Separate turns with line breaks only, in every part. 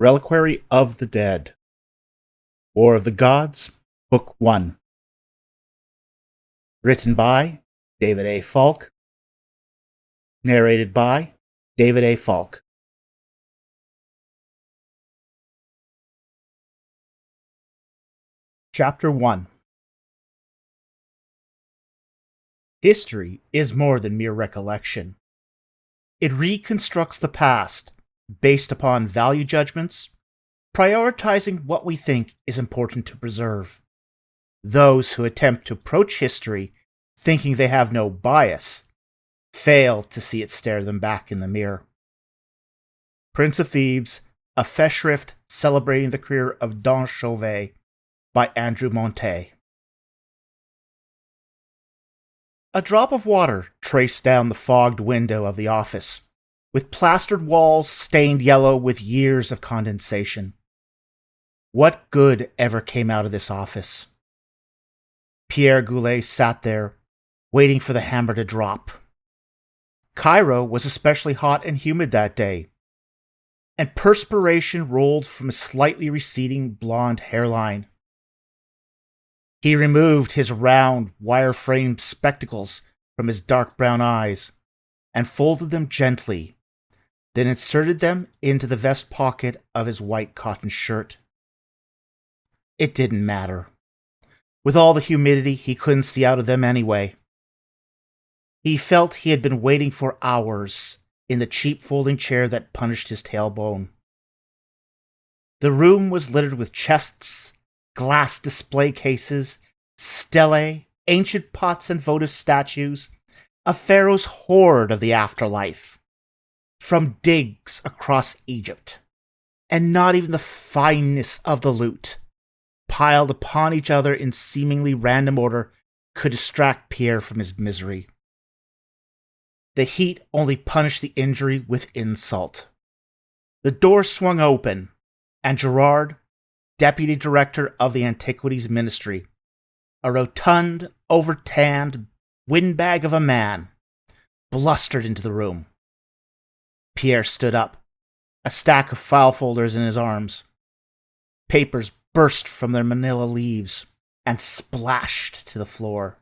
Reliquary of the Dead. War of the Gods, Book 1. Written by David A. Falk. Narrated by David A. Falk. Chapter 1. History is more than mere recollection. It reconstructs the past based upon value judgments, prioritizing what we think is important to preserve. Those who attempt to approach history thinking they have no bias fail to see it stare them back in the mirror. Prince of Thebes, a festschrift celebrating the career of Don Chauvet by Andrew Montet. A drop of water traced down the fogged window of the office, with plastered walls stained yellow with years of condensation. What good ever came out of this office? Pierre Goulet sat there, waiting for the hammer to drop. Cairo was especially hot and humid that day, and perspiration rolled from his slightly receding blonde hairline. He removed his round, wire-framed spectacles from his dark brown eyes and folded them gently, then inserted them into the vest pocket of his white cotton shirt. It didn't matter. With all the humidity, he couldn't see out of them anyway. He felt he had been waiting for hours in the cheap folding chair that punished his tailbone. The room was littered with chests, glass display cases, stelae, ancient pots and votive statues, a pharaoh's hoard of the afterlife, from digs across Egypt, and not even the fineness of the loot, piled upon each other in seemingly random order, could distract Pierre from his misery. The heat only punished the injury with insult. The door swung open, and Gerard, deputy director of the Antiquities Ministry, a rotund, over-tanned windbag of a man, blustered into the room. Pierre stood up, a stack of file folders in his arms. Papers burst from their manila leaves and splashed to the floor.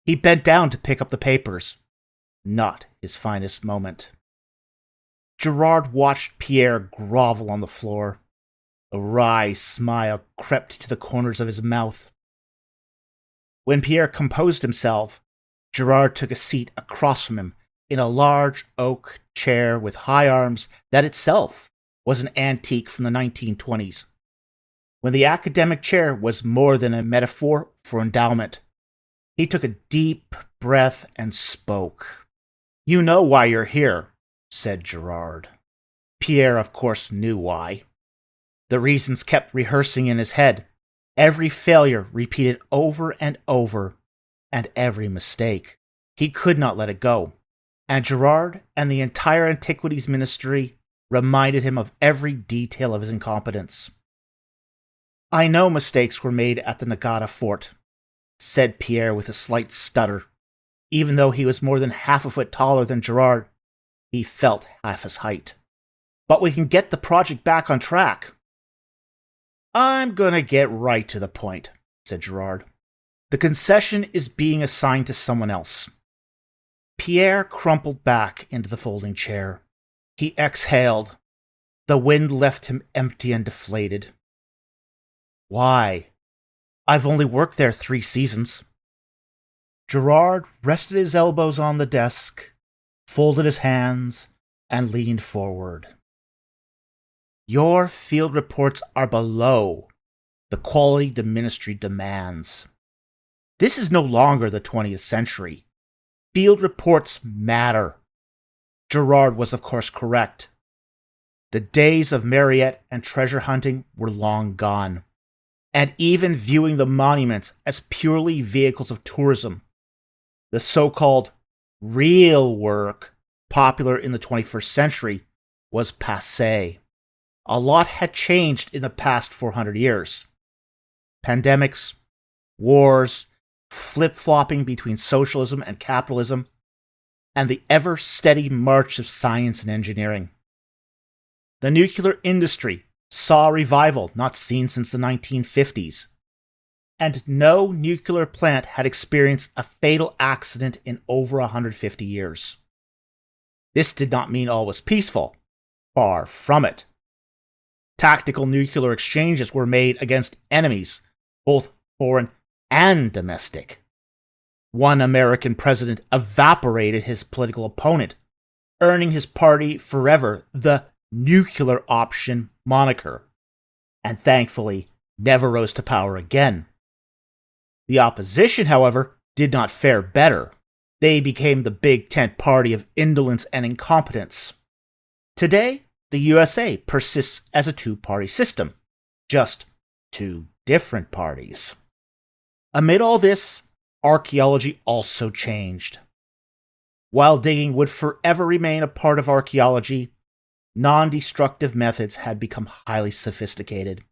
He bent down to pick up the papers. Not his finest moment. Gerard watched Pierre grovel on the floor. A wry smile crept to the corners of his mouth. When Pierre composed himself, Gerard took a seat across from him in a large oak chair with high arms that itself was an antique from the 1920s, when the academic chair was more than a metaphor for endowment. He took a deep breath and spoke. "You know why you're here," said Gerard. Pierre, of course, knew why. The reasons kept rehearsing in his head, every failure repeated over and over, and every mistake. He could not let it go, and Gerard and the entire Antiquities Ministry reminded him of every detail of his incompetence. "I know mistakes were made at the Nagata fort," said Pierre with a slight stutter. Even though he was more than half a foot taller than Gerard, he felt half his height. "But we can get the project back on track." "I'm gonna get right to the point," said Gerard. "The concession is being assigned to someone else." Pierre crumpled back into the folding chair. He exhaled. The wind left him empty and deflated. "Why? I've only worked there 3 seasons. Gerard rested his elbows on the desk, folded his hands, and leaned forward. "Your field reports are below the quality the ministry demands. This is no longer the 20th century. Field reports matter." Gerard was, of course, correct. The days of Mariette and treasure hunting were long gone, and even viewing the monuments as purely vehicles of tourism, the so-called real work popular in the 21st century, was passé. A lot had changed in the past 400 years. Pandemics, wars, flip-flopping between socialism and capitalism, and the ever-steady march of science and engineering. The nuclear industry saw a revival not seen since the 1950s. And no nuclear plant had experienced a fatal accident in over 150 years. This did not mean all was peaceful. Far from it. Tactical nuclear exchanges were made against enemies, both foreign and domestic. One American president evaporated his political opponent, earning his party forever the nuclear option moniker, and thankfully never rose to power again. The opposition, however, did not fare better. They became the big tent party of indolence and incompetence. Today, the USA persists as a two-party system, just two different parties. Amid all this, archaeology also changed. While digging would forever remain a part of archaeology, non-destructive methods had become highly sophisticated.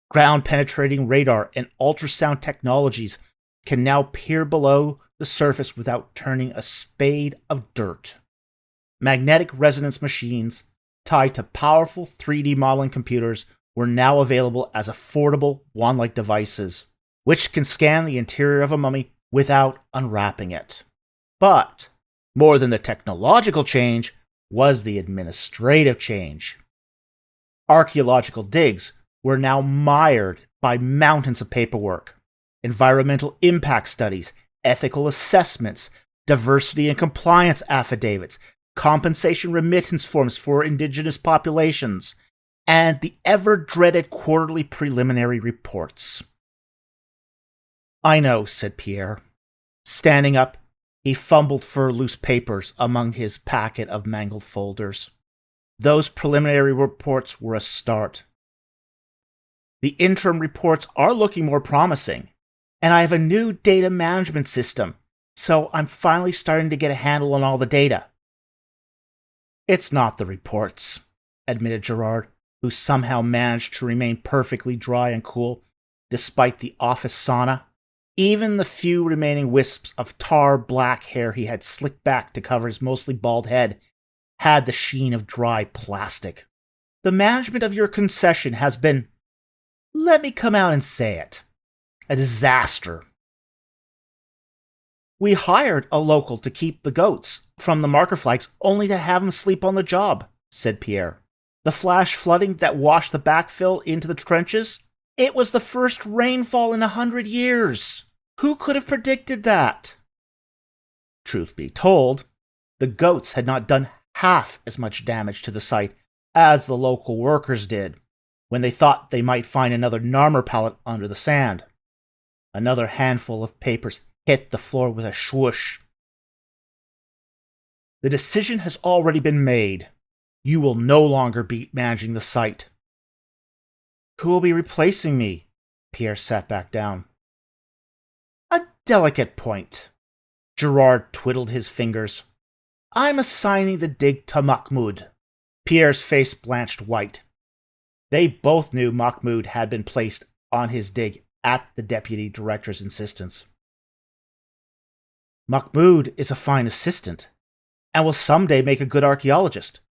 Ground-penetrating radar and ultrasound technologies can now peer below the surface without turning a spade of dirt. Magnetic resonance machines tied to powerful 3D modeling computers were now available as affordable wand-like devices, which can scan the interior of a mummy without unwrapping it. But more than the technological change was the administrative change. Archaeological digs were now mired by mountains of paperwork, environmental impact studies, ethical assessments, diversity and compliance affidavits, compensation remittance forms for indigenous populations, and the ever-dreaded quarterly preliminary reports. "I know," said Pierre. Standing up, he fumbled for loose papers among his packet of mangled folders. Those preliminary reports were a start. The interim reports are looking more promising, and I have a new data management system, so I'm finally starting to get a handle on all the data. "It's not the reports," admitted Gerard, who somehow managed to remain perfectly dry and cool, despite the office sauna. Even the few remaining wisps of tar black hair he had slicked back to cover his mostly bald head had the sheen of dry plastic. "The management of your concession has been, let me come out and say it, a disaster. We hired a local to keep the goats from the marker flags only to have him sleep on the job," said Pierre. "The flash flooding that washed the backfill into the trenches, it was the first rainfall in 100 years. Who could have predicted that?" Truth be told, the goats had not done half as much damage to the site as the local workers did when they thought they might find another Narmer pallet under the sand. Another handful of papers hit the floor with a swoosh. "The decision has already been made. You will no longer be managing the site." "Who will be replacing me?" Pierre sat back down. "A delicate point." Gerard twiddled his fingers. "I'm assigning the dig to Mahmoud." Pierre's face blanched white. They both knew Mahmoud had been placed on his dig at the deputy director's insistence. "Mahmoud is a fine assistant, and will someday make a good archaeologist.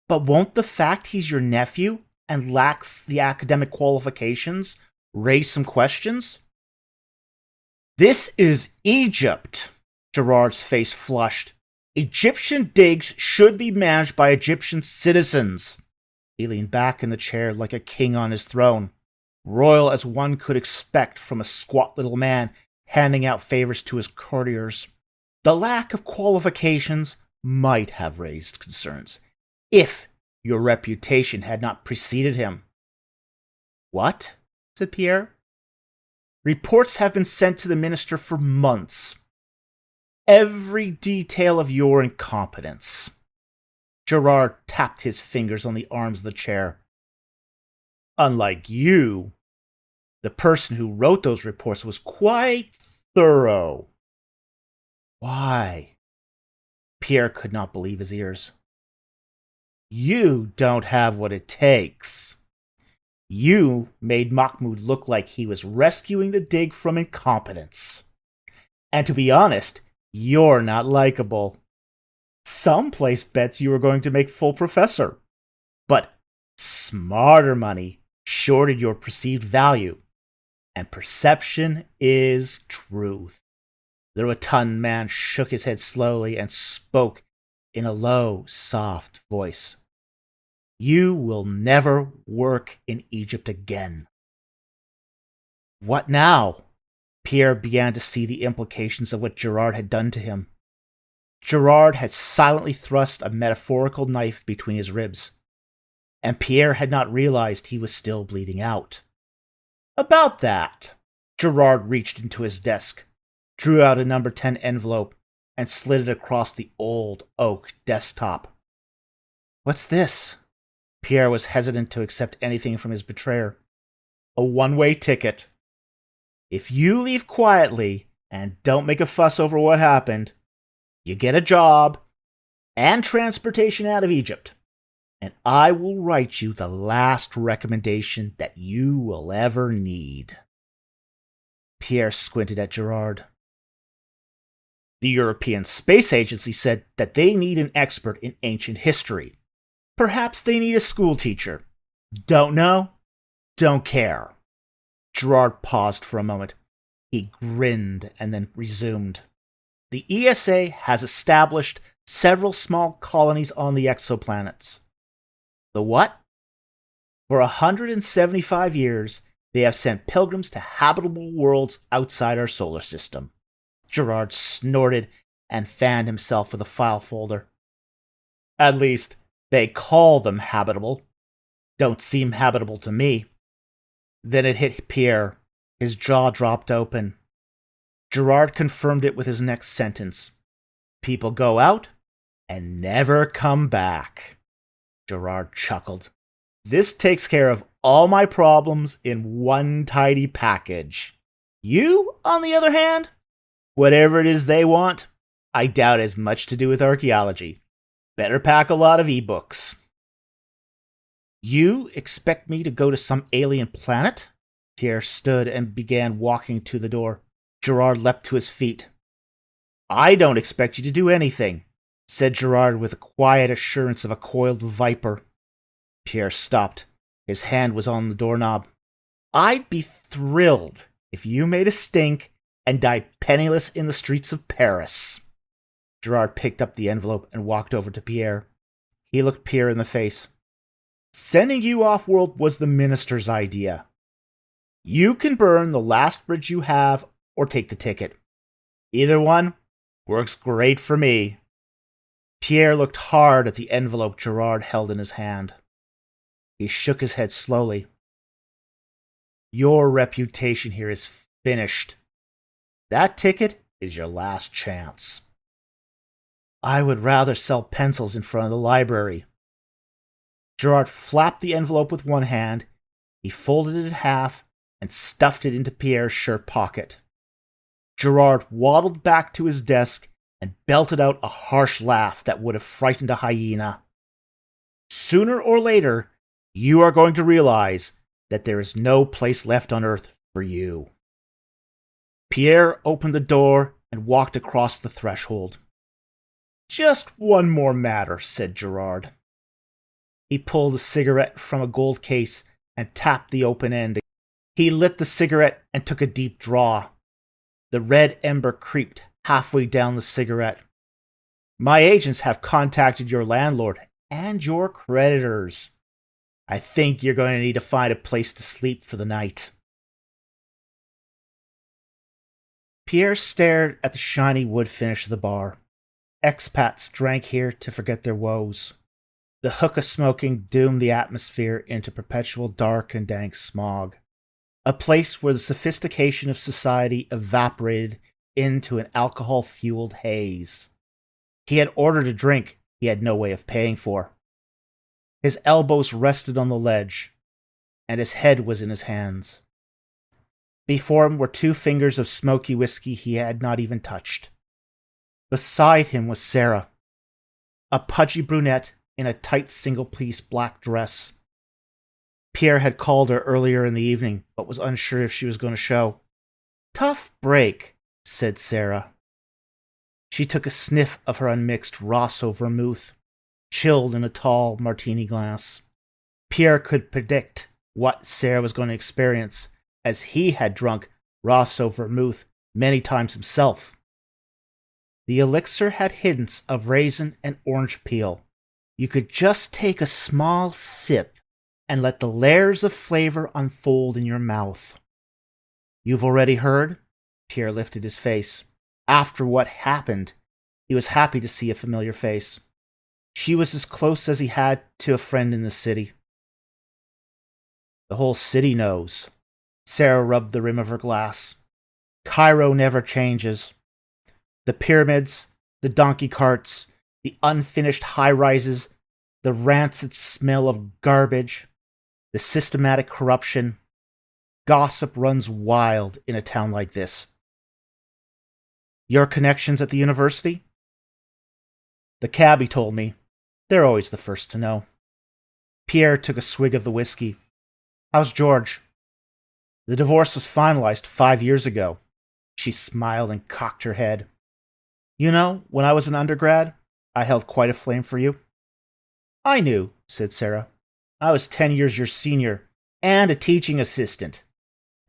But won't the fact he's your nephew and lacks the academic qualifications raise some questions?" "This is Egypt." Gerard's face flushed. "Egyptian digs should be managed by Egyptian citizens." He leaned back in the chair like a king on his throne, royal as one could expect from a squat little man handing out favors to his courtiers. The lack of qualifications might have raised concerns, if your reputation had not preceded him. "What?" said Pierre. "Reports have been sent to the minister for months. Every detail of your incompetence." Gerard tapped his fingers on the arms of the chair. "Unlike you, the person who wrote those reports was quite thorough." "Why?" Pierre could not believe his ears. "You don't have what it takes. You made Mahmoud look like he was rescuing the dig from incompetence. And to be honest, you're not likable. Some placed bets you were going to make full professor. But smarter money shorted your perceived value, and perception is truth. The rotund man shook his head slowly and spoke in a low, soft voice. You will never work in Egypt again. What now? Pierre began to see the implications of what Gerard had done to him. Gerard had silently thrust a metaphorical knife between his ribs, and Pierre had not realized he was still bleeding out. About that, Gerard reached into his desk, drew out a number 10 envelope, and slid it across the old oak desktop. What's this? Pierre was hesitant to accept anything from his betrayer. A one-way ticket. If you leave quietly and don't make a fuss over what happened, you get a job and transportation out of Egypt, and I will write you the last recommendation that you will ever need. Pierre squinted at Gerard. The European Space Agency said that they need an expert in ancient history. Perhaps they need a school teacher. Don't know? Don't care. Gerard paused for a moment. He grinned and then resumed. The ESA has established several small colonies on the exoplanets. The what? For 175 years, they have sent pilgrims to habitable worlds outside our solar system. Gerard snorted and fanned himself with a file folder. At least, they call them habitable. Don't seem habitable to me. Then it hit Pierre. His jaw dropped open. Gerard confirmed it with his next sentence. People go out and never come back. Gerard chuckled. This takes care of all my problems in one tidy package. You, on the other hand, whatever it is they want, I doubt has much to do with archaeology. Better pack a lot of ebooks. You expect me to go to some alien planet? Pierre stood and began walking to the door. Gerard leapt to his feet. I don't expect you to do anything, said Gerard with the quiet assurance of a coiled viper. Pierre stopped. His hand was on the doorknob. I'd be thrilled if you made a stink and died penniless in the streets of Paris. Gerard picked up the envelope and walked over to Pierre. He looked Pierre in the face. Sending you off-world was the minister's idea. You can burn the last bridge you have or take the ticket. Either one works great for me. Pierre looked hard at the envelope Gerard held in his hand. He shook his head slowly. Your reputation here is finished. That ticket is your last chance. I would rather sell pencils in front of the library. Gerard flapped the envelope with one hand. He folded it in half and stuffed it into Pierre's shirt pocket. Gerard waddled back to his desk and belted out a harsh laugh that would have frightened a hyena. Sooner or later, you are going to realize that there is no place left on Earth for you. Pierre opened the door and walked across the threshold. Just one more matter, said Gerard. He pulled a cigarette from a gold case and tapped the open end. He lit the cigarette and took a deep draw. The red ember creeped halfway down the cigarette. My agents have contacted your landlord and your creditors. I think you're going to need to find a place to sleep for the night. Pierre stared at the shiny wood finish of the bar. Expats drank here to forget their woes. The hookah smoking doomed the atmosphere into perpetual dark and dank smog. A place where the sophistication of society evaporated into an alcohol-fueled haze. He had ordered a drink he had no way of paying for. His elbows rested on the ledge, and his head was in his hands. Before him were 2 fingers of smoky whiskey he had not even touched. Beside him was Sarah, a pudgy brunette in a tight single-piece black dress. Pierre had called her earlier in the evening, but was unsure if she was going to show. Tough break, said Sarah. She took a sniff of her unmixed Rosso vermouth, chilled in a tall martini glass. Pierre could predict what Sarah was going to experience, as he had drunk Rosso vermouth many times himself. The elixir had hints of raisin and orange peel. You could just take a small sip and let the layers of flavor unfold in your mouth. You've already heard? Pierre lifted his face. After what happened, he was happy to see a familiar face. She was as close as he had to a friend in the city. The whole city knows. Sarah rubbed the rim of her glass. Cairo never changes. The pyramids, the donkey carts, the unfinished high-rises, the rancid smell of garbage, the systematic corruption. Gossip runs wild in a town like this. Your connections at the university? The cabbie told me. They're always the first to know. Pierre took a swig of the whiskey. How's George? The divorce was finalized 5 years ago. She smiled and cocked her head. You know, when I was an undergrad, I held quite a flame for you. I knew, said Sarah. I was 10 years your senior and a teaching assistant.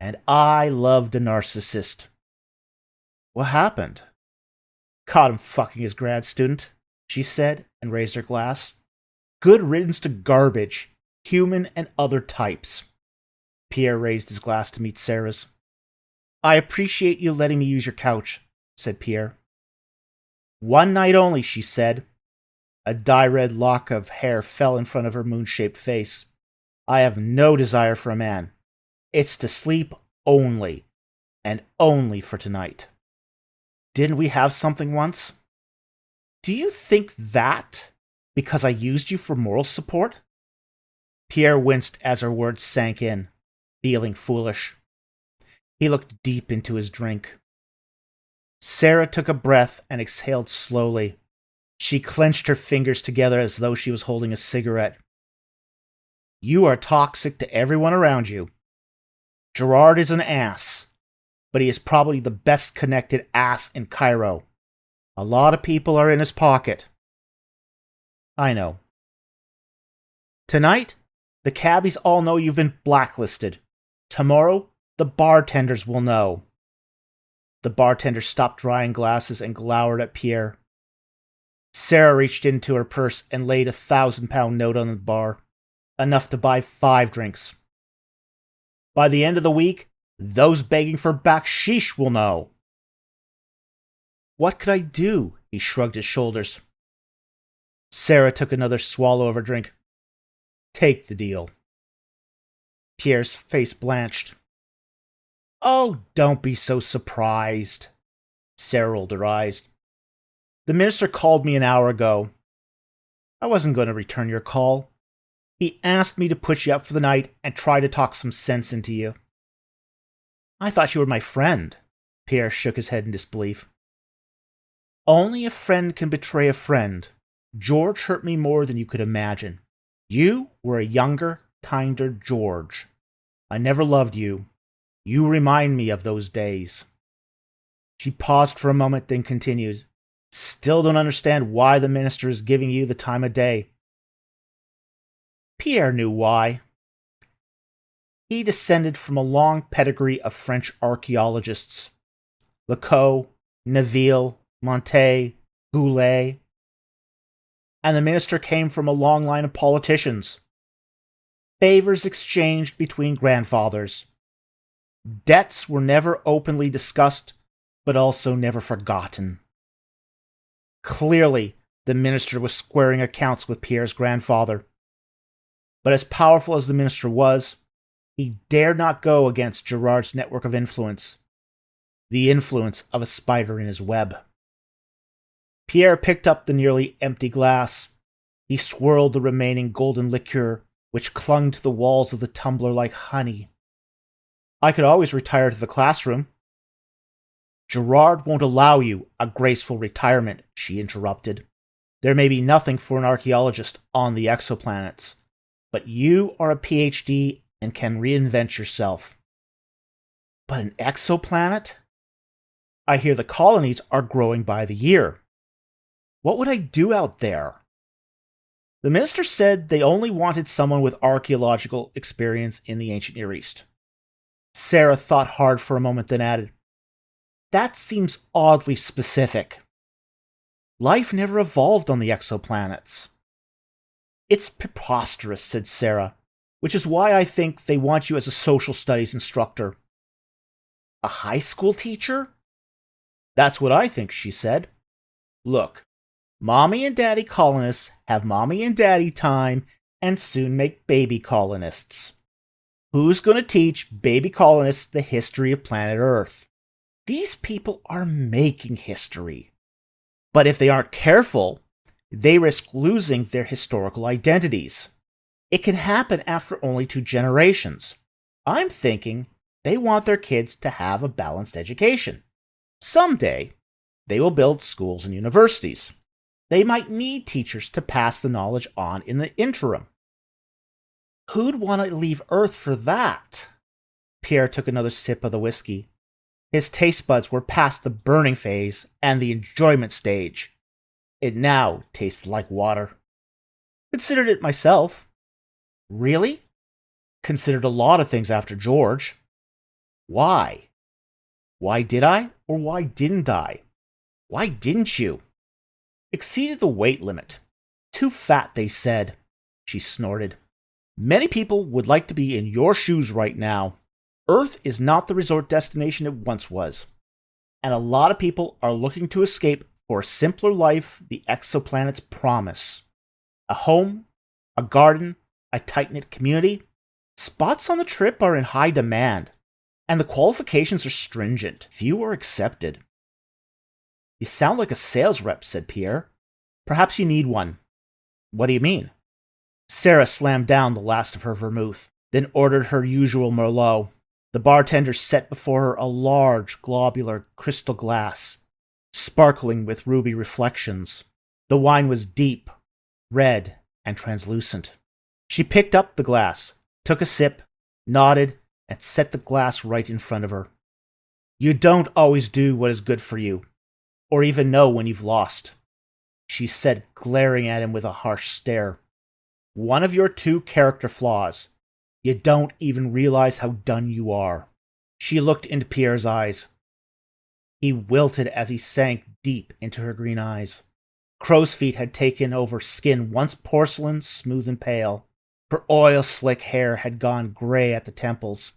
And I loved a narcissist. What happened? Caught him fucking his grad student, she said, and raised her glass. Good riddance to garbage, human and other types. Pierre raised his glass to meet Sarah's. I appreciate you letting me use your couch, said Pierre. One night only, she said. A dye-red lock of hair fell in front of her moon-shaped face. I have no desire for a man. It's to sleep only, and only for tonight. Didn't we have something once? Do you think that because I used you for moral support? Pierre winced as her words sank in, feeling foolish. He looked deep into his drink. Sarah took a breath and exhaled slowly. She clenched her fingers together as though she was holding a cigarette. You are toxic to everyone around you. Gerard is an ass, but he is probably the best connected ass in Cairo. A lot of people are in his pocket. I know. Tonight, the cabbies all know you've been blacklisted. Tomorrow, the bartenders will know. The bartender stopped drying glasses and glowered at Pierre. Sarah reached into her purse and laid a 1,000-pound note on the bar, enough to buy 5 drinks. By the end of the week, those begging for baksheesh will know. What could I do? He shrugged his shoulders. Sarah took another swallow of her drink. Take the deal. Pierre's face blanched. Oh, don't be so surprised. Sarah rolled her eyes. The minister called me an hour ago. I wasn't going to return your call. He asked me to put you up for the night and try to talk some sense into you. I thought you were my friend. Pierre shook his head in disbelief. Only a friend can betray a friend. George hurt me more than you could imagine. You were a younger, kinder George. I never loved you. You remind me of those days. She paused for a moment, then continued. Still don't understand why the minister is giving you the time of day. Pierre knew why. He descended from a long pedigree of French archaeologists. Lecoq, Neville, Montet, Goulet. And the minister came from a long line of politicians. Favors exchanged between grandfathers. Debts were never openly discussed, but also never forgotten. Clearly, the minister was squaring accounts with Pierre's grandfather. But as powerful as the minister was, he dared not go against Gerard's network of influence. The influence of a spider in his web. Pierre picked up the nearly empty glass. He swirled the remaining golden liqueur, which clung to the walls of the tumbler like honey. I could always retire to the classroom. Gerard won't allow you a graceful retirement, she interrupted. There may be nothing for an archaeologist on the exoplanets, but you are a PhD and can reinvent yourself. But an exoplanet? I hear the colonies are growing by the year. What would I do out there? The minister said they only wanted someone with archaeological experience in the ancient Near East. Sarah thought hard for a moment, then added, "That seems oddly specific. Life never evolved on the exoplanets." "It's preposterous," said Sarah, "which is why I think they want you as a social studies instructor." "A high school teacher?" "That's what I think," she said. "Look, mommy and daddy colonists have mommy and daddy time and soon make baby colonists. Who's going to teach baby colonists the history of planet Earth? These people are making history. But if they aren't careful, they risk losing their historical identities. It can happen after only 2 generations. I'm thinking they want their kids to have a balanced education. Someday, they will build schools and universities. They might need teachers to pass the knowledge on in the interim." "Who'd want to leave Earth for that?" Pierre took another sip of the whiskey. His taste buds were past the burning phase and the enjoyment stage. It now tasted like water. "Considered it myself." "Really?" "Considered a lot of things after George." "Why?" "Why did I, or why didn't I?" "Why didn't you?" "Exceeded the weight limit. Too fat, they said." She snorted. "Many people would like to be in your shoes right now. Earth is not the resort destination it once was. And a lot of people are looking to escape for a simpler life the exoplanets promise. A home, a garden, a tight-knit community. Spots on the trip are in high demand, and the qualifications are stringent. Few are accepted." "You sound like a sales rep," said Pierre. "Perhaps you need one." "What do you mean?" Sarah slammed down the last of her vermouth, then ordered her usual Merlot. The bartender set before her a large, globular crystal glass, sparkling with ruby reflections. The wine was deep, red, and translucent. She picked up the glass, took a sip, nodded, and set the glass right in front of her. "You don't always do what is good for you, or even know when you've lost," she said, glaring at him with a harsh stare. "One of your 2 character flaws. You don't even realize how done you are." She looked into Pierre's eyes. He wilted as he sank deep into her green eyes. Crow's feet had taken over skin once porcelain, smooth and pale. Her oil-slick hair had gone gray at the temples.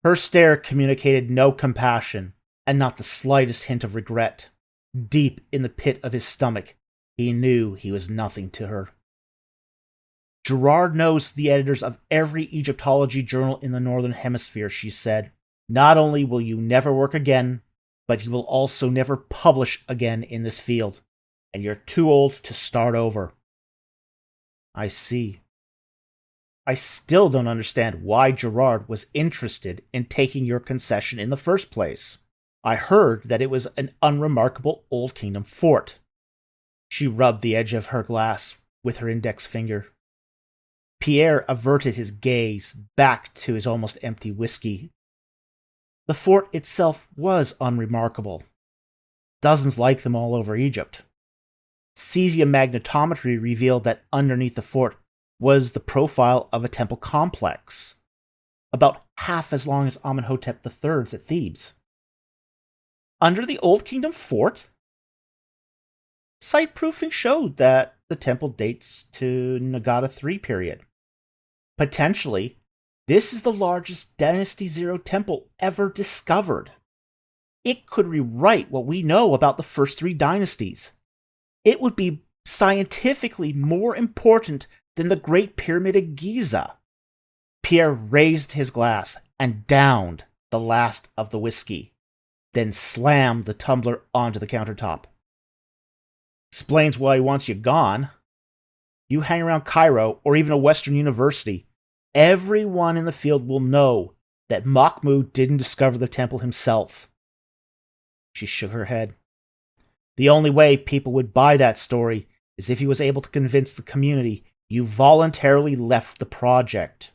Her stare communicated no compassion, and not the slightest hint of regret. Deep in the pit of his stomach, he knew he was nothing to her. "Gerard knows the editors of every Egyptology journal in the Northern Hemisphere," she said. "Not only will you never work again, but you will also never publish again in this field, and you're too old to start over." "I see." "I still don't understand why Gerard was interested in taking your concession in the first place. I heard that it was an unremarkable Old Kingdom fort." She rubbed the edge of her glass with her index finger. Pierre averted his gaze back to his almost empty whiskey. "The fort itself was unremarkable. Dozens like them all over Egypt. Cesium magnetometry revealed that underneath the fort was the profile of a temple complex, about half as long as Amenhotep III's at Thebes." "Under the Old Kingdom fort?" "Site proofing showed that the temple dates to Nagata III period. Potentially, this is the largest Dynasty Zero temple ever discovered. It could rewrite what we know about the first 3 dynasties. It would be scientifically more important than the Great Pyramid of Giza." Pierre raised his glass and downed the last of the whiskey, then slammed the tumbler onto the countertop. "Explains why he wants you gone. You hang around Cairo or even a Western university, everyone in the field will know that Mahmud didn't discover the temple himself." She shook her head. "The only way people would buy that story is if he was able to convince the community you voluntarily left the project.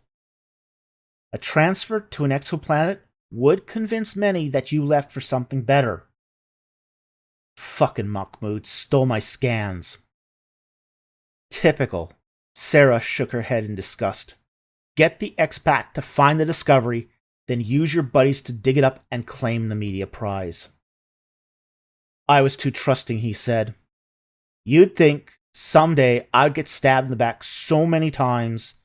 A transfer to an exoplanet would convince many that you left for something better. Fucking Mahmud stole my scans." "Typical," Sarah shook her head in disgust. Get the expat to find the discovery, then use your buddies to dig it up and claim the media prize. I was too trusting, he said. You'd think someday I'd get stabbed in the back so many times,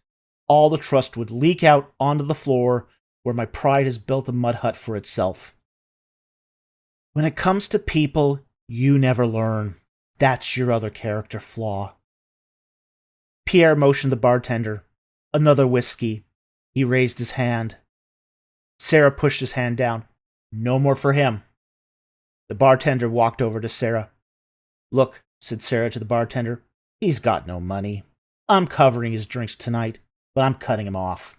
all the trust would leak out onto the floor where my pride has built a mud hut for itself. When it comes to people, you never learn. That's your other character flaw. Pierre motioned the bartender. Another whiskey. He raised his hand. Sarah pushed his hand down. No more for him. The bartender walked over to Sarah. Look, said Sarah to the bartender, he's got no money. I'm covering his drinks tonight, but I'm cutting him off.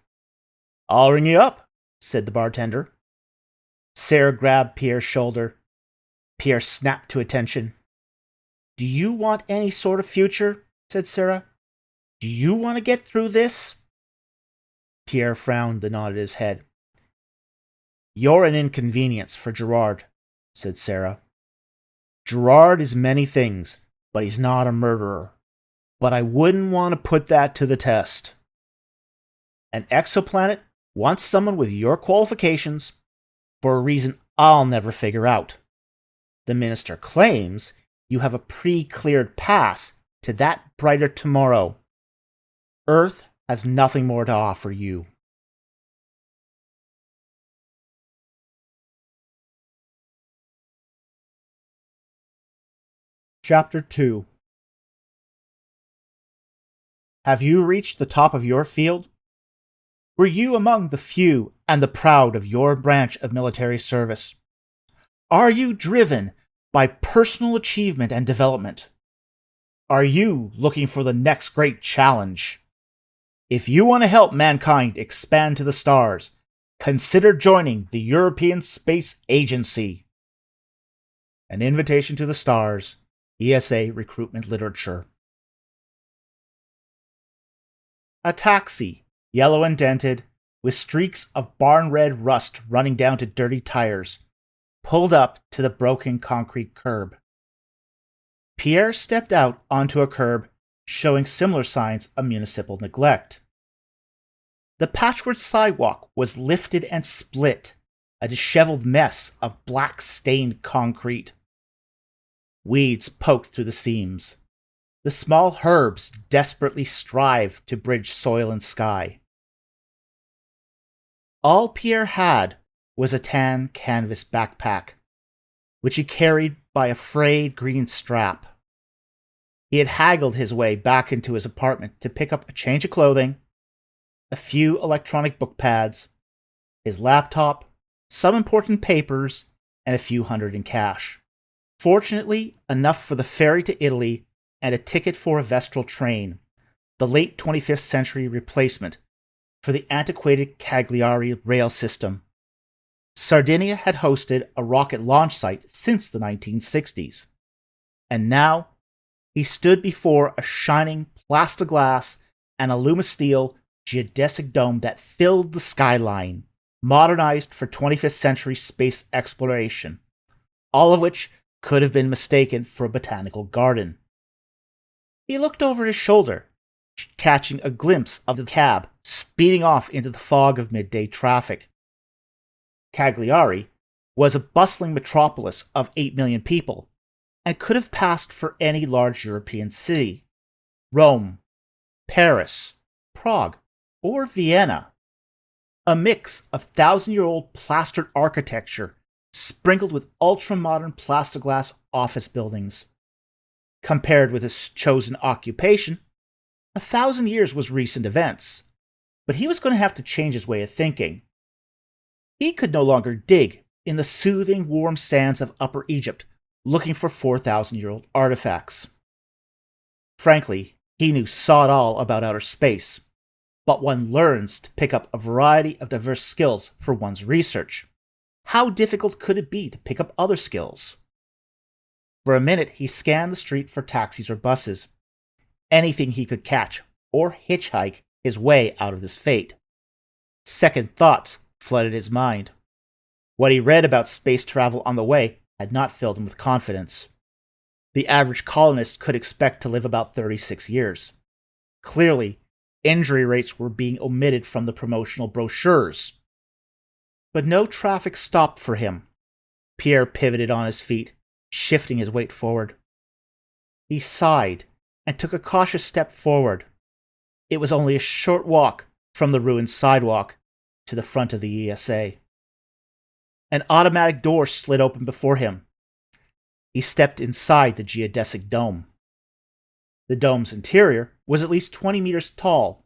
I'll ring you up, said the bartender. Sarah grabbed Pierre's shoulder. Pierre snapped to attention. Do you want any sort of future? Said Sarah. Do you want to get through this? Pierre frowned and nodded his head. You're an inconvenience for Gerard, said Sarah. Gerard is many things, but he's not a murderer. But I wouldn't want to put that to the test. An exoplanet wants someone with your qualifications for a reason I'll never figure out. The minister claims you have a pre-cleared pass to that brighter tomorrow. Earth has nothing more to offer you. Chapter 2. Have you reached the top of your field? Were you among the few and the proud of your branch of military service? Are you driven by personal achievement and development? Are you looking for the next great challenge? If you want to help mankind expand to the stars, consider joining the European Space Agency. An Invitation to the Stars, ESA Recruitment Literature. A taxi, yellow and dented, with streaks of barn-red rust running down to dirty tires, pulled up to the broken concrete curb. Pierre stepped out onto a curb, showing similar signs of municipal neglect. The patchwork sidewalk was lifted and split, a disheveled mess of black-stained concrete. Weeds poked through the seams. The small herbs desperately strived to bridge soil and sky. All Pierre had was a tan canvas backpack, which he carried by a frayed green strap. He had haggled his way back into his apartment to pick up a change of clothing, a few electronic book pads, his laptop, some important papers, and a few hundred in cash. Fortunately, enough for the ferry to Italy and a ticket for a Vestral train, the late 25th century replacement for the antiquated Cagliari rail system. Sardinia had hosted a rocket launch site since the 1960s, and now he stood before a shining plastoglass and alumisteel geodesic dome that filled the skyline, modernized for 25th century space exploration, all of which could have been mistaken for a botanical garden. He looked over his shoulder, catching a glimpse of the cab speeding off into the fog of midday traffic. Cagliari was a bustling metropolis of 8 million people, and could have passed for any large European city. Rome, Paris, Prague, or Vienna. A mix of thousand-year-old plastered architecture sprinkled with ultra-modern plastoglass office buildings. Compared with his chosen occupation, 1,000 years was recent events, but he was going to have to change his way of thinking. He could no longer dig in the soothing, warm sands of Upper Egypt looking for 4,000-year-old artifacts. Frankly, he knew sod all about outer space, but one learns to pick up a variety of diverse skills for one's research. How difficult could it be to pick up other skills? For a minute, he scanned the street for taxis or buses, anything he could catch or hitchhike his way out of this fate. Second thoughts flooded his mind. What he read about space travel on the way had not filled him with confidence. The average colonist could expect to live about 36 years. Clearly, injury rates were being omitted from the promotional brochures. But no traffic stopped for him. Pierre pivoted on his feet, shifting his weight forward. He sighed and took a cautious step forward. It was only a short walk from the ruined sidewalk to the front of the ESA. An automatic door slid open before him. He stepped inside the geodesic dome. The dome's interior was at least 20 meters tall.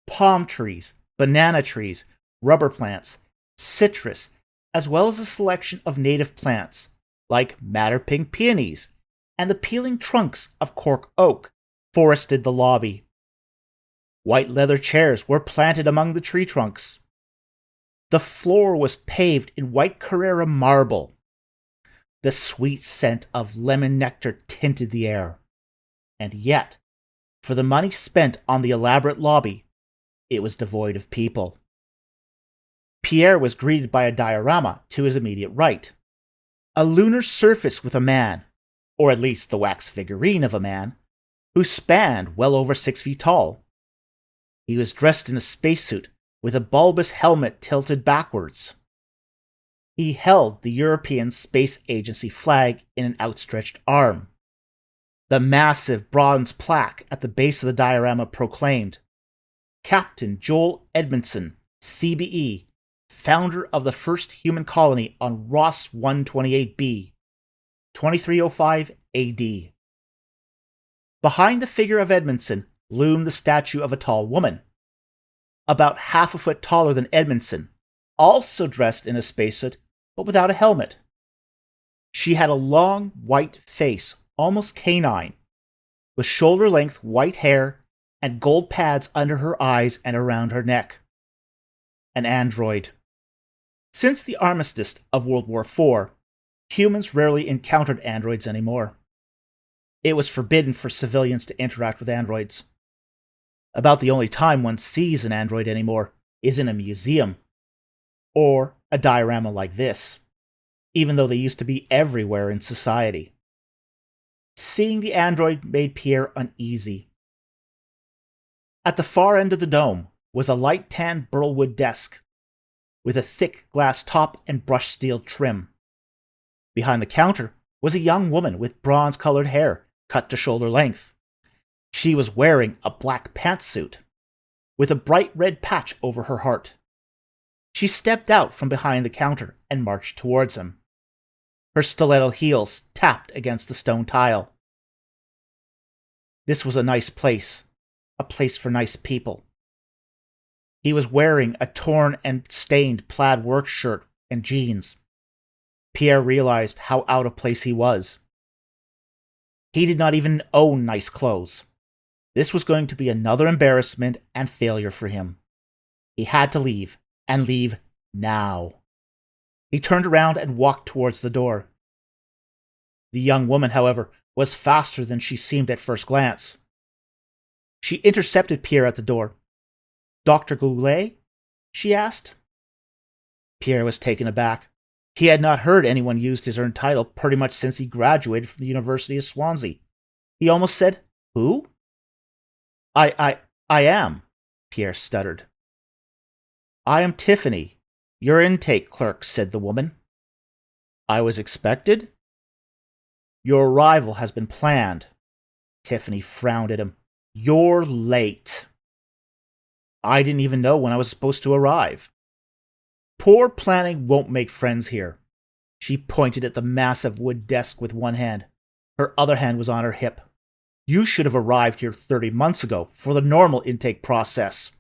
Palm trees, banana trees, rubber plants, citrus, as well as a selection of native plants, like madder-pink peonies, and the peeling trunks of cork oak, forested the lobby. White leather chairs were planted among the tree trunks. The floor was paved in white Carrara marble. The sweet scent of lemon nectar tinted the air. And yet, for the money spent on the elaborate lobby, it was devoid of people. Pierre was greeted by a diorama to his immediate right. A lunar surface with a man, or at least the wax figurine of a man, who spanned well over 6 feet tall. He was dressed in a spacesuit with a bulbous helmet tilted backwards. He held the European Space Agency flag in an outstretched arm. The massive bronze plaque at the base of the diorama proclaimed, Captain Joel Edmondson, CBE, founder of the first human colony on Ross 128b, 2305 AD. Behind the figure of Edmondson loomed the statue of a tall woman, about half a foot taller than Edmondson, also dressed in a spacesuit but without a helmet. She had a long, white face, almost canine, with shoulder-length white hair and gold pads under her eyes and around her neck. An android. Since the armistice of World War IV, humans rarely encountered androids anymore. It was forbidden for civilians to interact with androids. About the only time one sees an android anymore is in a museum, or a diorama like this, even though they used to be everywhere in society. Seeing the android made Pierre uneasy. At the far end of the dome was a light tan burlwood desk, with a thick glass top and brushed steel trim. Behind the counter was a young woman with bronze-colored hair cut to shoulder length. She was wearing a black pantsuit, with a bright red patch over her heart. She stepped out from behind the counter and marched towards him. Her stiletto heels tapped against the stone tile. This was a nice place, a place for nice people. He was wearing a torn and stained plaid work shirt and jeans. Pierre realized how out of place he was. He did not even own nice clothes. This was going to be another embarrassment and failure for him. He had to leave, and leave now. He turned around and walked towards the door. The young woman, however, was faster than she seemed at first glance. She intercepted Pierre at the door. "Dr. Goulet?" she asked. Pierre was taken aback. He had not heard anyone use his earned title pretty much since he graduated from the University of Swansea. He almost said, "Who?" I am," Pierre stuttered. "I am Tiffany, your intake clerk," said the woman. "I was expected?" "Your arrival has been planned." Tiffany frowned at him. "You're late." "I didn't even know when I was supposed to arrive." "Poor planning won't make friends here." She pointed at the massive wood desk with one hand. Her other hand was on her hip. "You should have arrived here 30 months ago for the normal intake process.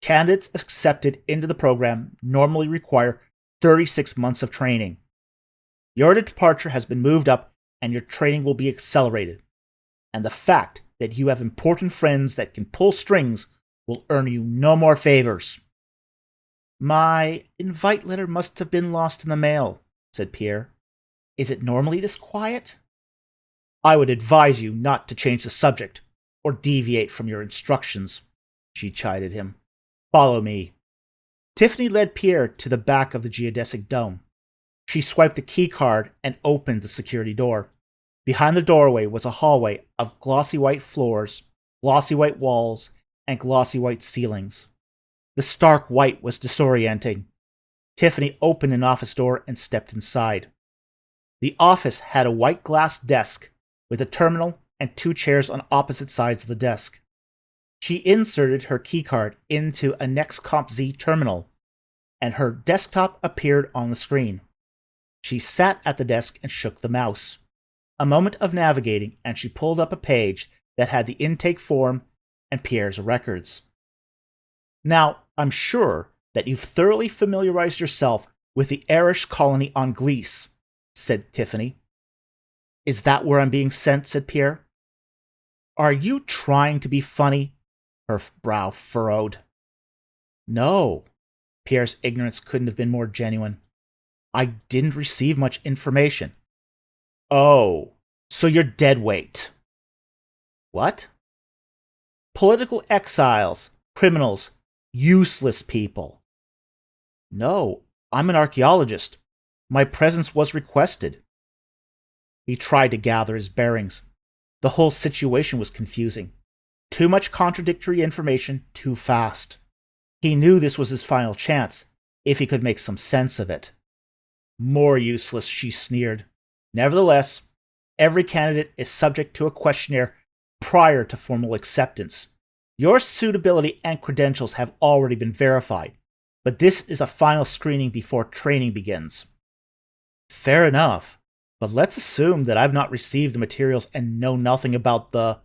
Candidates accepted into the program normally require 36 months of training. Your departure has been moved up and your training will be accelerated. And the fact that you have important friends that can pull strings will earn you no more favors." "My invite letter must have been lost in the mail," said Pierre. "Is it normally this quiet?" "I would advise you not to change the subject or deviate from your instructions," she chided him. "Follow me." Tiffany led Pierre to the back of the geodesic dome. She swiped a key card and opened the security door. Behind the doorway was a hallway of glossy white floors glossy white walls, and glossy white ceilings. The stark white was disorienting. Tiffany opened an office door and stepped inside. The office had a white glass desk with a terminal and 2 chairs on opposite sides of the desk. She inserted her keycard into a NextCompZ terminal, and her desktop appeared on the screen. She sat at the desk and shook the mouse. A moment of navigating, and she pulled up a page that had the intake form and Pierre's records. Now, I'm sure that you've thoroughly familiarized yourself with the Irish colony on Gliese, said Tiffany. Is that where I'm being sent? Said Pierre. Are you trying to be funny? Her brow furrowed. No. Pierre's ignorance couldn't have been more genuine. I didn't receive much information. Oh, so you're deadweight. What? Political exiles, criminals, useless people. No, I'm an archaeologist. My presence was requested. He tried to gather his bearings. The whole situation was confusing. Too much contradictory information too fast. He knew this was his final chance, if he could make some sense of it. More useless, she sneered. Nevertheless, every candidate is subject to a questionnaire prior to formal acceptance. Your suitability and credentials have already been verified, but this is a final screening before training begins. Fair enough, but let's assume that I've not received the materials and know nothing about the...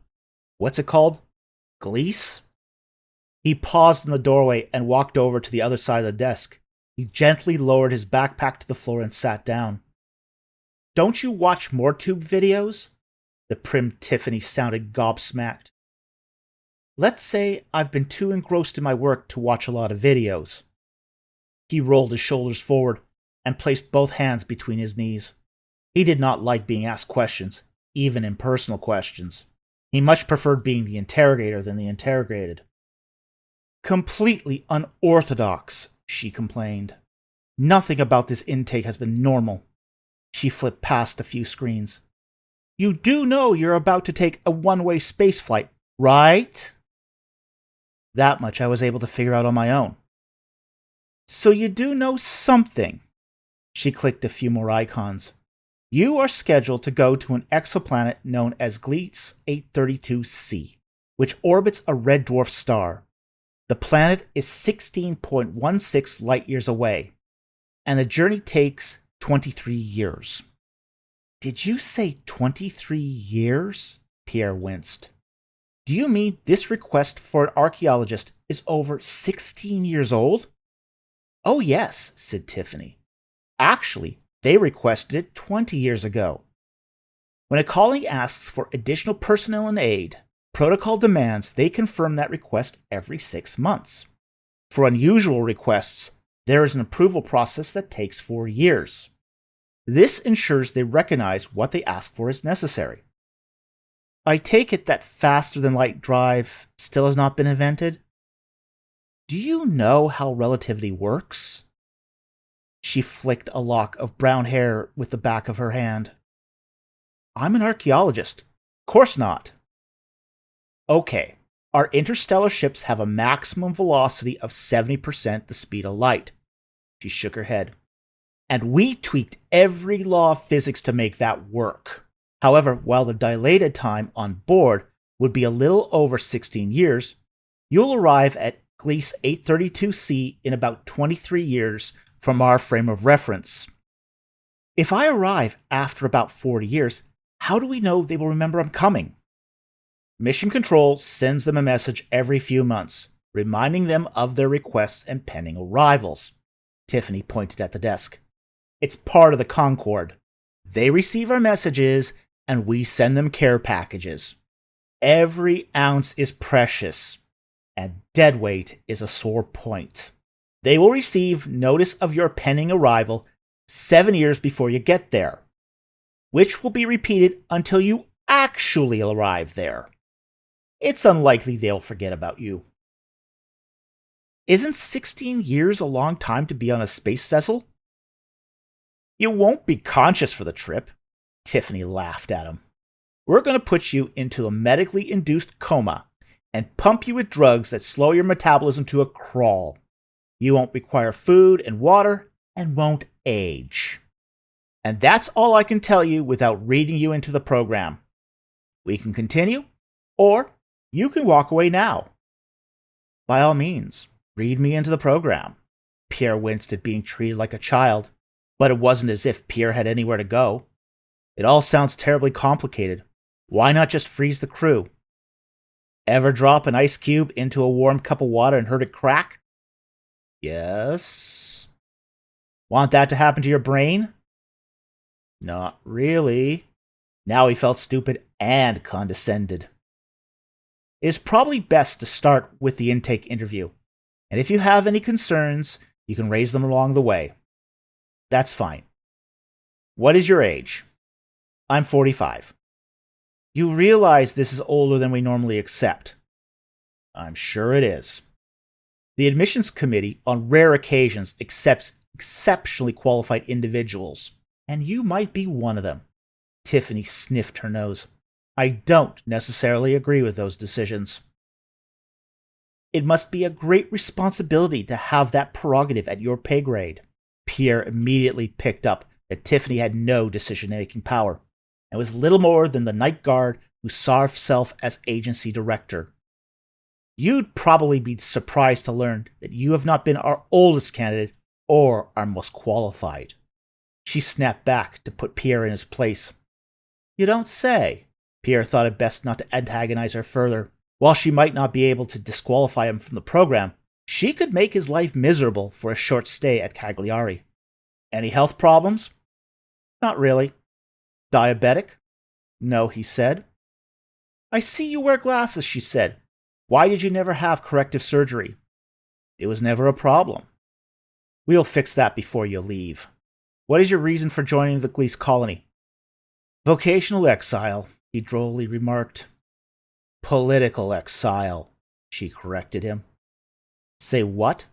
what's it called? Gliese? He paused in the doorway and walked over to the other side of the desk. He gently lowered his backpack to the floor and sat down. Don't you watch more tube videos? The prim Tiffany sounded gobsmacked. Let's say I've been too engrossed in my work to watch a lot of videos. He rolled his shoulders forward and placed both hands between his knees. He did not like being asked questions, even impersonal questions. He much preferred being the interrogator than the interrogated. Completely unorthodox, she complained. Nothing about this intake has been normal. She flipped past a few screens. You do know you're about to take a one-way space flight, right? That much I was able to figure out on my own. So you do know something. She clicked a few more icons. You are scheduled to go to an exoplanet known as Gliese 832c, which orbits a red dwarf star. The planet is 16.16 light-years away, and the journey takes 23 years. Did you say 23 years? Pierre winced. Do you mean this request for an archaeologist is over 16 years old? Oh yes, said Tiffany. Actually, they requested it 20 years ago. When a colony asks for additional personnel and aid, protocol demands they confirm that request every 6 months. For unusual requests, there is an approval process that takes 4 years. This ensures they recognize what they ask for is necessary. I take it that faster-than-light drive still has not been invented? Do you know how relativity works? She flicked a lock of brown hair with the back of her hand. I'm an archaeologist. Course not. Okay, our interstellar ships have a maximum velocity of 70% the speed of light. She shook her head. And we tweaked every law of physics to make that work. However, while the dilated time on board would be a little over 16 years, you'll arrive at Gliese 832c in about 23 years from our frame of reference. If I arrive after about 40 years, how do we know they will remember I'm coming? Mission Control sends them a message every few months, reminding them of their requests and pending arrivals. Tiffany pointed at the desk. It's part of the Concord. They receive our messages, and we send them care packages. Every ounce is precious, and deadweight is a sore point. They will receive notice of your pending arrival 7 years before you get there, which will be repeated until you actually arrive there. It's unlikely they'll forget about you. Isn't 16 years a long time to be on a space vessel? You won't be conscious for the trip. Tiffany laughed at him. We're going to put you into a medically induced coma and pump you with drugs that slow your metabolism to a crawl. You won't require food and water and won't age. And that's all I can tell you without reading you into the program. We can continue, or you can walk away now. By all means, read me into the program. Pierre winced at being treated like a child, but it wasn't as if Pierre had anywhere to go. It all sounds terribly complicated. Why not just freeze the crew? Ever drop an ice cube into a warm cup of water and heard it crack? Yes. Want that to happen to your brain? Not really. Now he felt stupid and condescended. It is probably best to start with the intake interview, and if you have any concerns, you can raise them along the way. That's fine. What is your age? I'm 45. You realize this is older than we normally accept. I'm sure it is. The admissions committee, on rare occasions, accepts exceptionally qualified individuals, and you might be one of them. Tiffany sniffed her nose. I don't necessarily agree with those decisions. It must be a great responsibility to have that prerogative at your pay grade. Pierre immediately picked up that Tiffany had no decision-making power, and was little more than the night guard who saw herself as agency director. You'd probably be surprised to learn that you have not been our oldest candidate or our most qualified. She snapped back to put Pierre in his place. You don't say. Pierre thought it best not to antagonize her further. While she might not be able to disqualify him from the program, she could make his life miserable for a short stay at Cagliari. Any health problems? Not really. Diabetic? No, he said. I see you wear glasses, she said. Why did you never have corrective surgery? It was never a problem. We'll fix that before you leave. What is your reason for joining the Glees colony? Vocational exile, he drolly remarked. Political exile, she corrected him. Say what?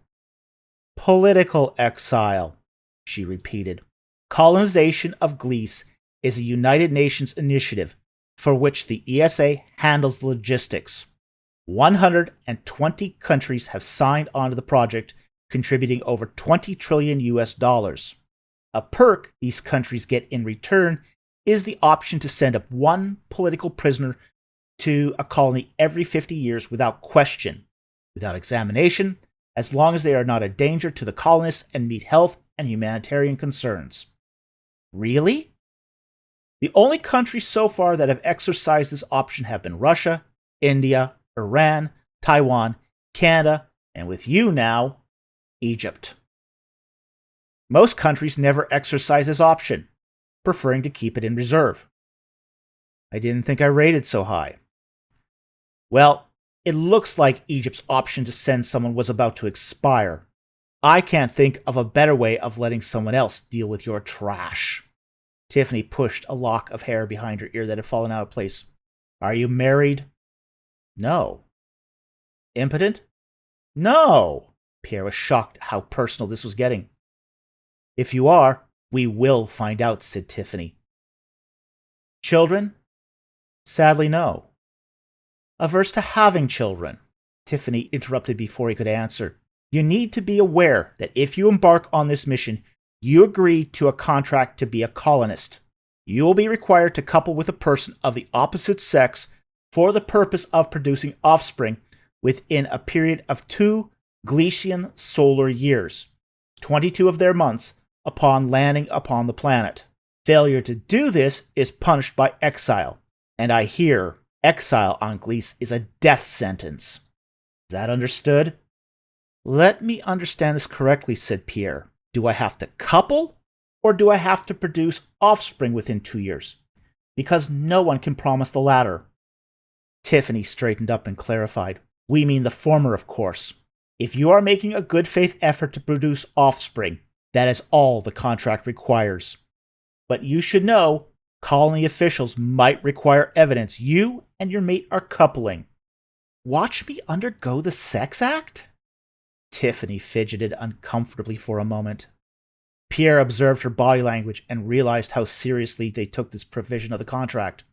Political exile, she repeated. Colonization of Glees is a United Nations initiative for which the ESA handles the logistics. 120 countries have signed on to the project, contributing over $20 trillion US. A perk these countries get in return is the option to send up one political prisoner to a colony every 50 years without question, without examination, as long as they are not a danger to the colonists and meet health and humanitarian concerns. Really? The only countries so far that have exercised this option have been Russia, India, Iran, Taiwan, Canada, and with you now, Egypt. Most countries never exercise this option, preferring to keep it in reserve. I didn't think I rated so high. Well, it looks like Egypt's option to send someone was about to expire. I can't think of a better way of letting someone else deal with your trash. Tiffany pushed a lock of hair behind her ear that had fallen out of place. Are you married? No. Impotent? No. Pierre was shocked how personal this was getting. If you are, we will find out, said Tiffany. Children? Sadly, no. Averse to having children, Tiffany interrupted before he could answer. You need to be aware that if you embark on this mission, you agree to a contract to be a colonist. You will be required to couple with a person of the opposite sex for the purpose of producing offspring within a period of 2 Gleesian solar years, 22 of their months, upon landing upon the planet. Failure to do this is punished by exile, and I hear exile on Glees is a death sentence. Is that understood? Let me understand this correctly, said Pierre. Do I have to couple, or do I have to produce offspring within 2 years? Because no one can promise the latter. Tiffany straightened up and clarified. We mean the former, of course. If you are making a good faith effort to produce offspring, that is all the contract requires. But you should know, colony officials might require evidence you and your mate are coupling. Watch me undergo the sex act? Tiffany fidgeted uncomfortably for a moment. Pierre observed her body language and realized how seriously they took this provision of the contract.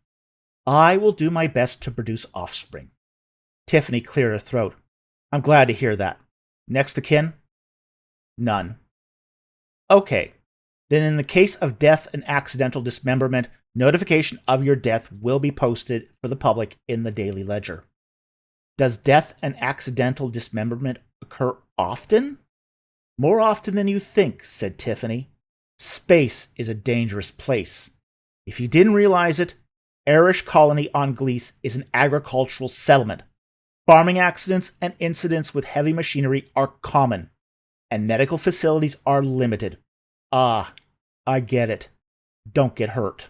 I will do my best to produce offspring. Tiffany cleared her throat. I'm glad to hear that. Next of kin? None. Okay. Then in the case of death and accidental dismemberment, notification of your death will be posted for the public in the Daily Ledger. Does death and accidental dismemberment occur often? More often than you think, said Tiffany. Space is a dangerous place. If you didn't realize it, Arish Colony on Glees is an agricultural settlement. Farming accidents and incidents with heavy machinery are common, and medical facilities are limited. Ah, I get it. Don't get hurt.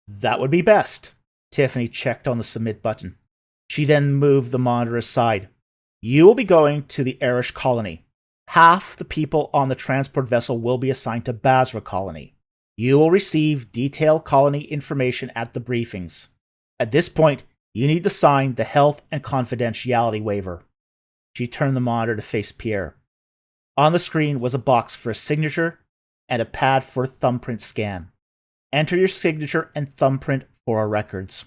That would be best. Tiffany checked on the submit button. She then moved the monitor aside. You will be going to the Arish Colony. Half the people on the transport vessel will be assigned to Basra Colony. You will receive detailed colony information at the briefings. At this point, you need to sign the health and confidentiality waiver. She turned the monitor to face Pierre. On the screen was a box for a signature and a pad for a thumbprint scan. Enter your signature and thumbprint for our records.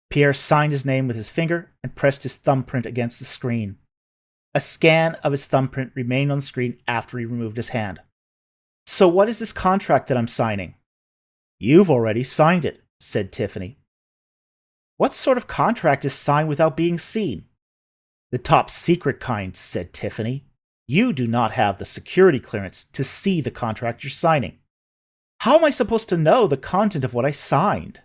Pierre signed his name with his finger and pressed his thumbprint against the screen. A scan of his thumbprint remained on the screen after he removed his hand. So what is this contract that I'm signing? You've already signed it, said Tiffany. What sort of contract is signed without being seen? The top secret kind, said Tiffany. You do not have the security clearance to see the contract you're signing. How am I supposed to know the content of what I signed?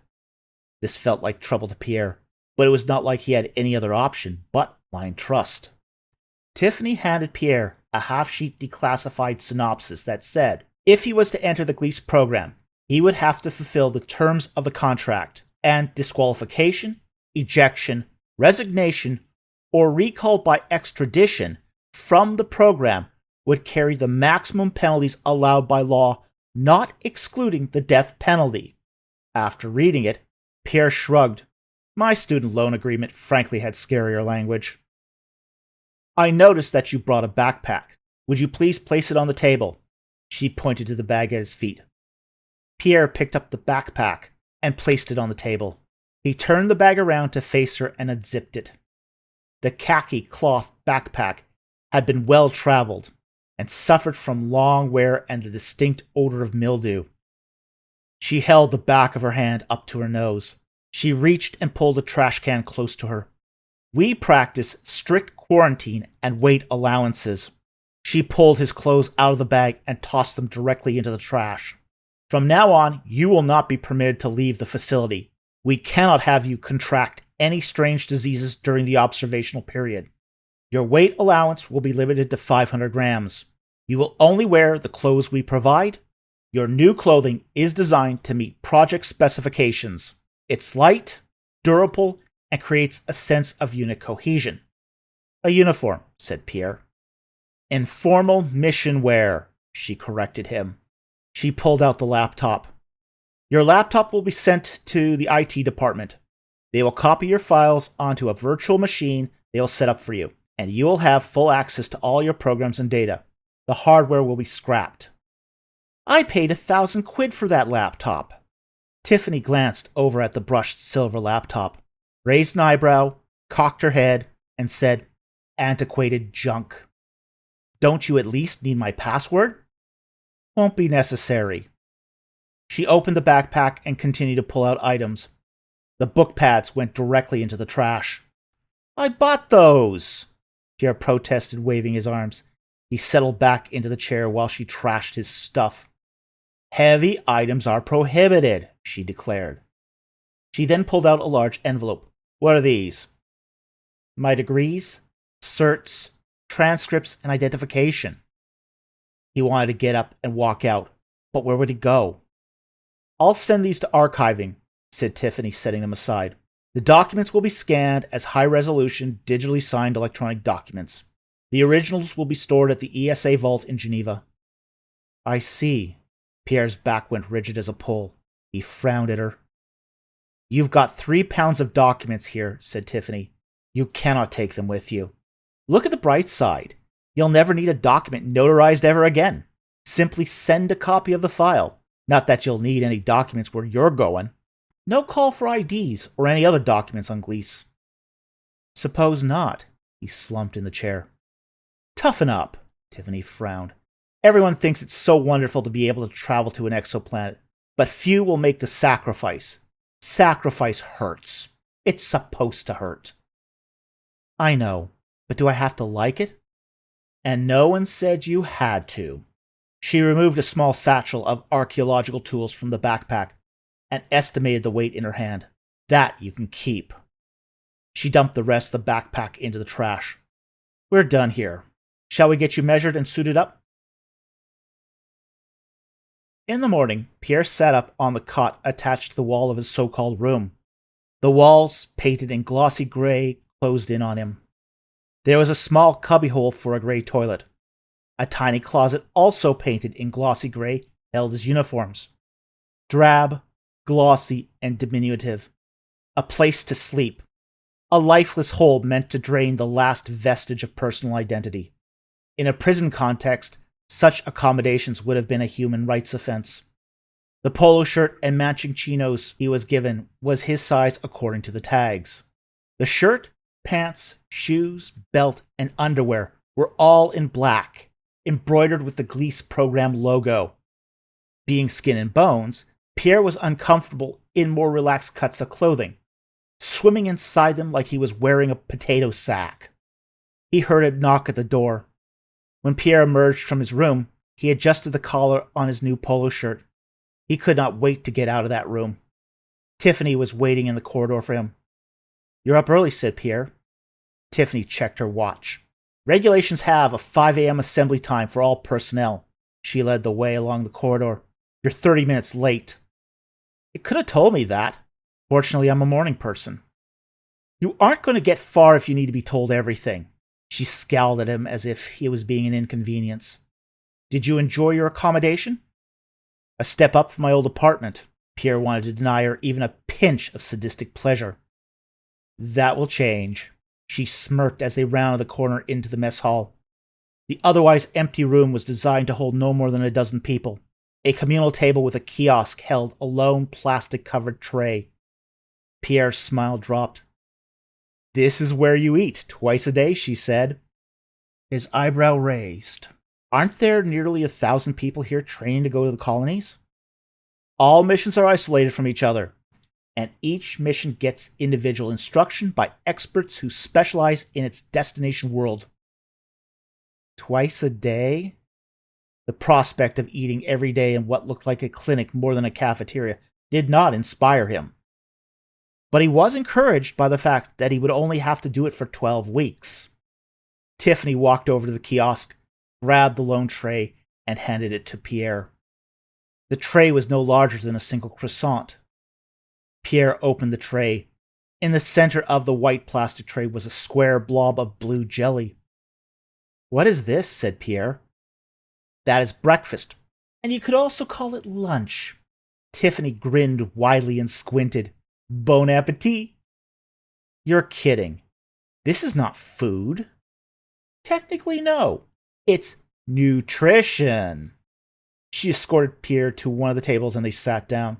This felt like trouble to Pierre, but it was not like he had any other option but blind trust. Tiffany handed Pierre a half-sheet declassified synopsis that said, if he was to enter the Glees program, he would have to fulfill the terms of the contract, and disqualification, ejection, resignation, or recall by extradition from the program would carry the maximum penalties allowed by law, not excluding the death penalty. After reading it, Pierre shrugged. My student loan agreement frankly had scarier language. I noticed that you brought a backpack. Would you please place it on the table? She pointed to the bag at his feet. Pierre picked up the backpack and placed it on the table. He turned the bag around to face her and unzipped it. The khaki cloth backpack had been well traveled and suffered from long wear and the distinct odor of mildew. She held the back of her hand up to her nose. She reached and pulled a trash can close to her. We practice strict quarantine and weight allowances. She pulled his clothes out of the bag and tossed them directly into the trash. From now on, you will not be permitted to leave the facility. We cannot have you contract any strange diseases during the observational period. Your weight allowance will be limited to 500 grams. You will only wear the clothes we provide. Your new clothing is designed to meet project specifications. It's light, durable, and creates a sense of unit cohesion. A uniform, said Pierre. Informal mission wear, she corrected him. She pulled out the laptop. Your laptop will be sent to the IT department. They will copy your files onto a virtual machine they will set up for you, and you will have full access to all your programs and data. The hardware will be scrapped. I paid 1,000 quid for that laptop. Tiffany glanced over at the brushed silver laptop, raised an eyebrow, cocked her head, and said, antiquated junk. Don't you at least need my password? Won't be necessary. She opened the backpack and continued to pull out items. The book pads went directly into the trash. I bought those, Pierre protested, waving his arms. He settled back into the chair while she trashed his stuff. Heavy items are prohibited, she declared. She then pulled out a large envelope. What are these? My degrees, certs, transcripts, and identification. He wanted to get up and walk out, but where would he go? I'll send these to archiving, said Tiffany, setting them aside. The documents will be scanned as high-resolution, digitally signed electronic documents. The originals will be stored at the ESA vault in Geneva. I see. Pierre's back went rigid as a pole. He frowned at her. You've got 3 pounds of documents here, said Tiffany. You cannot take them with you. Look at the bright side. You'll never need a document notarized ever again. Simply send a copy of the file. Not that you'll need any documents where you're going. No call for IDs or any other documents on Glees. Suppose not. He slumped in the chair. Toughen up, Tiffany frowned. Everyone thinks it's so wonderful to be able to travel to an exoplanet, but few will make the sacrifice. Sacrifice hurts. It's supposed to hurt. I know, but do I have to like it? And no one said you had to. She removed a small satchel of archaeological tools from the backpack and estimated the weight in her hand. That you can keep. She dumped the rest of the backpack into the trash. We're done here. Shall we get you measured and suited up? In the morning, Pierre sat up on the cot attached to the wall of his so-called room. The walls, painted in glossy gray, closed in on him. There was a small cubbyhole for a gray toilet. A tiny closet, also painted in glossy gray, held his uniforms. Drab, glossy, and diminutive. A place to sleep. A lifeless hole meant to drain the last vestige of personal identity. In a prison context, such accommodations would have been a human rights offense. The polo shirt and matching chinos he was given was his size according to the tags. The shirt, pants, shoes, belt, and underwear were all in black, embroidered with the Glees program logo. Being skin and bones, Pierre was uncomfortable in more relaxed cuts of clothing, swimming inside them like he was wearing a potato sack. He heard a knock at the door. When Pierre emerged from his room, he adjusted the collar on his new polo shirt. He could not wait to get out of that room. Tiffany was waiting in the corridor for him. You're up early, said Pierre. Tiffany checked her watch. Regulations have a 5 a.m. assembly time for all personnel. She led the way along the corridor. You're 30 minutes late. You could have told me that. Fortunately, I'm a morning person. You aren't going to get far if you need to be told everything. She scowled at him as if he was being an inconvenience. Did you enjoy your accommodation? A step up from my old apartment. Pierre wanted to deny her even a pinch of sadistic pleasure. That will change. She smirked as they rounded the corner into the mess hall. The otherwise empty room was designed to hold no more than a dozen people. A communal table with a kiosk held a lone plastic-covered tray. Pierre's smile dropped. This is where you eat, twice a day, she said. His eyebrow raised. Aren't there nearly 1,000 people here training to go to the colonies? All missions are isolated from each other, and each mission gets individual instruction by experts who specialize in its destination world. Twice a day? The prospect of eating every day in what looked like a clinic more than a cafeteria did not inspire him. But he was encouraged by the fact that he would only have to do it for 12 weeks. Tiffany walked over to the kiosk, grabbed the lone tray, and handed it to Pierre. The tray was no larger than a single croissant. Pierre opened the tray. In the center of the white plastic tray was a square blob of blue jelly. What is this? Said Pierre. That is breakfast, and you could also call it lunch. Tiffany grinned widely and squinted. Bon appetit. You're kidding. This is not food. Technically, no. It's nutrition. She escorted Pierre to one of the tables and they sat down.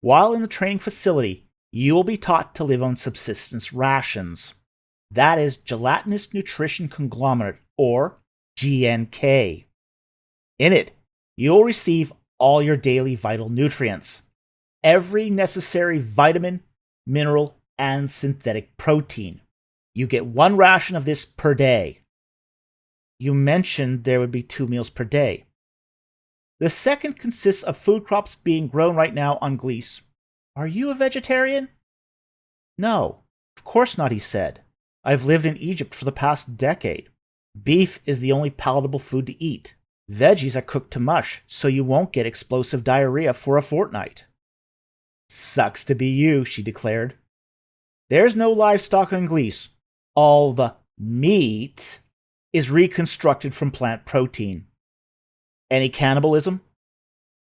While in the training facility, you will be taught to live on subsistence rations. That is Gelatinous Nutrition Conglomerate, or GNK. In it, you'll receive all your daily vital nutrients. Every necessary vitamin, mineral, and synthetic protein. You get 1 ration of this per day. You mentioned there would be 2 meals per day. The second consists of food crops being grown right now on Glees. Are you a vegetarian? No, of course not, he said. I've lived in Egypt for the past decade. Beef is the only palatable food to eat. Veggies are cooked to mush, so you won't get explosive diarrhea for a fortnight. Sucks to be you, she declared. There's no livestock on Glees. All the meat is reconstructed from plant protein. Any cannibalism?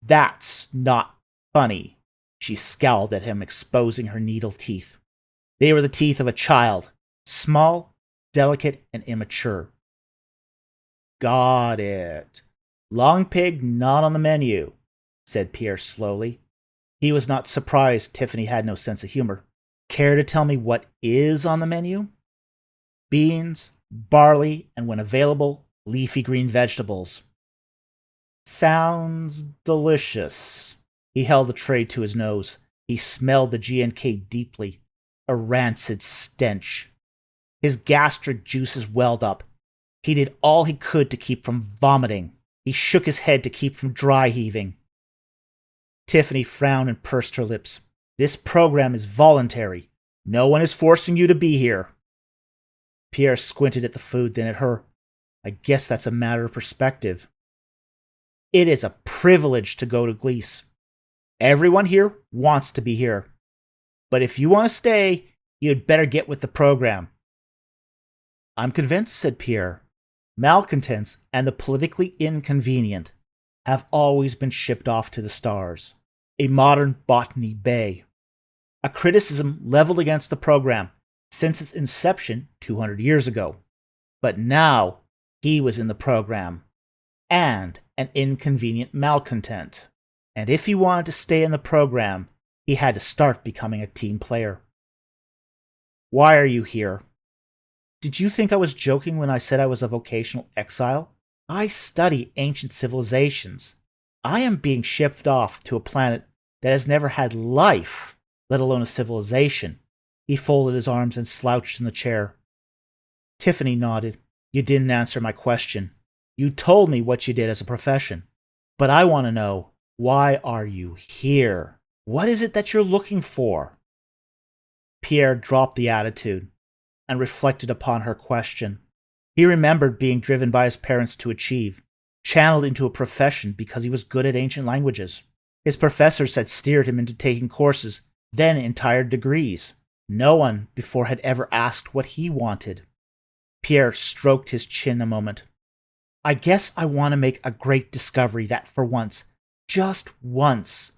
That's not funny. She scowled at him, exposing her needle teeth. They were the teeth of a child, small, delicate, and immature. Got it. Long pig not on the menu, said Pierre slowly. He was not surprised Tiffany had no sense of humor. Care to tell me what is on the menu? beans, barley, and when available, leafy green vegetables. Sounds delicious. He held the tray to his nose. He smelled the G&K deeply, a rancid stench. His gastric juices welled up. He did all he could to keep from vomiting. He shook his head to keep from dry heaving. Tiffany frowned and pursed her lips. This program is voluntary. No one is forcing you to be here. Pierre squinted at the food, then at her. I guess that's a matter of perspective. It is a privilege to go to Glees. Everyone here wants to be here. But if you want to stay, you'd better get with the program. I'm convinced, said Pierre. Malcontents and the politically inconvenient have always been shipped off to the stars. A modern Botany Bay. A criticism leveled against the program since its inception 200 years ago. But now he was in the program, and an inconvenient malcontent. And if he wanted to stay in the program, he had to start becoming a team player. Why are you here? Did you think I was joking when I said I was a vocational exile? I study ancient civilizations. I am being shipped off to a planet that has never had life, let alone a civilization. He folded his arms and slouched in the chair. Tiffany nodded. You didn't answer my question. You told me what you did as a profession. But I want to know, why are you here? What is it that you're looking for? Pierre dropped the attitude and reflected upon her question. He remembered being driven by his parents to achieve, channeled into a profession because he was good at ancient languages. His professors had steered him into taking courses, then entire degrees. No one before had ever asked what he wanted. Pierre stroked his chin a moment. I guess I want to make a great discovery that for once, just once,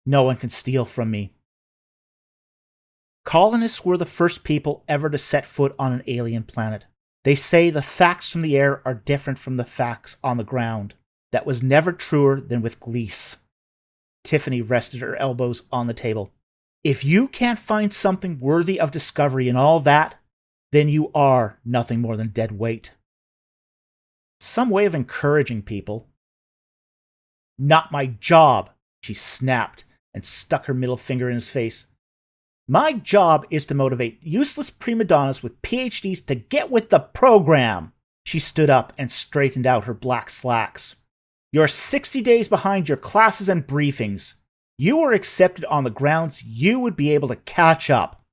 no one can steal from me. Colonists were the first people ever to set foot on an alien planet. They say the facts from the air are different from the facts on the ground. That was never truer than with Glees. Tiffany rested her elbows on the table. If you can't find something worthy of discovery in all that, then you are nothing more than dead weight. Some way of encouraging people. Not my job, she snapped and stuck her middle finger in his face. My job is to motivate useless prima donnas with PhDs to get with the program. She stood up and straightened out her black slacks. You're 60 days behind your classes and briefings. You were accepted on the grounds you would be able to catch up.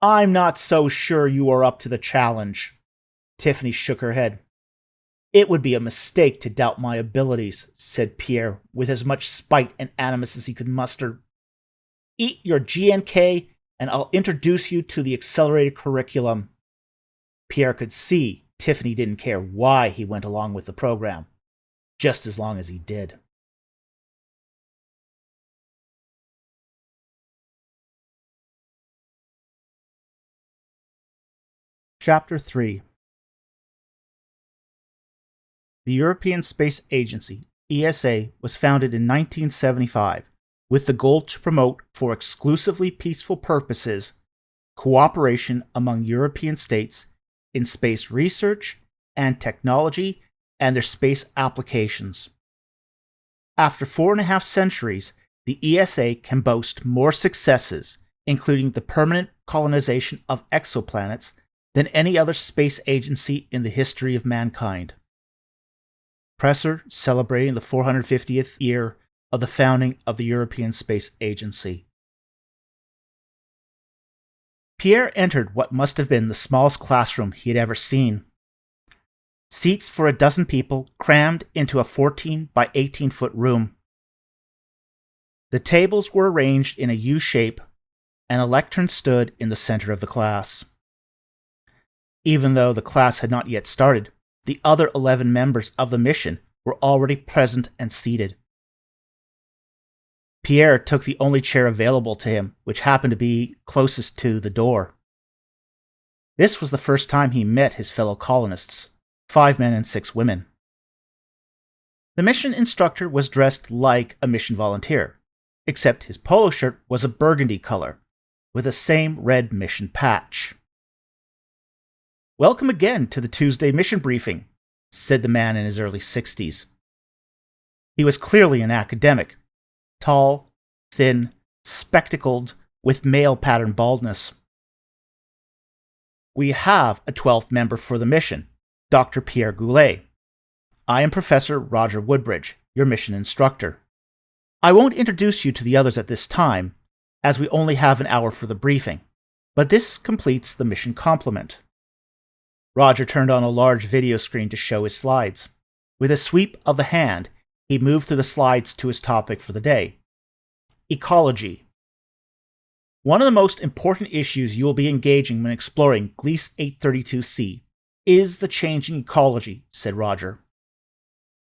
I'm not so sure you are up to the challenge. Tiffany shook her head. It would be a mistake to doubt my abilities, said Pierre with as much spite and animus as he could muster. Eat your GNK and I'll introduce you to the accelerated curriculum. Pierre could see Tiffany didn't care why he went along with the program, just as long as he did. Chapter 3. The European Space Agency, ESA, was founded in 1975 with the goal to promote, for exclusively peaceful purposes, cooperation among European states in space research and technology and their space applications. After 4.5 centuries, the ESA can boast more successes, including the permanent colonization of exoplanets, than any other space agency in the history of mankind. Presser celebrating the 450th year of the founding of the European Space Agency. Pierre entered what must have been the smallest classroom he had ever seen. Seats for 12 people crammed into a 14 by 18-foot room. The tables were arranged in a U shape, and a lectern stood in the center of the class. Even though the class had not yet started, the other 11 members of the mission were already present and seated. Pierre took the only chair available to him, which happened to be closest to the door. This was the first time he met his fellow colonists, 5 men and 6 women. The mission instructor was dressed like a mission volunteer, except his polo shirt was a burgundy color, with the same red mission patch. Welcome again to the Tuesday mission briefing, said the man in his early 60s. He was clearly an academic, tall, thin, spectacled, with male pattern baldness. We have a 12th member for the mission, Dr. Pierre Goulet. I am Professor Roger Woodbridge, your mission instructor. I won't introduce you to the others at this time, as we only have an hour for the briefing, but this completes the mission complement. Roger turned on a large video screen to show his slides. With a sweep of the hand, he moved through the slides to his topic for the day: ecology. One of the most important issues you will be engaging when exploring Gliese 832c is the changing ecology, said Roger.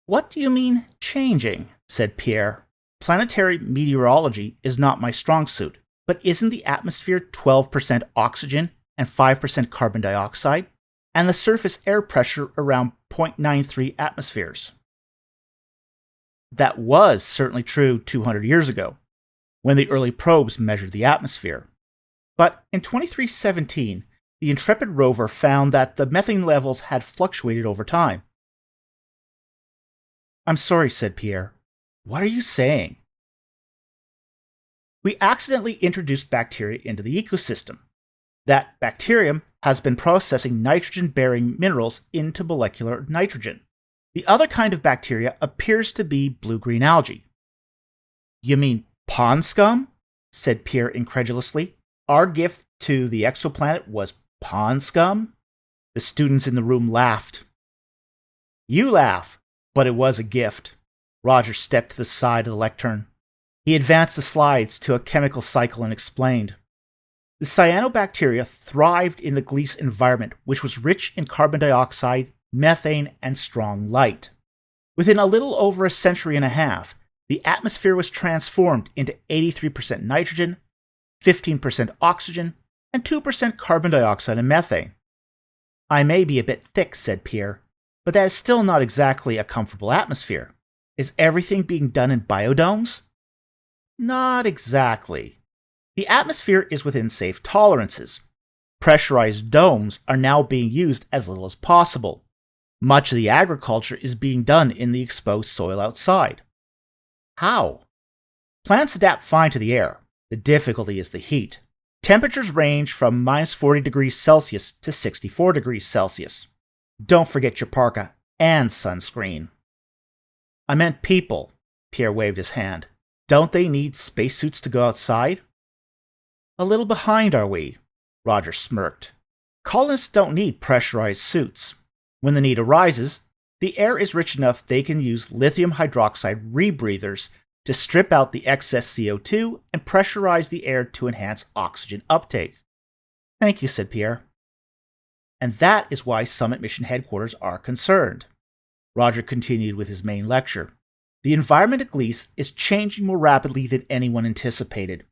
What do you mean, changing? Said Pierre. Planetary meteorology is not my strong suit, but isn't the atmosphere 12% oxygen and 5% carbon dioxide, and the surface air pressure around 0.93 atmospheres? That was certainly true 200 years ago, when the early probes measured the atmosphere. But in 2317, the Intrepid rover found that the methane levels had fluctuated over time. I'm sorry, said Pierre. What are you saying? We accidentally introduced bacteria into the ecosystem. That bacterium has been processing nitrogen-bearing minerals into molecular nitrogen. The other kind of bacteria appears to be blue-green algae. You mean pond scum? Said Pierre incredulously. Our gift to the exoplanet was pond scum? The students in the room laughed. You laugh, but it was a gift. Roger stepped to the side of the lectern. He advanced the slides to a chemical cycle and explained. The cyanobacteria thrived in the Gliese environment, which was rich in carbon dioxide, methane, and strong light. Within a little over a century and a half, the atmosphere was transformed into 83% nitrogen, 15% oxygen, and 2% carbon dioxide and methane. I may be a bit thick, said Pierre, but that is still not exactly a comfortable atmosphere. Is everything being done in biodomes? Not exactly. The atmosphere is within safe tolerances. Pressurized domes are now being used as little as possible. Much of the agriculture is being done in the exposed soil outside. How? Plants adapt fine to the air. The difficulty is the heat. Temperatures range from minus 40 degrees Celsius to 64 degrees Celsius. Don't forget your parka and sunscreen. I meant people, Pierre waved his hand. Don't they need spacesuits to go outside? A little behind, are we? Roger smirked. Colonists don't need pressurized suits. When the need arises, the air is rich enough they can use lithium hydroxide rebreathers to strip out the excess CO2 and pressurize the air to enhance oxygen uptake. Thank you, said Pierre. And that is why Summit Mission Headquarters are concerned. Roger continued with his main lecture. The environment at Gliese is changing more rapidly than anyone anticipated.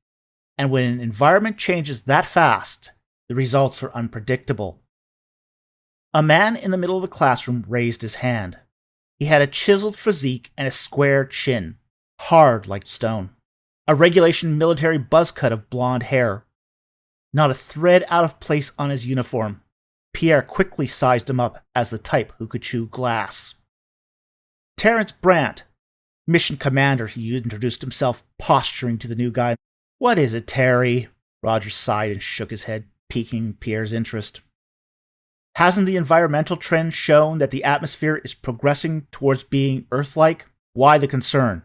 And when an environment changes that fast, the results are unpredictable. A man in the middle of the classroom raised his hand. He had a chiseled physique and a square chin, hard like stone. A regulation military buzz cut of blonde hair. Not a thread out of place on his uniform. Pierre quickly sized him up as the type who could chew glass. Terrence Brandt, mission commander, he introduced himself, posturing to the new guy. What is it, Terry? Roger sighed and shook his head, piquing Pierre's interest. Hasn't the environmental trend shown that the atmosphere is progressing towards being Earth-like? Why the concern?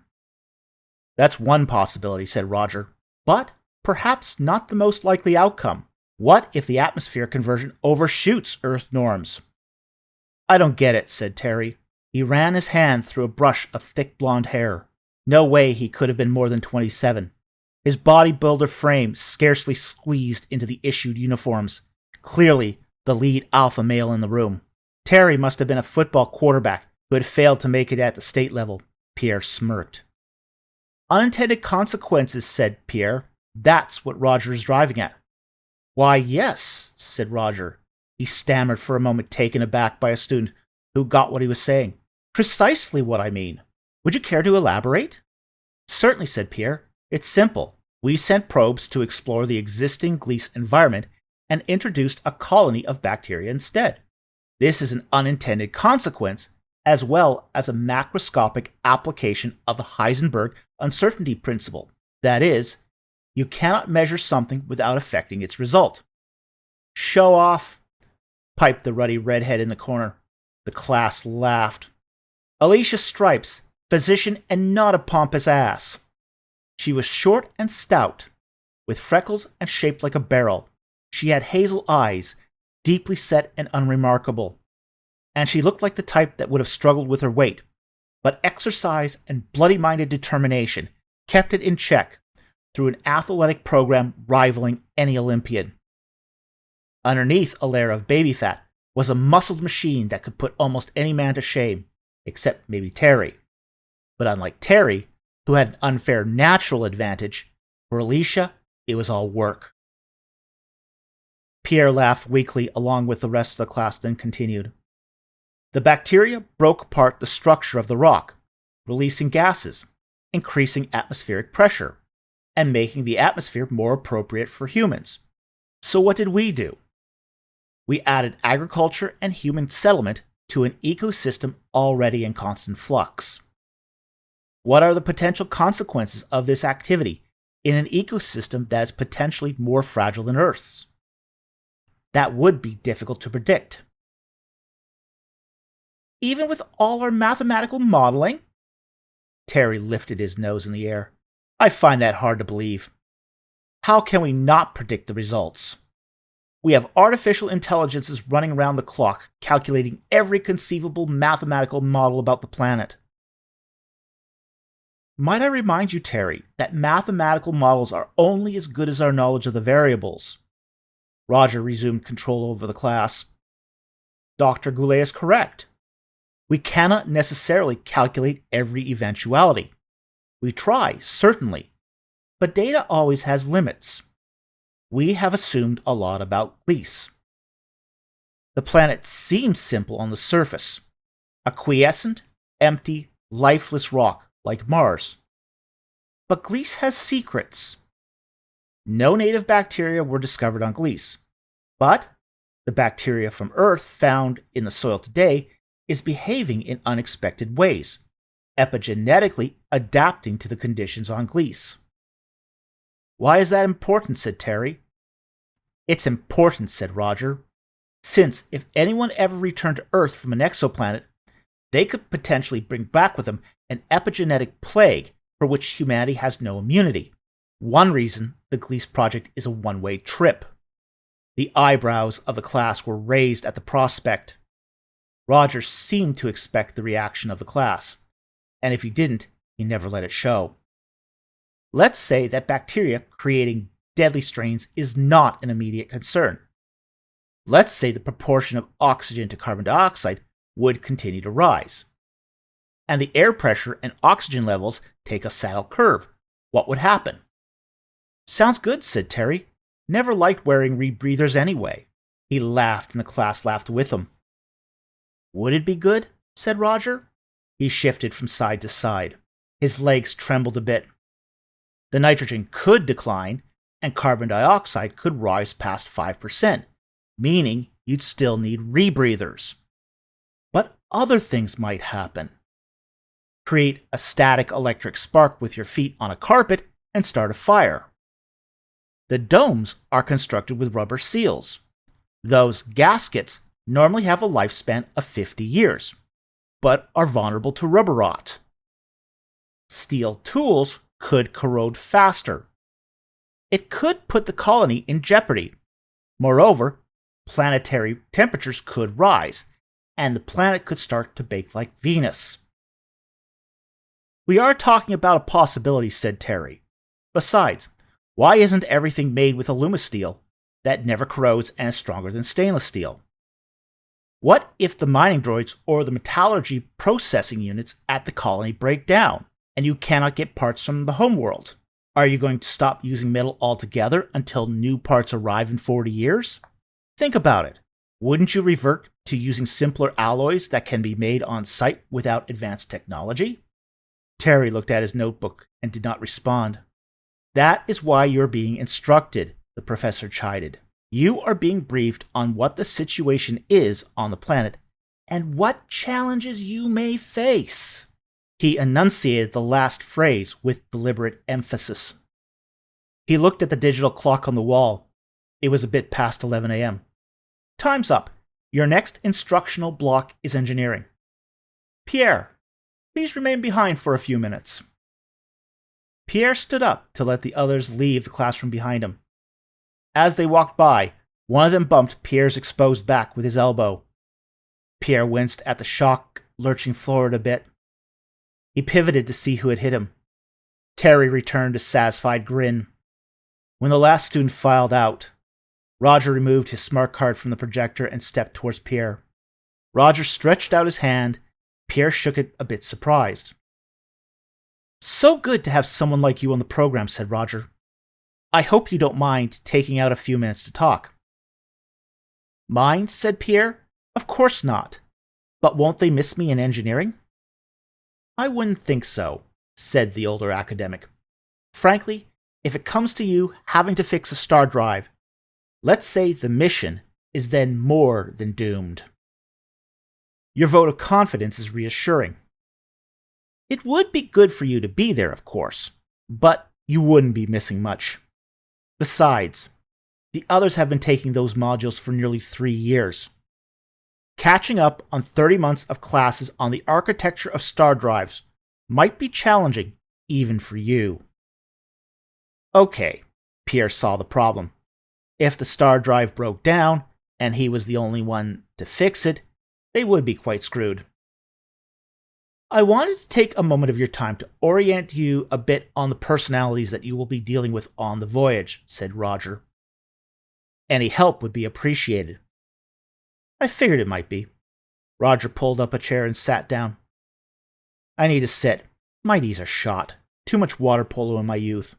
That's one possibility, said Roger, but perhaps not the most likely outcome. What if the atmosphere conversion overshoots Earth norms? I don't get it, said Terry. He ran his hand through a brush of thick blonde hair. No way he could have been more than 27. His bodybuilder frame scarcely squeezed into the issued uniforms. Clearly, the lead alpha male in the room. Terry must have been a football quarterback who had failed to make it at the state level. Pierre smirked. Unintended consequences, said Pierre. That's what Roger is driving at. Why, yes, said Roger. He stammered for a moment, taken aback by a student who got what he was saying. Precisely what I mean. Would you care to elaborate? Certainly, said Pierre. It's simple. We sent probes to explore the existing Gliese environment and introduced a colony of bacteria instead. This is an unintended consequence, as well as a macroscopic application of the Heisenberg uncertainty principle. That is, you cannot measure something without affecting its result. Show off, piped the ruddy redhead in the corner. The class laughed. Alicia Stripes, physician and not a pompous ass. She was short and stout, with freckles and shaped like a barrel. She had hazel eyes, deeply set and unremarkable, and she looked like the type that would have struggled with her weight, but exercise and bloody-minded determination kept it in check through an athletic program rivaling any Olympian. Underneath a layer of baby fat was a muscled machine that could put almost any man to shame, except maybe Terry. But unlike Terry, who had an unfair natural advantage, for Alicia, it was all work. Pierre laughed weakly along with the rest of the class, then continued. The bacteria broke apart the structure of the rock, releasing gases, increasing atmospheric pressure, and making the atmosphere more appropriate for humans. So what did we do? We added agriculture and human settlement to an ecosystem already in constant flux. What are the potential consequences of this activity in an ecosystem that is potentially more fragile than Earth's? That would be difficult to predict. Even with all our mathematical modeling? Terry lifted his nose in the air. I find that hard to believe. How can we not predict the results? We have artificial intelligences running around the clock, calculating every conceivable mathematical model about the planet. Might I remind you, Terry, that mathematical models are only as good as our knowledge of the variables. Roger resumed control over the class. Dr. Goulet is correct. We cannot necessarily calculate every eventuality. We try, certainly, but data always has limits. We have assumed a lot about Gliese. The planet seems simple on the surface. A quiescent, empty, lifeless rock like Mars. But Gliese has secrets. No native bacteria were discovered on Gliese, but the bacteria from Earth found in the soil today is behaving in unexpected ways, epigenetically adapting to the conditions on Gliese. Why is that important? Said Terry. It's important, said Roger, since if anyone ever returned to Earth from an exoplanet, they could potentially bring back with them an epigenetic plague for which humanity has no immunity. One reason the Gliese project is a one-way trip. The eyebrows of the class were raised at the prospect. Roger seemed to expect the reaction of the class, and if he didn't, he never let it show. Let's say that bacteria creating deadly strains is not an immediate concern. Let's say the proportion of oxygen to carbon dioxide would continue to rise, and the air pressure and oxygen levels take a saddle curve. What would happen? Sounds good, said Terry. Never liked wearing rebreathers anyway. He laughed, and the class laughed with him. Would it be good? Said Roger. He shifted from side to side. His legs trembled a bit. The nitrogen could decline, and carbon dioxide could rise past 5%, meaning you'd still need rebreathers. But other things might happen. Create a static electric spark with your feet on a carpet and start a fire. The domes are constructed with rubber seals. Those gaskets normally have a lifespan of 50 years, but are vulnerable to rubber rot. Steel tools could corrode faster. It could put the colony in jeopardy. Moreover, planetary temperatures could rise, and the planet could start to bake like Venus. We are talking about a possibility, said Terry. Besides, why isn't everything made with alumisteel that never corrodes and is stronger than stainless steel? What if the mining droids or the metallurgy processing units at the colony break down, and you cannot get parts from the homeworld? Are you going to stop using metal altogether until new parts arrive in 40 years? Think about it. Wouldn't you revert to using simpler alloys that can be made on site without advanced technology? Terry looked at his notebook and did not respond. That is why you're being instructed, the professor chided. You are being briefed on what the situation is on the planet and what challenges you may face. He enunciated the last phrase with deliberate emphasis. He looked at the digital clock on the wall. It was a bit past 11 a.m. Time's up. Your next instructional block is engineering. Pierre, please remain behind for a few minutes. Pierre stood up to let the others leave the classroom behind him. As they walked by, one of them bumped Pierre's exposed back with his elbow. Pierre winced at the shock, lurching forward a bit. He pivoted to see who had hit him. Terry returned a satisfied grin. When the last student filed out, Roger removed his smart card from the projector and stepped towards Pierre. Roger stretched out his hand. Pierre shook it, a bit surprised. So good to have someone like you on the program, said Roger. I hope you don't mind taking out a few minutes to talk. Mind? Said Pierre. Of course not. But won't they miss me in engineering? I wouldn't think so, said the older academic. Frankly, if it comes to you having to fix a star drive, let's say the mission is then more than doomed. Your vote of confidence is reassuring. It would be good for you to be there, of course, but you wouldn't be missing much. Besides, the others have been taking those modules for nearly 3 years. Catching up on 30 months of classes on the architecture of star drives might be challenging, even for you. Okay, Pierre saw the problem. If the star drive broke down, and he was the only one to fix it, they would be quite screwed. I wanted to take a moment of your time to orient you a bit on the personalities that you will be dealing with on the voyage, said Roger. Any help would be appreciated. I figured it might be. Roger pulled up a chair and sat down. I need to sit. My knees are shot. Too much water polo in my youth.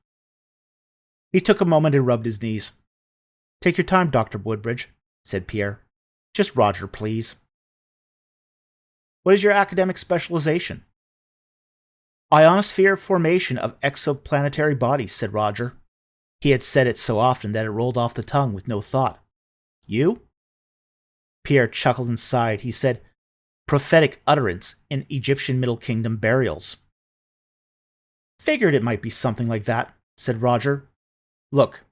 He took a moment and rubbed his knees. Take your time, Dr. Woodbridge, said Pierre. Just Roger, please. What is your academic specialization? Ionosphere formation of exoplanetary bodies, said Roger. He had said it so often that it rolled off the tongue with no thought. You? Pierre chuckled and sighed. He said, prophetic utterance in Egyptian Middle Kingdom burials. Figured it might be something like that, said Roger. Look,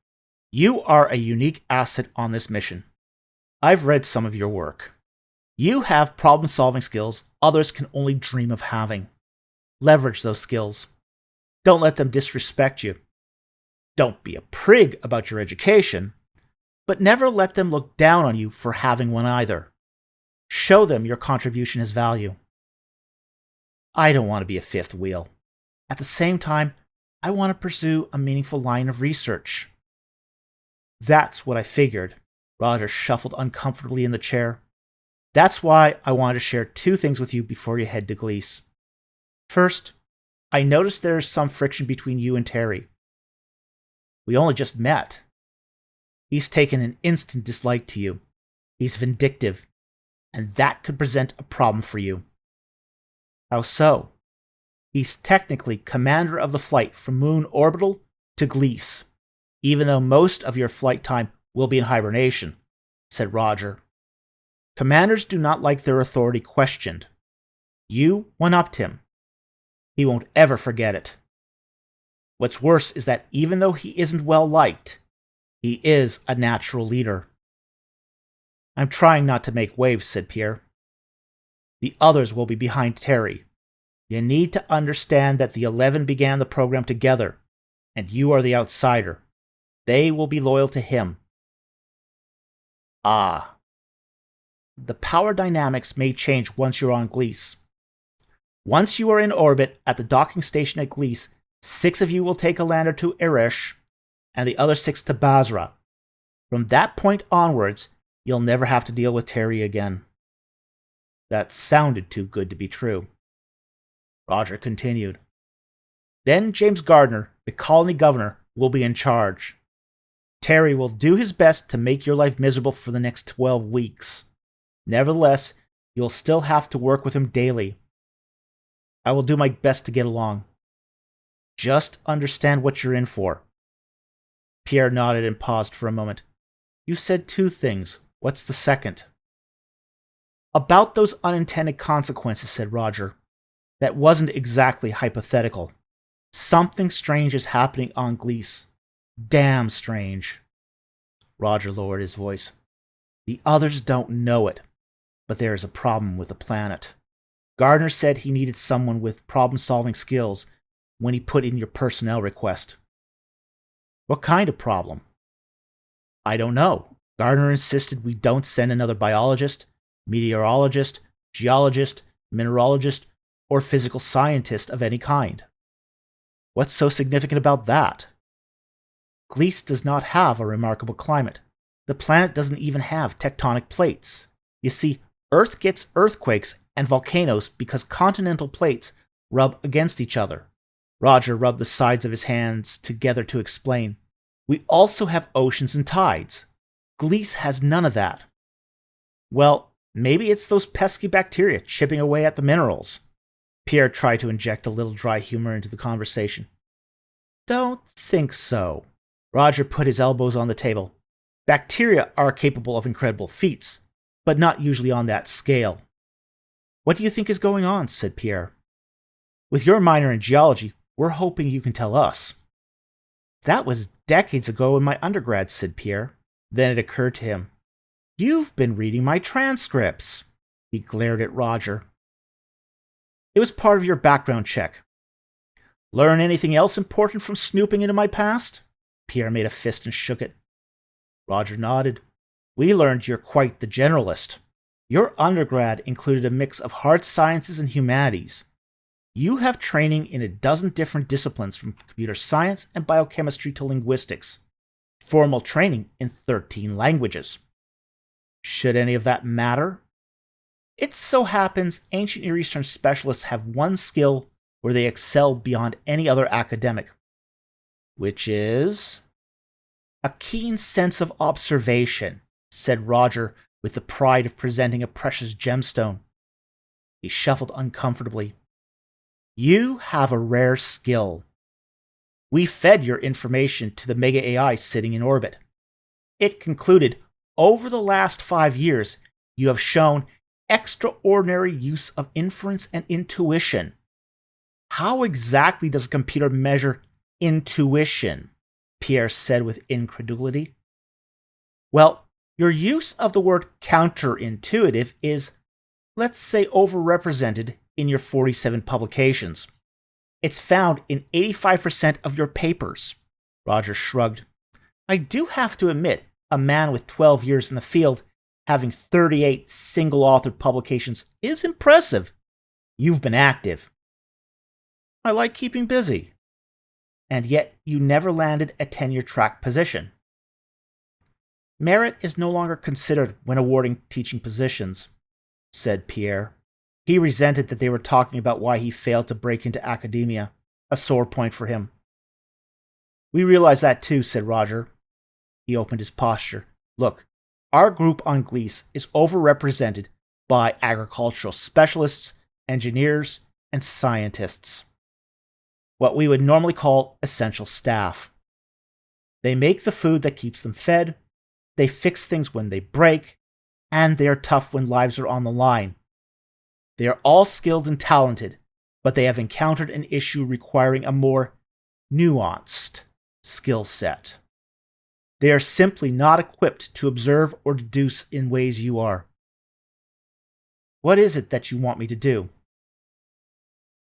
you are a unique asset on this mission. I've read some of your work. You have problem-solving skills others can only dream of having. Leverage those skills. Don't let them disrespect you. Don't be a prig about your education, but never let them look down on you for having one either. Show them your contribution has value. I don't want to be a fifth wheel. At the same time, I want to pursue a meaningful line of research. That's what I figured. Roger shuffled uncomfortably in the chair. That's why I wanted to share 2 things with you before you head to Glees. First, I noticed there is some friction between you and Terry. We only just met. He's taken an instant dislike to you. He's vindictive, and that could present a problem for you. How so? He's technically commander of the flight from Moon Orbital to Glees, even though most of your flight time will be in hibernation, said Roger. Commanders do not like their authority questioned. You one-upped him. He won't ever forget it. What's worse is that even though he isn't well liked, he is a natural leader. I'm trying not to make waves, said Pierre. The others will be behind Terry. You need to understand that the 11 began the program together, and you are the outsider. They will be loyal to him. Ah. The power dynamics may change once you're on Glees. Once you are in orbit at the docking station at Glees, 6 of you will take a lander to Irish, and the other 6 to Basra. From that point onwards, you'll never have to deal with Terry again. That sounded too good to be true. Roger continued. Then James Gardner, the colony governor, will be in charge. Terry will do his best to make your life miserable for the next 12 weeks. Nevertheless, you'll still have to work with him daily. I will do my best to get along. Just understand what you're in for. Pierre nodded and paused for a moment. You said two things. What's the second? About those unintended consequences, said Roger. That wasn't exactly hypothetical. Something strange is happening on Glees. Damn strange. Roger lowered his voice. The others don't know it, but there is a problem with the planet. Gardner said he needed someone with problem-solving skills when he put in your personnel request. What kind of problem? I don't know. Gardner insisted we don't send another biologist, meteorologist, geologist, mineralogist, or physical scientist of any kind. What's so significant about that? Glees does not have a remarkable climate. The planet doesn't even have tectonic plates. You see, Earth gets earthquakes and volcanoes because continental plates rub against each other. Roger rubbed the sides of his hands together to explain. We also have oceans and tides. Glees has none of that. Well, maybe it's those pesky bacteria chipping away at the minerals. Pierre tried to inject a little dry humor into the conversation. Don't think so. Roger put his elbows on the table. Bacteria are capable of incredible feats, but not usually on that scale. What do you think is going on? Said Pierre. With your minor in geology, we're hoping you can tell us. That was decades ago in my undergrad, said Pierre. Then it occurred to him. You've been reading my transcripts. He glared at Roger. It was part of your background check. Learn anything else important from snooping into my past? Pierre made a fist and shook it. Roger nodded. We learned you're quite the generalist. Your undergrad included a mix of hard sciences and humanities. You have training in a dozen different disciplines from computer science and biochemistry to linguistics. Formal training in 13 languages. Should any of that matter? It so happens ancient Near Eastern specialists have one skill where they excel beyond any other academic. Which is? A keen sense of observation, said Roger with the pride of presenting a precious gemstone. He shuffled uncomfortably. You have a rare skill. We fed your information to the Mega AI sitting in orbit. It concluded, over the last 5 years, you have shown extraordinary use of inference and intuition. How exactly does a computer measure intuition? Pierre said with incredulity. Well, your use of the word counterintuitive is, let's say, overrepresented in your 47 publications. It's found in 85% of your papers. Roger shrugged. I do have to admit, a man with 12 years in the field having 38 single-authored publications is impressive. You've been active. I like keeping busy. And yet you never landed a tenure-track position. Merit is no longer considered when awarding teaching positions, said Pierre. He resented that they were talking about why he failed to break into academia, a sore point for him. We realize that too, said Roger. He opened his posture. Look, our group on Glees is overrepresented by agricultural specialists, engineers, and scientists. What we would normally call essential staff. They make the food that keeps them fed, they fix things when they break, and they are tough when lives are on the line. They are all skilled and talented, but they have encountered an issue requiring a more nuanced skill set. They are simply not equipped to observe or deduce in ways you are. What is it that you want me to do?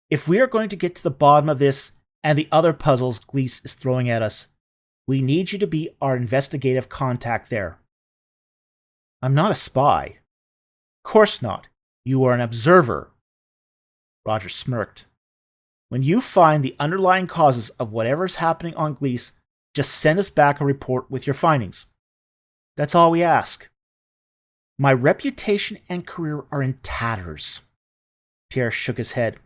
If we are going to get to the bottom of this and the other puzzles Glees is throwing at us, we need you to be our investigative contact there. I'm not a spy. Of course not. You are an observer. Roger smirked. When you find the underlying causes of whatever is happening on Glees, just send us back a report with your findings. That's all we ask. My reputation and career are in tatters. Pierre shook his head.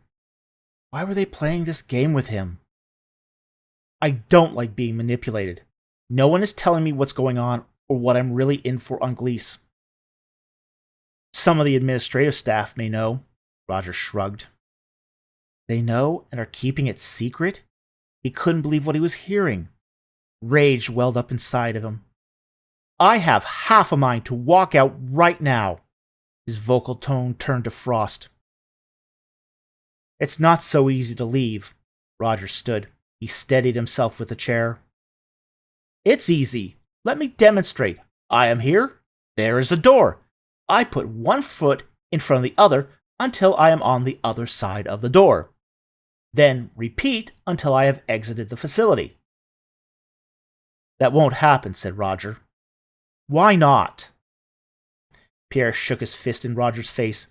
Why were they playing this game with him? I don't like being manipulated. No one is telling me what's going on or what I'm really in for on Glees. Some of the administrative staff may know, Roger shrugged. They know and are keeping it secret? He couldn't believe what he was hearing. Rage welled up inside of him. I have half a mind to walk out right now. His vocal tone turned to frost. It's not so easy to leave. Roger stood. He steadied himself with a chair. It's easy. Let me demonstrate. I am here. There is a door. I put one foot in front of the other until I am on the other side of the door. Then repeat until I have exited the facility. That won't happen, said Roger. Why not? Pierre shook his fist in Roger's face.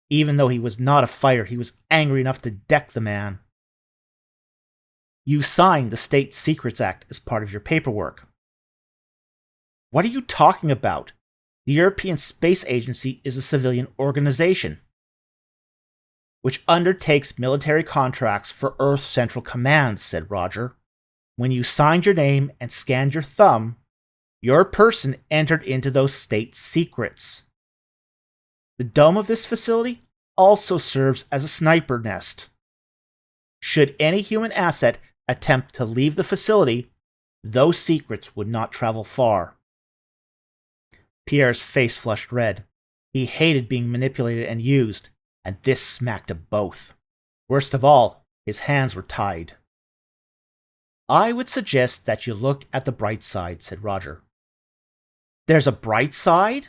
Even though he was not a fighter, he was angry enough to deck the man. You signed the State Secrets Act as part of your paperwork. What are you talking about? The European Space Agency is a civilian organization which undertakes military contracts for Earth Central Command, said Roger. When you signed your name and scanned your thumb, your person entered into those state secrets. The dome of this facility also serves as a sniper nest. Should any human asset attempt to leave the facility, those secrets would not travel far. Pierre's face flushed red. He hated being manipulated and used, and this smacked of both. Worst of all, his hands were tied. I would suggest that you look at the bright side, said Roger. There's a bright side?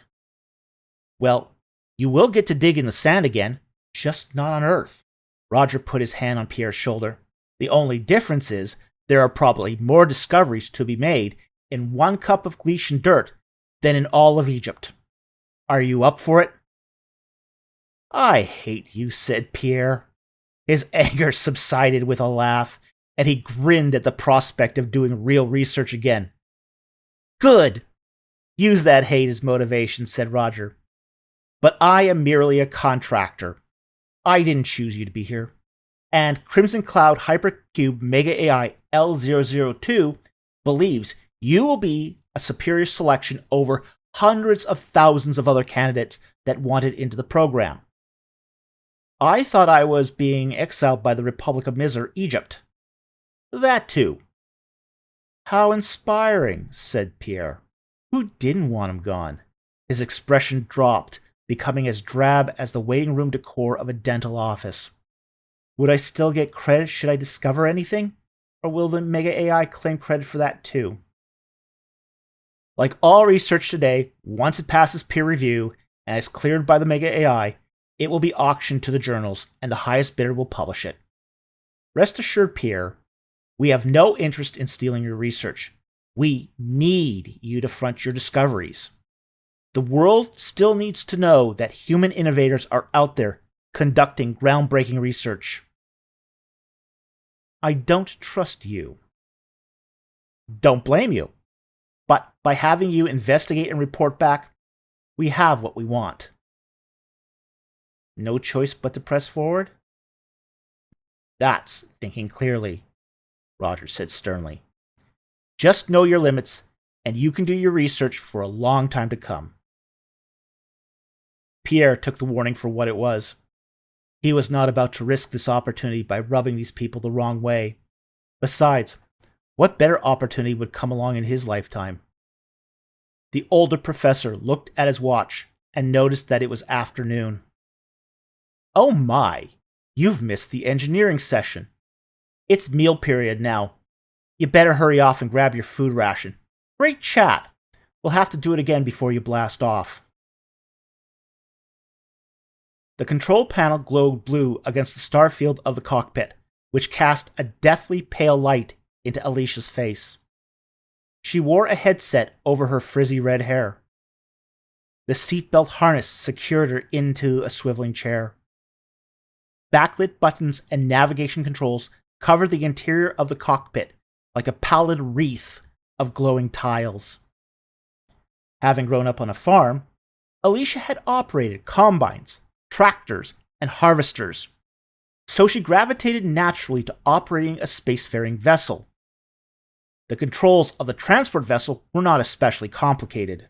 Well, you will get to dig in the sand again, just not on Earth. Roger put his hand on Pierre's shoulder. The only difference is there are probably more discoveries to be made in 1 cup of Grecian dirt than in all of Egypt. Are you up for it? I hate you, said Pierre. His anger subsided with a laugh, and he grinned at the prospect of doing real research again. Good! Use that hate as motivation, said Roger. But I am merely a contractor. I didn't choose you to be here. And Crimson Cloud Hypercube Mega AI L002 believes you will be a superior selection over hundreds of thousands of other candidates that wanted into the program. I thought I was being exiled by the Republic of Mizar, Egypt. That too. How inspiring, said Pierre. Who didn't want him gone? His expression dropped, becoming as drab as the waiting room decor of a dental office. Would I still get credit should I discover anything? Or will the Mega AI claim credit for that too? Like all research today, once it passes peer review and is cleared by the Mega AI, it will be auctioned to the journals, and the highest bidder will publish it. Rest assured, Pierre, we have no interest in stealing your research. We need you to front your discoveries. The world still needs to know that human innovators are out there conducting groundbreaking research. I don't trust you. Don't blame you. But by having you investigate and report back, we have what we want. No choice but to press forward? That's thinking clearly, Roger said sternly. Just know your limits, and you can do your research for a long time to come. Pierre took the warning for what it was. He was not about to risk this opportunity by rubbing these people the wrong way. Besides, what better opportunity would come along in his lifetime? The older professor looked at his watch and noticed that it was afternoon. Oh my, you've missed the engineering session. It's meal period now. You better hurry off and grab your food ration. Great chat. We'll have to do it again before you blast off. The control panel glowed blue against the star field of the cockpit, which cast a deathly pale light into Alicia's face. She wore a headset over her frizzy red hair. The seatbelt harness secured her into a swiveling chair. Backlit buttons and navigation controls covered the interior of the cockpit like a pallid wreath of glowing tiles. Having grown up on a farm, Alicia had operated combines, tractors, and harvesters, so she gravitated naturally to operating a spacefaring vessel. The controls of the transport vessel were not especially complicated.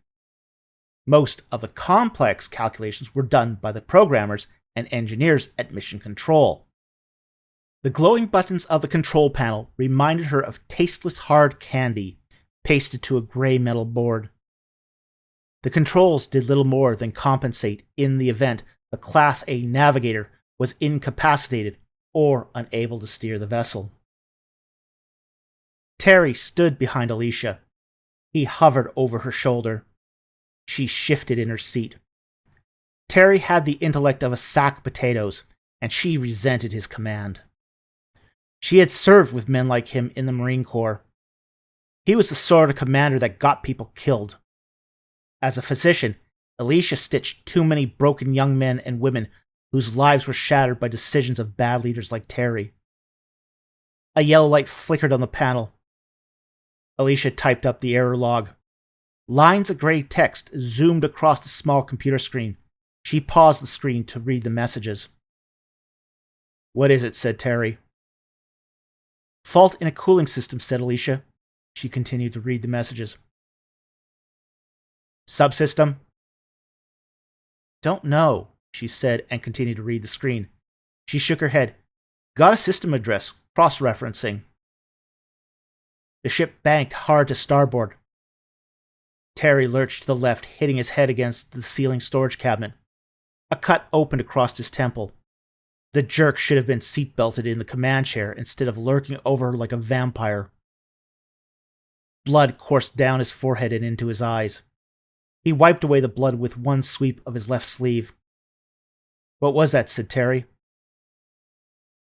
Most of the complex calculations were done by the programmers and engineers at Mission Control. The glowing buttons of the control panel reminded her of tasteless hard candy pasted to a gray metal board. The controls did little more than compensate in the event the Class A navigator was incapacitated or unable to steer the vessel. Terry stood behind Alicia. He hovered over her shoulder. She shifted in her seat. Terry had the intellect of a sack of potatoes, and she resented his command. She had served with men like him in the Marine Corps. He was the sort of commander that got people killed. As a physician, Alicia stitched too many broken young men and women whose lives were shattered by decisions of bad leaders like Terry. A yellow light flickered on the panel. Alicia typed up the error log. Lines of gray text zoomed across the small computer screen. She paused the screen to read the messages. "What is it?" said Terry. "Fault in a cooling system," said Alicia. She continued to read the messages. "Subsystem?" "Don't know," she said, and continued to read the screen. She shook her head. "Got a system address. Cross-referencing." The ship banked hard to starboard. Terry lurched to the left, hitting his head against the ceiling storage cabinet. A cut opened across his temple. The jerk should have been seatbelted in the command chair instead of lurking over her like a vampire. Blood coursed down his forehead and into his eyes. He wiped away the blood with one sweep of his left sleeve. "What was that?" said Terry.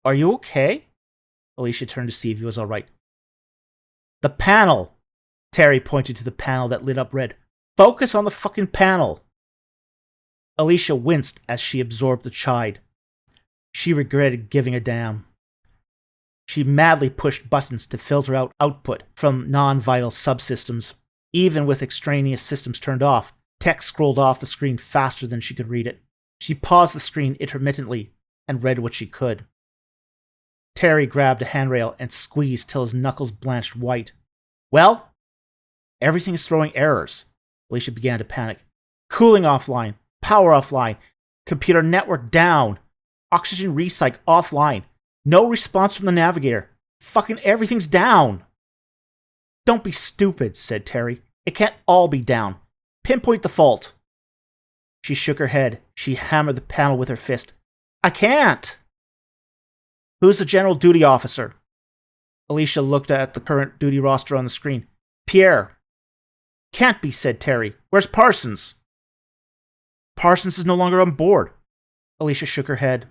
"Are you okay?" Alicia turned to see if he was all right. "The panel!" Terry pointed to the panel that lit up red. "Focus on the fucking panel!" Alicia winced as she absorbed the chide. She regretted giving a damn. She madly pushed buttons to filter out output from non-vital subsystems. Even with extraneous systems turned off, text scrolled off the screen faster than she could read it. She paused the screen intermittently and read what she could. Terry grabbed a handrail and squeezed till his knuckles blanched white. "Well?" "Everything is throwing errors." Alicia began to panic. "Cooling offline. Power offline. Computer network down. Oxygen recycle offline. No response from the navigator. Fucking everything's down." "Don't be stupid," said Terry. "It can't all be down. Pinpoint the fault." She shook her head. She hammered the panel with her fist. "I can't." "Who's the general duty officer?" Alicia looked at the current duty roster on the screen. "Pierre." "Can't be," said Terry. "Where's Parsons?" "Parsons is no longer on board." Alicia shook her head.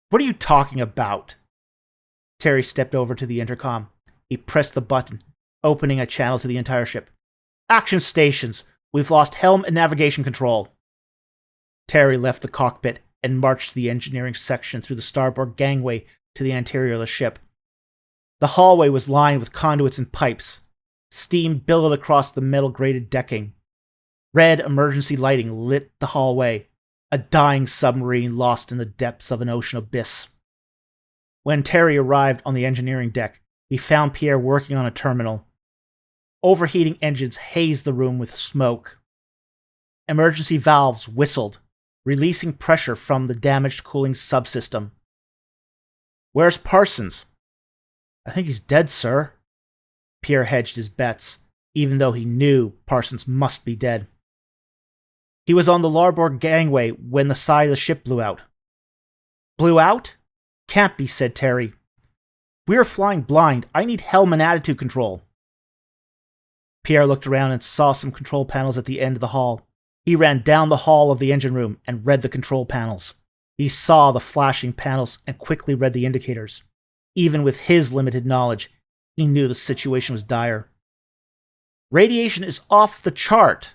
"What are you talking about?" Terry stepped over to the intercom. He pressed the button, opening a channel to the entire ship. "Action stations! We've lost helm and navigation control." Terry left the cockpit and marched the engineering section through the starboard gangway to the interior of the ship. The hallway was lined with conduits and pipes. Steam billowed across the metal-grated decking. Red emergency lighting lit the hallway, a dying submarine lost in the depths of an ocean abyss. When Terry arrived on the engineering deck, he found Pierre working on a terminal. Overheating engines hazed the room with smoke. Emergency valves whistled, releasing pressure from the damaged cooling subsystem. "Where's Parsons?" "I think he's dead, sir." Pierre hedged his bets, even though he knew Parsons must be dead. "He was on the larboard gangway when the side of the ship blew out." "Blew out? Can't be," said Terry. "We're flying blind. I need helm and attitude control." Pierre looked around and saw some control panels at the end of the hall. He ran down the hall of the engine room and read the control panels. He saw the flashing panels and quickly read the indicators. Even with his limited knowledge, he knew the situation was dire. "Radiation is off the chart."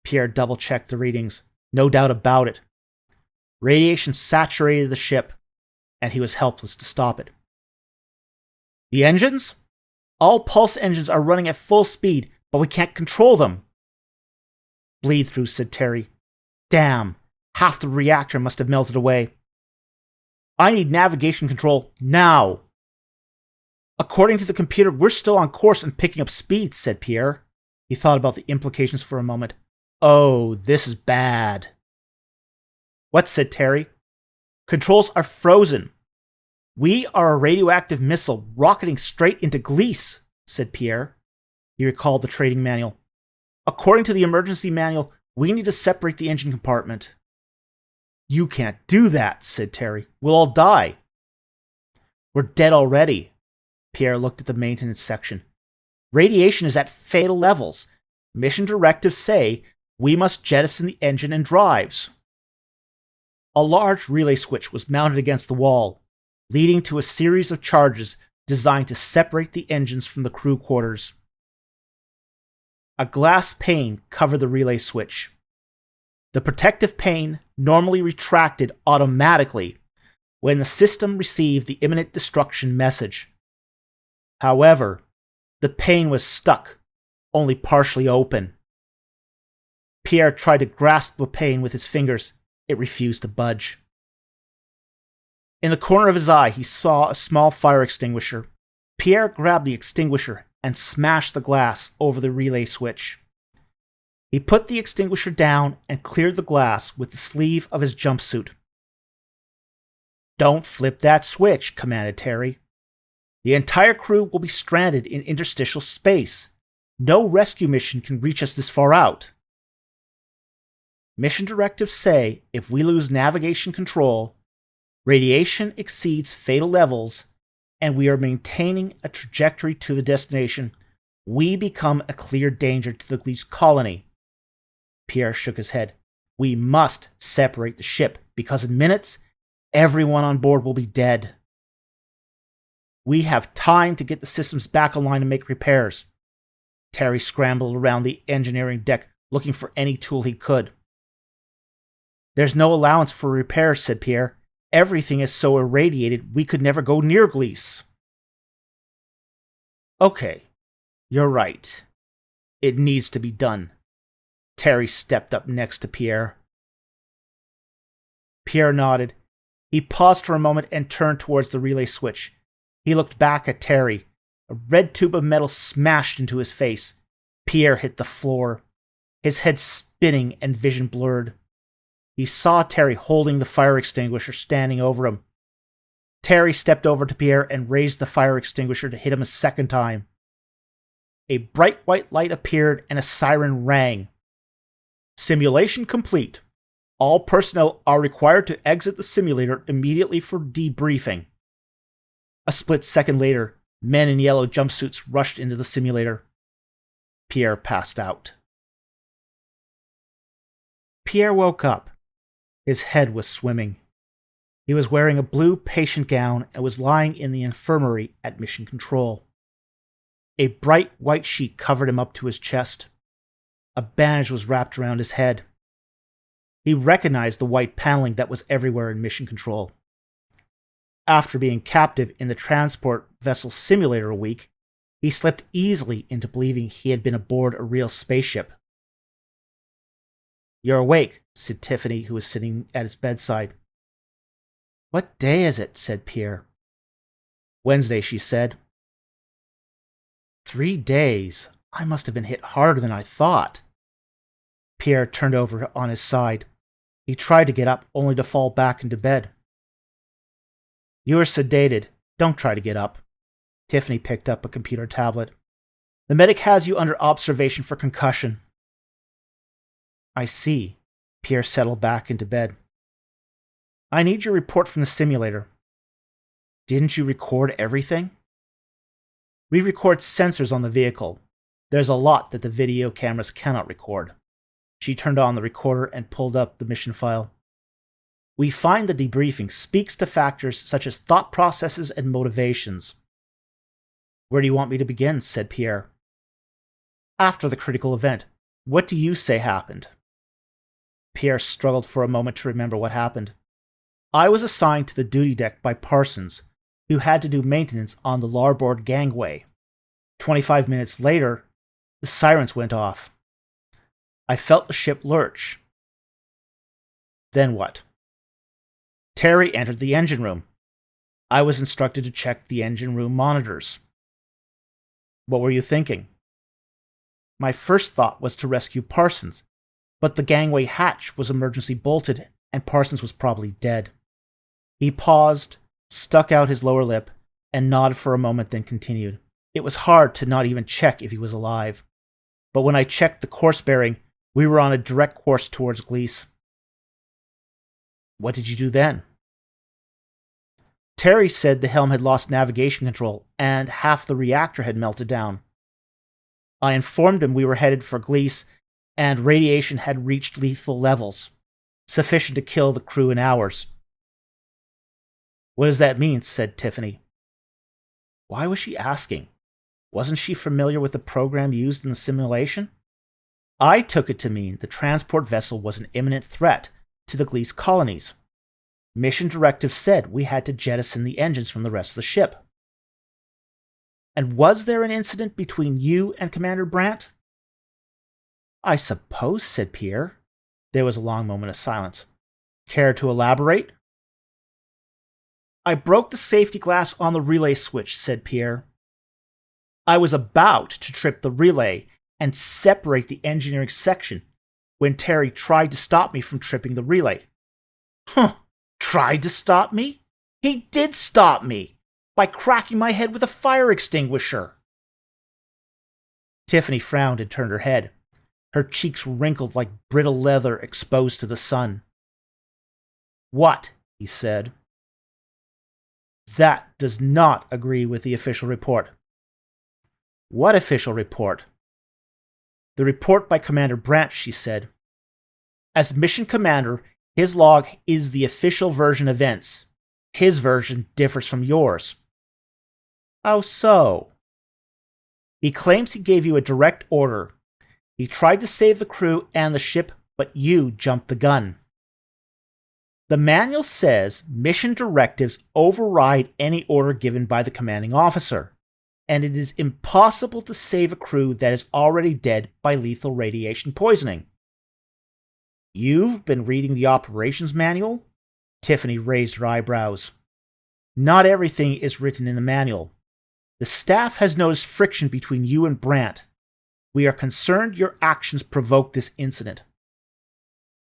Pierre double-checked the readings. No doubt about it. Radiation saturated the ship, and he was helpless to stop it. "The engines? All pulse engines are running at full speed, but we can't control them." "Bleed through," said Terry. "Damn, half the reactor must have melted away." "I need navigation control now." "According to the computer, we're still on course and picking up speed," said Pierre. He thought about the implications for a moment. "Oh, this is bad." "What?" said Terry. "Controls are frozen." "We are a radioactive missile rocketing straight into Gliese," said Pierre. He recalled the trading manual. According to the emergency manual, we need to separate the engine compartment. You can't do that, said Terry. We'll all die. We're dead already. Pierre looked at the maintenance section. Radiation is at fatal levels. Mission directives say we must jettison the engine and drives. A large relay switch was mounted against the wall, leading to a series of charges designed to separate the engines from the crew quarters. A glass pane covered the relay switch. The protective pane normally retracted automatically when the system received the imminent destruction message. However, the pane was stuck, only partially open. Pierre tried to grasp the pane with his fingers. It refused to budge. In the corner of his eye, he saw a small fire extinguisher. Pierre grabbed the extinguisher and smashed the glass over the relay switch. He put the extinguisher down and cleared the glass with the sleeve of his jumpsuit. Don't flip that switch, commanded Terry. The entire crew will be stranded in interstitial space. No rescue mission can reach us this far out. Mission directives say if we lose navigation control, radiation exceeds fatal levels, and we are maintaining a trajectory to the destination, we become a clear danger to the least colony. Pierre shook his head. We must separate the ship, because in minutes, everyone on board will be dead. We have time to get the systems back online and make repairs. Terry scrambled around the engineering deck, looking for any tool he could. There's no allowance for repairs, said Pierre. Everything is so irradiated we could never go near Gliese. Okay, you're right. It needs to be done. Terry stepped up next to Pierre. Pierre nodded. He paused for a moment and turned towards the relay switch. He looked back at Terry. A red tube of metal smashed into his face. Pierre hit the floor, his head spinning and vision blurred. He saw Terry holding the fire extinguisher standing over him. Terry stepped over to Pierre and raised the fire extinguisher to hit him a second time. A bright white light appeared and a siren rang. Simulation complete. All personnel are required to exit the simulator immediately for debriefing. A split second later, men in yellow jumpsuits rushed into the simulator. Pierre passed out. Pierre woke up. His head was swimming. He was wearing a blue patient gown and was lying in the infirmary at Mission Control. A bright white sheet covered him up to his chest. A bandage was wrapped around his head. He recognized the white paneling that was everywhere in Mission Control. After being captive in the transport vessel simulator a week, he slipped easily into believing he had been aboard a real spaceship. You're awake, said Tiffany, who was sitting at his bedside. What day is it? Said Pierre. Wednesday, she said. 3 days. I must have been hit harder than I thought. Pierre turned over on his side. He tried to get up, only to fall back into bed. You are sedated. Don't try to get up. Tiffany picked up a computer tablet. The medic has you under observation for concussion. I see. Pierre settled back into bed. I need your report from the simulator. Didn't you record everything? We record sensors on the vehicle. There's a lot that the video cameras cannot record. She turned on the recorder and pulled up the mission file. We find the debriefing speaks to factors such as thought processes and motivations. Where do you want me to begin? Said Pierre. After the critical event, what do you say happened? Pierre struggled for a moment to remember what happened. I was assigned to the duty deck by Parsons, who had to do maintenance on the larboard gangway. 25 minutes later, the sirens went off. I felt the ship lurch. Then what? Terry entered the engine room. I was instructed to check the engine room monitors. What were you thinking? My first thought was to rescue Parsons, but the gangway hatch was emergency bolted and Parsons was probably dead. He paused, stuck out his lower lip, and nodded for a moment, then continued. It was hard to not even check if he was alive. but when I checked the course bearing, we were on a direct course towards Gliese. What did you do then? Terry said the helm had lost navigation control and half the reactor had melted down. I informed him we were headed for Gliese and radiation had reached lethal levels, sufficient to kill the crew in hours. What does that mean? Said Tiffany. Why was she asking? Wasn't she familiar with the program used in the simulation? I took it to mean the transport vessel was an imminent threat to the Gliese colonies. Mission directive said we had to jettison the engines from the rest of the ship. And was there an incident between you and Commander Brandt? I suppose, said Pierre. There was a long moment of silence. Care to elaborate? I broke the safety glass on the relay switch, said Pierre. I was about to trip the relay and separate the engineering section when Terry tried to stop me from tripping the relay. Tried to stop me? He did stop me by cracking my head with a fire extinguisher. Tiffany frowned and turned her head. Her cheeks wrinkled like brittle leather exposed to the sun. What? He said. That does not agree with the official report. What official report? The report by Commander Brandt, she said. As mission commander, his log is the official version of events. His version differs from yours. How so? He claims he gave you a direct order. He tried to save the crew and the ship, but you jumped the gun. The manual says mission directives override any order given by the commanding officer, and it is impossible to save a crew that is already dead by lethal radiation poisoning. You've been reading the operations manual? Tiffany raised her eyebrows. Not everything is written in the manual. The staff has noticed friction between you and Brandt. We are concerned your actions provoked this incident.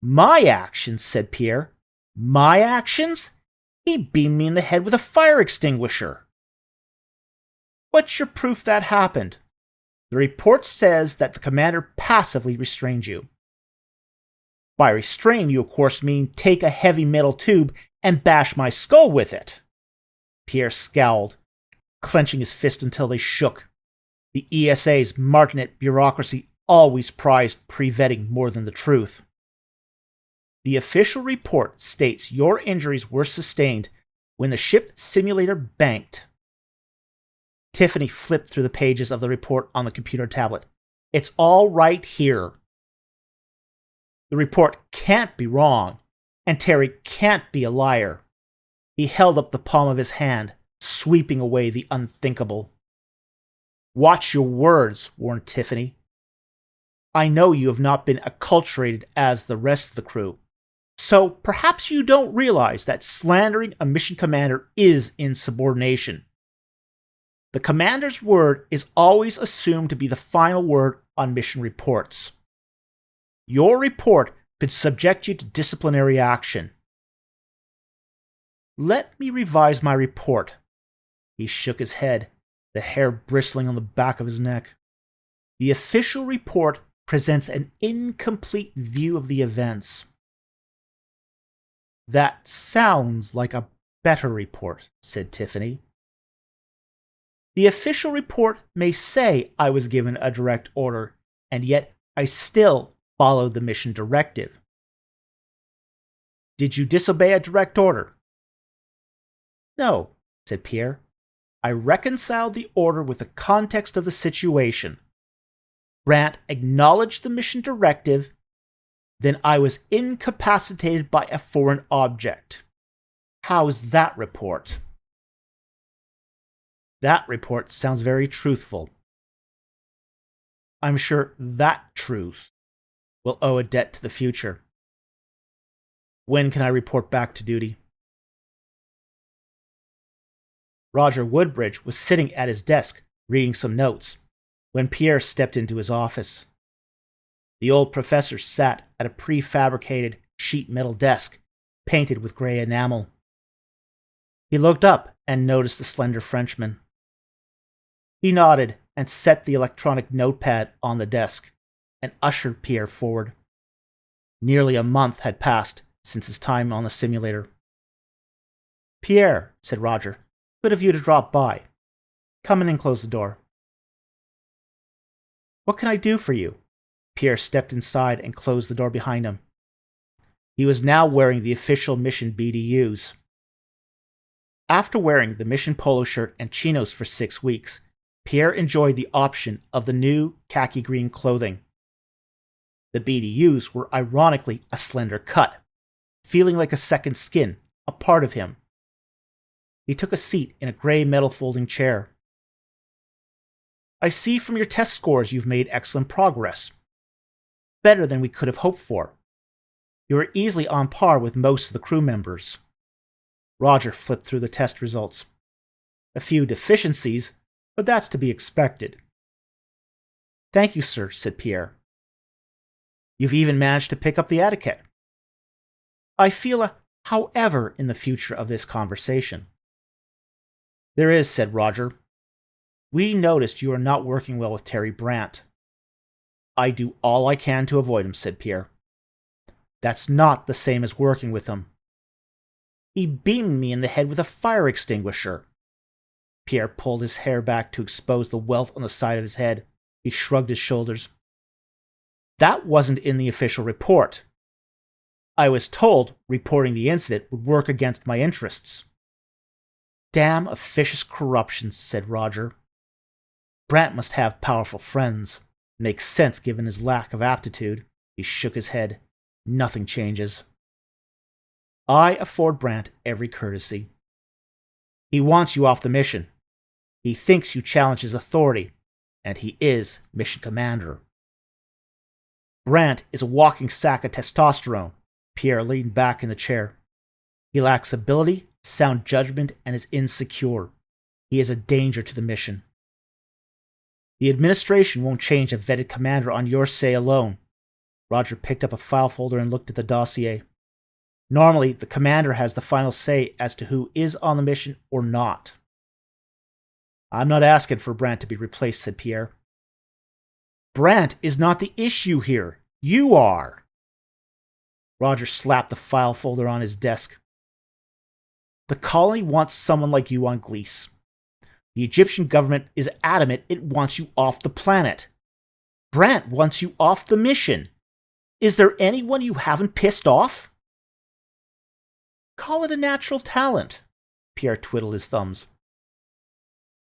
My actions, said Pierre. My actions? He beamed me in the head with a fire extinguisher. What's your proof that happened? The report says that the commander passively restrained you. By restrain, you of course mean take a heavy metal tube and bash my skull with it. Pierre scowled, clenching his fist until they shook. The ESA's martinet bureaucracy always prized pre-vetting more than the truth. The official report states your injuries were sustained when the ship simulator banked. Tiffany flipped through the pages of the report on the computer tablet. It's all right here. The report can't be wrong, and Terry can't be a liar. He held up the palm of his hand, sweeping away the unthinkable. Watch your words, warned Tiffany. I know you have not been acculturated as the rest of the crew, so perhaps you don't realize that slandering a mission commander is insubordination. The commander's word is always assumed to be the final word on mission reports. Your report could subject you to disciplinary action. Let me revise my report. He shook his head, the hair bristling on the back of his neck. The official report presents an incomplete view of the events. That sounds like a better report, said Tiffany. The official report may say I was given a direct order, and yet I still followed the mission directive. Did you disobey a direct order? No, said Pierre. I reconciled the order with the context of the situation. Brandt acknowledged the mission directive, then I was incapacitated by a foreign object. How's that report? That report sounds very truthful. I'm sure that truth will owe a debt to the future. When can I report back to duty? Roger Woodbridge was sitting at his desk reading some notes when Pierre stepped into his office. The old professor sat at a prefabricated sheet metal desk painted with gray enamel. He looked up and noticed the slender Frenchman. He nodded and set the electronic notepad on the desk. and ushered Pierre forward. Nearly a month had passed since his time on the simulator. "Pierre," said Roger, "good of you to drop by. Come in and close the door." "What can I do for you?" Pierre stepped inside and closed the door behind him. He was now wearing the official mission BDUs. After wearing the mission polo shirt and chinos for 6 weeks, Pierre enjoyed the option of the new khaki green clothing. The BDUs were ironically a slender cut, feeling like a second skin, a part of him. He took a seat in a gray metal folding chair. "I see from your test scores you've made excellent progress. Better than we could have hoped for. You are easily on par with most of the crew members." Roger flipped through the test results. "A few deficiencies, but that's to be expected." "Thank you, sir," said Pierre. "You've even managed to pick up the etiquette." "I feel a however in the future of this conversation." "There is," said Roger. "We noticed you are not working well with Terry Brandt." "I do all I can to avoid him," said Pierre. "That's not the same as working with him." "He beamed me in the head with a fire extinguisher." Pierre pulled his hair back to expose the welt on the side of his head. He shrugged his shoulders. "That wasn't in the official report. I was told reporting the incident would work against my interests." "Damn officious corruption," said Roger. "Brandt must have powerful friends. Makes sense given his lack of aptitude." He shook his head. "Nothing changes. I afford Brandt every courtesy. He wants you off the mission. He thinks you challenge his authority, and he is mission commander." "Brandt is a walking sack of testosterone." Pierre leaned back in the chair. "He lacks ability, sound judgment, and is insecure. He is a danger to the mission. The administration won't change a vetted commander on your say alone." Roger picked up a file folder and looked at the dossier. "Normally, the commander has the final say as to who is on the mission or not." "I'm not asking for Brandt to be replaced," said Pierre. "Brandt is not the issue here. You are." Roger slapped the file folder on his desk. "The colony wants someone like you on Gliese. The Egyptian government is adamant it wants you off the planet. Brandt wants you off the mission. Is there anyone you haven't pissed off?" "Call it a natural talent." Pierre twiddled his thumbs.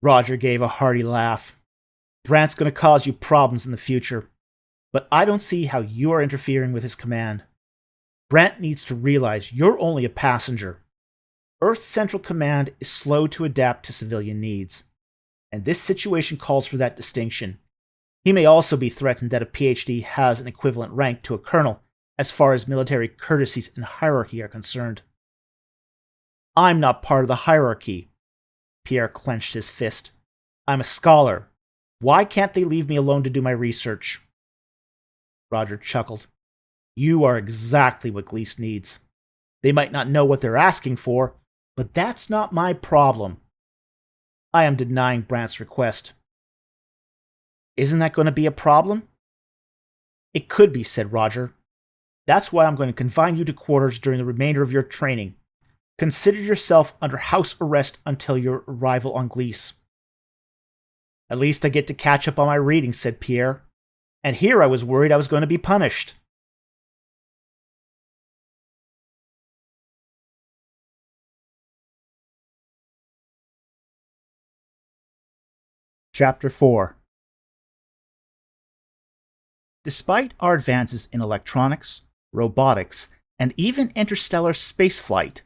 Roger gave a hearty laugh. "Brandt's going to cause you problems in the future, but I don't see how you are interfering with his command. Brandt needs to realize you're only a passenger. Earth's Central Command is slow to adapt to civilian needs, and this situation calls for that distinction. He may also be threatened that a PhD has an equivalent rank to a colonel as far as military courtesies and hierarchy are concerned." "I'm not part of the hierarchy." Pierre clenched his fist. "I'm a scholar. Why can't they leave me alone to do my research?" Roger chuckled. "You are exactly what Gliese needs. They might not know what they're asking for, but that's not my problem. I am denying Brandt's request." "Isn't that going to be a problem?" "It could be," said Roger. "That's why I'm going to confine you to quarters during the remainder of your training. Consider yourself under house arrest until your arrival on Gliese." "At least I get to catch up on my reading," said Pierre. "And here I was worried I was going to be punished." Chapter 4. Despite our advances in electronics, robotics, and even interstellar spaceflight,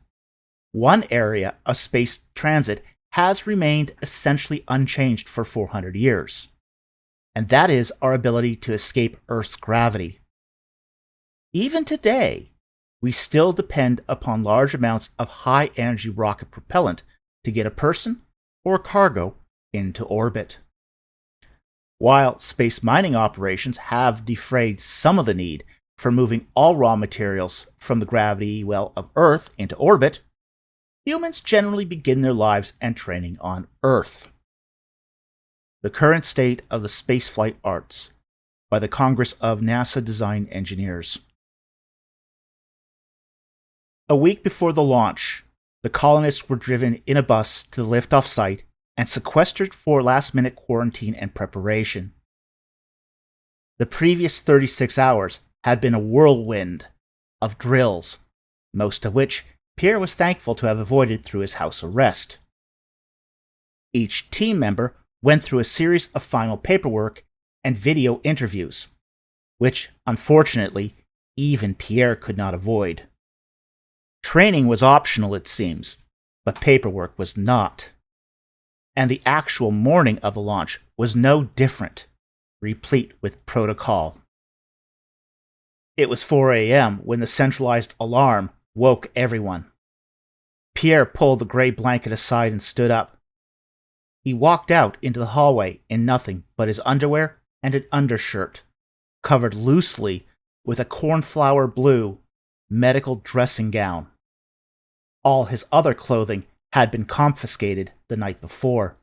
one area of space transit has remained essentially unchanged for 400 years, and that is our ability to escape Earth's gravity. Even today, we still depend upon large amounts of high-energy rocket propellant to get a person or cargo into orbit. While space mining operations have defrayed some of the need for moving all raw materials from the gravity well of Earth into orbit, humans generally begin their lives and training on Earth. The current state of the spaceflight arts by the Congress of NASA Design Engineers. A week before the launch, the colonists were driven in a bus to the liftoff site and sequestered for last-minute quarantine and preparation. The previous 36 hours had been a whirlwind of drills, most of which Pierre was thankful to have avoided through his house arrest. Each team member went through a series of final paperwork and video interviews, which, unfortunately, even Pierre could not avoid. Training was optional, it seems, but paperwork was not. And the actual morning of the launch was no different, replete with protocol. It was 4 a.m. when the centralized alarm woke everyone. Pierre pulled the gray blanket aside and stood up. He walked out into the hallway in nothing but his underwear and an undershirt, covered loosely with a cornflower blue medical dressing gown. All his other clothing had been confiscated the night before.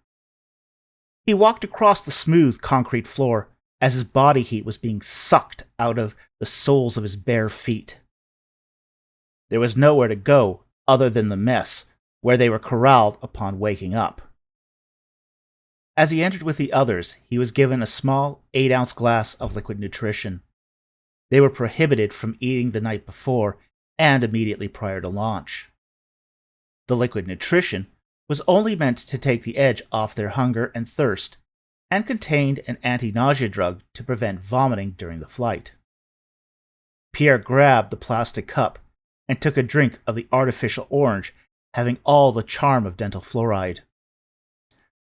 He walked across the smooth concrete floor as his body heat was being sucked out of the soles of his bare feet. There was nowhere to go other than the mess, where they were corralled upon waking up. As he entered with the others, he was given a small 8-ounce glass of liquid nutrition. They were prohibited from eating the night before and immediately prior to launch. The liquid nutrition was only meant to take the edge off their hunger and thirst, and contained an anti-nausea drug to prevent vomiting during the flight. Pierre grabbed the plastic cup and took a drink of the artificial orange, having all the charm of dental fluoride.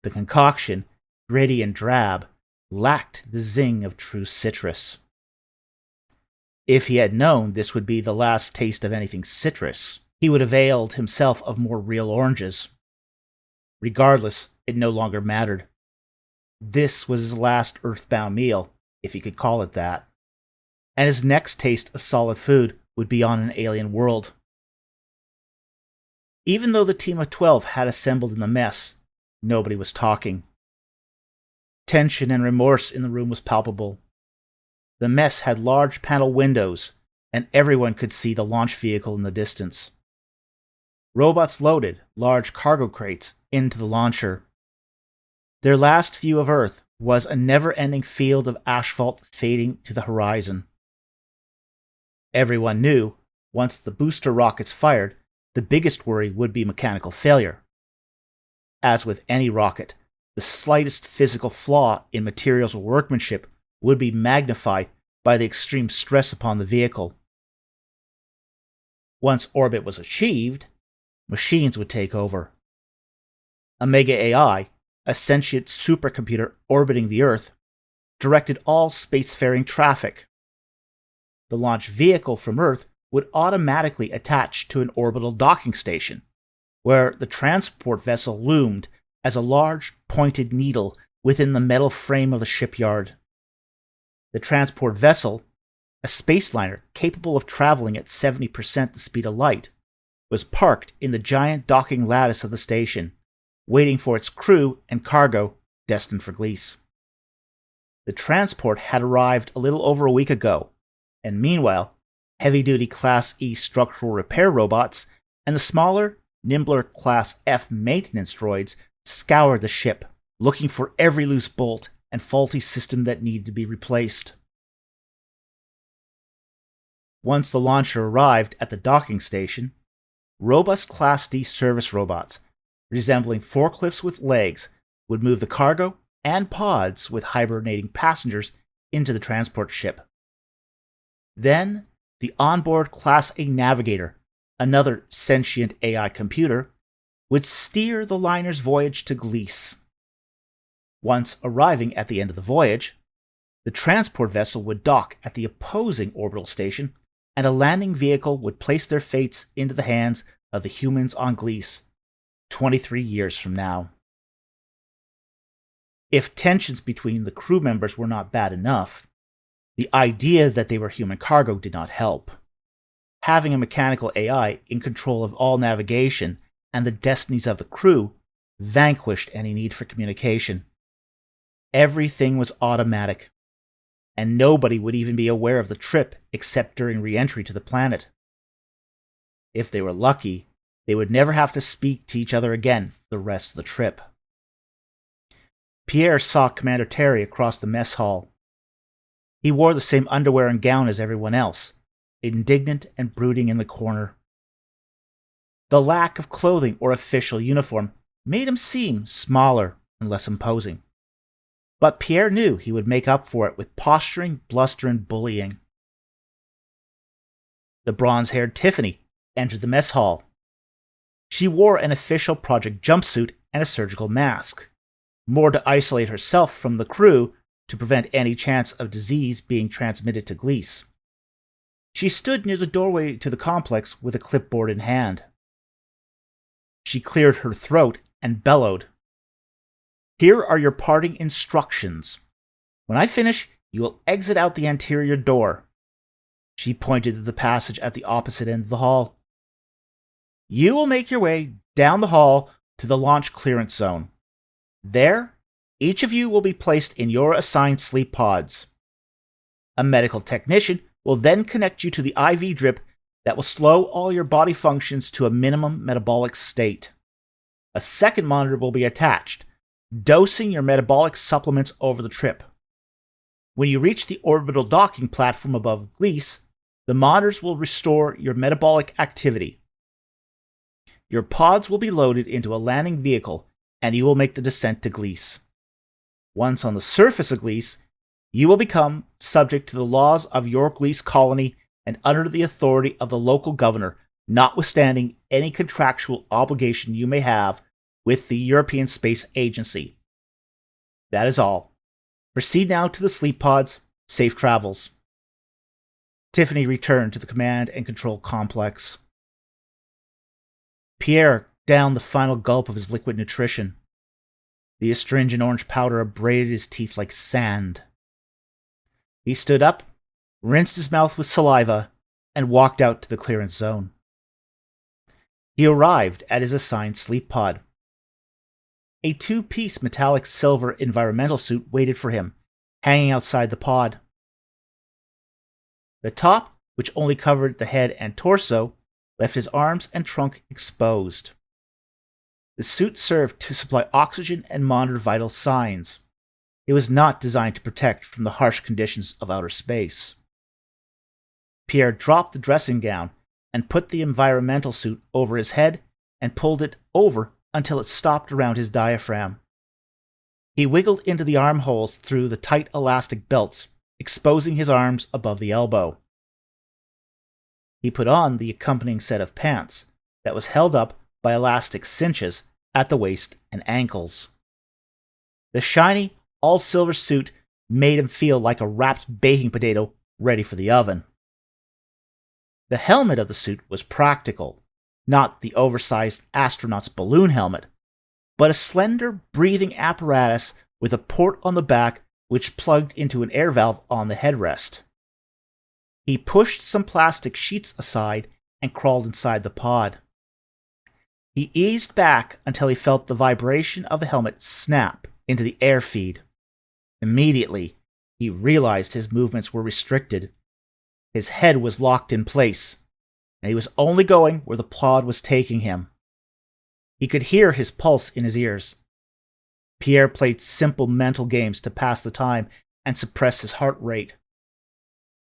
The concoction, gritty and drab, lacked the zing of true citrus. If he had known this would be the last taste of anything citrus, he would have availed himself of more real oranges. Regardless, it no longer mattered. This was his last earthbound meal, if he could call it that, and his next taste of solid food would be on an alien world. Even though the team of 12 had assembled in the mess, nobody was talking. Tension and remorse in the room was palpable. The mess had large panel windows, and everyone could see the launch vehicle in the distance. Robots loaded large cargo crates into the launcher. Their last view of Earth was a never-ending field of asphalt fading to the horizon. Everyone knew, once the booster rockets fired, the biggest worry would be mechanical failure. As with any rocket, the slightest physical flaw in materials or workmanship would be magnified by the extreme stress upon the vehicle. Once orbit was achieved, machines would take over. Omega AI, a sentient supercomputer orbiting the Earth, directed all spacefaring traffic. The launch vehicle from Earth would automatically attach to an orbital docking station, where the transport vessel loomed as a large, pointed needle within the metal frame of the shipyard. The transport vessel, a spaceliner capable of traveling at 70% the speed of light, was parked in the giant docking lattice of the station, waiting for its crew and cargo destined for Gliese. The transport had arrived a little over a week ago, and meanwhile, heavy-duty Class E structural repair robots and the smaller, nimbler Class F maintenance droids scoured the ship, looking for every loose bolt and faulty system that needed to be replaced. Once the launcher arrived at the docking station, robust Class D service robots, resembling forklifts with legs, would move the cargo and pods with hibernating passengers into the transport ship. Then, the onboard Class A navigator, another sentient AI computer, would steer the liner's voyage to Gliese. Once arriving at the end of the voyage, the transport vessel would dock at the opposing orbital station, and a landing vehicle would place their fates into the hands of the humans on Gliese, 23 years from now. If tensions between the crew members were not bad enough, the idea that they were human cargo did not help. Having a mechanical AI in control of all navigation and the destinies of the crew vanquished any need for communication. Everything was automatic, and nobody would even be aware of the trip except during re-entry to the planet. If they were lucky, they would never have to speak to each other again for the rest of the trip. Pierre saw Commander Terry across the mess hall. He wore the same underwear and gown as everyone else, indignant and brooding in the corner. The lack of clothing or official uniform made him seem smaller and less imposing. But Pierre knew he would make up for it with posturing, bluster, and bullying. The bronze-haired Tiffany entered the mess hall. She wore an official project jumpsuit and a surgical mask, more to isolate herself from the crew to prevent any chance of disease being transmitted to Glees. She stood near the doorway to the complex with a clipboard in hand. She cleared her throat and bellowed, "Here are your parting instructions. When I finish, you will exit out the anterior door." She pointed to the passage at the opposite end of the hall. "You will make your way down the hall to the launch clearance zone. There, each of you will be placed in your assigned sleep pods. A medical technician will then connect you to the IV drip that will slow all your body functions to a minimum metabolic state. A second monitor will be attached, dosing your metabolic supplements over the trip. When you reach the orbital docking platform above Glees, the monitors will restore your metabolic activity. Your pods will be loaded into a landing vehicle, and you will make the descent to Glees. Once on the surface of Glees, you will become subject to the laws of your Glees colony and under the authority of the local governor, notwithstanding any contractual obligation you may have with the European Space Agency. That is all. Proceed now to the sleep pods. Safe travels." Tiffany returned to the command and control complex. Pierre downed the final gulp of his liquid nutrition. The astringent orange powder abraded his teeth like sand. He stood up, rinsed his mouth with saliva, and walked out to the clearance zone. He arrived at his assigned sleep pod. A two-piece metallic silver environmental suit waited for him, hanging outside the pod. The top, which only covered the head and torso, left his arms and trunk exposed. The suit served to supply oxygen and monitor vital signs. It was not designed to protect from the harsh conditions of outer space. Pierre dropped the dressing gown and put the environmental suit over his head and pulled it over until it stopped around his diaphragm. He wiggled into the armholes through the tight elastic belts, exposing his arms above the elbow. He put on the accompanying set of pants that was held up by elastic cinches at the waist and ankles. The shiny, all-silver suit made him feel like a wrapped baking potato ready for the oven. The helmet of the suit was practical, not the oversized astronaut's balloon helmet, but a slender breathing apparatus with a port on the back which plugged into an air valve on the headrest. He pushed some plastic sheets aside and crawled inside the pod. He eased back until he felt the vibration of the helmet snap into the air feed. Immediately, he realized his movements were restricted. His head was locked in place, and he was only going where the pod was taking him. He could hear his pulse in his ears. Pierre played simple mental games to pass the time and suppress his heart rate.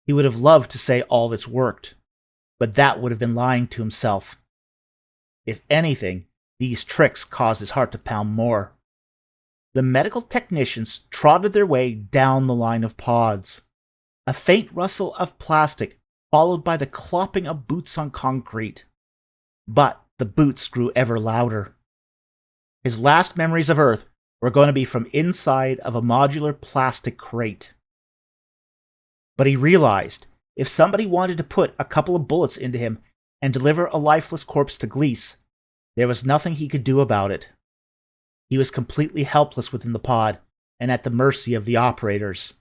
He would have loved to say all this worked, but that would have been lying to himself. If anything, these tricks caused his heart to pound more. The medical technicians trotted their way down the line of pods. A faint rustle of plastic, followed by the clopping of boots on concrete. But the boots grew ever louder. His last memories of Earth were going to be from inside of a modular plastic crate. But he realized if somebody wanted to put a couple of bullets into him and deliver a lifeless corpse to Glees, there was nothing he could do about it. He was completely helpless within the pod and at the mercy of the operators.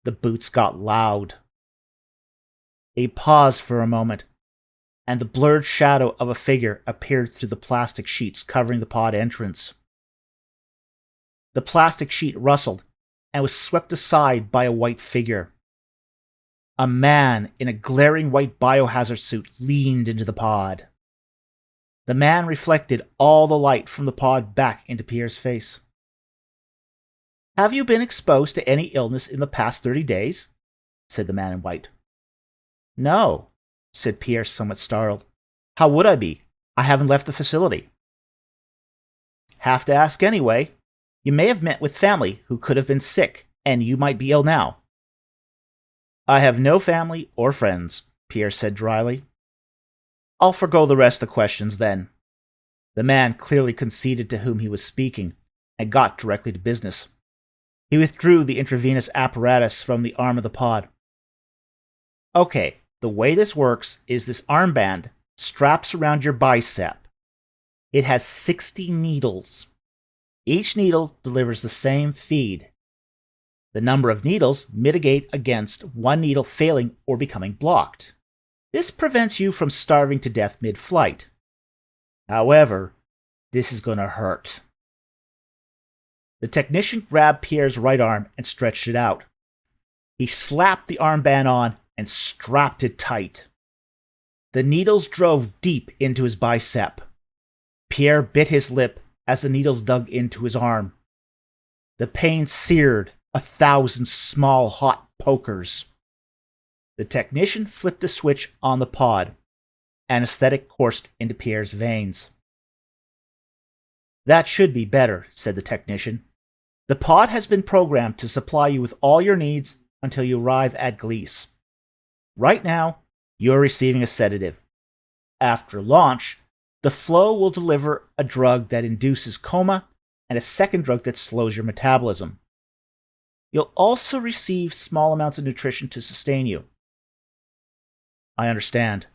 The boots got loud. A pause for a moment, and the blurred shadow of a figure appeared through the plastic sheets covering the pod entrance. The plastic sheet rustled, and was swept aside by a white figure. A man in a glaring white biohazard suit leaned into the pod. The man reflected all the light from the pod back into Pierre's face. "Have you been exposed to any illness in the past 30 days?" said the man in white. "No," said Pierre, somewhat startled. "How would I be? I haven't left the facility." "Have to ask anyway. You may have met with family who could have been sick, and you might be ill now." "I have no family or friends," Pierre said dryly. "I'll forgo the rest of the questions then." The man clearly conceded to whom he was speaking, and got directly to business. He withdrew the intravenous apparatus from the arm of the pod. "Okay, the way this works is this armband straps around your bicep. It has 60 needles. Each needle delivers the same feed. The number of needles mitigate against one needle failing or becoming blocked. This prevents you from starving to death mid-flight. However, this is going to hurt." The technician grabbed Pierre's right arm and stretched it out. He slapped the armband on and strapped it tight. The needles drove deep into his bicep. Pierre bit his lip as the needles dug into his arm. The pain seared 1,000 small hot pokers. The technician flipped a switch on the pod. Anesthetic coursed into Pierre's veins. "That should be better," said the technician. "The pod has been programmed to supply you with all your needs until you arrive at Gliese. Right now, you're receiving a sedative. After launch, the flow will deliver a drug that induces coma and a second drug that slows your metabolism. You'll also receive small amounts of nutrition to sustain you." "I understand."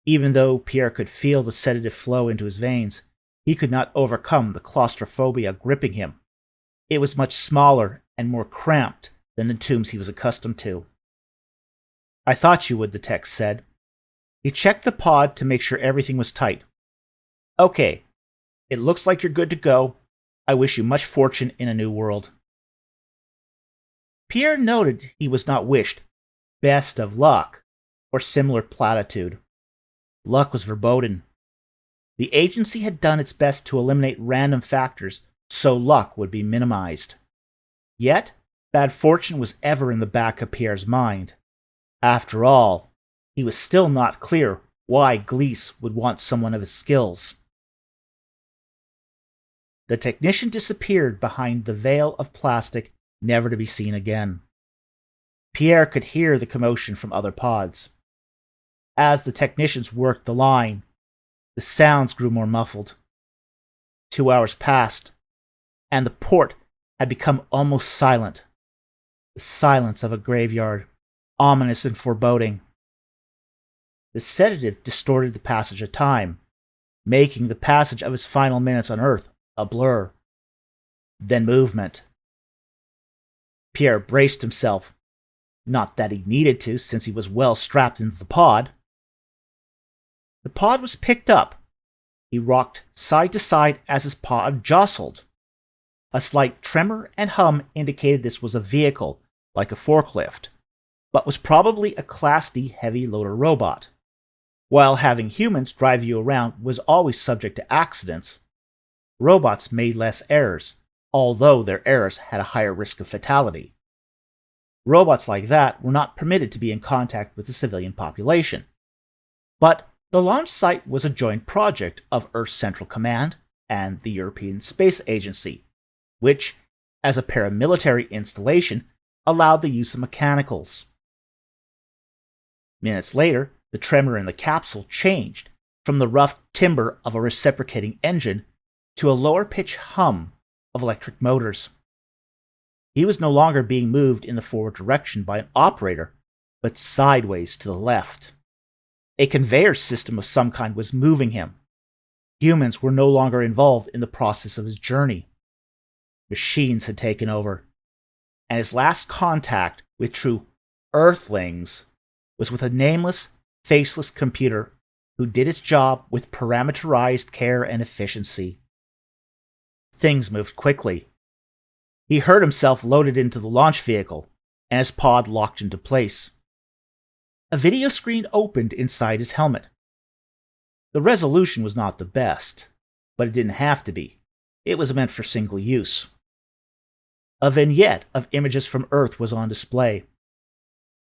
Even though Pierre could feel the sedative flow into his veins, he could not overcome the claustrophobia gripping him. It was much smaller and more cramped than the tombs he was accustomed to. "I thought you would," the tech said. He checked the pod to make sure everything was tight. "Okay, it looks like you're good to go. I wish you much fortune in a new world." Pierre noted he was not wished "best of luck" or similar platitude. Luck was verboten. The agency had done its best to eliminate random factors so luck would be minimized. Yet, bad fortune was ever in the back of Pierre's mind. After all, he was still not clear why Gliese would want someone of his skills. The technician disappeared behind the veil of plastic, never to be seen again. Pierre could hear the commotion from other pods. As the technicians worked the line, the sounds grew more muffled. 2 hours passed, and the port had become almost silent. The silence of a graveyard, ominous and foreboding. The sedative distorted the passage of time, making the passage of his final minutes on Earth a blur. Then movement. Pierre braced himself. Not that he needed to, since he was well strapped into the pod. The pod was picked up. He rocked side to side as his pod jostled. A slight tremor and hum indicated this was a vehicle, like a forklift, but was probably a Class D heavy loader robot. While having humans drive you around was always subject to accidents, robots made less errors, although their errors had a higher risk of fatality. Robots like that were not permitted to be in contact with the civilian population. But the launch site was a joint project of Earth's Central Command and the European Space Agency, which, as a paramilitary installation, allowed the use of mechanicals. Minutes later, the tremor in the capsule changed from the rough timbre of a reciprocating engine to a lower-pitched hum of electric motors. He was no longer being moved in the forward direction by an operator, but sideways to the left. A conveyor system of some kind was moving him. Humans were no longer involved in the process of his journey. Machines had taken over, and his last contact with true Earthlings was with a nameless, faceless computer who did its job with parameterized care and efficiency. Things moved quickly. He heard himself loaded into the launch vehicle, and his pod locked into place. A video screen opened inside his helmet. The resolution was not the best, but it didn't have to be. It was meant for single use. A vignette of images from Earth was on display.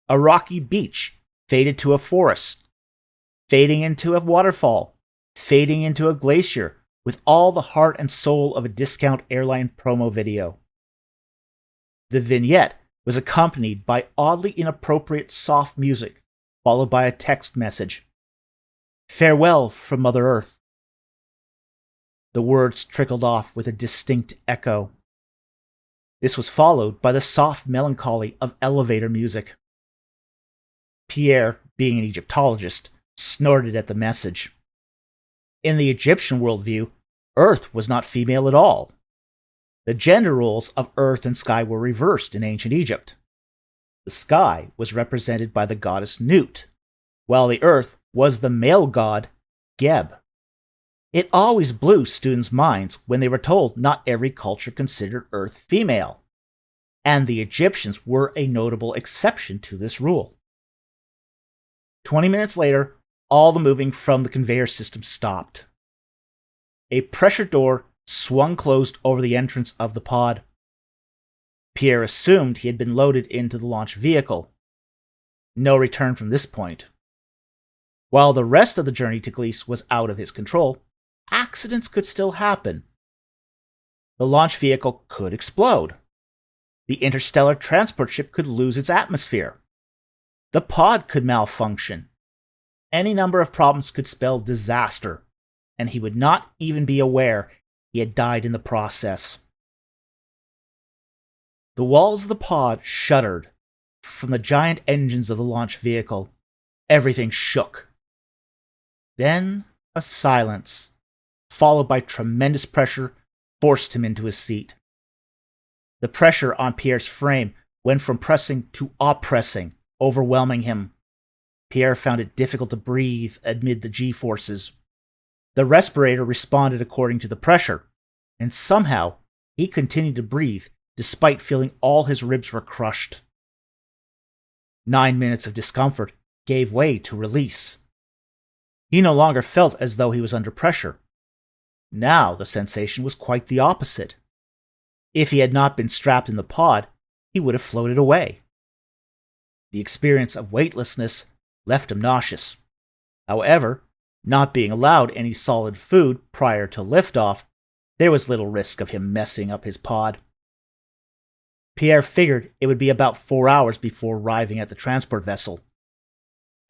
A rocky beach faded to a forest, fading into a waterfall, fading into a glacier, with all the heart and soul of a discount airline promo video. The vignette was accompanied by oddly inappropriate soft music, followed by a text message. "Farewell from Mother Earth." The words trickled off with a distinct echo. This was followed by the soft melancholy of elevator music. Pierre, being an Egyptologist, snorted at the message. In the Egyptian worldview, Earth was not female at all. The gender roles of Earth and Sky were reversed in ancient Egypt. The sky was represented by the goddess Nut, while the Earth was the male god Geb. It always blew students' minds when they were told not every culture considered Earth female, and the Egyptians were a notable exception to this rule. 20 minutes later, all the moving from the conveyor system stopped. A pressure door swung closed over the entrance of the pod. Pierre assumed he had been loaded into the launch vehicle. No return from this point. While the rest of the journey to Gliese was out of his control, accidents could still happen. The launch vehicle could explode. The interstellar transport ship could lose its atmosphere. The pod could malfunction. Any number of problems could spell disaster, and he would not even be aware he had died in the process. The walls of the pod shuddered. From the giant engines of the launch vehicle, everything shook. Then a silence, followed by tremendous pressure, forced him into his seat. The pressure on Pierre's frame went from pressing to oppressing, overwhelming him. Pierre found it difficult to breathe amid the G-forces. The respirator responded according to the pressure, and somehow he continued to breathe despite feeling all his ribs were crushed. 9 minutes of discomfort gave way to release. He no longer felt as though he was under pressure. Now the sensation was quite the opposite. If he had not been strapped in the pod, he would have floated away. The experience of weightlessness left him nauseous. However, not being allowed any solid food prior to liftoff, there was little risk of him messing up his pod. Pierre figured it would be about 4 hours before arriving at the transport vessel.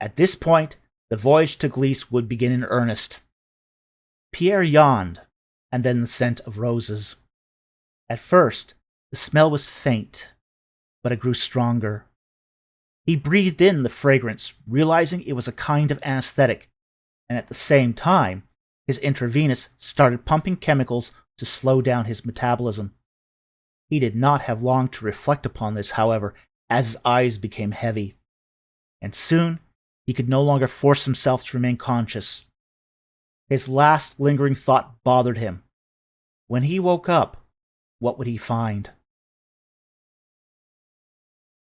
At this point, the voyage to Gliese would begin in earnest. Pierre yawned, and then the scent of roses. At first, the smell was faint, but it grew stronger. He breathed in the fragrance, realizing it was a kind of anesthetic, and at the same time, his intravenous started pumping chemicals to slow down his metabolism. He did not have long to reflect upon this, however, as his eyes became heavy. And soon, he could no longer force himself to remain conscious. His last lingering thought bothered him. When he woke up, what would he find?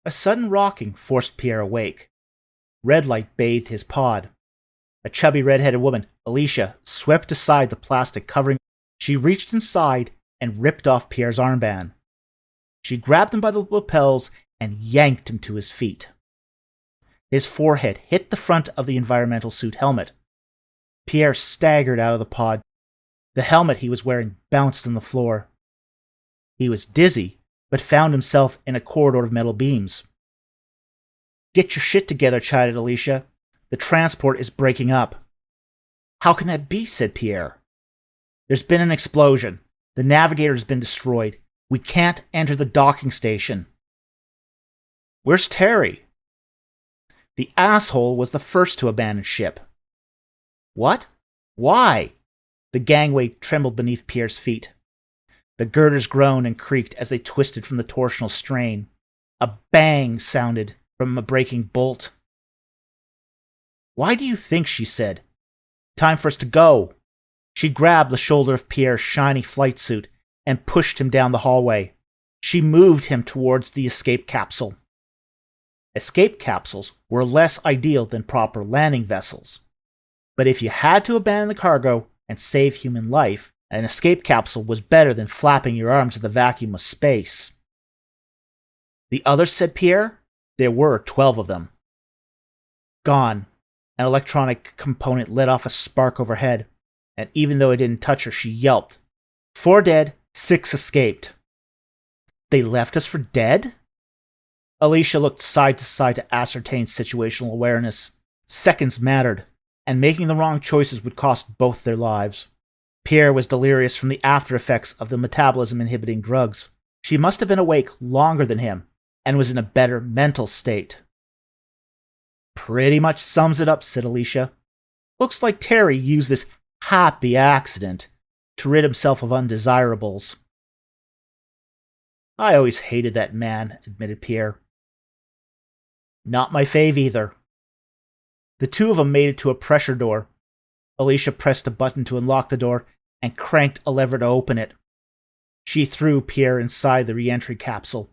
A sudden rocking forced Pierre awake. Red light bathed his pod. A chubby red-headed woman, Alicia, swept aside the plastic covering. She reached inside and ripped off Pierre's armband. She grabbed him by the lapels and yanked him to his feet. His forehead hit the front of the environmental suit helmet. Pierre staggered out of the pod. The helmet he was wearing bounced on the floor. He was dizzy, but found himself in a corridor of metal beams. "Get your shit together," chided Alicia. "The transport is breaking up." "How can that be?" said Pierre. "There's been an explosion. The navigator has been destroyed. We can't enter the docking station." "Where's Terry?" "The asshole was the first to abandon ship." "What? Why?" The gangway trembled beneath Pierre's feet. The girders groaned and creaked as they twisted from the torsional strain. A bang sounded from a breaking bolt. "Why do you think?" she said. "Time for us to go." She grabbed the shoulder of Pierre's shiny flight suit and pushed him down the hallway. She moved him towards the escape capsule. Escape capsules were less ideal than proper landing vessels. But if you had to abandon the cargo and save human life, an escape capsule was better than flapping your arms in the vacuum of space. The others, said Pierre. There were 12 of them. Gone. An electronic component lit off a spark overhead, and even though it didn't touch her, she yelped. 4 dead, 6 escaped. They left us for dead? Alicia looked side to side to ascertain situational awareness. Seconds mattered, and making the wrong choices would cost both their lives. Pierre was delirious from the after effects of the metabolism-inhibiting drugs. She must have been awake longer than him, and was in a better mental state. Pretty much sums it up, said Alicia. Looks like Terry used this happy accident to rid himself of undesirables. I always hated that man, admitted Pierre. Not my fave either. The two of them made it to a pressure door. Alicia pressed a button to unlock the door and cranked a lever to open it. She threw Pierre inside the re-entry capsule.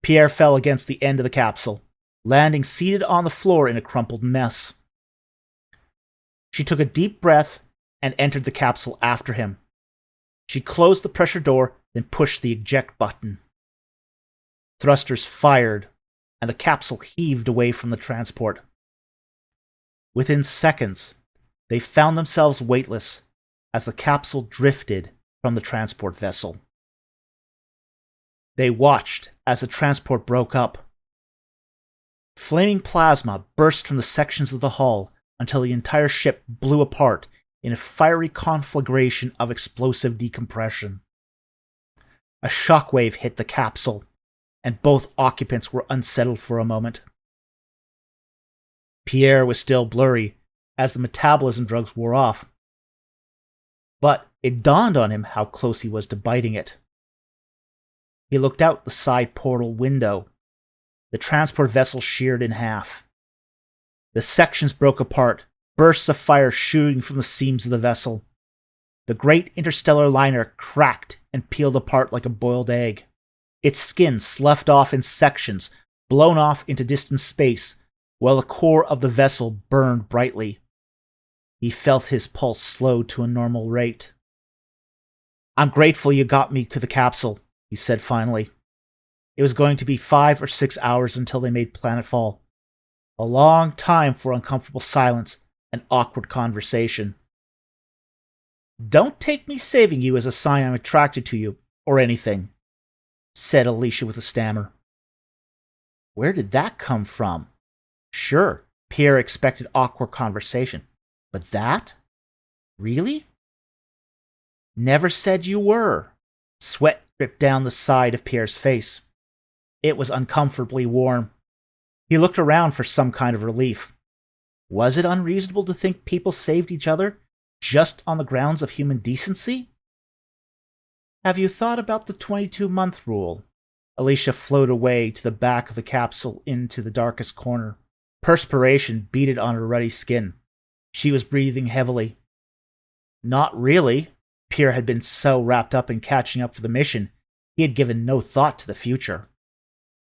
Pierre fell against the end of the capsule, landing seated on the floor in a crumpled mess. She took a deep breath and entered the capsule after him. She closed the pressure door, then pushed the eject button. Thrusters fired, and the capsule heaved away from the transport. Within seconds, they found themselves weightless as the capsule drifted from the transport vessel. They watched as the transport broke up. Flaming plasma burst from the sections of the hull until the entire ship blew apart in a fiery conflagration of explosive decompression. A shockwave hit the capsule, and both occupants were unsettled for a moment. Pierre was still blurry as the metabolism drugs wore off, but it dawned on him how close he was to biting it. He looked out the side portal window. The transport vessel sheared in half. The sections broke apart, bursts of fire shooting from the seams of the vessel. The great interstellar liner cracked and peeled apart like a boiled egg. Its skin sloughed off in sections, blown off into distant space, while the core of the vessel burned brightly. He felt his pulse slow to a normal rate. I'm grateful you got me to the capsule, he said finally. It was going to be 5 or 6 hours until they made planetfall. A long time for uncomfortable silence and awkward conversation. Don't take me saving you as a sign I'm attracted to you, or anything, said Alicia with a stammer. Where did that come from? Sure, Pierre expected awkward conversation. But that? Really? Never said you were. Sweat dripped down the side of Pierre's face. It was uncomfortably warm. He looked around for some kind of relief. Was it unreasonable to think people saved each other just on the grounds of human decency? Have you thought about the 22-month rule? Alicia floated away to the back of the capsule into the darkest corner. Perspiration beaded on her ruddy skin. She was breathing heavily. Not really. Pierre had been so wrapped up in catching up for the mission, he had given no thought to the future.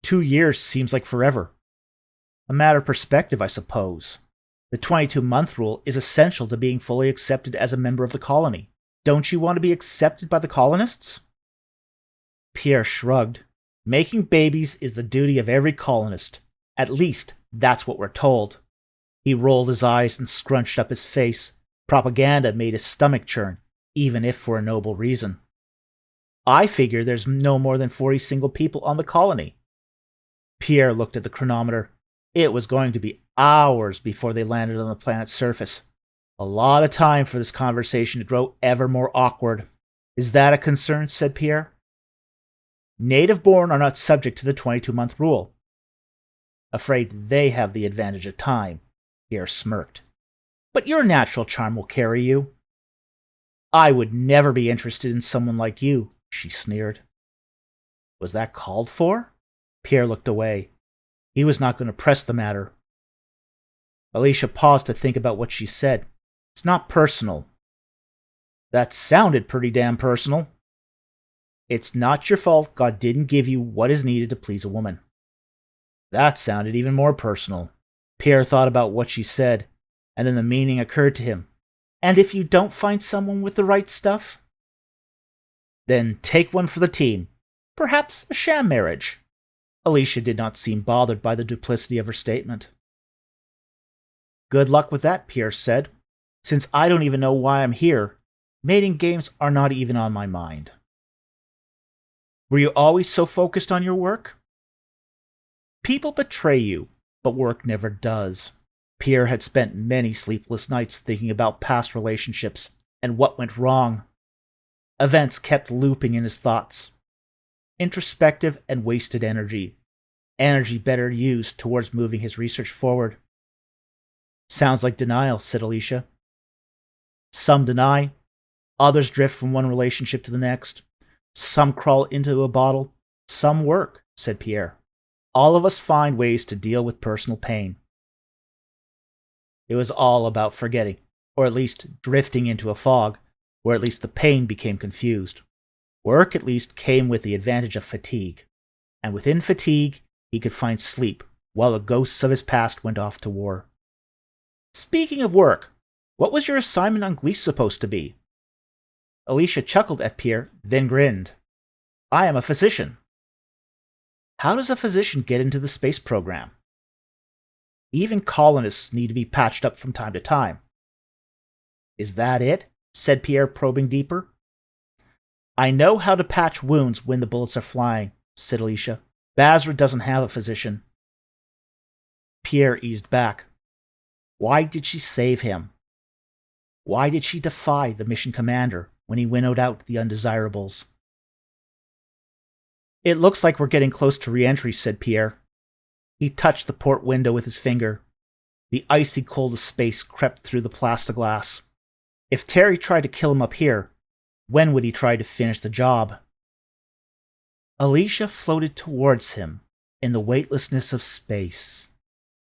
2 years seems like forever. A matter of perspective, I suppose. The 22-month rule is essential to being fully accepted as a member of the colony. Don't you want to be accepted by the colonists? Pierre shrugged. Making babies is the duty of every colonist. At least, that's what we're told. He rolled his eyes and scrunched up his face. Propaganda made his stomach churn, even if for a noble reason. I figure there's no more than 40 single people on the colony. Pierre looked at the chronometer. It was going to be hours before they landed on the planet's surface. A lot of time for this conversation to grow ever more awkward. Is that a concern? Said Pierre. Native-born are not subject to the 22-month rule. Afraid they have the advantage of time, Pierre smirked. But your natural charm will carry you. I would never be interested in someone like you, she sneered. Was that called for? Pierre looked away. He was not going to press the matter. Alicia paused to think about what she said. It's not personal. That sounded pretty damn personal. It's not your fault God didn't give you what is needed to please a woman. That sounded even more personal. Pierre thought about what she said, and then the meaning occurred to him. And if you don't find someone with the right stuff? Then take one for the team. Perhaps a sham marriage. Alicia did not seem bothered by the duplicity of her statement. Good luck with that, Pierre said. Since I don't even know why I'm here, mating games are not even on my mind. Were you always so focused on your work? People betray you, but work never does. Pierre had spent many sleepless nights thinking about past relationships and what went wrong. Events kept looping in his thoughts. Introspective and wasted energy. Energy better used towards moving his research forward. Sounds like denial, said Alicia. Some deny, others drift from one relationship to the next. Some crawl into a bottle, some work, said Pierre. All of us find ways to deal with personal pain. It was all about forgetting, or at least drifting into a fog, where at least the pain became confused. Work at least came with the advantage of fatigue, and within fatigue he could find sleep while the ghosts of his past went off to war. Speaking of work, what was your assignment on Glees supposed to be? Alicia chuckled at Pierre, then grinned. I am a physician. How does a physician get into the space program? Even colonists need to be patched up from time to time. Is that it? Said Pierre, probing deeper. I know how to patch wounds when the bullets are flying, said Alicia. Basra doesn't have a physician. Pierre eased back. Why did she save him? Why did she defy the mission commander when he winnowed out the undesirables? It looks like we're getting close to re-entry, said Pierre. He touched the port window with his finger. The icy cold of space crept through the plastoglass. If Terry tried to kill him up here, when would he try to finish the job? Alicia floated towards him in the weightlessness of space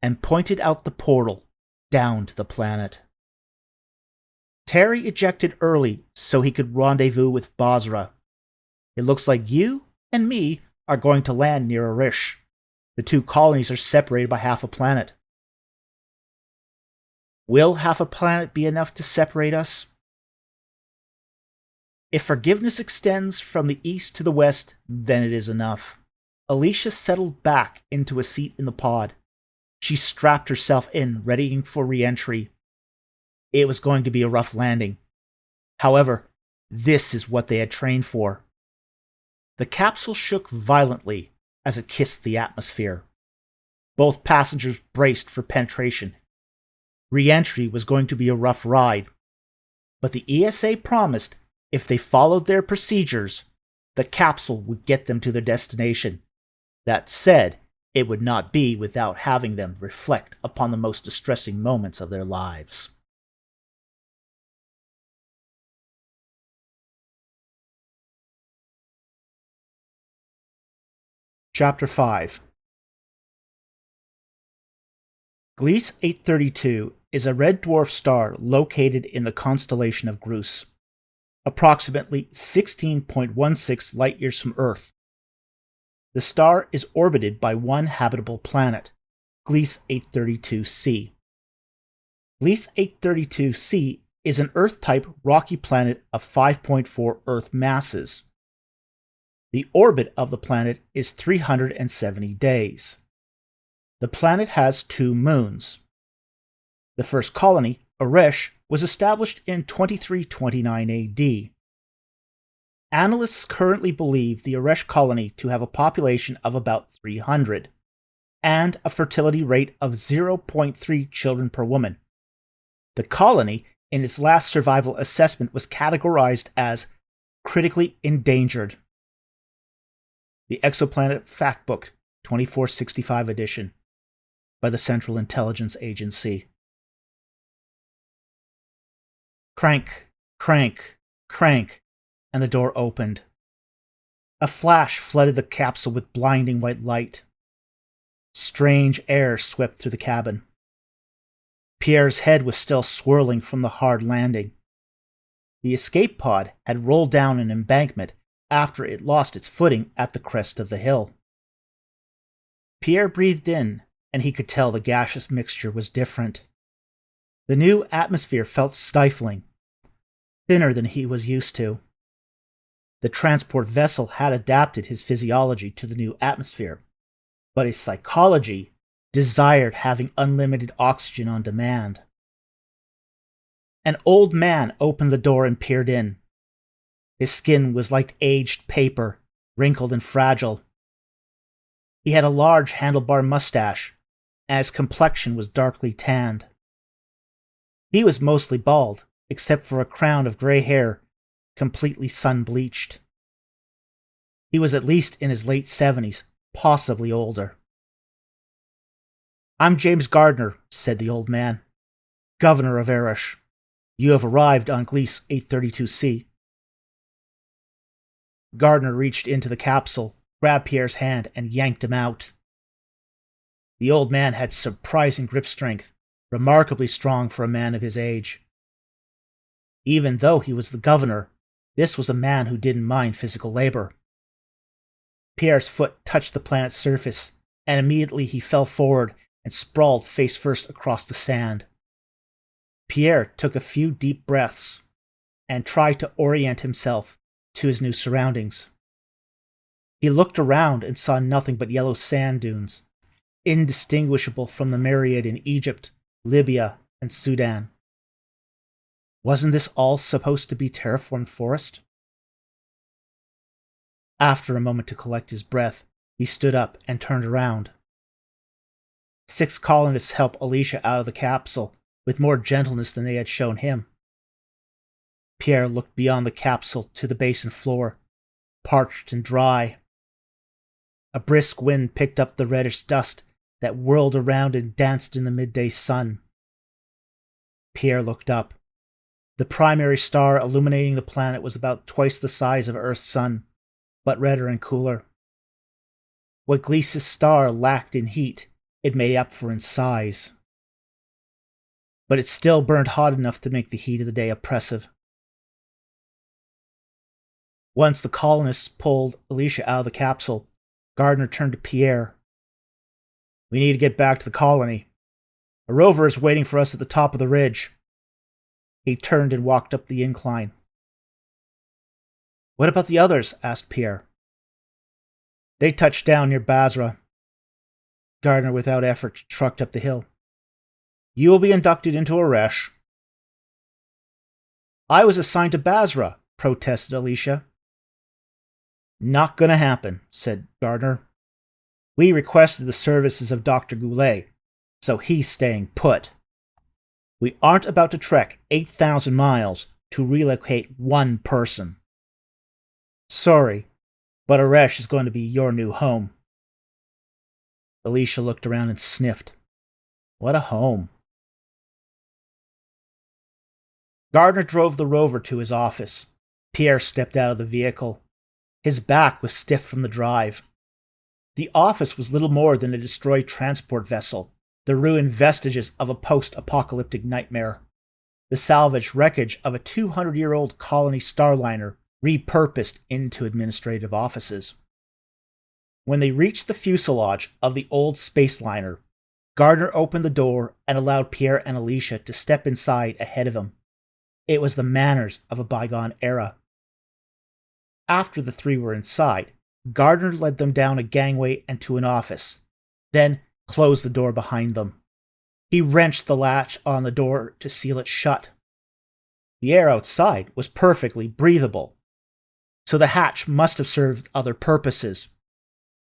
and pointed out the portal down to the planet. Terry ejected early so he could rendezvous with Basra. It looks like you and me are going to land near Arish. The two colonies are separated by half a planet. Will half a planet be enough to separate us? If forgiveness extends from the east to the west, then it is enough. Alicia settled back into a seat in the pod. She strapped herself in, readying for re-entry. It was going to be a rough landing. However, this is what they had trained for. The capsule shook violently as it kissed the atmosphere. Both passengers braced for penetration. Re-entry was going to be a rough ride, but the ESA promised if they followed their procedures, the capsule would get them to their destination. That said, it would not be without having them reflect upon the most distressing moments of their lives. Chapter 5. Gliese 832 is a red dwarf star located in the constellation of Grus, approximately 16.16 light-years from Earth. The star is orbited by one habitable planet, Gliese 832c. Gliese 832c is an Earth-type rocky planet of 5.4 Earth masses. The orbit of the planet is 370 days. The planet has 2 moons. The first colony, Arish, was established in 2329 AD. Analysts currently believe the Arish colony to have a population of about 300, and a fertility rate of 0.3 children per woman. The colony, in its last survival assessment, was categorized as critically endangered. The Exoplanet Factbook, 2465 edition, by the Central Intelligence Agency. Crank, crank, crank, and the door opened. A flash flooded the capsule with blinding white light. Strange air swept through the cabin. Pierre's head was still swirling from the hard landing. The escape pod had rolled down an embankment after it lost its footing at the crest of the hill. Pierre breathed in, and he could tell the gaseous mixture was different. The new atmosphere felt stifling, thinner than he was used to. The transport vessel had adapted his physiology to the new atmosphere, but his psychology desired having unlimited oxygen on demand. An old man opened the door and peered in. His skin was like aged paper, wrinkled and fragile. He had a large handlebar mustache, and his complexion was darkly tanned. He was mostly bald, except for a crown of gray hair, completely sun-bleached. He was at least in his late 70s, possibly older. "I'm James Gardner," said the old man, "Governor of Erish. You have arrived on Gliese 832C. Gardner reached into the capsule, grabbed Pierre's hand, and yanked him out. The old man had surprising grip strength, remarkably strong for a man of his age. Even though he was the governor, this was a man who didn't mind physical labor. Pierre's foot touched the planet's surface, and immediately he fell forward and sprawled face first across the sand. Pierre took a few deep breaths and tried to orient himself to his new surroundings. He looked around and saw nothing but yellow sand dunes, indistinguishable from the myriad in Egypt, Libya, and Sudan. Wasn't this all supposed to be terraformed forest? After a moment to collect his breath, he stood up and turned around. 6 colonists helped Alicia out of the capsule with more gentleness than they had shown him. Pierre looked beyond the capsule to the basin floor, parched and dry. A brisk wind picked up the reddish dust that whirled around and danced in the midday sun. Pierre looked up. The primary star illuminating the planet was about twice the size of Earth's sun, but redder and cooler. What Gliese's star lacked in heat, it made up for in size. But it still burned hot enough to make the heat of the day oppressive. Once the colonists pulled Alicia out of the capsule, Gardner turned to Pierre. "We need to get back to the colony. A rover is waiting for us at the top of the ridge." He turned and walked up the incline. "What about the others?" asked Pierre. "They touched down near Basra." Gardner, without effort, trucked up the hill. "You will be inducted into Erish." "I was assigned to Basra," protested Alicia. "Not gonna happen," said Gardner. "We requested the services of Dr. Goulet, so he's staying put. We aren't about to trek 8,000 miles to relocate one person. Sorry, but Erish is going to be your new home." Alicia looked around and sniffed. What a home. Gardner drove the rover to his office. Pierre stepped out of the vehicle. His back was stiff from the drive. The office was little more than a destroyed transport vessel, the ruined vestiges of a post-apocalyptic nightmare. The salvaged wreckage of a 200-year-old colony starliner repurposed into administrative offices. When they reached the fuselage of the old space liner, Gardner opened the door and allowed Pierre and Alicia to step inside ahead of him. It was the manners of a bygone era. After the 3 were inside, Gardner led them down a gangway and to an office, then closed the door behind them. He wrenched the latch on the door to seal it shut. The air outside was perfectly breathable, so the hatch must have served other purposes.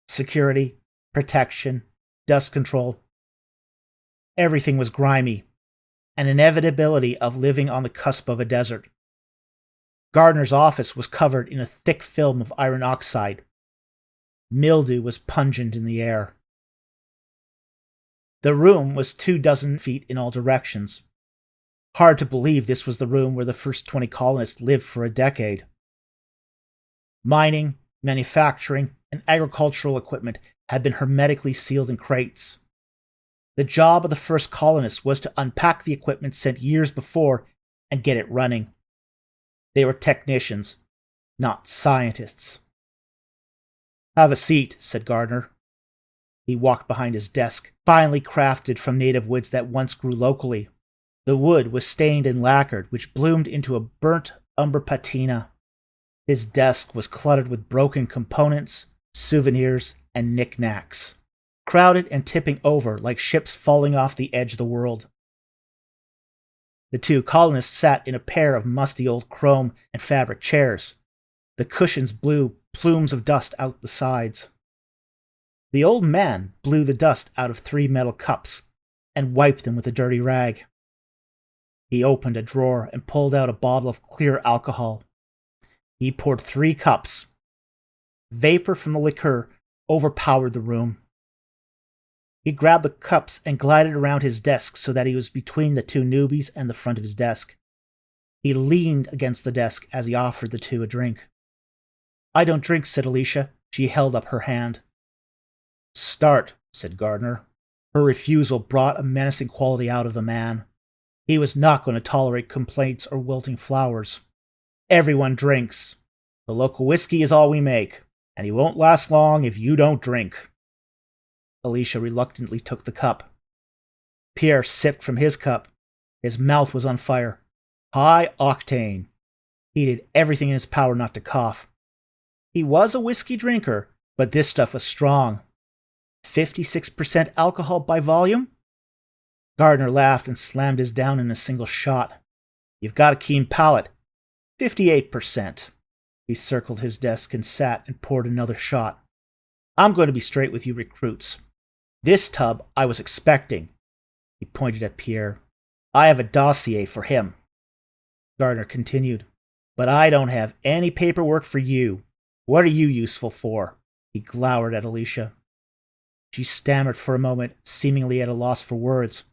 Security, protection, dust control. Everything was grimy, an inevitability of living on the cusp of a desert. Gardner's office was covered in a thick film of iron oxide. Mildew was pungent in the air. The room was 24 feet in all directions. Hard to believe this was the room where the first 20 colonists lived for a decade. Mining, manufacturing, and agricultural equipment had been hermetically sealed in crates. The job of the first colonists was to unpack the equipment sent years before and get it running. They were technicians, not scientists. Have a seat, said Gardner. He walked behind his desk, finely crafted from native woods that once grew locally. The wood was stained and lacquered, which bloomed into a burnt umber patina. His desk was cluttered with broken components, souvenirs, and knickknacks, crowded and tipping over like ships falling off the edge of the world. The two colonists sat in a pair of musty old chrome and fabric chairs. The cushions blew plumes of dust out the sides. The old man blew the dust out of 3 metal cups and wiped them with a dirty rag. He opened a drawer and pulled out a bottle of clear alcohol. He poured 3 cups. Vapor from the liquor overpowered the room. He grabbed the cups and glided around his desk so that he was between the 2 newbies and the front of his desk. He leaned against the desk as he offered the 2 a drink. I don't drink, said Alicia. She held up her hand. Start, said Gardner. Her refusal brought a menacing quality out of the man. He was not going to tolerate complaints or wilting flowers. Everyone drinks. The local whiskey is all we make, and he won't last long if you don't drink. Alicia reluctantly took the cup. Pierre sipped from his cup. His mouth was on fire. High octane. He did everything in his power not to cough. He was a whiskey drinker, but this stuff was strong. 56% alcohol by volume? Gardner laughed and slammed his down in a single shot. You've got a keen palate. 58%. He circled his desk and sat and poured another shot. I'm going to be straight with you recruits. This tub I was expecting. He pointed at Pierre. I have a dossier for him. Gardner continued. But I don't have any paperwork for you. What are you useful for? He glowered at Alicia. She stammered for a moment, seemingly at a loss for words.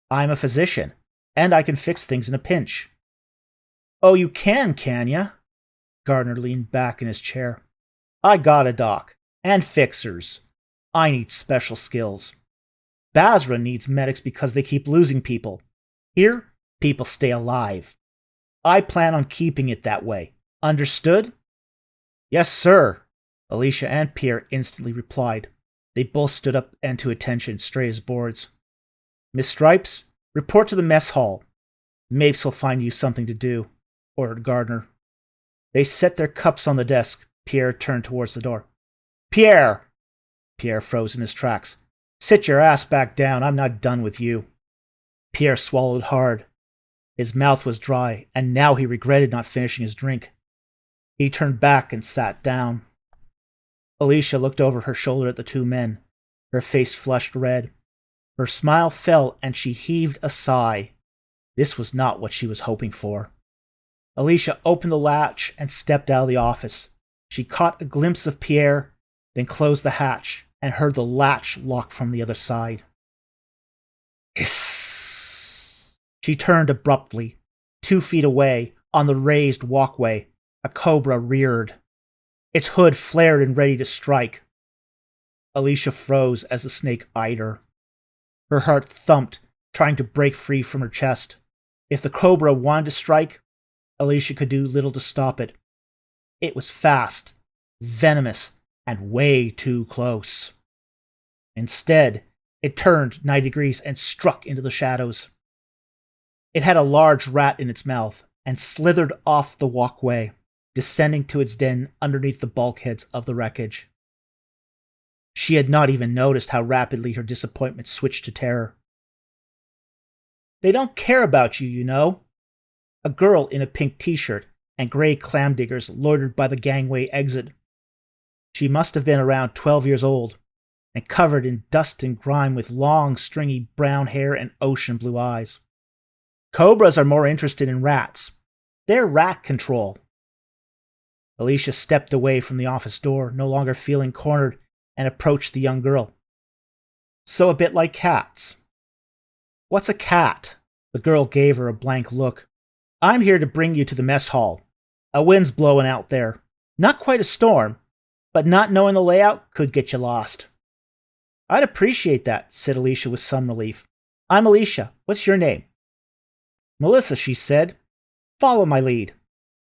I'm a physician, and I can fix things in a pinch. Oh, you can ya? Gardner leaned back in his chair. I got a doc, and fixers. I need special skills. Basra needs medics because they keep losing people. Here, people stay alive. I plan on keeping it that way. Understood? Yes, sir, Alicia and Pierre instantly replied. They both stood up and to attention, straight as boards. Miss Stripes, report to the mess hall. Mapes will find you something to do, ordered Gardner. They set their cups on the desk. Pierre turned towards the door. Pierre! Pierre froze in his tracks. Sit your ass back down. I'm not done with you. Pierre swallowed hard. His mouth was dry, and now he regretted not finishing his drink. He turned back and sat down. Alicia looked over her shoulder at the 2 men. Her face flushed red. Her smile fell, and she heaved a sigh. This was not what she was hoping for. Alicia opened the latch and stepped out of the office. She caught a glimpse of Pierre, then closed the hatch and heard the latch lock from the other side. Hiss! She turned abruptly. 2 feet away, on the raised walkway, a cobra reared. Its hood flared and ready to strike. Alicia froze as the snake eyed her. Her heart thumped, trying to break free from her chest. If the cobra wanted to strike, Alicia could do little to stop it. It was fast, venomous, and way too close. Instead, it turned 90 degrees and struck into the shadows. It had a large rat in its mouth and slithered off the walkway, descending to its den underneath the bulkheads of the wreckage. She had not even noticed how rapidly her disappointment switched to terror. They don't care about you, you know. A girl in a pink t-shirt and gray clam diggers loitered by the gangway exit. She must have been around 12 years old and covered in dust and grime with long, stringy brown hair and ocean blue eyes. Cobras are more interested in rats. They're rat control. Alicia stepped away from the office door, no longer feeling cornered, and approached the young girl. So a bit like cats. What's a cat? The girl gave her a blank look. I'm here to bring you to the mess hall. A wind's blowing out there. Not quite a storm, but not knowing the layout could get you lost. I'd appreciate that, said Alicia with some relief. I'm Alicia. What's your name? Melissa, she said. Follow my lead.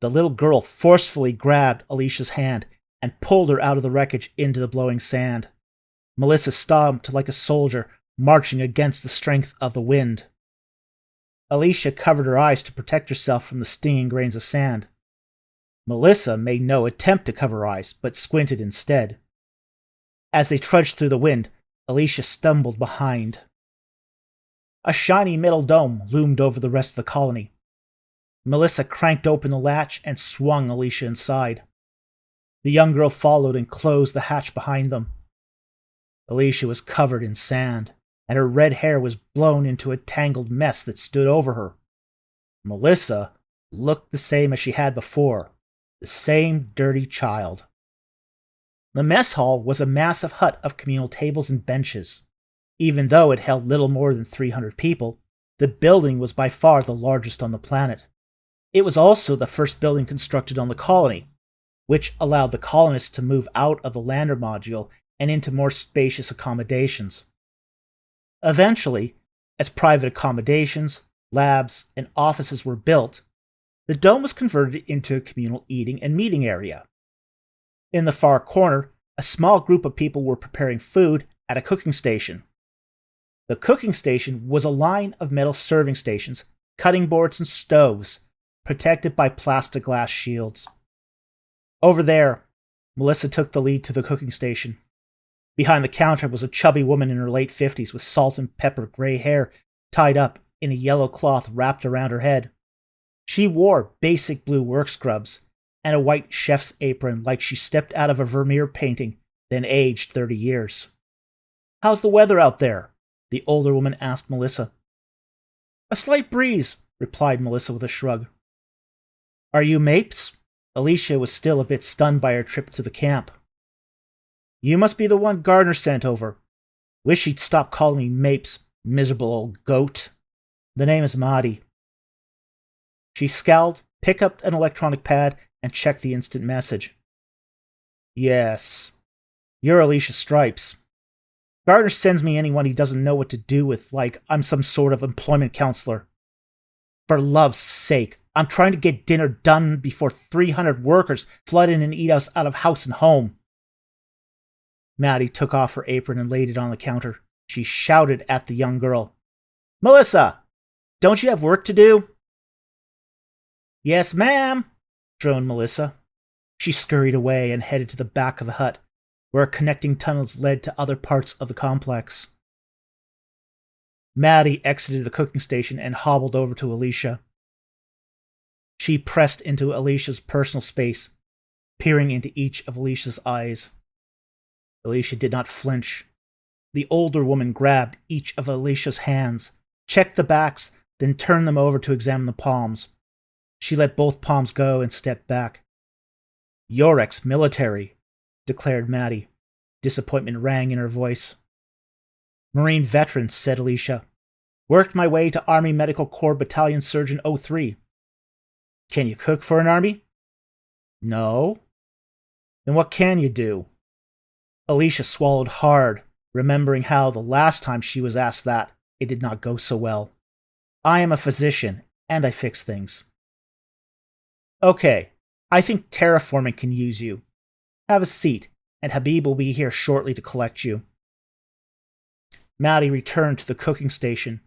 The little girl forcefully grabbed Alicia's hand and pulled her out of the wreckage into the blowing sand. Melissa stomped like a soldier, marching against the strength of the wind. Alicia covered her eyes to protect herself from the stinging grains of sand. Melissa made no attempt to cover her eyes, but squinted instead. As they trudged through the wind, Alicia stumbled behind. A shiny metal dome loomed over the rest of the colony. Melissa cranked open the latch and swung Alicia inside. The young girl followed and closed the hatch behind them. Alicia was covered in sand, and her red hair was blown into a tangled mess that stood over her. Melissa looked the same as she had before, the same dirty child. The mess hall was a massive hut of communal tables and benches. Even though it held little more than 300 people, the building was by far the largest on the planet. It was also the first building constructed on the colony, which allowed the colonists to move out of the lander module and into more spacious accommodations. Eventually, as private accommodations, labs, and offices were built, the dome was converted into a communal eating and meeting area. In the far corner, a small group of people were preparing food at a cooking station. The cooking station was a line of metal serving stations, cutting boards, and stoves, protected by plexiglass shields. Over there, Melissa took the lead to the cooking station. Behind the counter was a chubby woman in her late 50s with salt and pepper gray hair tied up in a yellow cloth wrapped around her head. She wore basic blue work scrubs and a white chef's apron like she stepped out of a Vermeer painting, then aged 30 years. "How's the weather out there?" the older woman asked Melissa. "A slight breeze," replied Melissa with a shrug. "Are you Mapes?" Alicia was still a bit stunned by her trip to the camp. "You must be the one Gardner sent over. Wish he'd stop calling me Mapes, miserable old goat. The name is Maddie." She scowled, picked up an electronic pad, and checked the instant message. "Yes, you're Alicia Stripes. Gardner sends me anyone he doesn't know what to do with, like I'm some sort of employment counselor. For love's sake, I'm trying to get dinner done before 300 workers flood in and eat us out of house and home." Maddie took off her apron and laid it on the counter. She shouted at the young girl, "Melissa, don't you have work to do?" "Yes, ma'am," droned Melissa. She scurried away and headed to the back of the hut, where connecting tunnels led to other parts of the complex. Maddie exited the cooking station and hobbled over to Alicia. She pressed into Alicia's personal space, peering into each of Alicia's eyes. Alicia did not flinch. The older woman grabbed each of Alicia's hands, checked the backs, then turned them over to examine the palms. She let both palms go and stepped back. "You're ex-military," declared Maddie. Disappointment rang in her voice. "Marine veteran," said Alicia. "Worked my way to Army Medical Corps Battalion Surgeon 03. "Can you cook for an army?" "No." "Then what can you do?" Alicia swallowed hard, remembering how the last time she was asked that, it did not go so well. "I am a physician, and I fix things." "Okay, I think terraforming can use you. Have a seat, and Habib will be here shortly to collect you." Maddie returned to the cooking station,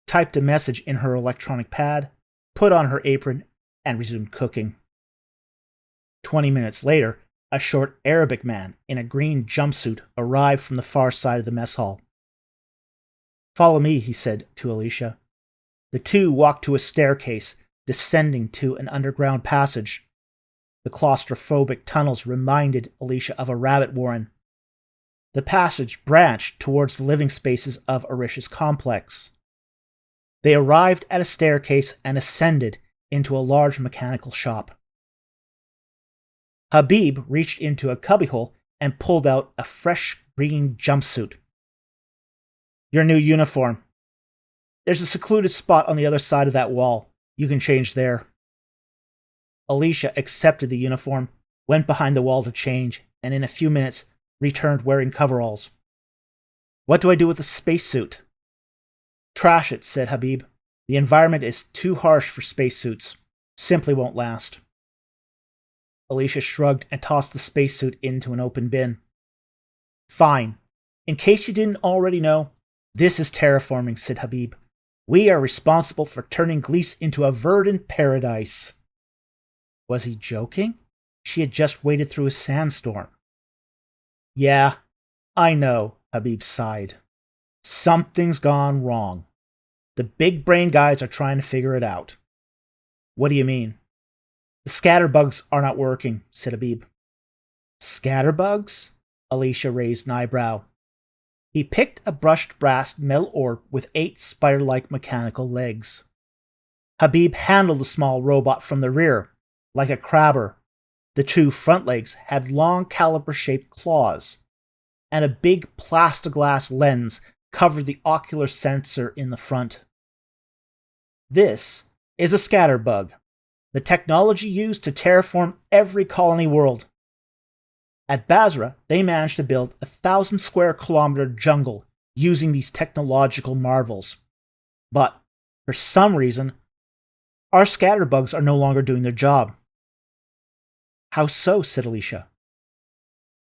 typed a message in her electronic pad, put on her apron, and resumed cooking. 20 minutes later, a short Arabic man in a green jumpsuit arrived from the far side of the mess hall. "Follow me," he said to Alicia. The two walked to a staircase, descending to an underground passage. The claustrophobic tunnels reminded Alicia of a rabbit warren. The passage branched towards the living spaces of Arisha's complex. They arrived at a staircase and ascended into a large mechanical shop. Habib reached into a cubbyhole and pulled out a fresh green jumpsuit. "Your new uniform. There's a secluded spot on the other side of that wall. You can change there." Alicia accepted the uniform, went behind the wall to change, and in a few minutes returned wearing coveralls. "What do I do with the spacesuit?" "Trash it," said Habib. "The environment is too harsh for spacesuits. Simply won't last." Alicia shrugged and tossed the spacesuit into an open bin. Fine. In case you didn't already know, this is terraforming, said Habib. We are responsible for turning Gliese into a verdant paradise. Was he joking? She had just waded through a sandstorm. Yeah, I know, Habib sighed. Something's gone wrong. The big brain guys are trying to figure it out. What do you mean? The scatterbugs are not working, said Habib. Scatterbugs? Alicia raised an eyebrow. He picked a brushed brass metal orb with 8 spider-like mechanical legs. Habib handled the small robot from the rear, like a crabber. The 2 front legs had long caliper-shaped claws, and a big plastoglass lens covered the ocular sensor in the front. This is a scatterbug, the technology used to terraform every colony world. At Basra, they managed to build a 1,000 square kilometer jungle using these technological marvels. But, for some reason, our scatterbugs are no longer doing their job. How so? Said Alicia.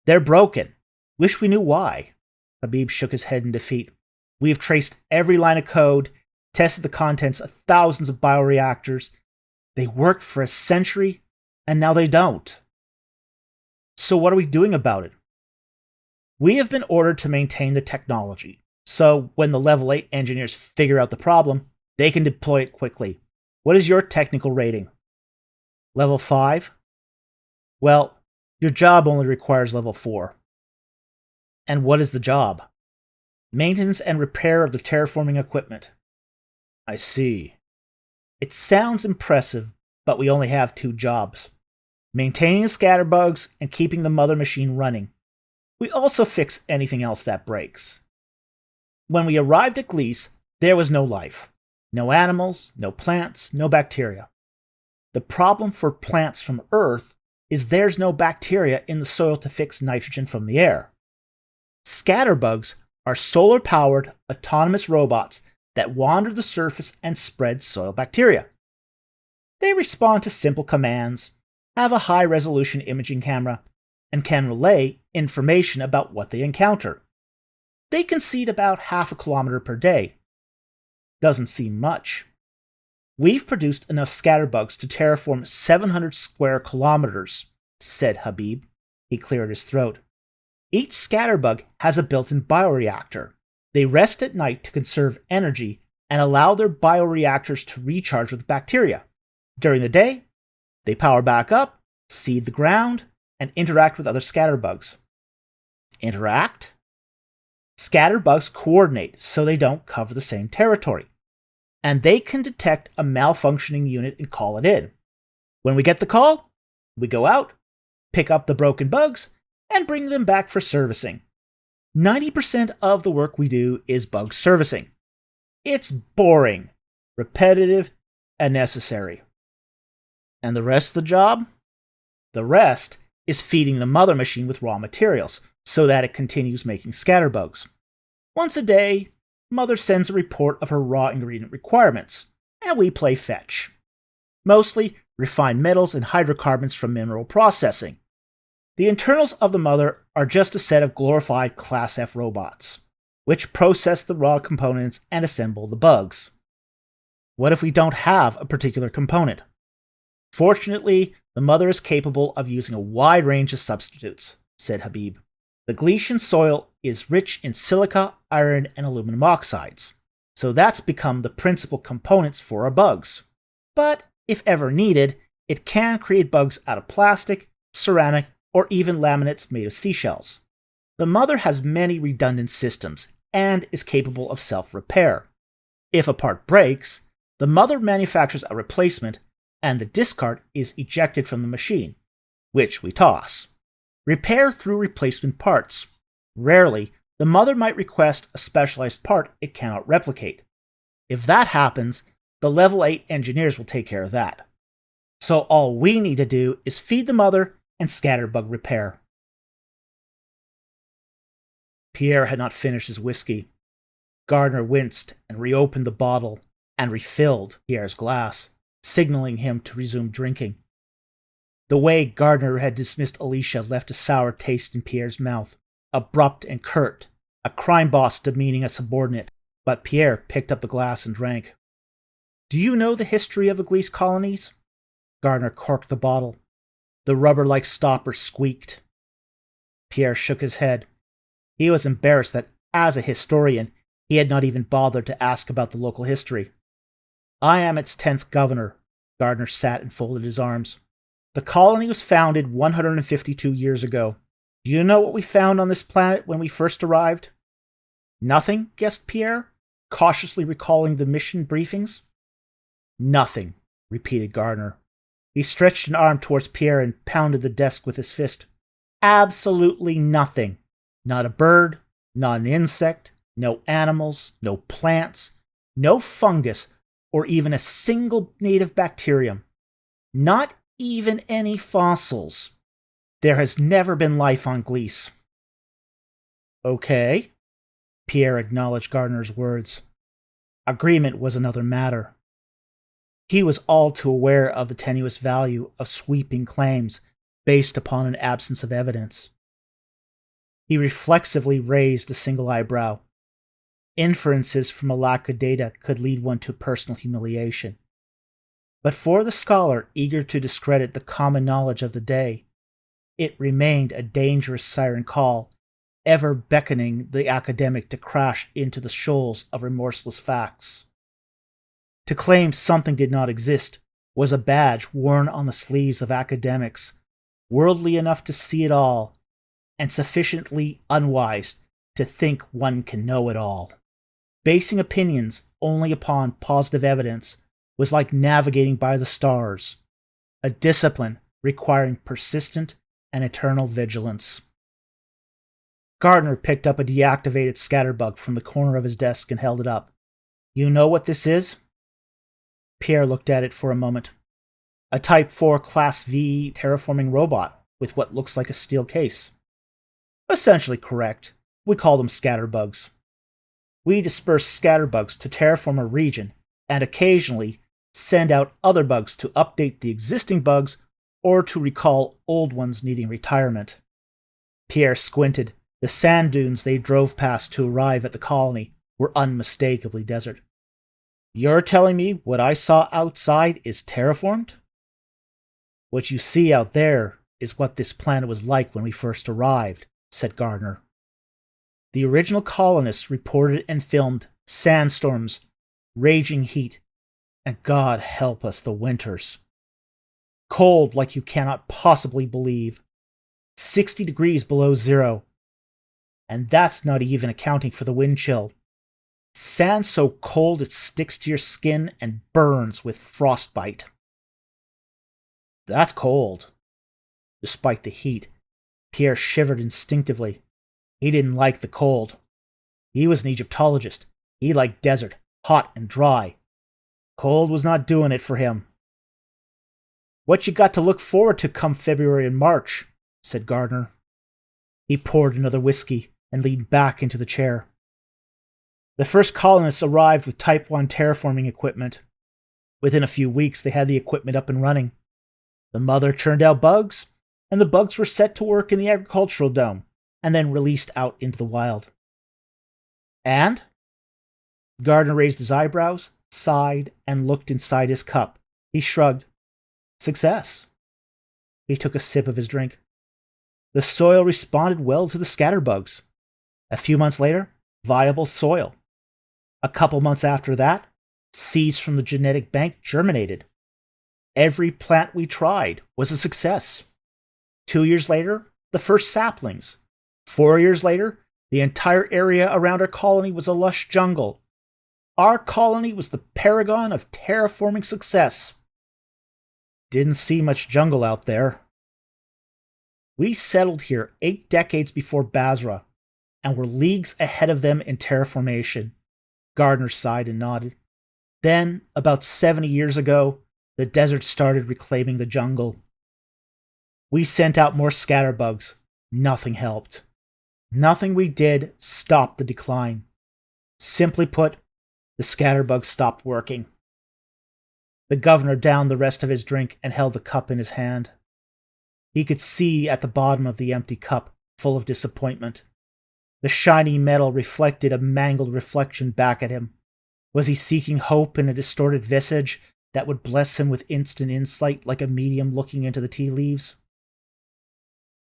They're broken. Wish we knew why. Habib shook his head in defeat. We have traced every line of code, tested the contents of thousands of bioreactors. They worked for a century, and now they don't. So what are we doing about it? We have been ordered to maintain the technology, so when the level 8 engineers figure out the problem, they can deploy it quickly. What is your technical rating? Level 5? Well, your job only requires level 4. And what is the job? Maintenance and repair of the terraforming equipment. I see. It sounds impressive, but we only have 2 jobs. Maintaining the scatterbugs and keeping the mother machine running. We also fix anything else that breaks. When we arrived at Gliese, there was no life. No animals, no plants, no bacteria. The problem for plants from Earth is there's no bacteria in the soil to fix nitrogen from the air. Scatterbugs are solar-powered, autonomous robots that wander the surface and spread soil bacteria. They respond to simple commands, have a high-resolution imaging camera, and can relay information about what they encounter. They can seed about half a kilometer per day. Doesn't seem much. We've produced enough scatterbugs to terraform 700 square kilometers, said Habib. He cleared his throat. Each scatterbug has a built-in bioreactor. They rest at night to conserve energy and allow their bioreactors to recharge with bacteria. During the day, they power back up, seed the ground, and interact with other scatterbugs. Interact? Scatterbugs coordinate so they don't cover the same territory. And they can detect a malfunctioning unit and call it in. When we get the call, we go out, pick up the broken bugs, and bring them back for servicing. 90% of the work we do is bug servicing. It's boring, repetitive, and necessary. And the rest of the job? The rest is feeding the mother machine with raw materials so that it continues making scatterbugs. Once a day, Mother sends a report of her raw ingredient requirements, and we play fetch. Mostly refined metals and hydrocarbons from mineral processing. The internals of the Mother are just a set of glorified Class F robots, which process the raw components and assemble the bugs. What if we don't have a particular component? Fortunately, the Mother is capable of using a wide range of substitutes, said Habib. The Glecian soil is rich in silica, iron, and aluminum oxides, so that's become the principal components for our bugs. But, if ever needed, it can create bugs out of plastic, ceramic, or even laminates made of seashells. The Mother has many redundant systems and is capable of self-repair. If a part breaks, the Mother manufactures a replacement and the discard is ejected from the machine, which we toss. Repair through replacement parts. Rarely, the Mother might request a specialized part it cannot replicate. If that happens, the level 8 engineers will take care of that. So all we need to do is feed the Mother and scatterbug repair. Pierre had not finished his whiskey. Gardner winced and reopened the bottle and refilled Pierre's glass, signaling him to resume drinking. The way Gardner had dismissed Alicia left a sour taste in Pierre's mouth, abrupt and curt, a crime boss demeaning a subordinate, but Pierre picked up the glass and drank. Do you know the history of the Gliese colonies? Gardner corked the bottle. The rubber-like stopper squeaked. Pierre shook his head. He was embarrassed that, as a historian, he had not even bothered to ask about the local history. I am its 10th governor. Gardner sat and folded his arms. The colony was founded 152 years ago. Do you know what we found on this planet when we first arrived? Nothing, guessed Pierre, cautiously recalling the mission briefings. Nothing, repeated Gardner. He stretched an arm towards Pierre and pounded the desk with his fist. Absolutely nothing. Not a bird, not an insect, no animals, no plants, no fungus, or even a single native bacterium. Not even any fossils. There has never been life on Gliese. Okay, Pierre acknowledged Gardner's words. Agreement was another matter. He was all too aware of the tenuous value of sweeping claims based upon an absence of evidence. He reflexively raised a single eyebrow. Inferences from a lack of data could lead one to personal humiliation. But for the scholar eager to discredit the common knowledge of the day, it remained a dangerous siren call, ever beckoning the academic to crash into the shoals of remorseless facts. To claim something did not exist was a badge worn on the sleeves of academics, worldly enough to see it all, and sufficiently unwise to think one can know it all. Basing opinions only upon positive evidence was like navigating by the stars, a discipline requiring persistent and eternal vigilance. Gardner picked up a deactivated scatterbug from the corner of his desk and held it up. You know what this is? Pierre looked at it for a moment. A Type 4 Class V terraforming robot with what looks like a steel case. Essentially correct. We call them scatterbugs. We disperse scatterbugs to terraform a region and occasionally send out other bugs to update the existing bugs or to recall old ones needing retirement. Pierre squinted. The sand dunes they drove past to arrive at the colony were unmistakably desert. You're telling me what I saw outside is terraformed? What you see out there is what this planet was like when we first arrived, said Gardner. The original colonists reported and filmed sandstorms, raging heat, and God help us, the winters. Cold like you cannot possibly believe. 60 degrees below zero. And that's not even accounting for the wind chill. Sand so cold it sticks to your skin and burns with frostbite. That's cold. Despite the heat, Pierre shivered instinctively. He didn't like the cold. He was an Egyptologist. He liked desert, hot and dry. Cold was not doing it for him. What you got to look forward to come February and March, said Gardner. He poured another whiskey and leaned back into the chair. The first colonists arrived with Type 1 terraforming equipment. Within a few weeks, they had the equipment up and running. The mother churned out bugs, and the bugs were set to work in the agricultural dome, and then released out into the wild. And? Gardner raised his eyebrows, sighed, and looked inside his cup. He shrugged. Success. He took a sip of his drink. The soil responded well to the scatterbugs. A few months later, viable soil. A couple months after that, seeds from the genetic bank germinated. Every plant we tried was a success. 2 years later, the first saplings. 4 years later, the entire area around our colony was a lush jungle. Our colony was the paragon of terraforming success. Didn't see much jungle out there. We settled here 8 decades before Basra, and were leagues ahead of them in terraformation. Gardner sighed and nodded. Then, about 70 years ago, the desert started reclaiming the jungle. We sent out more scatterbugs. Nothing helped. Nothing we did stopped the decline. Simply put, the scatterbugs stopped working. The governor downed the rest of his drink and held the cup in his hand. He could see at the bottom of the empty cup, full of disappointment. The shiny metal reflected a mangled reflection back at him. Was he seeking hope in a distorted visage that would bless him with instant insight like a medium looking into the tea leaves?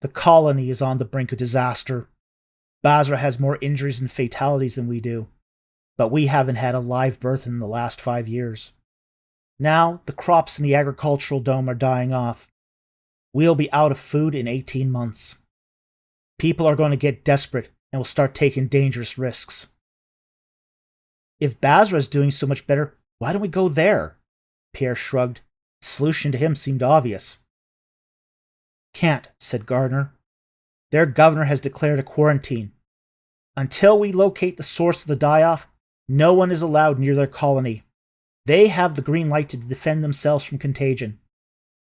The colony is on the brink of disaster. Basra has more injuries and fatalities than we do, but we haven't had a live birth in the last 5 years. Now, the crops in the agricultural dome are dying off. We'll be out of food in 18 months. People are going to get desperate and will start taking dangerous risks. If Basra is doing so much better, why don't we go there? Pierre shrugged. The solution to him seemed obvious. Can't, said Gardner. Their governor has declared a quarantine. Until we locate the source of the die-off, no one is allowed near their colony. They have the green light to defend themselves from contagion.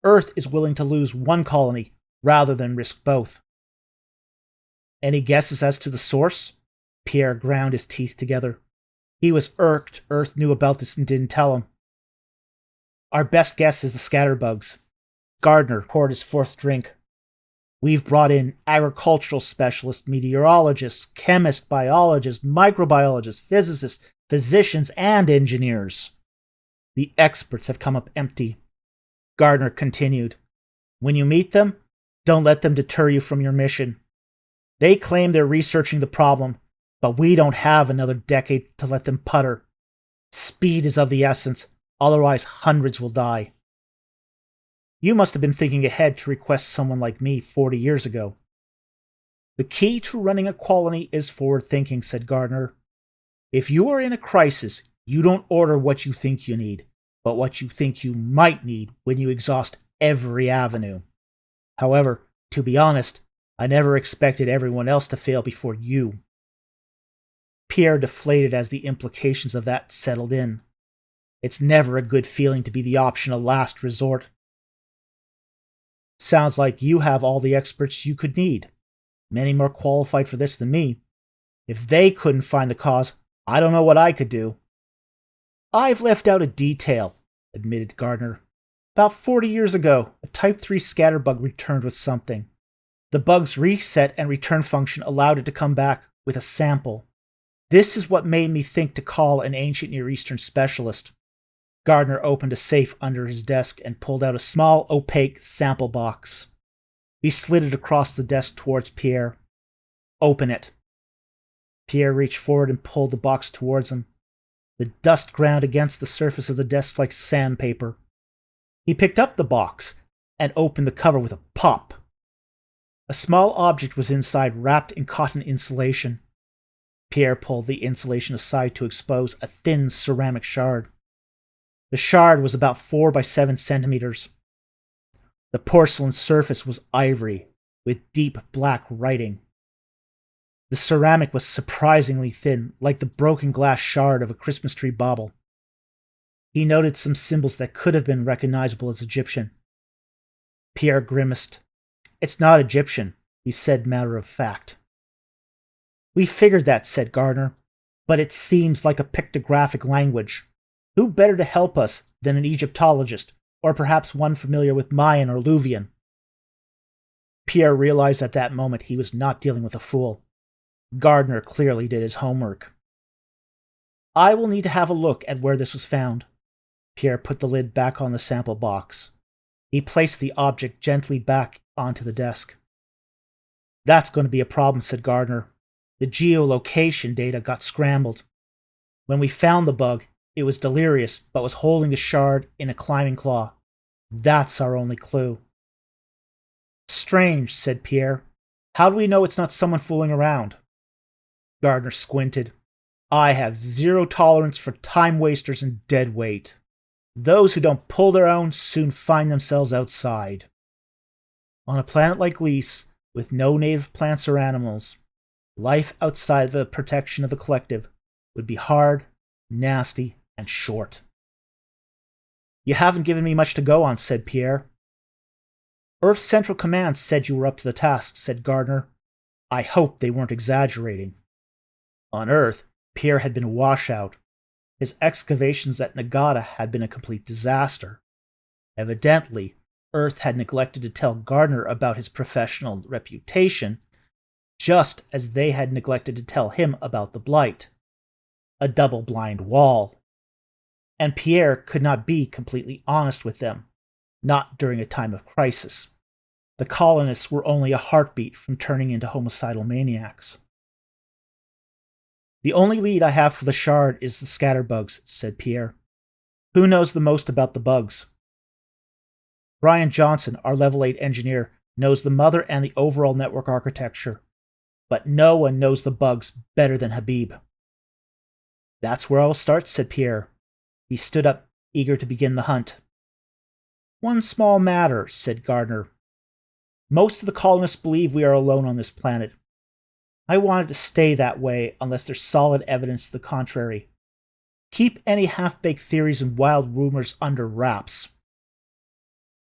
Earth is willing to lose one colony rather than risk both. Any guesses as to the source? Pierre ground his teeth together. He was irked Earth knew about this and didn't tell him. Our best guess is the scatterbugs. Gardner poured his fourth drink. We've brought in agricultural specialists, meteorologists, chemists, biologists, microbiologists, physicists, physicians, and engineers. The experts have come up empty. Gardner continued. When you meet them, don't let them deter you from your mission. They claim they're researching the problem, but we don't have another decade to let them putter. Speed is of the essence, otherwise hundreds will die. You must have been thinking ahead to request someone like me 40 years ago. The key to running a colony is forward thinking, said Gardner. If you are in a crisis, you don't order what you think you need, but what you think you might need when you exhaust every avenue. However, to be honest, I never expected everyone else to fail before you. Pierre deflated as the implications of that settled in. It's never a good feeling to be the option of last resort. Sounds like you have all the experts you could need. Many more qualified for this than me. If they couldn't find the cause, I don't know what I could do. I've left out a detail, admitted Gardner. About 40 years ago, a Type 3 scatterbug returned with something. The bug's reset and return function allowed it to come back with a sample. This is what made me think to call an ancient Near Eastern specialist. Gardner opened a safe under his desk and pulled out a small, opaque sample box. He slid it across the desk towards Pierre. Open it. Pierre reached forward and pulled the box towards him. The dust ground against the surface of the desk like sandpaper. He picked up the box and opened the cover with a pop. A small object was inside, wrapped in cotton insulation. Pierre pulled the insulation aside to expose a thin ceramic shard. The shard was about 4 by 7 centimeters. The porcelain surface was ivory, with deep black writing. The ceramic was surprisingly thin, like the broken glass shard of a Christmas tree bauble. He noted some symbols that could have been recognizable as Egyptian. Pierre grimaced. It's not Egyptian, he said matter of fact. We figured that, said Gardner, but it seems like a pictographic language. Who better to help us than an Egyptologist, or perhaps one familiar with Mayan or Luvian? Pierre realized at that moment he was not dealing with a fool. Gardner clearly did his homework. I will need to have a look at where this was found. Pierre put the lid back on the sample box. He placed the object gently back onto the desk. That's going to be a problem, said Gardner. The geolocation data got scrambled. When we found the bug, it was delirious, but was holding the shard in a climbing claw. That's our only clue. Strange, said Pierre. How do we know it's not someone fooling around? Gardner squinted. I have zero tolerance for time wasters and dead weight. Those who don't pull their own soon find themselves outside. On a planet like Lys, with no native plants or animals, life outside the protection of the collective would be hard, nasty, and short. You haven't given me much to go on, said Pierre. Earth Central Command said you were up to the task, said Gardner. I hope they weren't exaggerating. On Earth, Pierre had been a washout. His excavations at Nagata had been a complete disaster. Evidently, Earth had neglected to tell Gardner about his professional reputation, just as they had neglected to tell him about the Blight. A double-blind wall. And Pierre could not be completely honest with them, not during a time of crisis. The colonists were only a heartbeat from turning into homicidal maniacs. "The only lead I have for the Shard is the scatterbugs," said Pierre. "Who knows the most about the bugs?" "Brian Johnson, our level 8 engineer, knows the mother and the overall network architecture. But no one knows the bugs better than Habib." "That's where I'll start," said Pierre. He stood up, eager to begin the hunt. "One small matter," said Gardner. "Most of the colonists believe we are alone on this planet. I want it to stay that way unless there's solid evidence to the contrary. Keep any half-baked theories and wild rumors under wraps."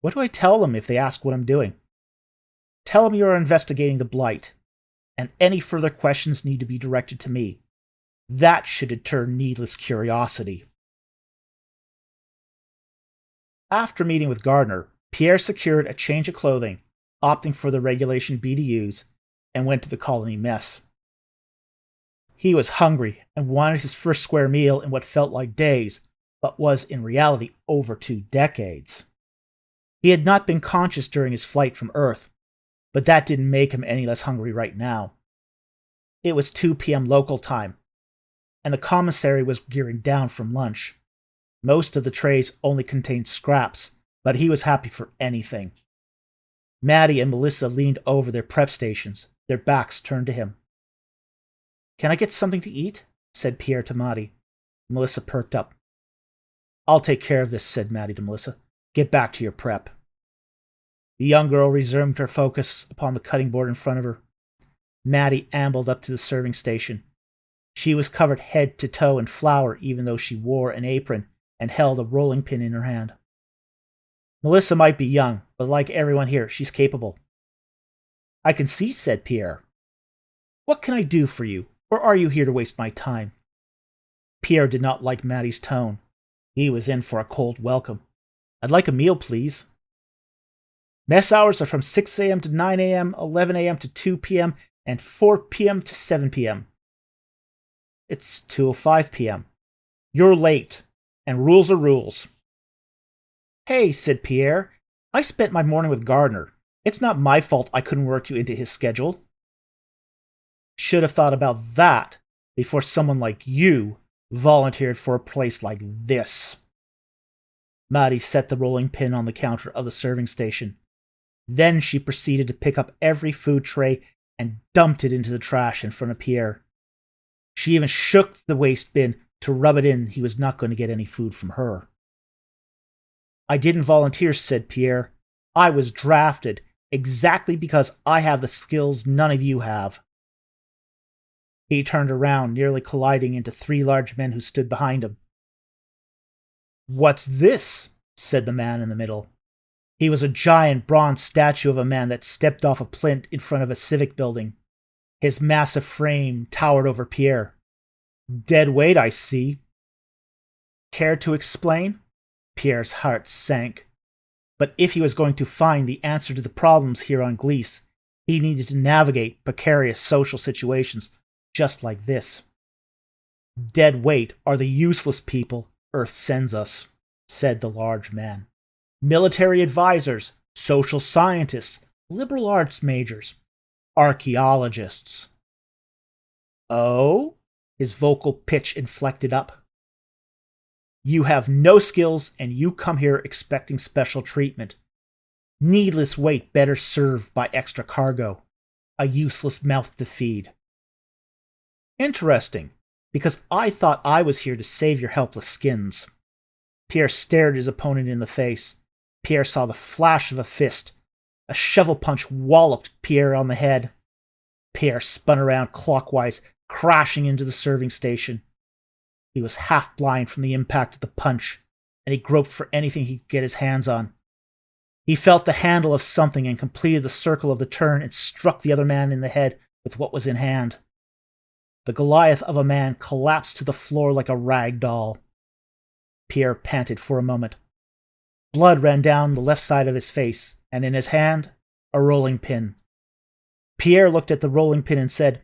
"What do I tell them if they ask what I'm doing?" "Tell them you're investigating the Blight, and any further questions need to be directed to me. That should deter needless curiosity." After meeting with Gardner, Pierre secured a change of clothing, opting for the regulation BDUs, and went to the colony mess. He was hungry and wanted his first square meal in what felt like days, but was in reality over 2 decades. He had not been conscious during his flight from Earth, but that didn't make him any less hungry right now. It was 2 p.m. local time, and the commissary was gearing down from lunch. Most of the trays only contained scraps, but he was happy for anything. Maddie and Melissa leaned over their prep stations, their backs turned to him. "Can I get something to eat?" said Pierre to Maddie. Melissa perked up. "I'll take care of this," said Maddie to Melissa. "Get back to your prep." The young girl resumed her focus upon the cutting board in front of her. Maddie ambled up to the serving station. She was covered head to toe in flour, even though she wore an apron and held a rolling pin in her hand. "Melissa might be young, but like everyone here, she's capable." "I can see," said Pierre. "What can I do for you, or are you here to waste my time?" Pierre did not like Maddie's tone. He was in for a cold welcome. "I'd like a meal, please." "Mess hours are from 6 a.m. to 9 a.m., 11 a.m. to 2 p.m., and 4 p.m. to 7 p.m. "It's 2:05 p.m. You're late, and rules are rules." "Hey," said Pierre, "I spent my morning with Gardner. It's not my fault I couldn't work you into his schedule." "Should have thought about that before someone like you volunteered for a place like this." Maddie set the rolling pin on the counter of the serving station. Then she proceeded to pick up every food tray and dumped it into the trash in front of Pierre. She even shook the waste bin to rub it in he was not going to get any food from her. "I didn't volunteer," said Pierre. "I was drafted, exactly because I have the skills none of you have." He turned around, nearly colliding into 3 large men who stood behind him. "What's this?" said the man in the middle. He was a giant bronze statue of a man that stepped off a plinth in front of a civic building. His massive frame towered over Pierre. "Dead weight, I see." Care to explain? Pierre's heart sank. But if he was going to find the answer to the problems here on Gliese, he needed to navigate precarious social situations just like this. "Dead weight are the useless people Earth sends us," said the large man. "Military advisors, social scientists, liberal arts majors, archaeologists." "Oh?" His vocal pitch inflected up. "You have no skills, and you come here expecting special treatment. Needless weight better served by extra cargo. A useless mouth to feed." "Interesting, because I thought I was here to save your helpless skins." Pierre stared his opponent in the face. Pierre saw the flash of a fist. A shovel punch walloped Pierre on the head. Pierre spun around clockwise, crashing into the serving station. He was half blind from the impact of the punch, and he groped for anything he could get his hands on. He felt the handle of something and completed the circle of the turn and struck the other man in the head with what was in hand. The Goliath of a man collapsed to the floor like a rag doll. Pierre panted for a moment. Blood ran down the left side of his face, and in his hand, a rolling pin. Pierre looked at the rolling pin and said,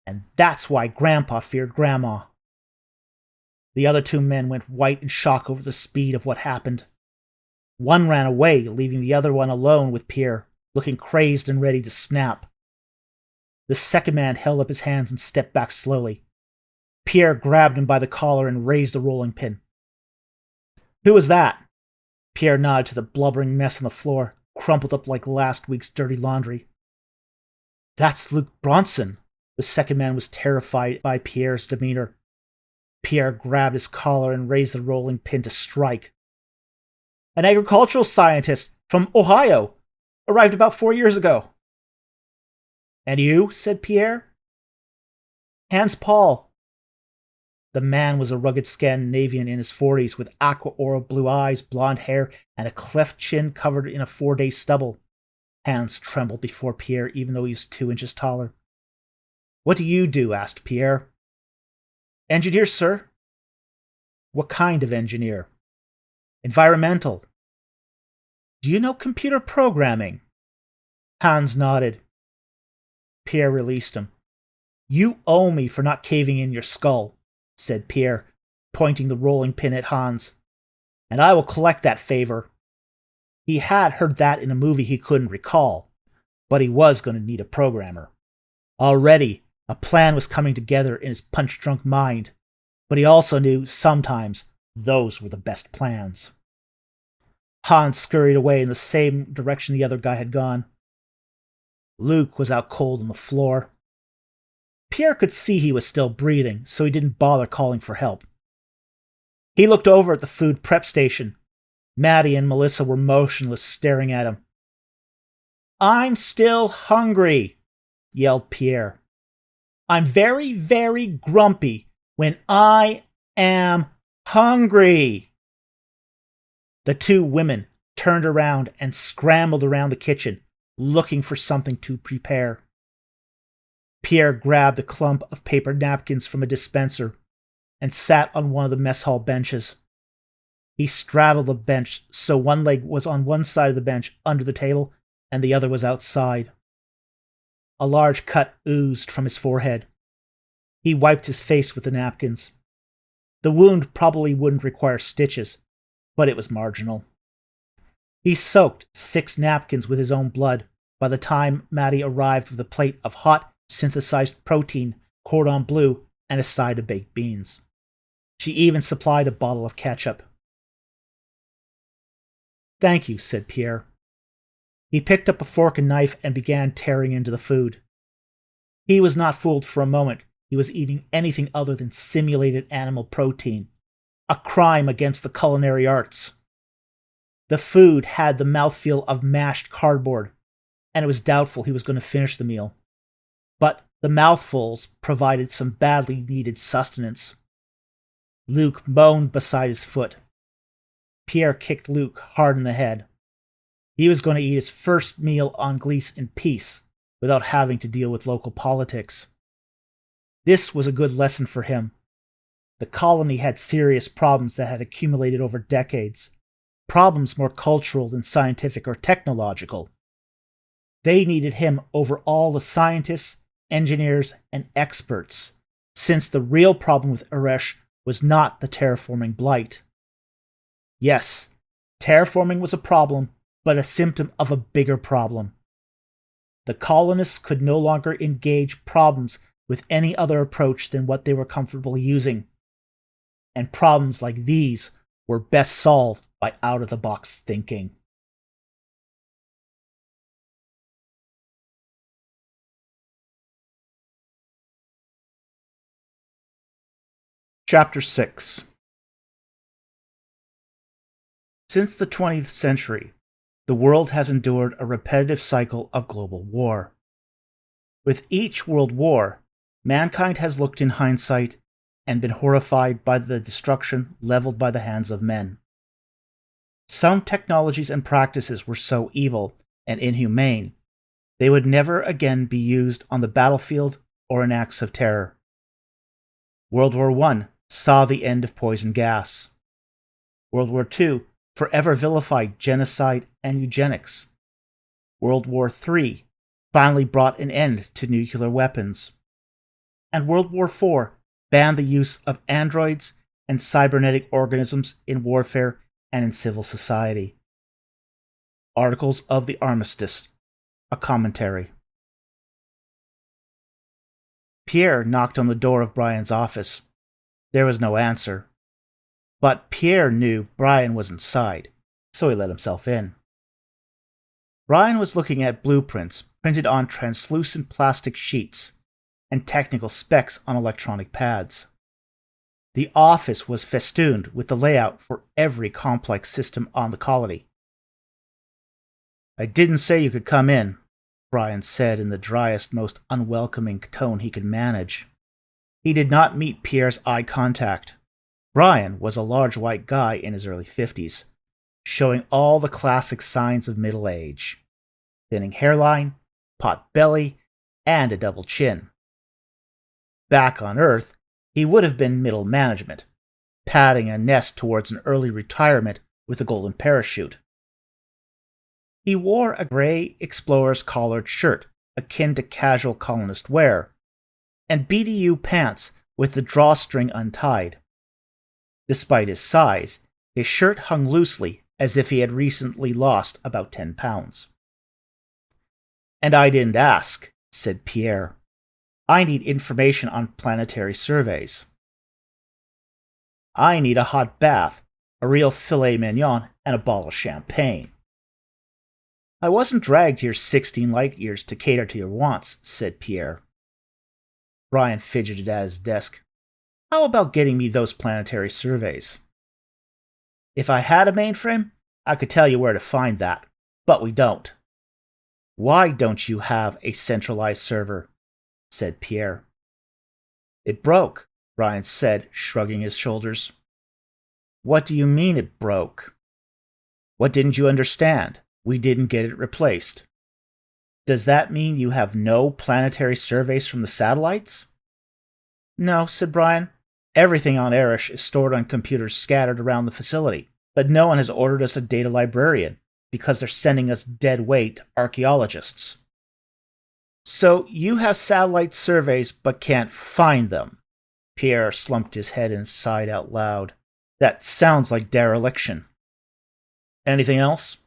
"And that's why Grandpa feared Grandma." The other two men went white in shock over the speed of what happened. One ran away, leaving the other one alone with Pierre, looking crazed and ready to snap. The second man held up his hands and stepped back slowly. Pierre grabbed him by the collar and raised the rolling pin. "Who was that?" Pierre nodded to the blubbering mess on the floor, crumpled up like last week's dirty laundry. "That's Luke Bronson." The second man was terrified by Pierre's demeanor. Pierre grabbed his collar and raised the rolling pin to strike. "An agricultural scientist from Ohio. Arrived about 4 years ago." "And you?" said Pierre. "Hans Paul." The man was a rugged Scandinavian in his 40s with aqua aura blue eyes, blonde hair, and a cleft chin covered in a 4-day stubble. Hans trembled before Pierre, even though he was 2 inches taller. "What do you do?" asked Pierre. "Engineer, sir." "What kind of engineer?" "Environmental." "Do you know computer programming?" Hans nodded. Pierre released him. "You owe me for not caving in your skull," said Pierre, pointing the rolling pin at Hans. "And I will collect that favor." He had heard that in a movie he couldn't recall, but he was going to need a programmer. Already, a plan was coming together in his punch-drunk mind, but he also knew sometimes those were the best plans. Hans scurried away in the same direction the other guy had gone. Luke was out cold on the floor. Pierre could see he was still breathing, so he didn't bother calling for help. He looked over at the food prep station. Maddie and Melissa were motionless, staring at him. "I'm still hungry," yelled Pierre. "I'm very, very grumpy when I am hungry." The two women turned around and scrambled around the kitchen, looking for something to prepare. Pierre grabbed a clump of paper napkins from a dispenser and sat on one of the mess hall benches. He straddled the bench so one leg was on one side of the bench under the table and the other was outside. A large cut oozed from his forehead. He wiped his face with the napkins. The wound probably wouldn't require stitches, but it was marginal. He soaked 6 napkins with his own blood by the time Maddie arrived with a plate of hot, synthesized protein, cordon bleu, and a side of baked beans. She even supplied a bottle of ketchup. "Thank you," said Pierre. He picked up a fork and knife and began tearing into the food. He was not fooled for a moment. He was eating anything other than simulated animal protein, a crime against the culinary arts. The food had the mouthfeel of mashed cardboard, and it was doubtful he was going to finish the meal. But the mouthfuls provided some badly needed sustenance. Luke moaned beside his foot. Pierre kicked Luke hard in the head. He was going to eat his first meal on Glees in peace, without having to deal with local politics. This was a good lesson for him. The colony had serious problems that had accumulated over decades, problems more cultural than scientific or technological. They needed him over all the scientists, engineers, and experts, since the real problem with Eresh was not the terraforming blight. Yes, terraforming was a problem, but a symptom of a bigger problem. The colonists could no longer engage problems with any other approach than what they were comfortable using. And problems like these were best solved by out-of-the-box thinking. Chapter 6. Since the 20th century, the world has endured a repetitive cycle of global war. With each world war, mankind has looked in hindsight and been horrified by the destruction leveled by the hands of men. Some technologies and practices were so evil and inhumane, they would never again be used on the battlefield or in acts of terror. World War I saw the end of poison gas. World War II forever vilified genocide and eugenics. World War III finally brought an end to nuclear weapons. And World War IV banned the use of androids and cybernetic organisms in warfare and in civil society. Articles of the Armistice, a commentary. Pierre knocked on the door of Brian's office. There was no answer. But Pierre knew Brian was inside, so he let himself in. Brian was looking at blueprints printed on translucent plastic sheets and technical specs on electronic pads. The office was festooned with the layout for every complex system on the colony. "I didn't say you could come in," Brian said in the driest, most unwelcoming tone he could manage. He did not meet Pierre's eye contact. Brian was a large white guy in his early 50s, showing all the classic signs of middle age: thinning hairline, pot belly, and a double chin. Back on Earth, he would have been middle management, padding a nest towards an early retirement with a golden parachute. He wore a gray explorer's collared shirt, akin to casual colonist wear, and BDU pants with the drawstring untied. Despite his size, his shirt hung loosely as if he had recently lost about 10 pounds. "And I didn't ask," said Pierre. "I need information on planetary surveys. I need a hot bath, a real filet mignon, and a bottle of champagne." "I wasn't dragged here 16 light years to cater to your wants," said Pierre. Brian fidgeted at his desk. "How about getting me those planetary surveys?" "If I had a mainframe, I could tell you where to find that, but we don't." "Why don't you have a centralized server?" said Pierre. "It broke," Brian said, shrugging his shoulders. "What do you mean it broke?" "What didn't you understand? We didn't get it replaced." "Does that mean you have no planetary surveys from the satellites?" "No," said Brian. "Everything on Erish is stored on computers scattered around the facility, but no one has ordered us a data librarian because they're sending us dead-weight archaeologists." "So you have satellite surveys but can't find them?" Pierre slumped his head and sighed out loud. "That sounds like dereliction." "Anything else?"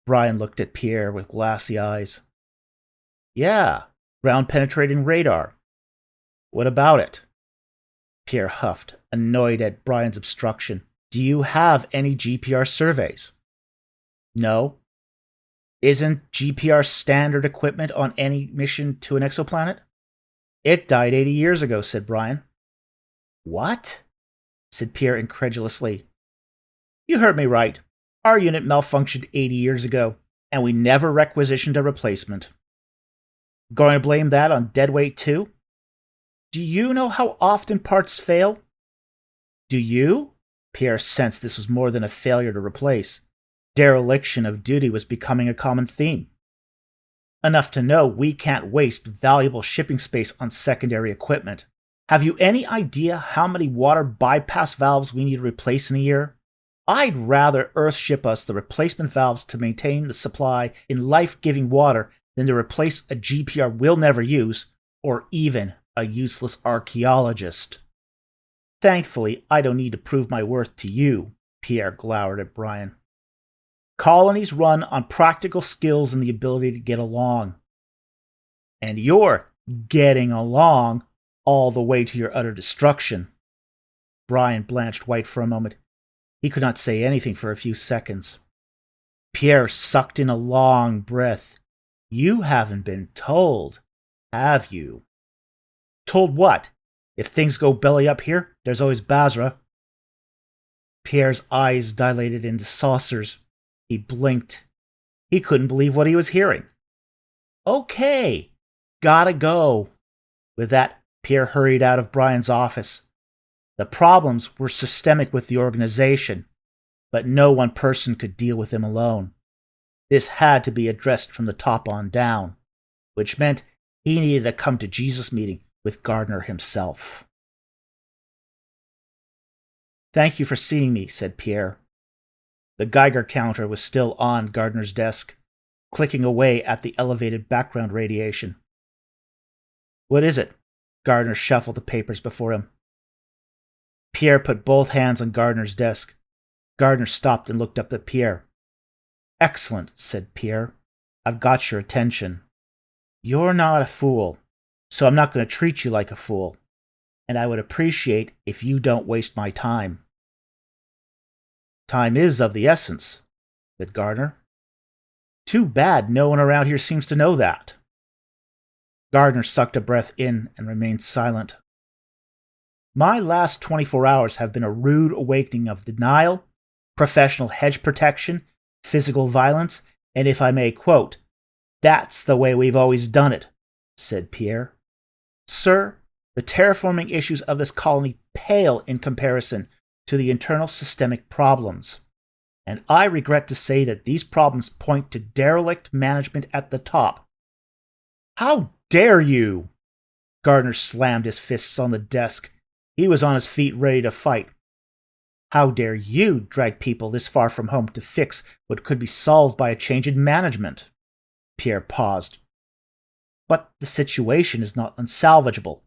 Brian looked at Pierre with glassy eyes. "Yeah, ground-penetrating radar." "What about it?" Pierre huffed, annoyed at Brian's obstruction. "Do you have any GPR surveys?" "No." "Isn't GPR standard equipment on any mission to an exoplanet?" "It died 80 years ago," said Brian. "What?" said Pierre incredulously. "You heard me right. Our unit malfunctioned 80 years ago, and we never requisitioned a replacement." "Going to blame that on deadweight too?" "Do you know how often parts fail?" "Do you?" Pierre sensed this was more than a failure to replace. Dereliction of duty was becoming a common theme. "Enough to know we can't waste valuable shipping space on secondary equipment. Have you any idea how many water bypass valves we need to replace in a year? I'd rather Earth ship us the replacement valves to maintain the supply in life-giving water than to replace a GPR we'll never use, or even a useless archaeologist." "Thankfully, I don't need to prove my worth to you," Pierre glowered at Brian. "Colonies run on practical skills and the ability to get along. And you're getting along all the way to your utter destruction." Brian blanched white for a moment. He could not say anything for a few seconds. Pierre sucked in a long breath. "You haven't been told, have you?" "Told what? If things go belly up here, there's always Basra." Pierre's eyes dilated into saucers. He blinked. He couldn't believe what he was hearing. "Okay, gotta go." With that, Pierre hurried out of Brian's office. The problems were systemic with the organization, but no one person could deal with them alone. This had to be addressed from the top on down, which meant he needed a come-to-Jesus meeting with Gardner himself. "Thank you for seeing me," said Pierre. The Geiger counter was still on Gardner's desk, clicking away at the elevated background radiation. What is it? Gardner shuffled the papers before him. Pierre put both hands on Gardner's desk. Gardner stopped and looked up at Pierre. Excellent, said Pierre. I've got your attention. You're not a fool, so I'm not going to treat you like a fool, and I would appreciate if you don't waste my time. Time is of the essence, said Gardner. Too bad no one around here seems to know that. Gardner sucked a breath in and remained silent. My last 24 hours have been a rude awakening of denial, professional hedge protection, physical violence, and if I may quote, "That's the way we've always done it," said Pierre. Sir, the terraforming issues of this colony pale in comparison to the internal systemic problems. And I regret to say that these problems point to derelict management at the top. How dare you? Gardner slammed his fists on the desk. He was on his feet ready to fight. How dare you drag people this far from home to fix what could be solved by a change in management? Pierre paused. But the situation is not unsalvageable.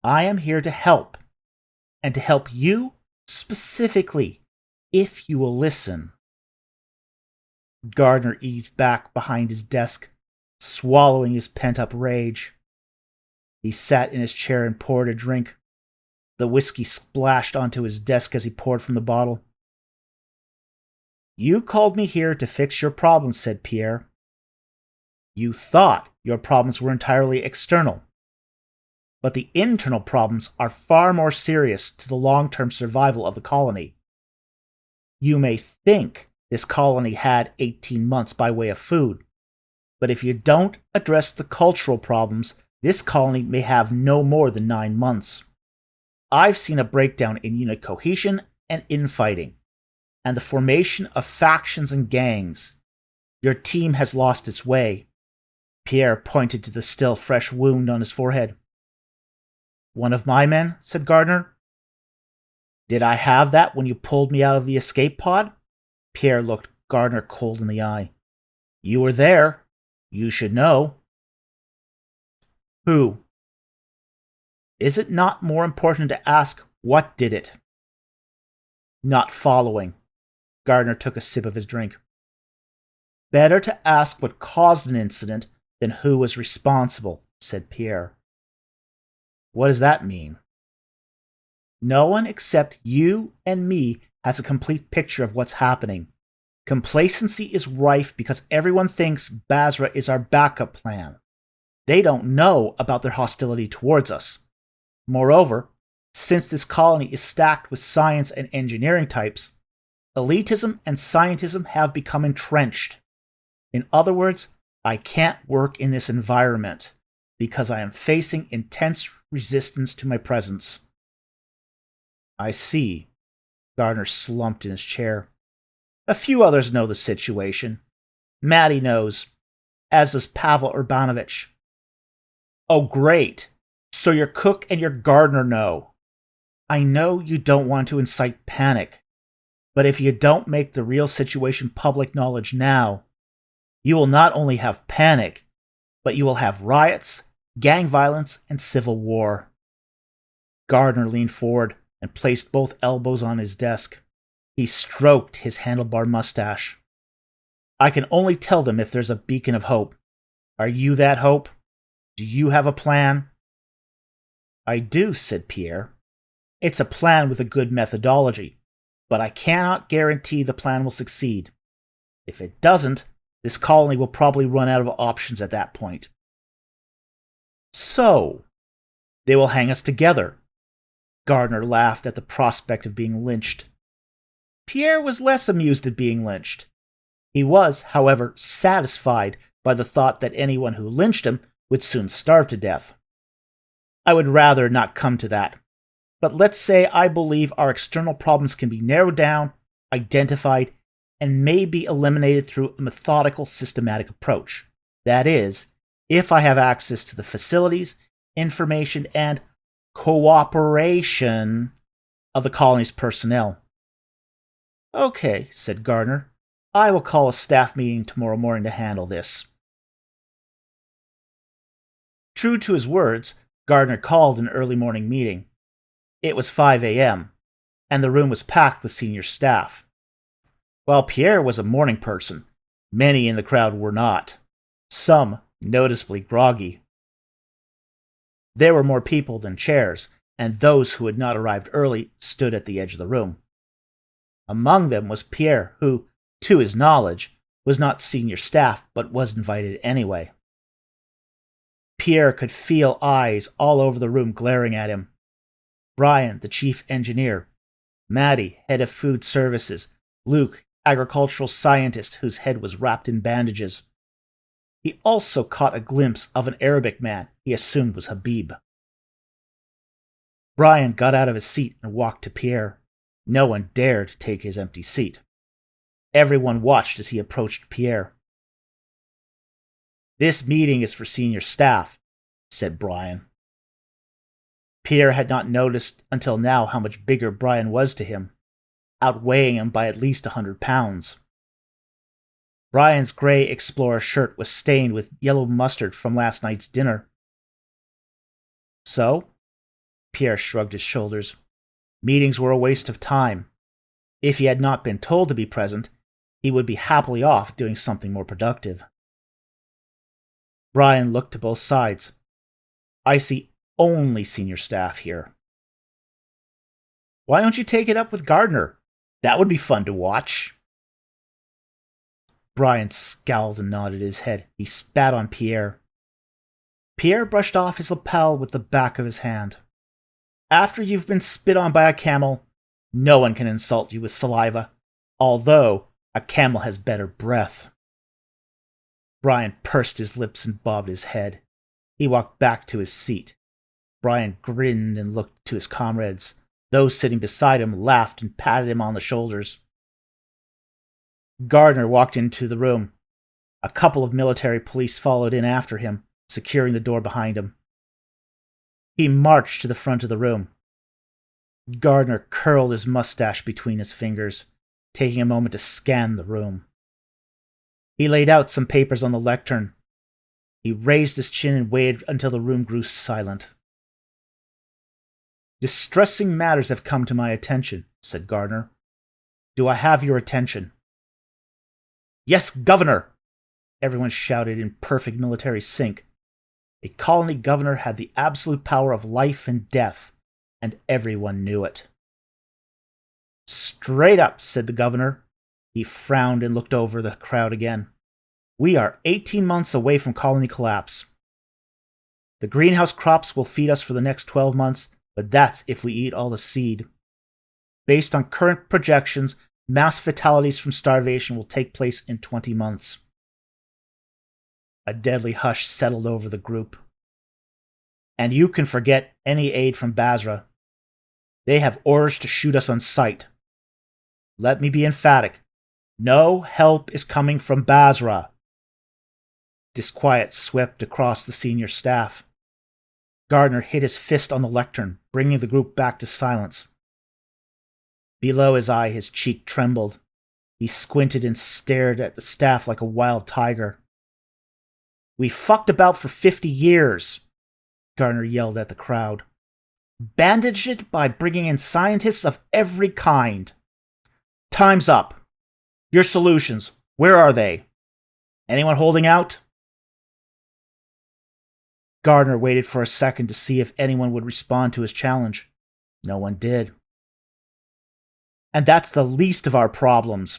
I am here to help. And to help you specifically, if you will listen. Gardner eased back behind his desk, swallowing his pent-up rage. He sat in his chair and poured a drink. The whiskey splashed onto his desk as he poured from the bottle. You called me here to fix your problems, said Pierre. You thought your problems were entirely external. But the internal problems are far more serious to the long-term survival of the colony. You may think this colony had 18 months by way of food, but if you don't address the cultural problems, this colony may have no more than 9 months. I've seen a breakdown in unit cohesion and infighting, and the formation of factions and gangs. Your team has lost its way. Pierre pointed to the still fresh wound on his forehead. One of my men, said Gardner. Did I have that when you pulled me out of the escape pod? Pierre looked Gardner cold in the eye. You were there. You should know. Who? Is it not more important to ask what did it? Not following. Gardner took a sip of his drink. Better to ask what caused an incident than who was responsible, said Pierre. What does that mean? No one except you and me has a complete picture of what's happening. Complacency is rife because everyone thinks Basra is our backup plan. They don't know about their hostility towards us. Moreover, since this colony is stacked with science and engineering types, elitism and scientism have become entrenched. In other words, I can't work in this environment because I am facing intense resistance to my presence. I see. Gardner slumped in his chair. A few others know the situation. Maddie knows, as does Pavel Urbanovich. Oh, great. So your cook and your gardener know. I know you don't want to incite panic, but if you don't make the real situation public knowledge now, you will not only have panic, but you will have riots, gang violence, and civil war. Gardner leaned forward and placed both elbows on his desk. He stroked his handlebar mustache. I can only tell them if there's a beacon of hope. Are you that hope? Do you have a plan? I do, said Pierre. It's a plan with a good methodology, but I cannot guarantee the plan will succeed. If it doesn't, this colony will probably run out of options at that point. So, they will hang us together. Gardner laughed at the prospect of being lynched. Pierre was less amused at being lynched. He was, however, satisfied by the thought that anyone who lynched him would soon starve to death. I would rather not come to that, but let's say I believe our external problems can be narrowed down, identified, and may be eliminated through a methodical, systematic approach. That is, if I have access to the facilities, information, and cooperation of the colony's personnel. Okay, said Gardner. I will call a staff meeting tomorrow morning to handle this. True to his words, Gardner called an early morning meeting. It was 5 a.m., and the room was packed with senior staff. While Pierre was a morning person, many in the crowd were not, some noticeably groggy. There were more people than chairs, and those who had not arrived early stood at the edge of the room. Among them was Pierre, who, to his knowledge, was not senior staff but was invited anyway. Pierre could feel eyes all over the room glaring at him. Brian, the chief engineer, Maddie, head of food services, Luke, agricultural scientist whose head was wrapped in bandages. He also caught a glimpse of an Arabic man he assumed was Habib. Brian got out of his seat and walked to Pierre. No one dared take his empty seat. Everyone watched as he approached Pierre. "This meeting is for senior staff," said Brian. Pierre had not noticed until now how much bigger Brian was to him, outweighing him by at least 100 pounds. Brian's gray explorer shirt was stained with yellow mustard from last night's dinner. So? Pierre shrugged his shoulders. Meetings were a waste of time. If he had not been told to be present, he would be happily off doing something more productive. Brian looked to both sides. "I see only senior staff here." "Why don't you take it up with Gardner? That would be fun to watch." Brian scowled and nodded his head. He spat on Pierre. Pierre brushed off his lapel with the back of his hand. "After you've been spit on by a camel, no one can insult you with saliva, although a camel has better breath." Brian pursed his lips and bobbed his head. He walked back to his seat. Brian grinned and looked to his comrades. Those sitting beside him laughed and patted him on the shoulders. Gardner walked into the room. A couple of military police followed in after him, securing the door behind him. He marched to the front of the room. Gardner curled his mustache between his fingers, taking a moment to scan the room. He laid out some papers on the lectern. He raised his chin and waited until the room grew silent. "Distressing matters have come to my attention," said Gardner. "Do I have your attention?" "Yes, Governor!" Everyone shouted in perfect military sync. A colony governor had the absolute power of life and death, and everyone knew it. "Straight up," said the governor. He frowned and looked over the crowd again. "We are 18 months away from colony collapse. The greenhouse crops will feed us for the next 12 months, but that's if we eat all the seed. Based on current projections, mass fatalities from starvation will take place in 20 months. A deadly hush settled over the group. "And you can forget any aid from Basra. They have orders to shoot us on sight. Let me be emphatic. No help is coming from Basra." Disquiet swept across the senior staff. Gardner hit his fist on the lectern, bringing the group back to silence. Below his eye, his cheek trembled. He squinted and stared at the staff like a wild tiger. "We fucked about for 50 years, Gardner yelled at the crowd. "Bandaged it by bringing in scientists of every kind. Time's up. Your solutions, where are they? Anyone holding out?" Gardner waited for a second to see if anyone would respond to his challenge. No one did. "And that's the least of our problems.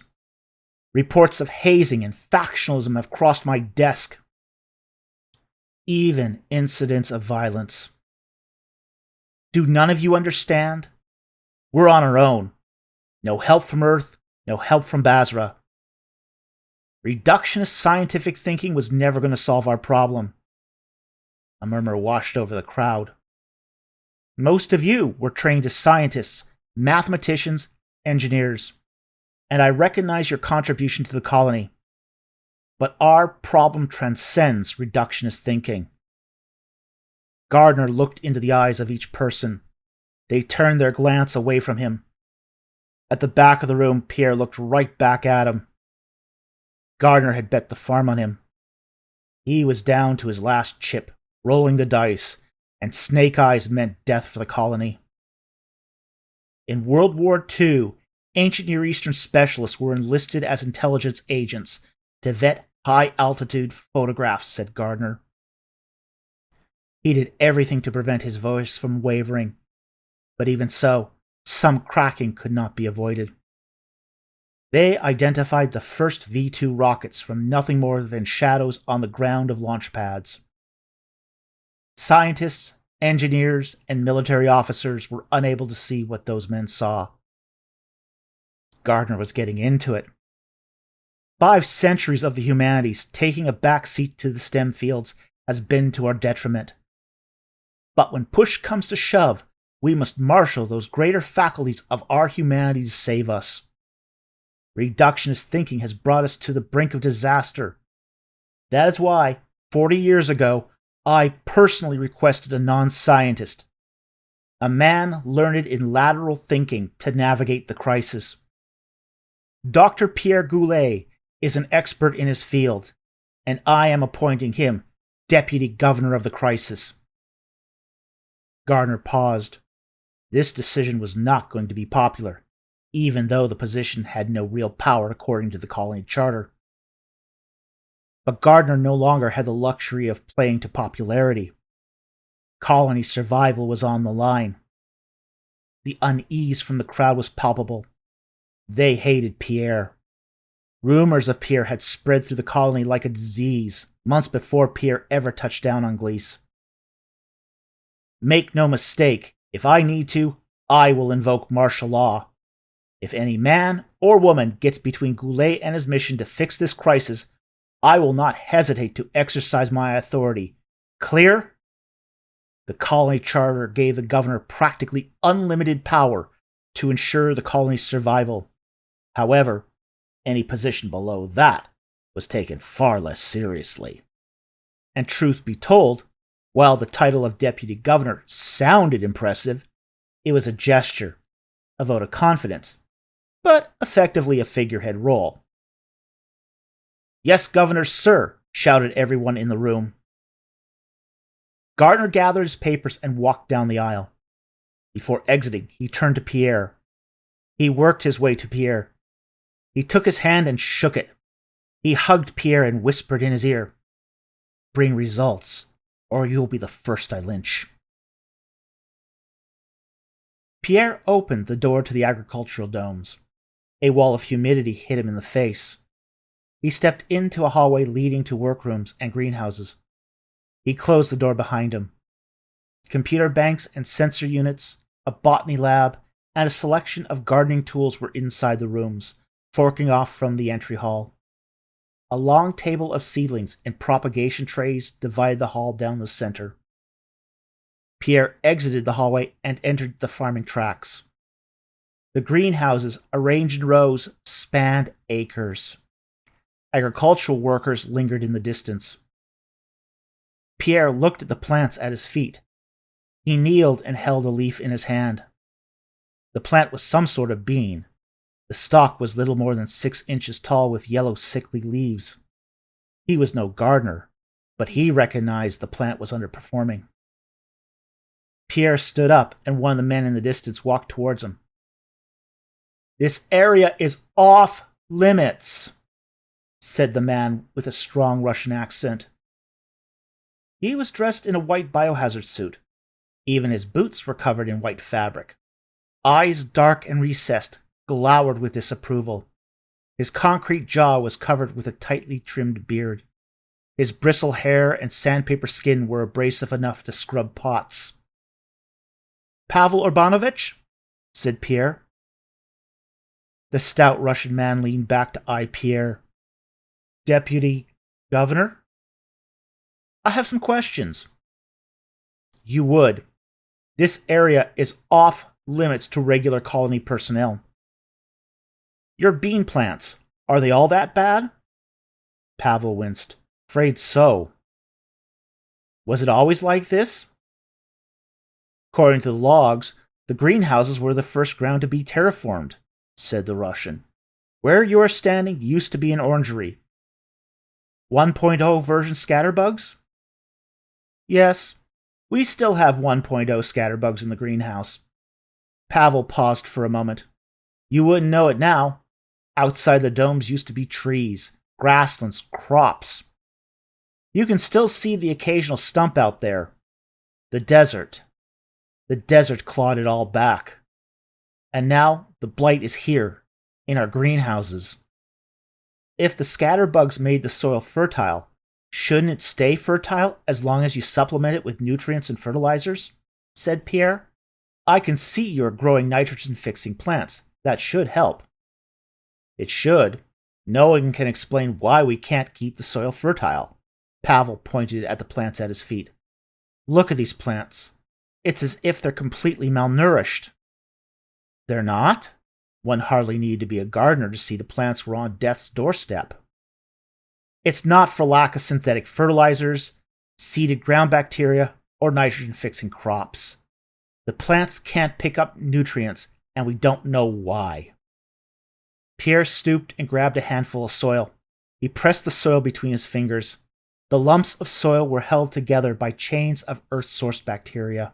Reports of hazing and factionalism have crossed my desk. Even incidents of violence. Do none of you understand? We're on our own. No help from Earth, no help from Basra. Reductionist scientific thinking was never going to solve our problem." A murmur washed over the crowd. "Most of you were trained as scientists, mathematicians, engineers, and I recognize your contribution to the colony. But our problem transcends reductionist thinking." Gardner looked into the eyes of each person. They turned their glance away from him. At the back of the room, Pierre looked right back at him. Gardner had bet the farm on him. He was down to his last chip, rolling the dice, and Snake Eyes meant death for the colony. In World War II, ancient Near Eastern specialists were enlisted as intelligence agents to vet high-altitude photographs, said Gardner. He did everything to prevent his voice from wavering, but even so, some cracking could not be avoided. They identified the first V-2 rockets from nothing more than shadows on the ground of launch pads. Scientists, engineers, and military officers were unable to see what those men saw. Gardner was getting into it. 5 centuries of the humanities taking a back seat to the STEM fields has been to our detriment. But when push comes to shove, we must marshal those greater faculties of our humanity to save us. Reductionist thinking has brought us to the brink of disaster. That is why, 40 years ago, I personally requested a non-scientist, a man learned in lateral thinking, to navigate the crisis. Dr. Pierre Goulet is an expert in his field, and I am appointing him deputy governor of the crisis. Gardner paused. This decision was not going to be popular, even though the position had no real power according to the colony charter. But Gardner no longer had the luxury of playing to popularity. Colony survival was on the line. The unease from the crowd was palpable. They hated Pierre. Rumors of Pierre had spread through the colony like a disease months before Pierre ever touched down on Gliese. Make no mistake, if I need to, I will invoke martial law. If any man or woman gets between Goulet and his mission to fix this crisis, I will not hesitate to exercise my authority. Clear? The colony charter gave the governor practically unlimited power to ensure the colony's survival. However, any position below that was taken far less seriously. And truth be told, while the title of deputy governor sounded impressive, it was a gesture, a vote of confidence, but effectively a figurehead role. "Yes, Governor, sir," shouted everyone in the room. Gardner gathered his papers and walked down the aisle. Before exiting, he turned to Pierre. He worked his way to Pierre. He took his hand and shook it. He hugged Pierre and whispered in his ear, "Bring results, or you'll be the first I lynch." Pierre opened the door to the agricultural domes. A wall of humidity hit him in the face. He stepped into a hallway leading to workrooms and greenhouses. He closed the door behind him. Computer banks and sensor units, a botany lab, and a selection of gardening tools were inside the rooms, forking off from the entry hall. A long table of seedlings and propagation trays divided the hall down the center. Pierre exited the hallway and entered the farming tracts. The greenhouses, arranged in rows, spanned acres. Agricultural workers lingered in the distance. Pierre looked at the plants at his feet. He kneeled and held a leaf in his hand. The plant was some sort of bean. The stalk was little more than 6 inches tall with yellow sickly leaves. He was no gardener, but he recognized the plant was underperforming. Pierre stood up, and one of the men in the distance walked towards him. "This area is off limits," said the man with a strong Russian accent. He was dressed in a white biohazard suit. Even his boots were covered in white fabric. Eyes dark and recessed glowered with disapproval. His concrete jaw was covered with a tightly trimmed beard. His bristle hair and sandpaper skin were abrasive enough to scrub pots. "Pavel Urbanovich?" said Pierre. The stout Russian man leaned back to eye Pierre. "Deputy Governor? I have some questions." "You would. This area is off limits to regular colony personnel." "Your bean plants, are they all that bad?" Pavel winced. "Afraid so." "Was it always like this?" "According to the logs, the greenhouses were the first ground to be terraformed. said the Russian. Where you are standing used to be an orangery. 1.0 version scatterbugs? Yes, we still have 1.0 scatterbugs in the greenhouse. Pavel paused for a moment. You wouldn't know it now. Outside the domes used to be trees, grasslands, crops. You can still see the occasional stump out there. The desert. The desert clawed it all back. And now the blight is here, in our greenhouses. If the scatterbugs made the soil fertile, shouldn't it stay fertile as long as you supplement it with nutrients and fertilizers? Said Pierre. I can see you're growing nitrogen-fixing plants. That should help. It should. No one can explain why we can't keep the soil fertile. Pavel pointed at the plants at his feet. Look at these plants. It's as if they're completely malnourished. They're not? One hardly needed to be a gardener to see the plants were on death's doorstep. It's not for lack of synthetic fertilizers, seeded ground bacteria, or nitrogen-fixing crops. The plants can't pick up nutrients, and we don't know why. Pierre stooped and grabbed a handful of soil. He pressed the soil between his fingers. The lumps of soil were held together by chains of earth-sourced bacteria.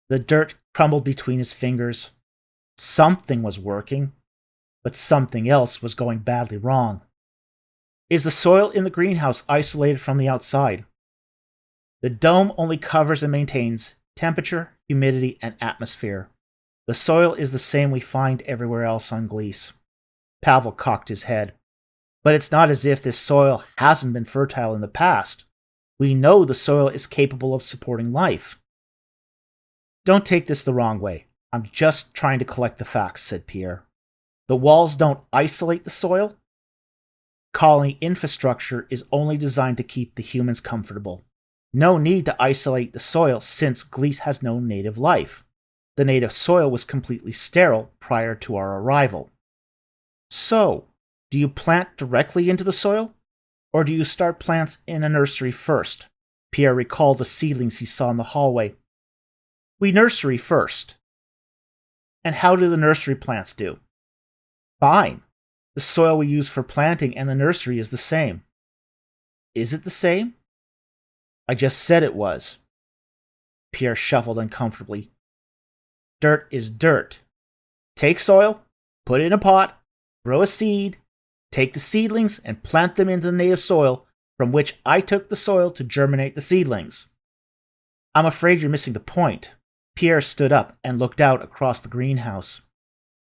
The dirt crumbled between his fingers. Something was working, but something else was going badly wrong. Is the soil in the greenhouse isolated from the outside? The dome only covers and maintains temperature, humidity, and atmosphere. The soil is the same we find everywhere else on Gliese. Pavel cocked his head. But it's not as if this soil hasn't been fertile in the past. We know the soil is capable of supporting life. Don't take this the wrong way. I'm just trying to collect the facts, said Pierre. The walls don't isolate the soil. Colony infrastructure is only designed to keep the humans comfortable. No need to isolate the soil since Gliese has no native life. The native soil was completely sterile prior to our arrival. So, do you plant directly into the soil? Or do you start plants in a nursery first? Pierre recalled the seedlings he saw in the hallway. We nursery first. And how do the nursery plants do? Fine. The soil we use for planting and the nursery is the same. Is it the same? I just said it was. Pierre shuffled uncomfortably. Dirt is dirt. Take soil, put it in a pot, grow a seed, take the seedlings and plant them into the native soil from which I took the soil to germinate the seedlings. I'm afraid you're missing the point. Pierre stood up and looked out across the greenhouse.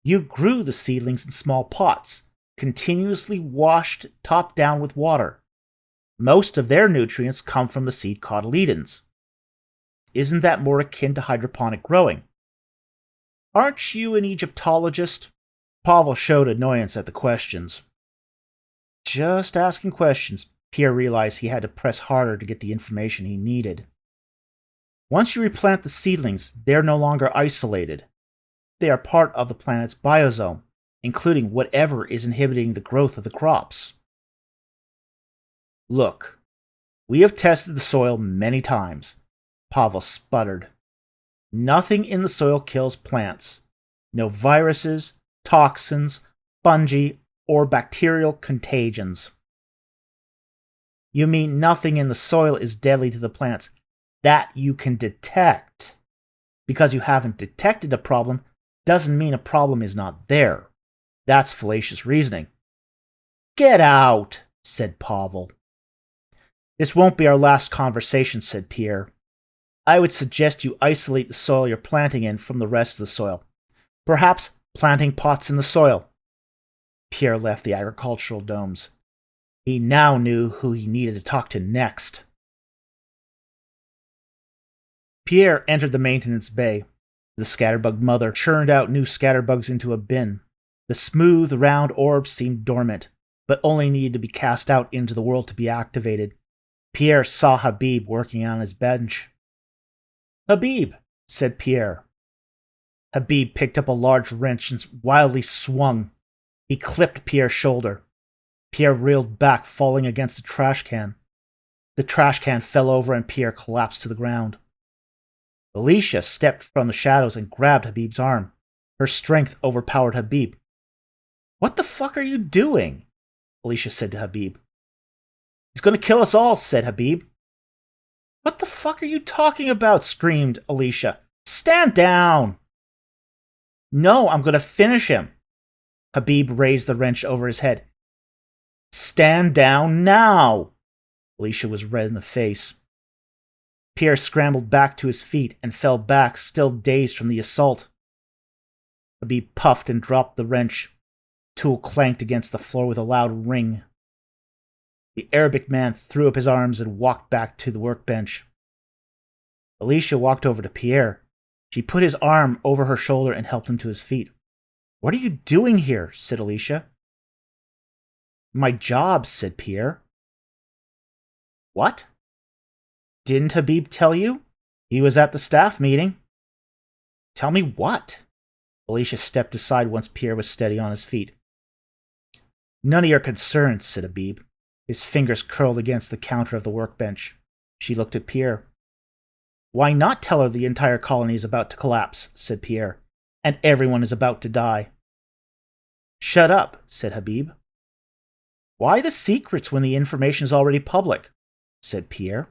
You grew the seedlings in small pots, continuously washed top down with water. Most of their nutrients come from the seed cotyledons. Isn't that more akin to hydroponic growing? Aren't you an Egyptologist? Pavel showed annoyance at the questions. Just asking questions. Pierre realized he had to press harder to get the information he needed. Once you replant the seedlings, they're no longer isolated. They are part of the planet's biosome, including whatever is inhibiting the growth of the crops. Look, we have tested the soil many times. Pavel sputtered. Nothing in the soil kills plants. No viruses, toxins, fungi, or bacterial contagions. You mean nothing in the soil is deadly to the plants that you can detect? Because you haven't detected a problem doesn't mean a problem is not there. That's fallacious reasoning. Get out, said Pavel. This won't be our last conversation, said Pierre. I would suggest you isolate the soil you're planting in from the rest of the soil. Perhaps planting pots in the soil. Pierre left the agricultural domes. He now knew who he needed to talk to next. Pierre entered the maintenance bay. The scatterbug mother churned out new scatterbugs into a bin. The smooth, round orbs seemed dormant, but only needed to be cast out into the world to be activated. Pierre saw Habib working on his bench. Habib, said Pierre. Habib picked up a large wrench and wildly swung. He clipped Pierre's shoulder. Pierre reeled back, falling against a trash can. The trash can fell over and Pierre collapsed to the ground. Alicia stepped from the shadows and grabbed Habib's arm. Her strength overpowered Habib. What the fuck are you doing? Alicia said to Habib. He's gonna kill us all, said Habib. What the fuck are you talking about? Screamed Alicia. Stand down! No, I'm gonna finish him. Habib raised the wrench over his head. Stand down now! Alicia was red in the face. Pierre scrambled back to his feet and fell back, still dazed from the assault. Habib puffed and dropped the wrench. The tool clanked against the floor with a loud ring. The Arabic man threw up his arms and walked back to the workbench. Alicia walked over to Pierre. She put his arm over her shoulder and helped him to his feet. What are you doing here? Said Alicia. My job, said Pierre. What? Didn't Habib tell you? He was at the staff meeting. Tell me what? Alicia stepped aside once Pierre was steady on his feet. None of your concerns, said Habib. His fingers curled against the counter of the workbench. She looked at Pierre. Why not tell her the entire colony is about to collapse, said Pierre, and everyone is about to die? Shut up, said Habib. Why the secrets when the information is already public? Said Pierre.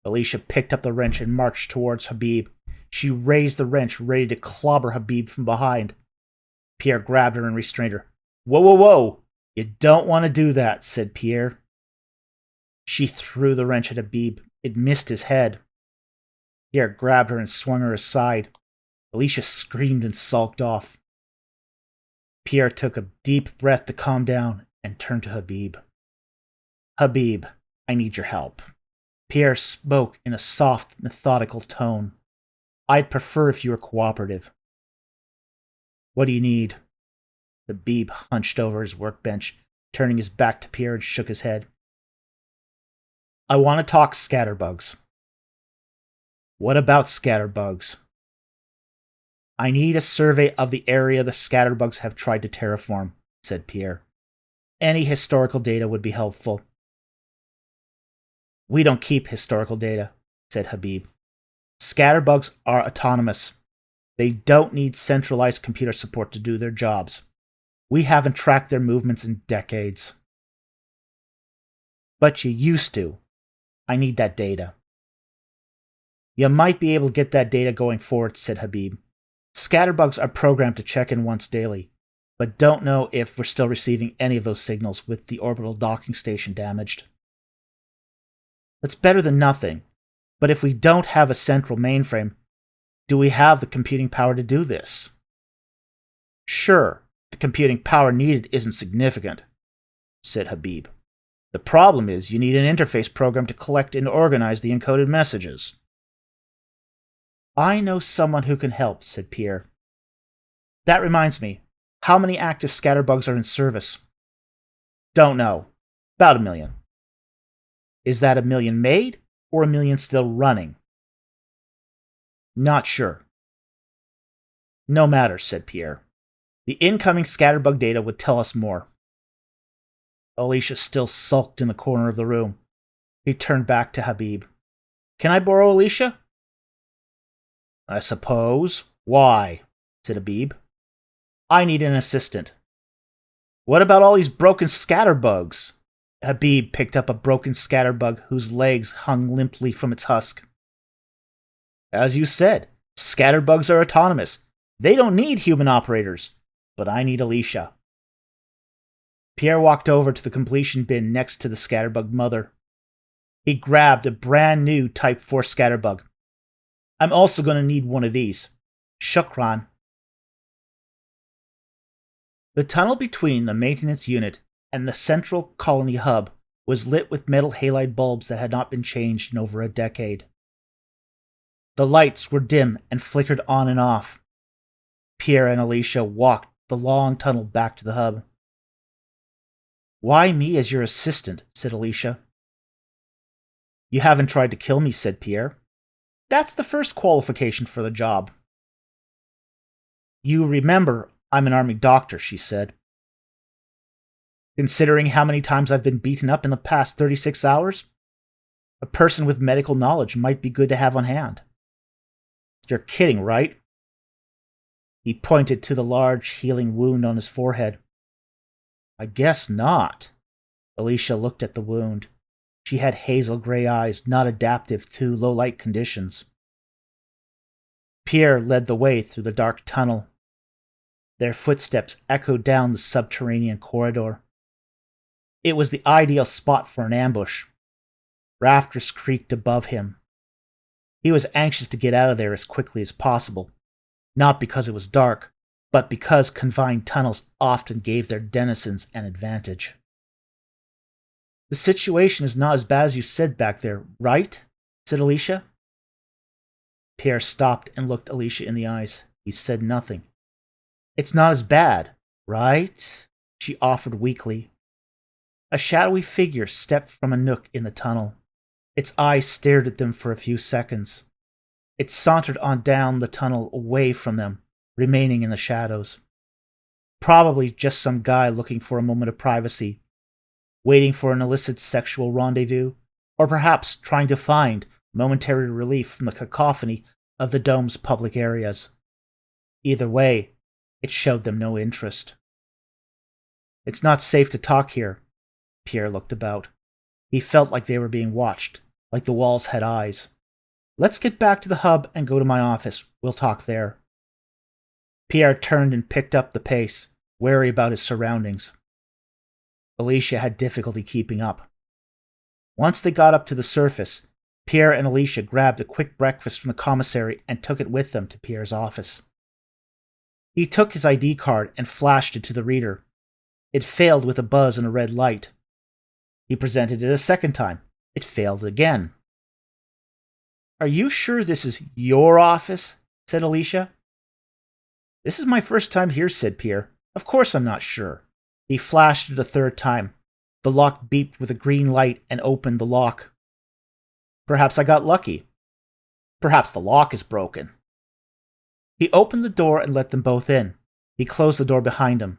Alicia picked up the wrench and marched towards Habib. She raised the wrench, ready to clobber Habib from behind. Pierre grabbed her and restrained her. Whoa, whoa, whoa! You don't want to do that, said Pierre. She threw the wrench at Habib. It missed his head. Pierre grabbed her and swung her aside. Alicia screamed and sulked off. Pierre took a deep breath to calm down and turned to Habib. Habib, I need your help. Pierre spoke in a soft, methodical tone. I'd prefer if you were cooperative. What do you need? Habib hunched over his workbench, turning his back to Pierre and shook his head. I want to talk scatterbugs. What about scatterbugs? I need a survey of the area the scatterbugs have tried to terraform, said Pierre. Any historical data would be helpful. We don't keep historical data, said Habib. Scatterbugs are autonomous. They don't need centralized computer support to do their jobs. We haven't tracked their movements in decades. But you used to. I need that data. You might be able to get that data going forward, said Habib. Scatterbugs are programmed to check in once daily, but don't know if we're still receiving any of those signals with the orbital docking station damaged. That's better than nothing, but if we don't have a central mainframe, do we have the computing power to do this? Sure, the computing power needed isn't significant, said Habib. The problem is you need an interface program to collect and organize the encoded messages. I know someone who can help, said Pierre. That reminds me, how many active scatterbugs are in service? Don't know. About 1 million. Is that 1 million made, or 1 million still running? Not sure. No matter, said Pierre. The incoming scatterbug data would tell us more. Alicia still sulked in the corner of the room. He turned back to Habib. Can I borrow Alicia? I suppose. Why? Said Habib. I need an assistant. What about all these broken scatterbugs? Habib picked up a broken scatterbug whose legs hung limply from its husk. As you said, scatterbugs are autonomous. They don't need human operators. But I need Alicia. Pierre walked over to the completion bin next to the scatterbug mother. He grabbed a brand new Type 4 scatterbug. I'm also going to need one of these. Shukran. The tunnel between the maintenance unit and the central colony hub was lit with metal halide bulbs that had not been changed in over a decade. The lights were dim and flickered on and off. Pierre and Alicia walked the long tunnel back to the hub. Why me as your assistant? Said Alicia. You haven't tried to kill me, said Pierre. That's the first qualification for the job. You remember, I'm an army doctor, she said. Considering how many times I've been beaten up in the past 36 hours, a person with medical knowledge might be good to have on hand. You're kidding, right? He pointed to the large healing wound on his forehead. I guess not. Alicia looked at the wound. She had hazel gray eyes, not adaptive to low-light conditions. Pierre led the way through the dark tunnel. Their footsteps echoed down the subterranean corridor. It was the ideal spot for an ambush. Rafters creaked above him. He was anxious to get out of there as quickly as possible, not because it was dark, but because confined tunnels often gave their denizens an advantage. The situation is not as bad as you said back there, right? Said Alicia. Pierre stopped and looked Alicia in the eyes. He said nothing. It's not as bad, right? She offered weakly. A shadowy figure stepped from a nook in the tunnel. Its eyes stared at them for a few seconds. It sauntered on down the tunnel away from them, remaining in the shadows. Probably just some guy looking for a moment of privacy, waiting for an illicit sexual rendezvous, or perhaps trying to find momentary relief from the cacophony of the dome's public areas. Either way, it showed them no interest. It's not safe to talk here. Pierre looked about. He felt like they were being watched, like the walls had eyes. Let's get back to the hub and go to my office. We'll talk there. Pierre turned and picked up the pace, wary about his surroundings. Alicia had difficulty keeping up. Once they got up to the surface, Pierre and Alicia grabbed a quick breakfast from the commissary and took it with them to Pierre's office. He took his ID card and flashed it to the reader. It failed with a buzz and a red light. He presented it a second time. It failed again. Are you sure this is your office? Said Alicia. This is my first time here, said Pierre. Of course I'm not sure. He flashed it a third time. The lock beeped with a green light and opened the lock. Perhaps I got lucky. Perhaps the lock is broken. He opened the door and let them both in. He closed the door behind him.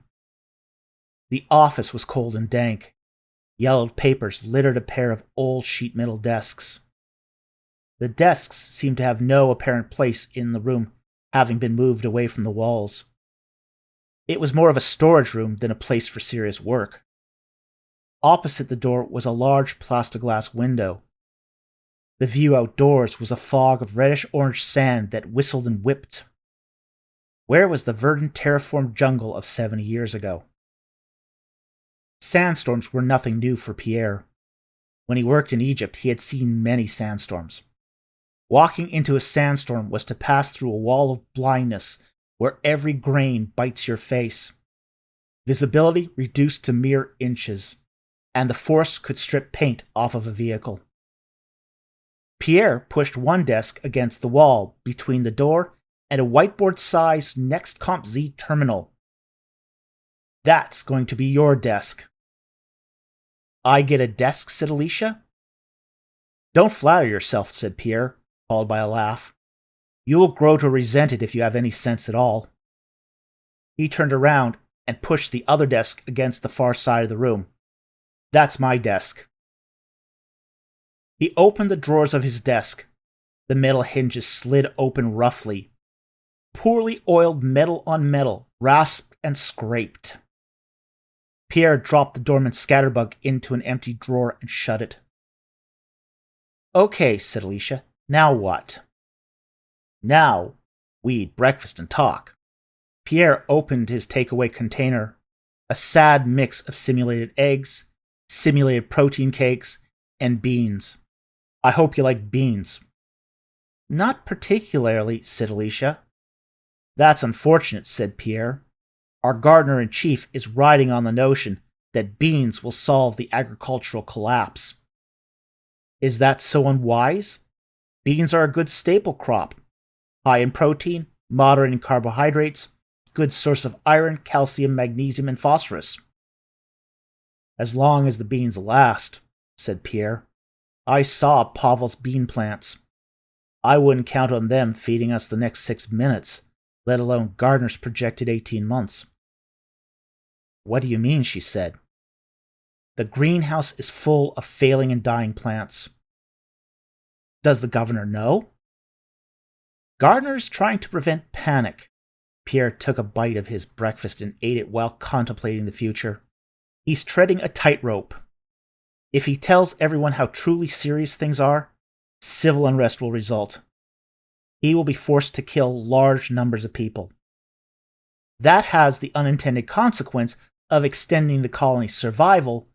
The office was cold and dank. Yellowed papers littered a pair of old sheet metal desks. The desks seemed to have no apparent place in the room, having been moved away from the walls. It was more of a storage room than a place for serious work. Opposite the door was a large plexiglass window. The view outdoors was a fog of reddish-orange sand that whistled and whipped. Where was the verdant terraformed jungle of 70 years ago? Sandstorms were nothing new for Pierre. When he worked in Egypt, he had seen many sandstorms. Walking into a sandstorm was to pass through a wall of blindness where every grain bites your face. Visibility reduced to mere inches, and the force could strip paint off of a vehicle. Pierre pushed one desk against the wall between the door and a whiteboard-sized NextComp-Z terminal. That's going to be your desk. I get a desk, said Alicia. Don't flatter yourself, said Pierre, followed by a laugh. You will grow to resent it if you have any sense at all. He turned around and pushed the other desk against the far side of the room. That's my desk. He opened the drawers of his desk. The metal hinges slid open roughly. Poorly oiled metal on metal rasped and scraped. Pierre dropped the dormant scatterbug into an empty drawer and shut it. Okay, said Alicia. Now what? Now, we eat breakfast and talk. Pierre opened his takeaway container. A sad mix of simulated eggs, simulated protein cakes, and beans. I hope you like beans. Not particularly, said Alicia. That's unfortunate, said Pierre. Our gardener-in-chief is riding on the notion that beans will solve the agricultural collapse. Is that so unwise? Beans are a good staple crop. High in protein, moderate in carbohydrates, good source of iron, calcium, magnesium, and phosphorus. As long as the beans last, said Pierre. I saw Pavel's bean plants. I wouldn't count on them feeding us the next 6 minutes, let alone Gardner's projected 18 months. What do you mean, she said. The greenhouse is full of failing and dying plants. Does the governor know? Gardner is trying to prevent panic. Pierre took a bite of his breakfast and ate it while contemplating the future. He's treading a tightrope. If he tells everyone how truly serious things are, civil unrest will result. He will be forced to kill large numbers of people. That has the unintended consequence of extending the colony's survival,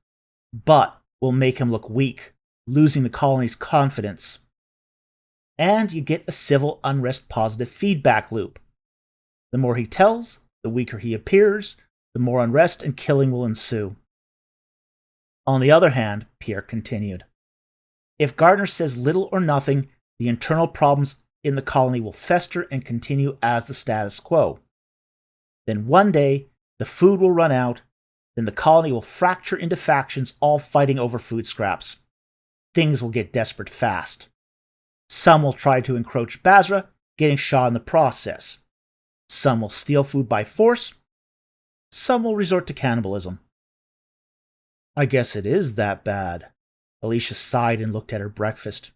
but will make him look weak, losing the colony's confidence. And you get a civil unrest positive feedback loop. The more he tells, the weaker he appears, the more unrest and killing will ensue. On the other hand, Pierre continued, if Gardner says little or nothing, the internal problems in the colony will fester and continue as the status quo. Then one day, the food will run out, then the colony will fracture into factions all fighting over food scraps. Things will get desperate fast. Some will try to encroach Basra, getting shot in the process. Some will steal food by force. Some will resort to cannibalism. I guess it is that bad. Alicia sighed and looked at her breakfast.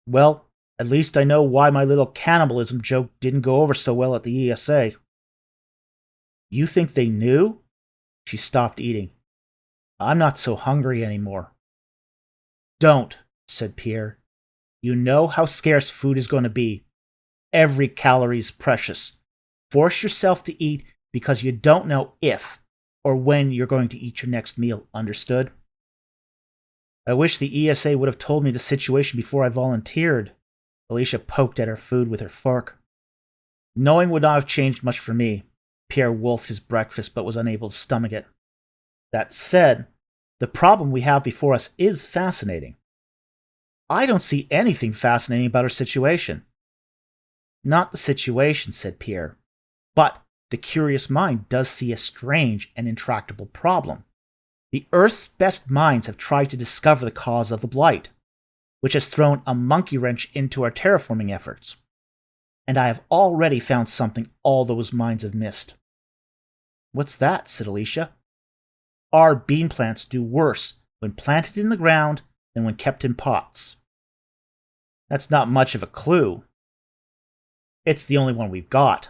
Well, at least I know why my little cannibalism joke didn't go over so well at the ESA. You think they knew? She stopped eating. I'm not so hungry anymore. Don't, said Pierre. You know how scarce food is going to be. Every calorie is precious. Force yourself to eat because you don't know if or when you're going to eat your next meal, understood? I wish the ESA would have told me the situation before I volunteered. Alicia poked at her food with her fork. Knowing would not have changed much for me. Pierre wolfed his breakfast but was unable to stomach it. That said, the problem we have before us is fascinating. I don't see anything fascinating about our situation. Not the situation, said Pierre, but the curious mind does see a strange and intractable problem. The Earth's best minds have tried to discover the cause of the blight, which has thrown a monkey wrench into our terraforming efforts. And I have already found something all those minds have missed. What's that? Said Alicia. Our bean plants do worse when planted in the ground than when kept in pots. That's not much of a clue. It's the only one we've got.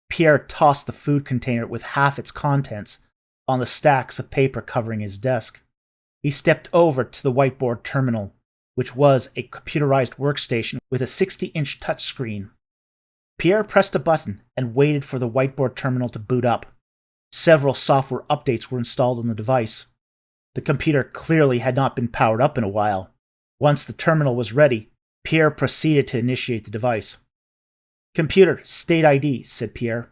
Pierre tossed the food container with half its contents on the stacks of paper covering his desk. He stepped over to the whiteboard terminal, which was a computerized workstation with a 60-inch touchscreen. Pierre pressed a button and waited for the whiteboard terminal to boot up. Several software updates were installed on the device. The computer clearly had not been powered up in a while. Once the terminal was ready, Pierre proceeded to initiate the device. Computer, state ID, said Pierre.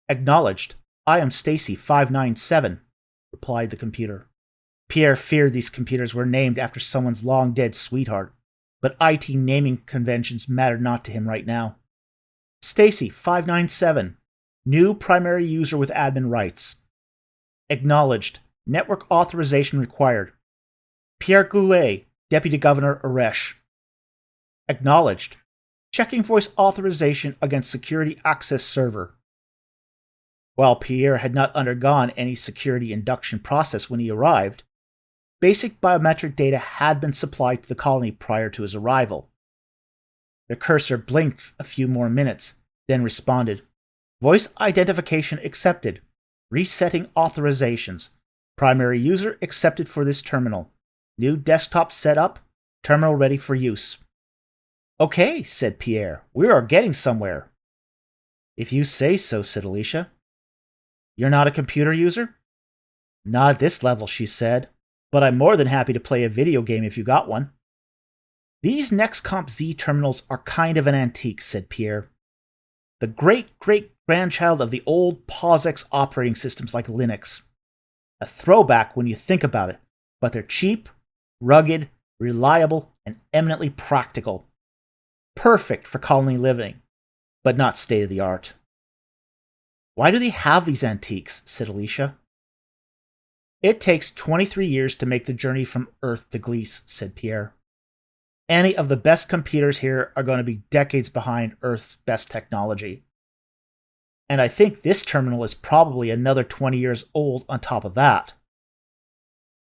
Acknowledged. I am Stacy 597, replied the computer. Pierre feared these computers were named after someone's long-dead sweetheart, but IT naming conventions mattered not to him right now. Stacy 597, new primary user with admin rights. Acknowledged. Network authorization required. Pierre Goulet, Deputy Governor Aresh. Acknowledged. Checking voice authorization against security access server. While Pierre had not undergone any security induction process when he arrived, basic biometric data had been supplied to the colony prior to his arrival. The cursor blinked a few more minutes, then responded. Voice identification accepted. Resetting authorizations. Primary user accepted for this terminal. New desktop set up. Terminal ready for use. Okay, said Pierre. We are getting somewhere. If you say so, said Alicia. You're not a computer user? Not at this level, she said, but I'm more than happy to play a video game if you got one. These NextComp Z terminals are kind of an antique, said Pierre. The great-great-grandchild of the old POSIX operating systems like Linux. A throwback when you think about it, but they're cheap, rugged, reliable, and eminently practical. Perfect for colony living, but not state-of-the-art. Why do they have these antiques? Said Alicia. It takes 23 years to make the journey from Earth to Gliese, said Pierre. Any of the best computers here are going to be decades behind Earth's best technology. And I think this terminal is probably another 20 years old on top of that.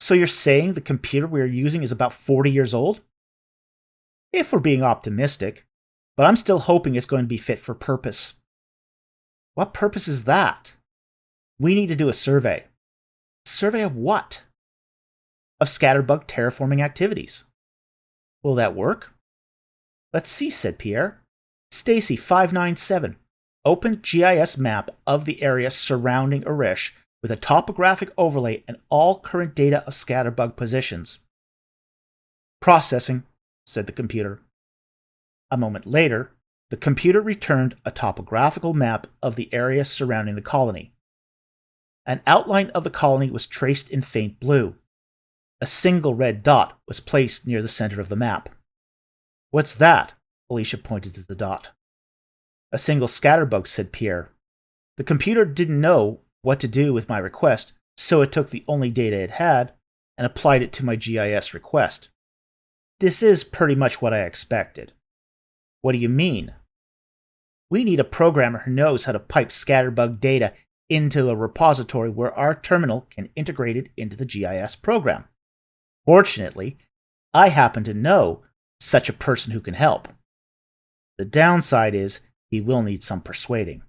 So you're saying the computer we're using is about 40 years old? If we're being optimistic, but I'm still hoping it's going to be fit for purpose. What purpose is that? We need to do a survey. Survey of what? Of scatterbug terraforming activities. Will that work? Let's see, said Pierre. Stacy 597. Open GIS map of the area surrounding Arish with a topographic overlay and all current data of scatterbug positions. Processing, said the computer. A moment later, the computer returned a topographical map of the area surrounding the colony. An outline of the colony was traced in faint blue. A single red dot was placed near the center of the map. What's that? Alicia pointed to the dot. A single scatterbug, said Pierre. The computer didn't know what to do with my request, so it took the only data it had and applied it to my GIS request. This is pretty much what I expected. What do you mean? We need a programmer who knows how to pipe scatterbug data into a repository where our terminal can integrate it into the GIS program. Fortunately, I happen to know such a person who can help. The downside is he will need some persuading.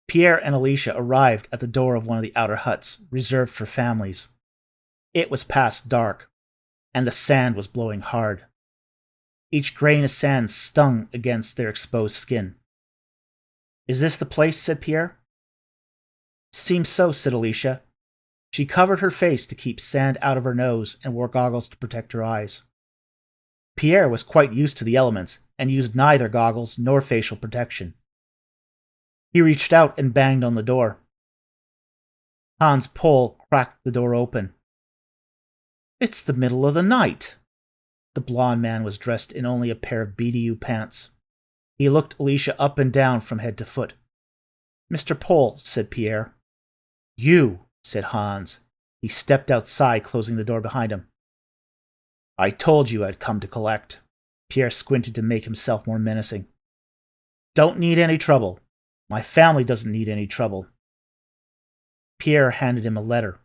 Pierre and Alicia arrived at the door of one of the outer huts, reserved for families. It was past dark, and the sand was blowing hard. Each grain of sand stung against their exposed skin. Is this the place? Said Pierre. Seems so, said Alicia. She covered her face to keep sand out of her nose and wore goggles to protect her eyes. Pierre was quite used to the elements and used neither goggles nor facial protection. He reached out and banged on the door. Hans Pohl cracked the door open. It's the middle of the night. The blond man was dressed in only a pair of BDU pants. He looked Alicia up and down from head to foot. Mr. Pohl, said Pierre. You, said Hans. He stepped outside, closing the door behind him. I told you I'd come to collect. Pierre squinted to make himself more menacing. Don't need any trouble. My family doesn't need any trouble. Pierre handed him a letter.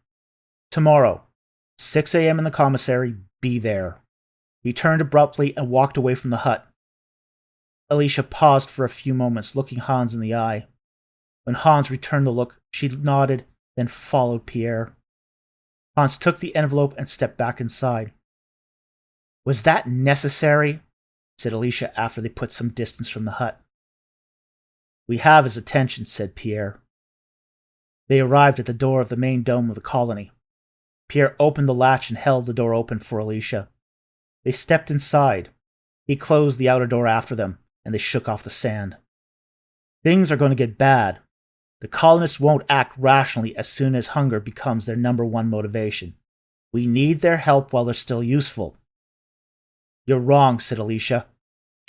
Tomorrow, 6 a.m. in the commissary, be there. He turned abruptly and walked away from the hut. Alicia paused for a few moments, looking Hans in the eye. When Hans returned the look, she nodded, then followed Pierre. Hans took the envelope and stepped back inside. Was that necessary? Said Alicia after they put some distance from the hut. We have his attention, said Pierre. They arrived at the door of the main dome of the colony. Pierre opened the latch and held the door open for Alicia. They stepped inside. He closed the outer door after them, and they shook off the sand. Things are going to get bad. The colonists won't act rationally as soon as hunger becomes their number one motivation. We need their help while they're still useful. You're wrong, said Alicia.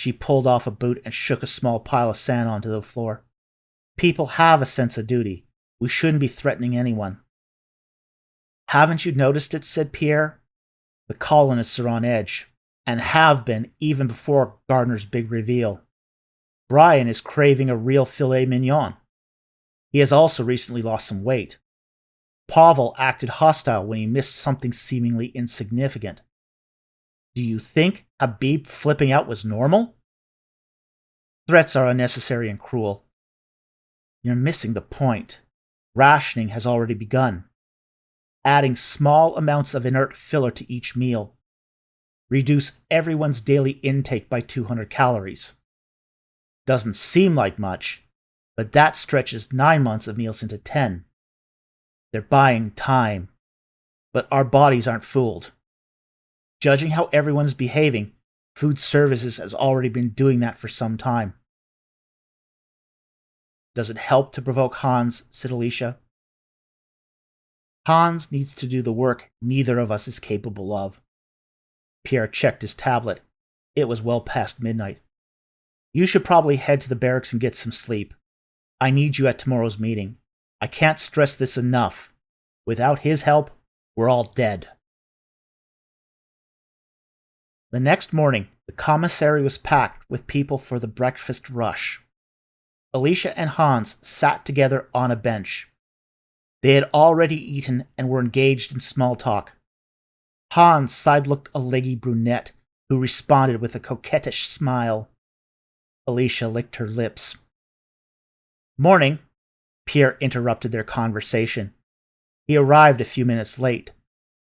She pulled off a boot and shook a small pile of sand onto the floor. People have a sense of duty. We shouldn't be threatening anyone. Haven't you noticed it? Said Pierre. The colonists are on edge, and have been even before Gardner's big reveal. Brian is craving a real filet mignon. He has also recently lost some weight. Pavel acted hostile when he missed something seemingly insignificant. Do you think Habib flipping out was normal? Threats are unnecessary and cruel. You're missing the point. Rationing has already begun. Adding small amounts of inert filler to each meal. Reduce everyone's daily intake by 200 calories. Doesn't seem like much, but that stretches 9 months of meals into 10. They're buying time, but our bodies aren't fooled. Judging how everyone's behaving, Food Services has already been doing that for some time. Does it help to provoke Hans? Said Alicia. Hans needs to do the work neither of us is capable of. Pierre checked his tablet. It was well past midnight. You should probably head to the barracks and get some sleep. I need you at tomorrow's meeting. I can't stress this enough. Without his help, we're all dead. The next morning, the commissary was packed with people for the breakfast rush. Alicia and Hans sat together on a bench. They had already eaten and were engaged in small talk. Hans side-looked a leggy brunette who responded with a coquettish smile. Alicia licked her lips. Morning, Pierre interrupted their conversation. He arrived a few minutes late.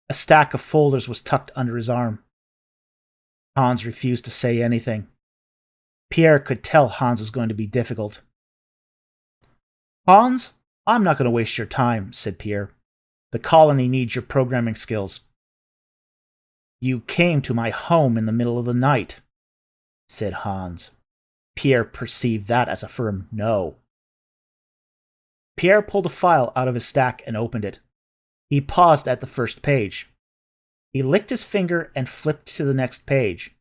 A stack of folders was tucked under his arm. Hans refused to say anything. Pierre could tell Hans was going to be difficult. Hans, I'm not going to waste your time, said Pierre. The colony needs your programming skills. You came to my home in the middle of the night, said Hans. Pierre perceived that as a firm no. Pierre pulled a file out of his stack and opened it. He paused at the first page. He licked his finger and flipped to the next page.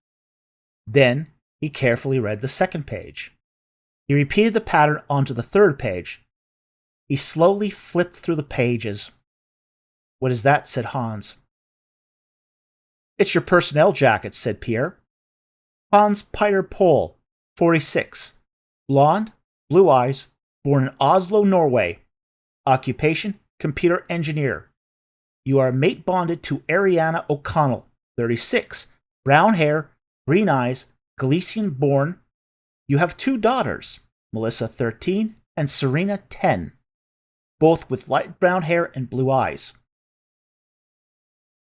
Then he carefully read the second page. He repeated the pattern onto the third page. He slowly flipped through the pages. What is that? Said Hans. It's your personnel jacket, said Pierre. Hans Peter Pohl, 46. Blonde, blue eyes, born in Oslo, Norway. Occupation, computer engineer. You are mate bonded to Ariana O'Connell, 36. Brown hair, green eyes, Galician born. You have 2 daughters, Melissa, 13, and Serena, 10. Both with light brown hair and blue eyes.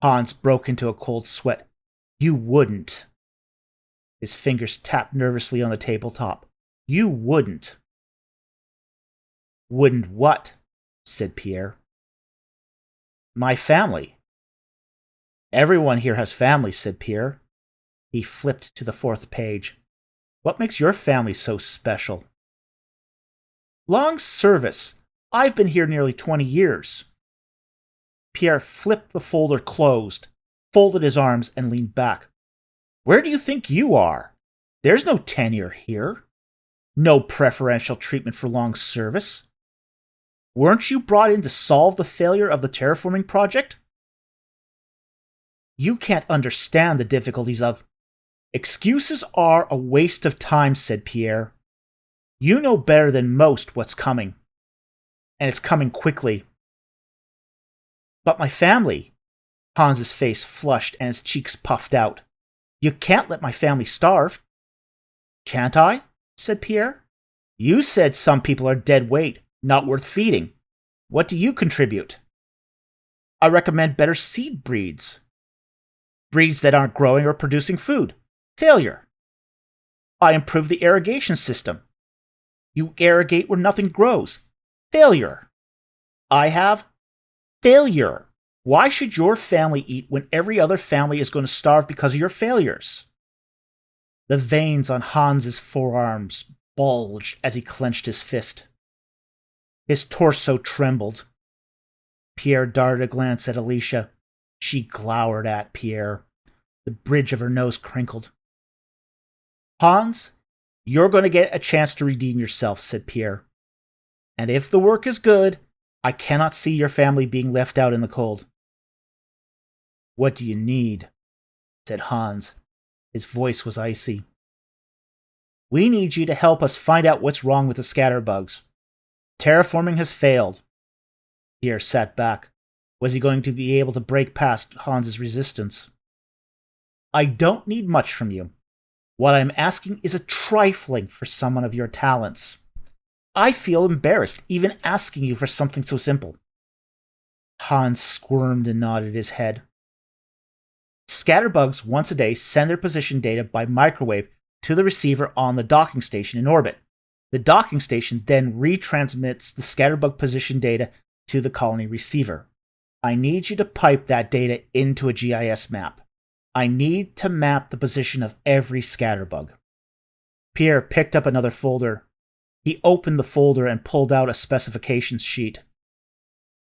Hans broke into a cold sweat. You wouldn't. His fingers tapped nervously on the tabletop. You wouldn't. Wouldn't what? Said Pierre. My family. Everyone here has families, said Pierre. He flipped to the 4th page. What makes your family so special? Long service. I've been here nearly 20 years. Pierre flipped the folder closed, folded his arms, and leaned back. Where do you think you are? There's no tenure here. No preferential treatment for long service. Weren't you brought in to solve the failure of the terraforming project? You can't understand the difficulties of... Excuses are a waste of time, said Pierre. You know better than most what's coming. And it's coming quickly. But my family... Hans's face flushed and his cheeks puffed out. You can't let my family starve. Can't I? Said Pierre. You said some people are dead weight, not worth feeding. What do you contribute? I recommend better seed breeds. Breeds that aren't growing or producing food. Failure. I improve the irrigation system. You irrigate where nothing grows. Failure. I have failure. Why should your family eat when every other family is going to starve because of your failures? The veins on Hans's forearms bulged as he clenched his fist. His torso trembled. Pierre darted a glance at Alicia. She glowered at Pierre. The bridge of her nose crinkled. Hans, you're going to get a chance to redeem yourself, said Pierre. And if the work is good, I cannot see your family being left out in the cold. What do you need? Said Hans. His voice was icy. We need you to help us find out what's wrong with the scatterbugs. Terraforming has failed. Pierre sat back. Was he going to be able to break past Hans's resistance? I don't need much from you. What I'm asking is a trifling for someone of your talents. I feel embarrassed even asking you for something so simple. Hans squirmed and nodded his head. Scatterbugs once a day send their position data by microwave to the receiver on the docking station in orbit. The docking station then retransmits the scatterbug position data to the colony receiver. I need you to pipe that data into a GIS map. I need to map the position of every scatterbug. Pierre picked up another folder. He opened the folder and pulled out a specifications sheet.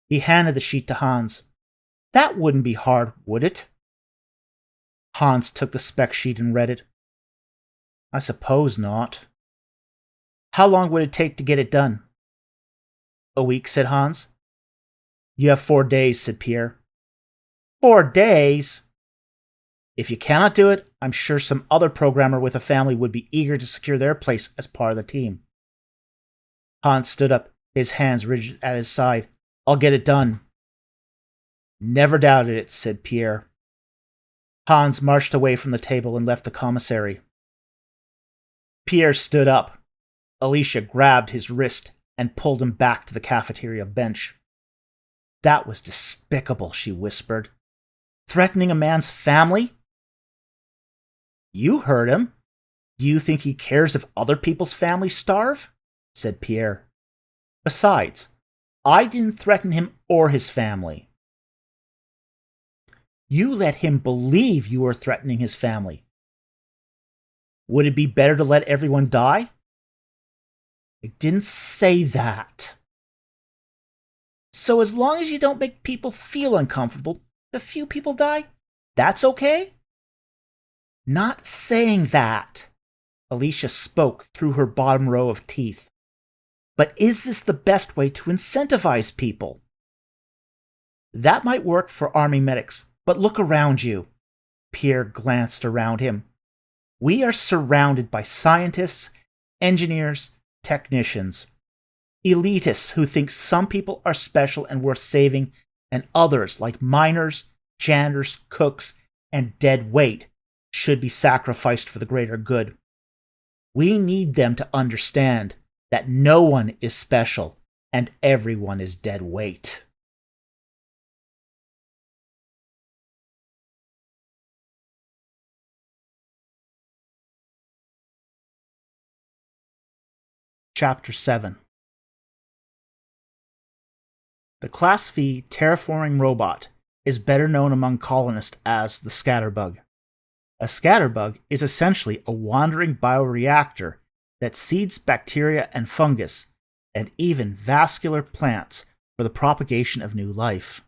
He handed the sheet to Hans. That wouldn't be hard, would it? Hans took the spec sheet and read it. I suppose not. How long would it take to get it done? A week, said Hans. You have 4 days, said Pierre. 4 days? If you cannot do it, I'm sure some other programmer with a family would be eager to secure their place as part of the team. Hans stood up, his hands rigid at his side. I'll get it done. Never doubted it, said Pierre. Hans marched away from the table and left the commissary. Pierre stood up. Alicia grabbed his wrist and pulled him back to the cafeteria bench. That was despicable, she whispered. Threatening a man's family? You heard him. Do you think he cares if other people's families starve? Said Pierre. Besides, I didn't threaten him or his family. You let him believe you were threatening his family. Would it be better to let everyone die? I didn't say that. So as long as you don't make people feel uncomfortable, if a few people die, that's okay? Not saying that. Alicia spoke through her bottom row of teeth. But is this the best way to incentivize people? That might work for army medics, but look around you. Pierre glanced around him. We are surrounded by scientists, engineers, technicians, elitists who think some people are special and worth saving, and others, like miners, janitors, cooks, and dead weight, should be sacrificed for the greater good. We need them to understand that no one is special and everyone is dead weight. Chapter 7. The Class V terraforming robot is better known among colonists as the scatterbug. A scatterbug is essentially a wandering bioreactor that seeds bacteria and fungus, and even vascular plants for the propagation of new life.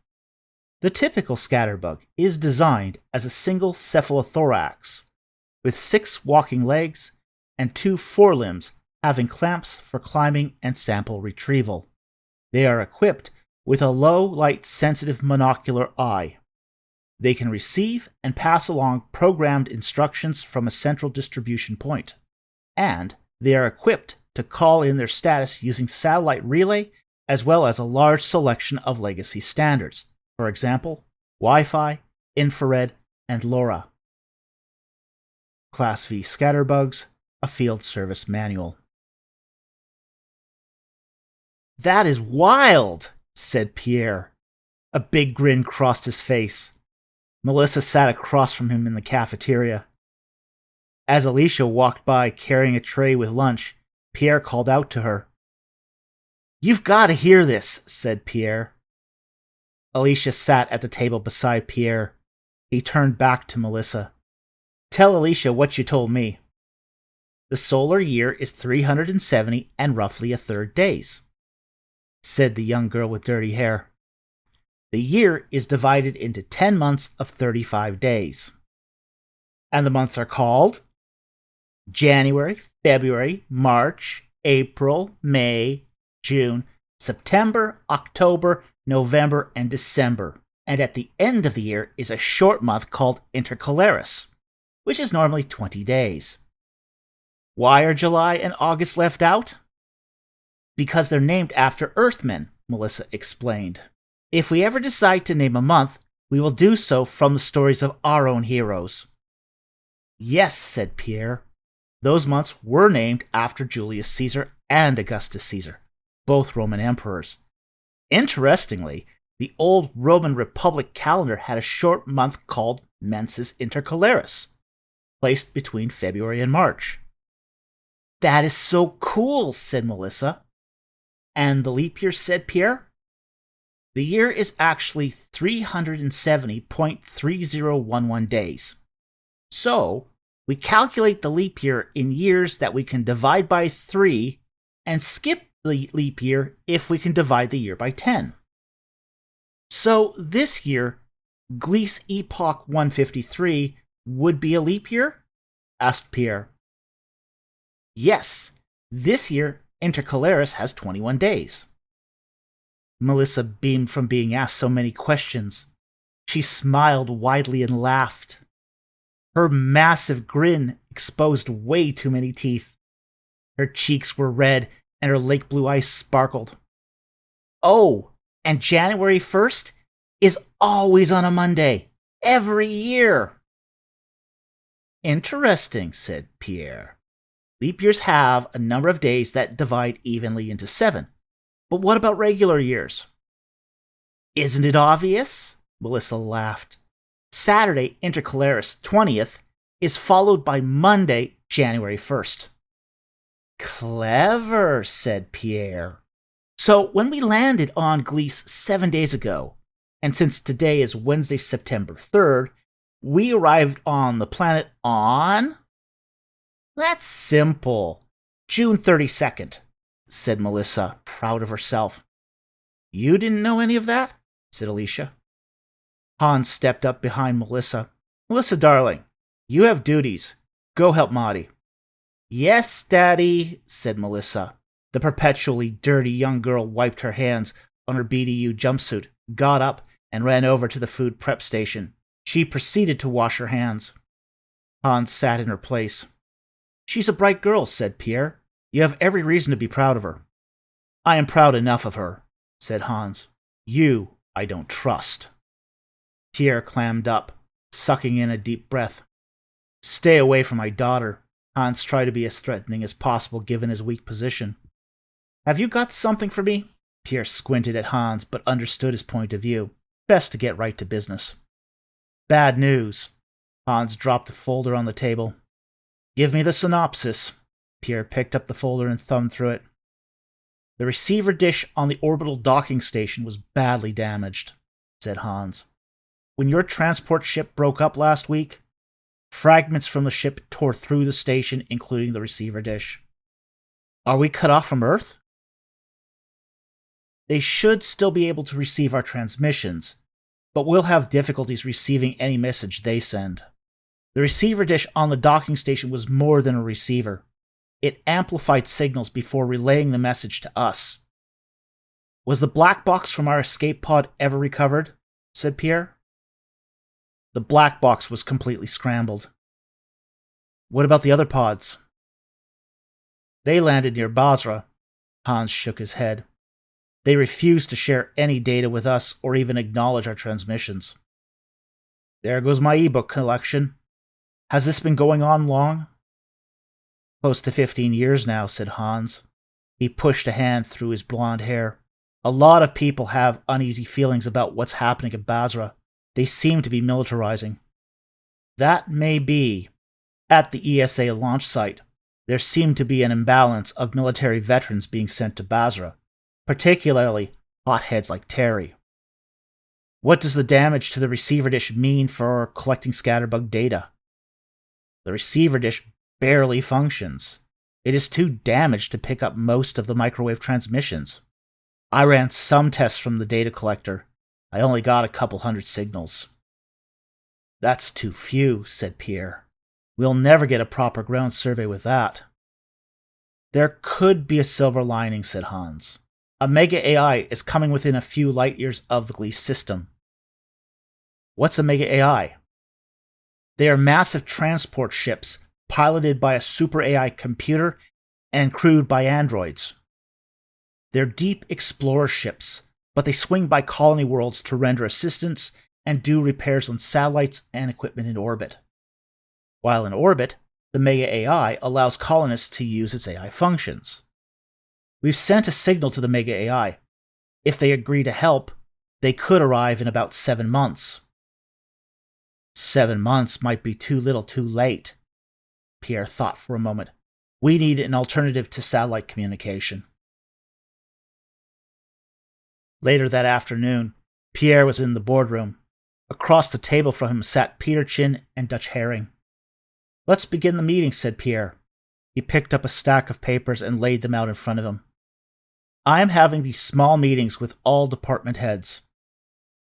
The typical scatterbug is designed as a single cephalothorax, with 6 walking legs and 2 forelimbs having clamps for climbing and sample retrieval. They are equipped with a low light sensitive monocular eye. They can receive and pass along programmed instructions from a central distribution point, and they are equipped to call in their status using satellite relay as well as a large selection of legacy standards, for example, Wi-Fi, infrared, and LoRa. Class V scatterbugs, a field service manual. That is wild, said Pierre. A big grin crossed his face. Melissa sat across from him in the cafeteria. As Alicia walked by carrying a tray with lunch, Pierre called out to her. You've got to hear this, said Pierre. Alicia sat at the table beside Pierre. He turned back to Melissa. Tell Alicia what you told me. The solar year is 370 and roughly a third days, said the young girl with dirty hair. The year is divided into 10 months of 35 days. And the months are called January, February, March, April, May, June, September, October, November, and December. And at the end of the year is a short month called Intercalaris, which is normally 20 days. Why are July and August left out? Because they're named after Earthmen, Melissa explained. If we ever decide to name a month, we will do so from the stories of our own heroes. Yes, said Pierre. Those months were named after Julius Caesar and Augustus Caesar, both Roman emperors. Interestingly, the old Roman Republic calendar had a short month called Mensis Intercalaris, placed between February and March. That is so cool, said Melissa. And the leap year, said Pierre? The year is actually 370.3011 days. So, we calculate the leap year in years that we can divide by 3 and skip the leap year if we can divide the year by 10. So, this year, Gliese Epoch 153 would be a leap year? Asked Pierre. Yes, this year Intercalaris has 21 days. Melissa beamed from being asked so many questions. She smiled widely and laughed. Her massive grin exposed way too many teeth. Her cheeks were red and her lake blue eyes sparkled. Oh, and January 1st is always on a Monday, every year. Interesting, said Pierre. Leap years have a number of days that divide evenly into 7. But what about regular years? Isn't it obvious? Melissa laughed. Saturday, Intercalaris 20th, is followed by Monday, January 1st. Clever, said Pierre. So when we landed on Gliese 7 days ago, and since today is Wednesday, September 3rd, we arrived on the planet on... That's simple. June 32nd, said Melissa, proud of herself. You didn't know any of that? Said Alicia. Hans stepped up behind Melissa. Melissa, darling, you have duties. Go help Maudie. Yes, Daddy, said Melissa. The perpetually dirty young girl wiped her hands on her BDU jumpsuit, got up, and ran over to the food prep station. She proceeded to wash her hands. Hans sat in her place. She's a bright girl, said Pierre. You have every reason to be proud of her. I am proud enough of her, said Hans. You I don't trust. Pierre clammed up, sucking in a deep breath. Stay away from my daughter. Hans tried to be as threatening as possible given his weak position. Have you got something for me? Pierre squinted at Hans, but understood his point of view. Best to get right to business. Bad news. Hans dropped the folder on the table. Give me the synopsis. Pierre picked up the folder and thumbed through it. The receiver dish on the orbital docking station was badly damaged, said Hans. When your transport ship broke up last week, fragments from the ship tore through the station, including the receiver dish. Are we cut off from Earth? They should still be able to receive our transmissions, but we'll have difficulties receiving any message they send. The receiver dish on the docking station was more than a receiver. It amplified signals before relaying the message to us. Was the black box from our escape pod ever recovered? Said Pierre. The black box was completely scrambled. What about the other pods? They landed near Basra. Hans shook his head. They refused to share any data with us or even acknowledge our transmissions. There goes my ebook collection. Has this been going on long? Close to 15 years now, said Hans. He pushed a hand through his blonde hair. A lot of people have uneasy feelings about what's happening at Basra. They seem to be militarizing. That may be. At the ESA launch site, there seemed to be an imbalance of military veterans being sent to Basra, particularly hotheads like Terry. What does the damage to the receiver dish mean for collecting scatterbug data? The receiver dish barely functions. It is too damaged to pick up most of the microwave transmissions. I ran some tests from the data collector. I only got a couple hundred signals. That's too few, said Pierre. We'll never get a proper ground survey with that. There could be a silver lining, said Hans. A mega AI is coming within a few light years of the Gliese system. What's a mega AI? They are massive transport ships piloted by a super AI computer and crewed by androids. They're deep explorer ships, but they swing by colony worlds to render assistance and do repairs on satellites and equipment in orbit. While in orbit, the Mega AI allows colonists to use its AI functions. We've sent a signal to the Mega AI. If they agree to help, they could arrive in about 7 months. 7 months might be too little too late. Pierre thought for a moment. We need an alternative to satellite communication. Later that afternoon, Pierre was in the boardroom. Across the table from him sat Peter Chin and Dutch Herring. Let's begin the meeting, said Pierre. He picked up a stack of papers and laid them out in front of him. I am having these small meetings with all department heads.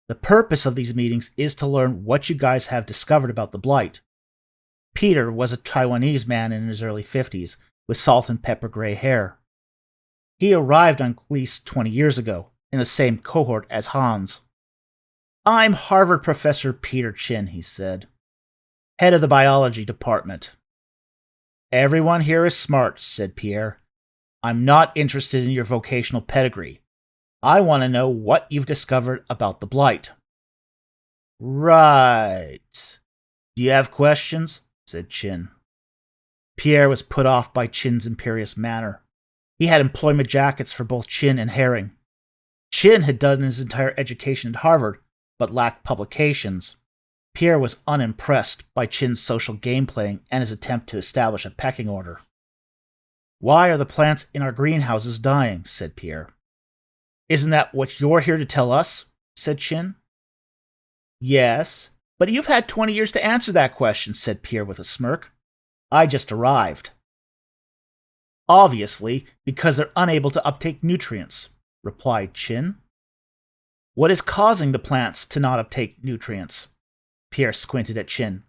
The purpose of these meetings is to learn what you guys have discovered about the Blight. Peter was a Taiwanese man in his early 50s, with salt and pepper gray hair. He arrived on Gliese 20 years ago, in the same cohort as Hans. I'm Harvard Professor Peter Chin, he said, head of the biology department. Everyone here is smart, said Pierre. I'm not interested in your vocational pedigree. I want to know what you've discovered about the Blight. Right. Do you have questions? Said Chin. Pierre was put off by Chin's imperious manner. He had employment jackets for both Chin and Herring. Chin had done his entire education at Harvard, but lacked publications. Pierre was unimpressed by Chin's social game playing and his attempt to establish a pecking order. "Why are the plants in our greenhouses dying?" said Pierre. "Isn't that what you're here to tell us?" said Chin. "Yes, but you've had 20 years to answer that question," said Pierre with a smirk. "I just arrived." "Obviously, because they're unable to uptake nutrients," replied Chin. "What is causing the plants to not uptake nutrients?" Pierre squinted at Chin.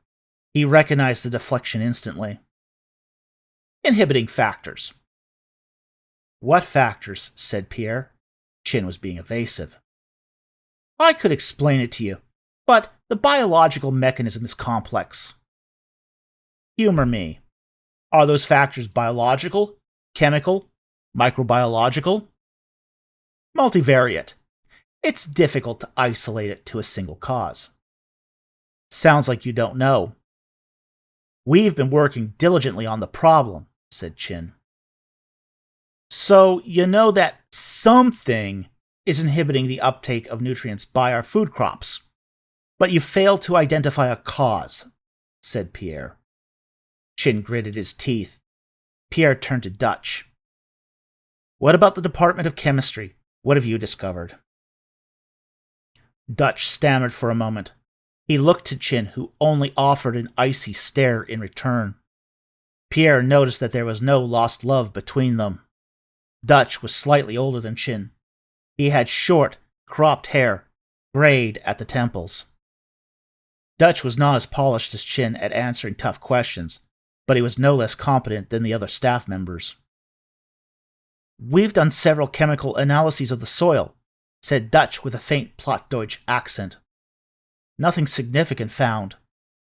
He recognized the deflection instantly. "Inhibiting factors." "What factors?" said Pierre. Chin was being evasive. "I could explain it to you, but the biological mechanism is complex." "Humor me. Are those factors biological, chemical, microbiological?" "Multivariate. It's difficult to isolate it to a single cause." "Sounds like you don't know." "We've been working diligently on the problem," said Chin. "So you know that something is inhibiting the uptake of nutrients by our food crops, but you failed to identify a cause," said Pierre. Chin gritted his teeth. Pierre turned to Dutch. "What about the Department of Chemistry? What have you discovered?" Dutch stammered for a moment. He looked to Chin, who only offered an icy stare in return. Pierre noticed that there was no lost love between them. Dutch was slightly older than Chin. He had short, cropped hair, grayed at the temples. Dutch was not as polished as Chin at answering tough questions, but he was no less competent than the other staff members. "We've done several chemical analyses of the soil," said Dutch with a faint Plattdeutsch accent. "Nothing significant found.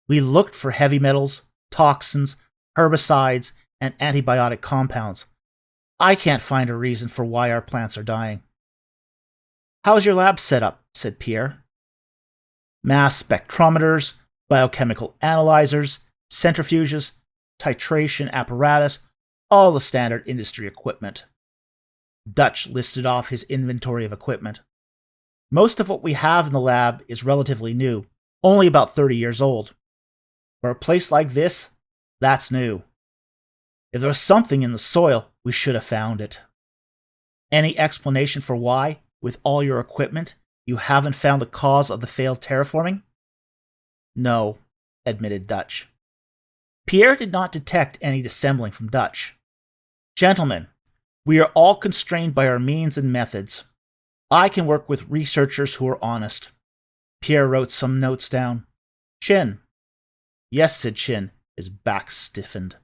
We looked for heavy metals, toxins, herbicides, and antibiotic compounds. I can't find a reason for why our plants are dying." "How's your lab set up?" said Pierre. "Mass spectrometers, biochemical analyzers, centrifuges, titration apparatus, all the standard industry equipment." Dutch listed off his inventory of equipment. "Most of what we have in the lab is relatively new, only about 30 years old. For a place like this, that's new. If there was something in the soil, we should have found it." "Any explanation for why, with all your equipment, you haven't found the cause of the failed terraforming?" "No," admitted Dutch. Pierre did not detect any dissembling from Dutch. "Gentlemen, we are all constrained by our means and methods. I can work with researchers who are honest." Pierre wrote some notes down. "Chin." "Yes," said Chin, his back stiffened.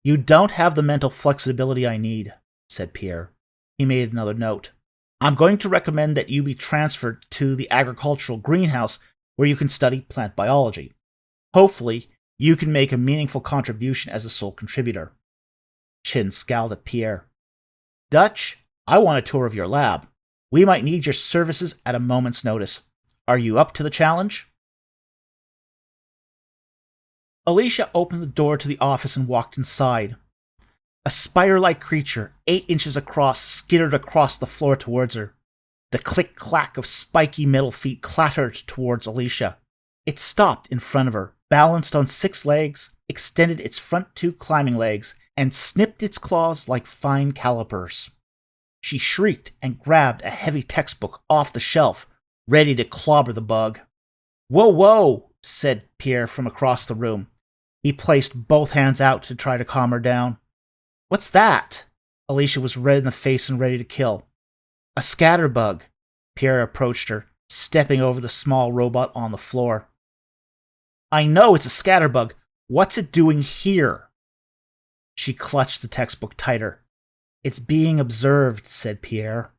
"You don't have the mental flexibility I need," said Pierre. He made another note. "I'm going to recommend that you be transferred to the agricultural greenhouse where you can study plant biology. Hopefully, you can make a meaningful contribution as a sole contributor." Chin scowled at Pierre. "Dutch, I want a tour of your lab. We might need your services at a moment's notice. Are you up to the challenge?" Alicia opened the door to the office and walked inside. A spider-like creature, 8 inches across, skittered across the floor towards her. The click-clack of spiky metal feet clattered towards Alicia. It stopped in front of her, balanced on 6 legs, extended its front 2 climbing legs, and snipped its claws like fine calipers. She shrieked and grabbed a heavy textbook off the shelf, ready to clobber the bug. "Whoa, whoa," said Pierre from across the room. He placed both hands out to try to calm her down. "What's that?" Alicia was red in the face and ready to kill. "A scatterbug." Pierre approached her, stepping over the small robot on the floor. "I know it's a scatterbug. What's it doing here?" She clutched the textbook tighter. "It's being observed," said Pierre.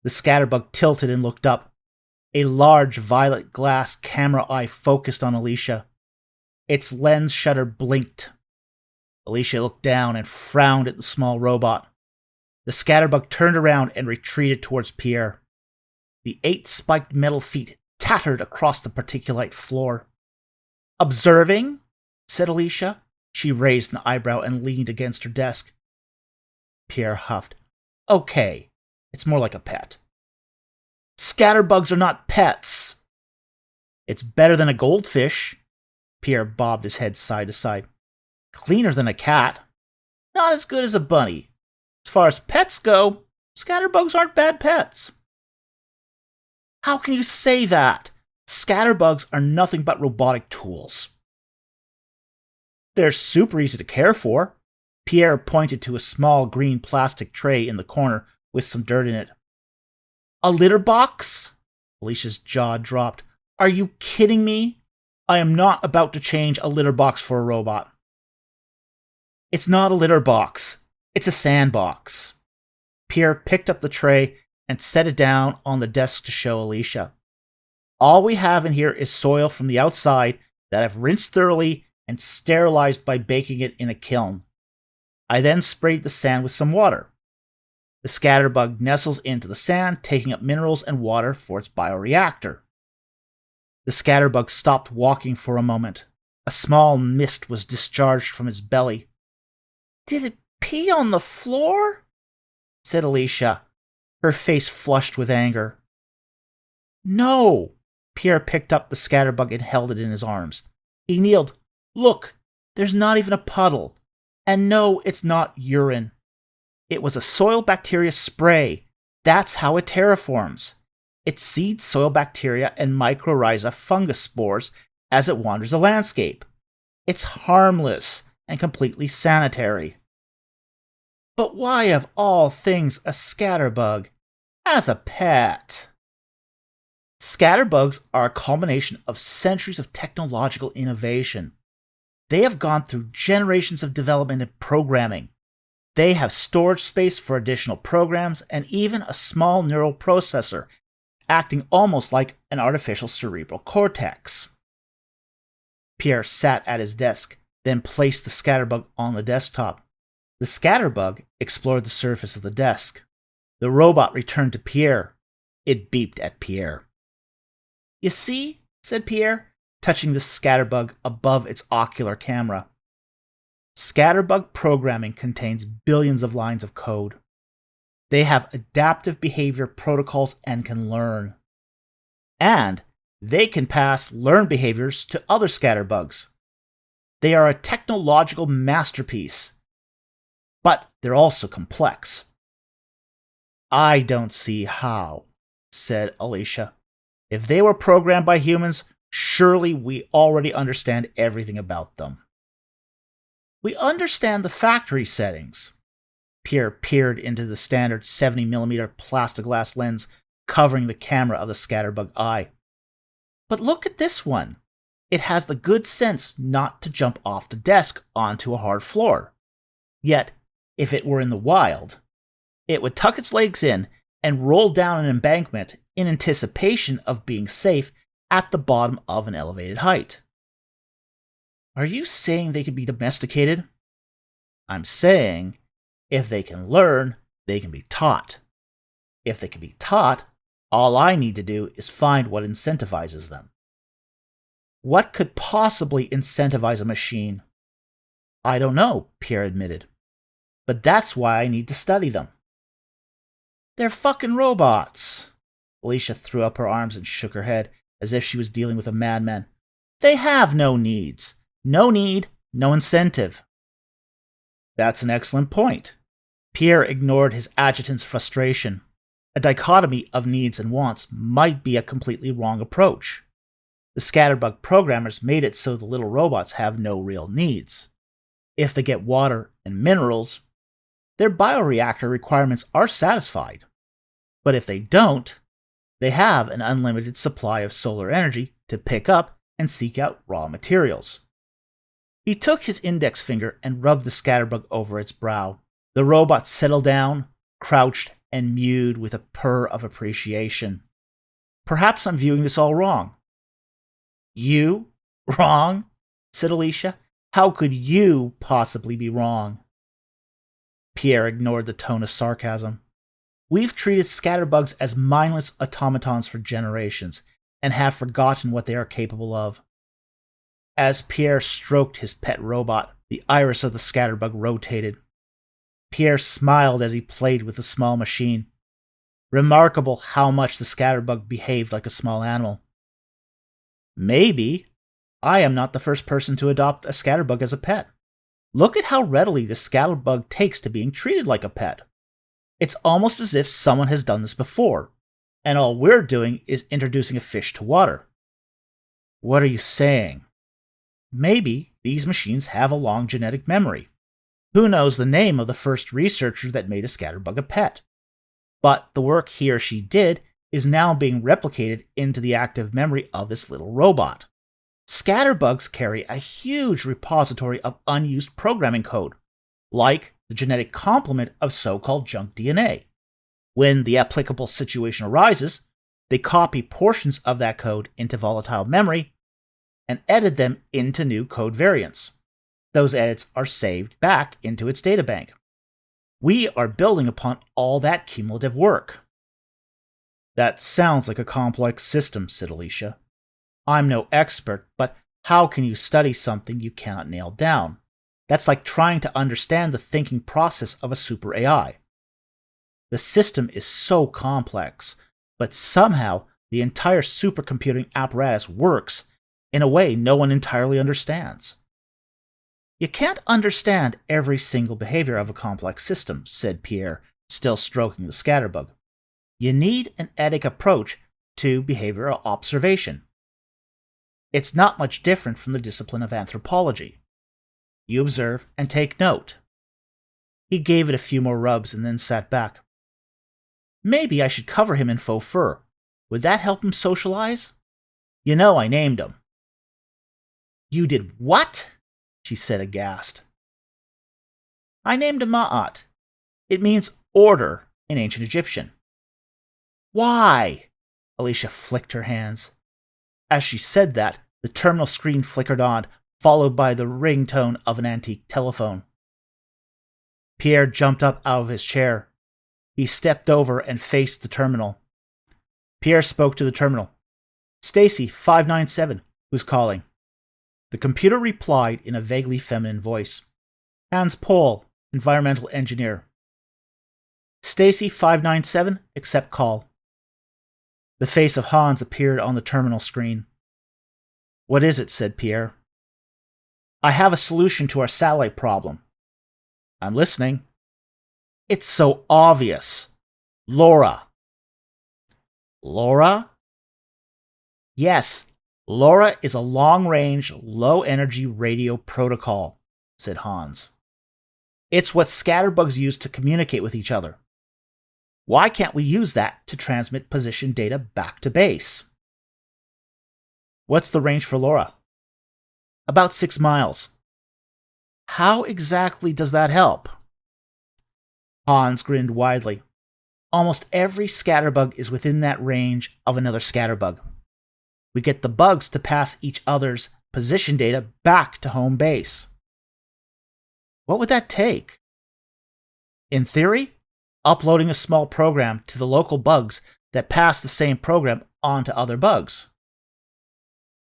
The scatterbug tilted and looked up. A large violet glass camera eye focused on Alicia. Its lens shutter blinked. Alicia looked down and frowned at the small robot. The scatterbug turned around and retreated towards Pierre. The 8 spiked metal feet tattered across the particulate floor. "Observing?" said Alicia. She raised an eyebrow and leaned against her desk. Pierre huffed. Okay, it's more like a pet. Scatterbugs are not pets. It's better than a goldfish. Pierre bobbed his head side to side. Cleaner than a cat. Not as good as a bunny. As far as pets go, scatterbugs aren't bad pets. How can you say that? Scatterbugs are nothing but robotic tools. They're super easy to care for. Pierre pointed to a small green plastic tray in the corner with some dirt in it. A litter box? Alicia's jaw dropped. Are you kidding me? I am not about to change a litter box for a robot. It's not a litter box. It's a sandbox. Pierre picked up the tray and set it down on the desk to show Alicia. All we have in here is soil from the outside that I've rinsed thoroughly and sterilized by baking it in a kiln. I then sprayed the sand with some water. The scatterbug nestles into the sand, taking up minerals and water for its bioreactor. The scatterbug stopped walking for a moment. A small mist was discharged from its belly. Did it pee on the floor? Said Alicia, her face flushed with anger. No. Pierre picked up the scatterbug and held it in his arms. He kneeled. Look, there's not even a puddle. And no, it's not urine. It was a soil bacteria spray. That's how it terraforms. It seeds soil bacteria and mycorrhiza fungus spores as it wanders the landscape. It's harmless and completely sanitary. But why of all things a scatterbug as a pet? Scatterbugs are a culmination of centuries of technological innovation. They have gone through generations of development and programming. They have storage space for additional programs and even a small neural processor, acting almost like an artificial cerebral cortex. Pierre sat at his desk, then placed the scatterbug on the desktop. The scatterbug explored the surface of the desk. The robot returned to Pierre. It beeped at Pierre. You see, said Pierre, touching the scatterbug above its ocular camera. Scatterbug programming contains billions of lines of code. They have adaptive behavior protocols and can learn. And they can pass learned behaviors to other scatterbugs. They are a technological masterpiece. But they're also complex. I don't see how, said Alicia. If they were programmed by humans, surely we already understand everything about them. We understand the factory settings. Pierre peered into the standard 70mm plastiglass lens covering the camera of the scatterbug eye. But look at this one. It has the good sense not to jump off the desk onto a hard floor. Yet, if it were in the wild, it would tuck its legs in and roll down an embankment in anticipation of being safe at the bottom of an elevated height. Are you saying they could be domesticated? I'm saying, if they can learn, they can be taught. If they can be taught, all I need to do is find what incentivizes them. What could possibly incentivize a machine? I don't know, Pierre admitted. But that's why I need to study them. They're fucking robots. Alicia threw up her arms and shook her head as if she was dealing with a madman. They have no needs. No need, no incentive. That's an excellent point. Pierre ignored his adjutant's frustration. A dichotomy of needs and wants might be a completely wrong approach. The scatterbug programmers made it so the little robots have no real needs. If they get water and minerals, their bioreactor requirements are satisfied. But if they don't, they have an unlimited supply of solar energy to pick up and seek out raw materials. He took his index finger and rubbed the scatterbug over its brow. The robot settled down, crouched, and mewed with a purr of appreciation. Perhaps I'm viewing this all wrong. You? Wrong? Said Alicia. How could you possibly be wrong? Pierre ignored the tone of sarcasm. We've treated scatterbugs as mindless automatons for generations, and have forgotten what they are capable of. As Pierre stroked his pet robot, The iris of the scatterbug rotated. Pierre smiled as he played with the small machine. Remarkable how much the scatterbug behaved like a small animal. Maybe I am not the first person to adopt a scatterbug as a pet. Look at how readily the scatterbug takes to being treated like a pet. It's almost as if someone has done this before, and all we're doing is introducing a fish to water. What are you saying? Maybe these machines have a long genetic memory. Who knows the name of the first researcher that made a scatterbug a pet? But the work he or she did is now being replicated into the active memory of this little robot. Scatterbugs carry a huge repository of unused programming code, like the genetic complement of so-called junk DNA. When the applicable situation arises, they copy portions of that code into volatile memory and edit them into new code variants. Those edits are saved back into its databank. We are building upon all that cumulative work. That sounds like a complex system, said Alicia. I'm no expert, but how can you study something you cannot nail down? That's like trying to understand the thinking process of a super AI. The system is so complex, but somehow the entire supercomputing apparatus works in a way no one entirely understands. You can't understand every single behavior of a complex system, said Pierre, still stroking the scatterbug. You need an etic approach to behavioral observation. It's not much different from the discipline of anthropology. You observe and take note. He gave it a few more rubs and then sat back. Maybe I should cover him in faux fur. Would that help him socialize? You know I named him. You did what? She said aghast. I named him Ma'at. It means order in ancient Egyptian. Why? Alicia flicked her hands. As she said that, the terminal screen flickered on, followed by the ringtone of an antique telephone. Pierre jumped up out of his chair. He stepped over and faced the terminal. Pierre spoke to the terminal. Stacy, 597, who's calling? The computer replied in a vaguely feminine voice. Hans Pohl, environmental engineer. Stacy, 597, accept call. The face of Hans appeared on the terminal screen. What is it? Said Pierre. I have a solution to our satellite problem. I'm listening. It's so obvious. LoRa. LoRa? Yes, LoRa is a long-range, low-energy radio protocol, said Hans. It's what scatterbugs use to communicate with each other. Why can't we use that to transmit position data back to base? What's the range for LoRa? About 6 miles. How exactly does that help? Hans grinned widely. Almost every scatterbug is within that range of another scatterbug. We get the bugs to pass each other's position data back to home base. What would that take? In theory, uploading a small program to the local bugs that pass the same program on to other bugs.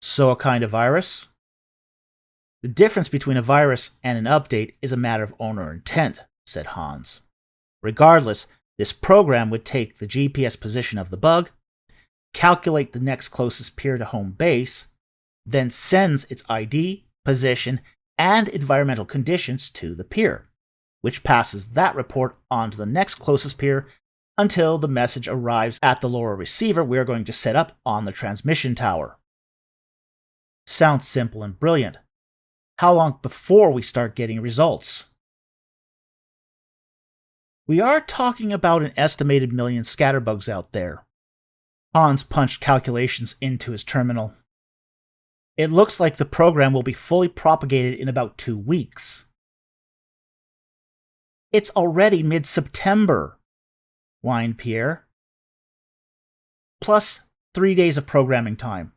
So a kind of virus? The difference between a virus and an update is a matter of owner intent, said Hans. Regardless, this program would take the GPS position of the bug, calculate the next closest peer to home base, then sends its ID, position, and environmental conditions to the peer, which passes that report on to the next closest peer until the message arrives at the LoRa receiver we're going to set up on the transmission tower. Sounds simple and brilliant. How long before we start getting results? We are talking about an estimated 1 million scatterbugs out there. Hans punched calculations into his terminal. It looks like the program will be fully propagated in about 2 weeks. It's already mid-September, whined Pierre. Plus 3 days of programming time.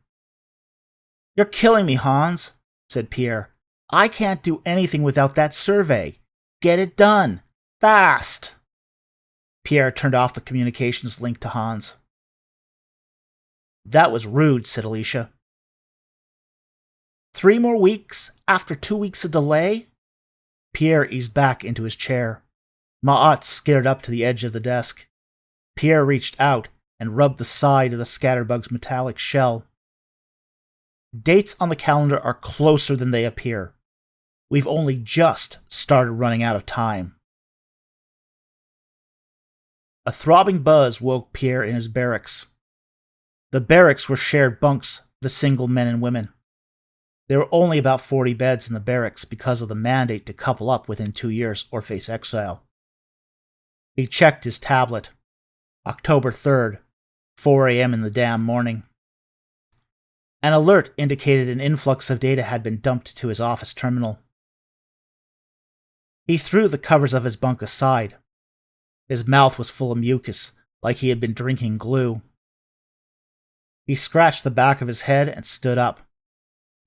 You're killing me, Hans, said Pierre. I can't do anything without that survey. Get it done. Fast! Pierre turned off the communications link to Hans. That was rude, said Alicia. 3 more weeks after 2 weeks of delay? Pierre eased back into his chair. Ma'at skidded up to the edge of the desk. Pierre reached out and rubbed the side of the scatterbug's metallic shell. Dates on the calendar are closer than they appear. We've only just started running out of time. A throbbing buzz woke Pierre in his barracks. The barracks were shared bunks for the single men and women. There were only about 40 beds in the barracks because of the mandate to couple up within 2 years or face exile. He checked his tablet. October 3rd, 4 a.m. in the damn morning. An alert indicated an influx of data had been dumped to his office terminal. He threw the covers of his bunk aside. His mouth was full of mucus, like he had been drinking glue. He scratched the back of his head and stood up.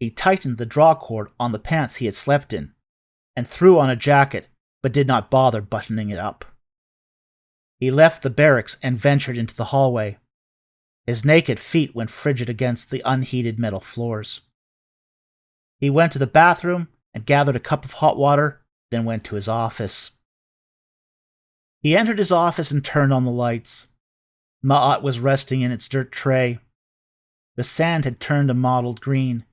He tightened the draw cord on the pants he had slept in, and threw on a jacket, but did not bother buttoning it up. He left the barracks and ventured into the hallway. His naked feet went frigid against the unheated metal floors. He went to the bathroom and gathered a cup of hot water, then went to his office. He entered his office and turned on the lights. Ma'at was resting in its dirt tray. The sand had turned a mottled green,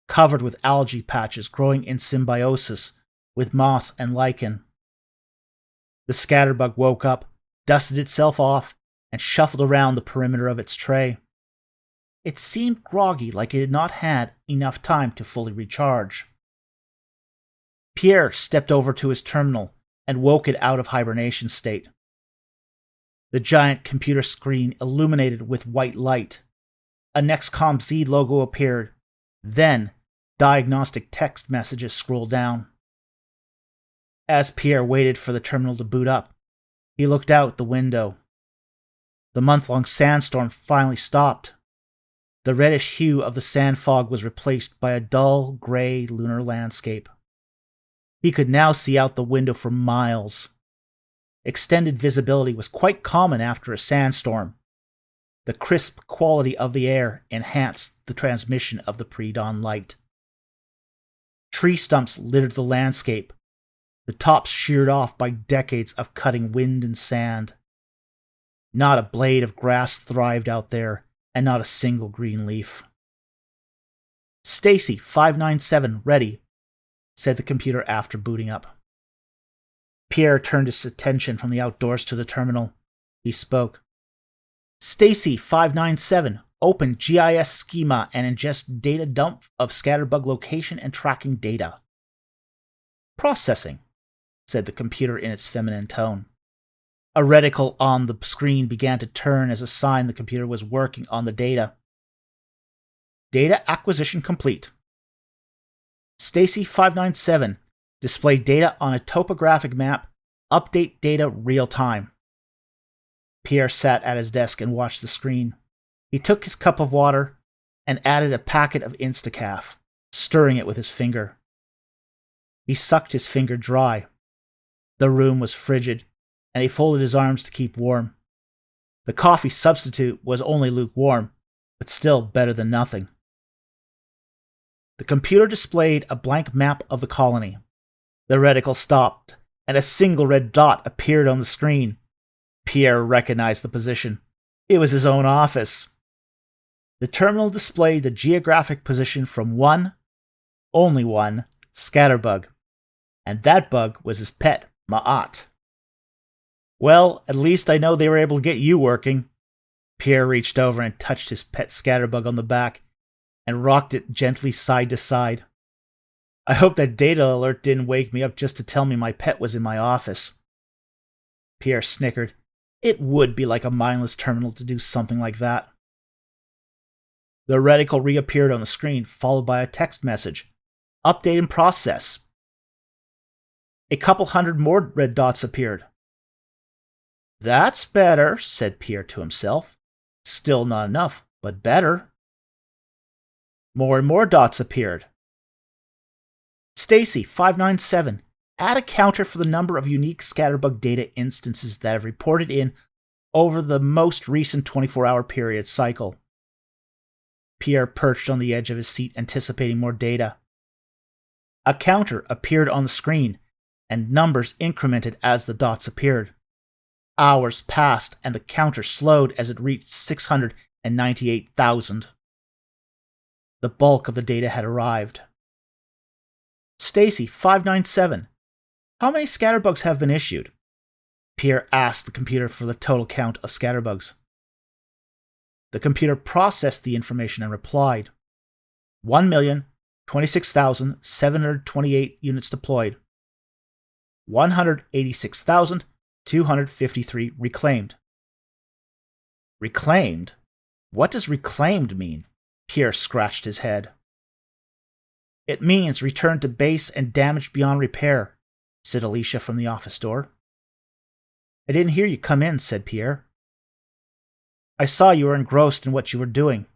covered with algae patches growing in symbiosis with moss and lichen. The scatterbug woke up, dusted itself off, and shuffled around the perimeter of its tray. It seemed groggy, like it had not had enough time to fully recharge. Pierre stepped over to his terminal and woke it out of hibernation state. The giant computer screen illuminated with white light. A Nexcom Z logo appeared. Then, diagnostic text messages scrolled down. As Pierre waited for the terminal to boot up, he looked out the window. The month-long sandstorm finally stopped. The reddish hue of the sand fog was replaced by a dull, gray lunar landscape. He could now see out the window for miles. Extended visibility was quite common after a sandstorm. The crisp quality of the air enhanced the transmission of the pre-dawn light. Tree stumps littered the landscape, the tops sheared off by decades of cutting wind and sand. Not a blade of grass thrived out there, and not a single green leaf. Stacy 597 ready, said the computer after booting up. Pierre turned his attention from the outdoors to the terminal. He spoke. Stacy 597, open GIS schema and ingest data dump of scatterbug location and tracking data. Processing, said the computer in its feminine tone. A reticle on the screen began to turn as a sign the computer was working on the data. Data acquisition complete. Stacy 597, display data on a topographic map, update data real time. Pierre sat at his desk and watched the screen. He took his cup of water and added a packet of Instacaf, stirring it with his finger. He sucked his finger dry. The room was frigid, and he folded his arms to keep warm. The coffee substitute was only lukewarm, but still better than nothing. The computer displayed a blank map of the colony. The reticle stopped, and a single red dot appeared on the screen. Pierre recognized the position. It was his own office. The terminal displayed the geographic position from one, only one, scatterbug. And that bug was his pet, Ma'at. Well, at least I know they were able to get you working. Pierre reached over and touched his pet scatterbug on the back and rocked it gently side to side. I hope that data alert didn't wake me up just to tell me my pet was in my office. Pierre snickered. It would be like a mindless terminal to do something like that. The reticle reappeared on the screen, followed by a text message. Update in process. A couple hundred more red dots appeared. That's better, said Pierre to himself. Still not enough, but better. More and more dots appeared. Stacy 597, add a counter for the number of unique scatterbug data instances that have reported in over the most recent 24-hour period cycle. Pierre perched on the edge of his seat, anticipating more data. A counter appeared on the screen, and numbers incremented as the dots appeared. Hours passed, and the counter slowed as it reached 698,000. The bulk of the data had arrived. Stacy, 597. How many scatterbugs have been issued? Pierre asked the computer for the total count of scatterbugs. The computer processed the information and replied, 1,026,728 units deployed. 186,253 reclaimed. Reclaimed? What does reclaimed mean? Pierre scratched his head. It means returned to base and damaged beyond repair, said Alicia from the office door. I didn't hear you come in, said Pierre. I saw you were engrossed in what you were doing.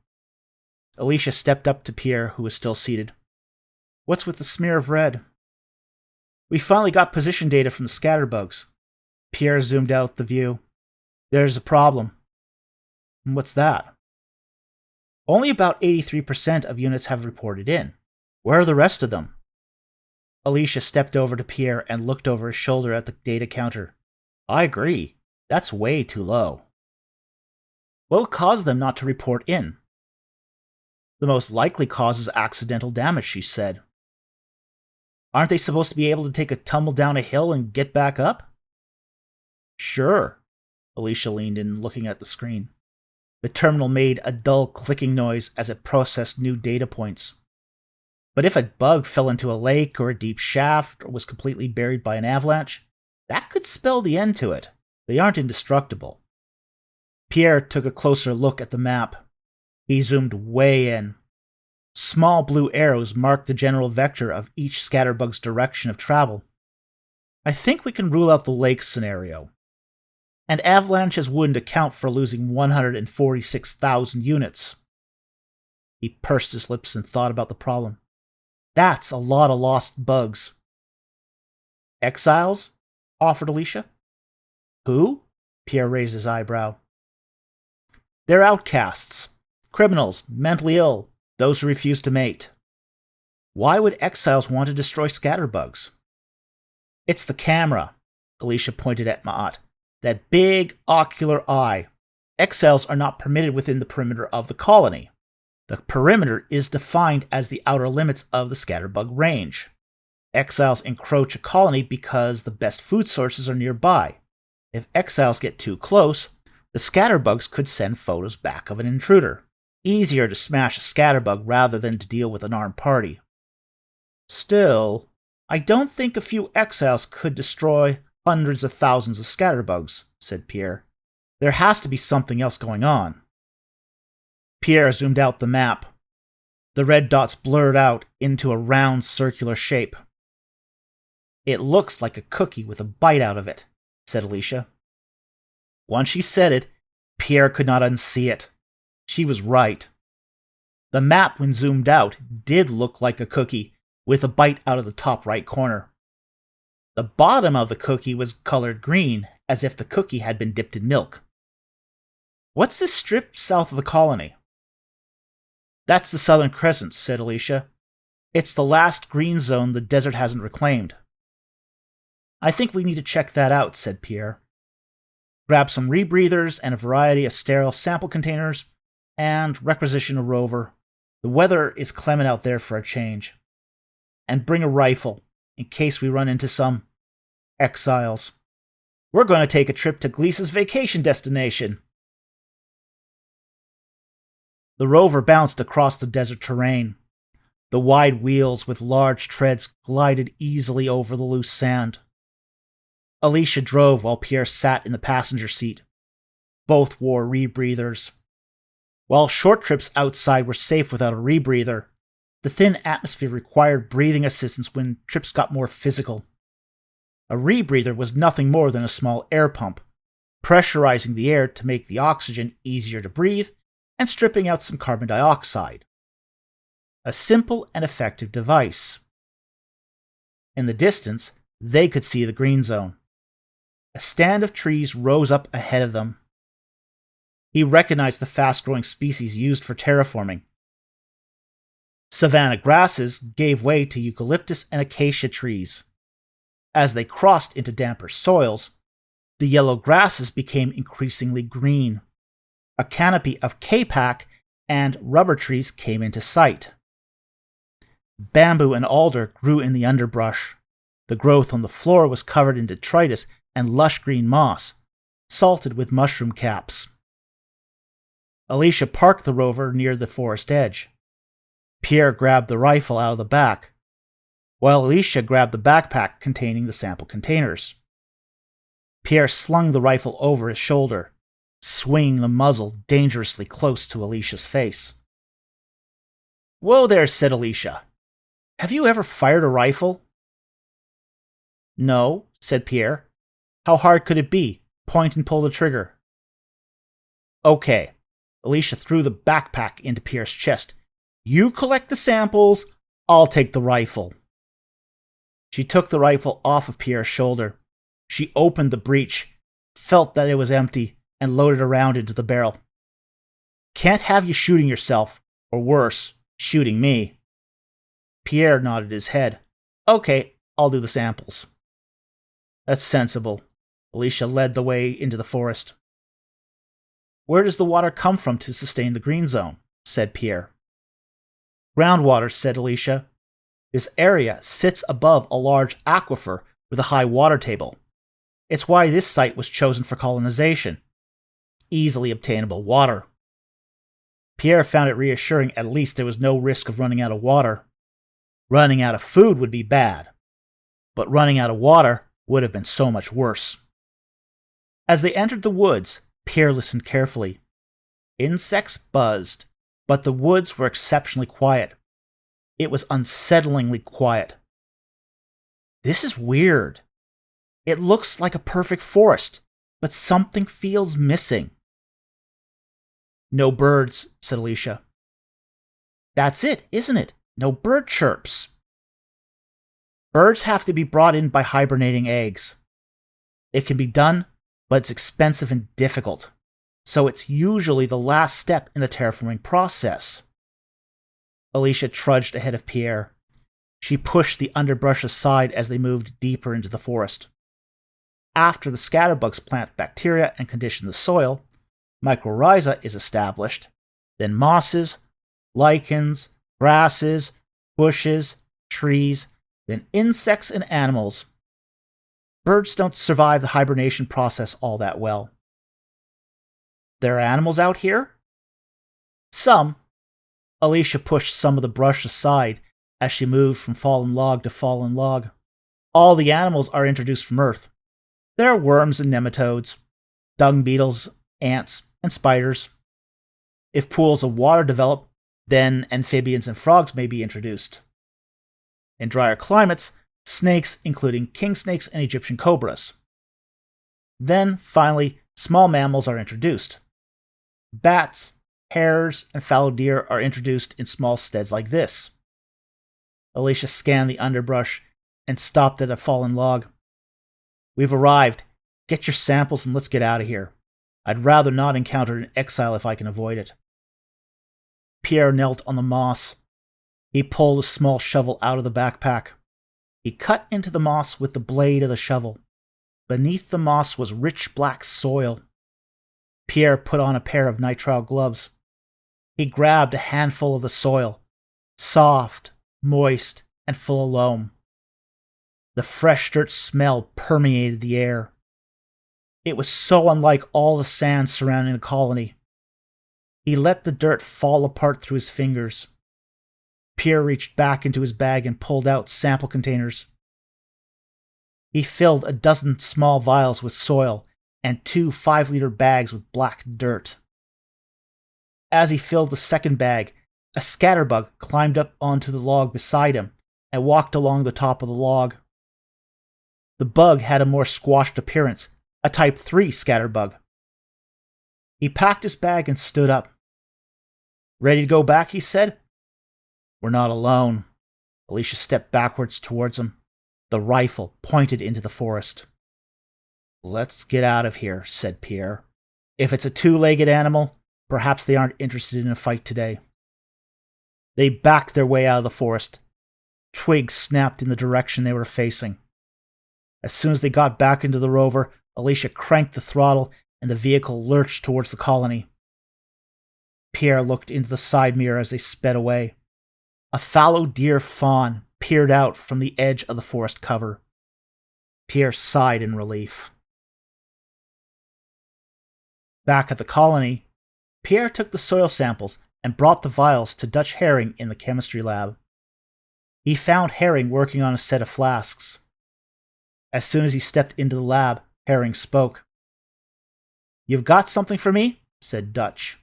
Alicia stepped up to Pierre, who was still seated. What's with the smear of red? We finally got position data from the scatterbugs. Pierre zoomed out the view. There's a problem. What's that? Only about 83% of units have reported in. Where are the rest of them? Alicia stepped over to Pierre and looked over his shoulder at the data counter. I agree. That's way too low. What would cause them not to report in? The most likely cause is accidental damage, she said. Aren't they supposed to be able to take a tumble down a hill and get back up? Sure. Alicia leaned in, looking at the screen. The terminal made a dull clicking noise as it processed new data points. But if a bug fell into a lake or a deep shaft or was completely buried by an avalanche, that could spell the end to it. They aren't indestructible. Pierre took a closer look at the map. He zoomed way in. Small blue arrows marked the general vector of each scatterbug's direction of travel. I think we can rule out the lake scenario. And avalanches wouldn't account for losing 146,000 units. He pursed his lips and thought about the problem. That's a lot of lost bugs. Exiles? Offered Alicia. Who? Pierre raised his eyebrow. They're outcasts. Criminals, mentally ill, those who refuse to mate. Why would exiles want to destroy scatterbugs? It's the camera, Alicia pointed at Ma'at. That big ocular eye. Exiles are not permitted within the perimeter of the colony. The perimeter is defined as the outer limits of the scatterbug range. Exiles encroach a colony because the best food sources are nearby. If exiles get too close, the scatterbugs could send photos back of an intruder. Easier to smash a scatterbug rather than to deal with an armed party. Still, I don't think a few exiles could destroy hundreds of thousands of scatterbugs, said Pierre. There has to be something else going on. Pierre zoomed out the map. The red dots blurred out into a round circular shape. It looks like a cookie with a bite out of it, said Alicia. Once she said it, Pierre could not unsee it. She was right. The map, when zoomed out, did look like a cookie, with a bite out of the top right corner. The bottom of the cookie was colored green, as if the cookie had been dipped in milk. What's this strip south of the colony? That's the Southern Crescent, said Alicia. It's the last green zone the desert hasn't reclaimed. I think we need to check that out, said Pierre. Grab some rebreathers and a variety of sterile sample containers, and requisition a rover. The weather is clement out there for a change. And bring a rifle, in case we run into some exiles. We're going to take a trip to Gleese's vacation destination. The rover bounced across the desert terrain. The wide wheels with large treads glided easily over the loose sand. Alicia drove while Pierre sat in the passenger seat. Both wore rebreathers. While short trips outside were safe without a rebreather, the thin atmosphere required breathing assistance when trips got more physical. A rebreather was nothing more than a small air pump, pressurizing the air to make the oxygen easier to breathe and stripping out some carbon dioxide. A simple and effective device. In the distance, they could see the green zone. A stand of trees rose up ahead of them. He recognized the fast-growing species used for terraforming. Savanna grasses gave way to eucalyptus and acacia trees. As they crossed into damper soils, the yellow grasses became increasingly green. A canopy of K-Pack and rubber trees came into sight. Bamboo and alder grew in the underbrush. The growth on the floor was covered in detritus and lush green moss, salted with mushroom caps. Alicia parked the rover near the forest edge. Pierre grabbed the rifle out of the back, while Alicia grabbed the backpack containing the sample containers. Pierre slung the rifle over his shoulder, swinging the muzzle dangerously close to Alicia's face. "Whoa there," said Alicia. "Have you ever fired a rifle?" "No," said Pierre. "How hard could it be? Point and pull the trigger." "Okay." Alicia threw the backpack into Pierre's chest. "You collect the samples, I'll take the rifle." She took the rifle off of Pierre's shoulder. She opened the breech, felt that it was empty, and loaded a round into the barrel. "Can't have you shooting yourself, or worse, shooting me." Pierre nodded his head. "Okay, I'll do the samples." "That's sensible." Alicia led the way into the forest. "Where does the water come from to sustain the green zone?" said Pierre. "Groundwater," said Alicia. "This area sits above a large aquifer with a high water table. It's why this site was chosen for colonization. Easily obtainable water." Pierre found it reassuring at least there was no risk of running out of water. Running out of food would be bad, but running out of water would have been so much worse. As they entered the woods, Pierre listened carefully. Insects buzzed, but the woods were exceptionally quiet. It was unsettlingly quiet. "This is weird. It looks like a perfect forest, but something feels missing." "No birds," said Alicia. "That's it, isn't it? No bird chirps." "Birds have to be brought in by hibernating eggs. It can be done, but it's expensive and difficult, so it's usually the last step in the terraforming process." Alicia trudged ahead of Pierre. She pushed the underbrush aside as they moved deeper into the forest. After the scatterbugs plant bacteria and condition the soil, mycorrhiza is established, then mosses, lichens, grasses, bushes, trees, then insects and animals. Birds don't survive the hibernation process all that well. "There are animals out here?" "Some." Alicia pushed some of the brush aside as she moved from fallen log to fallen log. "All the animals are introduced from Earth. There are worms and nematodes, dung beetles, ants, and spiders. If pools of water develop, then amphibians and frogs may be introduced. In drier climates, snakes, including king snakes and Egyptian cobras. Then, finally, small mammals are introduced. Bats, hares, and fallow deer are introduced in small steads like this." Alicia scanned the underbrush and stopped at a fallen log. "We've arrived. Get your samples and let's get out of here. I'd rather not encounter an exile if I can avoid it." Pierre knelt on the moss. He pulled a small shovel out of the backpack. He cut into the moss with the blade of the shovel. Beneath the moss was rich black soil. Pierre put on a pair of nitrile gloves. He grabbed a handful of the soil, soft, moist, and full of loam. The fresh dirt smell permeated the air. It was so unlike all the sand surrounding the colony. He let the dirt fall apart through his fingers. Pierre reached back into his bag and pulled out sample containers. He filled a dozen small vials with soil and 2 5-liter bags with black dirt. As he filled the second bag, a scatterbug climbed up onto the log beside him and walked along the top of the log. The bug had a more squashed appearance, a Type 3 scatterbug. He packed his bag and stood up. "Ready to go back?" he said. "We're not alone." Alicia stepped backwards towards him. The rifle pointed into the forest. "Let's get out of here," said Pierre. "If it's a 2-legged animal, perhaps they aren't interested in a fight today." They backed their way out of the forest. Twigs snapped in the direction they were facing. As soon as they got back into the rover, Alicia cranked the throttle and the vehicle lurched towards the colony. Pierre looked into the side mirror as they sped away. A fallow deer fawn peered out from the edge of the forest cover. Pierre sighed in relief. Back at the colony, Pierre took the soil samples and brought the vials to Dutch Herring in the chemistry lab. He found Herring working on a set of flasks. As soon as he stepped into the lab, Herring spoke. "You've got something for me?" said Dutch.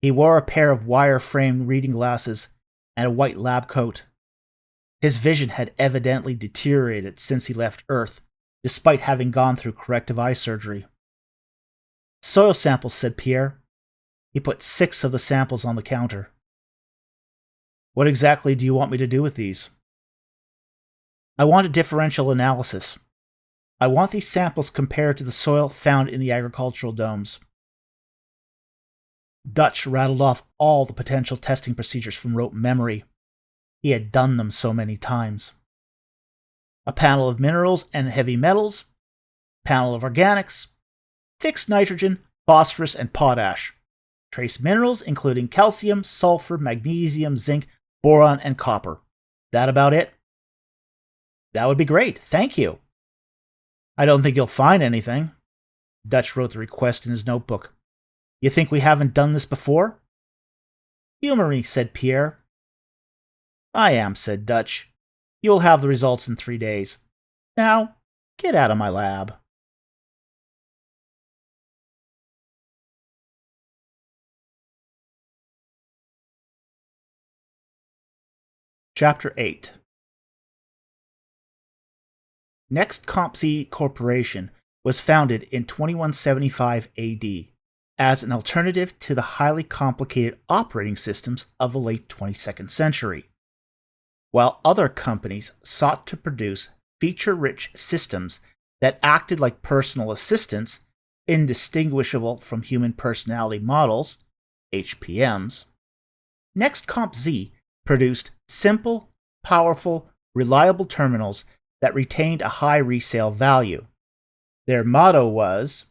He wore a pair of wire-framed reading glasses and a white lab coat. His vision had evidently deteriorated since he left Earth, despite having gone through corrective eye surgery. "Soil samples," said Pierre. He put 6 of the samples on the counter. "What exactly do you want me to do with these?" "I want a differential analysis. I want these samples compared to the soil found in the agricultural domes." Dutch rattled off all the potential testing procedures from rote memory. He had done them so many times. A panel of minerals and heavy metals, panel of organics, fixed nitrogen, phosphorus, and potash. Trace minerals including calcium, sulfur, magnesium, zinc, boron, and copper. That about it? "That would be great, thank you." "I don't think you'll find anything." Dutch wrote the request in his notebook. "You think we haven't done this before?" "Humor me," said Pierre. "I am," said Dutch. "You will have the results in 3 days. Now, get out of my lab." Chapter 8. Next CompZ Corporation was founded in 2175 AD as an alternative to the highly complicated operating systems of the late 22nd century. While other companies sought to produce feature-rich systems that acted like personal assistants, indistinguishable from human personality models, HPMs, Next CompZ produced simple, powerful, reliable terminals that retained a high resale value. Their motto was,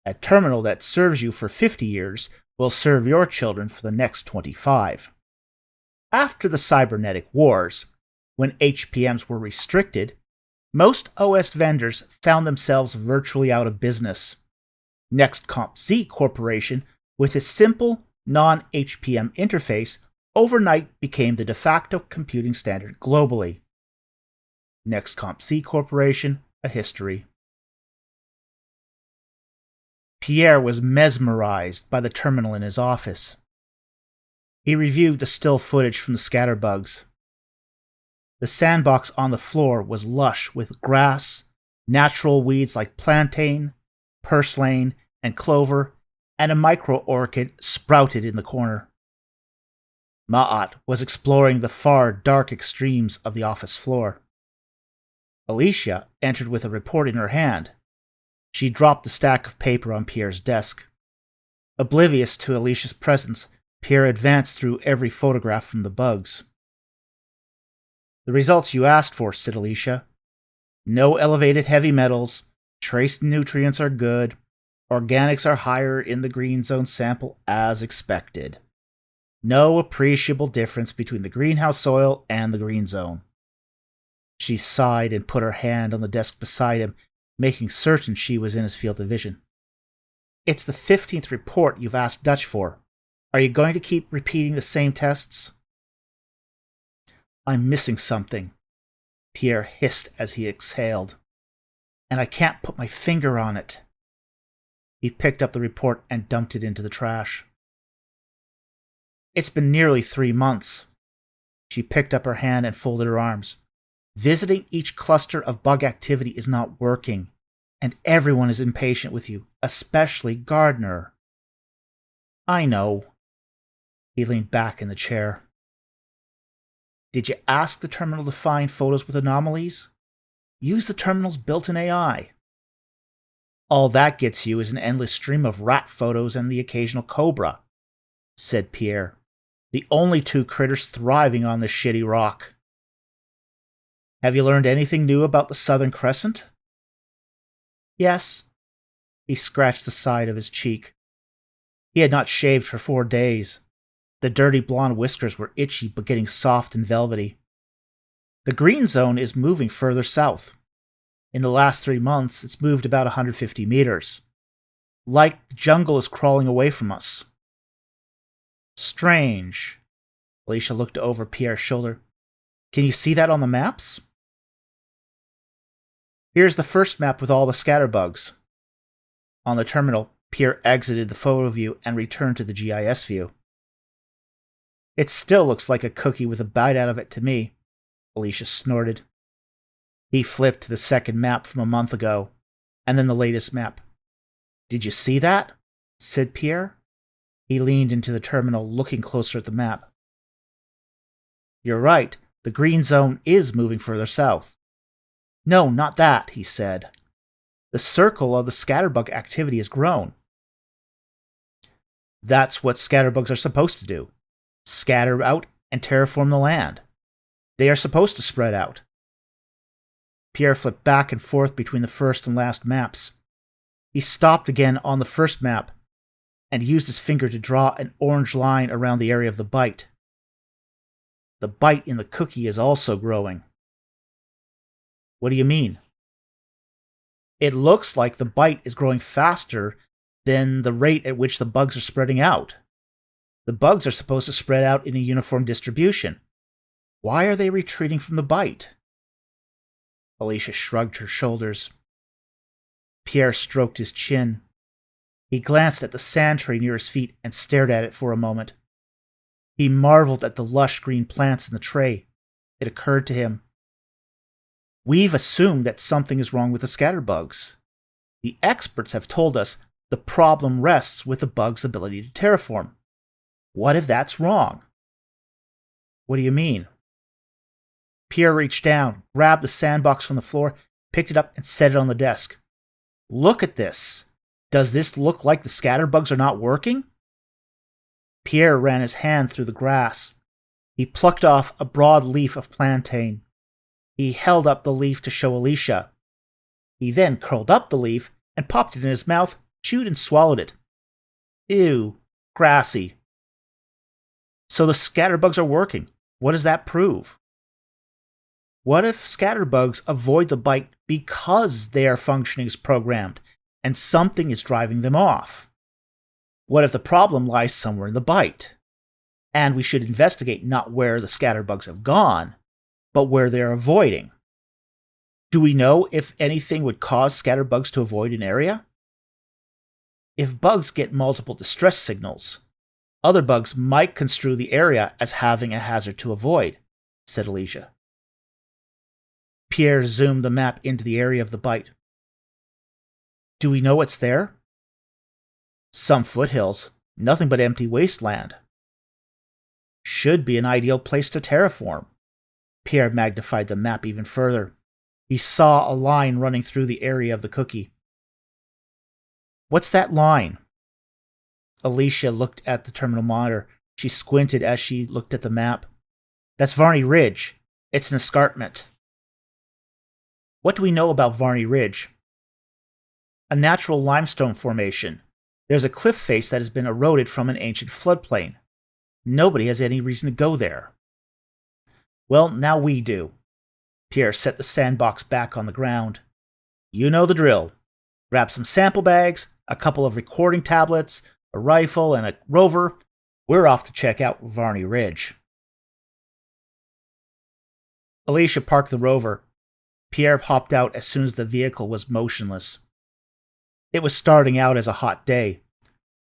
"A terminal that serves you for 50 years will serve your children for the next 25. After the cybernetic wars, when HPMs were restricted, most OS vendors found themselves virtually out of business. Next CompZ Corporation, with its simple, non-HPM interface, overnight became the de facto computing standard globally. Next CompZ Corporation, a history. Pierre was mesmerized by the terminal in his office. He reviewed the still footage from the scatterbugs. The sandbox on the floor was lush with grass, natural weeds like plantain, purslane, and clover, and a micro-orchid sprouted in the corner. Ma'at was exploring the far, dark extremes of the office floor. Alicia entered with a report in her hand. She dropped the stack of paper on Pierre's desk. Oblivious to Alicia's presence, Pierre advanced through every photograph from the bugs. "The results you asked for," said Alicia. "No elevated heavy metals, trace nutrients are good, organics are higher in the green zone sample as expected. No appreciable difference between the greenhouse soil and the green zone." She sighed and put her hand on the desk beside him, making certain she was in his field of vision. "It's the 15th report you've asked Dutch for. Are you going to keep repeating the same tests?" "I'm missing something," Pierre hissed as he exhaled. "And I can't put my finger on it." He picked up the report and dumped it into the trash. "It's been nearly 3 months. She picked up her hand and folded her arms. "Visiting each cluster of bug activity is not working, and everyone is impatient with you, especially Gardner." "I know." He leaned back in the chair. "Did you ask the terminal to find photos with anomalies? Use the terminal's built-in AI. All that gets you is an endless stream of rat photos and the occasional cobra," said Pierre. "The only 2 critters thriving on this shitty rock." "Have you learned anything new about the Southern Crescent?" Yes. He scratched the side of his cheek. He had not shaved for 4 days. The dirty blonde whiskers were itchy but getting soft and velvety. The green zone is moving further south. In the last 3 months, it's moved about 150 meters. Like the jungle is crawling away from us. Strange. Alicia looked over Pierre's shoulder. Can you see that on the maps? Here's the first map with all the scatterbugs. On the terminal, Pierre exited the photo view and returned to the GIS view. It still looks like a cookie with a bite out of it to me, Alicia snorted. He flipped to the second map from a month ago, and then the latest map. Did you see that? Said Pierre. He leaned into the terminal, looking closer at the map. You're right, the green zone is moving further south. No, not that, he said. The circle of the scatterbug activity has grown. That's what scatterbugs are supposed to do. Scatter out and terraform the land. They are supposed to spread out. Pierre flipped back and forth between the first and last maps. He stopped again on the first map and used his finger to draw an orange line around the area of the bite. The bite in the cookie is also growing. What do you mean? It looks like the bite is growing faster than the rate at which the bugs are spreading out. The bugs are supposed to spread out in a uniform distribution. Why are they retreating from the bite? Alicia shrugged her shoulders. Pierre stroked his chin. He glanced at the sand tray near his feet and stared at it for a moment. He marveled at the lush green plants in the tray. It occurred to him. We've assumed that something is wrong with the scatterbugs. The experts have told us the problem rests with the bug's ability to terraform. What if that's wrong? What do you mean? Pierre reached down, grabbed the sandbox from the floor, picked it up, and set it on the desk. Look at this. Does this look like the scatterbugs are not working? Pierre ran his hand through the grass. He plucked off a broad leaf of plantain. He held up the leaf to show Alicia. He then curled up the leaf and popped it in his mouth, chewed and swallowed it. Ew, grassy. So the scatterbugs are working. What does that prove? What if scatterbugs avoid the bite because they are functioning as programmed and something is driving them off? What if the problem lies somewhere in the bite? And we should investigate not where the scatterbugs have gone, but where they are avoiding. Do we know if anything would cause scatterbugs to avoid an area? If bugs get multiple distress signals, other bugs might construe the area as having a hazard to avoid, said Alicia. Pierre zoomed the map into the area of the bite. Do we know what's there? Some foothills, nothing but empty wasteland. Should be an ideal place to terraform. Pierre magnified the map even further. He saw a line running through the area of the cookie. What's that line? Alicia looked at the terminal monitor. She squinted as she looked at the map. That's Varney Ridge. It's an escarpment. What do we know about Varney Ridge? A natural limestone formation. There's a cliff face that has been eroded from an ancient floodplain. Nobody has any reason to go there. Well, now we do. Pierre set the sandbox back on the ground. You know the drill. Grab some sample bags, a couple of recording tablets, a rifle, and a rover. We're off to check out Varney Ridge. Alicia parked the rover. Pierre hopped out as soon as the vehicle was motionless. It was starting out as a hot day,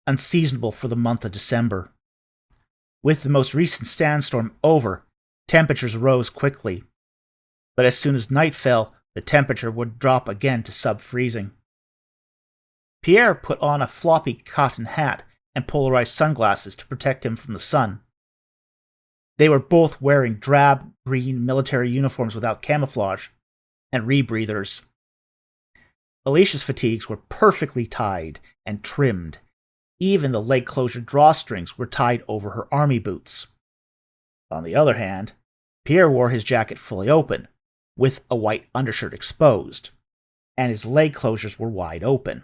unseasonable for the month of December. With the most recent sandstorm over, temperatures rose quickly. But as soon as night fell, the temperature would drop again to sub-freezing. Pierre put on a floppy cotton hat and polarized sunglasses to protect him from the sun. They were both wearing drab green military uniforms without camouflage, and rebreathers. Alicia's fatigues were perfectly tied and trimmed. Even the leg closure drawstrings were tied over her army boots. On the other hand, Pierre wore his jacket fully open, with a white undershirt exposed. and his leg closures were wide open.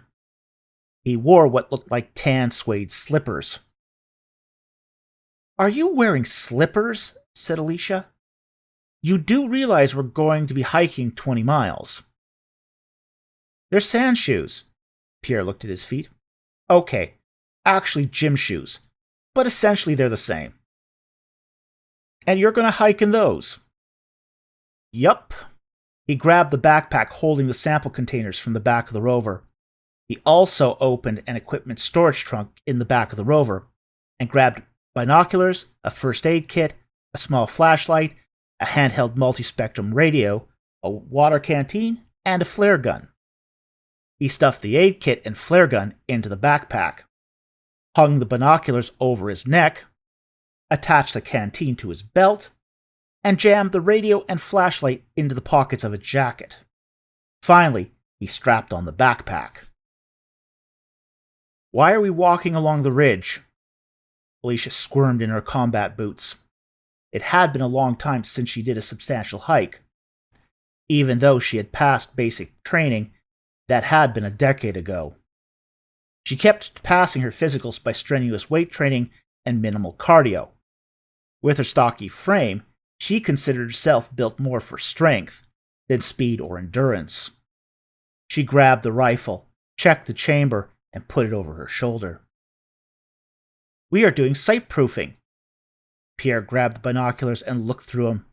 He wore what looked like tan suede slippers. "Are you wearing slippers?" said Alicia. "You do realize we're going to be hiking 20 miles. "They're sand shoes." Pierre looked at his feet. "Okay, actually gym shoes, but essentially they're the same." "And you're going to hike in those?" "Yup." He grabbed the backpack holding the sample containers from the back of the rover. He also opened an equipment storage trunk in the back of the rover and grabbed binoculars, a first aid kit, a small flashlight, a handheld multispectrum radio, a water canteen, and a flare gun. He stuffed the aid kit and flare gun into the backpack, hung the binoculars over his neck, attached the canteen to his belt, and jammed the radio and flashlight into the pockets of his jacket. Finally, he strapped on the backpack. "Why are we walking along the ridge?" Alicia squirmed in her combat boots. It had been a long time since she did a substantial hike. Even though she had passed basic training, that had been a decade ago. She kept passing her physicals by strenuous weight training and minimal cardio. With her stocky frame, she considered herself built more for strength than speed or endurance. She grabbed the rifle, checked the chamber, and put it over her shoulder. "We are doing sight-proofing." Pierre grabbed the binoculars and looked through them.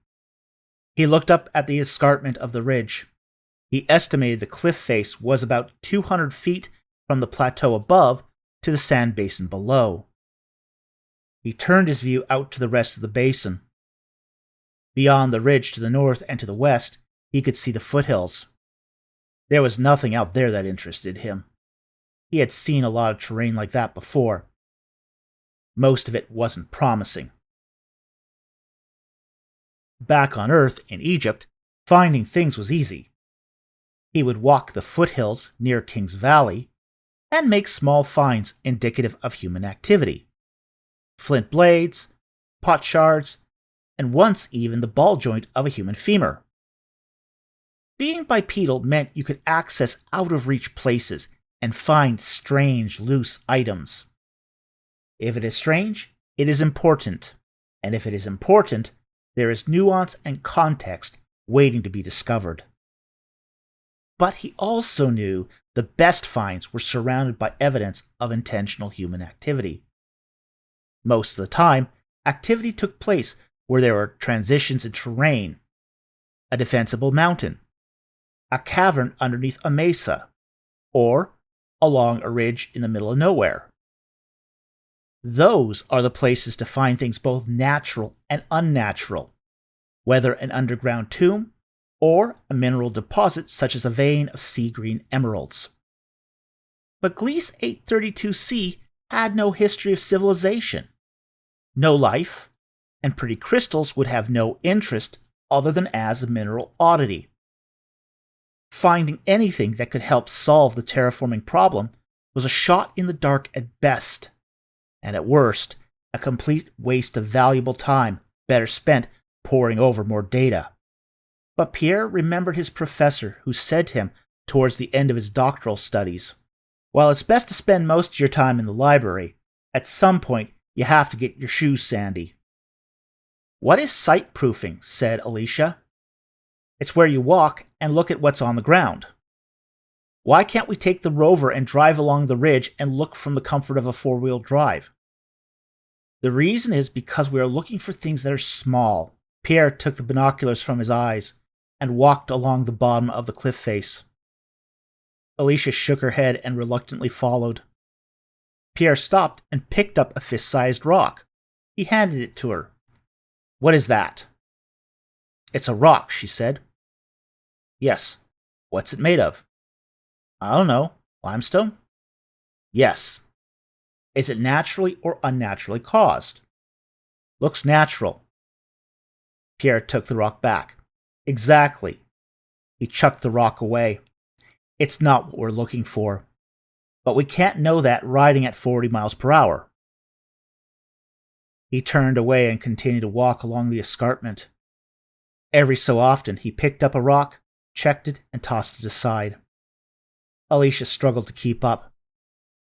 He looked up at the escarpment of the ridge. He estimated the cliff face was about 200 feet from the plateau above to the sand basin below. He turned his view out to the rest of the basin. Beyond the ridge to the north and to the west, he could see the foothills. There was nothing out there that interested him. He had seen a lot of terrain like that before. Most of it wasn't promising. Back on Earth, in Egypt, finding things was easy. He would walk the foothills near King's Valley and make small finds indicative of human activity. Flint blades, pot shards, and once even the ball joint of a human femur. Being bipedal meant you could access out-of-reach places and find strange, loose items. If it is strange, it is important, and if it is important, there is nuance and context waiting to be discovered. But he also knew the best finds were surrounded by evidence of intentional human activity. Most of the time, activity took place where there were transitions in terrain, a defensible mountain, a cavern underneath a mesa, or along a ridge in the middle of nowhere. Those are the places to find things both natural and unnatural, whether an underground tomb or a mineral deposit such as a vein of sea green emeralds. But Gliese 832c had no history of civilization, no life, and pretty crystals would have no interest other than as a mineral oddity. Finding anything that could help solve the terraforming problem was a shot in the dark at best, and at worst, a complete waste of valuable time better spent poring over more data. But Pierre remembered his professor who said to him towards the end of his doctoral studies, "While it's best to spend most of your time in the library, at some point you have to get your shoes sandy." "What is sight-proofing?" said Alicia. "It's where you walk and look at what's on the ground." "Why can't we take the rover and drive along the ridge and look from the comfort of a four-wheel drive?" "The reason is because we are looking for things that are small." Pierre took the binoculars from his eyes and walked along the bottom of the cliff face. Alicia shook her head and reluctantly followed. Pierre stopped and picked up a fist-sized rock. He handed it to her. "What is that?" "It's a rock," she said. "Yes. What's it made of?" "I don't know. Limestone?" "Yes." "Is it naturally or unnaturally caused?" "Looks natural." Pierre took the rock back. "Exactly." He chucked the rock away. "It's not what we're looking for. But we can't know that riding at 40 miles per hour." He turned away and continued to walk along the escarpment. Every so often he picked up a rock, checked it, and tossed it aside. Alicia struggled to keep up.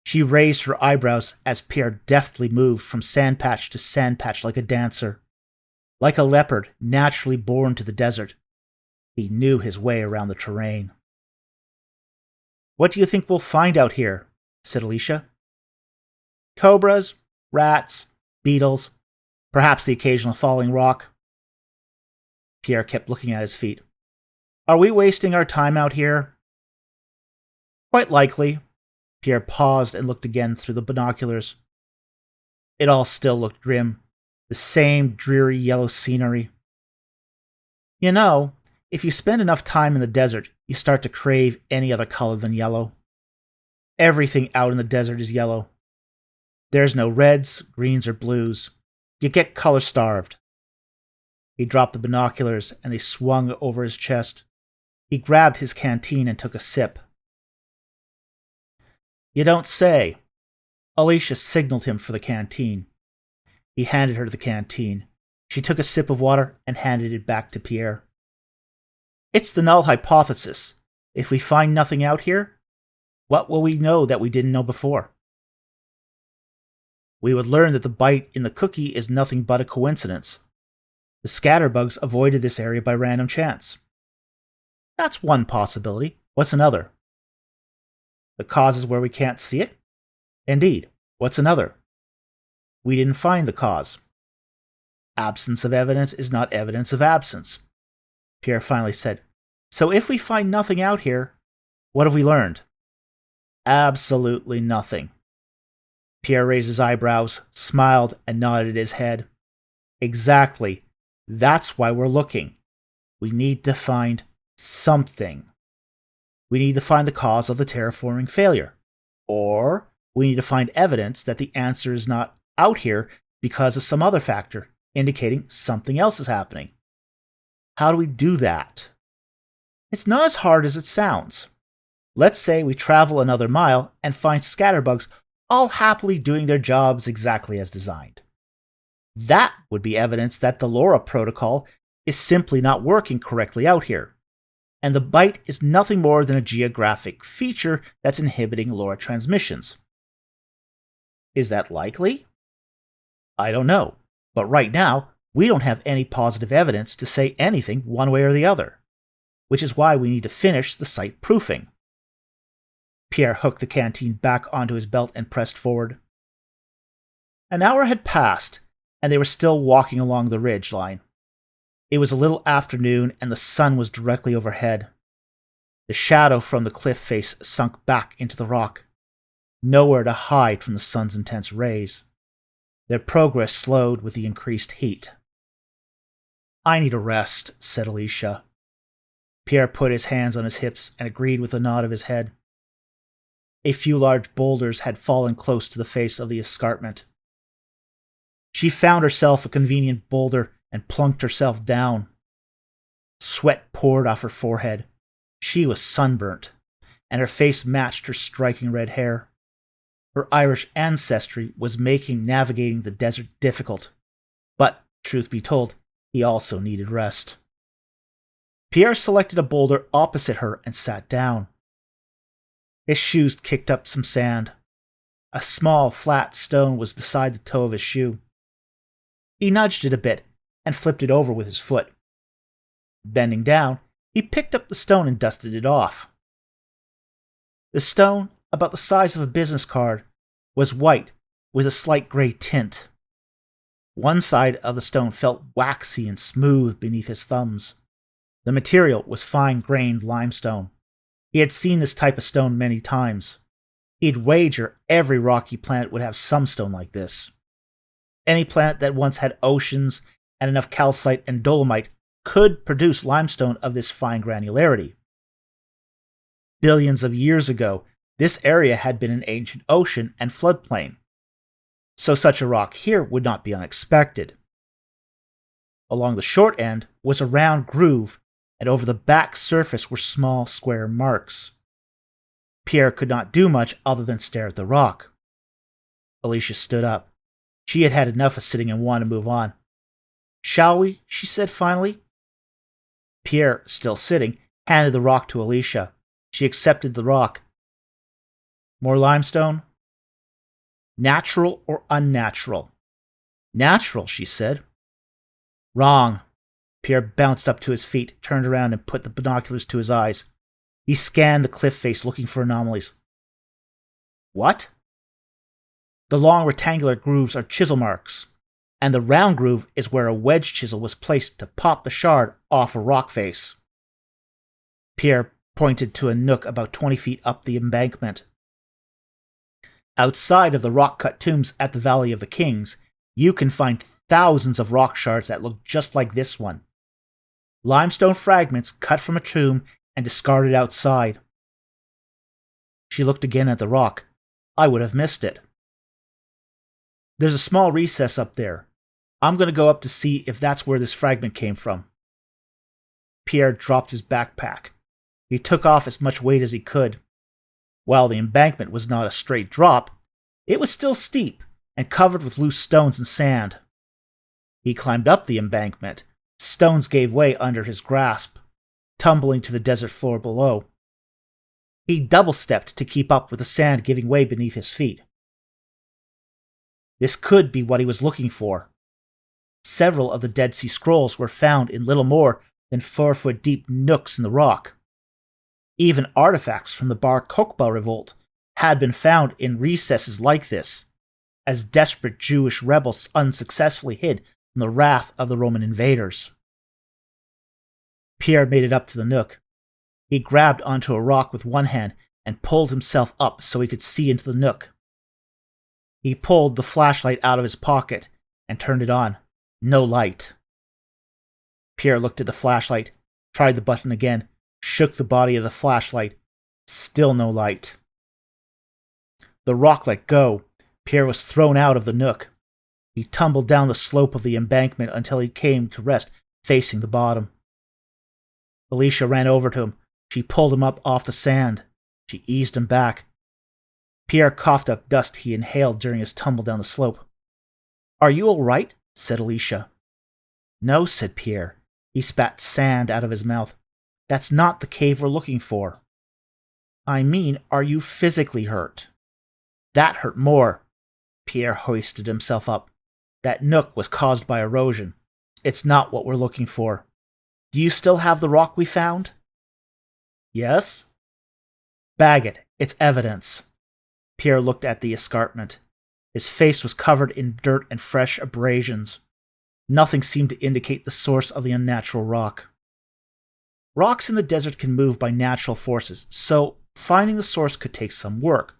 She raised her eyebrows as Pierre deftly moved from sandpatch to sandpatch like a dancer. Like a leopard naturally born to the desert, he knew his way around the terrain. "What do you think we'll find out here?" said Alicia. "Cobras, rats, beetles, perhaps the occasional falling rock." Pierre kept looking at his feet. "Are we wasting our time out here?" "Quite likely." Pierre paused and looked again through the binoculars. It all still looked grim. The same dreary yellow scenery. "You know, if you spend enough time in the desert, you start to crave any other color than yellow. Everything out in the desert is yellow. There's no reds, greens, or blues. You get color-starved." He dropped the binoculars, and they swung over his chest. He grabbed his canteen and took a sip. "You don't say." Alicia signaled him for the canteen. He handed her the canteen. She took a sip of water and handed it back to Pierre. "It's the null hypothesis. If we find nothing out here, what will we know that we didn't know before?" "We would learn that the bite in the cookie is nothing but a coincidence. The scatterbugs avoided this area by random chance." "That's one possibility. What's another?" "The cause is where we can't see it?" "Indeed. What's another?" "We didn't find the cause." "Absence of evidence is not evidence of absence," Pierre finally said. "So if we find nothing out here, what have we learned?" "Absolutely nothing." Pierre raised his eyebrows, smiled, and nodded his head. "Exactly. That's why we're looking. We need to find something. We need to find the cause of the terraforming failure. Or we need to find evidence that the answer is not out here because of some other factor, indicating something else is happening. How do we do that? It's not as hard as it sounds. Let's say we travel another mile and find scatterbugs all happily doing their jobs exactly as designed. That would be evidence that the LoRa protocol is simply not working correctly out here, and the bite is nothing more than a geographic feature that's inhibiting LoRa transmissions. Is that likely? I don't know, but right now, we don't have any positive evidence to say anything one way or the other, which is why we need to finish the site proofing. Pierre hooked the canteen back onto his belt and pressed forward. An hour had passed, and they were still walking along the ridge line. It was a little afternoon, and the sun was directly overhead. The shadow from the cliff face sunk back into the rock, nowhere to hide from the sun's intense rays. Their progress slowed with the increased heat. "I need a rest," said Alicia. Pierre put his hands on his hips and agreed with a nod of his head. A few large boulders had fallen close to the face of the escarpment. She found herself a convenient boulder and plunked herself down. Sweat poured off her forehead. She was sunburnt, and her face matched her striking red hair. Her Irish ancestry was making navigating the desert difficult, but, truth be told, he also needed rest. Pierre selected a boulder opposite her and sat down. His shoes kicked up some sand. A small, flat stone was beside the toe of his shoe. He nudged it a bit and flipped it over with his foot. Bending down, he picked up the stone and dusted it off. The stone, about the size of a business card, was white with a slight gray tint. One side of the stone felt waxy and smooth beneath his thumbs. The material was fine-grained limestone. He had seen this type of stone many times. He'd wager every rocky planet would have some stone like this. Any planet that once had oceans and enough calcite and dolomite could produce limestone of this fine granularity. Billions of years ago, this area had been an ancient ocean and floodplain, so such a rock here would not be unexpected. Along the short end was a round groove, and over the back surface were small square marks. Pierre could not do much other than stare at the rock. Alicia stood up. She had had enough of sitting and wanted to move on. "Shall we?" she said finally. Pierre, still sitting, handed the rock to Alicia. She accepted the rock, More limestone? Natural or unnatural? Natural, she said. Wrong. Pierre bounced up to his feet, turned around, and put the binoculars to his eyes. He scanned the cliff face, looking for anomalies. What? The long rectangular grooves are chisel marks, and the round groove is where a wedge chisel was placed to pop the shard off a rock face. Pierre pointed to a nook about 20 feet up the embankment. Outside of the rock-cut tombs at the Valley of the Kings, you can find thousands of rock shards that look just like this one. Limestone fragments cut from a tomb and discarded outside. She looked again at the rock. I would have missed it. There's a small recess up there. I'm going to go up to see if that's where this fragment came from. Pierre dropped his backpack. He took off as much weight as he could. While the embankment was not a straight drop, it was still steep and covered with loose stones and sand. He climbed up the embankment. Stones gave way under his grasp, tumbling to the desert floor below. He double-stepped to keep up with the sand giving way beneath his feet. This could be what he was looking for. Several of the Dead Sea Scrolls were found in little more than 4-foot-deep nooks in the rock. Even artifacts from the Bar Kokhba revolt had been found in recesses like this, as desperate Jewish rebels unsuccessfully hid from the wrath of the Roman invaders. Pierre made it up to the nook. He grabbed onto a rock with one hand and pulled himself up so he could see into the nook. He pulled the flashlight out of his pocket and turned it on. No light. Pierre looked at the flashlight, tried the button again, shook the body of the flashlight. Still no light. The rock let go. Pierre was thrown out of the nook. He tumbled down the slope of the embankment until he came to rest facing the bottom. Alicia ran over to him. She pulled him up off the sand. She eased him back. Pierre coughed up dust he inhaled during his tumble down the slope. "Are you all right?" said Alicia. "No," said Pierre. He spat sand out of his mouth. "That's not the cave we're looking for." "I mean, are you physically hurt?" "That hurt more." Pierre hoisted himself up. "That nook was caused by erosion. It's not what we're looking for. Do you still have the rock we found?" "Yes." "Bag it. It's evidence." Pierre looked at the escarpment. His face was covered in dirt and fresh abrasions. Nothing seemed to indicate the source of the unnatural rock. Rocks in the desert can move by natural forces, so finding the source could take some work.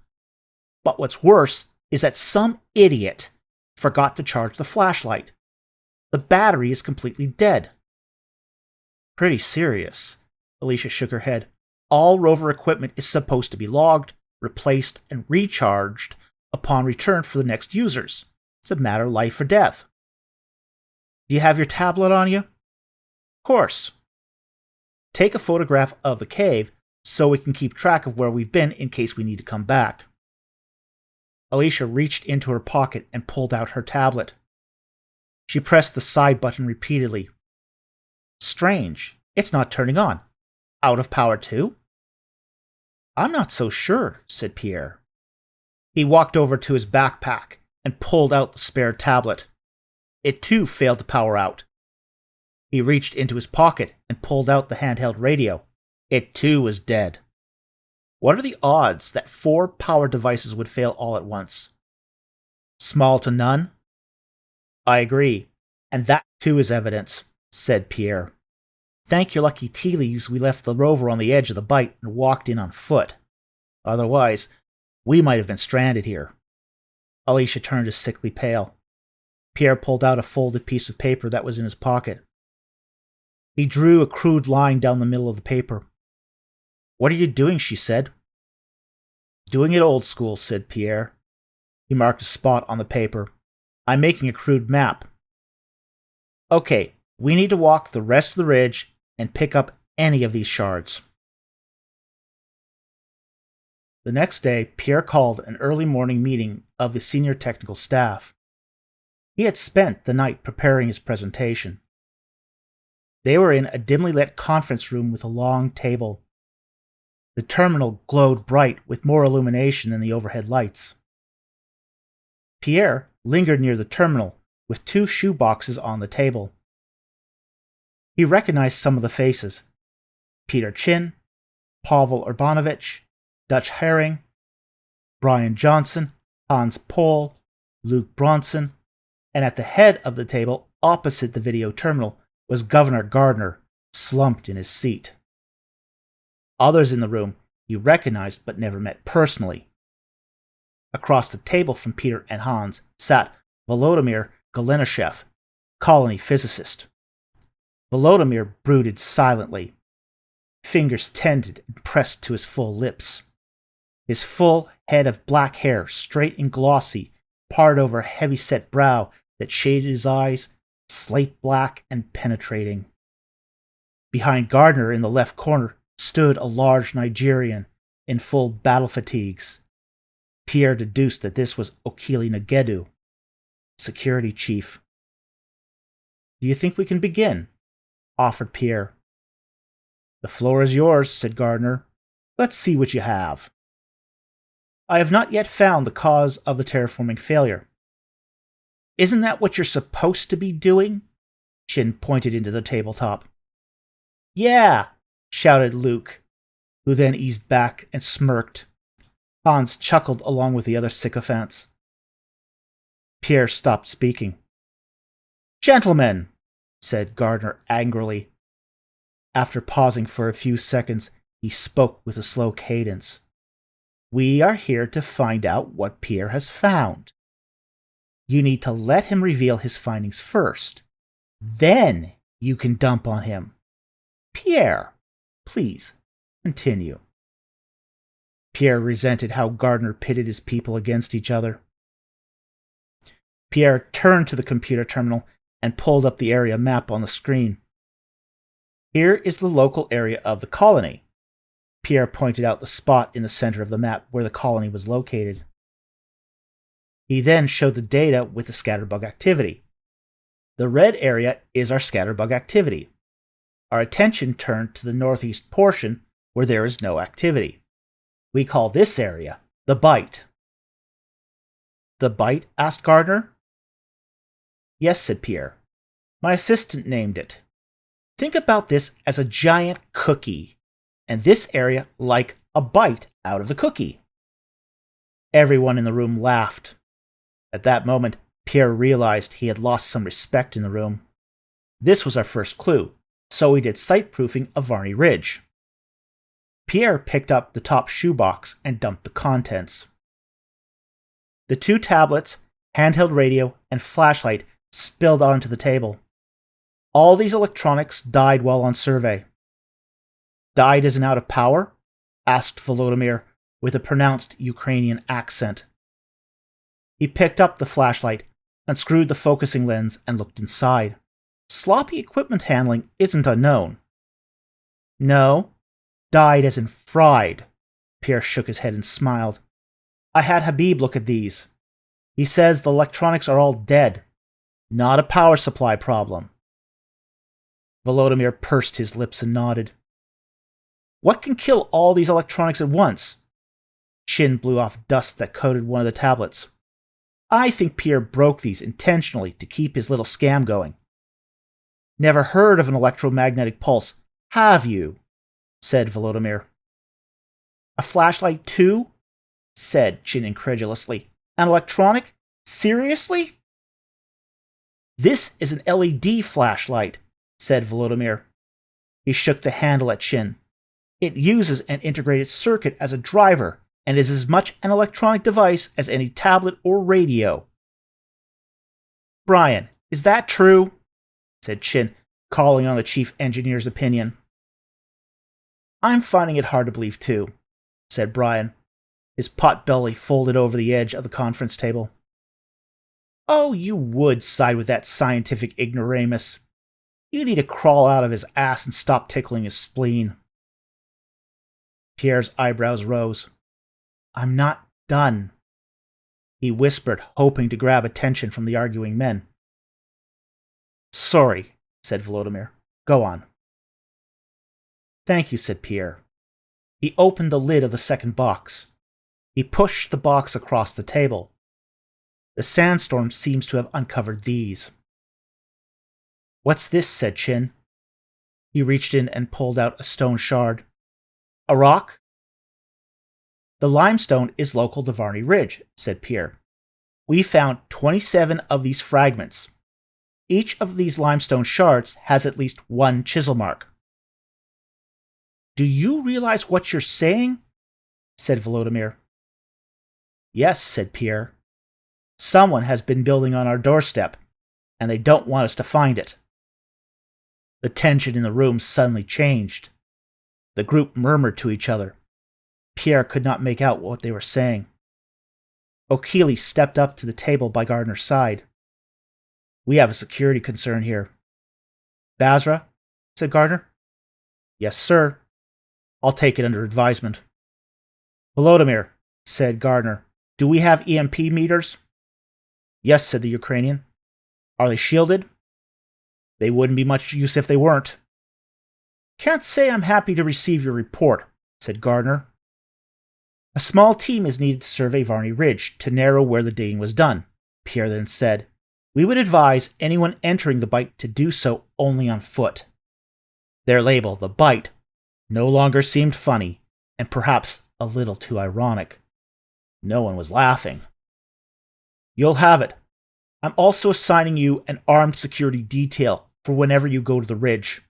But what's worse is that some idiot forgot to charge the flashlight. The battery is completely dead. "Pretty serious." Alicia shook her head. "All rover equipment is supposed to be logged, replaced, and recharged upon return for the next users. It's a matter of life or death." "Do you have your tablet on you?" "Of course." "Take a photograph of the cave so we can keep track of where we've been in case we need to come back." Alicia reached into her pocket and pulled out her tablet. She pressed the side button repeatedly. "Strange. It's not turning on. Out of power too?" "I'm not so sure," said Pierre. He walked over to his backpack and pulled out the spare tablet. It too failed to power out. He reached into his pocket and pulled out the handheld radio. It too was dead. What are the odds that 4 power devices would fail all at once? Small to none? "I agree, and that too is evidence," said Pierre. "Thank your lucky tea leaves we left the rover on the edge of the bight and walked in on foot. Otherwise, we might have been stranded here." Alicia turned a sickly pale. Pierre pulled out a folded piece of paper that was in his pocket. He drew a crude line down the middle of the paper. "What are you doing?" she said. "Doing it old school," said Pierre. He marked a spot on the paper. "I'm making a crude map. Okay, we need to walk the rest of the ridge and pick up any of these shards." The next day, Pierre called an early morning meeting of the senior technical staff. He had spent the night preparing his presentation. They were in a dimly lit conference room with a long table. The terminal glowed bright with more illumination than the overhead lights. Pierre lingered near the terminal with 2 shoe boxes on the table. He recognized some of the faces: Peter Chin, Pavel Urbanovich, Dutch Herring, Brian Johnson, Hans Pohl, Luke Bronson, and at the head of the table, opposite the video terminal, was Governor Gardner, slumped in his seat. Others in the room he recognized but never met personally. Across the table from Peter and Hans sat Volodymyr Golenishev, colony physicist. Volodymyr brooded silently, fingers tended and pressed to his full lips. His full head of black hair, straight and glossy, parted over a heavy-set brow that shaded his eyes, slate black and penetrating. Behind Gardner in the left corner stood a large Nigerian in full battle fatigues. Pierre deduced that this was Okili Nagedu, security chief. "Do you think we can begin?" offered Pierre. "The floor is yours," said Gardner. "Let's see what you have." "I have not yet found the cause of the terraforming failure." "Isn't that what you're supposed to be doing?" Chin pointed into the tabletop. "Yeah!" shouted Luke, who then eased back and smirked. Hans chuckled along with the other sycophants. Pierre stopped speaking. "Gentlemen," said Gardner angrily. After pausing for a few seconds, he spoke with a slow cadence. "We are here to find out what Pierre has found. You need to let him reveal his findings first. Then you can dump on him. Pierre, please, continue." Pierre resented how Gardner pitted his people against each other. Pierre turned to the computer terminal and pulled up the area map on the screen. "Here is the local area of the colony." Pierre pointed out the spot in the center of the map where the colony was located. He then showed the data with the scatterbug activity. The red area is our scatterbug activity. Our attention turned to the northeast portion where there is no activity. We call this area the bite. "The bite?" asked Gardner. "Yes," said Pierre. "My assistant named it. Think about this as a giant cookie, and this area like a bite out of the cookie." Everyone in the room laughed. At that moment, Pierre realized he had lost some respect in the room. This was our first clue, so we did site-proofing of Varney Ridge. Pierre picked up the top shoebox and dumped the contents. The 2 tablets, handheld radio, and flashlight spilled onto the table. All these electronics died while on survey. "Died as in out of power?" asked Volodymyr with a pronounced Ukrainian accent. He picked up the flashlight, unscrewed the focusing lens, and looked inside. Sloppy equipment handling isn't unknown. "No, died as in fried." Pierre shook his head and smiled. "I had Habib look at these. He says the electronics are all dead. Not a power supply problem." Volodymyr pursed his lips and nodded. "What can kill all these electronics at once?" Chin blew off dust that coated one of the tablets. "I think Pierre broke these intentionally to keep his little scam going." "Never heard of an electromagnetic pulse, have you?" said Volodymyr. "A flashlight too?" said Chin incredulously. "An electronic? Seriously?" "This is an LED flashlight," said Volodymyr. He shook the handle at Chin. "It uses an integrated circuit as a driver and is as much an electronic device as any tablet or radio." "Brian, is that true?" said Chin, calling on the chief engineer's opinion. "I'm finding it hard to believe too," said Brian, his pot belly folded over the edge of the conference table. "Oh, you would side with that scientific ignoramus. You need to crawl out of his ass and stop tickling his spleen." Pierre's eyebrows rose. "I'm not done," he whispered, hoping to grab attention from the arguing men. "Sorry," said Volodymyr. "Go on." "Thank you," said Pierre. He opened the lid of the second box. He pushed the box across the table. The sandstorm seems to have uncovered these. "What's this?" said Chin. He reached in and pulled out a stone shard. "A rock?" "The limestone is local to Varney Ridge," said Pierre. "We found 27 of these fragments. Each of these limestone shards has at least one chisel mark." "Do you realize what you're saying?" said Volodymyr. "Yes," said Pierre. "Someone has been building on our doorstep, and they don't want us to find it." The tension in the room suddenly changed. The group murmured to each other. Pierre could not make out what they were saying. O'Keely stepped up to the table by Gardner's side. "We have a security concern here." "Basra?" said Gardner. "Yes, sir. I'll take it under advisement." "Volodymyr," said Gardner, "do we have EMP meters?" "Yes," said the Ukrainian. "Are they shielded?" "They wouldn't be much use if they weren't." "Can't say I'm happy to receive your report," said Gardner. "A small team is needed to survey Varney Ridge to narrow where the digging was done," Pierre then said. "We would advise anyone entering the Bight to do so only on foot." Their label, the Bight, no longer seemed funny, and perhaps a little too ironic. No one was laughing. "You'll have it. I'm also assigning you an armed security detail for whenever you go to the ridge.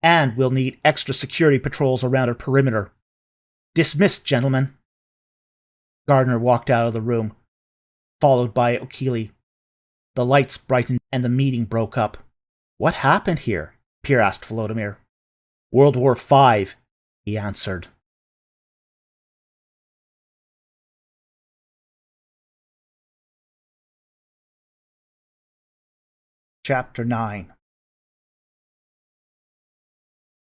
And we'll need extra security patrols around our perimeter. Dismissed, gentlemen." Gardner walked out of the room, followed by O'Keely. The lights brightened and the meeting broke up. "What happened here?" Pierre asked Volodymyr. "World War V, he answered. Chapter 9.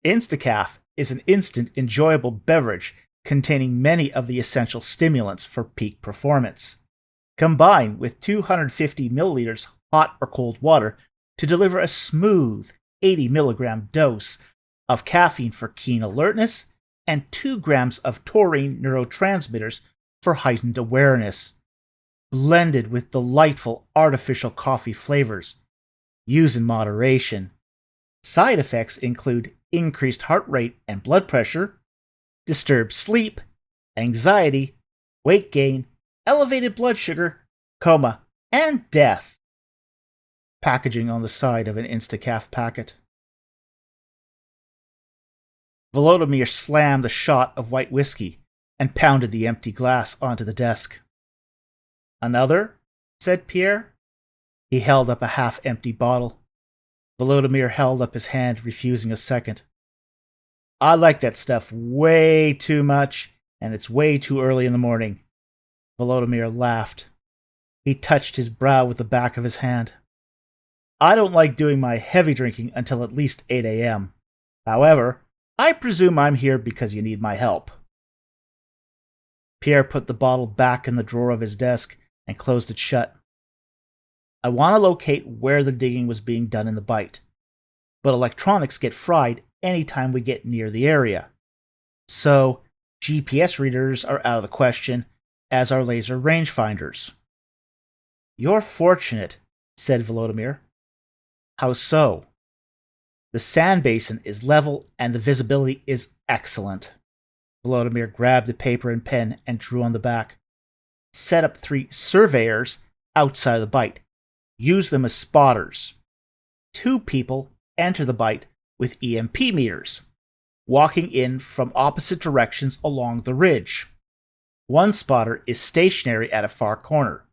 Instacaf is an instant, enjoyable beverage containing many of the essential stimulants for peak performance. Combine with 250 milliliters hot or cold water to deliver a smooth 80 milligram dose of caffeine for keen alertness and 2 grams of taurine neurotransmitters for heightened awareness. Blended with delightful artificial coffee flavors. Use in moderation. Side effects include increased heart rate and blood pressure, disturbed sleep, anxiety, weight gain, elevated blood sugar, coma, and death. Packaging on the side of an Instacaf packet. Volodymyr slammed a shot of white whiskey and pounded the empty glass onto the desk. "Another?" said Pierre. He held up a half-empty bottle. Volodymyr held up his hand, refusing a second. "I like that stuff way too much, and it's way too early in the morning." Volodymyr laughed. He touched his brow with the back of his hand. "I don't like doing my heavy drinking until at least 8 a.m. However, I presume I'm here because you need my help." Pierre put the bottle back in the drawer of his desk and closed it shut. "I want to locate where the digging was being done in the Bight, but electronics get fried anytime we get near the area. So, GPS readers are out of the question, as are laser rangefinders." "You're fortunate," said Volodymyr. "How so?" "The sand basin is level and the visibility is excellent." Volodymyr grabbed a paper and pen and drew on the back. "Set up 3 surveyors outside of the Bight. Use them as spotters. 2 people enter the Bight with EMP meters, walking in from opposite directions along the ridge. 1 spotter is stationary at a far corner.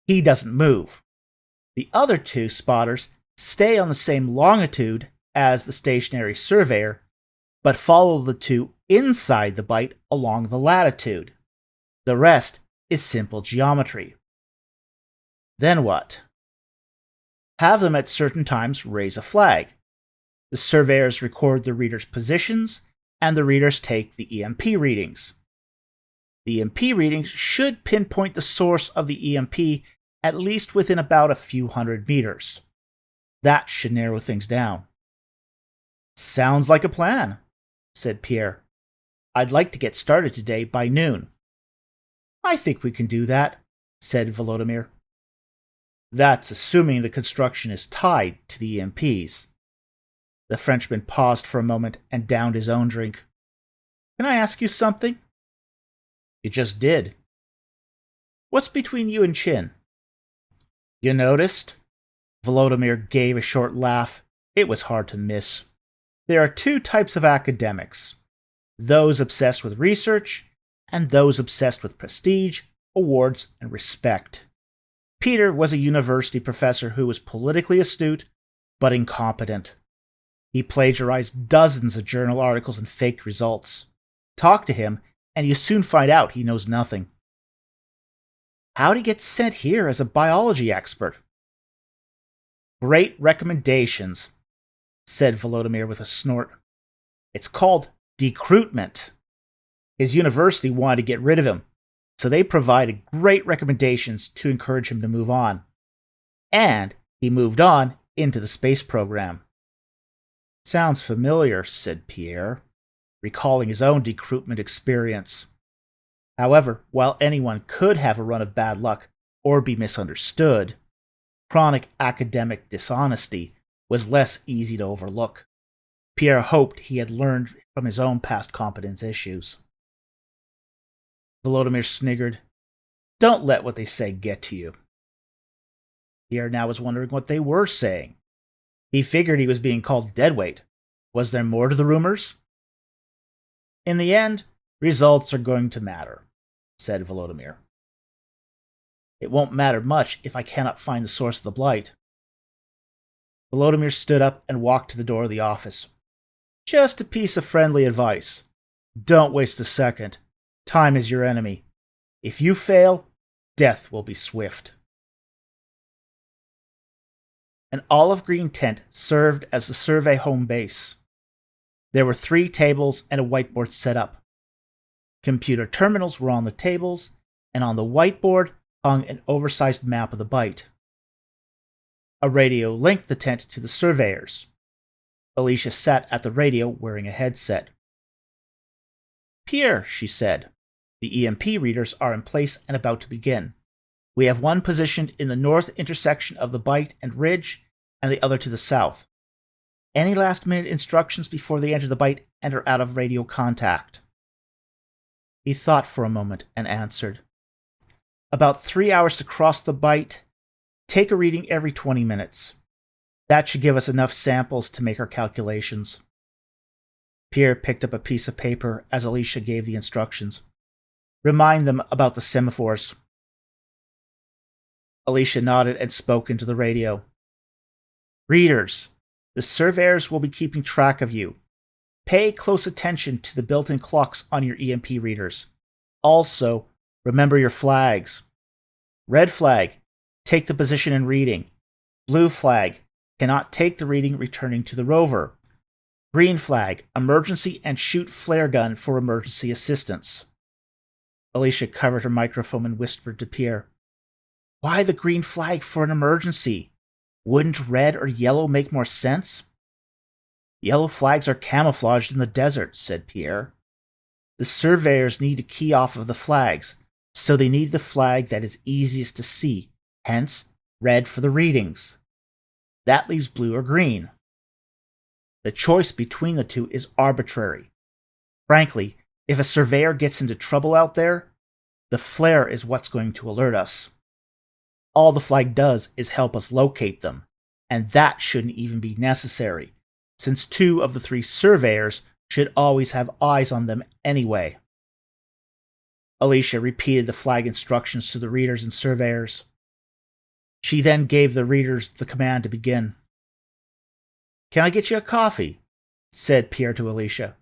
He doesn't move. The other 2 spotters stay on the same longitude as the stationary surveyor, but follow the 2 inside the Bight along the latitude. The rest is simple geometry." "Then what?" "Have them at certain times raise a flag. The surveyors record the reader's positions, and the readers take the EMP readings. The EMP readings should pinpoint the source of the EMP at least within about a few hundred meters. That should narrow things down." "Sounds like a plan," said Pierre. I'd like to get started today by noon. I think we can do that, said Volodymyr. That's assuming the construction is tied to the EMPs. The Frenchman paused for a moment and downed his own drink. Can I ask you something? You just did. What's between you and Chin? You noticed? Volodymyr gave a short laugh. It was hard to miss. There are two types of academics. Those obsessed with research, and those obsessed with prestige, awards, and respect. Peter was a university professor who was politically astute, but incompetent. He plagiarized dozens of journal articles and faked results. Talk to him, and you soon find out he knows nothing. How'd he get sent here as a biology expert? Great recommendations, said Volodymyr with a snort. It's called decruitment. His university wanted to get rid of him, so they provided great recommendations to encourage him to move on. And he moved on into the space program. Sounds familiar, said Pierre, recalling his own decruitment experience. However, while anyone could have a run of bad luck or be misunderstood, chronic academic dishonesty was less easy to overlook. Pierre hoped he had learned from his own past competence issues. Volodymyr sniggered. Don't let what they say get to you. Pierre now was wondering what they were saying. He figured he was being called deadweight. Was there more to the rumors? In the end, results are going to matter, said Volodymyr. It won't matter much if I cannot find the source of the blight. Volodymyr stood up and walked to the door of the office. Just a piece of friendly advice. Don't waste a second. Time is your enemy. If you fail, death will be swift. An olive green tent served as the survey home base. There were 3 tables and a whiteboard set up. Computer terminals were on the tables, and on the whiteboard hung an oversized map of the Bight. A radio linked the tent to the surveyors. Alicia sat at the radio wearing a headset. Pierre, she said, the EMP readers are in place and about to begin. We have one positioned in the north intersection of the Bight and Ridge, and the other to the south. Any last-minute instructions before they enter the Bight and are out of radio contact? He thought for a moment and answered. About 3 hours to cross the Bight. Take a reading every 20 minutes. That should give us enough samples to make our calculations. Pierre picked up a piece of paper as Alicia gave the instructions. Remind them about the semaphores. Alicia nodded and spoke into the radio. Readers, the surveyors will be keeping track of you. Pay close attention to the built-in clocks on your EMP readers. Also, remember your flags. Red flag, take the position and reading. Blue flag, cannot take the reading returning to the rover. Green flag, emergency and shoot flare gun for emergency assistance. Alicia covered her microphone and whispered to Pierre. Why the green flag for an emergency? Wouldn't red or yellow make more sense? Yellow flags are camouflaged in the desert, said Pierre. The surveyors need to key off of the flags, so they need the flag that is easiest to see, hence red for the readings. That leaves blue or green. The choice between the two is arbitrary. Frankly, if a surveyor gets into trouble out there, the flare is what's going to alert us. All the flag does is help us locate them, and that shouldn't even be necessary, since 2 of the 3 surveyors should always have eyes on them anyway. Alicia repeated the flag instructions to the readers and surveyors. She then gave the readers the command to begin. Can I get you a coffee? Said Pierre to Alicia.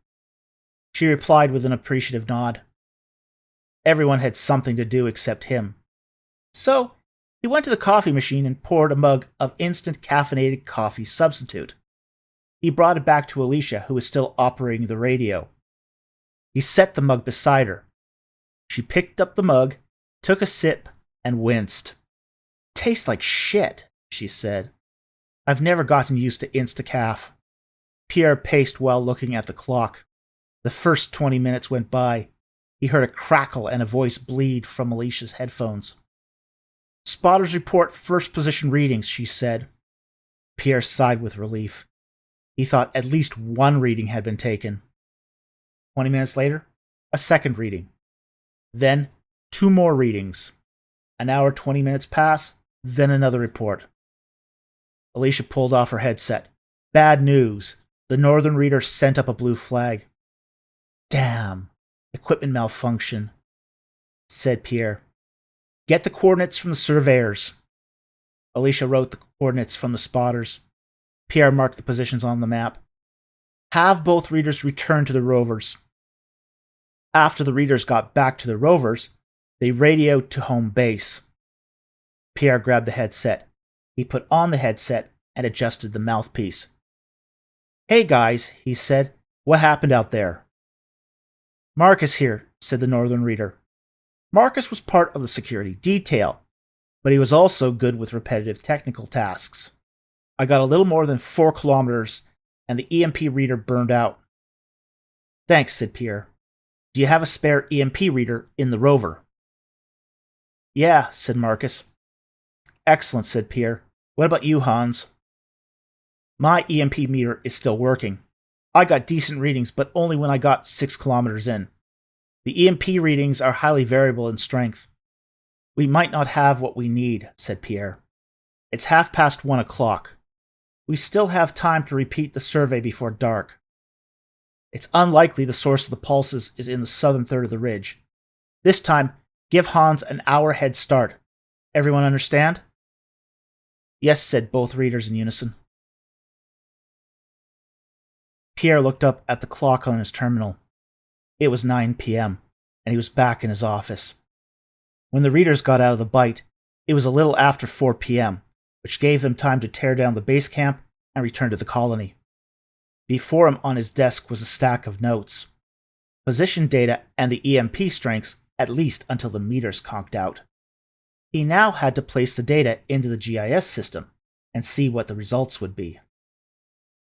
She replied with an appreciative nod. Everyone had something to do except him. So, he went to the coffee machine and poured a mug of instant caffeinated coffee substitute. He brought it back to Alicia, who was still operating the radio. He set the mug beside her. She picked up the mug, took a sip, and winced. Tastes like shit, she said. I've never gotten used to Instacaf. Pierre paced while looking at the clock. The first 20 minutes went by. He heard a crackle and a voice bleed from Alicia's headphones. "Spotters report first position readings," she said. Pierre sighed with relief. He thought at least one reading had been taken. 20 minutes later, a second reading. Then 2 more readings. An hour, 20 minutes pass, then another report. Alicia pulled off her headset. Bad news. The Northern reader sent up a blue flag. "Damn. Equipment malfunction," said Pierre. "Get the coordinates from the surveyors." Alicia wrote the coordinates from the spotters. Pierre marked the positions on the map. "Have both readers return to the rovers." After the readers got back to the rovers, they radioed to home base. Pierre grabbed the headset. He put on the headset and adjusted the mouthpiece. "Hey guys," he said. "What happened out there?" "Marcus here," said the Northern reader. Marcus was part of the security detail, but he was also good with repetitive technical tasks. "I got a little more than 4 kilometers, and the EMP reader burned out." "Thanks," said Pierre. "Do you have a spare EMP reader in the rover?" "Yeah," said Marcus. "Excellent," said Pierre. "What about you, Hans?" "My EMP meter is still working. I got decent readings, but only when I got 6 kilometers in. The EMP readings are highly variable in strength." "We might not have what we need," said Pierre. "It's 1:30. We still have time to repeat the survey before dark. It's unlikely the source of the pulses is in the southern third of the ridge. This time, give Hans an hour head start. Everyone understand?" "Yes," said both readers in unison. Pierre looked up at the clock on his terminal. It was 9 p.m., and he was back in his office. When the readers got out of the bite, it was a little after 4 p.m., which gave them time to tear down the base camp and return to the colony. Before him on his desk was a stack of notes. Position data and the EMP strengths at least until the meters conked out. He now had to place the data into the GIS system and see what the results would be.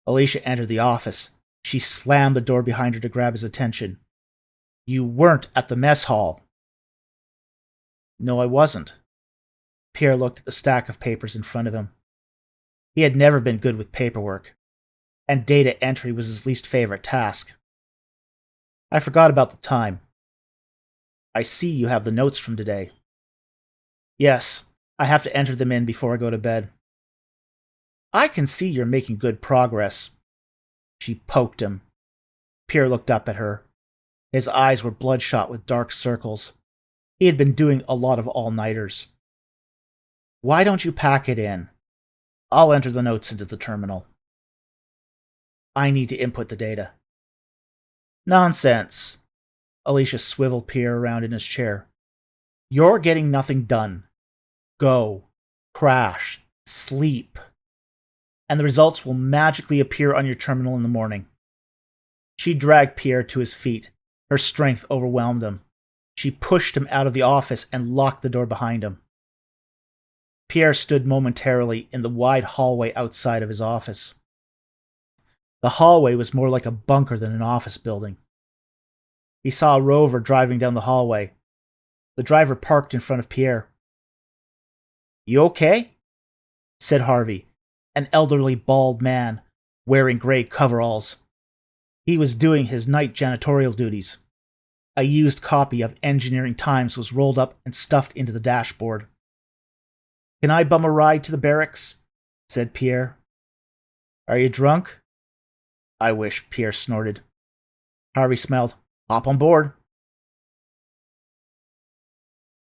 Alicia entered the office. She slammed the door behind her to grab his attention. "You weren't at the mess hall." "No, I wasn't." Pierre looked at the stack of papers in front of him. He had never been good with paperwork, and data entry was his least favorite task. "I forgot about the time." "I see you have the notes from today." "Yes, I have to enter them in before I go to bed." "I can see you're making good progress." She poked him. Pierre looked up at her. His eyes were bloodshot with dark circles. He had been doing a lot of all-nighters. "Why don't you pack it in? I'll enter the notes into the terminal." "I need to input the data." "Nonsense." Alicia swiveled Pierre around in his chair. "You're getting nothing done. Go. Crash. Sleep. And the results will magically appear on your terminal in the morning." She dragged Pierre to his feet. Her strength overwhelmed him. She pushed him out of the office and locked the door behind him. Pierre stood momentarily in the wide hallway outside of his office. The hallway was more like a bunker than an office building. He saw a rover driving down the hallway. The driver parked in front of Pierre. "You okay?" said Harvey, an elderly bald man wearing gray coveralls. He was doing his night janitorial duties. A used copy of Engineering Times was rolled up and stuffed into the dashboard. "Can I bum a ride to the barracks?" said Pierre. "Are you drunk?" "I wish," Pierre snorted. Harvey smiled. "Hop on board."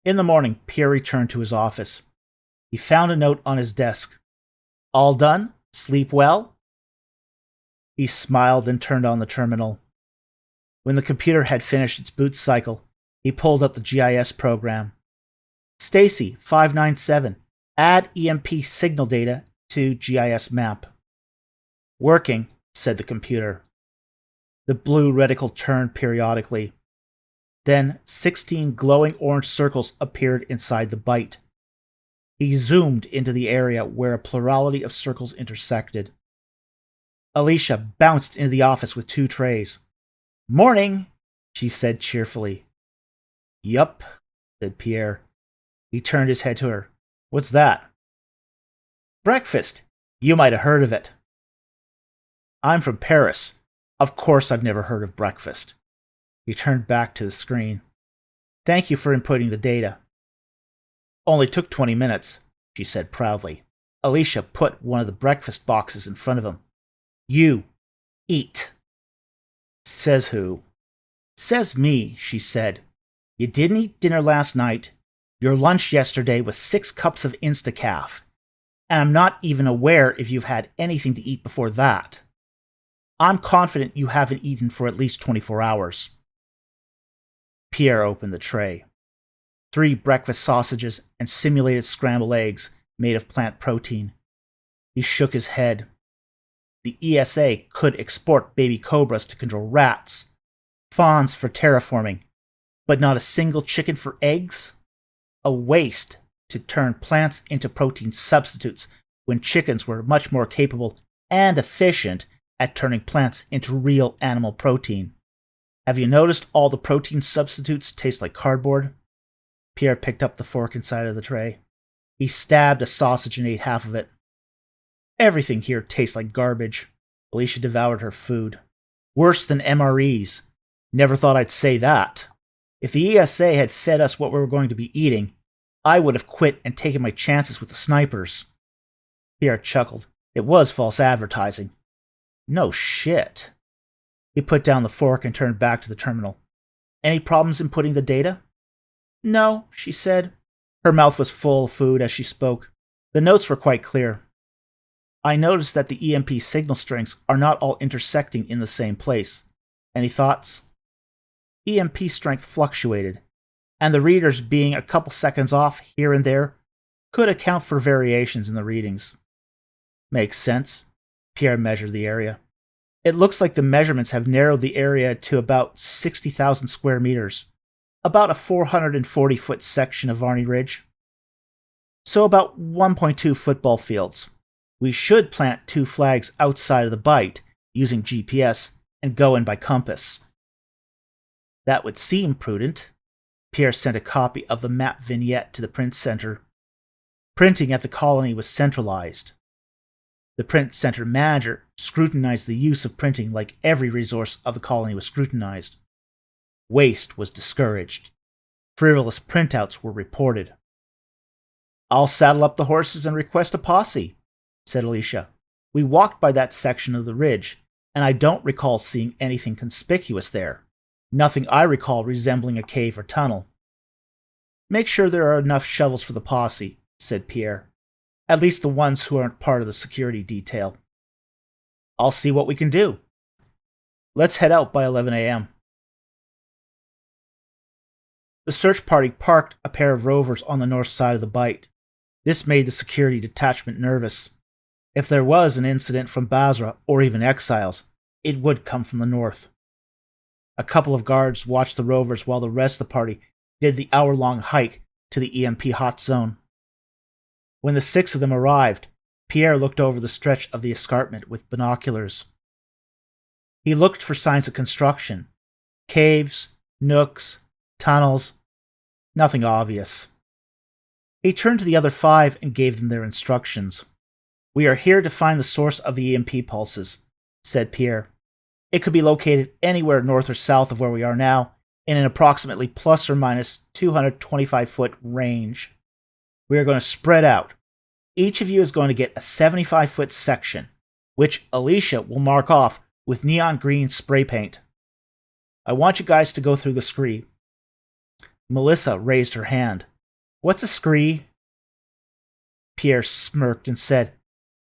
In the morning, Pierre returned to his office. He found a note on his desk. "All done? Sleep well?" He smiled and turned on the terminal. When the computer had finished its boot cycle, he pulled up the GIS program. "Stacy, 597, add EMP signal data to GIS map." "Working," said the computer. The blue reticle turned periodically. Then 16 glowing orange circles appeared inside the byte. He zoomed into the area where a plurality of circles intersected. Alicia bounced into the office with 2 trays. Morning, she said cheerfully. Yup, said Pierre. He turned his head to her. What's that? Breakfast. You might have heard of it. I'm from Paris. Of course I've never heard of breakfast. He turned back to the screen. Thank you for inputting the data. Only took 20 minutes, she said proudly. Alicia put one of the breakfast boxes in front of him. You. Eat. Says who? Says me, she said. You didn't eat dinner last night. Your lunch yesterday was 6 cups of Instacaf. And I'm not even aware if you've had anything to eat before that. I'm confident you haven't eaten for at least 24 hours. Pierre opened the tray. 3 breakfast sausages and simulated scrambled eggs made of plant protein. He shook his head. The ESA could export baby cobras to control rats, fawns for terraforming, but not a single chicken for eggs? A waste to turn plants into protein substitutes when chickens were much more capable and efficient at turning plants into real animal protein. Have you noticed all the protein substitutes taste like cardboard? Pierre picked up the fork inside of the tray. He stabbed a sausage and ate half of it. Everything here tastes like garbage. Alicia devoured her food. Worse than MREs. Never thought I'd say that. If the ESA had fed us what we were going to be eating, I would have quit and taken my chances with the snipers. Pierre chuckled. It was false advertising. No shit. He put down the fork and turned back to the terminal. Any problems inputting the data? No, she said. Her mouth was full of food as she spoke. The notes were quite clear. I noticed that the EMP signal strengths are not all intersecting in the same place. Any thoughts? EMP strength fluctuated, and the readers being a couple seconds off here and there could account for variations in the readings. Makes sense. Pierre measured the area. It looks like the measurements have narrowed the area to about 60,000 square meters, about a 440-foot section of Varney Ridge. So about 1.2 football fields. We should plant 2 flags outside of the bite using GPS and go in by compass. That would seem prudent. Pierre sent a copy of the map vignette to the print center. Printing at the colony was centralized. The print center manager scrutinized the use of printing like every resource of the colony was scrutinized. Waste was discouraged. Frivolous printouts were reported. I'll saddle up the horses and request a posse, said Alicia. We walked by that section of the ridge, and I don't recall seeing anything conspicuous there. Nothing I recall resembling a cave or tunnel. Make sure there are enough shovels for the posse, said Pierre. At least the ones who aren't part of the security detail. I'll see what we can do. Let's head out by 11 a.m. The search party parked a pair of rovers on the north side of the bite. This made the security detachment nervous. If there was an incident from Basra or even exiles, it would come from the north. A couple of guards watched the rovers while the rest of the party did the hour-long hike to the EMP hot zone. When the 6 of them arrived, Pierre looked over the stretch of the escarpment with binoculars. He looked for signs of construction. Caves, nooks, tunnels. Nothing obvious. He turned to the other 5 and gave them their instructions. We are here to find the source of the EMP pulses, said Pierre. It could be located anywhere north or south of where we are now, in an approximately plus or minus 225-foot range. We are going to spread out. Each of you is going to get a 75-foot section, which Alicia will mark off with neon green spray paint. I want you guys to go through the scree. Melissa raised her hand. What's a scree? Pierre smirked and said,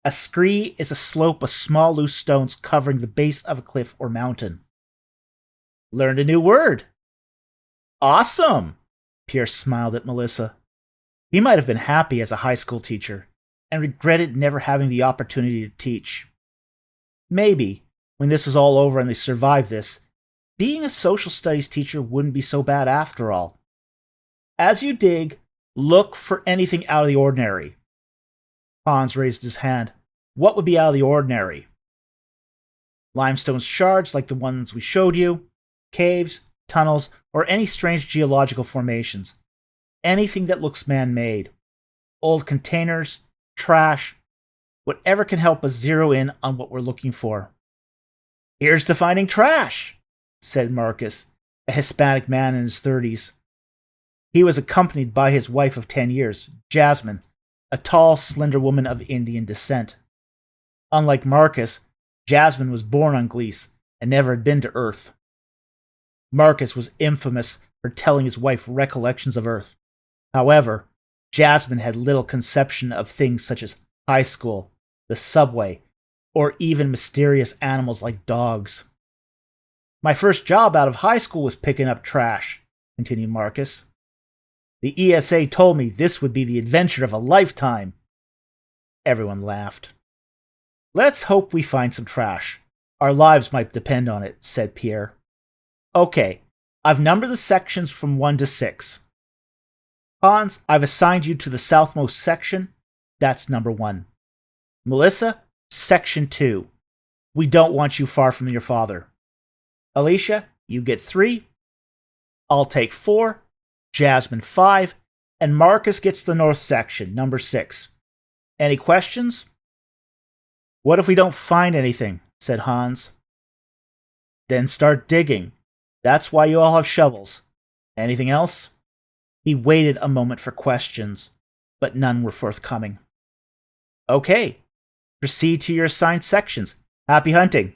a scree is a slope of small loose stones covering the base of a cliff or mountain. Learned a new word. Awesome! Pierre smiled at Melissa. He might have been happy as a high school teacher and regretted never having the opportunity to teach. Maybe, when this is all over and they survive this, being a social studies teacher wouldn't be so bad after all. As you dig, look for anything out of the ordinary. Hans raised his hand. What would be out of the ordinary? Limestone shards like the ones we showed you, caves, tunnels, or any strange geological formations. Anything that looks man-made. Old containers, trash, whatever can help us zero in on what we're looking for. Here's to finding trash, said Marcus, a Hispanic man in his 30s. He was accompanied by his wife of 10 years, Jasmine, a tall, slender woman of Indian descent. Unlike Marcus, Jasmine was born on Gliese and never had been to Earth. Marcus was infamous for telling his wife recollections of Earth. However, Jasmine had little conception of things such as high school, the subway, or even mysterious animals like dogs. My first job out of high school was picking up trash, continued Marcus. The ESA told me this would be the adventure of a lifetime. Everyone laughed. Let's hope we find some trash. Our lives might depend on it, said Pierre. Okay, I've numbered the sections from 1 to 6. Hans, I've assigned you to the southmost section. That's number 1. Melissa, section 2. We don't want you far from your father. Alicia, you get 3. I'll take 4. Jasmine 5. And Marcus gets the north section, number 6. Any questions? What if we don't find anything? Said Hans. Then start digging. That's why you all have shovels. Anything else? He waited a moment for questions, but none were forthcoming. Okay, proceed to your assigned sections. Happy hunting.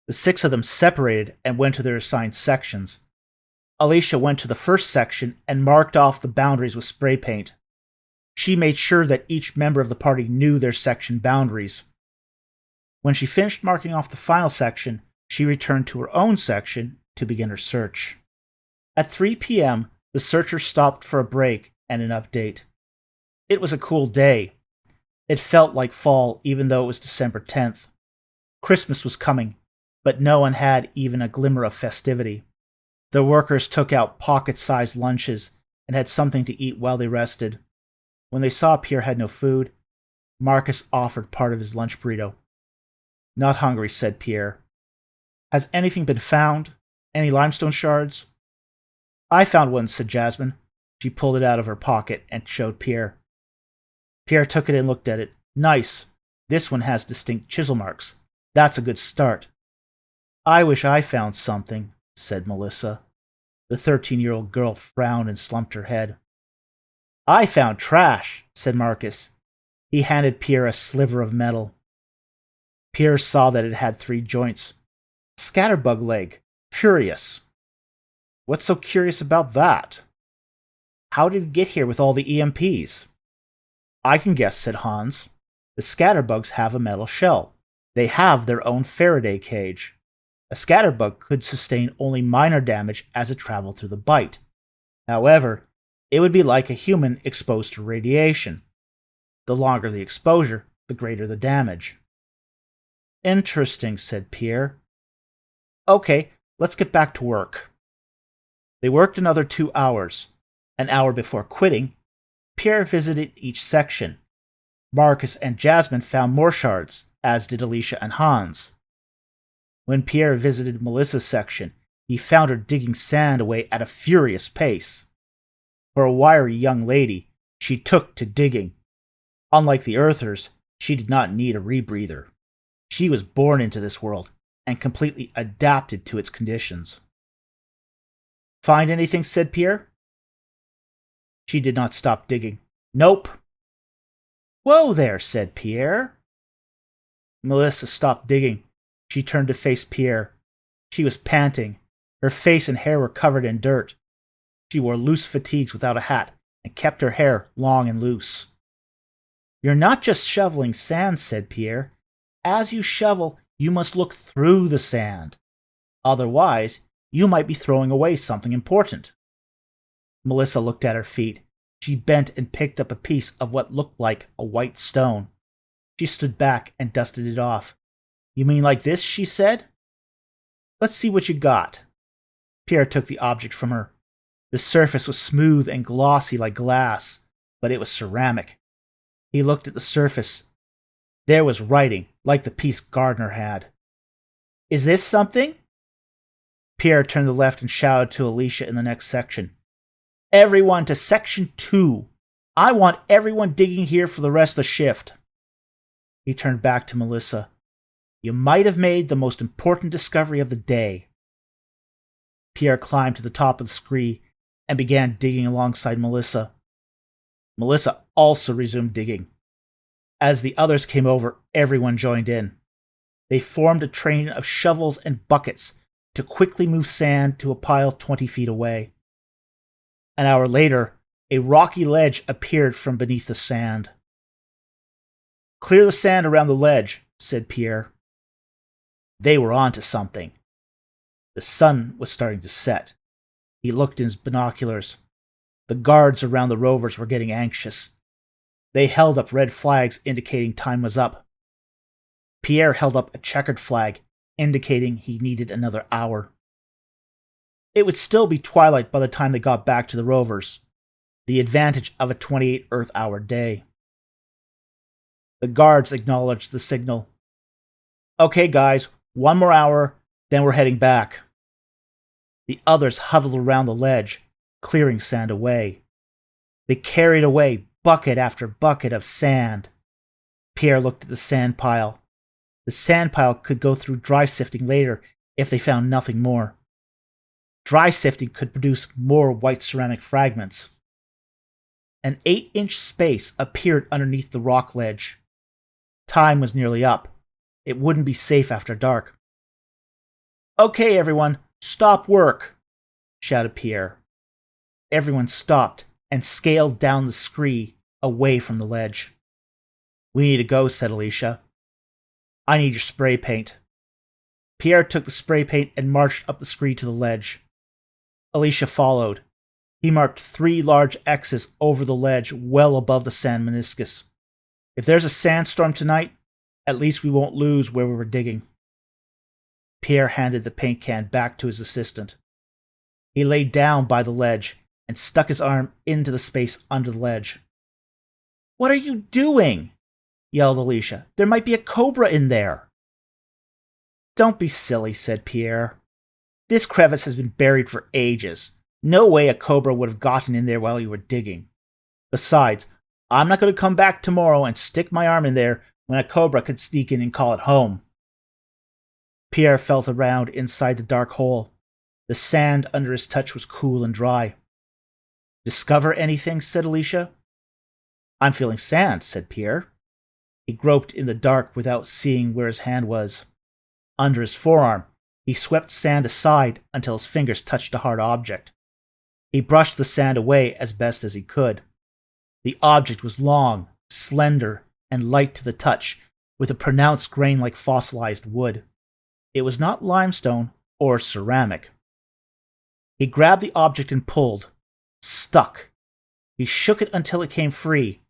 The 6 of them separated and went to their assigned sections. Alicia went to the first section and marked off the boundaries with spray paint. She made sure that each member of the party knew their section boundaries. When she finished marking off the final section, she returned to her own section to begin her search. At 3 p.m., the searchers stopped for a break and an update. It was a cool day. It felt like fall even though it was December 10th. Christmas was coming, but no one had even a glimmer of festivity. The workers took out pocket-sized lunches and had something to eat while they rested. When they saw Pierre had no food, Marcus offered part of his lunch burrito. Not hungry, said Pierre. Has anything been found? Any limestone shards? I found one, said Jasmine. She pulled it out of her pocket and showed Pierre. Pierre took it and looked at it. Nice. This one has distinct chisel marks. That's a good start. I wish I found something, said Melissa. The 13-year-old girl frowned and slumped her head. I found trash, said Marcus. He handed Pierre a sliver of metal. Pierre saw that it had 3 joints. Scatterbug leg. Curious. What's so curious about that? How did it get here with all the EMPs? I can guess, said Hans. The scatterbugs have a metal shell. They have their own Faraday cage. A scatterbug could sustain only minor damage as it traveled through the bite. However, it would be like a human exposed to radiation. The longer the exposure, the greater the damage. Interesting, said Pierre. Okay, let's get back to work. They worked another 2 hours. An hour before quitting, Pierre visited each section. Marcus and Jasmine found more shards, as did Alicia and Hans. When Pierre visited Melissa's section, he found her digging sand away at a furious pace. For a wiry young lady, she took to digging. Unlike the Earthers, she did not need a rebreather. She was born into this world and completely adapted to its conditions. Find anything? Said Pierre. She did not stop digging. Nope. Whoa there, said Pierre. Melissa stopped digging. She turned to face Pierre. She was panting. Her face and hair were covered in dirt. She wore loose fatigues without a hat and kept her hair long and loose. You're not just shoveling sand, said Pierre. As you shovel, you must look through the sand. Otherwise, you might be throwing away something important. Melissa looked at her feet. She bent and picked up a piece of what looked like a white stone. She stood back and dusted it off. You mean like this? She said. Let's see what you got. Pierre took the object from her. The surface was smooth and glossy like glass, but it was ceramic. He looked at the surface. There was writing, like the piece Gardner had. Is this something? Pierre turned to the left and shouted to Alicia in the next section. Everyone to Section 2. I want everyone digging here for the rest of the shift. He turned back to Melissa. You might have made the most important discovery of the day. Pierre climbed to the top of the scree and began digging alongside Melissa. Melissa also resumed digging. As the others came over, everyone joined in. They formed a train of shovels and buckets to quickly move sand to a pile 20 feet away. An hour later, a rocky ledge appeared from beneath the sand. Clear the sand around the ledge, said Pierre. They were onto something. The sun was starting to set. He looked in his binoculars. The guards around the rovers were getting anxious. They held up red flags indicating time was up. Pierre held up a checkered flag, indicating he needed another hour. It would still be twilight by the time they got back to the rovers, the advantage of a 28 Earth-hour day. The guards acknowledged the signal. Okay, guys, one more hour, then we're heading back. The others huddled around the ledge, clearing sand away. They carried away bucket after bucket of sand. Pierre looked at the sand pile. The sand pile could go through dry sifting later if they found nothing more. Dry sifting could produce more white ceramic fragments. An 8-inch space appeared underneath the rock ledge. Time was nearly up. It wouldn't be safe after dark. Okay, everyone, stop work, shouted Pierre. Everyone stopped and scaled down the scree away from the ledge. We need to go, said Alicia. I need your spray paint. Pierre took the spray paint and marched up the scree to the ledge. Alicia followed. He marked 3 large X's over the ledge well above the sand meniscus. If there's a sandstorm tonight, at least we won't lose where we were digging. Pierre handed the paint can back to his assistant. He lay down by the ledge and stuck his arm into the space under the ledge. What are you doing? Yelled Alicia. There might be a cobra in there. Don't be silly, said Pierre. This crevice has been buried for ages. No way a cobra would have gotten in there while you were digging. Besides, I'm not going to come back tomorrow and stick my arm in there when a cobra could sneak in and call it home. Pierre felt around inside the dark hole. The sand under his touch was cool and dry. Discover anything? Said Alicia. I'm feeling sand, said Pierre. He groped in the dark without seeing where his hand was. Under his forearm, he swept sand aside until his fingers touched a hard object. He brushed the sand away as best as he could. The object was long, slender, and light to the touch, with a pronounced grain like fossilized wood. It was not limestone or ceramic. He grabbed the object and pulled. Stuck. He shook it until it came free.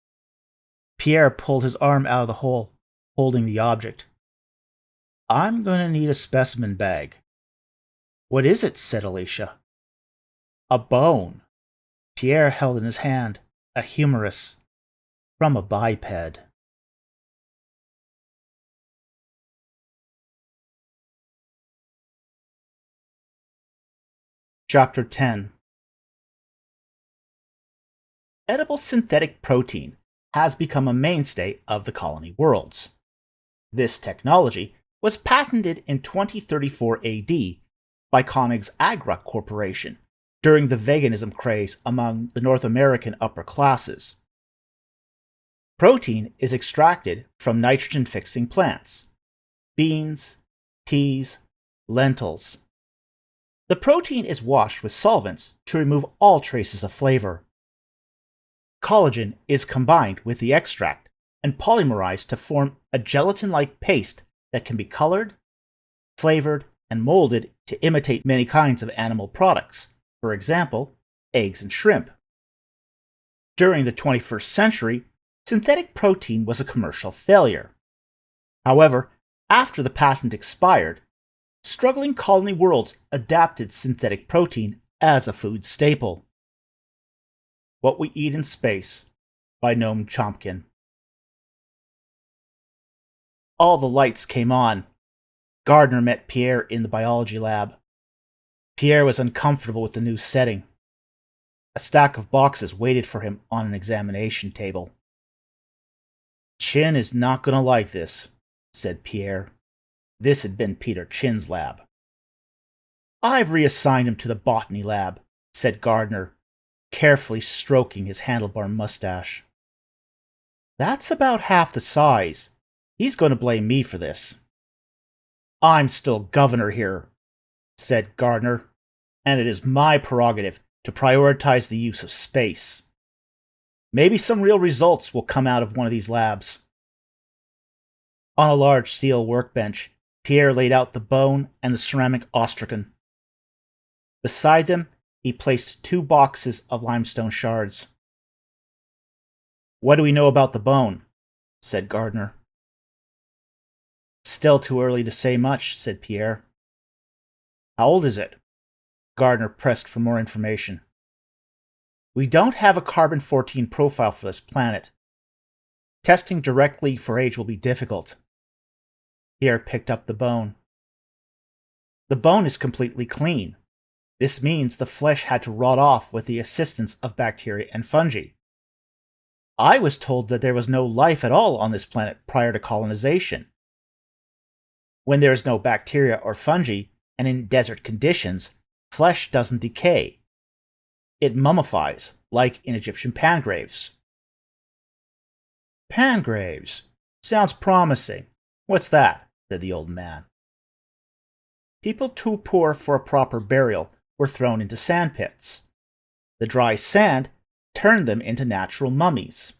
Pierre pulled his arm out of the hole, holding the object. I'm going to need a specimen bag. What is it? Said Alicia. A bone. Pierre held in his hand a humerus from a biped. Chapter 10. Edible synthetic protein has become a mainstay of the colony worlds. This technology was patented in 2034 AD by Koenig's Agra Corporation during the veganism craze among the North American upper classes. Protein is extracted from nitrogen-fixing plants, beans, peas, lentils. The protein is washed with solvents to remove all traces of flavor. Collagen is combined with the extract and polymerized to form a gelatin-like paste that can be colored, flavored, and molded to imitate many kinds of animal products, for example, eggs and shrimp. During the 21st century, synthetic protein was a commercial failure. However, after the patent expired, struggling colony worlds adapted synthetic protein as a food staple. What We Eat in Space by Noam Chomsky. All the lights came on. Gardner met Pierre in the biology lab. Pierre was uncomfortable with the new setting. A stack of boxes waited for him on an examination table. Chin is not going to like this, said Pierre. This had been Peter Chin's lab. I've reassigned him to the botany lab, said Gardner, carefully stroking his handlebar mustache. That's about half the size. He's going to blame me for this. I'm still governor here, said Gardner, and it is my prerogative to prioritize the use of space. Maybe some real results will come out of one of these labs. On a large steel workbench, Pierre laid out the bone and the ceramic ostracan. Beside them, he placed 2 boxes of limestone shards. What do we know about the bone? Said Gardner. Still too early to say much, said Pierre. How old is it? Gardner pressed for more information. We don't have a carbon-14 profile for this planet. Testing directly for age will be difficult. Pierre picked up the bone. The bone is completely clean. This means the flesh had to rot off with the assistance of bacteria and fungi. I was told that there was no life at all on this planet prior to colonization. When there is no bacteria or fungi, and in desert conditions, flesh doesn't decay. It mummifies, like in Egyptian pangraves. Pangraves? Sounds promising. What's that? Said the old man. People too poor for a proper burial were thrown into sand pits. The dry sand turned them into natural mummies.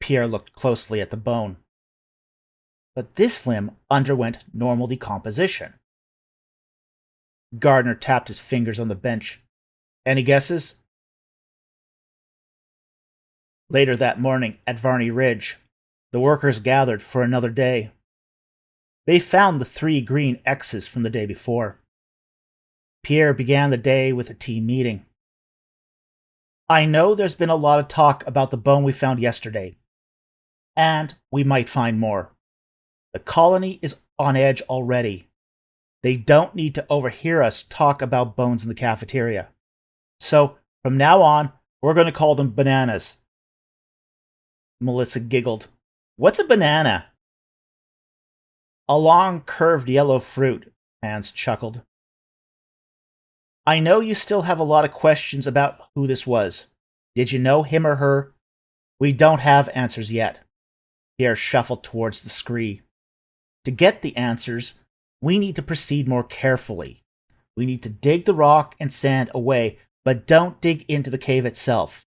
Pierre looked closely at the bone. But this limb underwent normal decomposition. Gardner tapped his fingers on the bench. Any guesses? Later that morning at Varney Ridge, the workers gathered for another day. They found the 3 green X's from the day before. Pierre began the day with a team meeting. I know there's been a lot of talk about the bone we found yesterday. And we might find more. The colony is on edge already. They don't need to overhear us talk about bones in the cafeteria. So, from now on, we're going to call them bananas. Melissa giggled. What's a banana? A long, curved yellow fruit, Hans chuckled. I know you still have a lot of questions about who this was. Did you know him or her? We don't have answers yet. Pierre shuffled towards the scree. To get the answers, we need to proceed more carefully. We need to dig the rock and sand away, but don't dig into the cave itself.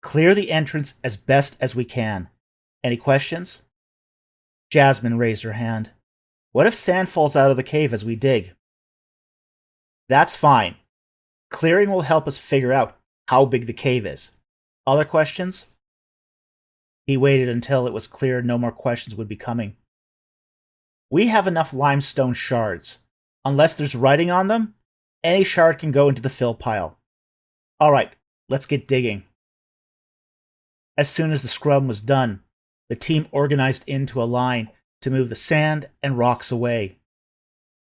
Clear the entrance as best as we can. Any questions? Jasmine raised her hand. What if sand falls out of the cave as we dig? That's fine. Clearing will help us figure out how big the cave is. Other questions? He waited until it was clear no more questions would be coming. We have enough limestone shards. Unless there's writing on them, any shard can go into the fill pile. All right, let's get digging. As soon as the scrum was done, the team organized into a line to move the sand and rocks away.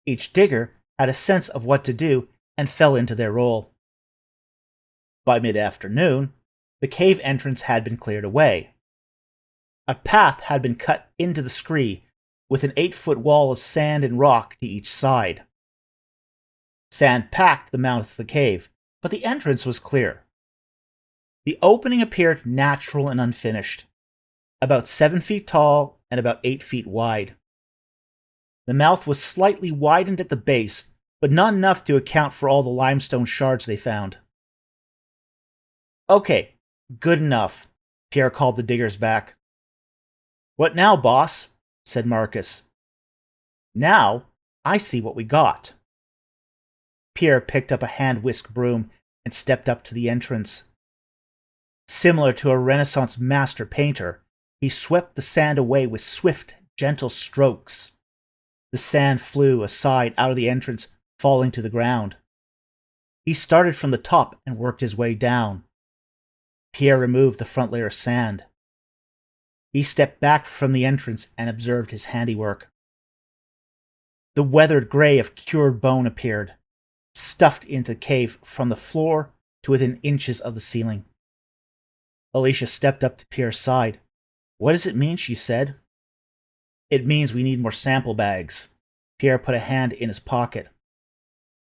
Each digger had a sense of what to do and fell into their role. By mid-afternoon, the cave entrance had been cleared away. A path had been cut into the scree with an 8-foot wall of sand and rock to each side. Sand packed the mouth of the cave, but the entrance was clear. The opening appeared natural and unfinished, about 7 feet tall and about 8 feet wide. The mouth was slightly widened at the base, but not enough to account for all the limestone shards they found. Okay, good enough, Pierre called the diggers back. What now, boss? Said Marcus. Now, I see what we got. Pierre picked up a hand-whisk broom and stepped up to the entrance. Similar to a Renaissance master painter, he swept the sand away with swift, gentle strokes. The sand flew aside out of the entrance, falling to the ground. He started from the top and worked his way down. Pierre removed the front layer of sand. He stepped back from the entrance and observed his handiwork. The weathered gray of cured bone appeared, stuffed into the cave from the floor to within inches of the ceiling. Alicia stepped up to Pierre's side. "What does it mean?" she said. "It means we need more sample bags." Pierre put a hand in his pocket.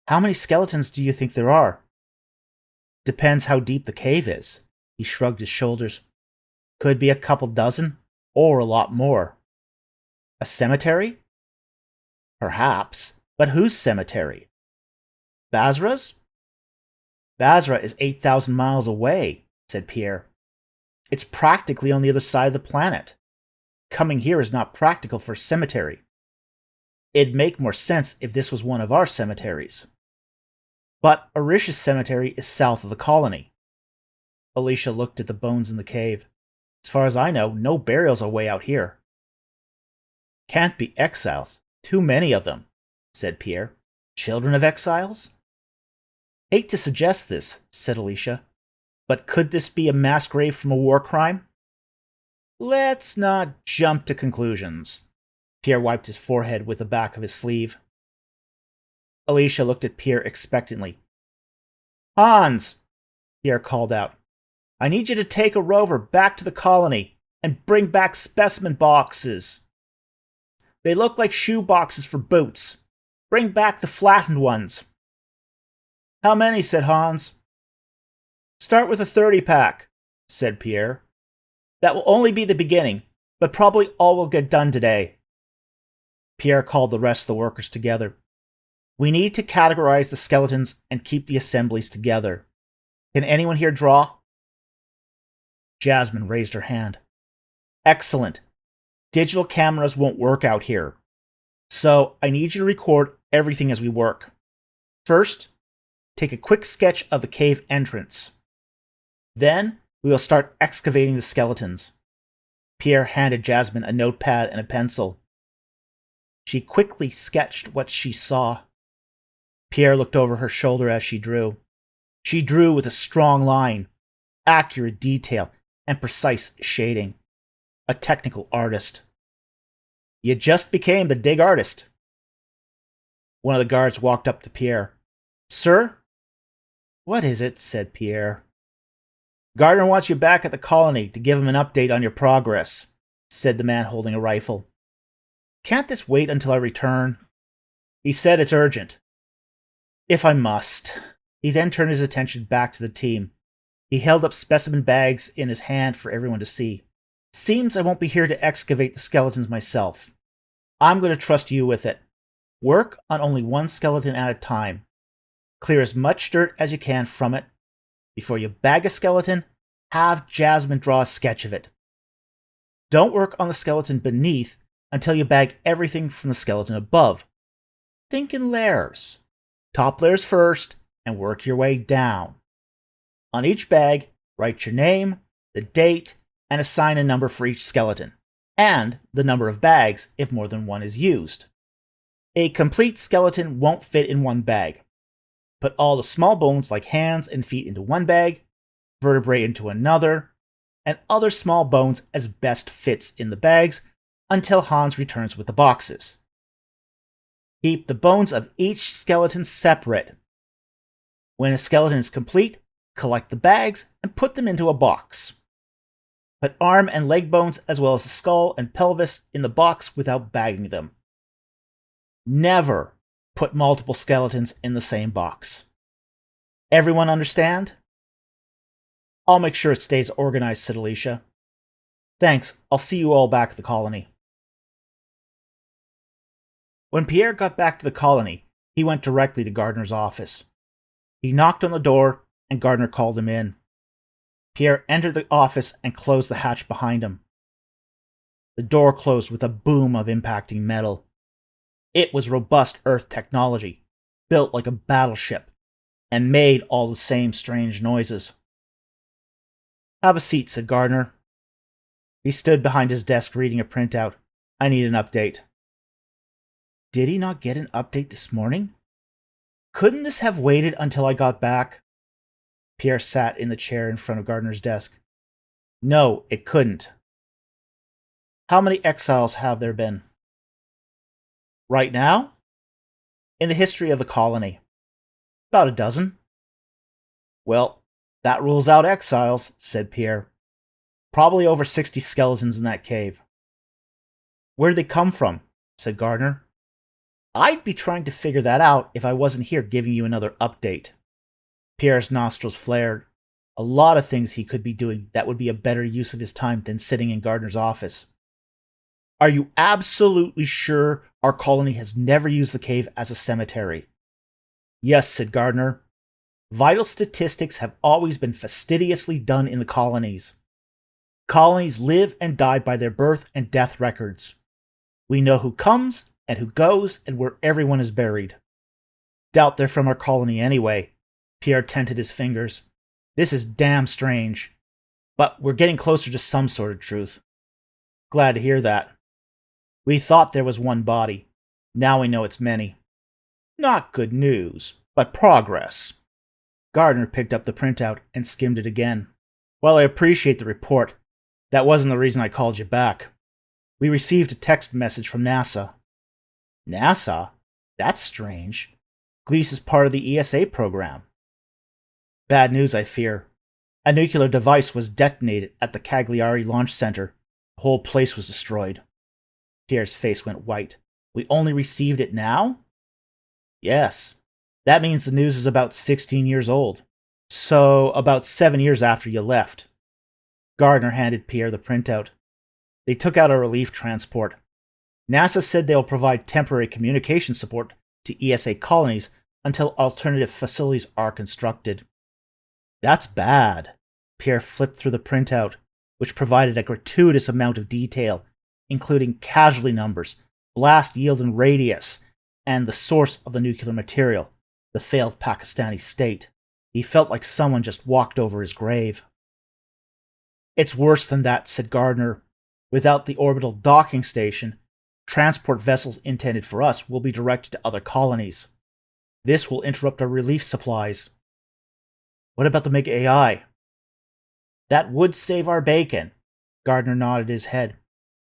"How many skeletons do you think there are?" "Depends how deep the cave is." He shrugged his shoulders. "Could be a couple dozen, or a lot more." "A cemetery?" "Perhaps. But whose cemetery?" "Basra's?" "Basra is 8,000 miles away," said Pierre. "It's practically on the other side of the planet. Coming here is not practical for a cemetery. It'd make more sense if this was one of our cemeteries. But Arisha's cemetery is south of the colony." Alicia looked at the bones in the cave. "As far as I know, no burials are way out here." "Can't be exiles. Too many of them," said Pierre. "Children of exiles?" "Hate to suggest this," said Alicia, "but could this be a mass grave from a war crime?" "Let's not jump to conclusions." Pierre wiped his forehead with the back of his sleeve. Alicia looked at Pierre expectantly. "Hans," Pierre called out, "I need you to take a rover back to the colony and bring back specimen boxes. They look like shoe boxes for boots. Bring back the flattened ones." "How many?" said Hans. "Start with a 30-pack, said Pierre. "That will only be the beginning, but probably all will get done today." Pierre called the rest of the workers together. "We need to categorize the skeletons and keep the assemblies together. Can anyone here draw?" Jasmine raised her hand. "Excellent. Digital cameras won't work out here, so I need you to record everything as we work. First, take a quick sketch of the cave entrance. Then, we will start excavating the skeletons." Pierre handed Jasmine a notepad and a pencil. She quickly sketched what she saw. Pierre looked over her shoulder as she drew. She drew with a strong line, accurate detail, and precise shading. A technical artist. "You just became the dig artist." One of the guards walked up to Pierre. "Sir?" "What is it?" said Pierre. "Gardner wants you back at the colony to give him an update on your progress," said the man holding a rifle. "Can't this wait until I return?" "He said it's urgent." "If I must." He then turned his attention back to the team. He held up specimen bags in his hand for everyone to see. "Seems I won't be here to excavate the skeletons myself. I'm going to trust you with it. Work on only one skeleton at a time. Clear as much dirt as you can from it. Before you bag a skeleton, have Jasmine draw a sketch of it. Don't work on the skeleton beneath until you bag everything from the skeleton above. Think in layers. Top layers first, and work your way down. On each bag, write your name, the date, and assign a number for each skeleton, and the number of bags if more than one is used. A complete skeleton won't fit in one bag. Put all the small bones like hands and feet into one bag, vertebrae into another, and other small bones as best fits in the bags until Hans returns with the boxes. Keep the bones of each skeleton separate. When a skeleton is complete, collect the bags and put them into a box. Put arm and leg bones as well as the skull and pelvis in the box without bagging them. Never put multiple skeletons in the same box. Everyone understand? I'll make sure it stays organized, said Alicia. Thanks, I'll see you all back at the colony. When Pierre got back to the colony, he went directly to Gardner's office. He knocked on the door, and Gardner called him in. Pierre entered the office and closed the hatch behind him. The door closed with a boom of impacting metal. It was robust Earth technology, built like a battleship, and made all the same strange noises. Have a seat, said Gardner. He stood behind his desk reading a printout. I need an update. Did he not get an update this morning? Couldn't this have waited until I got back? Pierre sat in the chair in front of Gardner's desk. No, it couldn't. How many exiles have there been? Right now? In the history of the colony. About a dozen. Well, that rules out exiles, said Pierre. Probably over 60 skeletons in that cave. Where'd they come from? Said Gardner. I'd be trying to figure that out if I wasn't here giving you another update. Pierre's nostrils flared. A lot of things he could be doing that would be a better use of his time than sitting in Gardner's office. Are you absolutely sure our colony has never used the cave as a cemetery? Yes, said Gardner. Vital statistics have always been fastidiously done in the colonies. Colonies live and die by their birth and death records. We know who comes and who goes and where everyone is buried. Doubt they're from our colony anyway. Pierre tented his fingers. This is damn strange. But we're getting closer to some sort of truth. Glad to hear that. We thought there was one body. Now we know it's many. Not good news, but progress. Gardner picked up the printout and skimmed it again. Well, I appreciate the report. That wasn't the reason I called you back. We received a text message from NASA. NASA? That's strange. Gleese is part of the ESA program. Bad news, I fear. A nuclear device was detonated at the Cagliari Launch Center. The whole place was destroyed. Pierre's face went white. We only received it now? Yes. That means the news is about 16 years old. So, about 7 years after you left. Gardner handed Pierre the printout. They took out a relief transport. NASA said they'll provide temporary communication support to ESA colonies until alternative facilities are constructed. That's bad. Pierre flipped through the printout, which provided a gratuitous amount of detail, including casualty numbers, blast yield and radius, and the source of the nuclear material, the failed Pakistani state. He felt like someone just walked over his grave. It's worse than that, said Gardner. Without the orbital docking station, transport vessels intended for us will be directed to other colonies. This will interrupt our relief supplies. What about the Mega AI? That would save our bacon. Gardner nodded his head.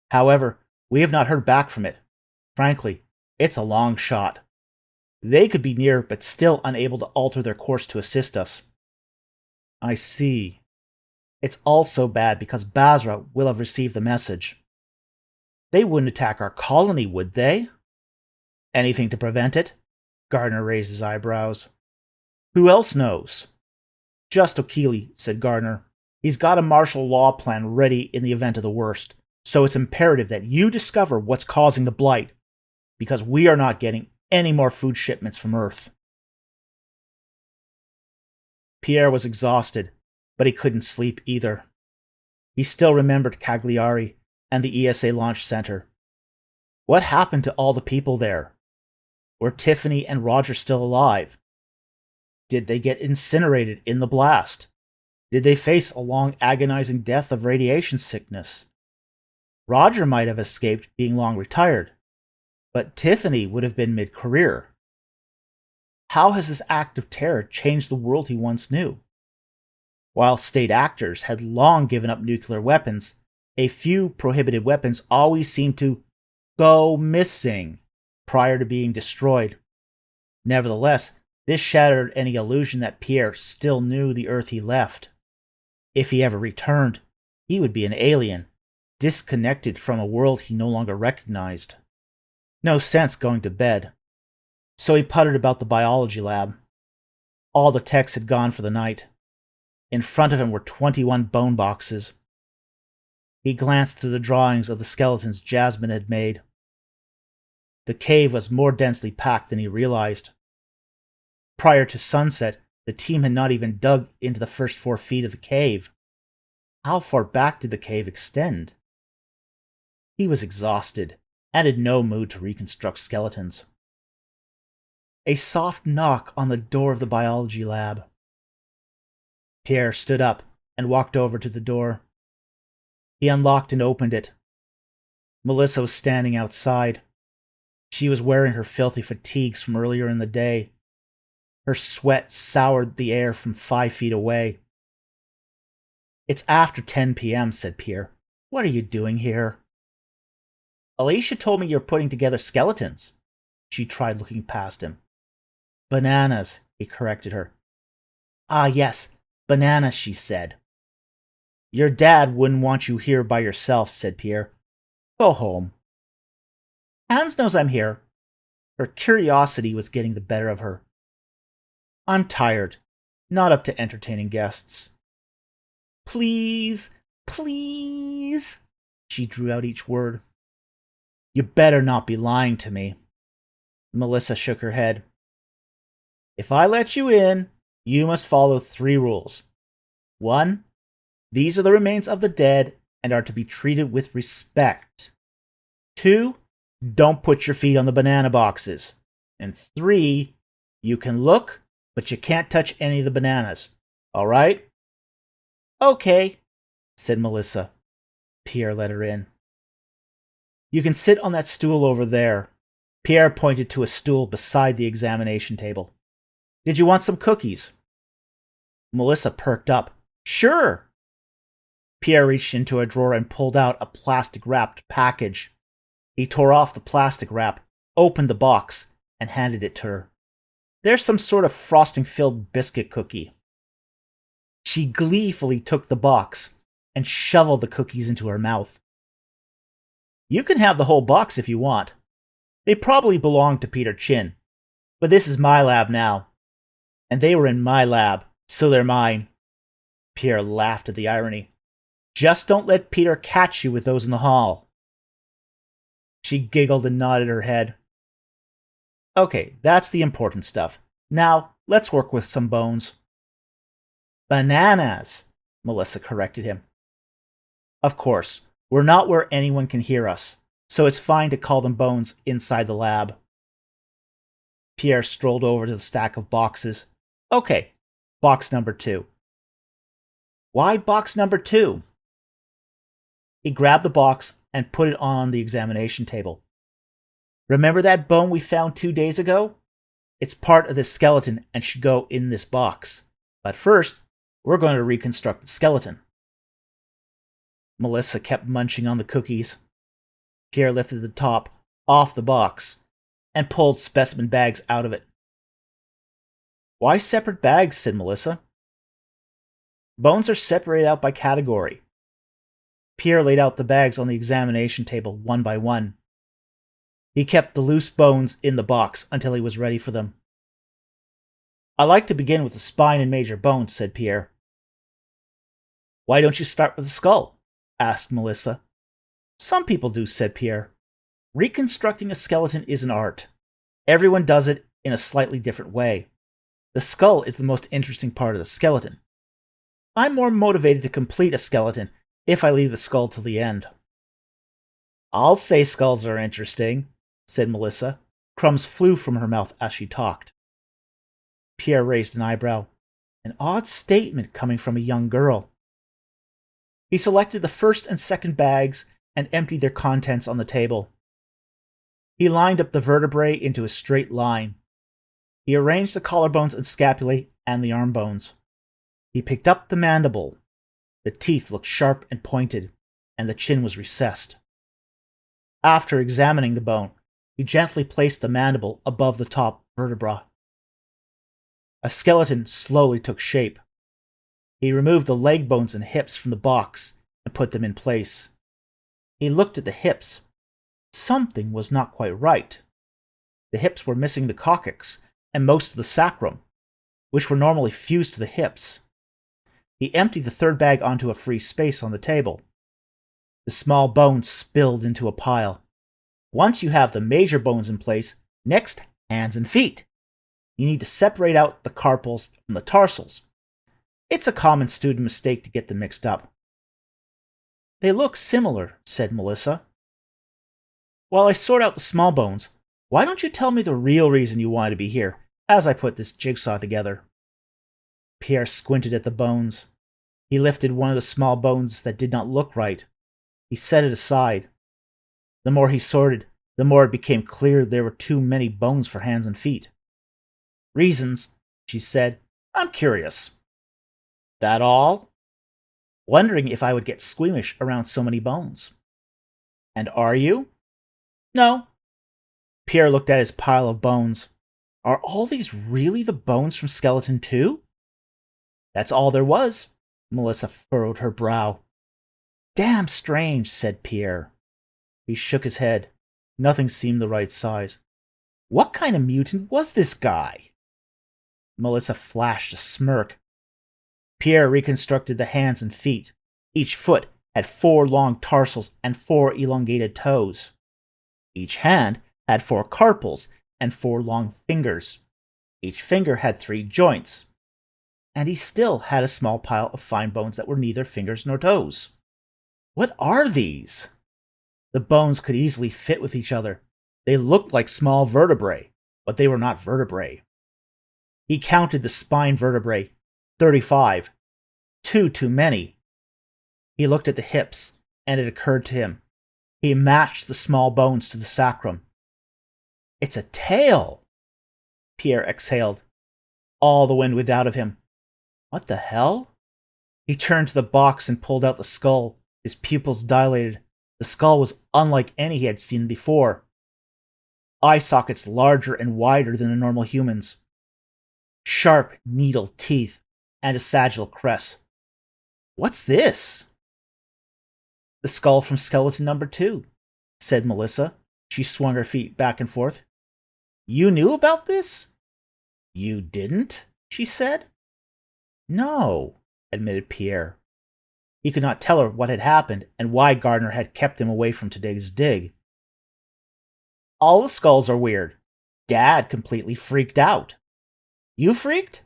However, we have not heard back from it. Frankly, it's a long shot. They could be near, but still unable to alter their course to assist us. I see. It's also bad because Basra will have received the message. They wouldn't attack our colony, would they? Anything to prevent it? Gardner raised his eyebrows. Who else knows? Just O'Keefe, said Gardner. He's got a martial law plan ready in the event of the worst, so it's imperative that you discover what's causing the blight, because we are not getting any more food shipments from Earth. Pierre was exhausted, but he couldn't sleep either. He still remembered Cagliari and the ESA Launch Center. What happened to all the people there? Were Tiffany and Roger still alive? Did they get incinerated in the blast? Did they face a long agonizing death of radiation sickness? Roger might have escaped being long retired, but Tiffany would have been mid-career. How has this act of terror changed the world he once knew? While state actors had long given up nuclear weapons, a few prohibited weapons always seemed to go missing prior to being destroyed. Nevertheless, this shattered any illusion that Pierre still knew the Earth he left. If he ever returned, he would be an alien, disconnected from a world he no longer recognized. No sense going to bed. So he puttered about the biology lab. All the techs had gone for the night. In front of him were 21 bone boxes. He glanced through the drawings of the skeletons Jasmine had made. The cave was more densely packed than he realized. Prior to sunset, the team had not even dug into the first 4 feet of the cave. How far back did the cave extend? He was exhausted and in no mood to reconstruct skeletons. A soft knock on the door of the biology lab. Pierre stood up and walked over to the door. He unlocked and opened it. Melissa was standing outside. She was wearing her filthy fatigues from earlier in the day. Her sweat soured the air from 5 feet away. It's after 10 p.m., said Pierre. What are you doing here? Alicia told me you're putting together skeletons. She tried looking past him. Bananas, he corrected her. Ah, yes, bananas, she said. Your dad wouldn't want you here by yourself, said Pierre. Go home. Hans knows I'm here. Her curiosity was getting the better of her. I'm tired. Not up to entertaining guests. Please, please. She drew out each word. You better not be lying to me. Melissa shook her head. If I let you in, you must follow 3 rules. 1. These are the remains of the dead and are to be treated with respect. 2. Don't put your feet on the banana boxes. And 3. You can look, but you can't touch any of the bananas. All right? Okay, said Melissa. Pierre let her in. You can sit on that stool over there. Pierre pointed to a stool beside the examination table. Did you want some cookies? Melissa perked up. Sure. Pierre reached into a drawer and pulled out a plastic-wrapped package. He tore off the plastic wrap, opened the box, and handed it to her. There's some sort of frosting-filled biscuit cookie. She gleefully took the box and shoveled the cookies into her mouth. You can have the whole box if you want. They probably belong to Peter Chin, but this is my lab now. And they were in my lab, so they're mine. Pierre laughed at the irony. Just don't let Peter catch you with those in the hall. She giggled and nodded her head. Okay, that's the important stuff. Now, let's work with some bones. Bananas, Melissa corrected him. Of course, we're not where anyone can hear us, so it's fine to call them bones inside the lab. Pierre strolled over to the stack of boxes. Okay, box number 2. Why box number 2? He grabbed the box and put it on the examination table. Remember that bone we found 2 days ago? It's part of this skeleton and should go in this box. But first, we're going to reconstruct the skeleton. Melissa kept munching on the cookies. Pierre lifted the top off the box and pulled specimen bags out of it. Why separate bags? Said Melissa. Bones are separated out by category. Pierre laid out the bags on the examination table one by one. He kept the loose bones in the box until he was ready for them. I like to begin with the spine and major bones, said Pierre. Why don't you start with the skull? Asked Melissa. Some people do, said Pierre. Reconstructing a skeleton is an art. Everyone does it in a slightly different way. The skull is the most interesting part of the skeleton. I'm more motivated to complete a skeleton if I leave the skull till the end. I'll say skulls are interesting, said Melissa. Crumbs flew from her mouth as she talked. Pierre raised an eyebrow. An odd statement coming from a young girl. He selected the first and second bags and emptied their contents on the table. He lined up the vertebrae into a straight line. He arranged the collarbones and scapulae and the arm bones. He picked up the mandible. The teeth looked sharp and pointed, and the chin was recessed. After examining the bone, he gently placed the mandible above the top vertebra. A skeleton slowly took shape. He removed the leg bones and hips from the box and put them in place. He looked at the hips. Something was not quite right. The hips were missing the coccyx and most of the sacrum, which were normally fused to the hips. He emptied the third bag onto a free space on the table. The small bones spilled into a pile. Once you have the major bones in place, next, hands and feet. You need to separate out the carpals from the tarsals. It's a common student mistake to get them mixed up. They look similar, said Melissa. While I sort out the small bones, why don't you tell me the real reason you wanted to be here as I put this jigsaw together? Pierre squinted at the bones. He lifted one of the small bones that did not look right. He set it aside. The more he sorted, the more it became clear there were too many bones for hands and feet. Reasons, she said. I'm curious. That all? Wondering if I would get squeamish around so many bones. And are you? No. Pierre looked at his pile of bones. Are all these really the bones from Skeleton 2? That's all there was. Melissa furrowed her brow. Damn strange, said Pierre. He shook his head. Nothing seemed the right size. What kind of mutant was this guy? Melissa flashed a smirk. Pierre reconstructed the hands and feet. Each foot had 4 long tarsals and 4 elongated toes. Each hand had 4 carpals and 4 long fingers. Each finger had 3 joints. And he still had a small pile of fine bones that were neither fingers nor toes. What are these? The bones could easily fit with each other. They looked like small vertebrae, but they were not vertebrae. He counted the spine vertebrae. 35. 2 too many. He looked at the hips, and it occurred to him. He matched the small bones to the sacrum. It's a tail! Pierre exhaled. All the wind went out of him. What the hell? He turned to the box and pulled out the skull. His pupils dilated. The skull was unlike any he had seen before. Eye sockets larger and wider than a normal human's. Sharp, needle teeth, and a sagittal crest. What's this? The skull from Skeleton number 2, said Melissa. She swung her feet back and forth. You knew about this? You didn't? She said. No, admitted Pierre. He could not tell her what had happened and why Gardner had kept him away from today's dig. All the skulls are weird. Dad completely freaked out. You freaked?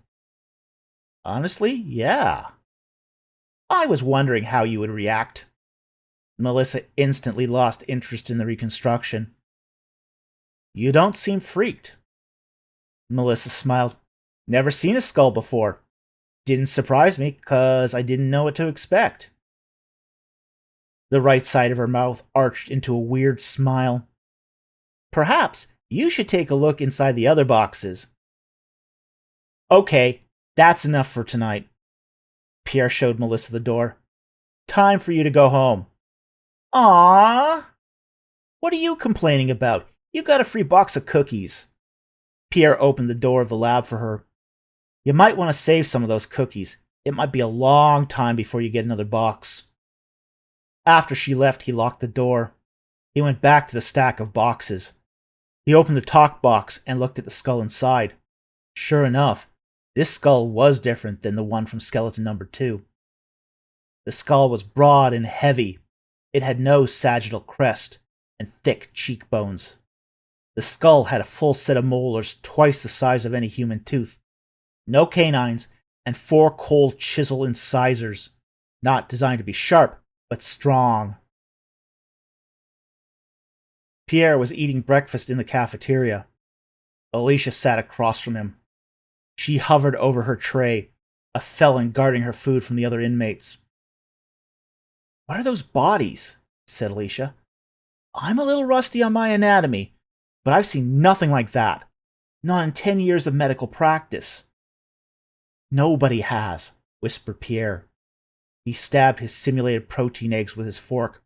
Honestly, yeah. I was wondering how you would react. Melissa instantly lost interest in the reconstruction. You don't seem freaked. Melissa smiled. Never seen a skull before. Didn't surprise me, 'cause I didn't know what to expect. The right side of her mouth arched into a weird smile. Perhaps you should take a look inside the other boxes. Okay, that's enough for tonight. Pierre showed Melissa the door. Time for you to go home. Aww! What are you complaining about? You got a free box of cookies. Pierre opened the door of the lab for her. You might want to save some of those cookies. It might be a long time before you get another box. After she left, he locked the door. He went back to the stack of boxes. He opened the talk box and looked at the skull inside. Sure enough, this skull was different than the one from Skeleton number 2. The skull was broad and heavy. It had no sagittal crest and thick cheekbones. The skull had a full set of molars twice the size of any human tooth. No canines, and 4 cold chisel incisors, not designed to be sharp, but strong. Pierre was eating breakfast in the cafeteria. Alicia sat across from him. She hovered over her tray, a felon guarding her food from the other inmates. What are those bodies? Said Alicia. I'm a little rusty on my anatomy, but I've seen nothing like that. Not in 10 years of medical practice. Nobody has, whispered Pierre. He stabbed his simulated protein eggs with his fork.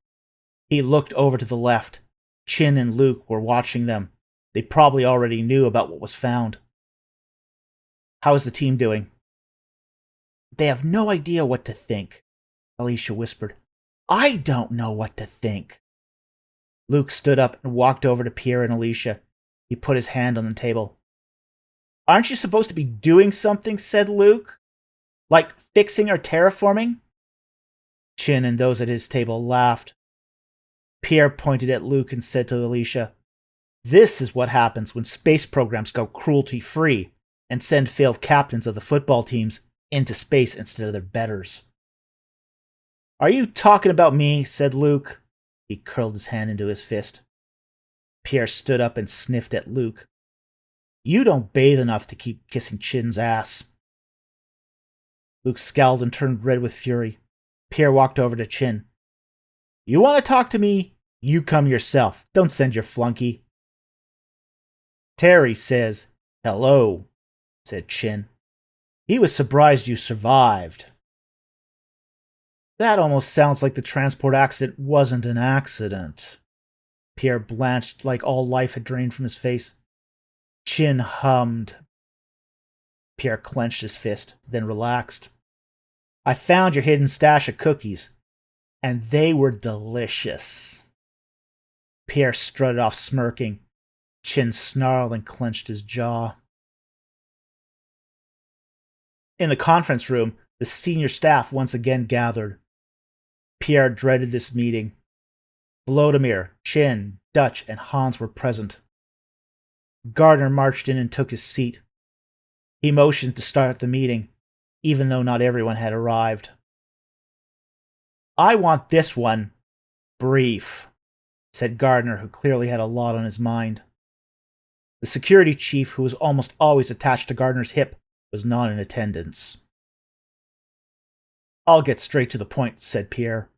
He looked over to the left. Chin and Luke were watching them. They probably already knew about what was found. How is the team doing? They have no idea what to think, Alicia whispered. I don't know what to think. Luke stood up and walked over to Pierre and Alicia. He put his hand on the table. Aren't you supposed to be doing something? Said Luke. Like fixing or terraforming? Chin and those at his table laughed. Pierre pointed at Luke and said to Alicia, This is what happens when space programs go cruelty-free and send failed captains of the football teams into space instead of their betters. Are you talking about me? Said Luke. He curled his hand into his fist. Pierre stood up and sniffed at Luke. You don't bathe enough to keep kissing Chin's ass. Luke scowled and turned red with fury. Pierre walked over to Chin. You want to talk to me? You come yourself. Don't send your flunky. Terry says, hello, said Chin. He was surprised you survived. That almost sounds like the transport accident wasn't an accident. Pierre blanched like all life had drained from his face. Chin hummed. Pierre clenched his fist, then relaxed. I found your hidden stash of cookies, and they were delicious. Pierre strutted off smirking. Chin snarled and clenched his jaw. In the conference room, the senior staff once again gathered. Pierre dreaded this meeting. Velocirabbit, Chin, Dutch, and Hans were present. Gardner marched in and took his seat. He motioned to start the meeting, even though not everyone had arrived. I want this one brief, said Gardner, who clearly had a lot on his mind. The security chief, who was almost always attached to Gardner's hip, was not in attendance. I'll get straight to the point, said Pierre.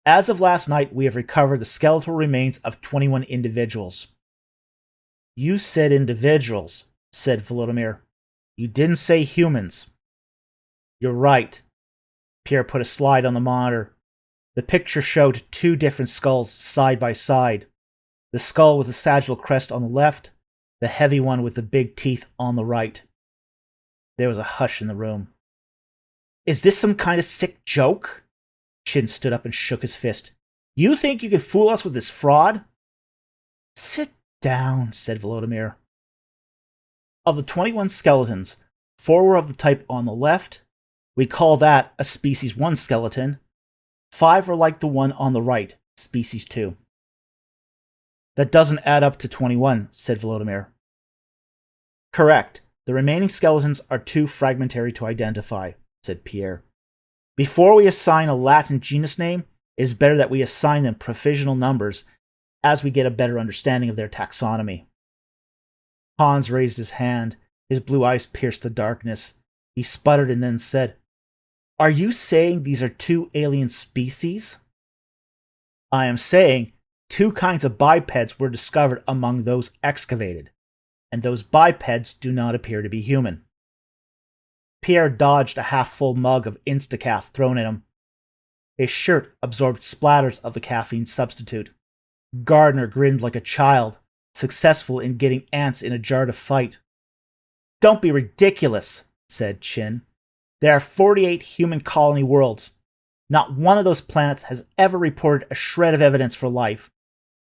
As of last night, we have recovered the skeletal remains of 21 individuals. You said individuals, said Velocirabbit. You didn't say humans. You're right. Pierre put a slide on the monitor. The picture showed two different skulls side by side. The skull with the sagittal crest on the left, the heavy one with the big teeth on the right. There was a hush in the room. Is this some kind of sick joke? Chin stood up and shook his fist. You think you can fool us with this fraud? Sit down, said Velocirabbit. Of the 21 skeletons, 4 were of the type on the left. We call that a species 1 skeleton. 5 are like the one on the right, species 2. That doesn't add up to 21, said Velocirabbit. Correct. The remaining skeletons are too fragmentary to identify, said Pierre. Before we assign a Latin genus name, it is better that we assign them provisional numbers as we get a better understanding of their taxonomy. Hans raised his hand. His blue eyes pierced the darkness. He sputtered and then said, Are you saying these are 2 alien species? I am saying 2 kinds of bipeds were discovered among those excavated, and those bipeds do not appear to be human. Pierre dodged a half-full mug of Instacaf thrown at him. His shirt absorbed splatters of the caffeine substitute. Gardner grinned like a child, successful in getting ants in a jar to fight. Don't be ridiculous, said Chin. There are 48 human colony worlds. Not one of those planets has ever reported a shred of evidence for life.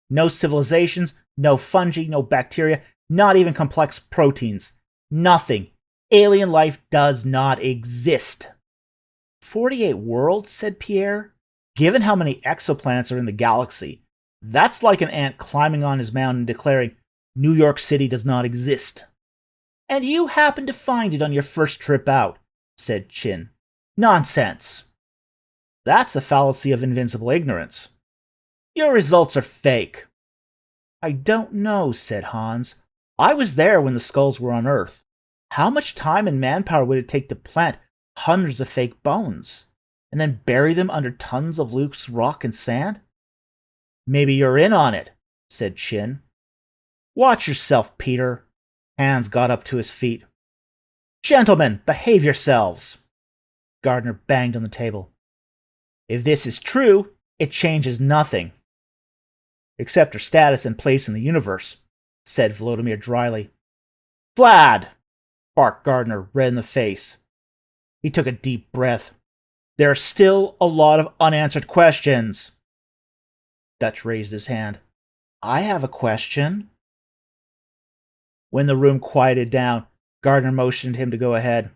No civilizations, no fungi, no bacteria, not even complex proteins. Nothing. Alien life does not exist. 48 worlds, said Pierre. Given how many exoplanets are in the galaxy, that's like an ant climbing on his mountain and declaring, New York City does not exist. And you happened to find it on your first trip out, said Chin. Nonsense. That's a fallacy of invincible ignorance. Your results are fake. I don't know, said Hans. I was there when the skulls were on Earth. How much time and manpower would it take to plant hundreds of fake bones, and then bury them under tons of loose rock and sand? Maybe you're in on it, said Chin. Watch yourself, Peter. Hans got up to his feet. Gentlemen, behave yourselves. Gardner banged on the table. If this is true, it changes nothing. Except her status and place in the universe, said Velocirabbit dryly. Vlad! Barked Gardner, red in the face. He took a deep breath. There are still a lot of unanswered questions. Dutch raised his hand. I have a question. When the room quieted down, Gardner motioned him to go ahead.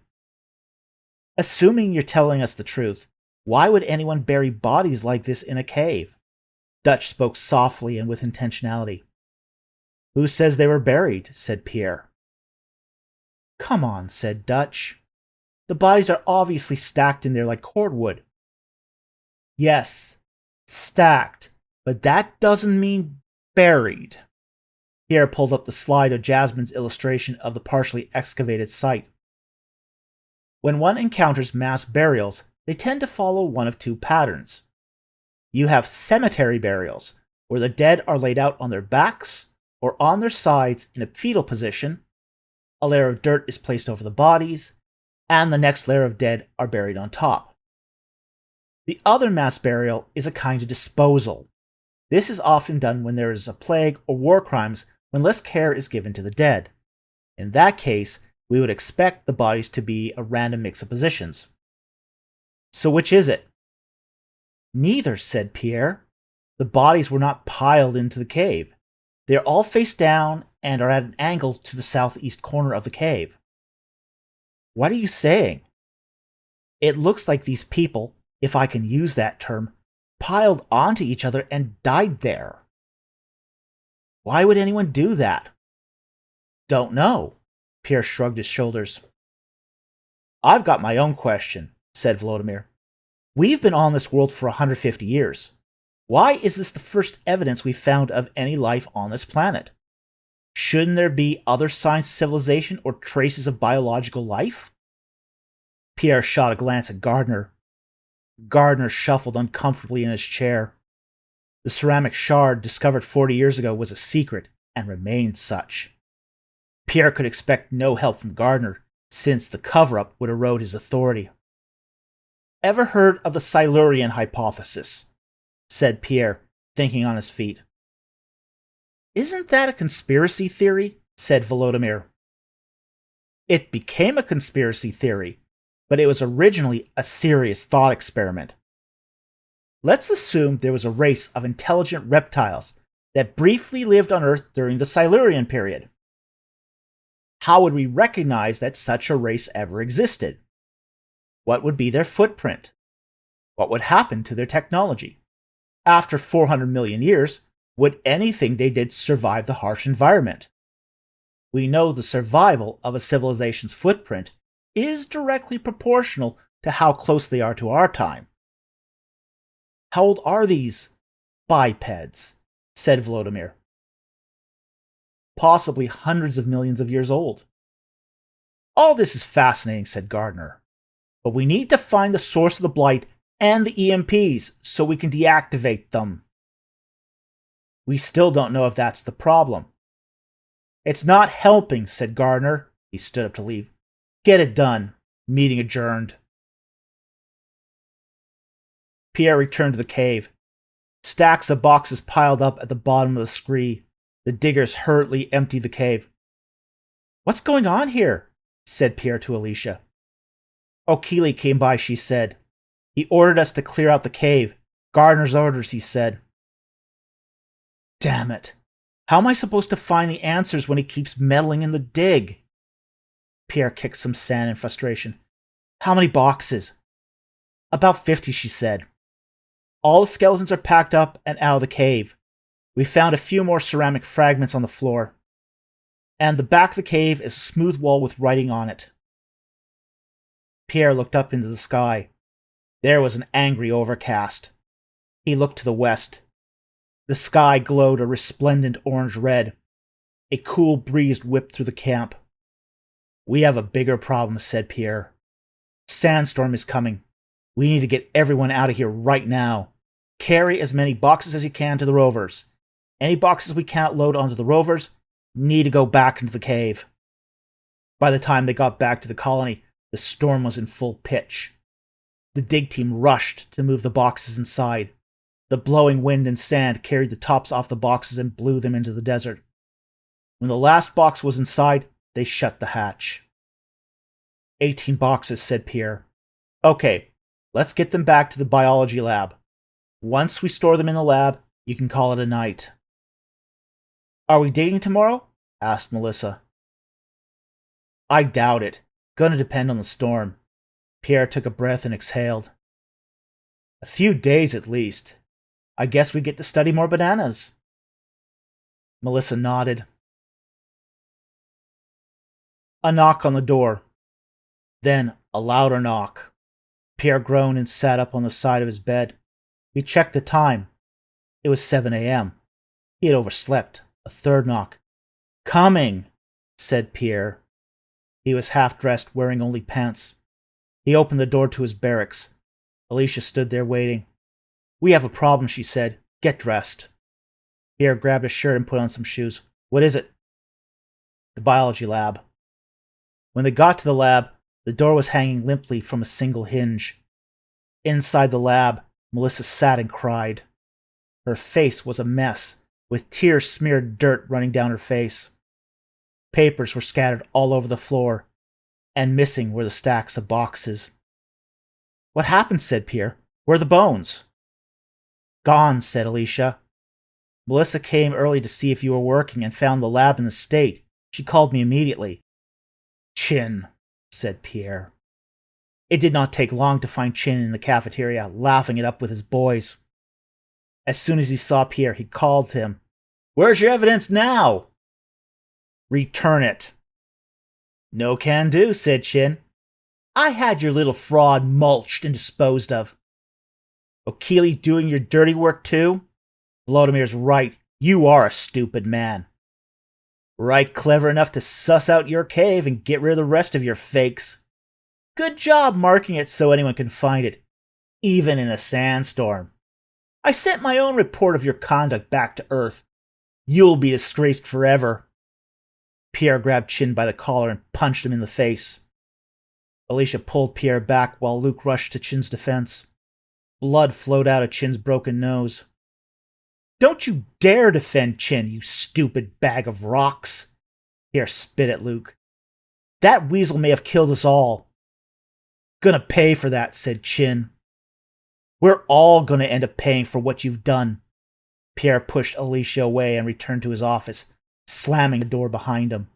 Assuming you're telling us the truth, why would anyone bury bodies like this in a cave? Dutch spoke softly and with intentionality. Who says they were buried? Said Pierre. Come on, said Dutch. The bodies are obviously stacked in there like cordwood. Yes, stacked, but that doesn't mean buried. Pierre pulled up the slide of Jasmine's illustration of the partially excavated site. When one encounters mass burials, they tend to follow one of 2 patterns. You have cemetery burials, where the dead are laid out on their backs or on their sides in a fetal position. A layer of dirt is placed over the bodies, and the next layer of dead are buried on top. The other mass burial is a kind of disposal. This is often done when there is a plague or war crimes when less care is given to the dead. In that case, we would expect the bodies to be a random mix of positions. So which is it? Neither, said Pierre. The bodies were not piled into the cave. They are all face down and are at an angle to the southeast corner of the cave. What are you saying? It looks like these people, if I can use that term, piled onto each other and died there. Why would anyone do that? Don't know. Pierre shrugged his shoulders. I've got my own question, said Velocirabbit. We've been on this world for 150 years. Why is this the first evidence we've found of any life on this planet? Shouldn't there be other signs of civilization or traces of biological life? Pierre shot a glance at Gardner. Gardner shuffled uncomfortably in his chair. The ceramic shard discovered 40 years ago was a secret and remained such. Pierre could expect no help from Gardner, since the cover-up would erode his authority. Ever heard of the Silurian hypothesis? Said Pierre, thinking on his feet. Isn't that a conspiracy theory? Said Volodymyr. It became a conspiracy theory, but it was originally a serious thought experiment. Let's assume there was a race of intelligent reptiles that briefly lived on Earth during the Silurian period. How would we recognize that such a race ever existed? What would be their footprint? What would happen to their technology? After 400 million years, would anything they did survive the harsh environment? We know the survival of a civilization's footprint is directly proportional to how close they are to our time. How old are these bipeds? Said Volodymyr. Possibly hundreds of millions of years old. All this is fascinating, said Gardner. But we need to find the source of the blight and the EMPs so we can deactivate them. We still don't know if that's the problem. It's not helping, said Gardner. He stood up to leave. Get it done. Meeting adjourned. Pierre returned to the cave. Stacks of boxes piled up at the bottom of the scree. The diggers hurriedly emptied the cave. What's going on here? Said Pierre to Alicia. O'Keely came by, she said. He ordered us to clear out the cave. Gardner's orders, he said. Damn it. How am I supposed to find the answers when he keeps meddling in the dig? Pierre kicked some sand in frustration. How many boxes? About 50, she said. All the skeletons are packed up and out of the cave. We found a few more ceramic fragments on the floor. And the back of the cave is a smooth wall with writing on it. Pierre looked up into the sky. There was an angry overcast. He looked to the west. The sky glowed a resplendent orange-red. A cool breeze whipped through the camp. We have a bigger problem, said Pierre. Sandstorm is coming. We need to get everyone out of here right now. Carry as many boxes as you can to the rovers. Any boxes we cannot load onto the rovers need to go back into the cave. By the time they got back to the colony, the storm was in full pitch. The dig team rushed to move the boxes inside. The blowing wind and sand carried the tops off the boxes and blew them into the desert. When the last box was inside, they shut the hatch. 18 boxes, said Pierre. Okay, let's get them back to the biology lab. Once we store them in the lab, you can call it a night. Are we digging tomorrow? Asked Melissa. I doubt it. Gonna depend on the storm. Pierre took a breath and exhaled. A few days at least. I guess we get to study more bananas. Melissa nodded. A knock on the door. Then a louder knock. Pierre groaned and sat up on the side of his bed. He checked the time. It was 7 a.m. He had overslept. A third knock. Coming, said Pierre. He was half-dressed, wearing only pants. He opened the door to his barracks. Alicia stood there waiting. We have a problem, she said. Get dressed. Pierre grabbed a shirt and put on some shoes. What is it? The biology lab. When they got to the lab, the door was hanging limply from a single hinge. Inside the lab, Melissa sat and cried. Her face was a mess, with tear-smeared dirt running down her face. Papers were scattered all over the floor, and missing were the stacks of boxes. "What happened?" said Pierre. "Where are the bones?" "Gone," said Alicia. "Melissa came early to see if you were working and found the lab in the state. She called me immediately." "Chin," said Pierre. It did not take long to find Chin in the cafeteria, laughing it up with his boys. As soon as he saw Pierre, he called to him. "Where's your evidence now?" "Return it." "No can do," said Chin. "I had your little fraud mulched and disposed of." "O'Keely doing your dirty work too?" "Volodir's right. You are a stupid man." "Right clever enough to suss out your cave and get rid of the rest of your fakes. Good job marking it so anyone can find it, even in a sandstorm. I sent my own report of your conduct back to Earth. You'll be disgraced forever." Pierre grabbed Chin by the collar and punched him in the face. Alicia pulled Pierre back while Luke rushed to Chin's defense. Blood flowed out of Chin's broken nose. "Don't you dare defend Chin, you stupid bag of rocks!" Pierre spit at Luke. "That weasel may have killed us all." "Gonna pay for that," said Chin. "We're all gonna end up paying for what you've done." Pierre pushed Alicia away and returned to his office, slamming the door behind him.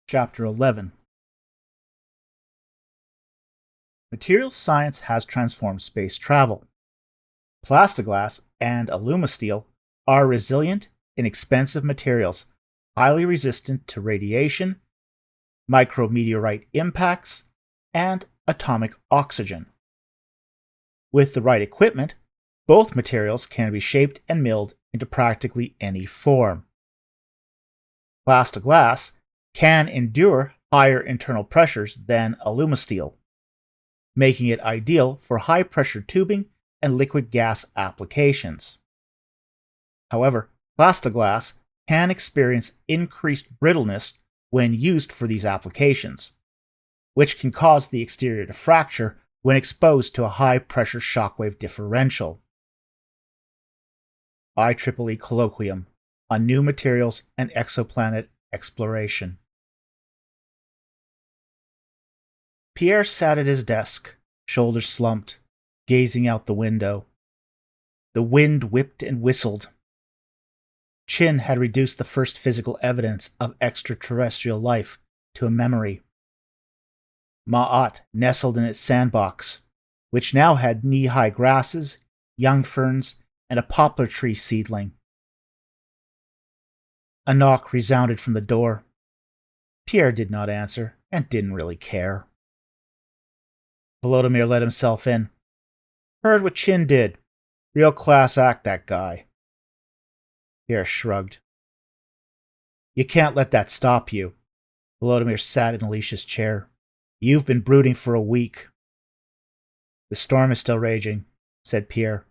Chapter 11. Materials science has transformed space travel. Plastiglass and alumasteel are resilient, inexpensive materials, highly resistant to radiation, micrometeorite impacts, and atomic oxygen. With the right equipment, both materials can be shaped and milled into practically any form. Plastiglass can endure higher internal pressures than alumasteel, making it ideal for high-pressure tubing and liquid gas applications. However, plastiglass can experience increased brittleness when used for these applications, which can cause the exterior to fracture when exposed to a high-pressure shockwave differential. IEEE Colloquium on New Materials and Exoplanet Exploration. Pierre sat at his desk, shoulders slumped, gazing out the window. The wind whipped and whistled. Chin had reduced the first physical evidence of extraterrestrial life to a memory. Ma'at nestled in its sandbox, which now had knee-high grasses, young ferns, and a poplar tree seedling. A knock resounded from the door. Pierre did not answer, and didn't really care. Volodir let himself in. "Heard what Chin did. Real class act, that guy." Pierre shrugged. "You can't let that stop you." Volodir sat in Alicia's chair. "You've been brooding for a week." "The storm is still raging," said Pierre.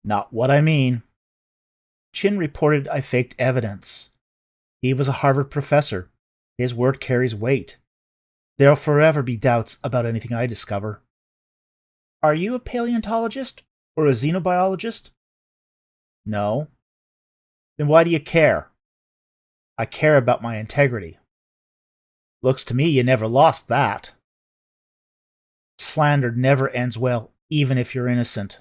"Not what I mean." Chin reported I faked evidence. He was a Harvard professor. His word carries weight. There'll forever be doubts about anything I discover. "Are you a paleontologist or a xenobiologist?" "No." "Then why do you care?" "I care about my integrity." "Looks to me you never lost that." "Slander never ends well, even if you're innocent."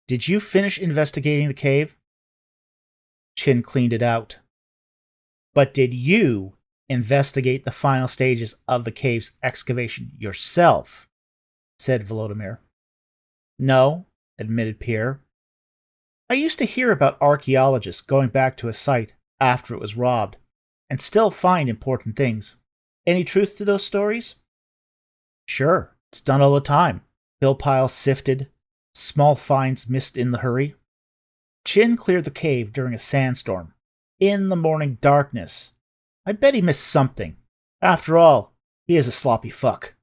"Did you finish investigating the cave?" Chin cleaned it out. "But did you investigate the final stages of the cave's excavation yourself?" said Volodir. "No," admitted Pierre. "I used to hear about archaeologists going back to a site after it was robbed, and still find important things. Any truth to those stories?" "Sure, it's done all the time. Hill piles sifted, small finds missed in the hurry." Chin cleared the cave during a sandstorm, in the morning darkness. I bet he missed something. After all, he is a sloppy fuck.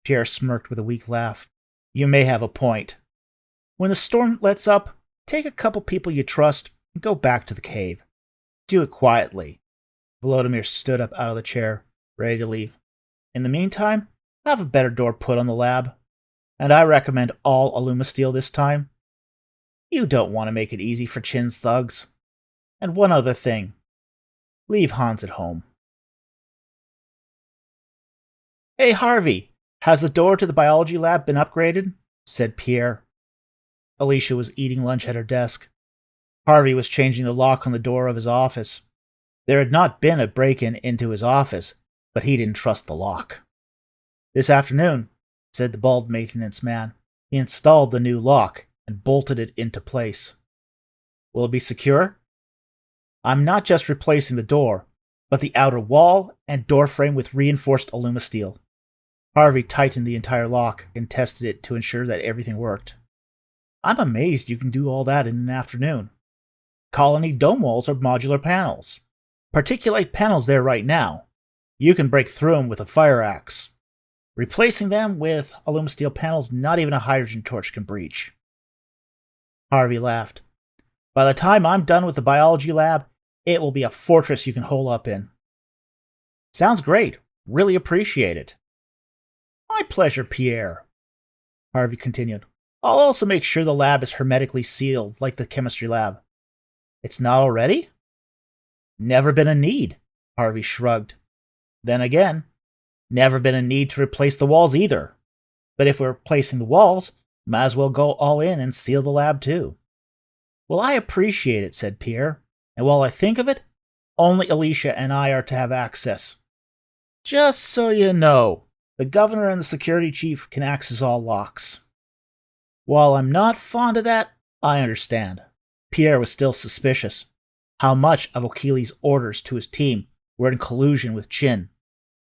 Pierre smirked with a weak laugh. "You may have a point. When the storm lets up, take a couple people you trust and go back to the cave. Do it quietly." Volodir stood up out of the chair, ready to leave. "In the meantime, have a better door put on the lab." And I recommend all Alumasteel this time. You don't want to make it easy for Chin's thugs. And one other thing. Leave Hans at home. Hey, Harvey, has the door to the biology lab been upgraded? Said Pierre. Alicia was eating lunch at her desk. Harvey was changing the lock on the door of his office. There had not been a break-in into his office, but he didn't trust the lock. This afternoon, said the bald maintenance man, he installed the new lock and bolted it into place. Will it be secure? I'm not just replacing the door, but the outer wall and door frame with reinforced Alumasteel. Harvey tightened the entire lock and tested it to ensure that everything worked. I'm amazed you can do all that in an afternoon. Colony dome walls are modular panels. Particulate panels there right now. You can break through them with a fire axe. Replacing them with Alumasteel panels not even a hydrogen torch can breach. Harvey laughed. By the time I'm done with the biology lab, it will be a fortress you can hole up in. Sounds great. Really appreciate it. My pleasure, Pierre. Harvey continued. I'll also make sure the lab is hermetically sealed, like the chemistry lab. It's not already? Never been a need, Harvey shrugged. Then again, never been a need to replace the walls either. But if we're replacing the walls, might as well go all in and seal the lab too. Well, I appreciate it, said Pierre. And while I think of it, only Alicia and I are to have access. Just so you know, the governor and the security chief can access all locks. While I'm not fond of that, I understand. Pierre was still suspicious. How much of O'Keeley's orders to his team were in collusion with Chin?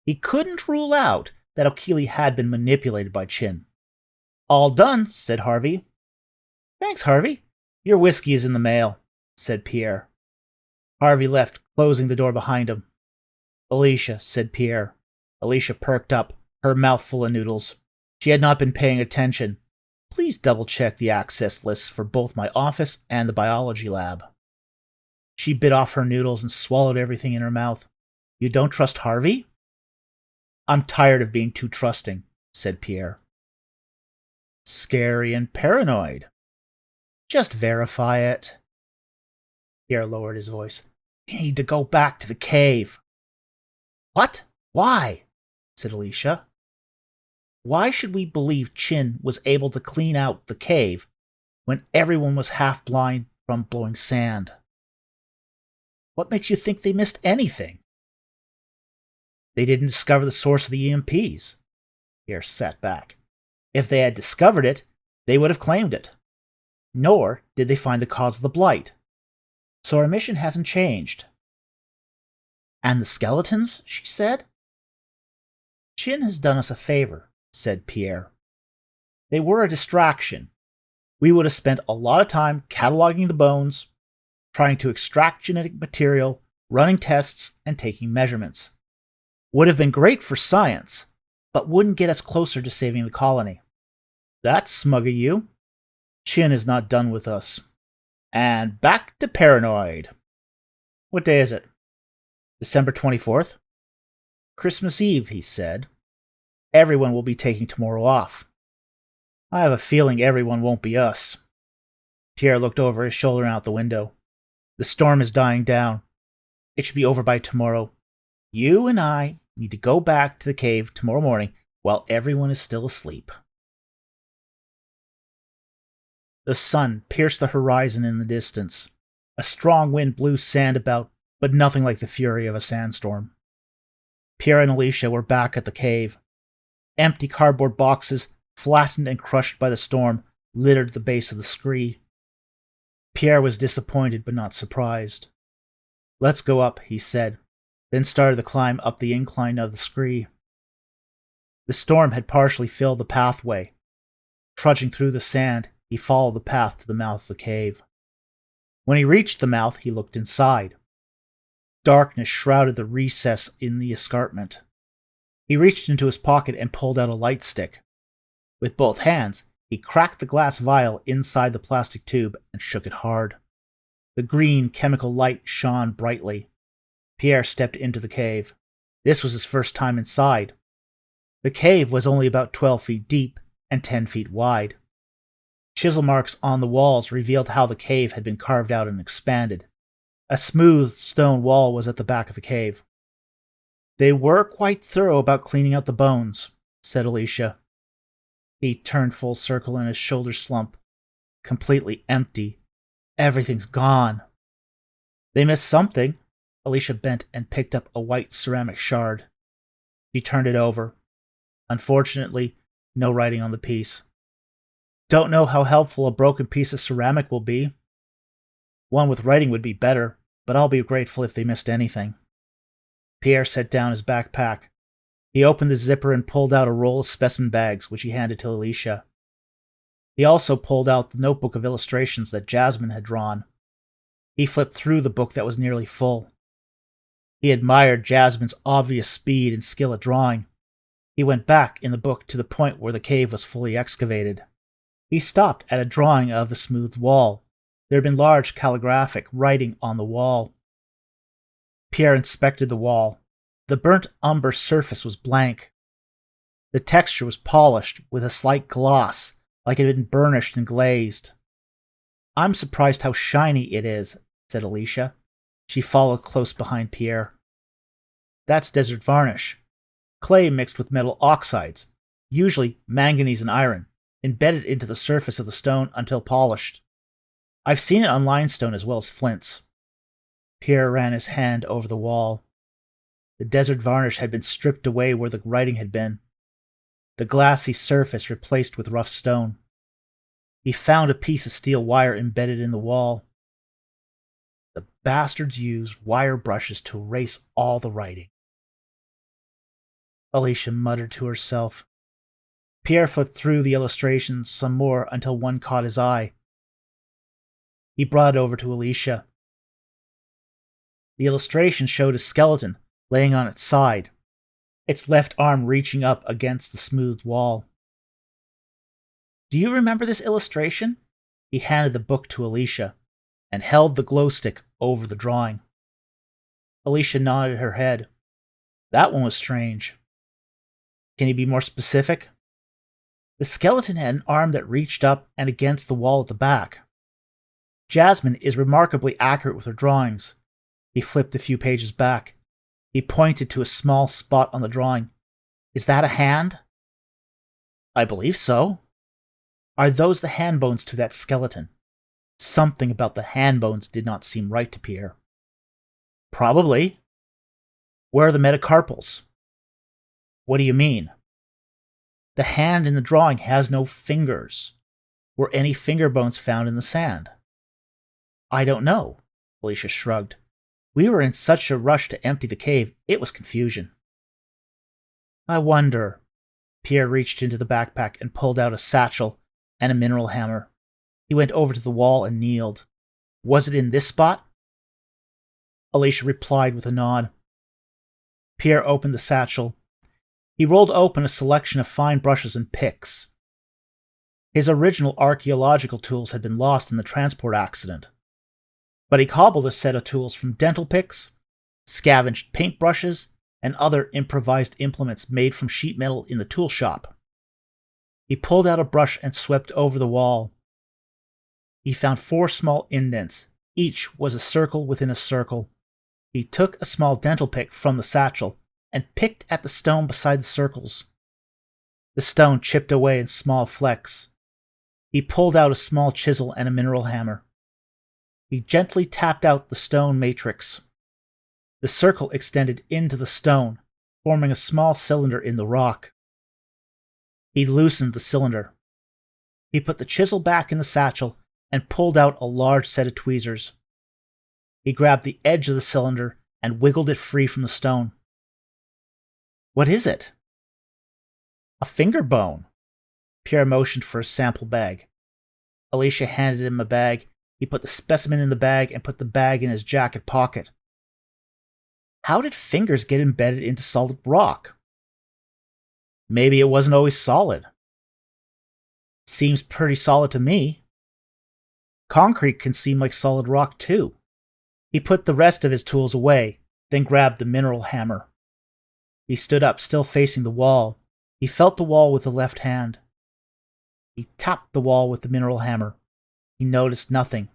He couldn't rule out that O'Keeley had been manipulated by Chin. All done, said Harvey. Thanks, Harvey. Your whiskey is in the mail, said Pierre. Harvey left, closing the door behind him. Alicia, said Pierre. Alicia perked up, her mouth full of noodles. She had not been paying attention. Please double-check the access lists for both my office and the biology lab. She bit off her noodles and swallowed everything in her mouth. You don't trust Harvey? I'm tired of being too trusting, said Pierre. Scary and paranoid. Just verify it. Pierre lowered his voice. We need to go back to the cave. What? Why? Said Alicia. Why should we believe Chin was able to clean out the cave when everyone was half blind from blowing sand? What makes you think they missed anything? They didn't discover the source of the EMPs. Pierre sat back. If they had discovered it, they would have claimed it. Nor did they find the cause of the blight. So our mission hasn't changed. And the skeletons, she said? Chin has done us a favor, said Pierre. They were a distraction. We would have spent a lot of time cataloging the bones, trying to extract genetic material, running tests, and taking measurements. Would have been great for science, but wouldn't get us closer to saving the colony. That's smug of you. Chin is not done with us. And back to paranoid. What day is it? December 24th? Christmas Eve, he said. Everyone will be taking tomorrow off. I have a feeling everyone won't be us. Pierre looked over his shoulder and out the window. The storm is dying down. It should be over by tomorrow. You and I need to go back to the cave tomorrow morning while everyone is still asleep. The sun pierced the horizon in the distance. A strong wind blew sand about, but nothing like the fury of a sandstorm. Pierre and Alicia were back at the cave. Empty cardboard boxes, flattened and crushed by the storm, littered the base of the scree. Pierre was disappointed but not surprised. Let's go up, he said, then started the climb up the incline of the scree. The storm had partially filled the pathway. Trudging through the sand, he followed the path to the mouth of the cave. When he reached the mouth, he looked inside. Darkness shrouded the recess in the escarpment. He reached into his pocket and pulled out a light stick. With both hands, he cracked the glass vial inside the plastic tube and shook it hard. The green chemical light shone brightly. Pierre stepped into the cave. This was his first time inside. The cave was only about 12 feet deep and 10 feet wide. Chisel marks on the walls revealed how the cave had been carved out and expanded. A smooth stone wall was at the back of the cave. "They were quite thorough about cleaning out the bones," said Alicia. He turned full circle in his shoulder slump. "Completely empty. Everything's gone." "They missed something." Alicia bent and picked up a white ceramic shard. She turned it over. Unfortunately, no writing on the piece. "Don't know how helpful a broken piece of ceramic will be. One with writing would be better, but I'll be grateful if they missed anything." Pierre set down his backpack. He opened the zipper and pulled out a roll of specimen bags, which he handed to Alicia. He also pulled out the notebook of illustrations that Jasmine had drawn. He flipped through the book that was nearly full. He admired Jasmine's obvious speed and skill at drawing. He went back in the book to the point where the cave was fully excavated. He stopped at a drawing of the smoothed wall. There had been large calligraphic writing on the wall. Pierre inspected the wall. The burnt umber surface was blank. The texture was polished with a slight gloss, like it had been burnished and glazed. "I'm surprised how shiny it is," said Alicia. She followed close behind Pierre. "That's desert varnish. Clay mixed with metal oxides, usually manganese and iron, embedded into the surface of the stone until polished. I've seen it on limestone as well as flints." Pierre ran his hand over the wall. The desert varnish had been stripped away where the writing had been, the glassy surface replaced with rough stone. He found a piece of steel wire embedded in the wall. "The bastards used wire brushes to erase all the writing," Alicia muttered to herself. Pierre flipped through the illustrations some more until one caught his eye. He brought it over to Alicia. The illustration showed a skeleton laying on its side, its left arm reaching up against the smoothed wall. "Do you remember this illustration?" He handed the book to Alicia and held the glow stick over the drawing. Alicia nodded her head. "That one was strange." "Can you be more specific?" "The skeleton had an arm that reached up and against the wall at the back. Jasmine is remarkably accurate with her drawings." He flipped a few pages back. He pointed to a small spot on the drawing. "Is that a hand?" "I believe so." "Are those the hand bones to that skeleton?" Something about the hand bones did not seem right to Pierre. "Probably." "Where are the metacarpals?" "What do you mean?" "The hand in the drawing has no fingers. Were any finger bones found in the sand?" "I don't know," Alicia shrugged. "We were in such a rush to empty the cave, it was confusion." "I wonder." Pierre reached into the backpack and pulled out a satchel and a mineral hammer. He went over to the wall and kneeled. "Was it in this spot?" Alicia replied with a nod. Pierre opened the satchel. He rolled open a selection of fine brushes and picks. His original archaeological tools had been lost in the transport accident, but he cobbled a set of tools from dental picks, scavenged paintbrushes, and other improvised implements made from sheet metal in the tool shop. He pulled out a brush and swept over the wall. He found 4 small indents. Each was a circle within a circle. He took a small dental pick from the satchel and picked at the stone beside the circles. The stone chipped away in small flecks. He pulled out a small chisel and a mineral hammer. He gently tapped out the stone matrix. The circle extended into the stone, forming a small cylinder in the rock. He loosened the cylinder. He put the chisel back in the satchel and pulled out a large set of tweezers. He grabbed the edge of the cylinder and wiggled it free from the stone. "What is it?" "A finger bone." Pierre motioned for a sample bag. Alicia handed him a bag. He put the specimen in the bag and put the bag in his jacket pocket. "How did fingers get embedded into solid rock?" "Maybe it wasn't always solid." "Seems pretty solid to me." "Concrete can seem like solid rock, too." He put the rest of his tools away, then grabbed the mineral hammer. He stood up, still facing the wall. He felt the wall with the left hand. He tapped the wall with the mineral hammer. He noticed nothing.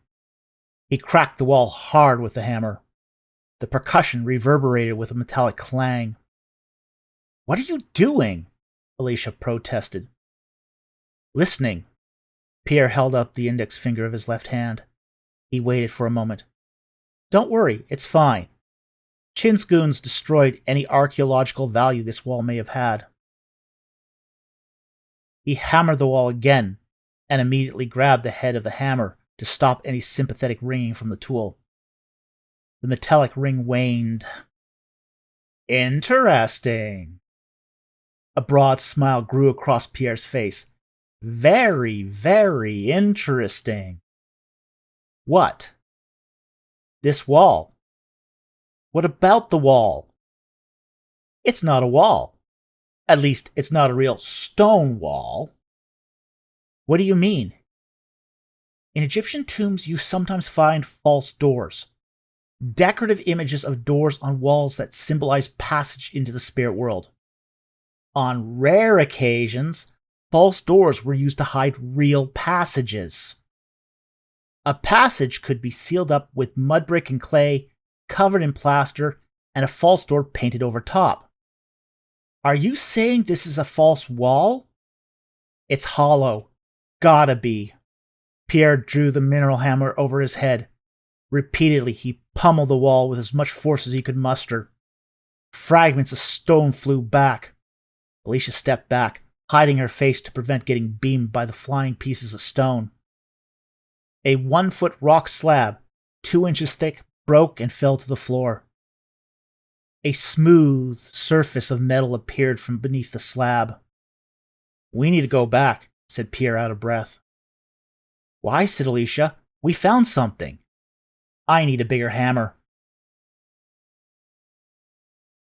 He cracked the wall hard with the hammer. The percussion reverberated with a metallic clang. "What are you doing?" Alicia protested. "Listening." Pierre held up the index finger of his left hand. He waited for a moment. "Don't worry, it's fine. Chin's goons destroyed any archaeological value this wall may have had." He hammered the wall again and immediately grabbed the head of the hammer to stop any sympathetic ringing from the tool. The metallic ring waned. "Interesting." A broad smile grew across Pierre's face. "Very, very interesting." "What?" "This wall." "What about the wall?" "It's not a wall. At least, it's not a real stone wall." "What do you mean?" "In Egyptian tombs, you sometimes find false doors. Decorative images of doors on walls that symbolize passage into the spirit world. On rare occasions, false doors were used to hide real passages. A passage could be sealed up with mud brick and clay, covered in plaster, and a false door painted over top. Are you saying this is a false wall?" "It's hollow. Gotta be." Pierre drew the mineral hammer over his head. Repeatedly, he pummeled the wall with as much force as he could muster. Fragments of stone flew back. Alicia stepped back, hiding her face to prevent getting beamed by the flying pieces of stone. A 1-foot rock slab, 2 inches thick, broke and fell to the floor. A smooth surface of metal appeared from beneath the slab. "We need to go back," said Pierre out of breath. "Why?" said Alicia. "We found something." "I need a bigger hammer."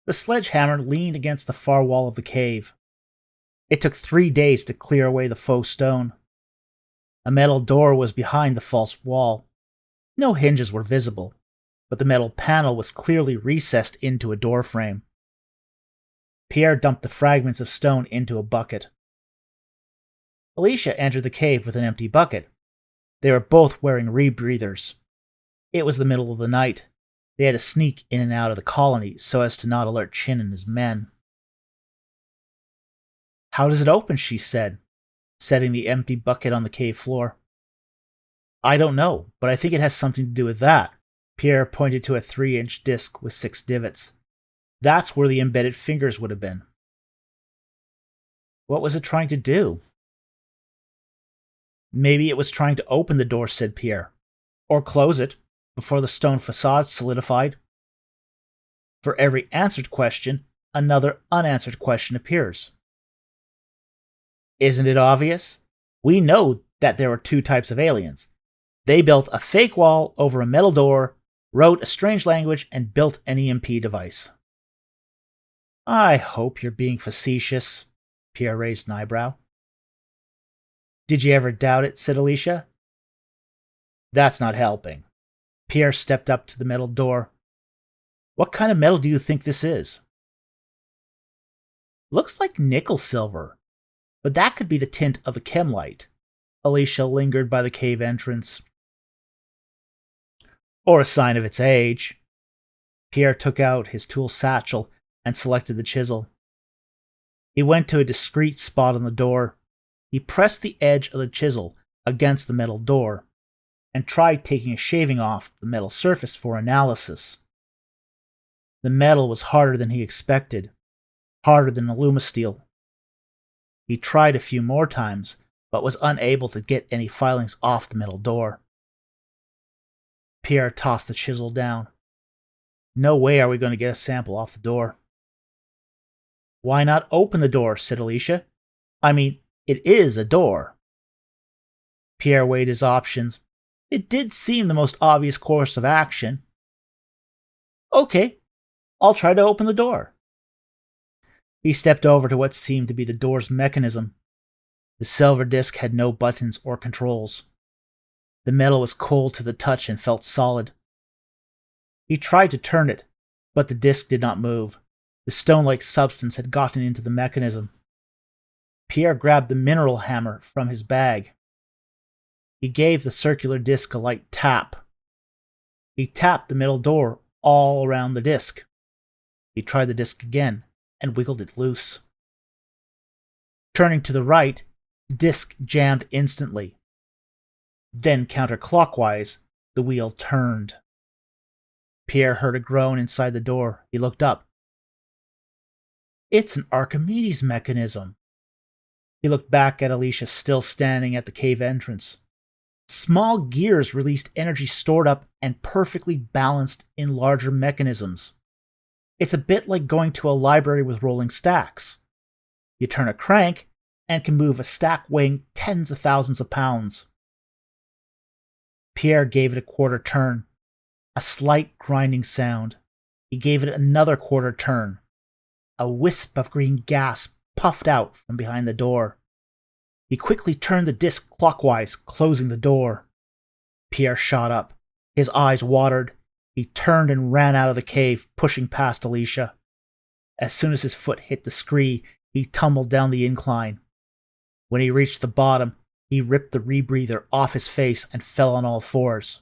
The sledgehammer leaned against the far wall of the cave. It took 3 days to clear away the faux stone. A metal door was behind the false wall. No hinges were visible, but the metal panel was clearly recessed into a door frame. Pierre dumped the fragments of stone into a bucket. Alicia entered the cave with an empty bucket. They were both wearing rebreathers. It was the middle of the night. They had to sneak in and out of the colony so as to not alert Chin and his men. "How does it open?" she said, setting the empty bucket on the cave floor. "I don't know, but I think it has something to do with that." Pierre pointed to a 3-inch disc with 6 divots. "That's where the embedded fingers would have been." "What was it trying to do?" "Maybe it was trying to open the door," said Pierre. "Or close it, before the stone facade solidified." For every answered question, another unanswered question appears. Isn't it obvious? We know that there were 2 types of aliens. They built a fake wall over a metal door, wrote a strange language, and built an EMP device. "I hope you're being facetious." Pierre raised an eyebrow. "Did you ever doubt it?" said Alicia. "That's not helping." Pierre stepped up to the metal door. "What kind of metal do you think this is?" "Looks like nickel silver, but that could be the tint of a chemlight." Alicia lingered by the cave entrance. "Or a sign of its age." Pierre took out his tool satchel and selected the chisel. He went to a discreet spot on the door. He pressed the edge of the chisel against the metal door and tried taking a shaving off the metal surface for analysis. The metal was harder than he expected, harder than alumasteel. He tried a few more times, but was unable to get any filings off the metal door. Pierre tossed the chisel down. "No way are we going to get a sample off the door." "Why not open the door?" said Alicia. "I mean, it is a door." Pierre weighed his options. It did seem the most obvious course of action. "Okay, I'll try to open the door." He stepped over to what seemed to be the door's mechanism. The silver disc had no buttons or controls. The metal was cold to the touch and felt solid. He tried to turn it, but the disc did not move. The stone-like substance had gotten into the mechanism. Pierre grabbed the mineral hammer from his bag. He gave the circular disc a light tap. He tapped the metal door all around the disc. He tried the disc again and wiggled it loose. Turning to the right, the disc jammed instantly. Then, counterclockwise, the wheel turned. Pierre heard a groan inside the door. He looked up. It's an Archimedes mechanism. He looked back at Alicia still standing at the cave entrance. Small gears released energy stored up and perfectly balanced in larger mechanisms. It's a bit like going to a library with rolling stacks. You turn a crank and can move a stack weighing tens of thousands of pounds. Pierre gave it a quarter turn. A slight grinding sound. He gave it another quarter turn. A wisp of green gas puffed out from behind the door. He quickly turned the disc clockwise, closing the door. Pierre shot up. His eyes watered. He turned and ran out of the cave, pushing past Alicia. As soon as his foot hit the scree, he tumbled down the incline. When he reached the bottom, he ripped the rebreather off his face and fell on all fours.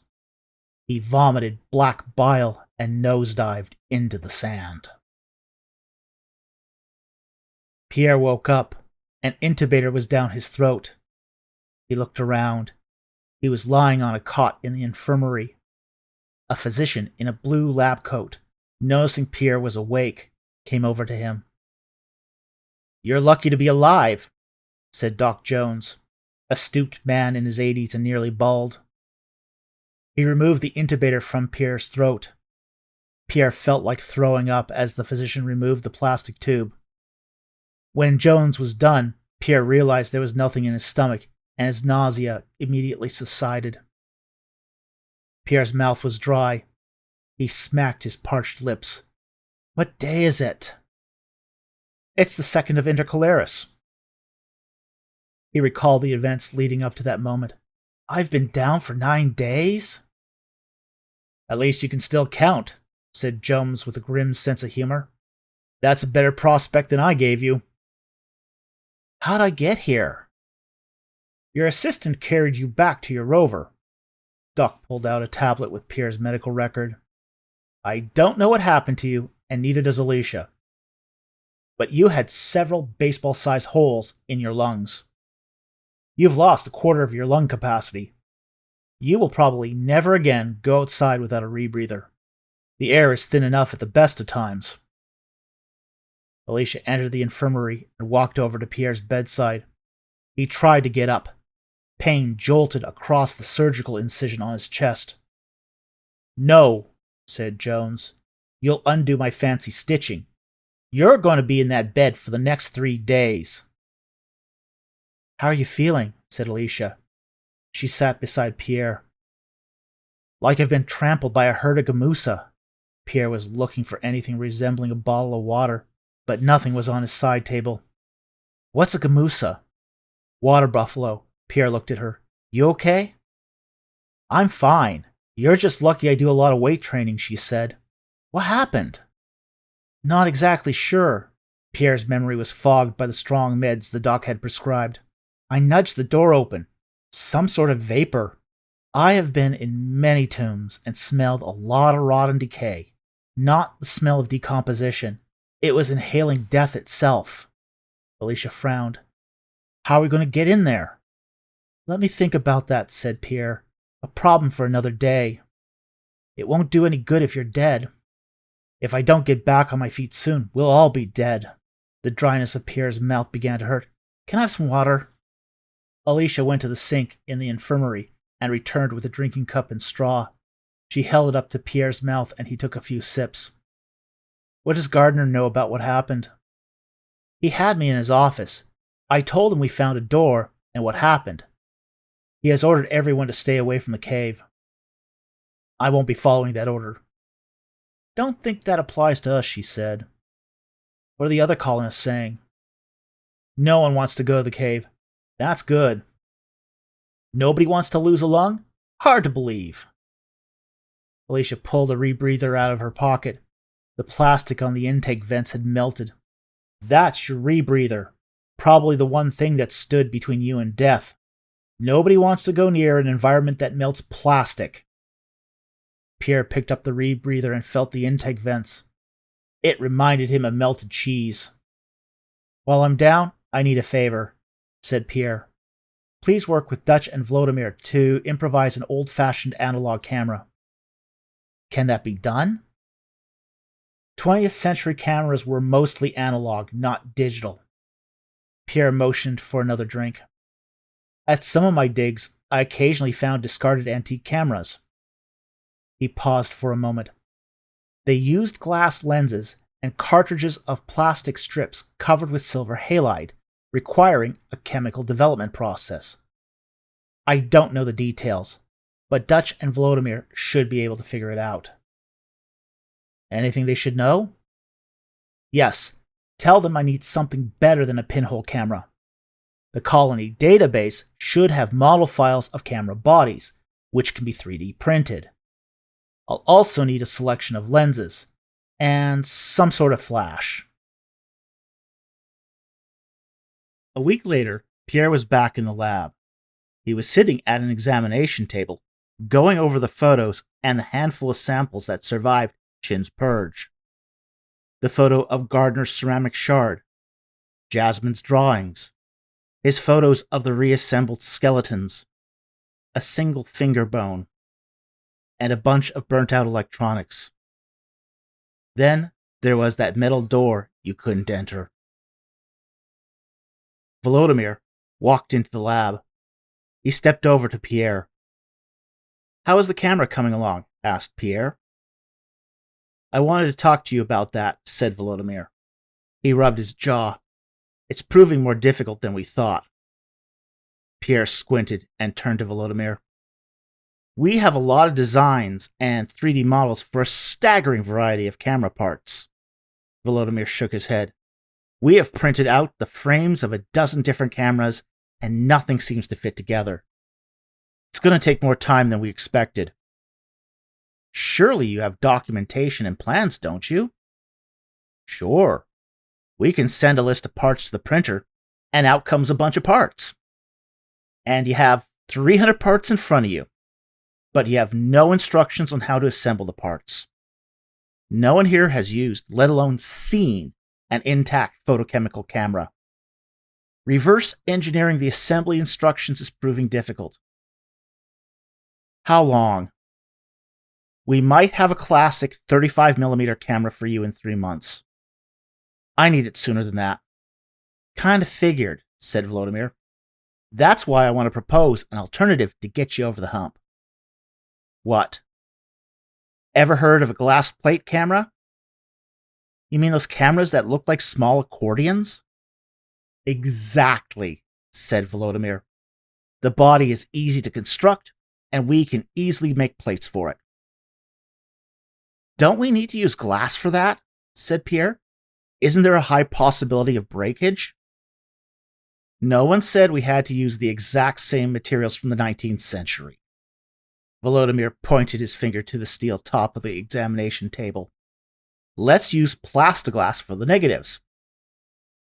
He vomited black bile and nosedived into the sand. Pierre woke up. An intubator was down his throat. He looked around. He was lying on a cot in the infirmary. A physician in a blue lab coat, noticing Pierre was awake, came over to him. "You're lucky to be alive," said Doc Jones, a stooped man in his 80s and nearly bald. He removed the intubator from Pierre's throat. Pierre felt like throwing up as the physician removed the plastic tube. When Jones was done, Pierre realized there was nothing in his stomach, and his nausea immediately subsided. Pierre's mouth was dry. He smacked his parched lips. "What day is it?" "It's the 2nd of Intercalaris." He recalled the events leading up to that moment. "I've been down for 9 days?" "At least you can still count," said Jones with a grim sense of humor. "That's a better prospect than I gave you." "How'd I get here?" "Your assistant carried you back to your rover." Doc pulled out a tablet with Pierre's medical record. "I don't know what happened to you, and neither does Alicia. But you had several baseball-sized holes in your lungs. You've lost a quarter of your lung capacity. You will probably never again go outside without a rebreather. The air is thin enough at the best of times." Alicia entered the infirmary and walked over to Pierre's bedside. He tried to get up. Pain jolted across the surgical incision on his chest. "No," said Jones. "You'll undo my fancy stitching. You're going to be in that bed for the next 3 days." "How are you feeling?" said Alicia. She sat beside Pierre. "Like I've been trampled by a herd of gamusa." Pierre was looking for anything resembling a bottle of water, but nothing was on his side table. "What's a gamusa?" "Water buffalo." Pierre looked at her. "You okay?" "I'm fine. You're just lucky I do a lot of weight training," she said. "What happened?" "Not exactly sure." Pierre's memory was fogged by the strong meds the doc had prescribed. "I nudged the door open. Some sort of vapor. I have been in many tombs and smelled a lot of rot and decay. Not the smell of decomposition. It was inhaling death itself." Alicia frowned. "How are we going to get in there?" "Let me think about that," said Pierre. "A problem for another day. It won't do any good if you're dead. If I don't get back on my feet soon, we'll all be dead." The dryness of Pierre's mouth began to hurt. "Can I have some water?" Alicia went to the sink in the infirmary and returned with a drinking cup and straw. She held it up to Pierre's mouth and he took a few sips. "What does Gardner know about what happened?" "He had me in his office. I told him we found a door and what happened. He has ordered everyone to stay away from the cave." "I won't be following that order." "Don't think that applies to us," she said. "What are the other colonists saying?" "No one wants to go to the cave." "That's good." "Nobody wants to lose a lung? Hard to believe." Alicia pulled a rebreather out of her pocket. The plastic on the intake vents had melted. "That's your rebreather. probably the one thing that stood between you and death. Nobody wants to go near an environment that melts plastic. Pierre picked up the rebreather and felt the intake vents. It reminded him of melted cheese. While I'm down, I need a favor, said Pierre. Please work with Dutch and Vladimir to improvise an old-fashioned analog camera. Can that be done? 20th century cameras were mostly analog, not digital. Pierre motioned for another drink. At some of my digs, I occasionally found discarded antique cameras. He paused for a moment. They used glass lenses and cartridges of plastic strips covered with silver halide, requiring a chemical development process. I don't know the details, but Dutch and Vladimir should be able to figure it out. Anything they should know? Yes, tell them I need something better than a pinhole camera. The colony database should have model files of camera bodies, which can be 3D printed. I'll also need a selection of lenses, and some sort of flash. A week later, Pierre was back in the lab. He was sitting at an examination table, going over the photos and the handful of samples that survived Chin's purge. The photo of Gardner's ceramic shard, Jasmine's drawings, his photos of the reassembled skeletons, a single finger bone, and a bunch of burnt-out electronics. Then there was that metal door you couldn't enter. Volodymyr walked into the lab. He stepped over to Pierre. "How is the camera coming along?" asked Pierre. "I wanted to talk to you about that," said Volodymyr. He rubbed his jaw. "It's proving more difficult than we thought." Pierre squinted and turned to Volodymyr. "We have a lot of designs and 3D models for a staggering variety of camera parts." Volodymyr shook his head. "We have printed out the frames of a dozen different cameras, and nothing seems to fit together. It's going to take more time than we expected." "Surely you have documentation and plans, don't you?" "Sure. We can send a list of parts to the printer, and out comes a bunch of parts. And you have 300 parts in front of you, but you have no instructions on how to assemble the parts. No one here has used, let alone seen, an intact photochemical camera. Reverse engineering the assembly instructions is proving difficult." "How long?" "We might have a classic 35mm camera for you in 3 months. I need it sooner than that." "Kind of figured," said Volodymyr. "That's why I want to propose an alternative to get you over the hump." "What?" "Ever heard of a glass plate camera?" "You mean those cameras that look like small accordions?" "Exactly," said Volodymyr. "The body is easy to construct, and we can easily make plates for it." "Don't we need to use glass for that?" said Pierre. "Isn't there a high possibility of breakage?" "No one said we had to use the exact same materials from the 19th century. Volodymyr pointed his finger to the steel top of the examination table. "Let's use plastiglass for the negatives.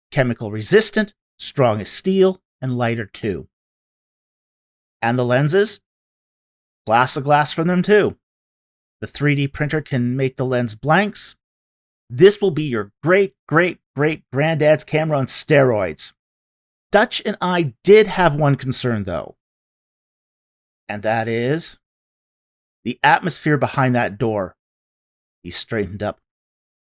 Chemical resistant, strong as steel, and lighter too. And the lenses? Plastiglass for them too. The 3D printer can make the lens blanks. This will be your great-great-great-granddad's camera on steroids. Dutch and I did have one concern, though. And that is the atmosphere behind that door." He straightened up.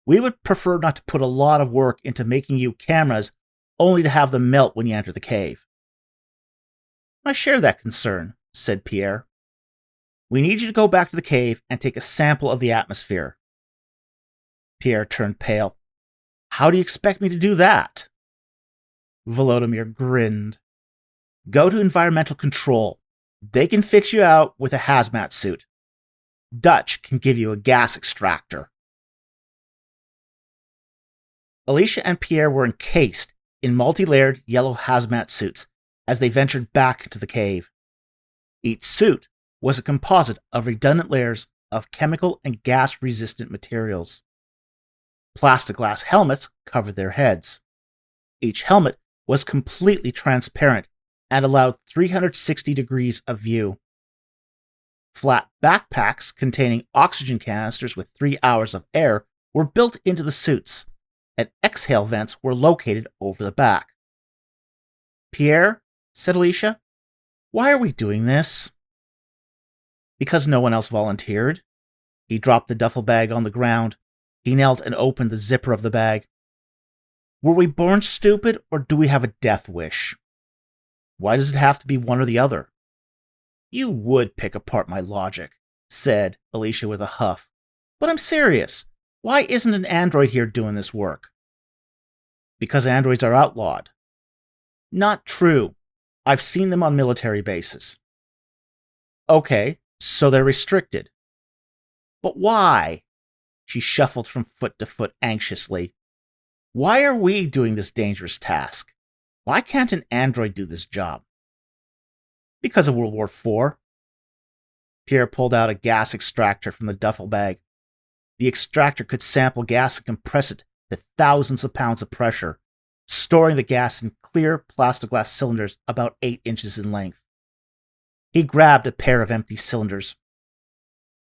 "We would prefer not to put a lot of work into making you cameras only to have them melt when you enter the cave." "I share that concern," said Pierre. "We need you to go back to the cave and take a sample of the atmosphere." Pierre turned pale. "How do you expect me to do that?" Volodymyr grinned. "Go to environmental control. They can fix you out with a hazmat suit. Dutch can give you a gas extractor." Alicia and Pierre were encased in multi-layered yellow hazmat suits as they ventured back into the cave. Each suit was a composite of redundant layers of chemical and gas-resistant materials. Plastiglass helmets covered their heads. Each helmet was completely transparent and allowed 360 degrees of view. Flat backpacks containing oxygen canisters with 3 hours of air were built into the suits, and exhale vents were located over the back. "Pierre," said Alicia, "why are we doing this?" "Because no one else volunteered." He dropped the duffel bag on the ground. He knelt and opened the zipper of the bag. "Were we born stupid, or do we have a death wish? Why does it have to be one or the other?" "You would pick apart my logic," said Alicia with a huff. "But I'm serious. Why isn't an android here doing this work?" "Because androids are outlawed." "Not true. I've seen them on military bases." "Okay, so they're restricted." "But why?" She shuffled from foot to foot anxiously. "Why are we doing this dangerous task? Why can't an android do this job?" "Because of World War IV. Pierre pulled out a gas extractor from the duffel bag. The extractor could sample gas and compress it to thousands of pounds of pressure, storing the gas in clear plexiglass cylinders about 8 inches in length. He grabbed a pair of empty cylinders.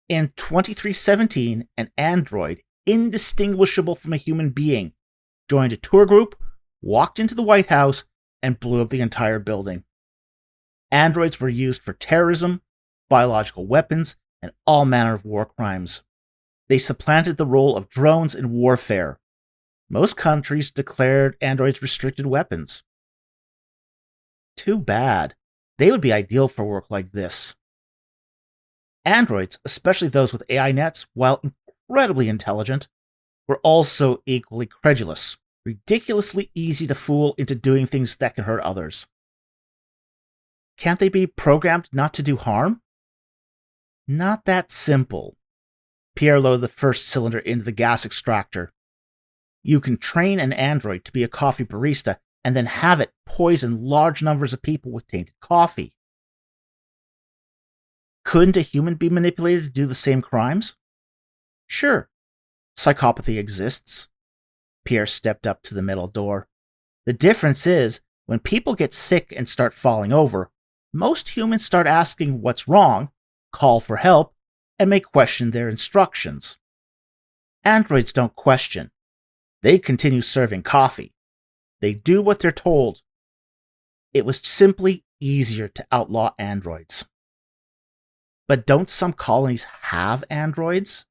In 2317, an android, indistinguishable from a human being, joined a tour group, walked into the White House, and blew up the entire building. Androids were used for terrorism, biological weapons, and all manner of war crimes. They supplanted the role of drones in warfare. Most countries declared androids restricted weapons. Too bad. They would be ideal for work like this. Androids, especially those with AI nets, while incredibly intelligent, were also equally credulous, ridiculously easy to fool into doing things that can hurt others. Can't they be programmed not to do harm? Not that simple. Pierre loaded the first cylinder into the gas extractor. You can train an android to be a coffee barista and then have it poison large numbers of people with tainted coffee. Couldn't a human be manipulated to do the same crimes? Sure. Psychopathy exists. Pierre stepped up to the metal door. The difference is, when people get sick and start falling over, most humans start asking what's wrong, call for help, and may question their instructions. Androids don't question. They continue serving coffee. They do what they're told. It was simply easier to outlaw androids. But don't some colonies have androids?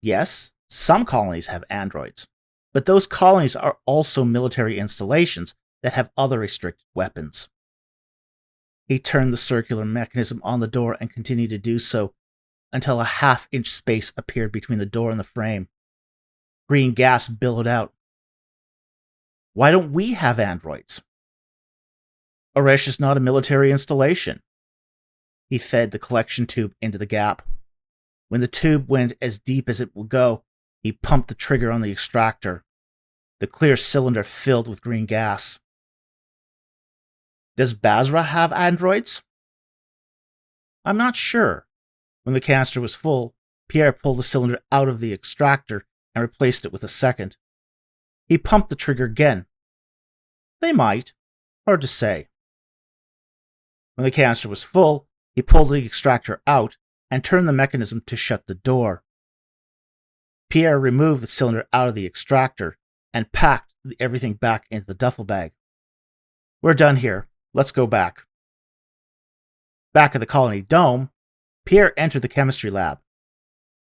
Yes, some colonies have androids, but those colonies are also military installations that have other restricted weapons. He turned the circular mechanism on the door and continued to do so until a half-inch space appeared between the door and the frame. Green gas billowed out. Why don't we have androids? Oresh is not a military installation. He fed the collection tube into the gap. When the tube went as deep as it would go, he pumped the trigger on the extractor. The clear cylinder filled with green gas. Does Basra have androids? I'm not sure. When the canister was full, Pierre pulled the cylinder out of the extractor and replaced it with a second. He pumped the trigger again. They might. Hard to say. When the canister was full, he pulled the extractor out and turned the mechanism to shut the door. Pierre removed the cylinder out of the extractor and packed everything back into the duffel bag. We're done here. Let's go back. Back at the colony dome, Pierre entered the chemistry lab.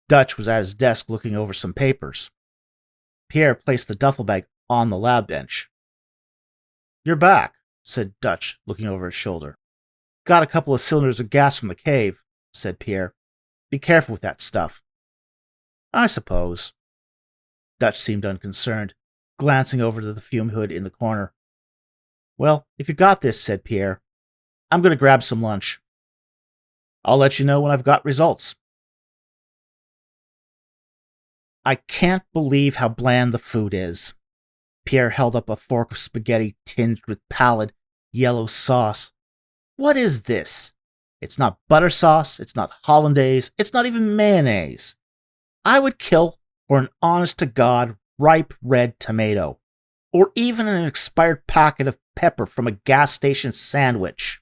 Dutch was at his desk looking over some papers. Pierre placed the duffel bag on the lab bench. You're back, said Dutch, looking over his shoulder. Got a couple of cylinders of gas from the cave, said Pierre. Be careful with that stuff. I suppose. Dutch seemed unconcerned, glancing over to the fume hood in the corner. Well, if you got this, said Pierre, I'm going to grab some lunch. I'll let you know when I've got results. I can't believe how bland the food is. Pierre held up a fork of spaghetti tinged with pallid, yellow sauce. What is this? It's not butter sauce, it's not hollandaise, it's not even mayonnaise. I would kill for an honest-to-God ripe red tomato. or even an expired packet of pepper from a gas station sandwich.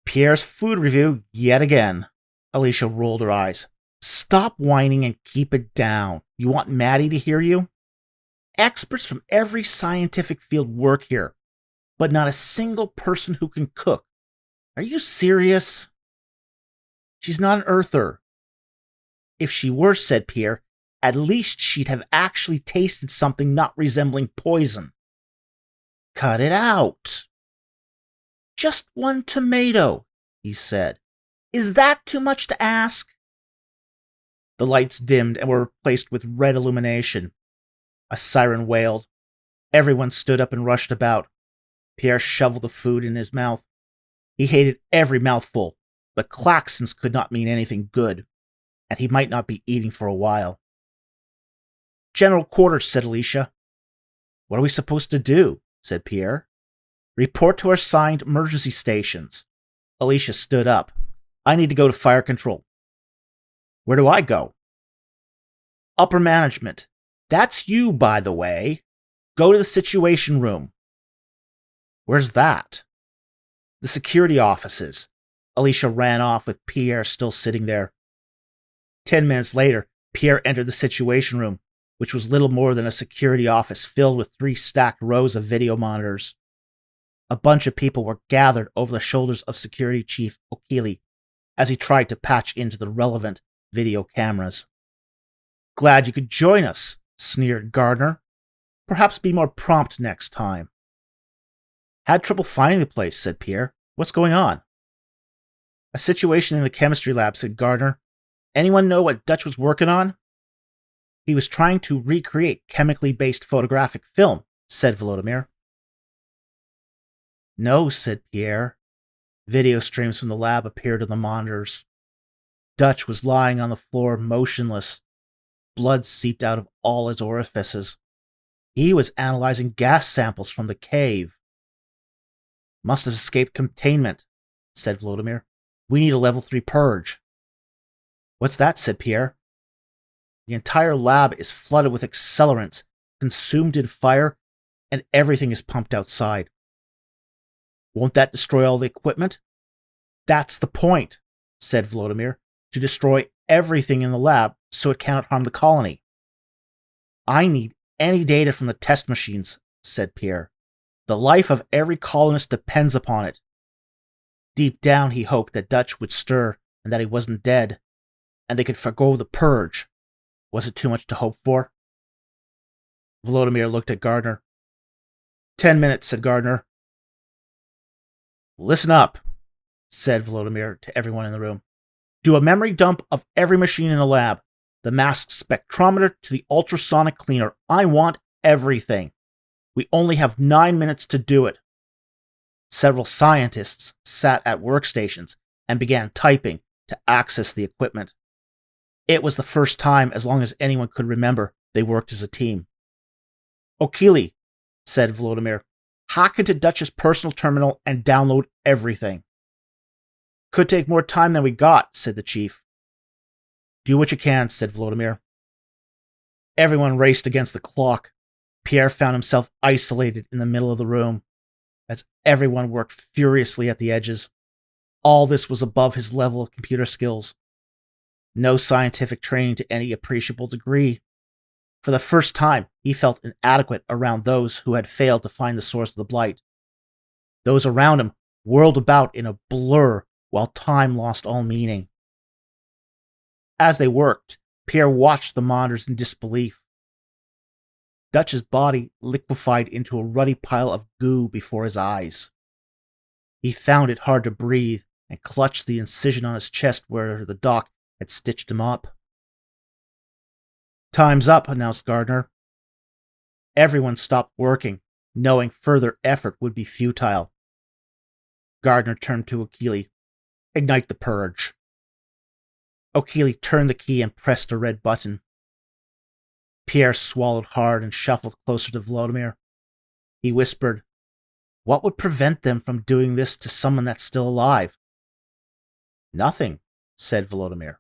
Pierre's food review yet again. Alicia rolled her eyes. Stop whining and keep it down. You want Maddie to hear you? Experts from every scientific field work here, but not a single person who can cook. Are you serious? She's not an earther. If she were, said Pierre, at least she'd have actually tasted something not resembling poison. Cut it out. Just one tomato, he said. Is that too much to ask? The lights dimmed and were replaced with red illumination. A siren wailed. Everyone stood up and rushed about. Pierre shoveled the food in his mouth. He hated every mouthful, but klaxons could not mean anything good, and he might not be eating for a while. General quarters, said Alicia. What are we supposed to do? Said Pierre. Report to our assigned emergency stations. Alicia stood up. I need to go to fire control. Where do I go? Upper management. That's you, by the way. Go to the situation room. Where's that? The security offices. Alicia ran off with Pierre still sitting there. 10 minutes later, Pierre entered the situation room, which was little more than a security office filled with 3 stacked rows of video monitors. A bunch of people were gathered over the shoulders of Security Chief O'Keefe as he tried to patch into the relevant video cameras. Glad you could join us, sneered Gardner. Perhaps be more prompt next time. Had trouble finding the place, said Pierre. What's going on? A situation in the chemistry lab, said Gardner. Anyone know what Dutch was working on? He was trying to recreate chemically based photographic film, said Volodymyr. No, said Pierre. Video streams from the lab appeared on the monitors. Dutch was lying on the floor, motionless. Blood seeped out of all his orifices. He was analyzing gas samples from the cave. Must have escaped containment, said Volodymyr. We need a level 3 purge. What's that? Said Pierre. The entire lab is flooded with accelerants, consumed in fire, and everything is pumped outside. Won't that destroy all the equipment? That's the point, said Volodymyr, to destroy everything in the lab so it cannot harm the colony. I need any data from the test machines, said Pierre. The life of every colonist depends upon it. Deep down he hoped that Dutch would stir and that he wasn't dead, and they could forgo the purge. Was it too much to hope for? Volodymyr looked at Gardner. 10 minutes, said Gardner. Listen up, said Volodymyr to everyone in the room. Do a memory dump of every machine in the lab, the mass spectrometer to the ultrasonic cleaner. I want everything. We only have 9 minutes to do it. Several scientists sat at workstations and began typing to access the equipment. It was the first time, as long as anyone could remember, they worked as a team. O'Keefe, said Volodymyr, hack into Dutch's personal terminal and download everything. Could take more time than we got, said the chief. Do what you can, said Volodymyr. Everyone raced against the clock. Pierre found himself isolated in the middle of the room, as everyone worked furiously at the edges. All this was above his level of computer skills. No scientific training to any appreciable degree. For the first time, he felt inadequate around those who had failed to find the source of the blight. Those around him whirled about in a blur while time lost all meaning. As they worked, Pierre watched the monitors in disbelief. Dutch's body liquefied into a ruddy pile of goo before his eyes. He found it hard to breathe and clutched the incision on his chest where the doc had stitched him up. Time's up, announced Gardner. Everyone stopped working, knowing further effort would be futile. Gardner turned to O'Keefe. Ignite the purge. O'Keefe turned the key and pressed a red button. Pierre swallowed hard and shuffled closer to Volodymyr. He whispered, "What would prevent them from doing this to someone that's still alive?" "Nothing," said Volodymyr.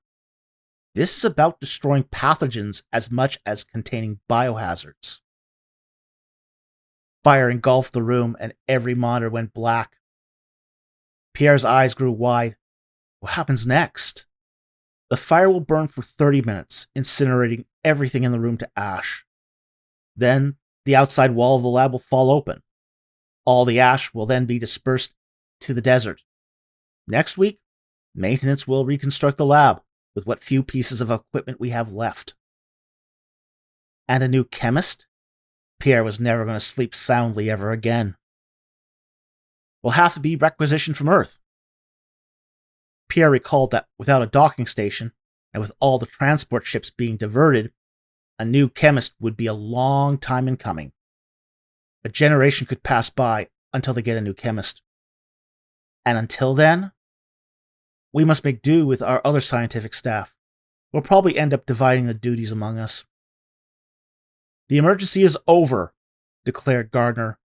"This is about destroying pathogens as much as containing biohazards." Fire engulfed the room, and every monitor went black. Pierre's eyes grew wide. What happens next? The fire will burn for 30 minutes, incinerating everything in the room to ash. Then, the outside wall of the lab will fall open. All the ash will then be dispersed to the desert. Next week, maintenance will reconstruct the lab with what few pieces of equipment we have left. And a new chemist? Pierre was never going to sleep soundly ever again. Will have to be requisitioned from Earth. Pierre recalled that without a docking station, and with all the transport ships being diverted, a new chemist would be a long time in coming. A generation could pass by until they get a new chemist. And until then, we must make do with our other scientific staff. We'll probably end up dividing the duties among us. The emergency is over, declared Gardner.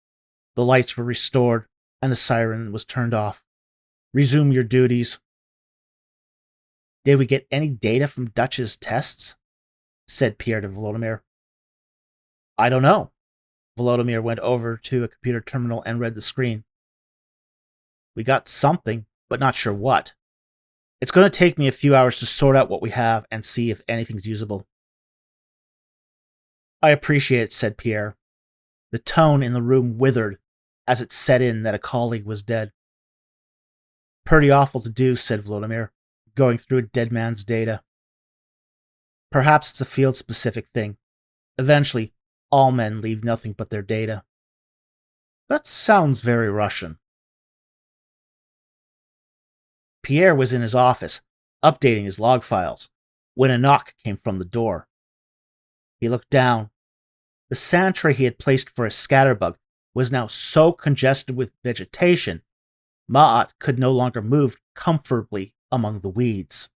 The lights were restored, and the siren was turned off. Resume your duties. Did we get any data from Dutch's tests? Said Pierre to Volodymyr. I don't know. Volodymyr went over to a computer terminal and read the screen. We got something, but not sure what. It's going to take me a few hours to sort out what we have and see if anything's usable. I appreciate it, said Pierre. The tone in the room withered as it set in that a colleague was dead. Pretty awful to do, said Volodymyr, going through a dead man's data. Perhaps it's a field-specific thing. Eventually, all men leave nothing but their data. That sounds very Russian. Pierre was in his office, updating his log files, when a knock came from the door. He looked down. The sand tray he had placed for a scatterbug was now so congested with vegetation, Ma'at could no longer move comfortably among the weeds.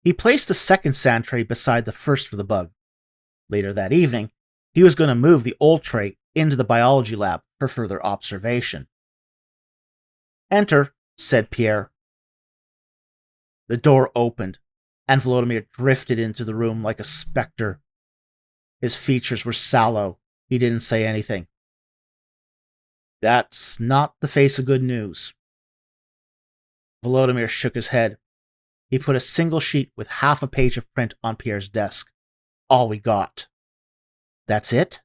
He placed a second sand tray beside the first for the bug. Later that evening, he was going to move the old tray into the biology lab for further observation. Enter, said Pierre. The door opened, and Volodymyr drifted into the room like a specter. His features were sallow. He didn't say anything. That's not the face of good news. Volodymyr shook his head. He put a single sheet with half a page of print on Pierre's desk. All we got. That's it?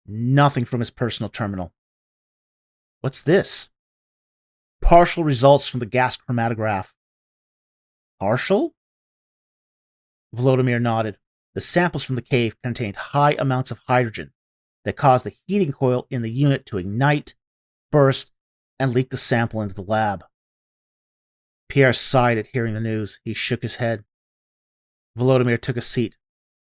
Nothing from his personal terminal. What's this? Partial results from the gas chromatograph. Partial? Volodymyr nodded. The samples from the cave contained high amounts of hydrogen that caused the heating coil in the unit to ignite, burst, and leak the sample into the lab. Pierre sighed at hearing the news. He shook his head. Volodymyr took a seat.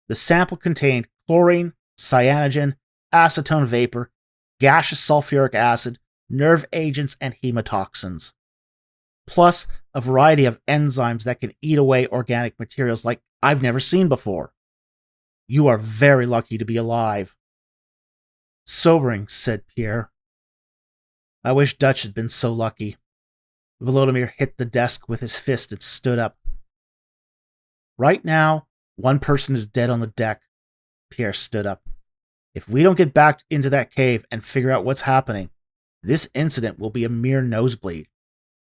The sample contained chlorine, cyanogen, acetone vapor, gaseous sulfuric acid, nerve agents, and hemotoxins. Plus a variety of enzymes that can eat away organic materials like I've never seen before. You are very lucky to be alive. Sobering, said Pierre. I wish Dutch had been so lucky. Volodymyr hit the desk with his fist and stood up. Right now, one person is dead on the deck. Pierre stood up. If we don't get back into that cave and figure out what's happening, this incident will be a mere nosebleed,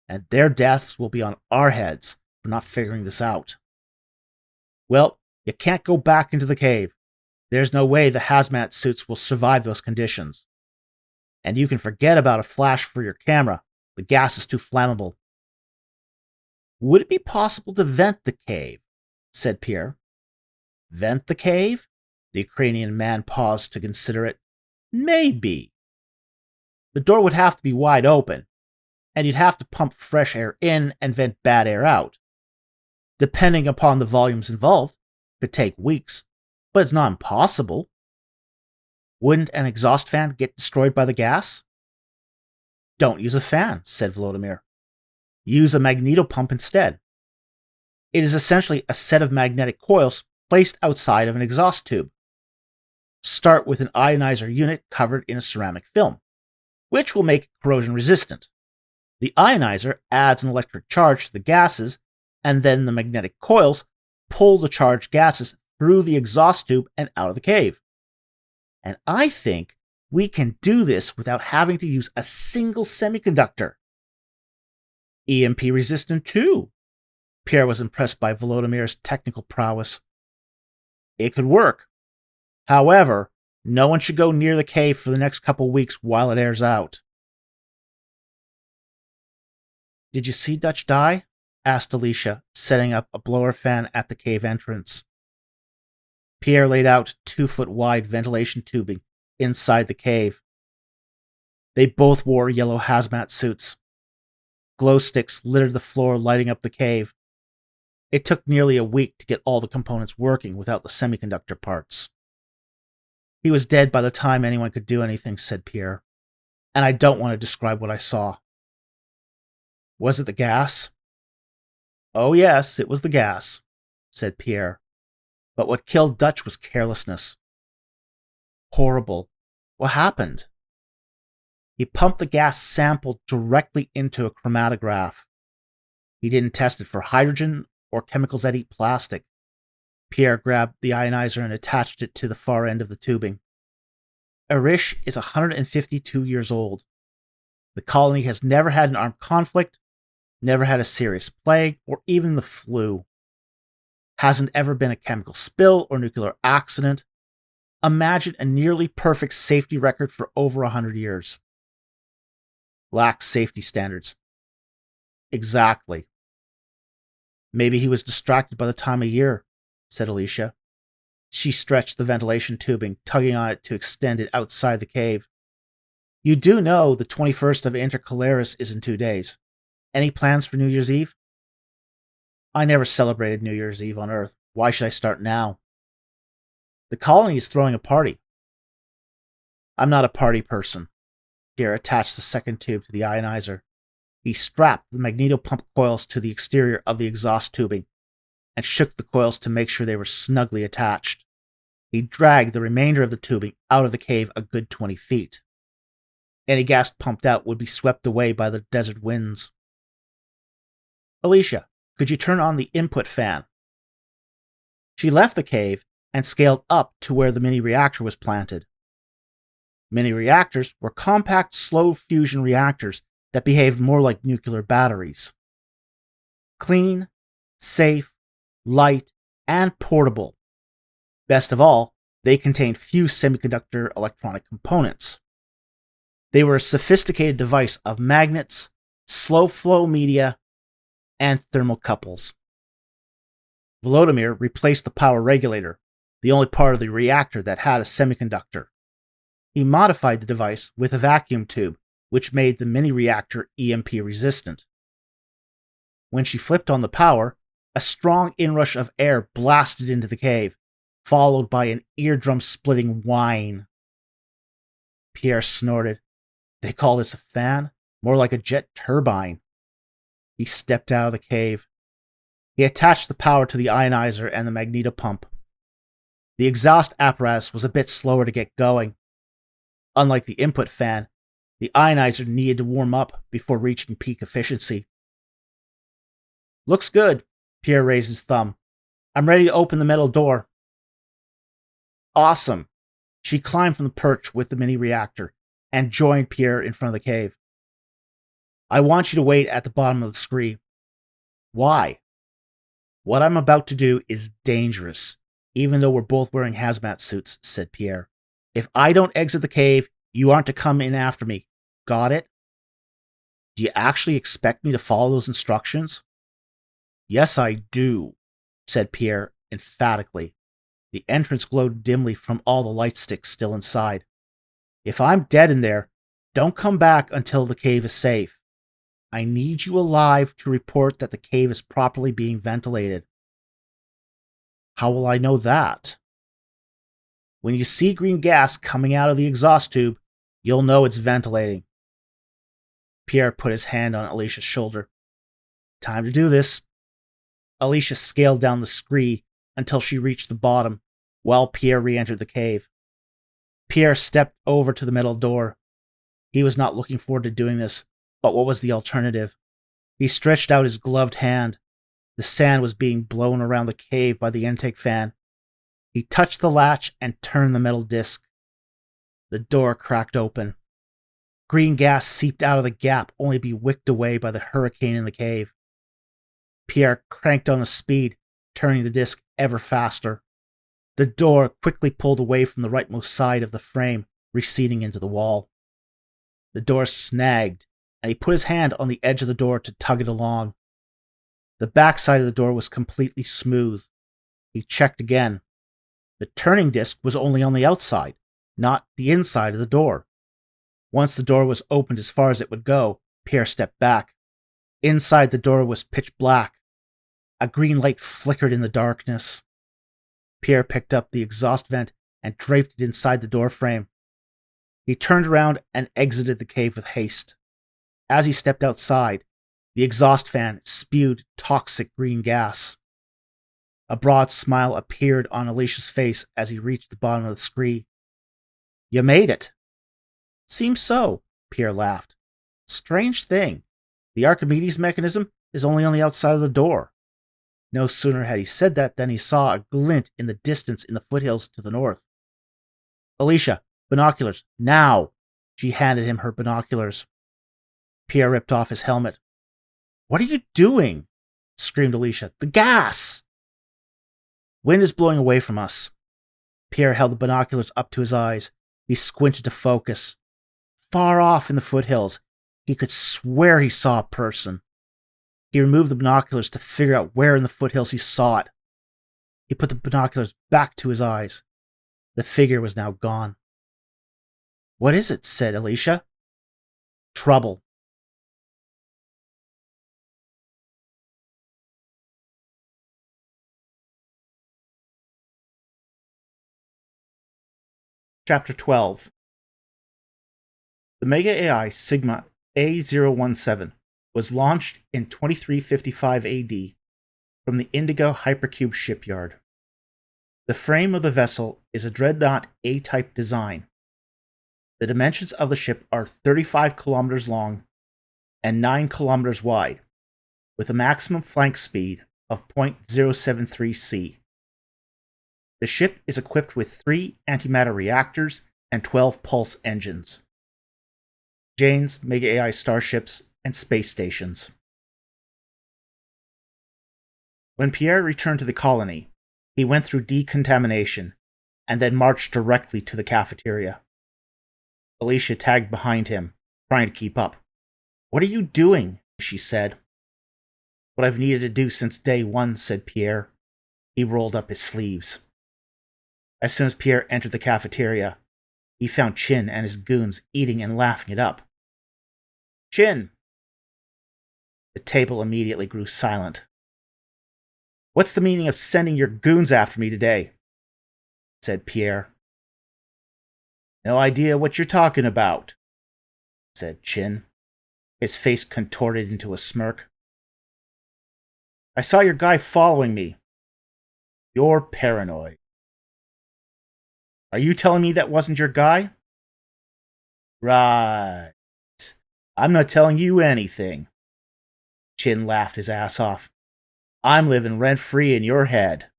and their deaths will be on our heads for not figuring this out. Well, you can't go back into the cave. There's no way the hazmat suits will survive those conditions. And you can forget about a flash for your camera. The gas is too flammable. Would it be possible to vent the cave? Said Pierre. Vent the cave? The Ukrainian man paused to consider it. Maybe. The door would have to be wide open, and you'd have to pump fresh air in and vent bad air out. Depending upon the volumes involved, it could take weeks, but it's not impossible. Wouldn't an exhaust fan get destroyed by the gas? Don't use a fan, said Volodymyr. Use a magnetopump instead. It is essentially a set of magnetic coils placed outside of an exhaust tube. Start with an ionizer unit covered in a ceramic film, which will make it corrosion resistant. The ionizer adds an electric charge to the gases, and then the magnetic coils pull the charged gases through the exhaust tube and out of the cave. And I think We can do this without having to use a single semiconductor. EMP resistant too. Pierre was impressed by Volodimir's technical prowess. It could work. However, no one should go near the cave for the next couple weeks while it airs out. Did you see Dutch die? Asked Alicia, setting up a blower fan at the cave entrance. Pierre laid out 2-foot-wide ventilation tubing inside the cave. They both wore yellow hazmat suits. Glow sticks littered the floor, lighting up the cave. It took nearly a week to get all the components working without the semiconductor parts. He was dead by the time anyone could do anything, said Pierre. And I don't want to describe what I saw. Was it the gas? Oh yes, it was the gas, said Pierre. But what killed Dutch was carelessness. Horrible. What happened? He pumped the gas sample directly into a chromatograph. He didn't test it for hydrogen or chemicals that eat plastic. Pierre grabbed the ionizer and attached it to the far end of the tubing. Arish is 152 years old. The colony has never had an armed conflict, never had a serious plague, or even the flu. Hasn't ever been a chemical spill or nuclear accident. Imagine a nearly perfect safety record for over 100 years. Lacks safety standards. Exactly. Maybe he was distracted by the time of year, said Alicia. She stretched the ventilation tubing, tugging on it to extend it outside the cave. You do know the 21st of Intercalaris is in 2 days. Any plans for New Year's Eve? I never celebrated New Year's Eve on Earth. Why should I start now? The colony is throwing a party. I'm not a party person. Pierre attached the second tube to the ionizer. He strapped the magnetopump coils to the exterior of the exhaust tubing and shook the coils to make sure they were snugly attached. He dragged the remainder of the tubing out of the cave a good 20 feet. Any gas pumped out would be swept away by the desert winds. Alicia, could you turn on the input fan? She left the cave and scaled up to where the mini reactor was planted. Mini reactors were compact, slow fusion reactors that behaved more like nuclear batteries. Clean, safe, light, and portable. Best of all, they contained few semiconductor electronic components. They were a sophisticated device of magnets, slow-flow media, and thermocouples. Volodymyr replaced the power regulator, the only part of the reactor that had a semiconductor. He modified the device with a vacuum tube, which made the mini-reactor EMP resistant. When she flipped on the power, a strong inrush of air blasted into the cave, followed by an eardrum-splitting whine. Pierre snorted. They call this a fan? More like a jet turbine. He stepped out of the cave. He attached the power to the ionizer and the magnetopump. The exhaust apparatus was a bit slower to get going. Unlike the input fan, the ionizer needed to warm up before reaching peak efficiency. Looks good, Pierre raised his thumb. I'm ready to open the metal door. Awesome. She climbed from the perch with the mini reactor and joined Pierre in front of the cave. I want you to wait at the bottom of the scree. Why? What I'm about to do is dangerous, even though we're both wearing hazmat suits, said Pierre. If I don't exit the cave, you aren't to come in after me. Got it? Do you actually expect me to follow those instructions? Yes, I do, said Pierre emphatically. The entrance glowed dimly from all the light sticks still inside. If I'm dead in there, don't come back until the cave is safe. I need you alive to report that the cave is properly being ventilated. How will I know that? When you see green gas coming out of the exhaust tube, you'll know it's ventilating. Pierre put his hand on Alicia's shoulder. Time to do this. Alicia scaled down the scree until she reached the bottom, while Pierre re-entered the cave. Pierre stepped over to the metal door. He was not looking forward to doing this, but what was the alternative? He stretched out his gloved hand. The sand was being blown around the cave by the intake fan. He touched the latch and turned the metal disc. The door cracked open. Green gas seeped out of the gap, only to be wicked away by the hurricane in the cave. Pierre cranked on the speed, turning the disc ever faster. The door quickly pulled away from the rightmost side of the frame, receding into the wall. The door snagged, and he put his hand on the edge of the door to tug it along. The back side of the door was completely smooth. He checked again. The turning disc was only on the outside, not the inside of the door. Once the door was opened as far as it would go, Pierre stepped back. Inside the door was pitch black. A green light flickered in the darkness. Pierre picked up the exhaust vent and draped it inside the door frame. He turned around and exited the cave with haste. As he stepped outside, the exhaust fan spewed toxic green gas. A broad smile appeared on Alicia's face as he reached the bottom of the scree. "You made it." "Seems so," Pierre laughed. "Strange thing. The Archimedes mechanism is only on the outside of the door." No sooner had he said that than he saw a glint in the distance in the foothills to the north. "Alicia, binoculars, now!" She handed him her binoculars. Pierre ripped off his helmet. "What are you doing?" screamed Alicia. "The gas!" "Wind is blowing away from us." Pierre held the binoculars up to his eyes. He squinted to focus. Far off in the foothills, he could swear he saw a person. He removed the binoculars to figure out where in the foothills he saw it. He put the binoculars back to his eyes. The figure was now gone. "What is it?" said Alicia. "Trouble." Chapter 12. The Mega AI Sigma A017 was launched in 2355 AD from the Indigo Hypercube shipyard. The frame of the vessel is a Dreadnought A-type design. The dimensions of the ship are 35 kilometers long and 9 kilometers wide, with a maximum flank speed of 0.073 C. The ship is equipped with 3 antimatter reactors and 12 pulse engines. Jane's Mega AI starships and space stations. When Pierre returned to the colony, he went through decontamination and then marched directly to the cafeteria. Alicia tagged behind him, trying to keep up. "What are you doing?" she said. "What I've needed to do since day one," said Pierre. He rolled up his sleeves. As soon as Pierre entered the cafeteria, he found Chin and his goons eating and laughing it up. "Chin!" The table immediately grew silent. "What's the meaning of sending your goons after me today?" said Pierre. "No idea what you're talking about," said Chin. His face contorted into a smirk. "I saw your guy following me." "You're paranoid." "Are you telling me that wasn't your guy?" "Right. I'm not telling you anything." Chin laughed his ass off. "I'm living rent-free in your head.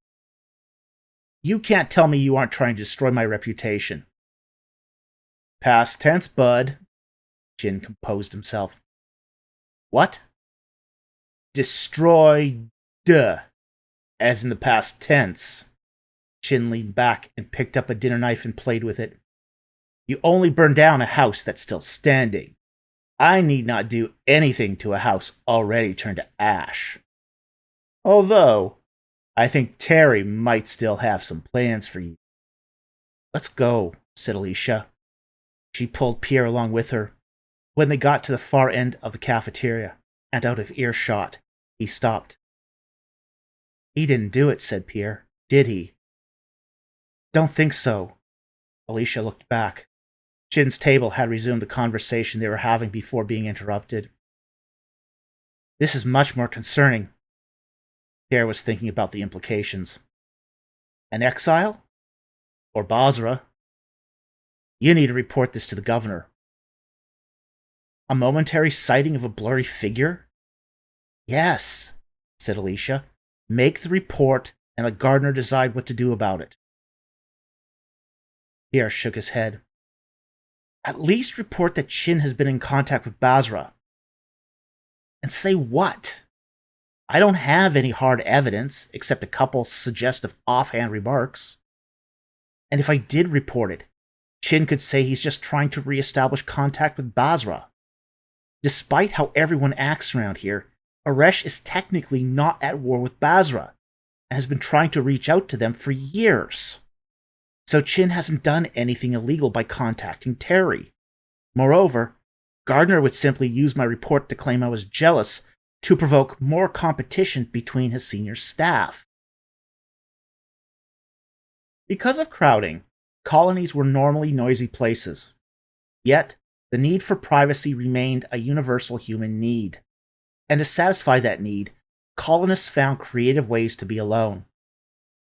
You can't tell me you aren't trying to destroy my reputation." "Past tense, bud." Chin composed himself. "What?" "Destroy, duh, as in the past tense." Chin leaned back and picked up a dinner knife and played with it. "You only burn down a house that's still standing. I need not do anything to a house already turned to ash. Although, I think Terry might still have some plans for you." "Let's go," said Alicia. She pulled Pierre along with her. When they got to the far end of the cafeteria and out of earshot, he stopped. "He didn't do it," said Pierre. "Did he?" "Don't think so." Alicia looked back. Chin's table had resumed the conversation they were having before being interrupted. "This is much more concerning." Pierre was thinking about the implications. "An exile? Or Basra? You need to report this to the governor." "A momentary sighting of a blurry figure?" "Yes," said Alicia. "Make the report and let Gardner decide what to do about it." Pierre shook his head. At least report that Chin has been in contact with Basra. And say what? I don't have any hard evidence, except a couple suggestive offhand remarks. And if I did report it, Chin could say he's just trying to reestablish contact with Basra. Despite how everyone acts around here, Aresh is technically not at war with Basra, and has been trying to reach out to them for years. So Chin hasn't done anything illegal by contacting Terry. Moreover, Gardner would simply use my report to claim I was jealous to provoke more competition between his senior staff. Because of crowding, colonies were normally noisy places. Yet, the need for privacy remained a universal human need. And to satisfy that need, colonists found creative ways to be alone.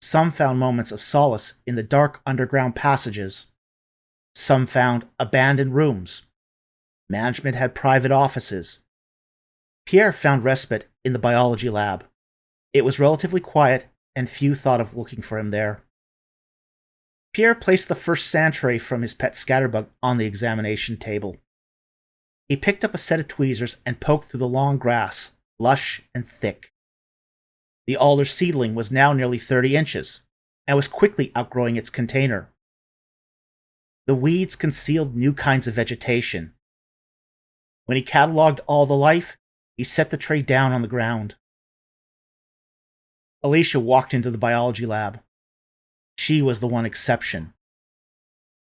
Some found moments of solace in the dark underground passages. Some found abandoned rooms. Management had private offices. Pierre found respite in the biology lab. It was relatively quiet, and few thought of looking for him there. Pierre placed the first sand tray from his pet scatterbug on the examination table. He picked up a set of tweezers and poked through the long grass, lush and thick. The alder seedling was now nearly 30 inches, and was quickly outgrowing its container. The weeds concealed new kinds of vegetation. When he cataloged all the life, he set the tray down on the ground. Alicia walked into the biology lab. She was the one exception.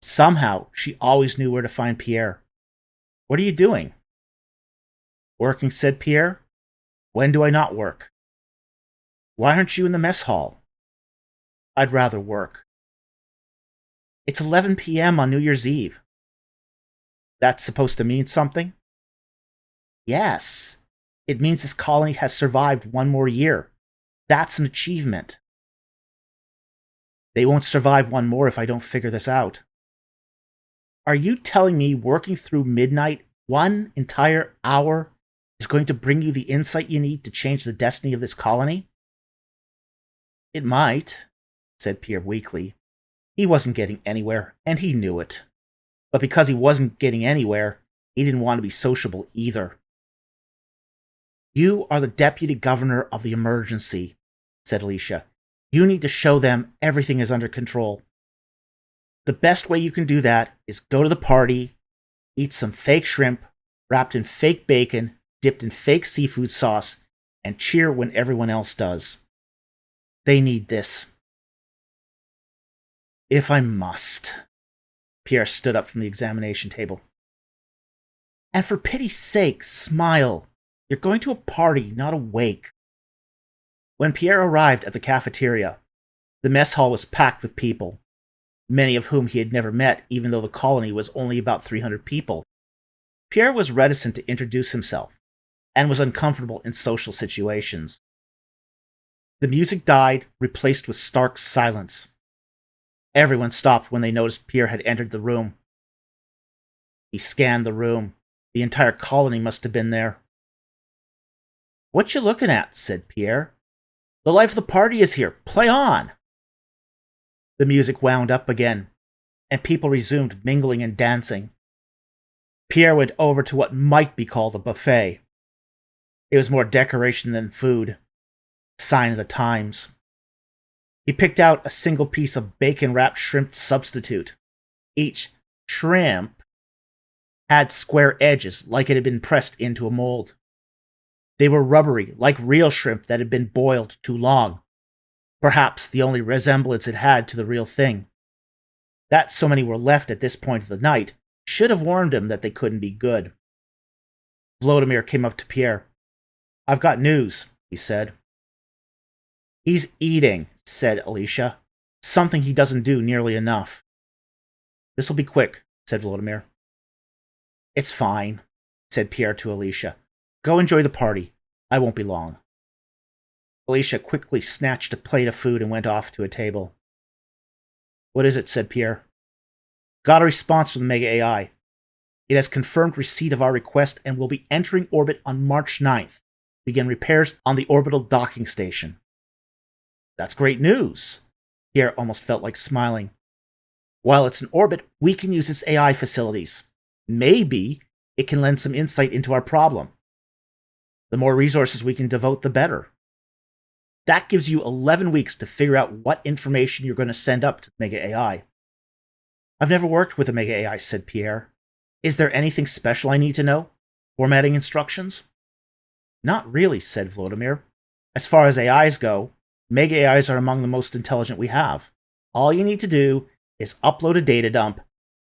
Somehow, she always knew where to find Pierre. "What are you doing?" "Working," said Pierre. "When do I not work?" "Why aren't you in the mess hall?" "I'd rather work." "It's 11 p.m. on New Year's Eve." "That's supposed to mean something?" "Yes. It means this colony has survived one more year. That's an achievement." "They won't survive one more if I don't figure this out." "Are you telling me working through midnight, one entire hour, is going to bring you the insight you need to change the destiny of this colony?" "It might," said Pierre weakly. He wasn't getting anywhere, and he knew it. But because he wasn't getting anywhere, he didn't want to be sociable either. "You are the deputy governor of the emergency," said Alicia. "You need to show them everything is under control. The best way you can do that is go to the party, eat some fake shrimp, wrapped in fake bacon, dipped in fake seafood sauce, and cheer when everyone else does. They need this." "If I must." Pierre stood up from the examination table. "And for pity's sake, smile. You're going to a party, not a wake." When Pierre arrived at the cafeteria, the mess hall was packed with people, many of whom he had never met, even though the colony was only about 300 people. Pierre was reticent to introduce himself, and was uncomfortable in social situations. The music died, replaced with stark silence. Everyone stopped when they noticed Pierre had entered the room. He scanned the room. The entire colony must have been there. "What you looking at?" said Pierre. "The life of the party is here. Play on!" The music wound up again, and people resumed mingling and dancing. Pierre went over to what might be called a buffet. It was more decoration than food. Sign of the times. He picked out a single piece of bacon-wrapped shrimp substitute. Each shrimp had square edges, like it had been pressed into a mold. They were rubbery, like real shrimp that had been boiled too long. Perhaps the only resemblance it had to the real thing. That so many were left at this point of the night should have warned him that they couldn't be good. Vladimir came up to Pierre. "I've got news," he said. "He's eating," said Alicia. "Something he doesn't do nearly enough." "This'll be quick," said Vladimir. "It's fine," said Pierre to Alicia. "Go enjoy the party. I won't be long." Alicia quickly snatched a plate of food and went off to a table. "What is it?" said Pierre. "Got a response from the Mega AI. It has confirmed receipt of our request and will be entering orbit on March 9th. Begin repairs on the orbital docking station." "That's great news." Pierre almost felt like smiling. "While it's in orbit, we can use its AI facilities. Maybe it can lend some insight into our problem. The more resources we can devote, the better. That gives you 11 weeks to figure out what information you're going to send up to the Mega AI. I've never worked with a Mega AI, said Pierre. Is there anything special I need to know? Formatting instructions? Not really, said Vladimir. As far as AIs go, Mega AIs are among the most intelligent we have. All you need to do is upload a data dump,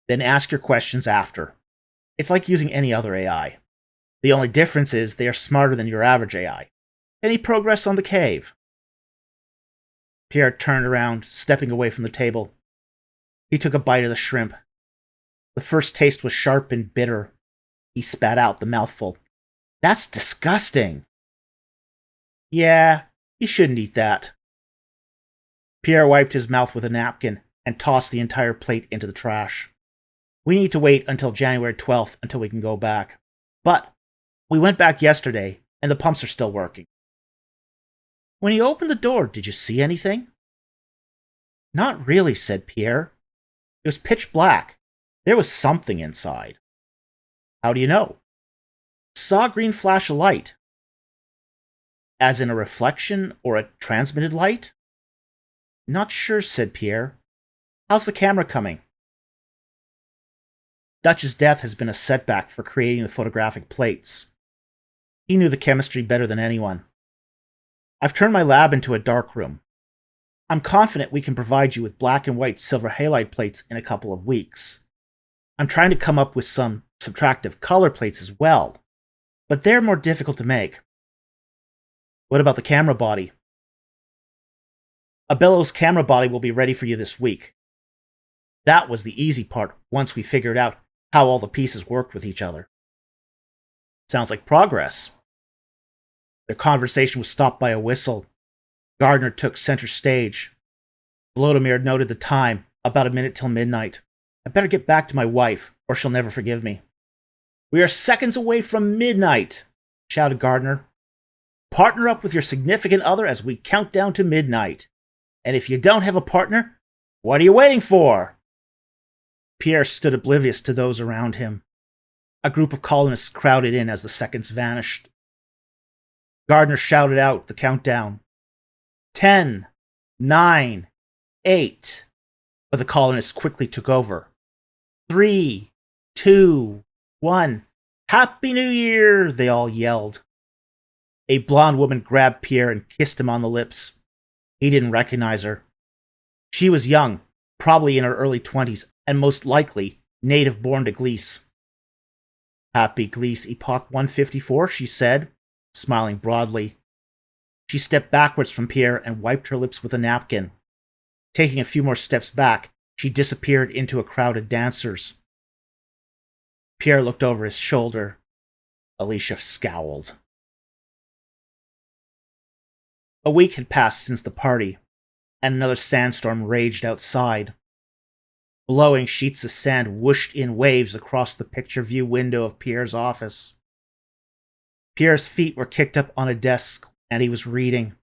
then ask your questions after. It's like using any other AI. The only difference is they are smarter than your average AI. Any progress on the cave? Pierre turned around, stepping away from the table. He took a bite of the shrimp. The first taste was sharp and bitter. He spat out the mouthful. That's disgusting. Yeah, you shouldn't eat that. Pierre wiped his mouth with a napkin and tossed the entire plate into the trash. We need to wait until January 12th until we can go back. But we went back yesterday, and the pumps are still working. When you opened the door, did you see anything? Not really, said Pierre. It was pitch black. There was something inside. How do you know? Saw a green flash of light. As in a reflection or a transmitted light? Not sure, said Pierre. How's the camera coming? Dutch's death has been a setback for creating the photographic plates. He knew the chemistry better than anyone. I've turned my lab into a dark room. I'm confident we can provide you with black and white silver halide plates in a couple of weeks. I'm trying to come up with some subtractive color plates as well, but they're more difficult to make. What about the camera body? A bellows camera body will be ready for you this week. That was the easy part once we figured out how all the pieces worked with each other. Sounds like progress. Their conversation was stopped by a whistle. Gardner took center stage. Vladimir noted the time, about a minute till midnight. I better get back to my wife, or she'll never forgive me. We are seconds away from midnight, shouted Gardner. Partner up with your significant other as we count down to midnight. And if you don't have a partner, what are you waiting for? Pierre stood oblivious to those around him. A group of colonists crowded in as the seconds vanished. Gardner shouted out the countdown. 10, 9, 8. But the colonists quickly took over. 3, 2, 1. Happy New Year, they all yelled. A blonde woman grabbed Pierre and kissed him on the lips. He didn't recognize her. She was young, probably in her early 20s, and most likely native-born to Gliese. Happy Gliese Epoch 154, she said, smiling broadly. She stepped backwards from Pierre and wiped her lips with a napkin. Taking a few more steps back, she disappeared into a crowd of dancers. Pierre looked over his shoulder. Alicia scowled. A week had passed since the party, and another sandstorm raged outside. Blowing sheets of sand whooshed in waves across the picture view window of Pierre's office. Pierre's feet were kicked up on a desk, and he was reading.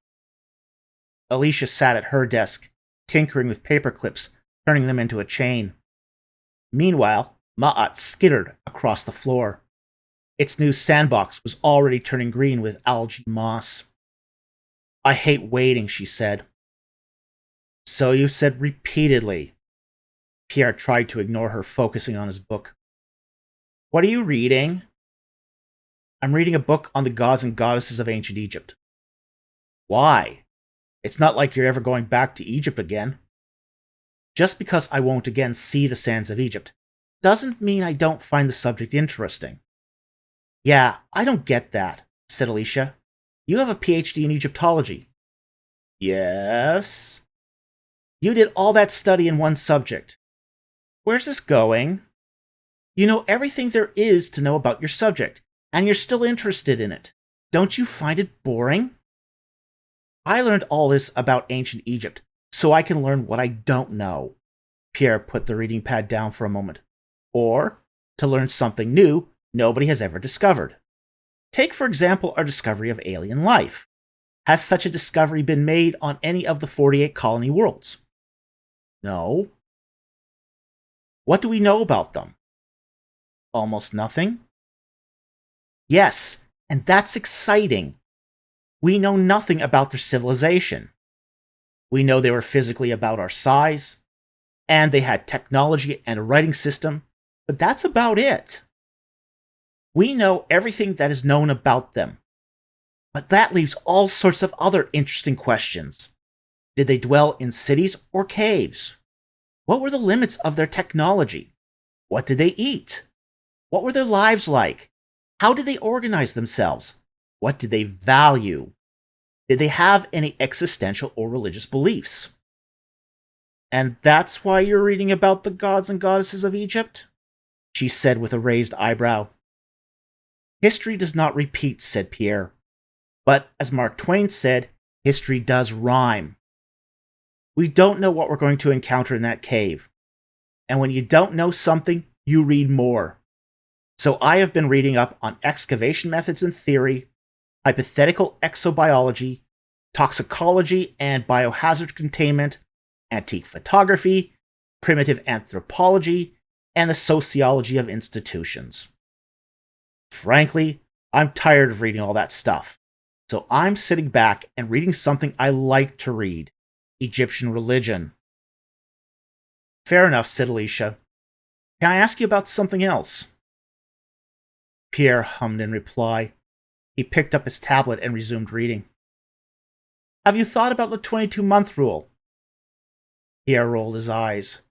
Alicia sat at her desk, tinkering with paper clips, turning them into a chain. Meanwhile, Ma'at skittered across the floor. Its new sandbox was already turning green with algae moss. I hate waiting, she said. So you've said repeatedly. Pierre tried to ignore her, focusing on his book. What are you reading? I'm reading a book on the gods and goddesses of ancient Egypt. Why? It's not like you're ever going back to Egypt again. Just because I won't again see the sands of Egypt doesn't mean I don't find the subject interesting. Yeah, I don't get that, said Alicia. You have a PhD in Egyptology. Yes? You did all that study in one subject. Where's this going? You know everything there is to know about your subject, and you're still interested in it. Don't you find it boring? I learned all this about ancient Egypt, so I can learn what I don't know. Pierre put the reading pad down for a moment. Or, to learn something new nobody has ever discovered. Take, for example, our discovery of alien life. Has such a discovery been made on any of the 48 colony worlds? No. What do we know about them? Almost nothing? Yes, and that's exciting. We know nothing about their civilization. We know they were physically about our size, and they had technology and a writing system, but that's about it. We know everything that is known about them, but that leaves all sorts of other interesting questions. Did they dwell in cities or caves? What were the limits of their technology? What did they eat? What were their lives like? How did they organize themselves? What did they value? Did they have any existential or religious beliefs? And that's why you're reading about the gods and goddesses of Egypt? She said with a raised eyebrow. History does not repeat, said Pierre. But as Mark Twain said, history does rhyme. We don't know what we're going to encounter in that cave. And when you don't know something, you read more. So I have been reading up on excavation methods and theory, hypothetical exobiology, toxicology and biohazard containment, antique photography, primitive anthropology, and the sociology of institutions. Frankly, I'm tired of reading all that stuff, so I'm sitting back and reading something I like to read, Egyptian religion. Fair enough, said Alicia. Can I ask you about something else? Pierre hummed in reply. He picked up his tablet and resumed reading. Have you thought about the 22-month rule? Pierre rolled his eyes.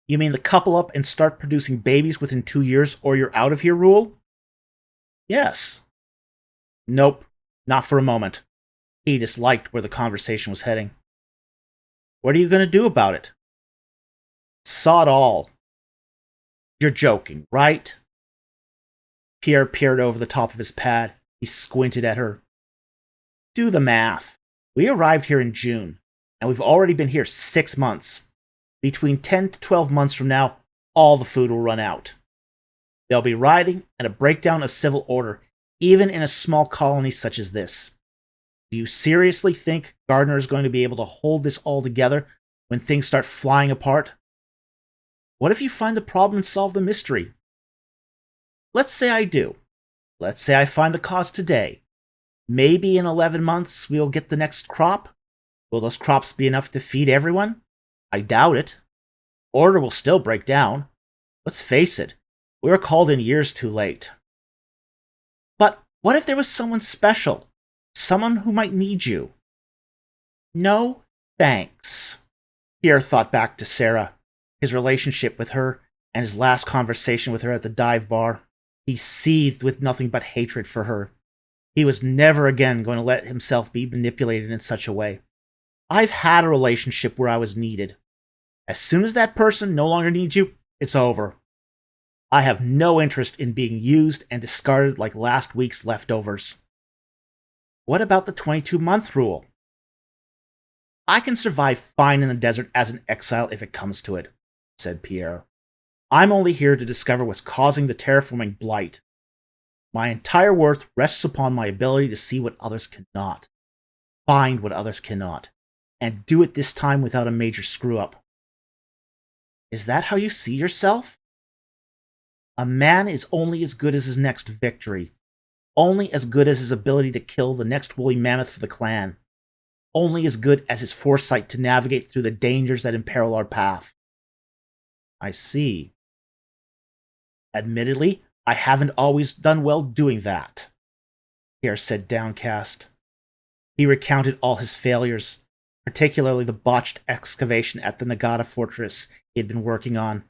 You mean the couple up and start producing babies within 2 years or you're out of here rule? Yes. Nope, not for a moment. He disliked where the conversation was heading. What are you going to do about it? Sod all. You're joking, right? Pierre peered over the top of his pad. He squinted at her. Do the math. We arrived here in June, and we've already been here 6 months. Between 10 to 12 months from now, all the food will run out. There'll be rioting and a breakdown of civil order, even in a small colony such as this. Do you seriously think Gardner is going to be able to hold this all together when things start flying apart? What if you find the problem and solve the mystery? Let's say I do. Let's say I find the cause today. Maybe in 11 months we'll get the next crop? Will those crops be enough to feed everyone? I doubt it. Order will still break down. Let's face it, we were called in years too late. But what if there was someone special? Someone who might need you? No, thanks. Pierre thought back to Sarah, his relationship with her, and his last conversation with her at the dive bar. He seethed with nothing but hatred for her. He was never again going to let himself be manipulated in such a way. I've had a relationship where I was needed. As soon as that person no longer needs you, it's over. I have no interest in being used and discarded like last week's leftovers. What about the 22-month rule? I can survive fine in the desert as an exile if it comes to it, said Pierre. I'm only here to discover what's causing the terraforming blight. My entire worth rests upon my ability to see what others cannot, find what others cannot, and do it this time without a major screw-up. Is that how you see yourself? A man is only as good as his next victory, only as good as his ability to kill the next woolly mammoth for the clan, only as good as his foresight to navigate through the dangers that imperil our path. I see. Admittedly, I haven't always done well doing that, Pierre said downcast. He recounted all his failures, particularly the botched excavation at the Nagata fortress he had been working on.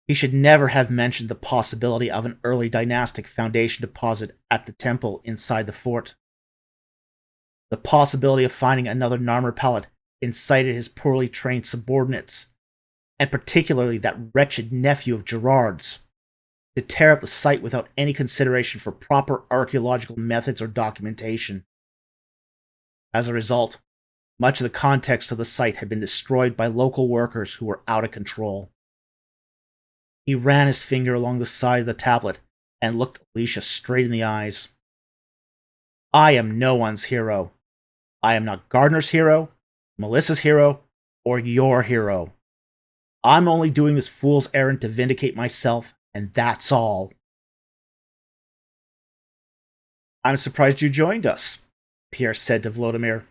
He should never have mentioned the possibility of an early dynastic foundation deposit at the temple inside the fort. The possibility of finding another Narmer pellet incited his poorly trained subordinates, and particularly that wretched nephew of Gerard's, to tear up the site without any consideration for proper archaeological methods or documentation. As a result, much of the context of the site had been destroyed by local workers who were out of control. He ran his finger along the side of the tablet and looked Alicia straight in the eyes. I am no one's hero. I am not Gardner's hero, Melissa's hero, or your hero. I'm only doing this fool's errand to vindicate myself and that's all. I'm surprised you joined us, Pierre said to Vladimir.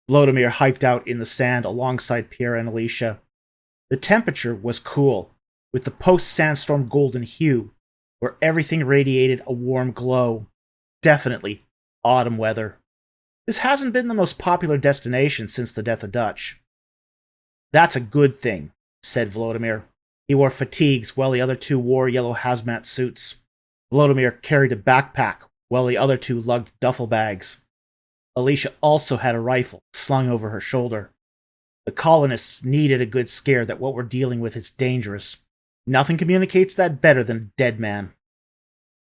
Vladimir hiked out in the sand alongside Pierre and Alicia. The temperature was cool, with the post-sandstorm golden hue, where everything radiated a warm glow. Definitely autumn weather. This hasn't been the most popular destination since the death of Dutch. That's a good thing, said Vladimir. He wore fatigues while the other two wore yellow hazmat suits. Vladimir carried a backpack while the other two lugged duffel bags. Alicia also had a rifle slung over her shoulder. The colonists needed a good scare that what we're dealing with is dangerous. Nothing communicates that better than a dead man.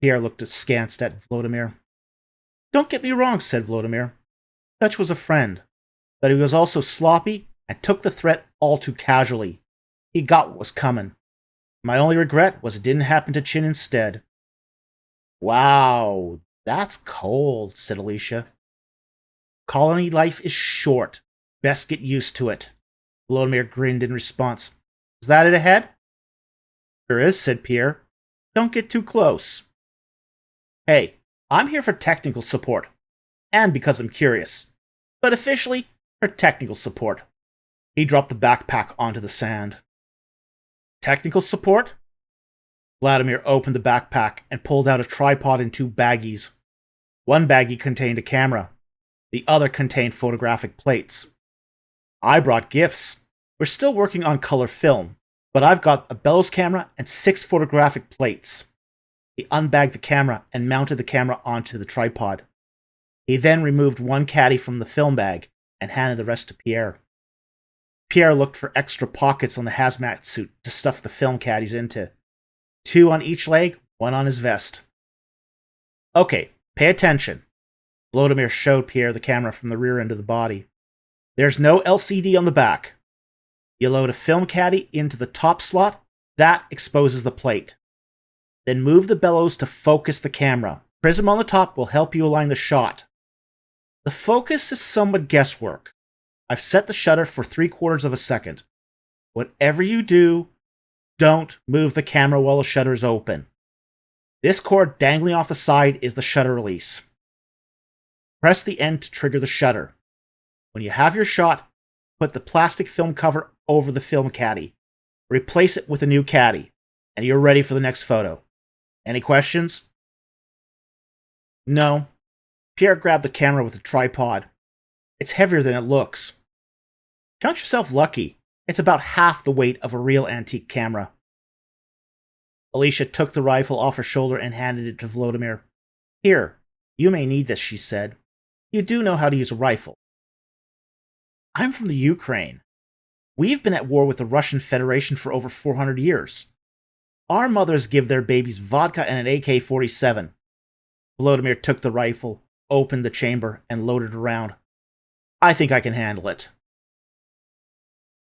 Pierre looked askance at Vladimir. Don't get me wrong, said Vladimir. Dutch was a friend, but he was also sloppy and took the threat all too casually. He got what was coming. My only regret was it didn't happen to Chin instead. Wow, that's cold, said Alicia. Colony life is short. Best get used to it. Vladimir grinned in response. Is that it ahead? Sure is, said Pierre. Don't get too close. Hey, I'm here for technical support. And because I'm curious. But officially, for technical support. He dropped the backpack onto the sand. Technical support? Vladimir opened the backpack and pulled out a tripod and two baggies. One baggie contained a camera. The other contained photographic plates. I brought gifts. We're still working on color film, but I've got a bellows camera and 6 photographic plates. He unbagged the camera and mounted the camera onto the tripod. He then removed one caddy from the film bag and handed the rest to Pierre. Pierre looked for extra pockets on the hazmat suit to stuff the film caddies into. 2 on each leg, 1 on his vest. Okay, pay attention. Vladimir showed Pierre the camera from the rear end of the body. There's no LCD on the back. You load a film caddy into the top slot, that exposes the plate. Then move the bellows to focus the camera. Prism on the top will help you align the shot. The focus is somewhat guesswork. I've set the shutter for 3/4 of a second. Whatever you do, don't move the camera while the shutter is open. This cord dangling off the side is the shutter release. Press the end to trigger the shutter. When you have your shot, put the plastic film cover over the film caddy. Replace it with a new caddy, and you're ready for the next photo. Any questions? No. Pierre grabbed the camera with a tripod. It's heavier than it looks. Count yourself lucky. It's about half the weight of a real antique camera. Alicia took the rifle off her shoulder and handed it to Vladimir. Here, you may need this, she said. You do know how to use a rifle. I'm from the Ukraine. We've been at war with the Russian Federation for over 400 years. Our mothers give their babies vodka and an AK-47. Vladimir took the rifle, opened the chamber, and loaded a round. I think I can handle it.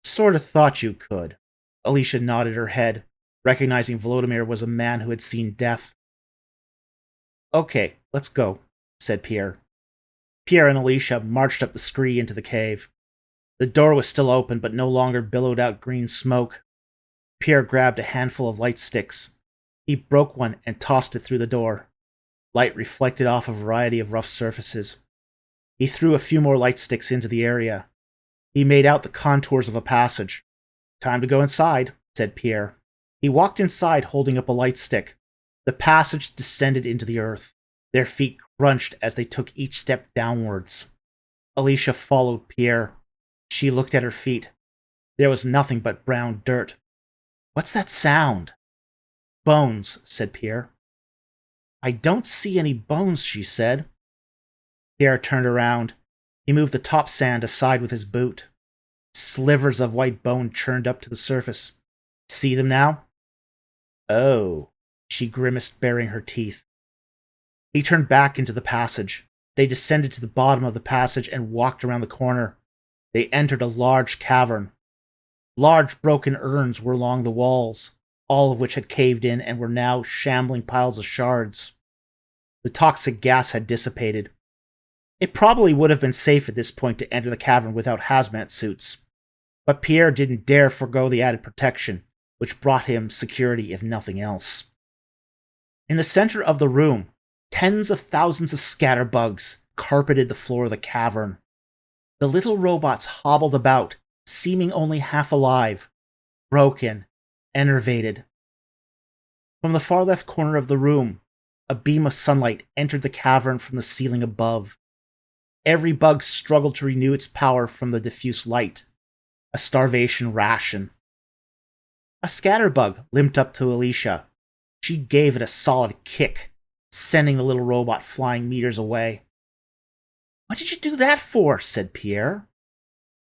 Sort of thought you could. Alicia nodded her head, recognizing Vladimir was a man who had seen death. Okay, let's go, said Pierre. Pierre and Alicia marched up the scree into the cave. The door was still open, but no longer billowed out green smoke. Pierre grabbed a handful of light sticks. He broke one and tossed it through the door. Light reflected off a variety of rough surfaces. He threw a few more light sticks into the area. He made out the contours of a passage. Time to go inside, said Pierre. He walked inside holding up a light stick. The passage descended into the earth. Their feet crunched as they took each step downwards. Alicia followed Pierre. She looked at her feet. There was nothing but brown dirt. What's that sound? Bones, said Pierre. I don't see any bones, she said. Pierre turned around. He moved the top sand aside with his boot. Slivers of white bone churned up to the surface. See them now? Oh, she grimaced, baring her teeth. He turned back into the passage. They descended to the bottom of the passage and walked around the corner. They entered a large cavern. Large broken urns were along the walls, all of which had caved in and were now shambling piles of shards. The toxic gas had dissipated. It probably would have been safe at this point to enter the cavern without hazmat suits. But Pierre didn't dare forego the added protection, which brought him security if nothing else. In the center of the room, tens of thousands of scatterbugs carpeted the floor of the cavern. The little robots hobbled about, seeming only half alive, broken, enervated. From the far left corner of the room, a beam of sunlight entered the cavern from the ceiling above. Every bug struggled to renew its power from the diffuse light, a starvation ration. A scatterbug limped up to Alicia. She gave it a solid kick, sending the little robot flying meters away. "What did you do that for?" said Pierre.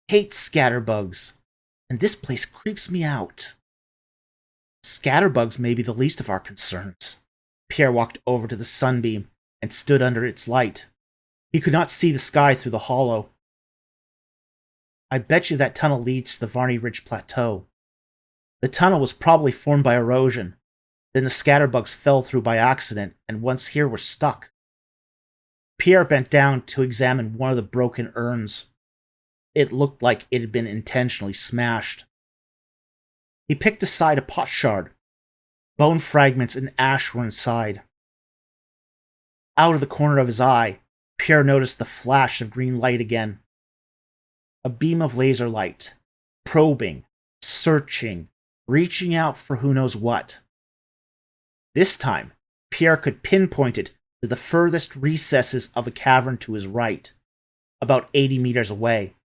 "Hate scatterbugs, and this place creeps me out." "Scatterbugs may be the least of our concerns." Pierre walked over to the sunbeam and stood under its light. He could not see the sky through the hollow. "I bet you that tunnel leads to the Varney Ridge Plateau. The tunnel was probably formed by erosion. Then the scatterbugs fell through by accident, and once here were stuck." Pierre bent down to examine one of the broken urns. It looked like it had been intentionally smashed. He picked aside a pot shard. Bone fragments and ash were inside. Out of the corner of his eye, Pierre noticed the flash of green light again. A beam of laser light, probing, searching, reaching out for who knows what. This time, Pierre could pinpoint it to the furthest recesses of the cavern to his right, about 80 meters away.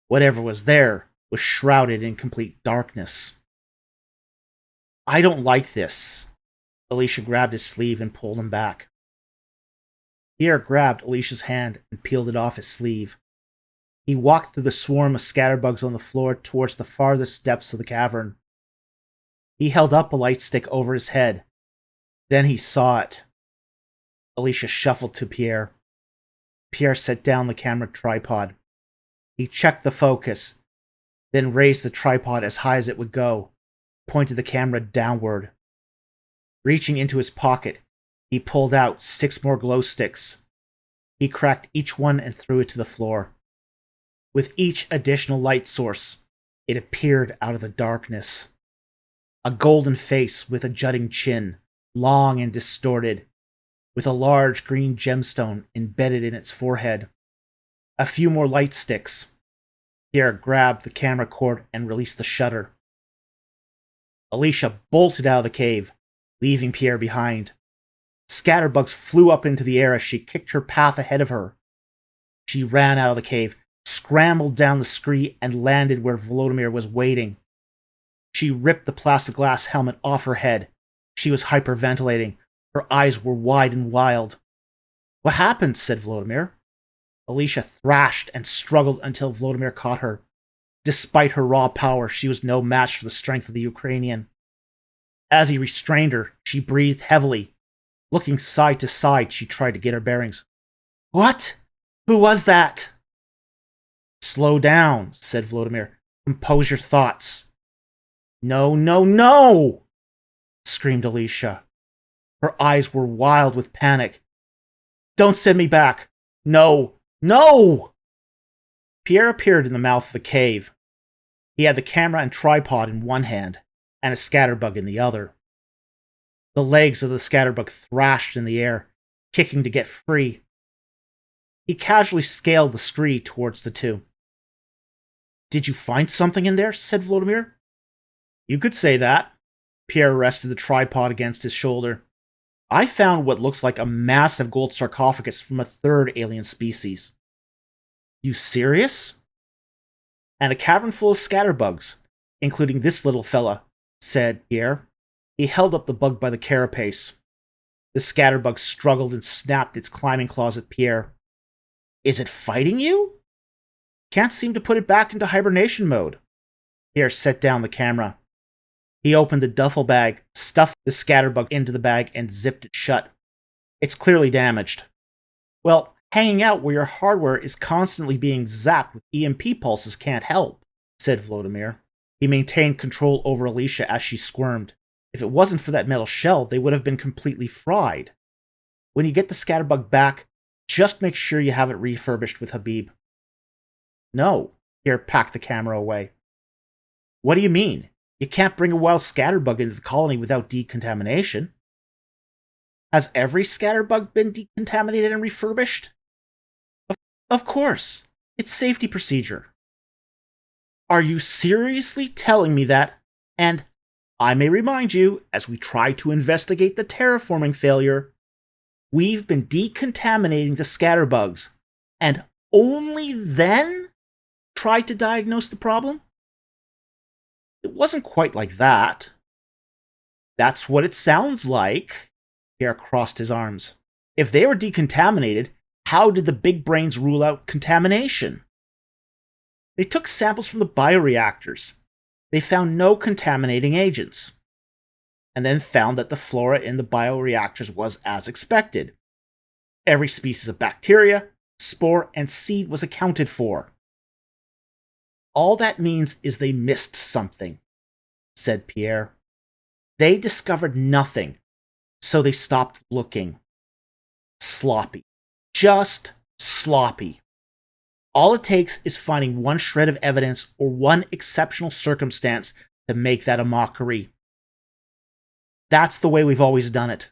Whatever was there was shrouded in complete darkness. "I don't like this." Alicia grabbed his sleeve and pulled him back. Pierre grabbed Alicia's hand and peeled it off his sleeve. He walked through the swarm of scatterbugs on the floor towards the farthest depths of the cavern. He held up a light stick over his head. Then he saw it. Alicia shuffled to Pierre. Pierre set down the camera tripod. He checked the focus, then raised the tripod as high as it would go, pointed the camera downward. Reaching into his pocket, he pulled out 6 more glow sticks. He cracked each one and threw it to the floor. With each additional light source, it appeared out of the darkness. A golden face with a jutting chin, long and distorted, with a large green gemstone embedded in its forehead. A few more light sticks. Pierre grabbed the camera cord and released the shutter. Alicia bolted out of the cave, leaving Pierre behind. Scatterbugs flew up into the air as she kicked her path ahead of her. She ran out of the cave, scrambled down the scree, and landed where Volodymyr was waiting. She ripped the plastic glass helmet off her head. She was hyperventilating. Her eyes were wide and wild. "What happened?" said Volodymyr. Alicia thrashed and struggled until Volodymyr caught her. Despite her raw power, she was no match for the strength of the Ukrainian. As he restrained her, she breathed heavily. Looking side to side, she tried to get her bearings. "What? Who was that?" "Slow down," said Volodymyr. "Compose your thoughts." "No, no, no!" screamed Alicia. Her eyes were wild with panic. "Don't send me back! No! No!" Pierre appeared in the mouth of the cave. He had the camera and tripod in one hand, and a scatterbug in the other. The legs of the scatterbug thrashed in the air, kicking to get free. He casually scaled the scree towards the two. "Did you find something in there?" said Volodymyr. "You could say that." Pierre rested the tripod against his shoulder. "I found what looks like a massive gold sarcophagus from a third alien species." "You serious?" "And a cavern full of scatterbugs, including this little fella," said Pierre. He held up the bug by the carapace. The scatterbug struggled and snapped its climbing claws at Pierre. "Is it fighting you?" "Can't seem to put it back into hibernation mode." Pierre set down the camera. He opened the duffel bag, stuffed the scatterbug into the bag, and zipped it shut. "It's clearly damaged." "Well, hanging out where your hardware is constantly being zapped with EMP pulses can't help," said Volodymyr. He maintained control over Alicia as she squirmed. If it wasn't for that metal shell, they would have been completely fried. "When you get the scatterbug back, just make sure you have it refurbished with Habib." "No." Pierre packed the camera away. "What do you mean? You can't bring a wild scatterbug into the colony without decontamination. Has every scatterbug been decontaminated and refurbished? Of course. It's safety procedure. Are you seriously telling me that? And I may remind you, as we try to investigate the terraforming failure, we've been decontaminating the scatterbugs, and only then try to diagnose the problem? It wasn't quite like that. That's what it sounds like. Pierre crossed his arms. If they were decontaminated, how did the big brains rule out contamination? They took samples from the bioreactors. They found no contaminating agents, and then found that the flora in the bioreactors was as expected. Every species of bacteria, spore, and seed was accounted for. All that means is they missed something, said Pierre. They discovered nothing, so they stopped looking. Sloppy. Just sloppy. All it takes is finding one shred of evidence or one exceptional circumstance to make that a mockery. That's the way we've always done it.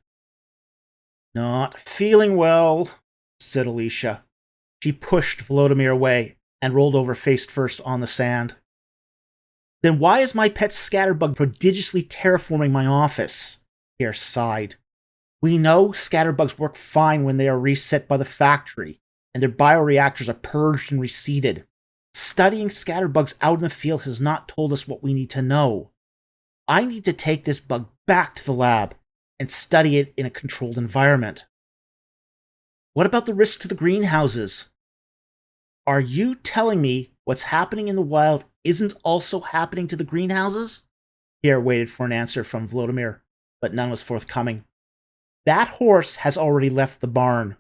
Not feeling well, said Alicia. She pushed Volodymyr away and rolled over face first on the sand. Then why is my pet scatterbug prodigiously terraforming my office? Pierre sighed. We know scatterbugs work fine when they are reset by the factory, and their bioreactors are purged and reseeded. Studying scatterbugs out in the field has not told us what we need to know. I need to take this bug back to the lab and study it in a controlled environment. What about the risk to the greenhouses? Are you telling me what's happening in the wild isn't also happening to the greenhouses? Pierre waited for an answer from Volodymyr, but none was forthcoming. That horse has already left the barn.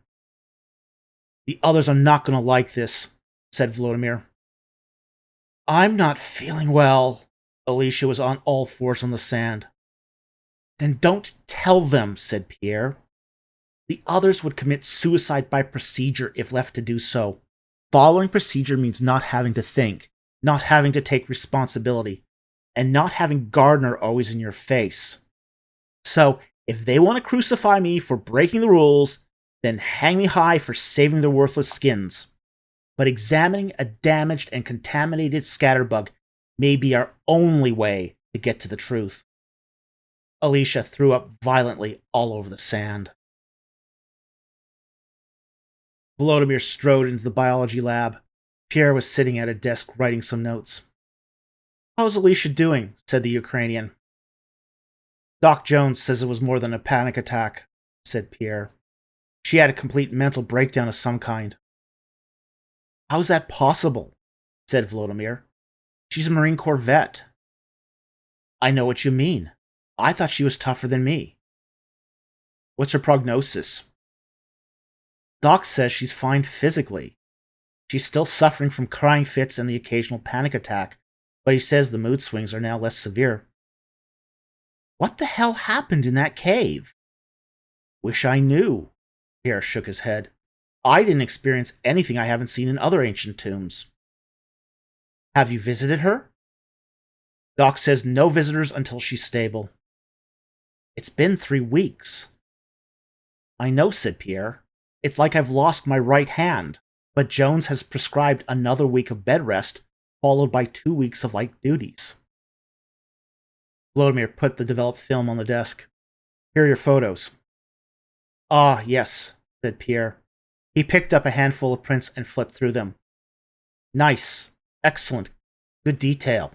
The others are not going to like this, said Volodymyr. I'm not feeling well. Alicia was on all fours on the sand. Then don't tell them, said Pierre. The others would commit suicide by procedure if left to do so. Following procedure means not having to think, not having to take responsibility, and not having Gardner always in your face. So, if they want to crucify me for breaking the rules, then hang me high for saving their worthless skins. But examining a damaged and contaminated scatterbug may be our only way to get to the truth. Alicia threw up violently all over the sand. Volodymyr strode into the biology lab. Pierre was sitting at a desk writing some notes. How's Alicia doing? Said the Ukrainian. Doc Jones says it was more than a panic attack, said Pierre. She had a complete mental breakdown of some kind. How's that possible? Said Volodymyr. She's a Marine Corps vet. I know what you mean. I thought she was tougher than me. What's her prognosis? Doc says she's fine physically. She's still suffering from crying fits and the occasional panic attack, but he says the mood swings are now less severe. What the hell happened in that cave? Wish I knew. Pierre shook his head. I didn't experience anything I haven't seen in other ancient tombs. Have you visited her? Doc says no visitors until she's stable. It's been 3 weeks. I know, said Pierre. It's like I've lost my right hand, but Jones has prescribed another week of bed rest, followed by 2 weeks of light duties. Volodymyr put the developed film on the desk. Here are your photos. Ah, yes, said Pierre. He picked up a handful of prints and flipped through them. Nice. Excellent. Good detail.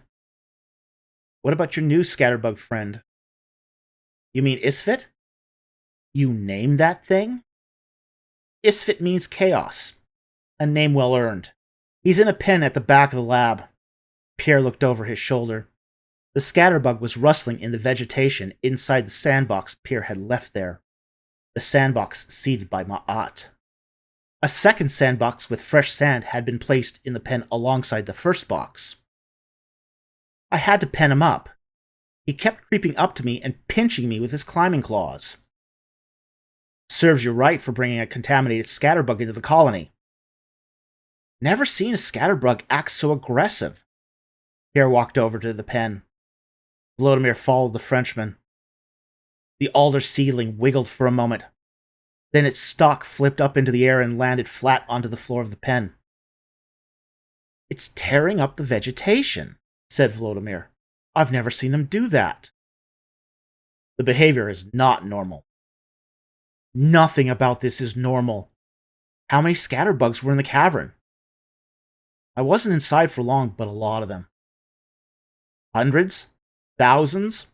What about your new scatterbug friend? You mean Isfit? You named that thing? Isfit means chaos. A name well earned. He's in a pen at the back of the lab. Pierre looked over his shoulder. The scatterbug was rustling in the vegetation inside the sandbox Pierre had left there. The sandbox seated by Ma'at. A second sandbox with fresh sand had been placed in the pen alongside the first box. I had to pen him up. He kept creeping up to me and pinching me with his climbing claws. Serves you right for bringing a contaminated scatterbug into the colony. Never seen a scatterbug act so aggressive. Pierre walked over to the pen. Vladimir followed the Frenchman. The alder ceiling wiggled for a moment. Then its stalk flipped up into the air and landed flat onto the floor of the pen. "It's tearing up the vegetation," said Vladimir. "I've never seen them do that." "The behavior is not normal." "Nothing about this is normal. How many scatterbugs were in the cavern?" "I wasn't inside for long, but a lot of them." "Hundreds? Thousands?"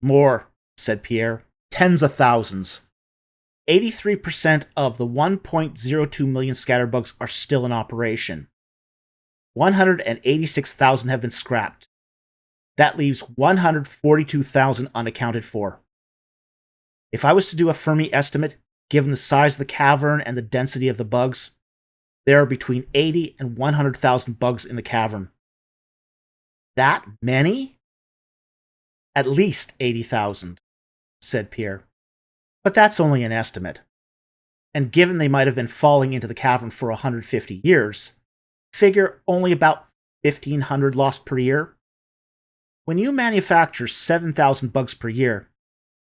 "More," said Pierre. "Tens of thousands. 83% of the 1.02 million scatterbugs are still in operation. 186,000 have been scrapped. That leaves 142,000 unaccounted for. If I was to do a Fermi estimate, given the size of the cavern and the density of the bugs, there are between 80 and 100,000 bugs in the cavern." "That many?" "At least 80,000, said Pierre. "But that's only an estimate. And given they might have been falling into the cavern for 150 years, figure only about 1,500 lost per year. When you manufacture 7,000 bugs per year,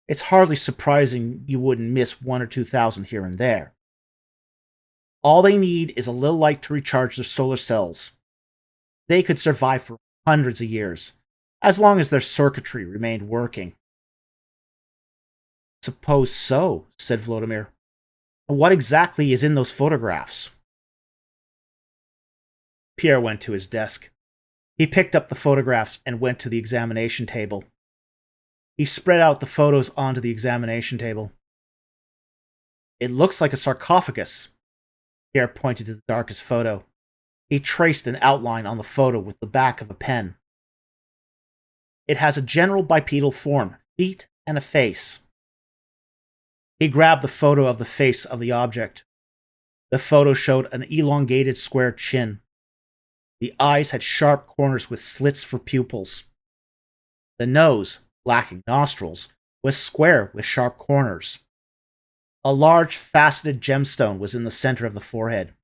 it's hardly surprising you wouldn't miss 1 or 2,000 here and there. All they need is a little light to recharge their solar cells. They could survive for hundreds of years, as long as their circuitry remained working." "Suppose so," said Vladimir. "What exactly is in those photographs?" Pierre went to his desk. He picked up the photographs and went to the examination table. He spread out the photos onto the examination table. "It looks like a sarcophagus." Pierre pointed to the darkest photo. He traced an outline on the photo with the back of a pen. "It has a general bipedal form, feet, and a face." He grabbed the photo of the face of the object. The photo showed an elongated square chin. The eyes had sharp corners with slits for pupils. The nose, lacking nostrils, was square with sharp corners. A large faceted gemstone was in the center of the forehead.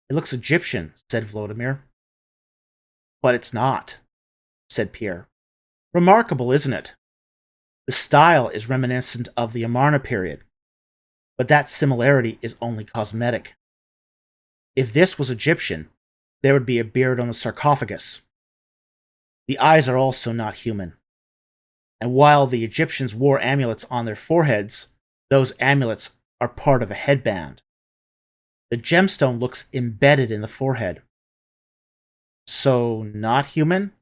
"It looks Egyptian," said Vladimir. "But it's not," said Pierre. "Remarkable, isn't it? The style is reminiscent of the Amarna period, but that similarity is only cosmetic. If this was Egyptian, there would be a beard on the sarcophagus. The eyes are also not human. And while the Egyptians wore amulets on their foreheads, those amulets are part of a headband. The gemstone looks embedded in the forehead." "So, not human?"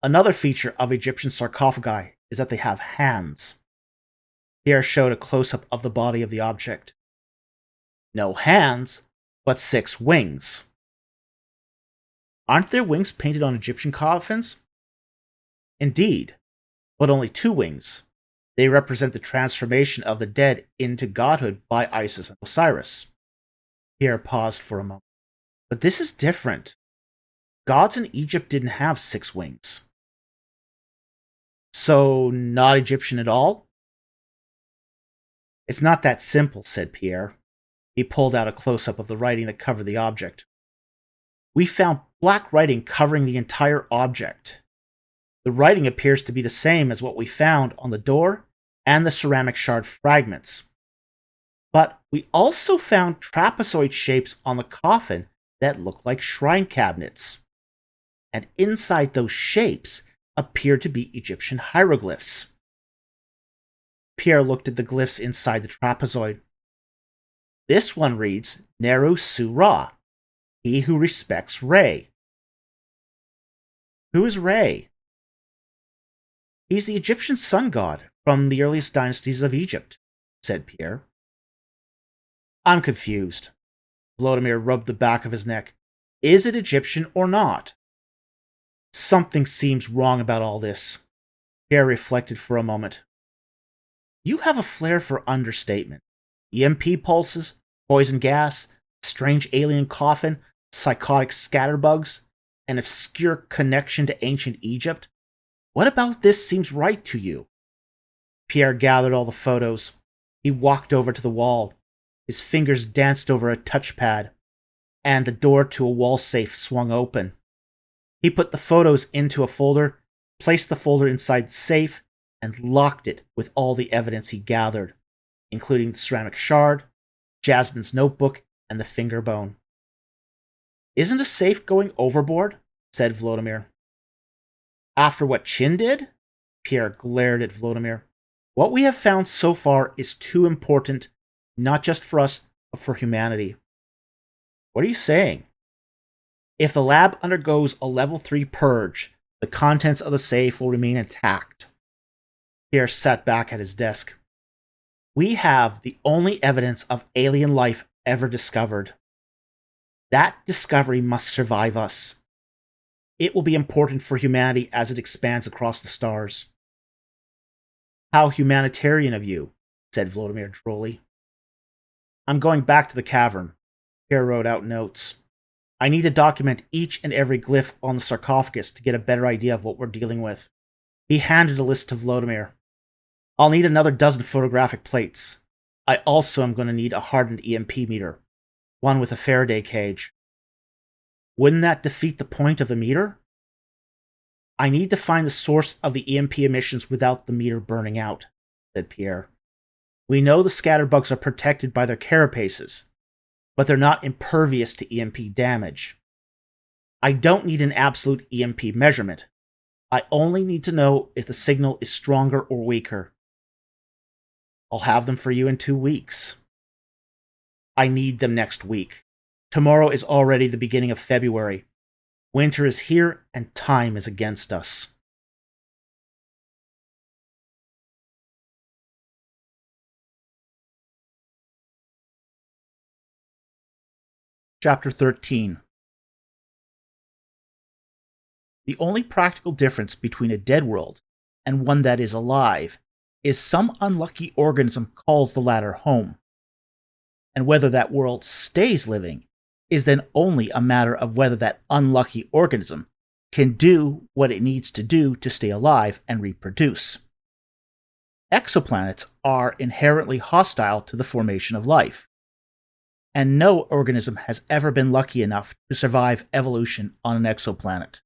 "Another feature of Egyptian sarcophagi is that they have hands." Pierre showed a close-up of the body of the object. "No hands, but 6 wings." "Aren't there wings painted on Egyptian coffins?" "Indeed, but only 2 wings. They represent the transformation of the dead into godhood by Isis and Osiris." Pierre paused for a moment. "But this is different. Gods in Egypt didn't have 6 wings." "So, not Egyptian at all?" "It's not that simple," said Pierre. He pulled out a close-up of the writing that covered the object. "We found black writing covering the entire object. The writing appears to be the same as what we found on the door and the ceramic shard fragments. But we also found trapezoid shapes on the coffin that look like shrine cabinets. And inside those shapes appear to be Egyptian hieroglyphs." Pierre looked at the glyphs inside the trapezoid. "This one reads, Neru Su Ra, he who respects Re." "Who is Re?" "He's the Egyptian sun god from the earliest dynasties of Egypt," said Pierre. "I'm confused." Vladimir rubbed the back of his neck. "Is it Egyptian or not?" "Something seems wrong about all this." Pierre reflected for a moment. "You have a flair for understatement. EMP pulses, poison gas, strange alien coffin, psychotic scatterbugs, an obscure connection to ancient Egypt. What about this seems right to you?" Pierre gathered all the photos. He walked over to the wall. His fingers danced over a touchpad, and the door to a wall safe swung open. He put the photos into a folder, placed the folder inside the safe, and locked it with all the evidence he gathered, including the ceramic shard, Jasmine's notebook, and the finger bone. "Isn't a safe going overboard?" said Vladimir. "After what Chin did?" Pierre glared at Vladimir. "What we have found so far is too important, not just for us, but for humanity." "What are you saying?" "If the lab undergoes a level 3 purge, the contents of the safe will remain intact." Pierre sat back at his desk. "We have the only evidence of alien life ever discovered. That discovery must survive us. It will be important for humanity as it expands across the stars." "How humanitarian of you," said Vladimir drolly. "I'm going back to the cavern." Pierre wrote out notes. "I need to document each and every glyph on the sarcophagus to get a better idea of what we're dealing with." He handed a list to Vladimir. "I'll need another dozen photographic plates. I also am going to need a hardened EMP meter, one with a Faraday cage." "Wouldn't that defeat the point of the meter?" "I need to find the source of the EMP emissions without the meter burning out," said Pierre. "We know the scatterbugs are protected by their carapaces, but they're not impervious to EMP damage. I don't need an absolute EMP measurement. I only need to know if the signal is stronger or weaker." "I'll have them for you in 2 weeks." "I need them next week. Tomorrow is already the beginning of February. Winter is here, and time is against us." Chapter 13. The only practical difference between a dead world and one that is alive is some unlucky organism calls the latter home. And whether that world stays living is then only a matter of whether that unlucky organism can do what it needs to do to stay alive and reproduce. Exoplanets are inherently hostile to the formation of life, and no organism has ever been lucky enough to survive evolution on an exoplanet.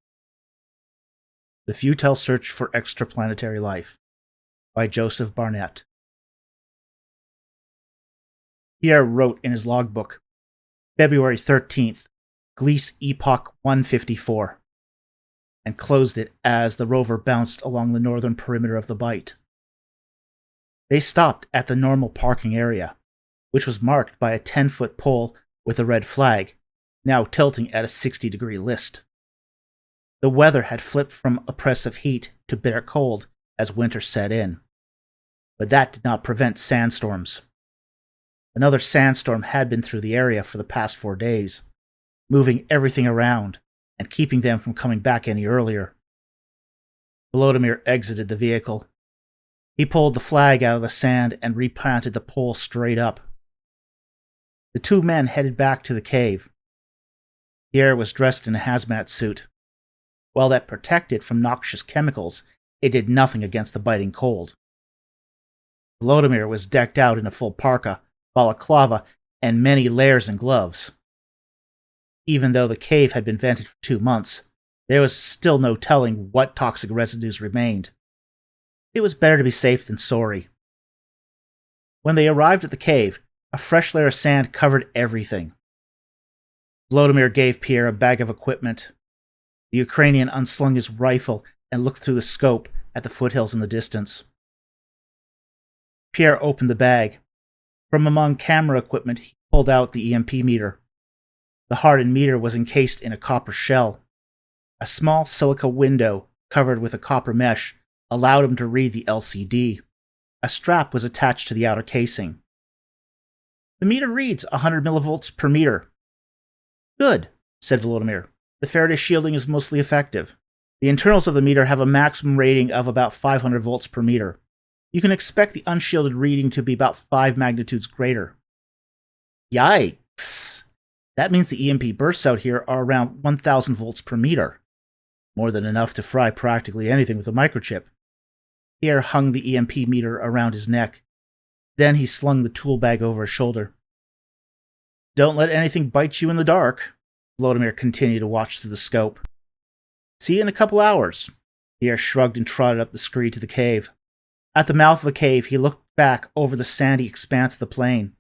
The Futile Search for Extraplanetary Life by Joseph Barnett. Pierre wrote in his logbook, February 13th, Gliese Epoch 154, and closed it as the rover bounced along the northern perimeter of the bight. They stopped at the normal parking area, which was marked by a 10-foot pole with a red flag, now tilting at a 60-degree list. The weather had flipped from oppressive heat to bitter cold as winter set in, but that did not prevent sandstorms. Another sandstorm had been through the area for the past 4 days, moving everything around and keeping them from coming back any earlier. Volodymyr exited the vehicle. He pulled the flag out of the sand and replanted the pole straight up. The two men headed back to the cave. Pierre was dressed in a hazmat suit. While that protected from noxious chemicals, it did nothing against the biting cold. Volodymyr was decked out in a full parka, balaclava, and many layers and gloves. Even though the cave had been vented for 2 months, there was still no telling what toxic residues remained. It was better to be safe than sorry. When they arrived at the cave, a fresh layer of sand covered everything. Volodymyr gave Pierre a bag of equipment. The Ukrainian unslung his rifle and looked through the scope at the foothills in the distance. Pierre opened the bag. From among camera equipment, he pulled out the EMP meter. The hardened meter was encased in a copper shell. A small silica window, covered with a copper mesh, allowed him to read the LCD. A strap was attached to the outer casing. "The meter reads 100 millivolts per meter." "Good," said Volodymyr. "The Faraday shielding is mostly effective. The internals of the meter have a maximum rating of about 500 volts per meter. You can expect the unshielded reading to be about 5 magnitudes greater." Yikes! That means the EMP bursts out here are around 1,000 volts per meter. More than enough to fry practically anything with a microchip. Pierre hung the EMP meter around his neck. Then he slung the tool bag over his shoulder. "Don't let anything bite you in the dark." Volodymyr continued to watch through the scope. See you in a couple hours. Pierre shrugged and trotted up the scree to the cave. At the mouth of the cave, he looked back over the sandy expanse of the plain.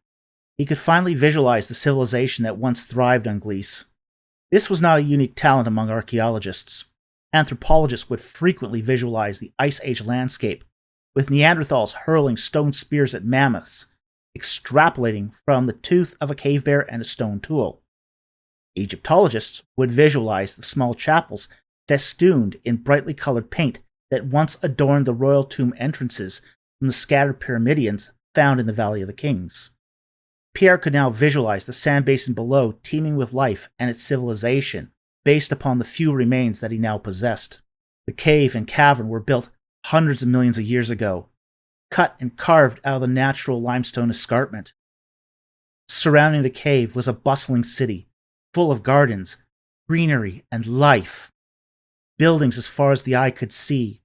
He could finally visualize the civilization that once thrived on Gliese. This was not a unique talent among archaeologists. Anthropologists would frequently visualize the Ice Age landscape, with Neanderthals hurling stone spears at mammoths, extrapolating from the tooth of a cave bear and a stone tool. Egyptologists would visualize the small chapels festooned in brightly colored paint that once adorned the royal tomb entrances from the scattered pyramidions found in the Valley of the Kings. Pierre could now visualize the sand basin below teeming with life and its civilization, based upon the few remains that he now possessed. The cave and cavern were built hundreds of millions of years ago, cut and carved out of the natural limestone escarpment. Surrounding the cave was a bustling city, full of gardens, greenery, and life. Buildings as far as the eye could see.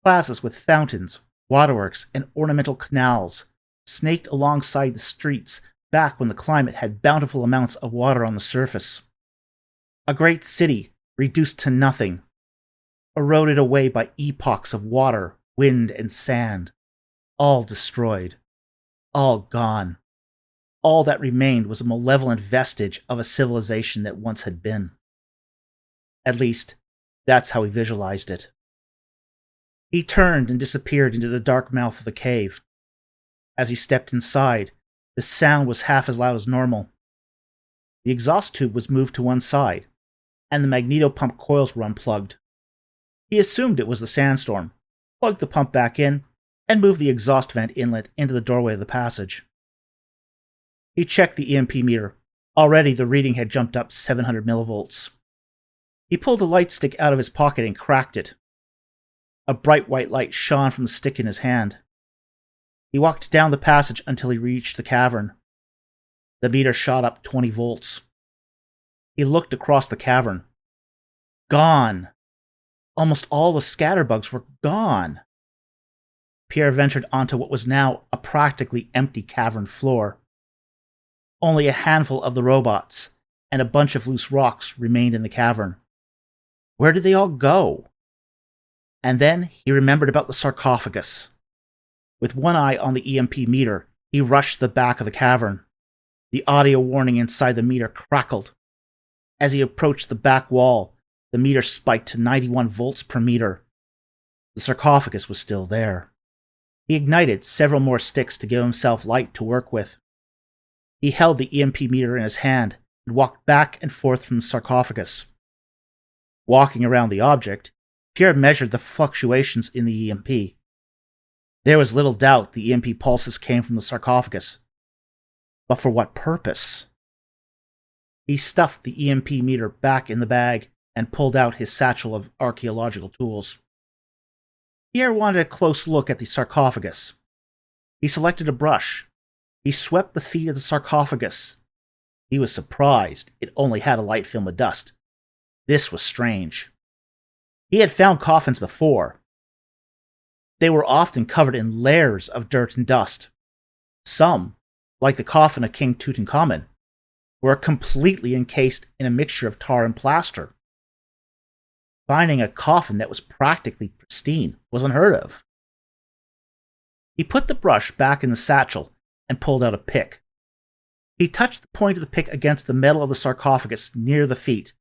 Plazas with fountains, waterworks, and ornamental canals snaked alongside the streets back when the climate had bountiful amounts of water on the surface. A great city reduced to nothing, eroded away by epochs of water, wind, and sand. All destroyed. All gone. All that remained was a malevolent vestige of a civilization that once had been. At least, that's how he visualized it. He turned and disappeared into the dark mouth of the cave. As he stepped inside, the sound was half as loud as normal. The exhaust tube was moved to one side, and the magnetopump coils were unplugged. He assumed it was the sandstorm, plugged the pump back in, and moved the exhaust vent inlet into the doorway of the passage. He checked the EMP meter. Already the reading had jumped up 700 millivolts. He pulled a light stick out of his pocket and cracked it. A bright white light shone from the stick in his hand. He walked down the passage until he reached the cavern. The meter shot up 20 volts. He looked across the cavern. Gone. Almost all the scatterbugs were gone. Pierre ventured onto what was now a practically empty cavern floor. Only a handful of the robots and a bunch of loose rocks remained in the cavern. Where did they all go? And then he remembered about the sarcophagus. With one eye on the EMP meter, he rushed to the back of the cavern. The audio warning inside the meter crackled. As he approached the back wall, the meter spiked to 91 volts per meter. The sarcophagus was still there. He ignited several more sticks to give himself light to work with. He held the EMP meter in his hand and walked back and forth from the sarcophagus. Walking around the object, Pierre measured the fluctuations in the EMP. There was little doubt the EMP pulses came from the sarcophagus. But for what purpose? He stuffed the EMP meter back in the bag and pulled out his satchel of archaeological tools. Pierre wanted a close look at the sarcophagus. He selected a brush. He swept the feet of the sarcophagus. He was surprised it only had a light film of dust. This was strange. He had found coffins before. They were often covered in layers of dirt and dust. Some, like the coffin of King Tutankhamun, were completely encased in a mixture of tar and plaster. Finding a coffin that was practically pristine was unheard of. He put the brush back in the satchel and pulled out a pick. He touched the point of the pick against the metal of the sarcophagus near the feet,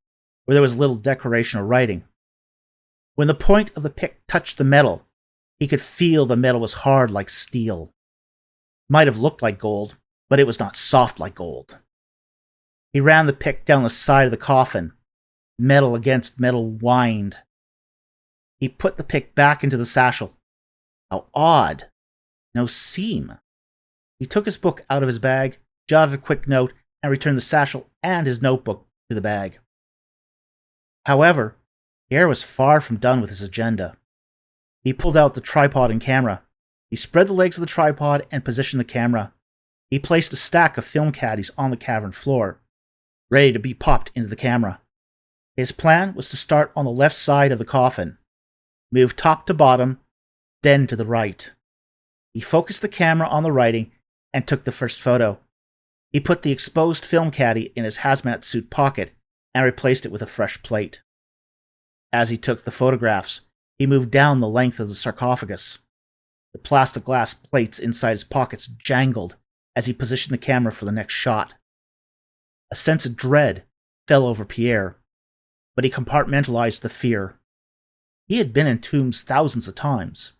where there was little decoration or writing. When the point of the pick touched the metal, he could feel the metal was hard like steel. Might have looked like gold, but it was not soft like gold. He ran the pick down the side of the coffin. Metal against metal whined. He put the pick back into the satchel. How odd. No seam. He took his book out of his bag, jotted a quick note, and returned the satchel and his notebook to the bag. However, Pierre was far from done with his agenda. He pulled out the tripod and camera. He spread the legs of the tripod and positioned the camera. He placed a stack of film caddies on the cavern floor, ready to be popped into the camera. His plan was to start on the left side of the coffin, move top to bottom, then to the right. He focused the camera on the writing and took the first photo. He put the exposed film caddy in his hazmat suit pocket and replaced it with a fresh plate. As he took the photographs, he moved down the length of the sarcophagus. The plastic glass plates inside his pockets jangled as he positioned the camera for the next shot. A sense of dread fell over Pierre, but he compartmentalized the fear. He had been in tombs thousands of times.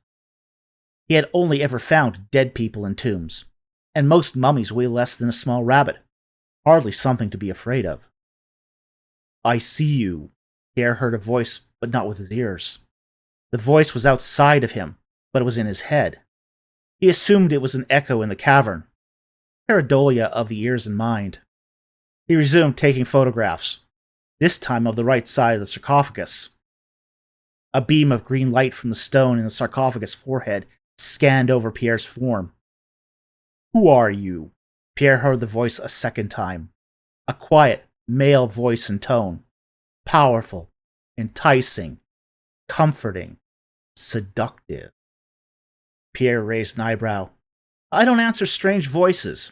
He had only ever found dead people in tombs, and most mummies weigh less than a small rabbit, hardly something to be afraid of. "I see you," Pierre heard a voice, but not with his ears. The voice was outside of him, but it was in his head. He assumed it was an echo in the cavern, pareidolia of the ears and mind. He resumed taking photographs, this time of the right side of the sarcophagus. A beam of green light from the stone in the sarcophagus forehead scanned over Pierre's form. "Who are you?" Pierre heard the voice a second time. A quiet, male voice and tone. Powerful, enticing, comforting, seductive. Pierre raised an eyebrow. "I don't answer strange voices."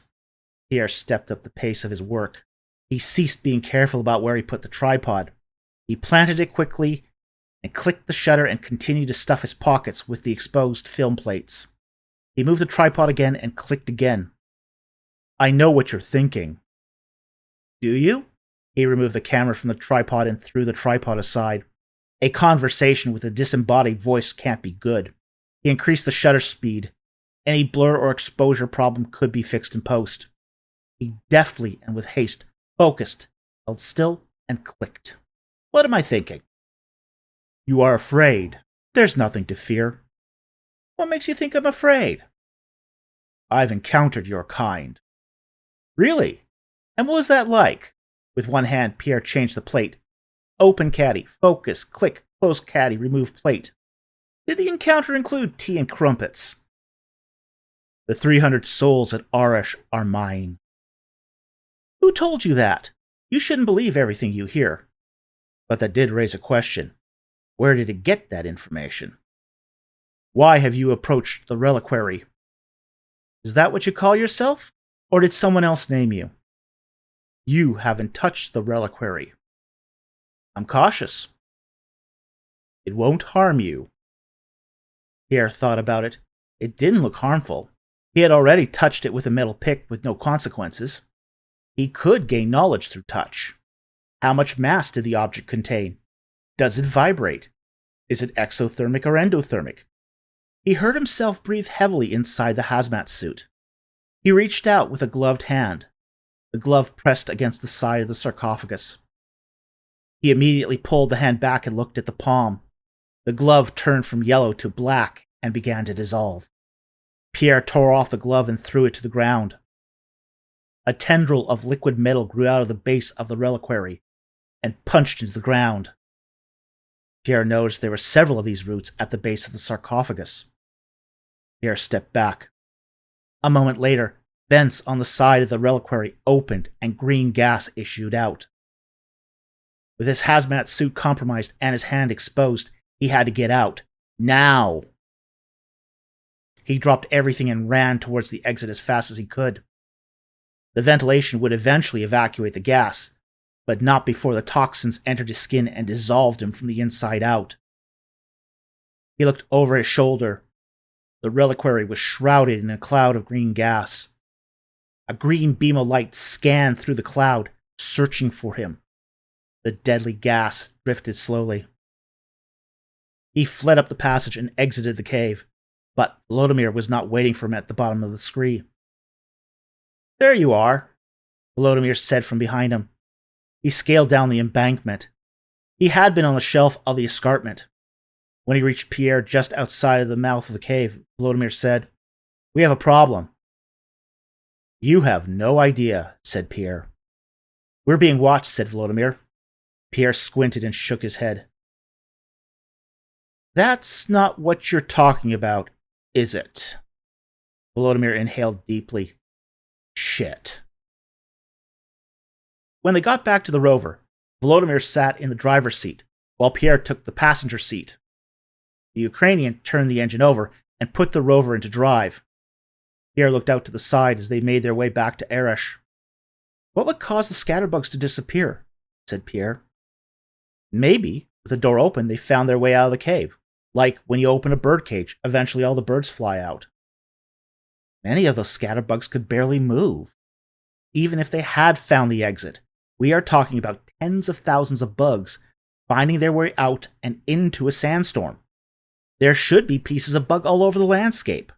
Pierre stepped up the pace of his work. He ceased being careful about where he put the tripod. He planted it quickly and clicked the shutter and continued to stuff his pockets with the exposed film plates. He moved the tripod again and clicked again. "I know what you're thinking." "Do you?" He removed the camera from the tripod and threw the tripod aside. A conversation with a disembodied voice can't be good. He increased the shutter speed. Any blur or exposure problem could be fixed in post. He deftly and with haste focused, held still, and clicked. "What am I thinking?" "You are afraid." "There's nothing to fear." "What makes you think I'm afraid?" "I've encountered your kind." "Really? And what was that like?" With one hand, Pierre changed the plate. Open caddy, focus, click, close caddy, remove plate. "Did the encounter include tea and crumpets?" "The 300 souls at Arish are mine." "Who told you that? You shouldn't believe everything you hear." "But that did raise a question. Where did it get that information?" "Why have you approached the Reliquary?" "Is that what you call yourself? Or did someone else name you?" "You haven't touched the Reliquary." "I'm cautious." "It won't harm you." Pierre thought about it. It didn't look harmful. He had already touched it with a metal pick with no consequences. He could gain knowledge through touch. How much mass did the object contain? Does it vibrate? Is it exothermic or endothermic? He heard himself breathe heavily inside the hazmat suit. He reached out with a gloved hand. The glove pressed against the side of the sarcophagus. He immediately pulled the hand back and looked at the palm. The glove turned from yellow to black and began to dissolve. Pierre tore off the glove and threw it to the ground. A tendril of liquid metal grew out of the base of the reliquary and punched into the ground. Pierre noticed there were several of these roots at the base of the sarcophagus. Pierre stepped back. A moment later, vents on the side of the reliquary opened and green gas issued out. With his hazmat suit compromised and his hand exposed, he had to get out. Now! He dropped everything and ran towards the exit as fast as he could. The ventilation would eventually evacuate the gas, but not before the toxins entered his skin and dissolved him from the inside out. He looked over his shoulder. The reliquary was shrouded in a cloud of green gas. A green beam of light scanned through the cloud, searching for him. The deadly gas drifted slowly. He fled up the passage and exited the cave, but Volodymyr was not waiting for him at the bottom of the scree. "There you are," Volodymyr said from behind him. He scaled down the embankment. He had been on the shelf of the escarpment. When he reached Pierre just outside of the mouth of the cave, Volodymyr said, "We have a problem." "You have no idea," said Pierre. "We're being watched," said Volodymyr. Pierre squinted and shook his head. "That's not what you're talking about, is it?" Volodymyr inhaled deeply. "Shit." When they got back to the rover, Volodymyr sat in the driver's seat, while Pierre took the passenger seat. The Ukrainian turned the engine over and put the rover into drive. Pierre looked out to the side as they made their way back to Arish. "What would cause the scatterbugs to disappear?" said Pierre. "Maybe," With the door open, they found their way out of the cave. Like when you open a bird cage, eventually all the birds fly out. Many of those scatterbugs could barely move. Even if they had found the exit, we are talking about tens of thousands of bugs finding their way out and into a sandstorm. There should be pieces of bug all over the landscape.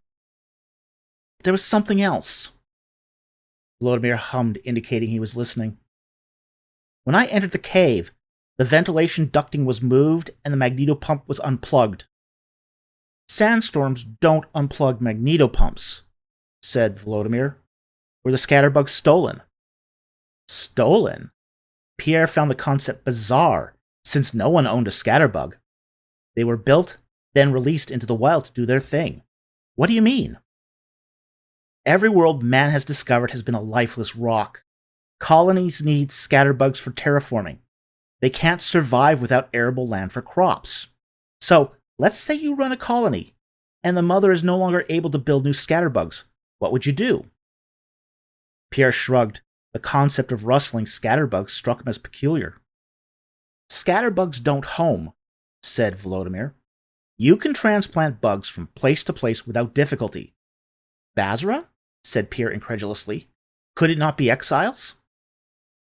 But there was something else. Vladimir hummed, indicating he was listening. When I entered the cave, the ventilation ducting was moved and the magnetopump was unplugged. Sandstorms don't unplug magnetopumps, said Vladimir. Were the scatterbugs stolen? Stolen? Pierre found the concept bizarre, since no one owned a scatterbug. They were built, then released into the wild to do their thing. What do you mean? Every world man has discovered has been a lifeless rock. Colonies need scatterbugs for terraforming. They can't survive without arable land for crops. So, let's say you run a colony, and the mother is no longer able to build new scatterbugs. What would you do? Pierre shrugged. The concept of rustling scatterbugs struck him as peculiar. Scatterbugs don't home, said Vladimir. You can transplant bugs from place to place without difficulty. Basra? Said Pierre incredulously. Could it not be exiles?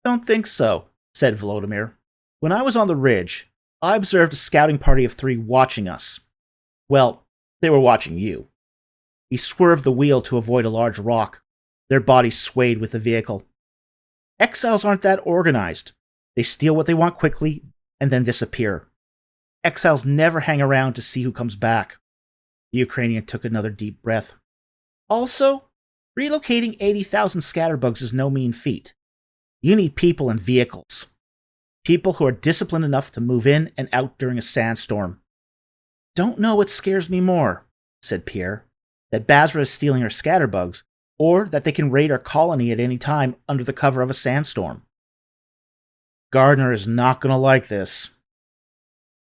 Don't think so, said Vladimir. When I was on the ridge, I observed a scouting party of 3 watching us. Well, they were watching you. He swerved the wheel to avoid a large rock. Their bodies swayed with the vehicle. Exiles aren't that organized. They steal what they want quickly and then disappear. Exiles never hang around to see who comes back. The Ukrainian took another deep breath. Also, relocating 80,000 scatterbugs is no mean feat. You need people and vehicles. People who are disciplined enough to move in and out during a sandstorm. Don't know what scares me more, said Pierre. That Basra is stealing our scatterbugs, or that they can raid our colony at any time under the cover of a sandstorm. Gardner is not going to like this.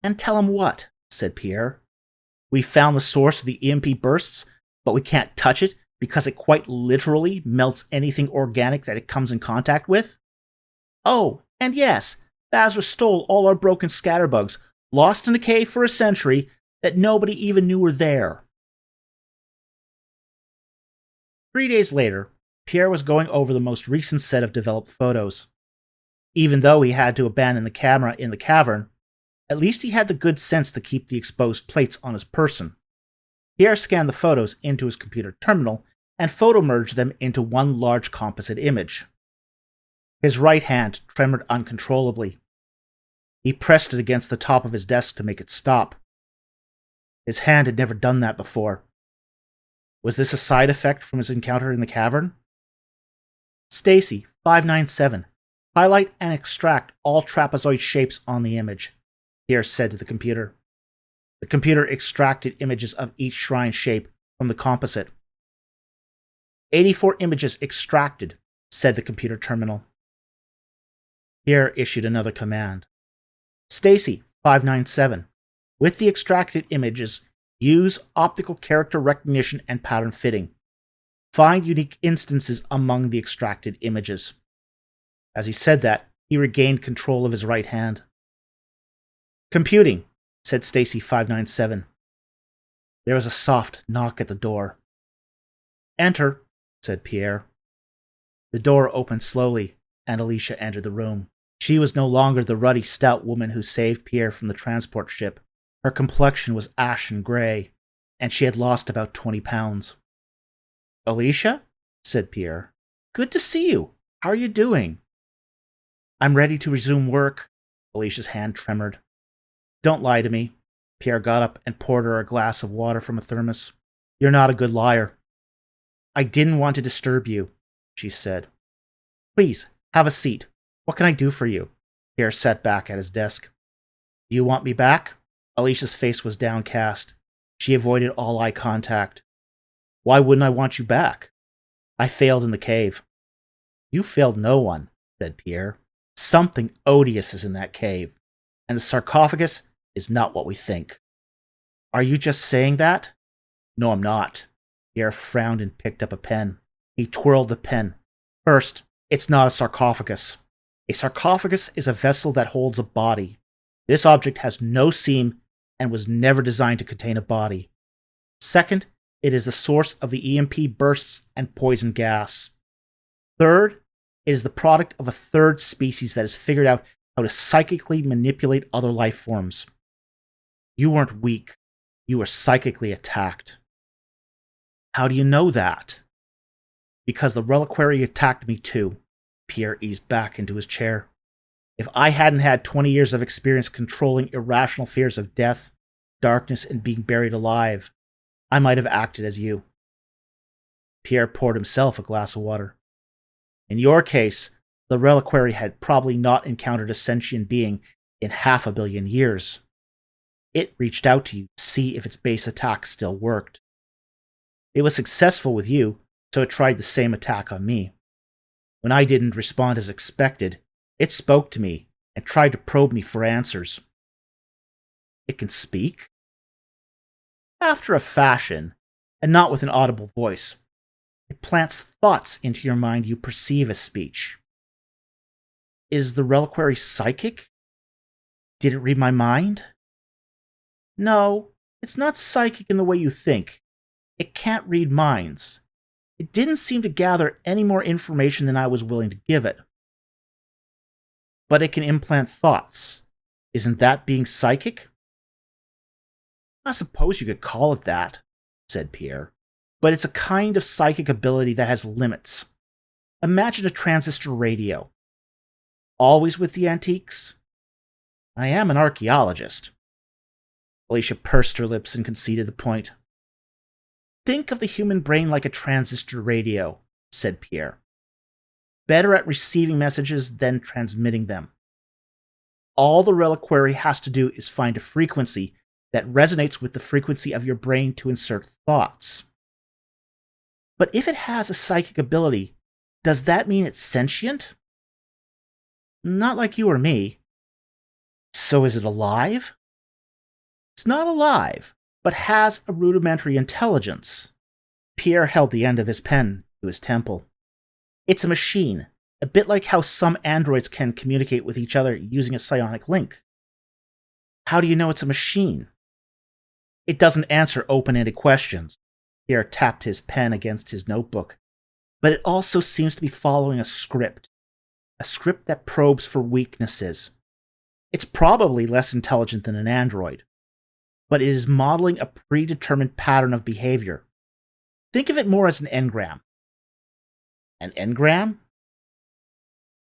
And tell him what, said Pierre. We found the source of the EMP bursts, but we can't touch it because it quite literally melts anything organic that it comes in contact with. Oh, and yes, Basra stole all our broken scatterbugs, lost in a cave for a century, that nobody even knew were there. 3 days later, Pierre was going over the most recent set of developed photos. Even though he had to abandon the camera in the cavern, at least he had the good sense to keep the exposed plates on his person. Pierre scanned the photos into his computer terminal and photo-merged them into one large composite image. His right hand tremored uncontrollably. He pressed it against the top of his desk to make it stop. His hand had never done that before. Was this a side effect from his encounter in the cavern? Stacy, 597. Highlight and extract all trapezoid shapes on the image, Pierre said to the computer. The computer extracted images of each shrine shape from the composite. 84 images extracted, said the computer terminal. Pierre issued another command. Stacy, 597. With the extracted images, use optical character recognition and pattern fitting. Find unique instances among the extracted images. As he said that, he regained control of his right hand. Computing, said Stacy 597. There was a soft knock at the door. Enter, said Pierre. The door opened slowly, and Alicia entered the room. She was no longer the ruddy, stout woman who saved Pierre from the transport ship. Her complexion was ashen gray, and she had lost about 20 pounds. Alicia, said Pierre. Good to see you. How are you doing? I'm ready to resume work. Alicia's hand tremored. Don't lie to me. Pierre got up and poured her a glass of water from a thermos. You're not a good liar. I didn't want to disturb you, she said. Please, have a seat. What can I do for you? Pierre sat back at his desk. Do you want me back? Alicia's face was downcast. She avoided all eye contact. Why wouldn't I want you back? I failed in the cave. You failed no one, said Pierre. Something odious is in that cave, and the sarcophagus is not what we think. Are you just saying that? No, I'm not. Pierre frowned and picked up a pen. He twirled the pen. First, it's not a sarcophagus. A sarcophagus is a vessel that holds a body. This object has no seam and was never designed to contain a body. Second, it is the source of the EMP bursts and poison gas. Third, it is the product of a third species that has figured out how to psychically manipulate other life forms. You weren't weak. You were psychically attacked. How do you know that? Because the Reliquary attacked me too. Pierre eased back into his chair. If I hadn't had 20 years of experience controlling irrational fears of death, darkness, and being buried alive, I might have acted as you. Pierre poured himself a glass of water. In your case, the Reliquary had probably not encountered a sentient being in 500 million years. It reached out to you to see if its base attack still worked. It was successful with you, so it tried the same attack on me. When I didn't respond as expected, it spoke to me and tried to probe me for answers. It can speak? After a fashion, and not with an audible voice. It plants thoughts into your mind you perceive as speech. Is the Reliquary psychic? Did it read my mind? No, it's not psychic in the way you think. It can't read minds. It didn't seem to gather any more information than I was willing to give it. But it can implant thoughts. Isn't that being psychic? I suppose you could call it that, said Pierre. But it's a kind of psychic ability that has limits. Imagine a transistor radio. Always with the antiques? I am an archaeologist. Alicia pursed her lips and conceded the point. Think of the human brain like a transistor radio, said Pierre. Better at receiving messages than transmitting them. All the Reliquary has to do is find a frequency that resonates with the frequency of your brain to insert thoughts. But if it has a psychic ability, does that mean it's sentient? Not like you or me. So is it alive? It's not alive, but has a rudimentary intelligence. Pierre held the end of his pen to his temple. It's a machine, a bit like how some androids can communicate with each other using a psionic link. How do you know it's a machine? It doesn't answer open-ended questions. Pierre tapped his pen against his notebook. But it also seems to be following a script that probes for weaknesses. It's probably less intelligent than an android, but it is modeling a predetermined pattern of behavior. Think of it more as an engram. An engram?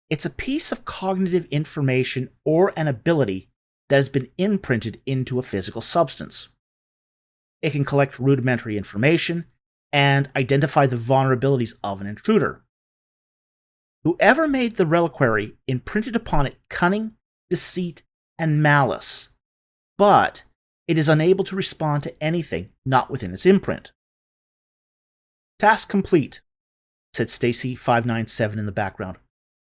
It's a piece of cognitive information or an ability that has been imprinted into a physical substance. It can collect rudimentary information and identify the vulnerabilities of an intruder. Whoever made the Reliquary imprinted upon it cunning, deceit, and malice, but it is unable to respond to anything not within its imprint. Task complete, said Stacy 597 in the background.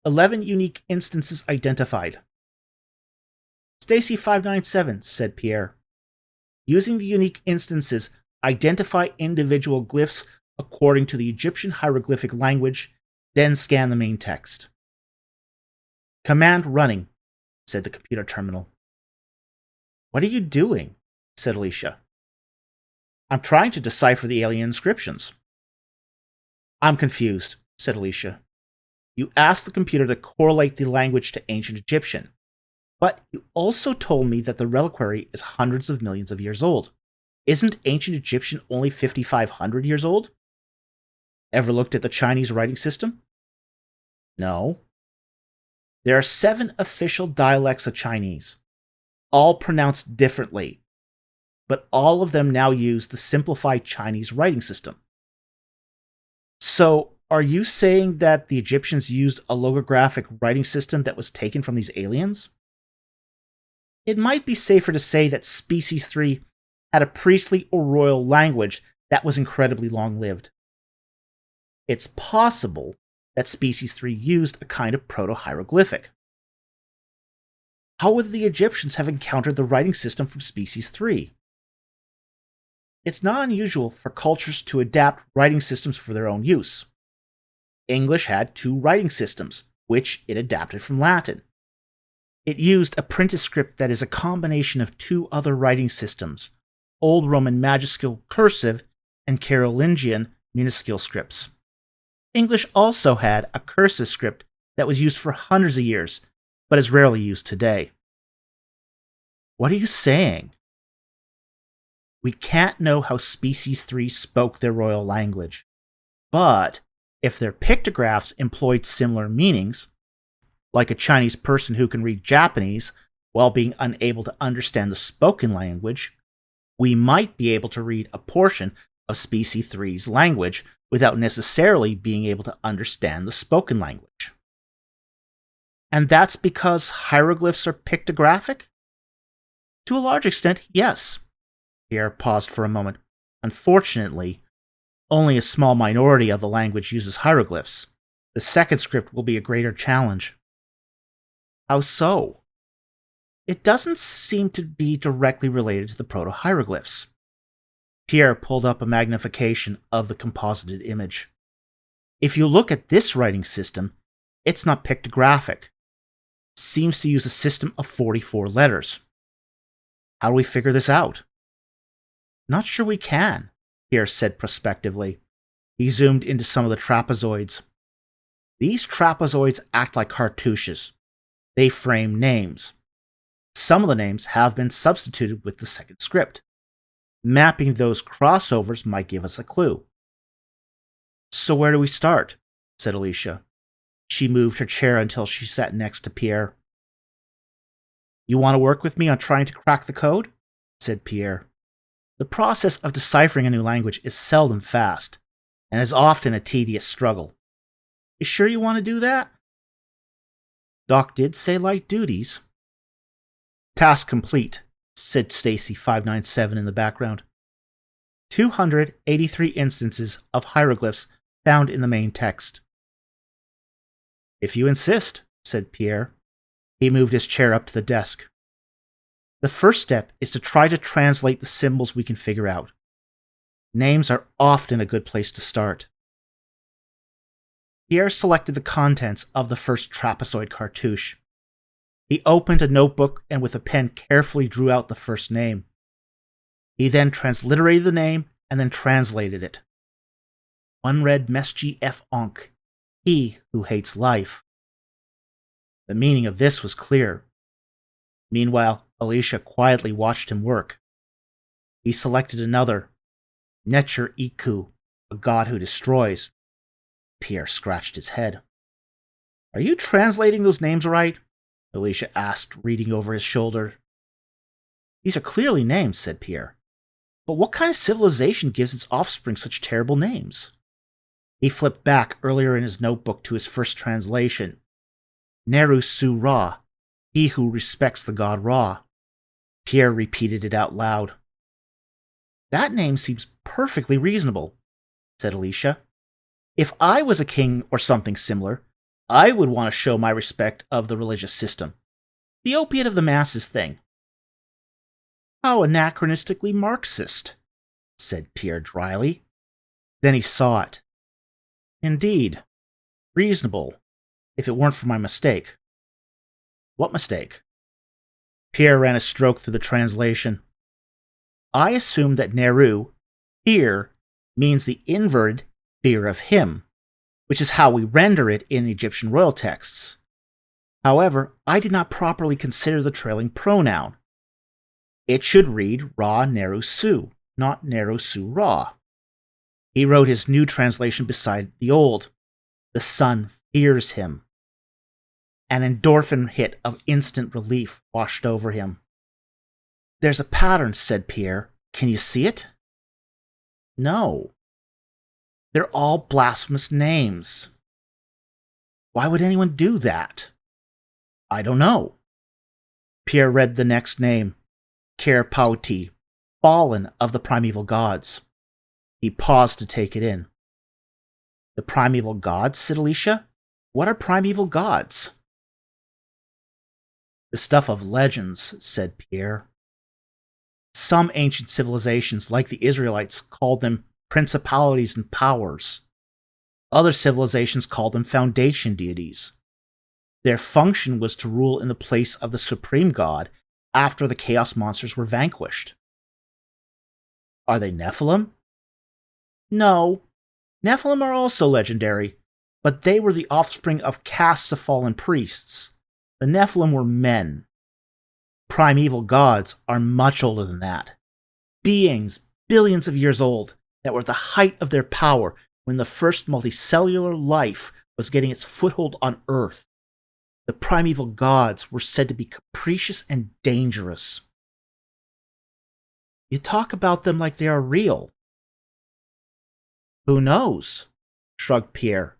11 unique instances identified. Stacy 597, said Pierre. Using the unique instances, identify individual glyphs according to the Egyptian hieroglyphic language, then scan the main text. Command running, said the computer terminal. What are you doing? Said Alicia. I'm trying to decipher the alien inscriptions. I'm confused, said Alicia. You asked the computer to correlate the language to ancient Egyptian, but you also told me that the Reliquary is hundreds of millions of years old. Isn't ancient Egyptian only 5,500 years old? Ever looked at the Chinese writing system? No. There are 7 official dialects of Chinese, all pronounced differently, but all of them now use the simplified Chinese writing system. So, are you saying that the Egyptians used a logographic writing system that was taken from these aliens? It might be safer to say that Species 3 had a priestly or royal language that was incredibly long-lived. It's possible that Species 3 used a kind of proto-hieroglyphic. How would the Egyptians have encountered the writing system from Species 3? It's not unusual for cultures to adapt writing systems for their own use. English had 2 writing systems, which it adapted from Latin. It used a printed script that is a combination of two other writing systems, Old Roman majuscule cursive and Carolingian minuscule scripts. English also had a cursive script that was used for hundreds of years, but is rarely used today. What are you saying? We can't know how Species 3 spoke their royal language, but if their pictographs employed similar meanings, like a Chinese person who can read Japanese while being unable to understand the spoken language, we might be able to read a portion of Species 3's language without necessarily being able to understand the spoken language. And that's because hieroglyphs are pictographic? To a large extent, yes. Pierre paused for a moment. Unfortunately, only a small minority of the language uses hieroglyphs. The second script will be a greater challenge. How so? It doesn't seem to be directly related to the proto-hieroglyphs. Pierre pulled up a magnification of the composited image. If you look at this writing system, it's not pictographic. It seems to use a system of 44 letters. How do we figure this out? Not sure we can, Pierre said prospectively. He zoomed into some of the trapezoids. These trapezoids act like cartouches. They frame names. Some of the names have been substituted with the second script. Mapping those crossovers might give us a clue. So where do we start? Said Alicia. She moved her chair until she sat next to Pierre. You want to work with me on trying to crack the code? Said Pierre. The process of deciphering a new language is seldom fast, and is often a tedious struggle. You sure you want to do that? Doc did say light duties. Task complete, said Stacy 597 in the background. 283 instances of hieroglyphs found in the main text. If you insist, said Pierre. He moved his chair up to the desk. The first step is to try to translate the symbols we can figure out. Names are often a good place to start. Pierre selected the contents of the first trapezoid cartouche. He opened a notebook and with a pen carefully drew out the first name. He then transliterated the name and then translated it. One read Mesji F. Onk, he who hates life. The meaning of this was clear. Meanwhile, Alicia quietly watched him work. He selected another, Netcher Iku, a god who destroys. Pierre scratched his head. Are you translating those names right? Alicia asked, reading over his shoulder. These are clearly names, said Pierre. But what kind of civilization gives its offspring such terrible names? He flipped back earlier in his notebook to his first translation. Neru Su Ra, he who respects the god Ra. Pierre repeated it out loud. That name seems perfectly reasonable, said Alicia. If I was a king or something similar, I would want to show my respect of the religious system. The opiate of the masses thing. How anachronistically Marxist, said Pierre dryly. Then he saw it. Indeed. Reasonable, if it weren't for my mistake. What mistake? Pierre ran a stroke through the translation. I assumed that Neru, fear, means the inverted fear of him, which is how we render it in Egyptian royal texts. However, I did not properly consider the trailing pronoun. It should read Ra Neru Su, not Neru Su Ra. He wrote his new translation beside the old. The sun fears him. An endorphin hit of instant relief washed over him. There's a pattern, said Pierre. Can you see it? No. They're all blasphemous names. Why would anyone do that? I don't know. Pierre read the next name. Kerpauti, fallen of the primeval gods. He paused to take it in. The primeval gods, said Alicia? What are primeval gods? The stuff of legends, said Pierre. Some ancient civilizations, like the Israelites, called them principalities and powers. Other civilizations called them foundation deities. Their function was to rule in the place of the supreme god after the chaos monsters were vanquished. Are they Nephilim? No. Nephilim are also legendary, but they were the offspring of castes of fallen priests. The Nephilim were men. Primeval gods are much older than that. Beings billions of years old that were at the height of their power when the first multicellular life was getting its foothold on Earth. The primeval gods were said to be capricious and dangerous. You talk about them like they are real. Who knows? Shrugged Pierre.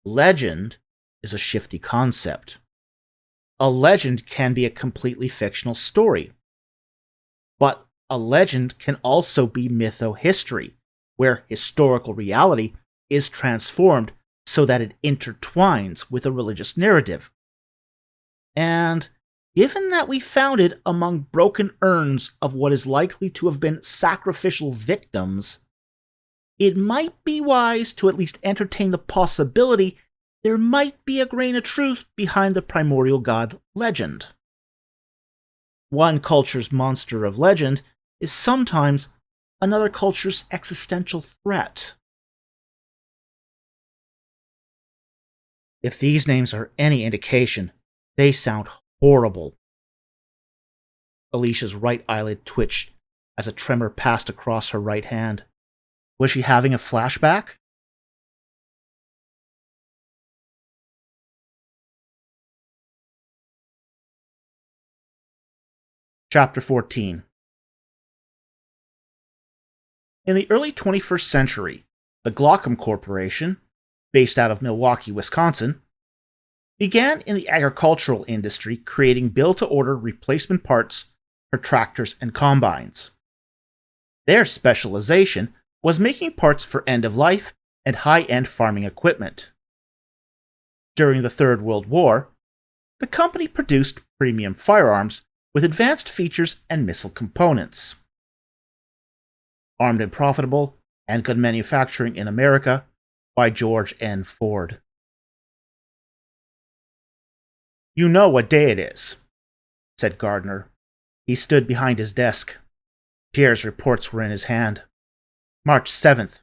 Legend is a shifty concept. A legend can be a completely fictional story. But a legend can also be mytho-history, where historical reality is transformed so that it intertwines with a religious narrative. And given that we found it among broken urns of what is likely to have been sacrificial victims, it might be wise to at least entertain the possibility there might be a grain of truth behind the primordial god legend. One culture's monster of legend is sometimes another culture's existential threat. If these names are any indication, they sound horrible. Alicia's right eyelid twitched as a tremor passed across her right hand. Was she having a flashback? Chapter 14. In the early 21st century, the Glaucom Corporation, based out of Milwaukee, Wisconsin, began in the agricultural industry creating build-to-order replacement parts for tractors and combines. Their specialization was making parts for end-of-life and high-end farming equipment. During the Third World War, the company produced premium firearms with advanced features and missile components. Armed and Profitable, Handgun Manufacturing in America, by George N. Ford. You know what day it is, said Gardner. He stood behind his desk. Pierre's reports were in his hand. March 7th,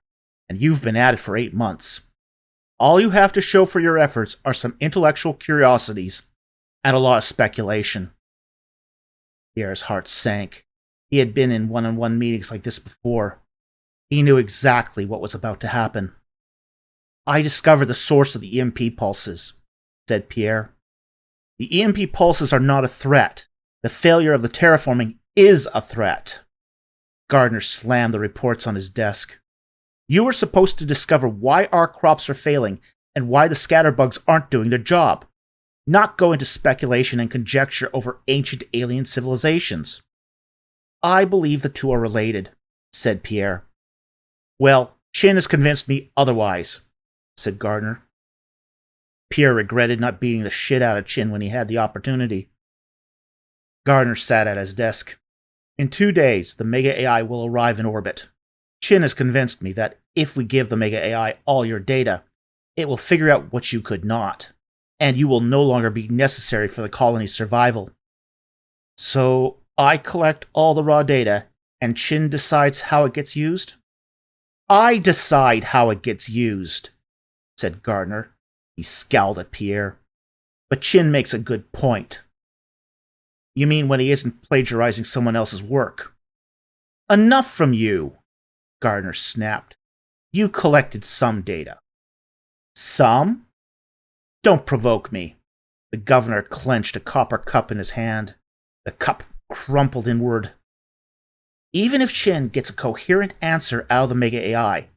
and you've been at it for 8 months. All you have to show for your efforts are some intellectual curiosities and a lot of speculation. Pierre's heart sank. He had been in one-on-one meetings like this before. He knew exactly what was about to happen. I discovered the source of the EMP pulses, said Pierre. The EMP pulses are not a threat. The failure of the terraforming is a threat. Gardner slammed the reports on his desk. You were supposed to discover why our crops are failing and why the scatterbugs aren't doing their job, not go into speculation and conjecture over ancient alien civilizations. I believe the two are related, said Pierre. Well, Chin has convinced me otherwise, said Gardner. Pierre regretted not beating the shit out of Chin when he had the opportunity. Gardner sat at his desk. In 2 days, the Mega AI will arrive in orbit. Chin has convinced me that if we give the Mega AI all your data, it will figure out what you could not, and you will no longer be necessary for the colony's survival. So I collect all the raw data, and Chin decides how it gets used? I decide how it gets used, said Gardner. He scowled at Pierre. But Chin makes a good point. You mean when he isn't plagiarizing someone else's work? Enough from you, Gardner snapped. You collected some data. Some? Don't provoke me. The governor clenched a copper cup in his hand. The cup crumpled inward. Even if Chin gets a coherent answer out of the Mega AI,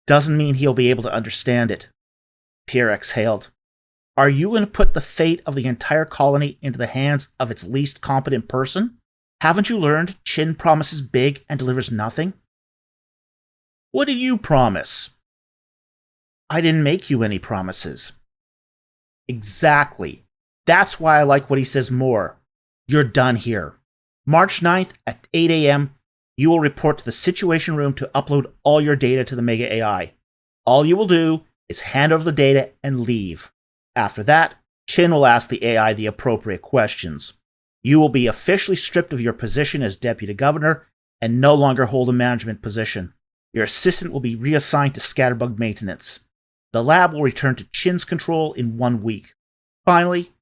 doesn't mean he'll be able to understand it. Pierre exhaled. Are you going to put the fate of the entire colony into the hands of its least competent person? Haven't you learned Chin promises big and delivers nothing? What did you promise? I didn't make you any promises. Exactly. That's why I like what he says more. You're done here. March 9th at 8 a.m., you will report to the Situation Room to upload all your data to the Mega AI. All you will do is hand over the data and leave. After that, Chin will ask the AI the appropriate questions. You will be officially stripped of your position as deputy governor and no longer hold a management position. Your assistant will be reassigned to scatterbug maintenance. The lab will return to Chin's control in 1 week. Finally,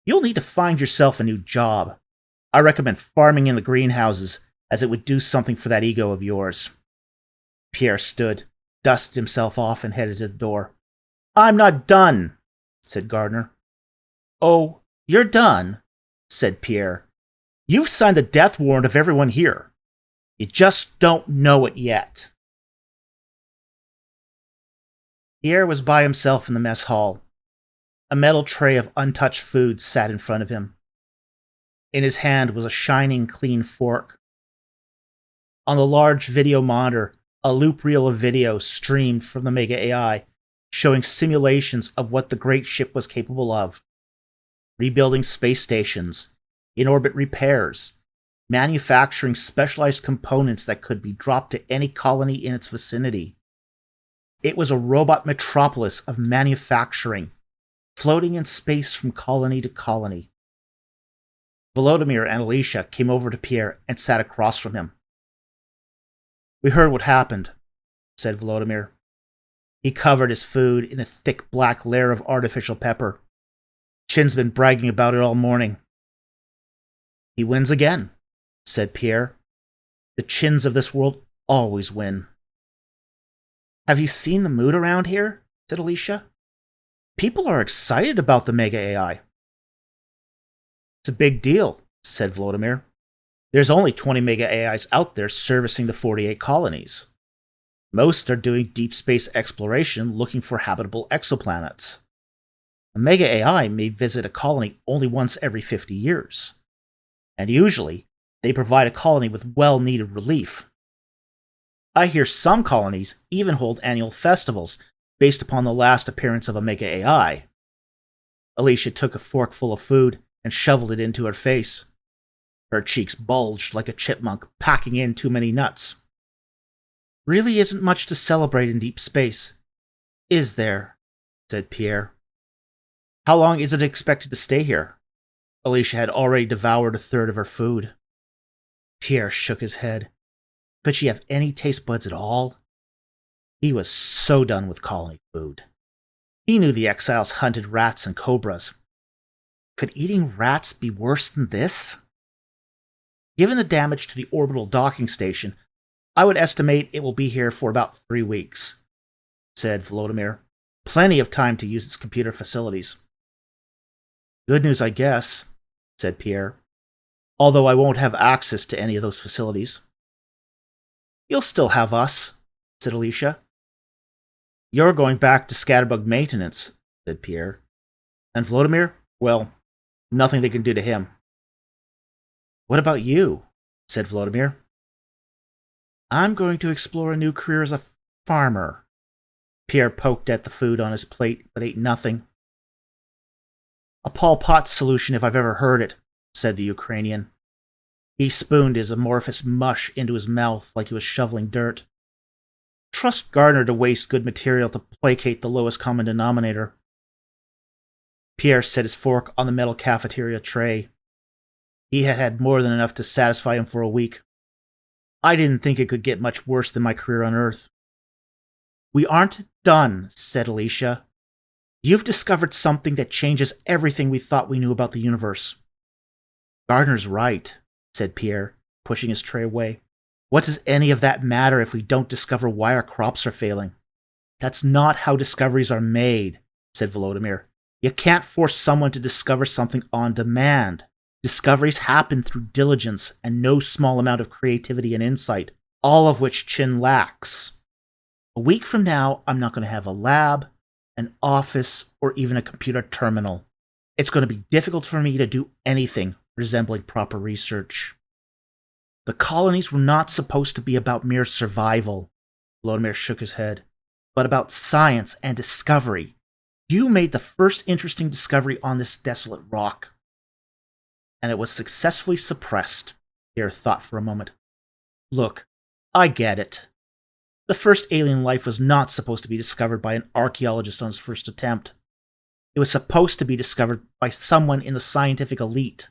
you'll need to find yourself a new job. I recommend farming in the greenhouses, as it would do something for that ego of yours. Pierre stood, dusted himself off, and headed to the door. I'm not done, said Gardner. Oh, you're done, said Pierre. You've signed the death warrant of everyone here. You just don't know it yet. Pierre was by himself in the mess hall. A metal tray of untouched food sat in front of him. In his hand was a shining, clean fork. On the large video monitor, a loop reel of video streamed from the Mega AI, showing simulations of what the great ship was capable of. Rebuilding space stations, in-orbit repairs, manufacturing specialized components that could be dropped to any colony in its vicinity. It was a robot metropolis of manufacturing, floating in space from colony to colony. Volodymyr and Alicia came over to Pierre and sat across from him. We heard what happened, said Volodymyr. He covered his food in a thick black layer of artificial pepper. Chin's been bragging about it all morning. He wins again, said Pierre. The Chins of this world always win. Have you seen the mood around here? Said Alicia. People are excited about the Mega AI. It's a big deal, said Volodymyr. There's only 20 Mega AIs out there servicing the 48 colonies. Most are doing deep space exploration looking for habitable exoplanets. A Mega AI may visit a colony only once every 50 years. And usually, they provide a colony with well-needed relief. I hear some colonies even hold annual festivals based upon the last appearance of a Mega AI. Alicia took a forkful of food and shoveled it into her face. Her cheeks bulged like a chipmunk packing in too many nuts. Really isn't much to celebrate in deep space, is there? Said Pierre. How long is it expected to stay here? Alicia had already devoured a third of her food. Pierre shook his head. Could she have any taste buds at all? He was so done with colony food. He knew the exiles hunted rats and cobras. Could eating rats be worse than this? Given the damage to the orbital docking station, I would estimate it will be here for about 3 weeks, said Volodymyr. Plenty of time to use its computer facilities. Good news, I guess, said Pierre. Although I won't have access to any of those facilities. You'll still have us, said Alicia. You're going back to scatterbug maintenance, said Pierre. And Volodymyr? Well, nothing they can do to him. What about you? Said Volodymyr. I'm going to explore a new career as a farmer. Pierre poked at the food on his plate, but ate nothing. A Pol Pot solution if I've ever heard it, said the Ukrainian. He spooned his amorphous mush into his mouth like he was shoveling dirt. Trust Gardner to waste good material to placate the lowest common denominator. Pierre set his fork on the metal cafeteria tray. He had had more than enough to satisfy him for a week. I didn't think it could get much worse than my career on Earth. We aren't done, said Alicia. You've discovered something that changes everything we thought we knew about the universe. Gardner's right, said Pierre, pushing his tray away. What does any of that matter if we don't discover why our crops are failing? That's not how discoveries are made, said Volodymyr. You can't force someone to discover something on demand. Discoveries happen through diligence and no small amount of creativity and insight, all of which Chin lacks. A week from now, I'm not going to have a lab, an office, or even a computer terminal. It's going to be difficult for me to do anything resembling proper research. The colonies were not supposed to be about mere survival, Volodymyr shook his head, but about science and discovery. You made the first interesting discovery on this desolate rock. And it was successfully suppressed, Pierre thought for a moment. Look, I get it. The first alien life was not supposed to be discovered by an archaeologist on his first attempt. It was supposed to be discovered by someone in the scientific elite.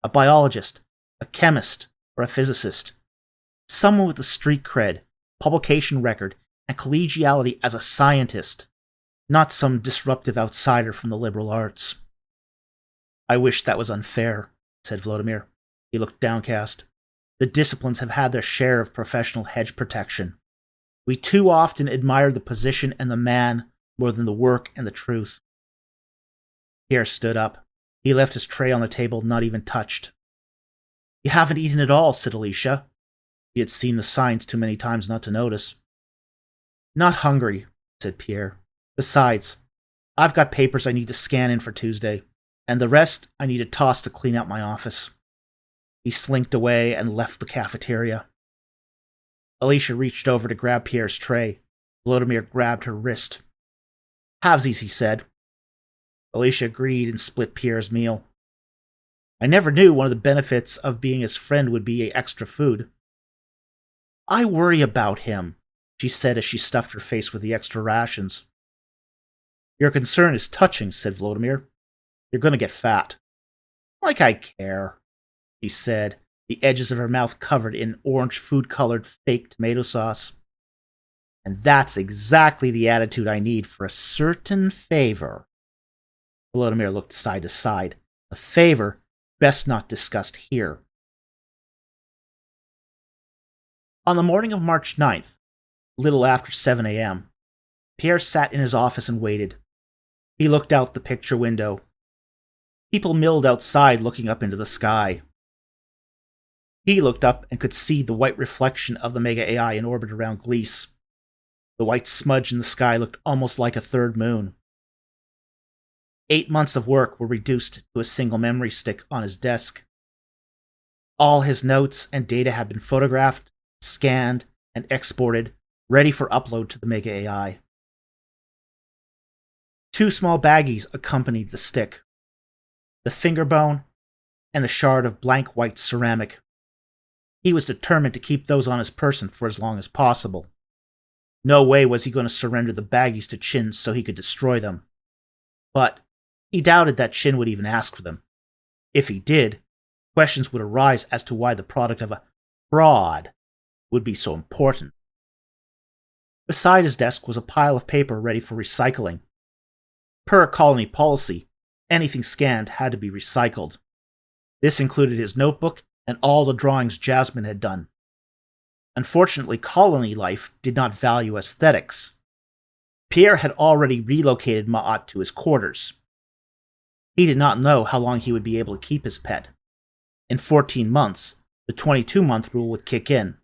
A biologist, a chemist, or a physicist. Someone with a street cred, publication record, and collegiality as a scientist, not some disruptive outsider from the liberal arts. I wish that was unfair, said Vladimir. He looked downcast. The disciplines have had their share of professional hedge protection. We too often admire the position and the man more than the work and the truth. Pierre stood up. He left his tray on the table, not even touched. You haven't eaten at all, said Alicia. He had seen the signs too many times not to notice. Not hungry, said Pierre. Besides, I've got papers I need to scan in for Tuesday, and the rest I need to toss to clean out my office. He slinked away and left the cafeteria. Alicia reached over to grab Pierre's tray. Vladimir grabbed her wrist. Halvesies, he said. Alicia agreed and split Pierre's meal. I never knew one of the benefits of being his friend would be extra food. I worry about him, she said as she stuffed her face with the extra rations. Your concern is touching, said Vladimir. You're going to get fat. Like I care, she said, the edges of her mouth covered in orange food-colored fake tomato sauce. And that's exactly the attitude I need for a certain favor. Vladimir looked side to side. A favor best not discussed here. On the morning of March 9th, little after 7 a.m., Pierre sat in his office and waited. He looked out the picture window. People milled outside looking up into the sky. He looked up and could see the white reflection of the Mega AI in orbit around Gliese. The white smudge in the sky looked almost like a third moon. 8 months of work were reduced to a single memory stick on his desk. All his notes and data had been photographed, scanned, and exported, ready for upload to the Mega AI. 2 small baggies accompanied the stick. The finger bone and the shard of blank white ceramic. He was determined to keep those on his person for as long as possible. No way was he going to surrender the baggies to Chin so he could destroy them. But he doubted that Chin would even ask for them. If he did, questions would arise as to why the product of a fraud would be so important. Beside his desk was a pile of paper ready for recycling. Per colony policy, anything scanned had to be recycled. This included his notebook and all the drawings Jasmine had done. Unfortunately, colony life did not value aesthetics. Pierre had already relocated Ma'at to his quarters. He did not know how long he would be able to keep his pet. In 14 months, the 22-month rule would kick in.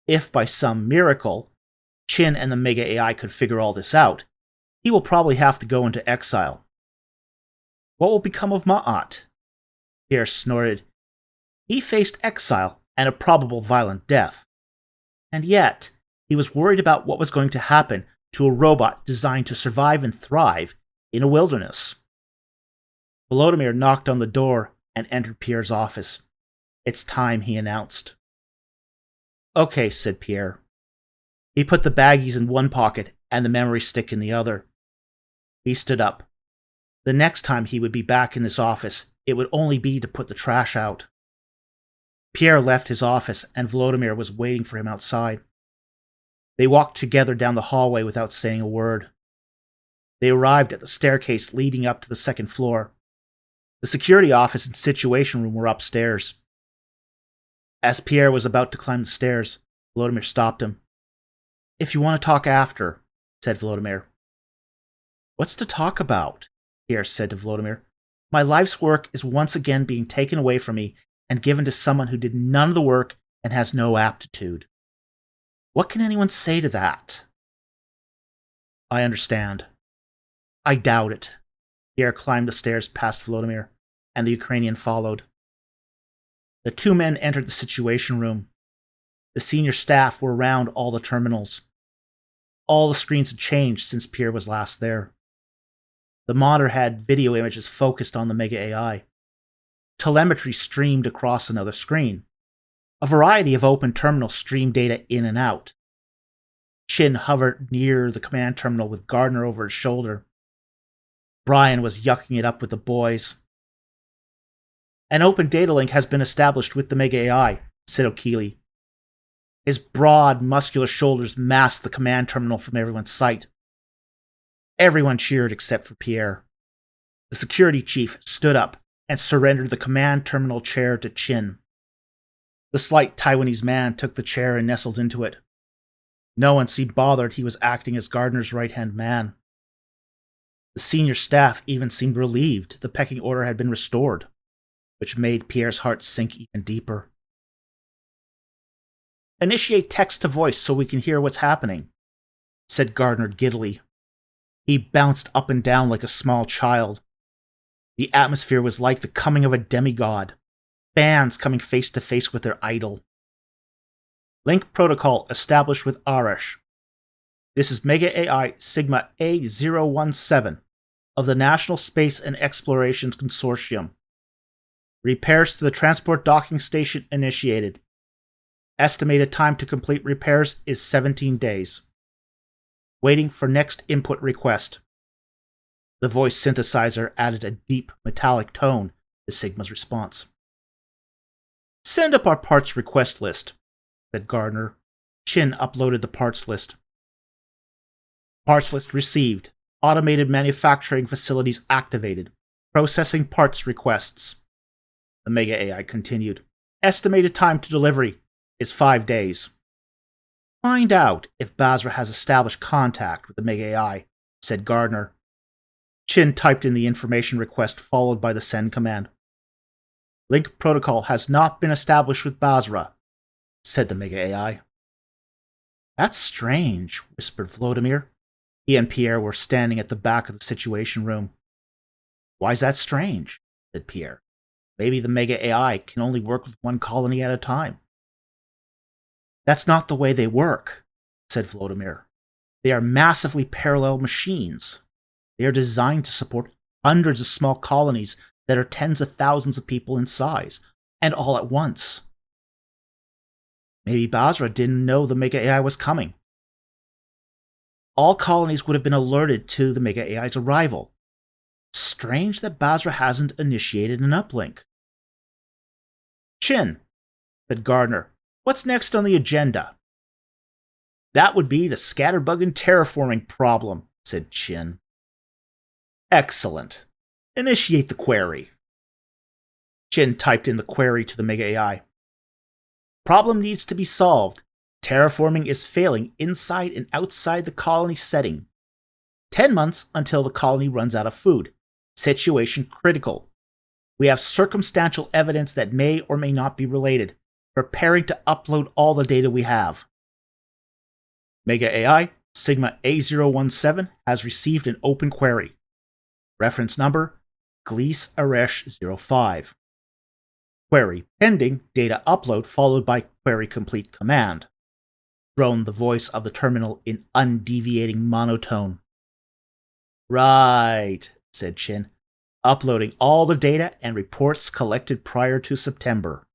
If by some miracle, Chin and the Mega AI could figure all this out, he will probably have to go into exile. What will become of Ma'at? Pierre snorted. He faced exile and a probable violent death. And yet, he was worried about what was going to happen to a robot designed to survive and thrive in a wilderness. Volodymyr knocked on the door and entered Pierre's office. It's time, he announced. Okay, said Pierre. He put the baggies in one pocket and the memory stick in the other. He stood up. The next time he would be back in this office, it would only be to put the trash out. Pierre left his office and Volodymyr was waiting for him outside. They walked together down the hallway without saying a word. They arrived at the staircase leading up to the second floor. The security office and situation room were upstairs. As Pierre was about to climb the stairs, Volodymyr stopped him. If you want to talk after, said Volodymyr. What's to talk about? Pierre said to Volodymyr. My life's work is once again being taken away from me and given to someone who did none of the work and has no aptitude. What can anyone say to that? I understand. I doubt it. Pierre climbed the stairs past Volodymyr, and the Ukrainian followed. The 2 men entered the situation room. The senior staff were around all the terminals. All the screens had changed since Pierre was last there. The monitor had video images focused on the Mega AI. Telemetry streamed across another screen. A variety of open terminals streamed data in and out. Chin hovered near the command terminal with Gardner over his shoulder. Brian was yucking it up with the boys. An open data link has been established with the Mega AI, said O'Keefe. His broad, muscular shoulders masked the command terminal from everyone's sight. Everyone cheered except for Pierre. The security chief stood up and surrendered the command terminal chair to Chin. The slight Taiwanese man took the chair and nestled into it. No one seemed bothered he was acting as Gardner's right-hand man. The senior staff even seemed relieved the pecking order had been restored, which made Pierre's heart sink even deeper. "Initiate text-to-voice so we can hear what's happening," said Gardner giddily. He bounced up and down like a small child. The atmosphere was like the coming of a demigod, fans coming face to face with their idol. "Link protocol established with Arash. This is Mega AI Sigma A017 of the National Space and Explorations Consortium. Repairs to the transport docking station initiated. Estimated time to complete repairs is 17 days. Waiting for next input request." The voice synthesizer added a deep, metallic tone to Sigma's response. "Send up our parts request list," said Gardner. Chin uploaded the parts list. "Parts list received. Automated manufacturing facilities activated. Processing parts requests." The Mega AI continued. "Estimated time to delivery is 5 days. Find out if Basra has established contact with the Mega AI," said Gardner. Chin typed in the information request followed by the send command. "Link protocol has not been established with Basra," said the Mega AI. "That's strange," whispered Vladimir. He and Pierre were standing at the back of the Situation Room. "Why's that strange?" said Pierre. "Maybe the Mega AI can only work with one colony at a time." "That's not the way they work," said Vladimir. "They are massively parallel machines. They are designed to support hundreds of small colonies that are tens of thousands of people in size, and all at once." Maybe Basra didn't know the Mega AI was coming. All colonies would have been alerted to the Mega AI's arrival. Strange that Basra hasn't initiated an uplink. "Chin," said Gardner, "what's next on the agenda?" "That would be the scatterbug and terraforming problem," said Chin. "Excellent. Initiate the query." Chin typed in the query to the Mega AI. "Problem needs to be solved. Terraforming is failing inside and outside the colony setting. 10 months until the colony runs out of food. Situation critical. We have circumstantial evidence that may or may not be related. Preparing to upload all the data we have." Mega AI Sigma A017 has received an open query. Reference number Gliese Aresh 05. Query pending data upload followed by query complete command. Droned the voice of the terminal in undeviating monotone. "Right," said Chin. "Uploading all the data and reports collected prior to September."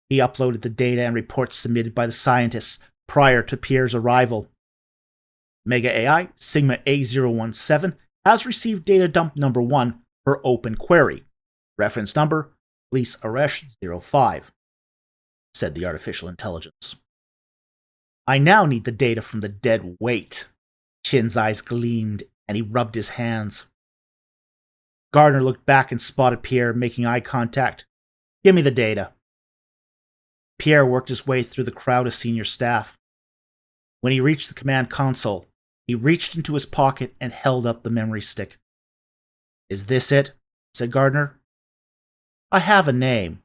He uploaded the data and reports submitted by the scientists prior to Pierre's arrival. Mega AI Sigma A017 has received data dump number 1 for open query. Reference number Gliese Aresh 05, said the artificial intelligence. "I now need the data from the dead weight." Chin's eyes gleamed, and he rubbed his hands. Gardner looked back and spotted Pierre making eye contact. "Give me the data." Pierre worked his way through the crowd of senior staff. When he reached the command console, he reached into his pocket and held up the memory stick. "Is this it?" said Gardner. "I have a name,"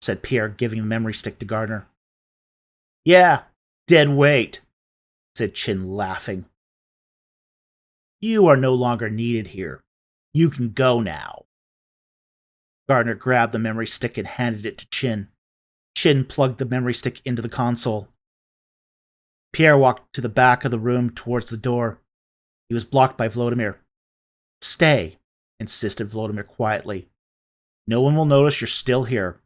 said Pierre, giving the memory stick to Gardner. "Yeah, dead weight," said Chin, laughing. "You are no longer needed here. You can go now." Gardner grabbed the memory stick and handed it to Chin. Chin plugged the memory stick into the console. Pierre walked to the back of the room towards the door. He was blocked by Vladimir. "Stay," insisted Vladimir quietly. "No one will notice you're still here,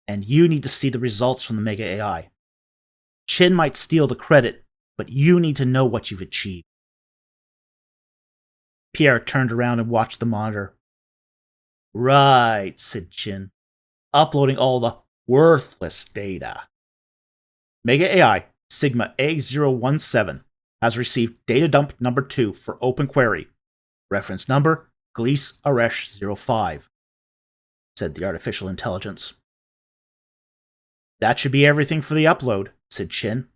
and you need to see the results from the Mega AI. Chin might steal the credit, but you need to know what you've achieved." Pierre turned around and watched the monitor. Right, said Chin, uploading all the worthless data. Mega AI Sigma A017 has received data dump number 2 for open query. Reference number Gliese Aresh 05, said the artificial intelligence. That should be everything for the upload, said Chin.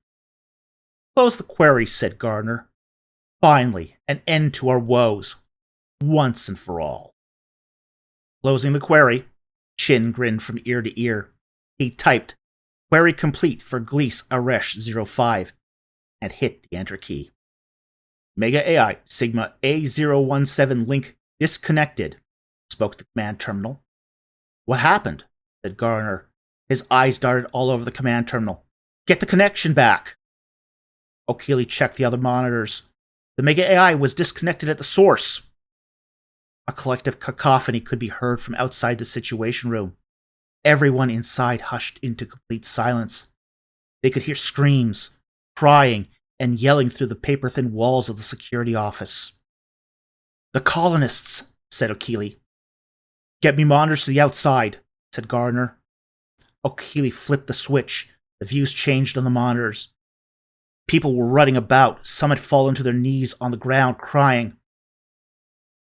Close the query, said Gardner. Finally, an end to our woes, once and for all. Closing the query, Chin grinned from ear to ear. He typed, "Query complete for Gliese Aresh 05, and hit the enter key. Mega AI Sigma A017 link disconnected, spoke the command terminal. What happened? Said Gardner. His eyes darted all over the command terminal. Get the connection back. O'Keefe checked the other monitors. The Mega AI was disconnected at the source. A collective cacophony could be heard from outside the Situation Room. Everyone inside hushed into complete silence. They could hear screams, crying, and yelling through the paper-thin walls of the security office. The colonists, said O'Keefe. Get me monitors to the outside, said Gardner. O'Keefe flipped the switch. The views changed on the monitors. People were running about. Some had fallen to their knees on the ground, crying.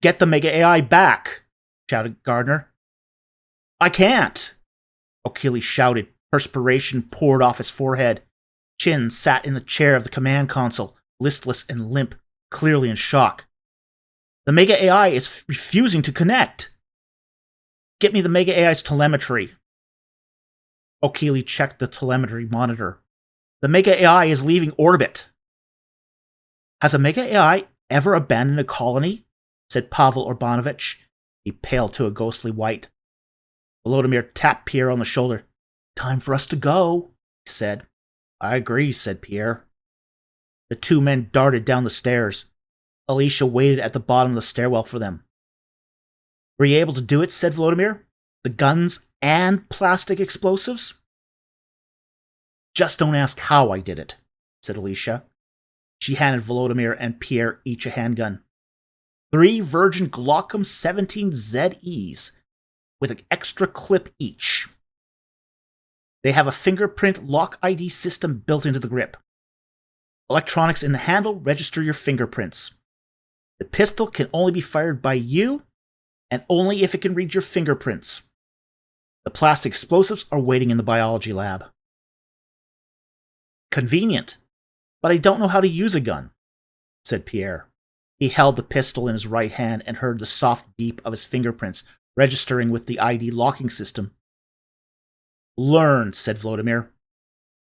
Get the Mega AI back, shouted Gardner. I can't, O'Keefe shouted. Perspiration poured off his forehead. Chin sat in the chair of the command console, listless and limp, clearly in shock. The Mega AI is refusing to connect. Get me the Mega AI's telemetry. O'Keefe checked the telemetry monitor. The Mega AI is leaving orbit. Has a Mega AI ever abandoned a colony? Said Pavel Urbanovich. He paled to a ghostly white. Volodymyr tapped Pierre on the shoulder. Time for us to go, he said. I agree, said Pierre. The two men darted down the stairs. Alicia waited at the bottom of the stairwell for them. Were you able to do it, said Volodymyr? The guns and plastic explosives? Just don't ask how I did it, said Alicia. She handed Volodymyr and Pierre each a handgun. 3 Virgin Glockum 17 ZEs with an extra clip each. They have a fingerprint lock ID system built into the grip. Electronics in the handle register your fingerprints. The pistol can only be fired by you, and only if it can read your fingerprints. The plastic explosives are waiting in the biology lab. Convenient, but I don't know how to use a gun, said Pierre. He held the pistol in his right hand and heard the soft beep of his fingerprints registering with the ID locking system. Learn, said Volodymyr.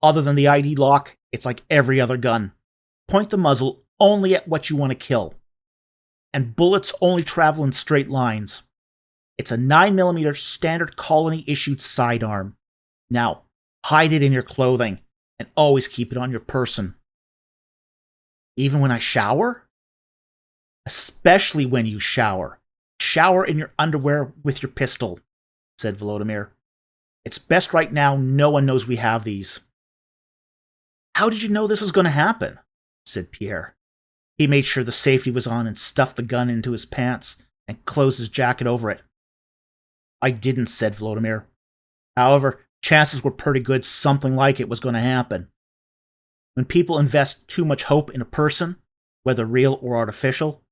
Other than the ID lock, it's like every other gun. Point the muzzle only at what you want to kill. And bullets only travel in straight lines. It's a 9mm standard colony-issued sidearm. Now, hide it in your clothing, and always keep it on your person. Even when I shower? Especially when you shower. Shower in your underwear with your pistol, said Volodymyr. It's best right now no one knows we have these. How did you know this was going to happen? Said Pierre. He made sure the safety was on and stuffed the gun into his pants and closed his jacket over it. I didn't, said Volodymyr. However, chances were pretty good something like it was going to happen. When people invest too much hope in a person, whether real or artificial,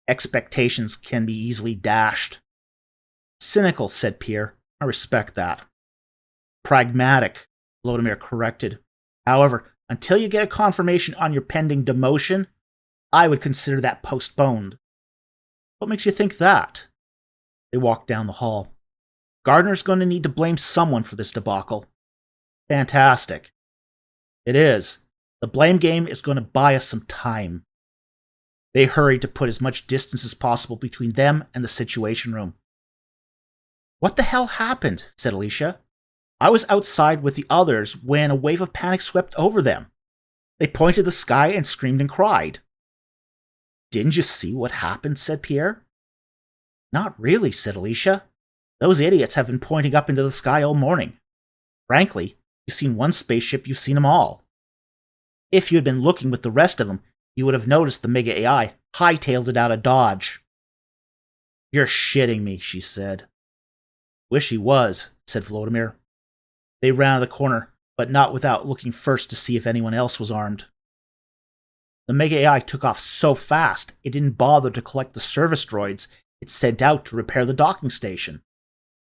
expectations can be easily dashed. Cynical, said Pierre. I respect that. Pragmatic, Volodymyr corrected. However, until you get a confirmation on your pending demotion, I would consider that postponed. What makes you think that? They walked down the hall. Gardner's going to need to blame someone for this debacle. Fantastic. It is. The blame game is going to buy us some time. They hurried to put as much distance as possible between them and the Situation Room. What the hell happened? Said Alicia. I was outside with the others when a wave of panic swept over them. They pointed to the sky and screamed and cried. Didn't you see what happened? Said Pierre. Not really, said Alicia. Those idiots have been pointing up into the sky all morning. Frankly, you've seen one spaceship, you've seen them all. If you had been looking with the rest of them, you would have noticed the Mega AI hightailed it out of Dodge. You're shitting me, she said. Wish he was, said Vladimir. They rounded the corner, but not without looking first to see if anyone else was armed. The Mega AI took off so fast, it didn't bother to collect the service droids it sent out to repair the docking station,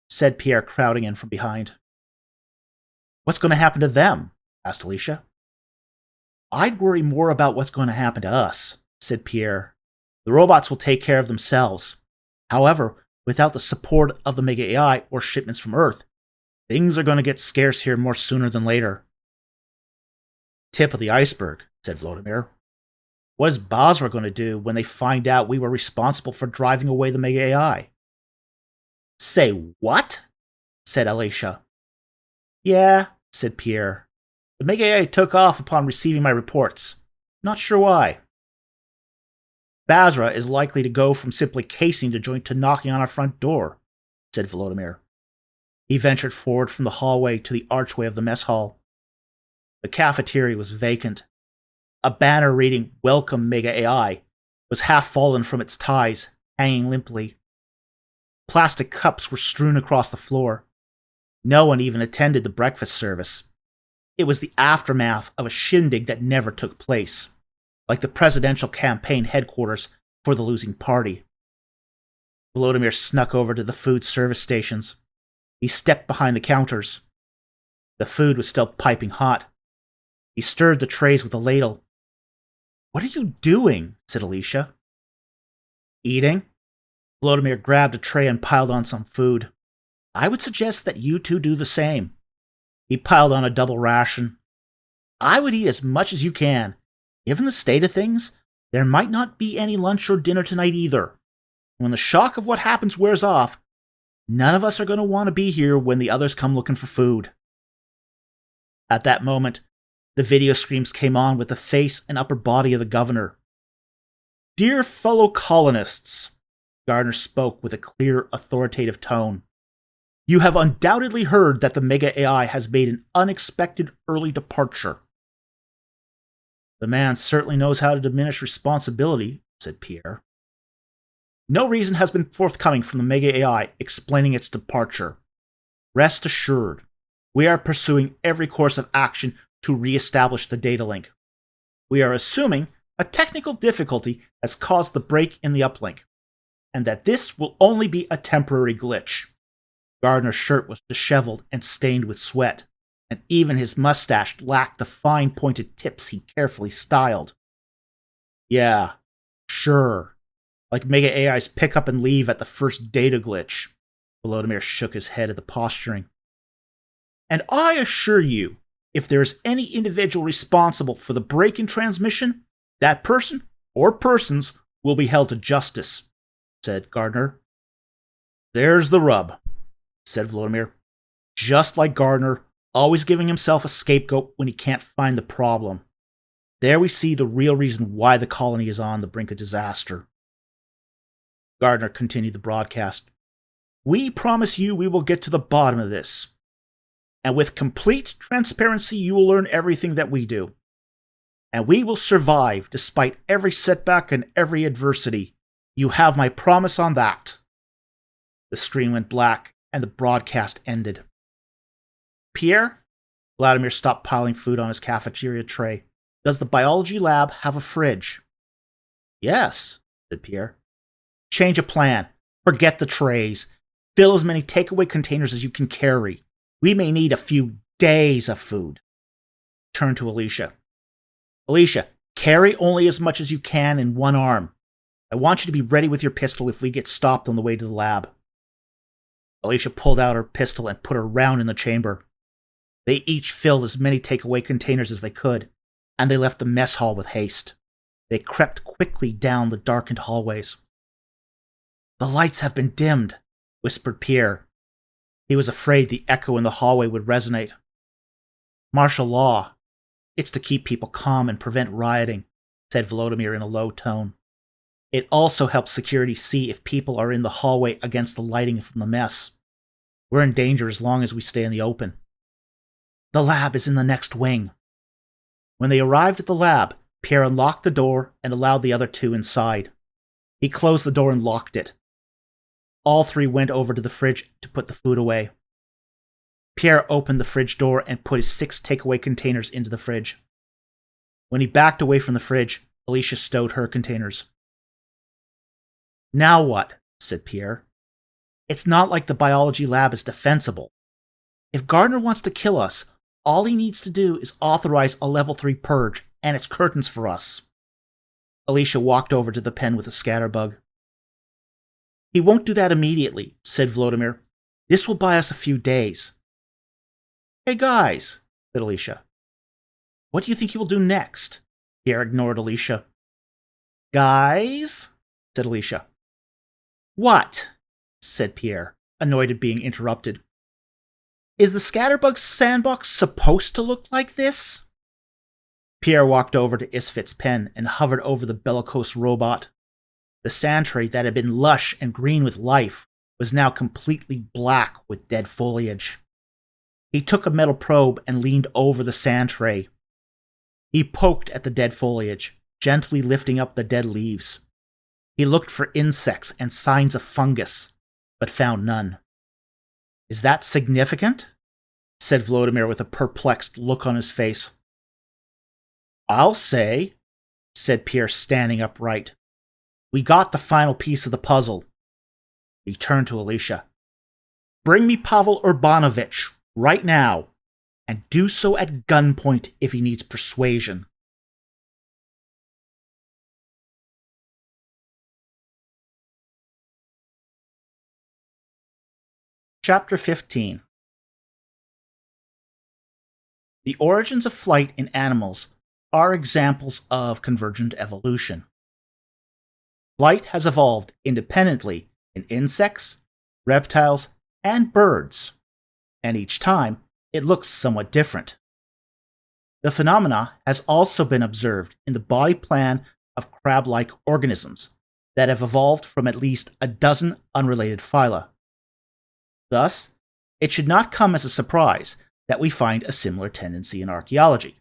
said Pierre, crowding in from behind. What's going to happen to them? Asked Alicia. I'd worry more about what's going to happen to us, said Pierre. The robots will take care of themselves. However, without the support of the Mega AI or shipments from Earth, things are going to get scarce here more sooner than later. Tip of the iceberg, said Vladimir. What is Basra going to do when they find out we were responsible for driving away the Mega AI? Say what? Said Alicia. Yeah, said Pierre. The Mega AI took off upon receiving my reports. Not sure why. Basra is likely to go from simply casing the joint to knocking on our front door, said Vladimir. He ventured forward from the hallway to the archway of the mess hall. The cafeteria was vacant. A banner reading "Welcome Mega AI" was half fallen from its ties, hanging limply. Plastic cups were strewn across the floor. No one even attended the breakfast service. It was the aftermath of a shindig that never took place, like the presidential campaign headquarters for the losing party. Volodymyr snuck over to the food service stations. He stepped behind the counters. The food was still piping hot. He stirred the trays with a ladle. What are you doing? Said Alicia. Eating? Volodymyr grabbed a tray and piled on some food. I would suggest that you two do the same. He piled on a double ration. I would eat as much as you can. Given the state of things, there might not be any lunch or dinner tonight either. When the shock of what happens wears off, none of us are going to want to be here when the others come looking for food. At that moment, the video screams came on with the face and upper body of the governor. Dear fellow colonists, Gardner spoke with a clear, authoritative tone. You have undoubtedly heard that the Mega AI has made an unexpected early departure. The man certainly knows how to diminish responsibility, said Pierre. No reason has been forthcoming from the Mega AI explaining its departure. Rest assured, we are pursuing every course of action to re-establish the data link. We are assuming a technical difficulty has caused the break in the uplink, and that this will only be a temporary glitch. Gardner's shirt was disheveled and stained with sweat, and even his mustache lacked the fine pointed tips he carefully styled. Yeah, sure. Like Mega AI's pick up and leave at the first data glitch. Volodymyr shook his head at the posturing. And I assure you, if there is any individual responsible for the break in transmission, that person or persons will be held to justice, said Gardner. There's the rub, said Vladimir. Just like Gardner, always giving himself a scapegoat when he can't find the problem. There we see the real reason why the colony is on the brink of disaster. Gardner continued the broadcast. We promise you we will get to the bottom of this. And with complete transparency, you will learn everything that we do. And we will survive despite every setback and every adversity. You have my promise on that. The screen went black, and the broadcast ended. Pierre? Vladimir stopped piling food on his cafeteria tray. Does the biology lab have a fridge? Yes, said Pierre. Change of plan. Forget the trays. Fill as many takeaway containers as you can carry. We may need a few days of food. Turn to Alicia. Alicia, carry only as much as you can in one arm. I want you to be ready with your pistol if we get stopped on the way to the lab. Alicia pulled out her pistol and put her round in the chamber. They each filled as many takeaway containers as they could, and they left the mess hall with haste. They crept quickly down the darkened hallways. The lights have been dimmed, whispered Pierre. He was afraid the echo in the hallway would resonate. Martial law. It's to keep people calm and prevent rioting, said Volodymyr in a low tone. It also helps security see if people are in the hallway against the lighting from the mess. We're in danger as long as we stay in the open. The lab is in the next wing. When they arrived at the lab, Pierre unlocked the door and allowed the other two inside. He closed the door and locked it. All three went over to the fridge to put the food away. Pierre opened the fridge door and put his 6 takeaway containers into the fridge. When he backed away from the fridge, Alicia stowed her containers. "Now what?" said Pierre. "It's not like the biology lab is defensible. If Gardner wants to kill us, all he needs to do is authorize a level 3 purge, and it's curtains for us." Alicia walked over to the pen with the scatterbug. "He won't do that immediately," said Vladimir. "This will buy us a few days." "Hey guys," said Alicia. "What do you think he will do next?" Pierre ignored Alicia. "Guys," said Alicia. "What?" said Pierre, annoyed at being interrupted. "Is the Scatterbug's sandbox supposed to look like this?" Pierre walked over to Isfit's pen and hovered over the bellicose robot. The sand tray that had been lush and green with life was now completely black with dead foliage. He took a metal probe and leaned over the sand tray. He poked at the dead foliage, gently lifting up the dead leaves. He looked for insects and signs of fungus, but found none. "Is that significant?" said Vladimir with a perplexed look on his face. "I'll say," said Pierre, standing upright. "We got the final piece of the puzzle." He turned to Alicia. "Bring me Pavel Urbanovich right now, and do so at gunpoint if he needs persuasion." Chapter 15. The origins of flight in animals are examples of convergent evolution. Flight has evolved independently in insects, reptiles, and birds, and each time it looks somewhat different. The phenomena has also been observed in the body plan of crab-like organisms that have evolved from at least a dozen unrelated phyla. Thus, it should not come as a surprise that we find a similar tendency in archaeology.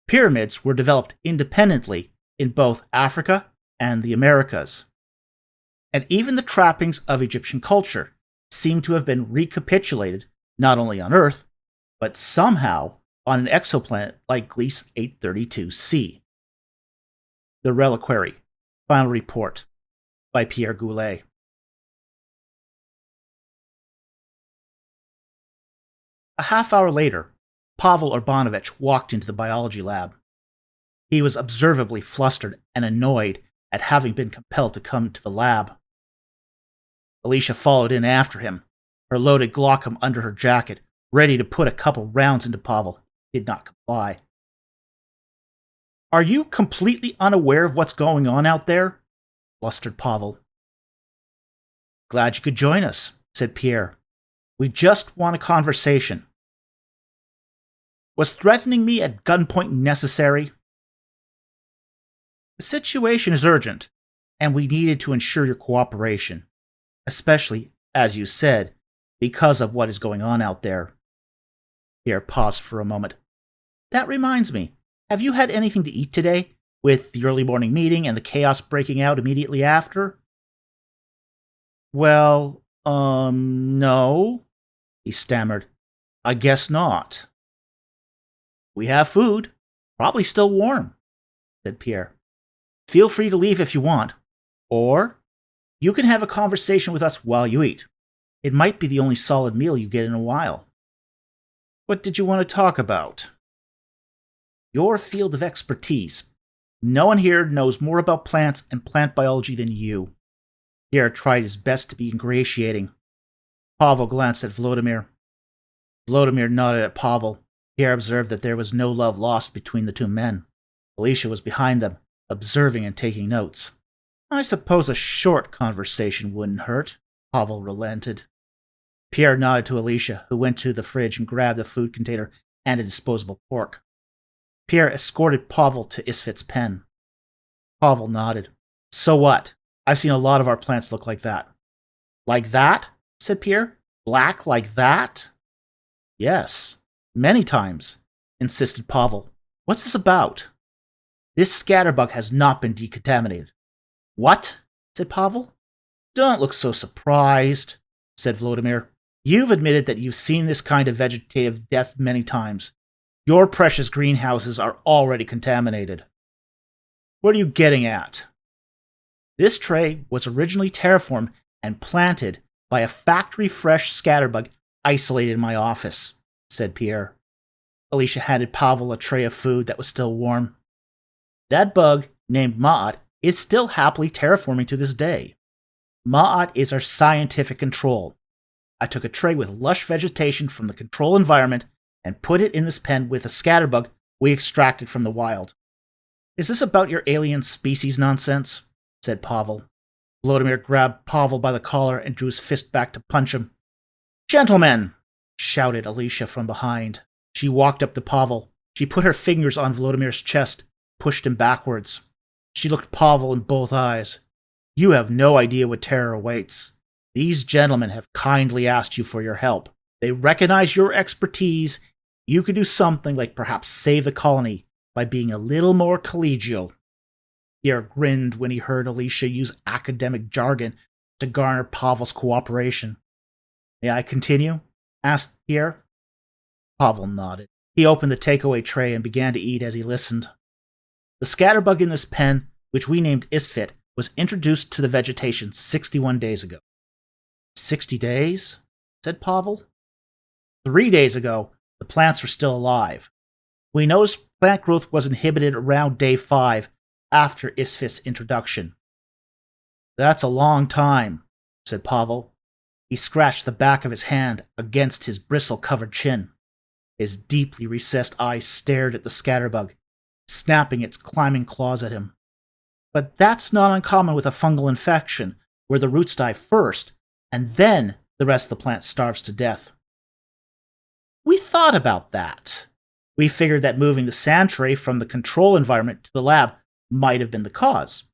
Pyramids were developed independently in both Africa and the Americas. And even the trappings of Egyptian culture seem to have been recapitulated not only on Earth, but somehow on an exoplanet like Gliese 832c. The Reliquary, Final Report, by Pierre Goulet. A half hour later, Pavel Urbanovich walked into the biology lab. He was observably flustered and annoyed at having been compelled to come to the lab. Alicia followed in after him, her loaded Glockum under her jacket, ready to put a couple rounds into Pavel. He did not comply. "Are you completely unaware of what's going on out there?" blustered Pavel. "Glad you could join us," said Pierre. "We just want a conversation." "Was threatening me at gunpoint necessary?" "The situation is urgent, and we needed to ensure your cooperation, especially, as you said, because of what is going on out there." Pierre paused for a moment. "That reminds me, have you had anything to eat today, with the early morning meeting and the chaos breaking out immediately after?" "Well, no," he stammered. "I guess not." "We have food, probably still warm," said Pierre. "Feel free to leave if you want, or you can have a conversation with us while you eat. It might be the only solid meal you get in a while." "What did you want to talk about?" "Your field of expertise. No one here knows more about plants and plant biology than you." Pierre tried his best to be ingratiating. Pavel glanced at Vladimir. Vladimir nodded at Pavel. Pierre observed that there was no love lost between the two men. Alicia was behind them, observing and taking notes. "I suppose a short conversation wouldn't hurt," Pavel relented. Pierre nodded to Alicia, who went to the fridge and grabbed a food container and a disposable fork. Pierre escorted Pavel to Isfit's pen. Pavel nodded. "So what? I've seen a lot of our plants look like that." "Like that?" said Pierre. "Black like that?" "Yes, many times," insisted Pavel. "What's this about?" "This scatterbug has not been decontaminated. What? Said Pavel. Don't look so surprised, said Vladimir. You've admitted that you've seen this kind of vegetative death many times. Your precious greenhouses are already contaminated. What are you getting at? This tray was originally terraformed and planted by a factory-fresh scatterbug isolated in my office, said Pierre. Alicia handed Pavel a tray of food that was still warm. That bug, named Ma'at, is still happily terraforming to this day. Ma'at is our scientific control. I took a tray with lush vegetation from the control environment and put it in this pen with a scatterbug we extracted from the wild. Is this about your alien species nonsense? Said Pavel. Vladimir grabbed Pavel by the collar and drew his fist back to punch him. Gentlemen! Shouted Alicia from behind. She walked up to Pavel. She put her fingers on Vladimir's chest, pushed him backwards. She looked Pavel in both eyes. You have no idea what terror awaits. These gentlemen have kindly asked you for your help. They recognize your expertise. You could do something like perhaps save the colony by being a little more collegial. Pierre grinned when he heard Alicia use academic jargon to garner Pavel's cooperation. May I continue? Asked Pierre. Pavel nodded. He opened the takeaway tray and began to eat as he listened. The scatterbug in this pen, which we named Isfit, was introduced to the vegetation 61 days ago. 60 days? Said Pavel. 3 days ago, the plants were still alive. We noticed plant growth was inhibited around day 5 after Isfit's introduction. That's a long time, said Pavel. He scratched the back of his hand against his bristle-covered chin. His deeply recessed eyes stared at the scatterbug, snapping its climbing claws at him. But that's not uncommon with a fungal infection, where the roots die first, and then the rest of the plant starves to death. We thought about that. We figured that moving the sand tray from the control environment to the lab might have been the cause.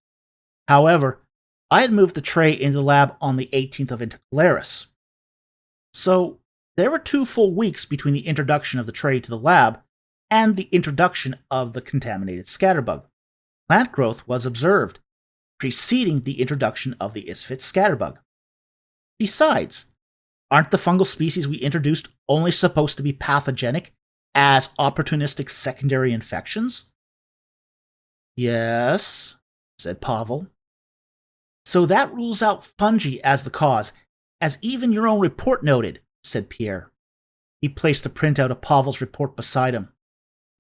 However, I had moved the tray into the lab on the 18th of Intercalaris. So, there were 2 full weeks between the introduction of the tray to the lab and the introduction of the contaminated scatterbug. Plant growth was observed, preceding the introduction of the Isfit scatterbug. Besides, aren't the fungal species we introduced only supposed to be pathogenic as opportunistic secondary infections? Yes, said Pavel. So that rules out fungi as the cause, as even your own report noted, said Pierre. He placed a printout of Pavel's report beside him.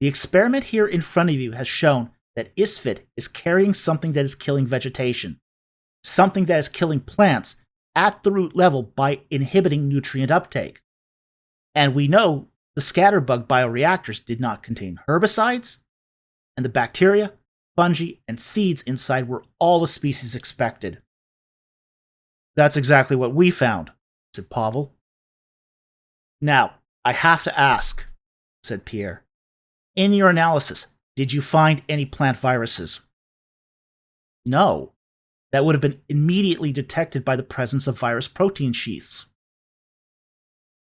The experiment here in front of you has shown that Isfit is carrying something that is killing vegetation, something that is killing plants at the root level by inhibiting nutrient uptake. And we know the scatterbug bioreactors did not contain herbicides, and the bacteria, fungi, and seeds inside were all the species expected. That's exactly what we found, said Pavel. Now, I have to ask, said Pierre. In your analysis, did you find any plant viruses? No. That would have been immediately detected by the presence of virus protein sheaths.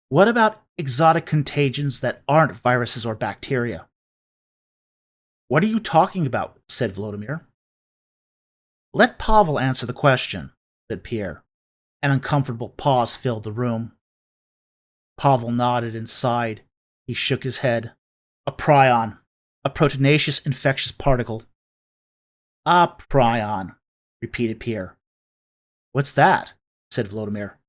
What about exotic contagions that aren't viruses or bacteria? What are you talking about? Said Vladimir. Let Pavel answer the question, said Pierre. An uncomfortable pause filled the room. Pavel nodded and sighed. He shook his head. A prion. A proteinaceous infectious particle. A prion, repeated Pierre. What's that? Said Vladimir.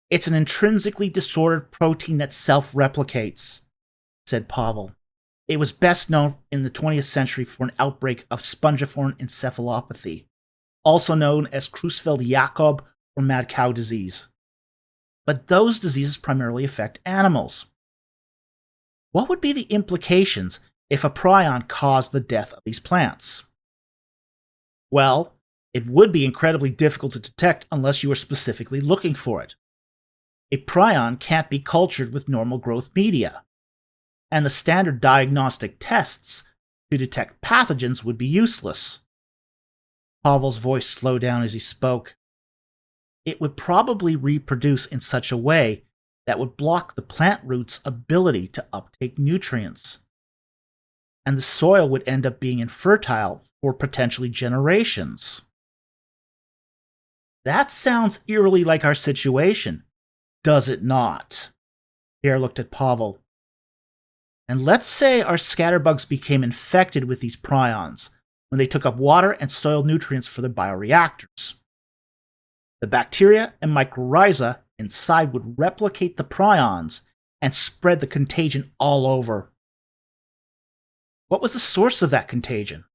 It's an intrinsically disordered protein that self-replicates, said Pavel. It was best known in the 20th century for an outbreak of spongiform encephalopathy, also known as Creutzfeldt-Jakob or mad cow disease. But those diseases primarily affect animals. What would be the implications if a prion caused the death of these plants? Well, it would be incredibly difficult to detect unless you were specifically looking for it. A prion can't be cultured with normal growth media, and the standard diagnostic tests to detect pathogens would be useless. Pavel's voice slowed down as he spoke. It would probably reproduce in such a way that would block the plant root's ability to uptake nutrients. And the soil would end up being infertile for potentially generations. That sounds eerily like our situation, does it not? Pierre looked at Pavel. And let's say our scatterbugs became infected with these prions when they took up water and soil nutrients for their bioreactors. The bacteria and mycorrhiza inside would replicate the prions and spread the contagion all over. What was the source of that contagion?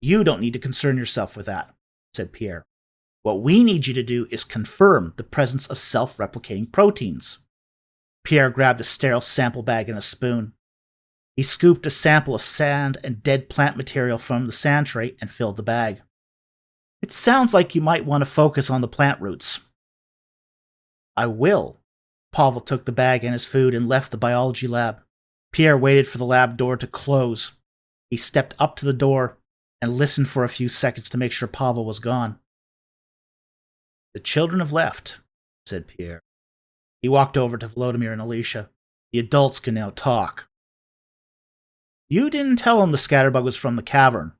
You don't need to concern yourself with that, said Pierre. What we need you to do is confirm the presence of self-replicating proteins. Pierre grabbed a sterile sample bag and a spoon. He scooped a sample of sand and dead plant material from the sand tray and filled the bag. It sounds like you might want to focus on the plant roots. I will. Pavel took the bag and his food and left the biology lab. Pierre waited for the lab door to close. He stepped up to the door and listened for a few seconds to make sure Pavel was gone. The children have left, said Pierre. He walked over to Volodymyr and Alicia. The adults can now talk. You didn't tell him the scatterbug was from the cavern.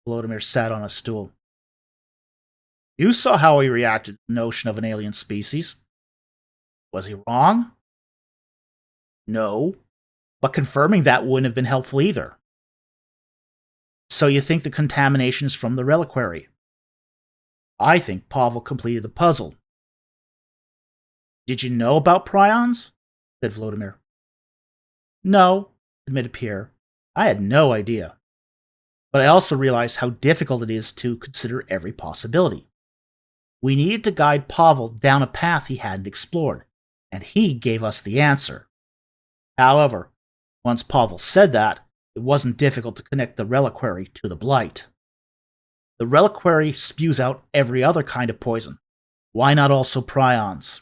Volodymyr sat on a stool. You saw how he reacted to the notion of an alien species. Was he wrong? No, but confirming that wouldn't have been helpful either. So you think the contamination is from the Reliquary? I think Pavel completed the puzzle. Did you know about prions? Said Volodymyr. No, admitted Pierre. I had no idea. But I also realized how difficult it is to consider every possibility. We needed to guide Pavel down a path he hadn't explored, and he gave us the answer. However, once Pavel said that, it wasn't difficult to connect the Reliquary to the blight. The Reliquary spews out every other kind of poison. Why not also prions?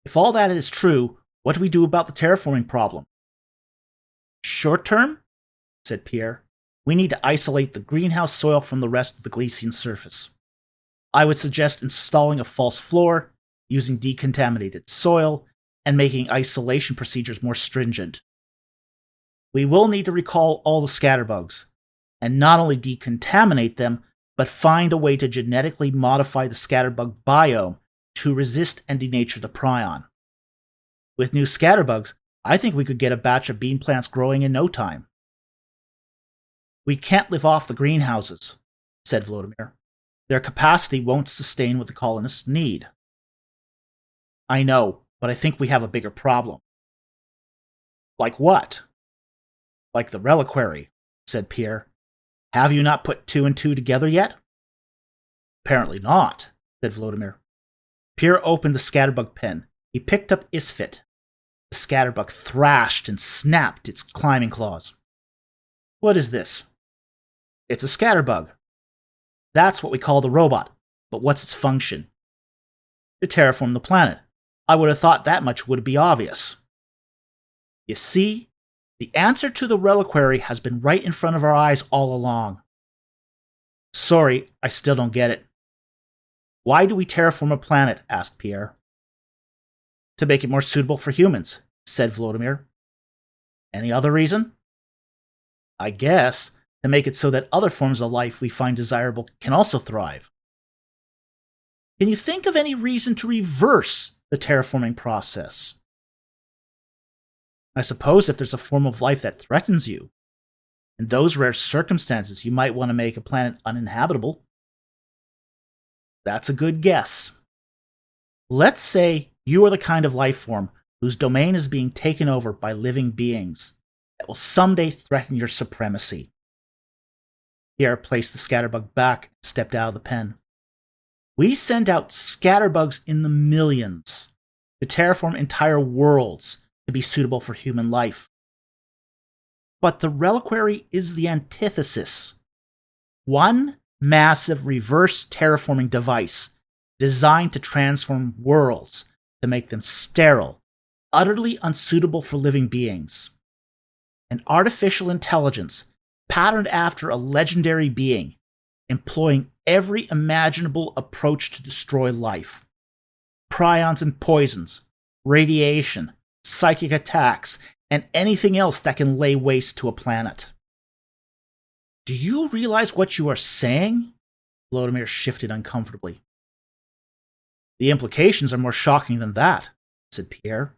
If all that is true, what do we do about the terraforming problem? Short term, said Pierre, we need to isolate the greenhouse soil from the rest of the Glecian surface. I would suggest installing a false floor, using decontaminated soil, and making isolation procedures more stringent. We will need to recall all the scatterbugs, and not only decontaminate them, but find a way to genetically modify the scatterbug biome to resist and denature the prion. With new scatterbugs, I think we could get a batch of bean plants growing in no time. We can't live off the greenhouses, said Volodymyr. Their capacity won't sustain what the colonists need. I know, but I think we have a bigger problem. Like what? Like the Reliquary, said Pierre. Have you not put two and two together yet? Apparently not, said Volodymyr. Pierre opened the scatterbug pen. He picked up Isfit. The scatterbug thrashed and snapped its climbing claws. What is this? It's a scatterbug. That's what we call the robot, but what's its function? To terraform the planet. I would have thought that much would be obvious. You see, the answer to the Reliquary has been right in front of our eyes all along. Sorry, I still don't get it. Why do we terraform a planet? Asked Pierre. To make it more suitable for humans, said Volodymyr. Any other reason? I guess to make it so that other forms of life we find desirable can also thrive. Can you think of any reason to reverse the terraforming process? I suppose if there's a form of life that threatens you, in those rare circumstances you might want to make a planet uninhabitable. That's a good guess. Let's say you are the kind of life form whose domain is being taken over by living beings that will someday threaten your supremacy. Pierre placed the scatterbug back and stepped out of the pen. We send out scatterbugs in the millions to terraform entire worlds to be suitable for human life. But the Reliquary is the antithesis. One massive reverse terraforming device designed to transform worlds to make them sterile, utterly unsuitable for living beings. An artificial intelligence patterned after a legendary being, employing every imaginable approach to destroy life. Prions and poisons, radiation, psychic attacks, and anything else that can lay waste to a planet. Do you realize what you are saying? Vladimir shifted uncomfortably. The implications are more shocking than that, said Pierre.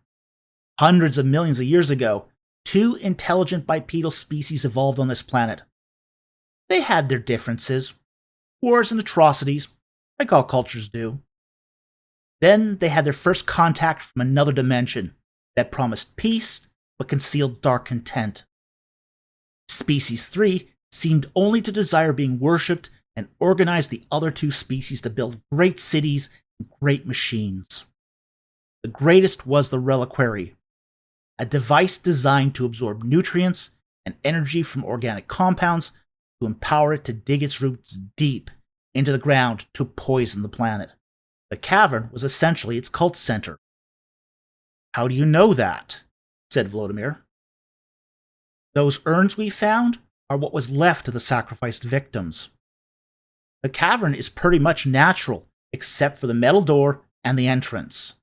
Hundreds of millions of years ago, two intelligent bipedal species evolved on this planet. They had their differences, wars and atrocities, like all cultures do. Then they had their first contact from another dimension that promised peace but concealed dark content. Species 3 seemed only to desire being worshipped and organized the other two species to build great cities and great machines. The greatest was the Reliquary, a device designed to absorb nutrients and energy from organic compounds to empower it to dig its roots deep into the ground to poison the planet. The cavern was essentially its cult center. How do you know that? Said Vladimir. Those urns we found are what was left of the sacrificed victims. The cavern is pretty much natural, except for the metal door and the entrance.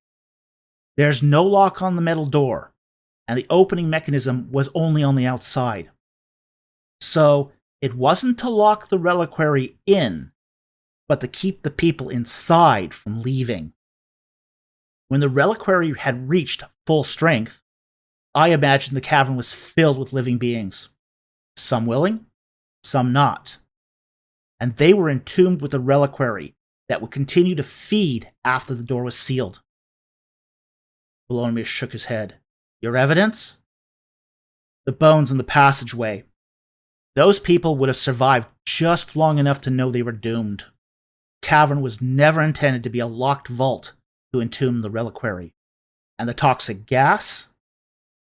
There's no lock on the metal door, and the opening mechanism was only on the outside. So, it wasn't to lock the reliquary in, but to keep the people inside from leaving. When the reliquary had reached full strength, I imagined the cavern was filled with living beings. Some willing, some not. And they were entombed with the reliquary that would continue to feed after the door was sealed. Volodymyr shook his head. Your evidence? The bones in the passageway. Those people would have survived just long enough to know they were doomed. The cavern was never intended to be a locked vault to entomb the reliquary. And the toxic gas?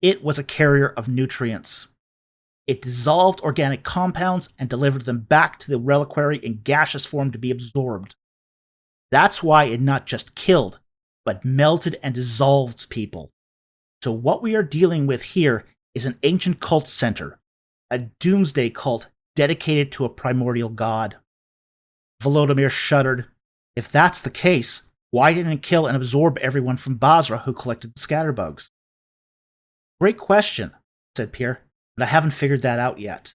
It was a carrier of nutrients. It dissolved organic compounds and delivered them back to the reliquary in gaseous form to be absorbed. That's why it not just killed, but melted and dissolved people. So what we are dealing with here is an ancient cult center, a doomsday cult dedicated to a primordial god. Volodymyr shuddered. If that's the case, why didn't it kill and absorb everyone from Basra who collected the scatterbugs? Great question, said Pierre, but I haven't figured that out yet.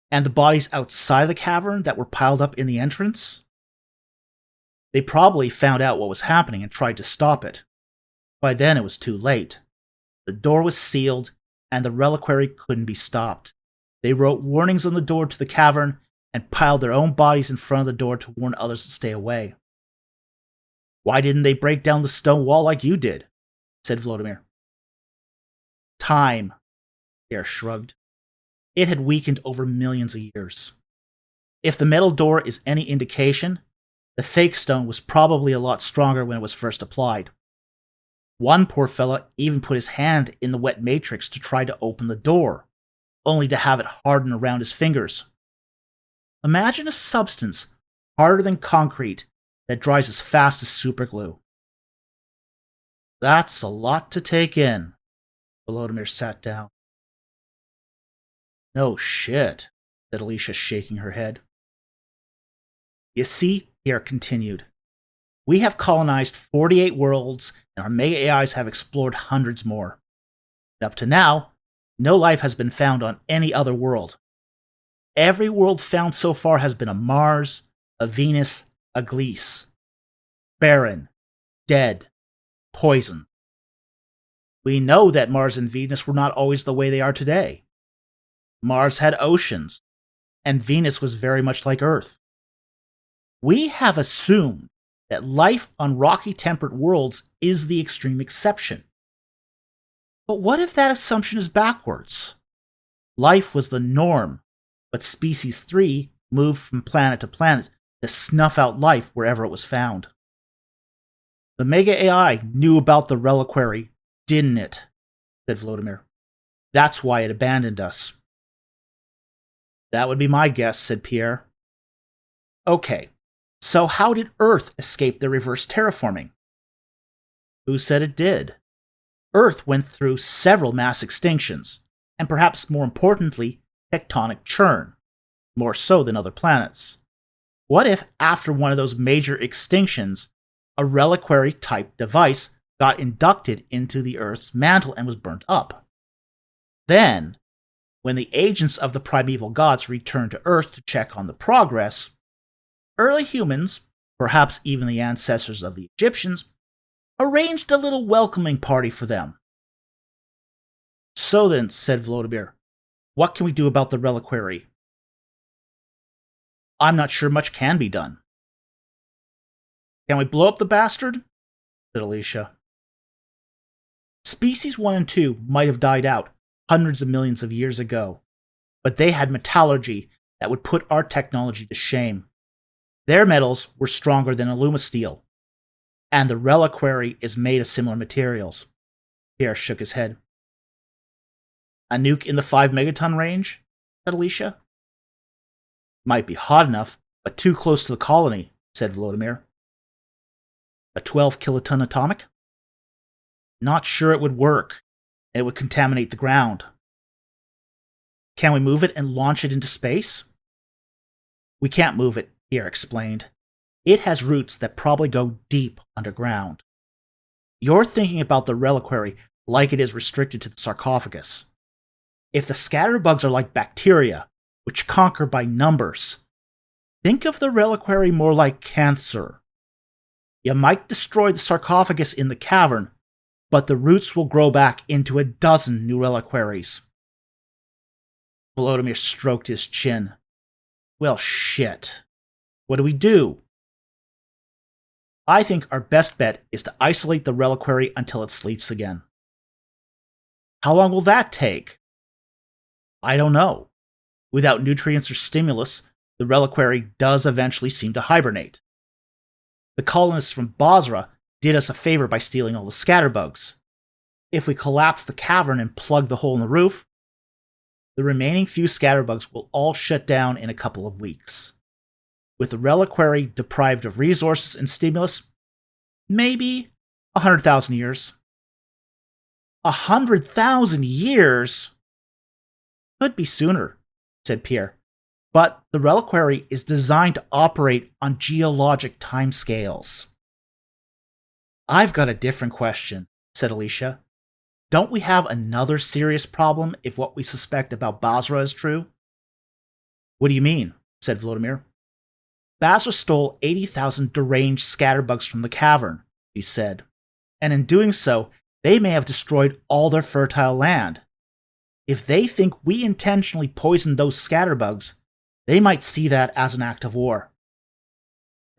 And the bodies outside the cavern that were piled up in the entrance? They probably found out what was happening and tried to stop it. By then it was too late. The door was sealed, and the reliquary couldn't be stopped. They wrote warnings on the door to the cavern and piled their own bodies in front of the door to warn others to stay away. Why didn't they break down the stone wall like you did? Said Vladimir. Time, Pierre shrugged. It had weakened over millions of years. If the metal door is any indication, the fake stone was probably a lot stronger when it was first applied. One poor fella even put his hand in the wet matrix to try to open the door, only to have it harden around his fingers. Imagine a substance harder than concrete that dries as fast as superglue. That's a lot to take in. Volodymyr sat down. No shit, said Alicia, shaking her head. You see, Pierre continued, we have colonized 48 worlds, and our mega AIs have explored hundreds more. And up to now, no life has been found on any other world. Every world found so far has been a Mars, a Venus, a Gliese. Barren, dead, poison. We know that Mars and Venus were not always the way they are today. Mars had oceans, and Venus was very much like Earth. We have assumed that life on rocky temperate worlds is the extreme exception. But what if that assumption is backwards? Life was the norm, but Species 3 moved from planet to planet to snuff out life wherever it was found. The Mega AI knew about the Reliquary, didn't it? Said Vladimir. That's why it abandoned us. That would be my guess, said Pierre. Okay, so how did Earth escape the reverse terraforming? Who said it did? Earth went through several mass extinctions, and perhaps more importantly, tectonic churn, more so than other planets. What if, after one of those major extinctions, a reliquary-type device got inducted into the Earth's mantle and was burnt up? Then, when the agents of the primeval gods returned to Earth to check on the progress, Early humans, perhaps even the ancestors of the Egyptians, arranged a little welcoming party for them. So then, said Volodymyr, what can we do about the Reliquary? I'm not sure much can be done. Can we blow up the bastard? Said Alicia. Species 1 and 2 might have died out hundreds of millions of years ago, but they had metallurgy that would put our technology to shame. Their metals were stronger than alumasteel, and the Reliquary is made of similar materials. Pierre shook his head. A nuke in the 5 megaton range? Said Alicia. Might be hot enough, but too close to the colony, said Volodymyr. A 12 kiloton atomic? Not sure it would work, and it would contaminate the ground. Can we move it and launch it into space? We can't move it, Pierre explained. It has roots that probably go deep underground. You're thinking about the Reliquary like it is restricted to the sarcophagus. If the scatterbugs are like bacteria, which conquer by numbers, think of the Reliquary more like cancer. You might destroy the sarcophagus in the cavern, but the roots will grow back into a dozen new reliquaries. Volodymyr stroked his chin. Well, shit. What do we do? I think our best bet is to isolate the reliquary until it sleeps again. How long will that take? I don't know. Without nutrients or stimulus, the reliquary does eventually seem to hibernate. The colonists from Basra did us a favor by stealing all the scatterbugs. If we collapse the cavern and plug the hole in the roof, the remaining few scatterbugs will all shut down in a couple of weeks. With the reliquary deprived of resources and stimulus, maybe 100,000 years. 100,000 years? Could be sooner, said Pierre. But the reliquary is designed to operate on geologic timescales. I've got a different question, said Alicia. Don't we have another serious problem if what we suspect about Basra is true? What do you mean? Said Volodymyr. Basra stole 80,000 deranged scatterbugs from the cavern, he said, and in doing so, they may have destroyed all their fertile land. If they think we intentionally poisoned those scatterbugs, they might see that as an act of war.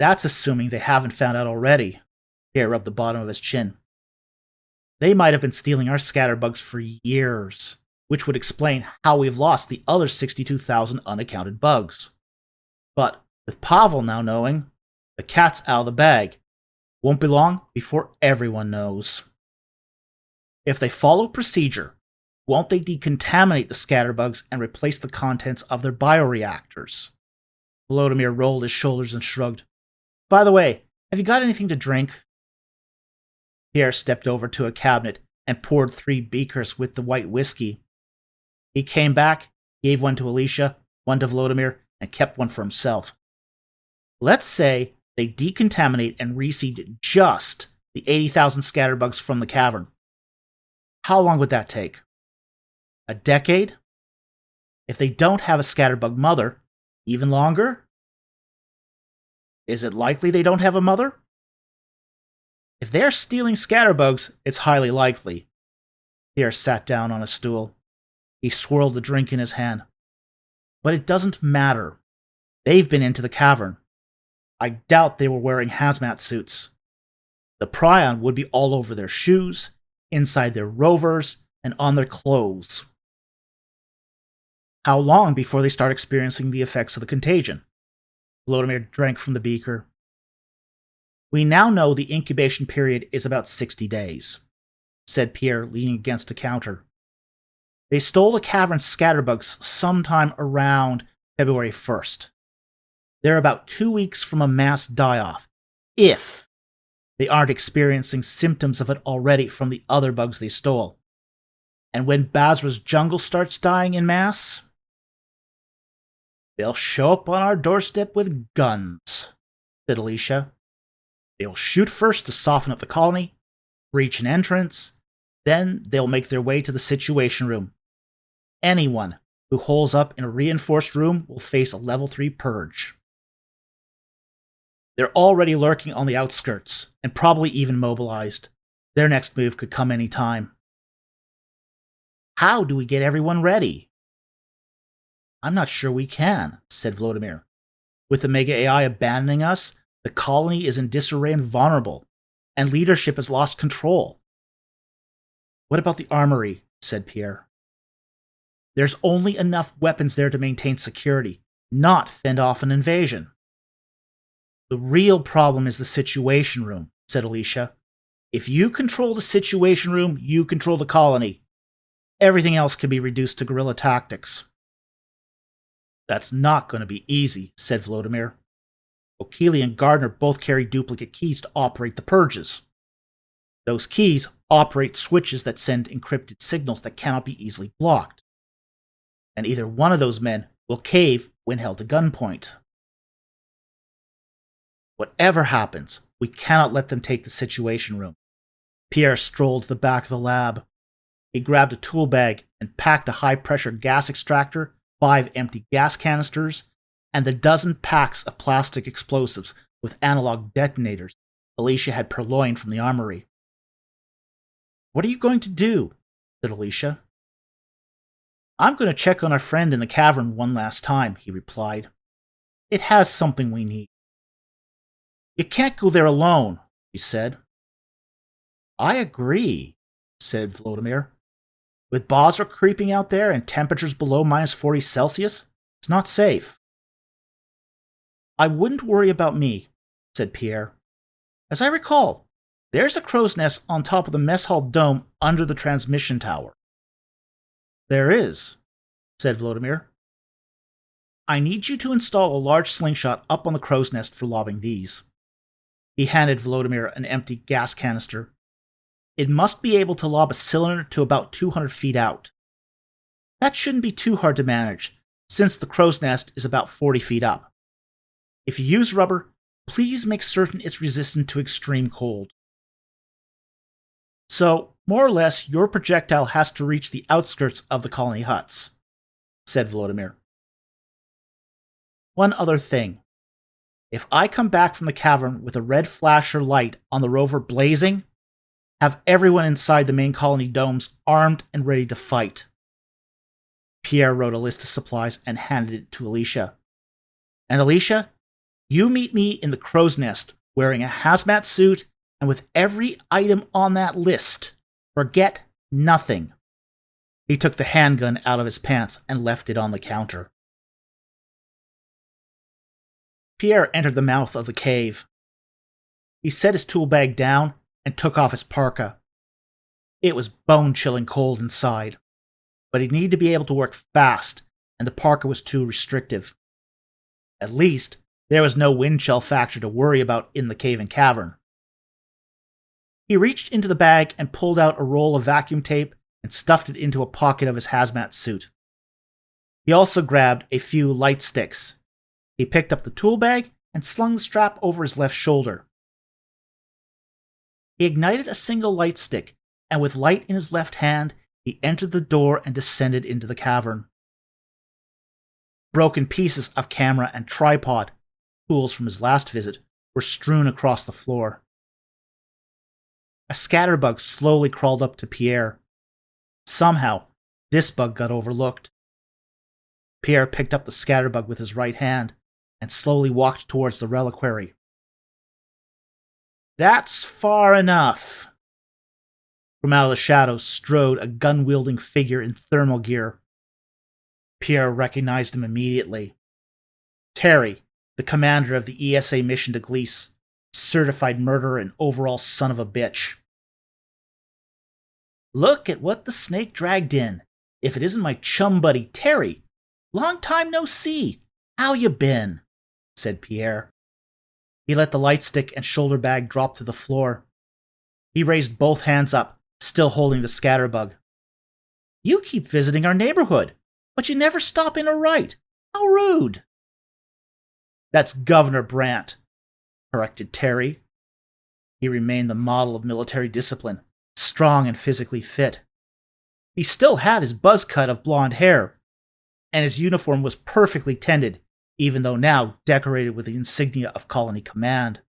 That's assuming they haven't found out already. Pierre rubbed the bottom of his chin. They might have been stealing our scatterbugs for years, which would explain how we've lost the other 62,000 unaccounted bugs. But with Pavel now knowing, the cat's out of the bag. Won't be long before everyone knows. If they follow procedure, won't they decontaminate the scatterbugs and replace the contents of their bioreactors? Volodymyr rolled his shoulders and shrugged. By the way, have you got anything to drink? Pierre stepped over to a cabinet and poured 3 beakers with the white whiskey. He came back, gave one to Alicia, one to Volodymyr, and kept one for himself. Let's say they decontaminate and reseed just the 80,000 scatterbugs from the cavern. How long would that take? A decade? If they don't have a scatterbug mother, even longer? Is it likely they don't have a mother? If they're stealing scatterbugs, it's highly likely. Pierre sat down on a stool. He swirled the drink in his hand. But it doesn't matter. They've been into the cavern. I doubt they were wearing hazmat suits. The prion would be all over their shoes, inside their rovers, and on their clothes. How long before they start experiencing the effects of the contagion? Volodymyr drank from the beaker. We now know the incubation period is about 60 days, said Pierre, leaning against a counter. They stole the cavern's scatterbugs sometime around February 1st. They're about 2 weeks from a mass die-off, if they aren't experiencing symptoms of it already from the other bugs they stole. And when Basra's jungle starts dying in mass, they'll show up on our doorstep with guns, said Alicia. They'll shoot first to soften up the colony, breach an entrance, then they'll make their way to the Situation Room. Anyone who holes up in a reinforced room will face a level 3 purge. They're already lurking on the outskirts, and probably even mobilized. Their next move could come any time. How do we get everyone ready? I'm not sure we can, said Vladimir. With the Mega AI abandoning us, the colony is in disarray and vulnerable, and leadership has lost control. What about the armory? Said Pierre. There's only enough weapons there to maintain security, not fend off an invasion. The real problem is the Situation Room, said Alicia. If you control the Situation Room, you control the colony. Everything else can be reduced to guerrilla tactics. That's not going to be easy, said Vladimir. O'Keely and Gardner both carry duplicate keys to operate the purges. Those keys operate switches that send encrypted signals that cannot be easily blocked. And either one of those men will cave when held to gunpoint. Whatever happens, we cannot let them take the Situation Room. Pierre strolled to the back of the lab. He grabbed a tool bag and packed a high-pressure gas extractor, 5 empty gas canisters, and the dozen packs of plastic explosives with analog detonators Alicia had purloined from the armory. What are you going to do? Said Alicia. I'm going to check on our friend in the cavern one last time, he replied. It has something we need. You can't go there alone, she said. I agree, said Vladimir. With Basra creeping out there and temperatures below minus 40 Celsius, it's not safe. I wouldn't worry about me, said Pierre. As I recall, there's a crow's nest on top of the mess hall dome under the transmission tower. There is, said Vladimir. I need you to install a large slingshot up on the crow's nest for lobbing these. He handed Vladimir an empty gas canister. It must be able to lob a cylinder to about 200 feet out. That shouldn't be too hard to manage, since the crow's nest is about 40 feet up. If you use rubber, please make certain it's resistant to extreme cold. So, more or less, your projectile has to reach the outskirts of the colony huts, said Vladimir. One other thing. If I come back from the cavern with a red flasher light on the rover blazing, have everyone inside the main colony domes armed and ready to fight. Pierre wrote a list of supplies and handed it to Alicia. And Alicia, you meet me in the crow's nest wearing a hazmat suit and with every item on that list. Forget nothing. He took the handgun out of his pants and left it on the counter. Pierre entered the mouth of the cave. He set his tool bag down and took off his parka. It was bone-chilling cold inside, but he needed to be able to work fast, and the parka was too restrictive. At least, there was no wind chill factor to worry about in the cave and cavern. He reached into the bag and pulled out a roll of vacuum tape and stuffed it into a pocket of his hazmat suit. He also grabbed a few light sticks. He picked up the tool bag and slung the strap over his left shoulder. He ignited a single light stick, and with light in his left hand, he entered the door and descended into the cavern. Broken pieces of camera and tripod, tools from his last visit, were strewn across the floor. A scatterbug slowly crawled up to Pierre. Somehow, this bug got overlooked. Pierre picked up the scatterbug with his right hand and slowly walked towards the reliquary. That's far enough. From out of the shadows strode a gun-wielding figure in thermal gear. Pierre recognized him immediately. Terry, the commander of the ESA mission to Gliese, certified murderer and overall son of a bitch. Look at what the snake dragged in. If it isn't my chum buddy Terry. Long time no see. How you been? Said Pierre. He let the light stick and shoulder bag drop to the floor. He raised both hands up, still holding the scatterbug. You keep visiting our neighborhood, but you never stop in or write. How rude. That's Governor Brandt, corrected Terry. He remained the model of military discipline, strong and physically fit. He still had his buzz cut of blonde hair, and his uniform was perfectly tended, even though now decorated with the insignia of colony command.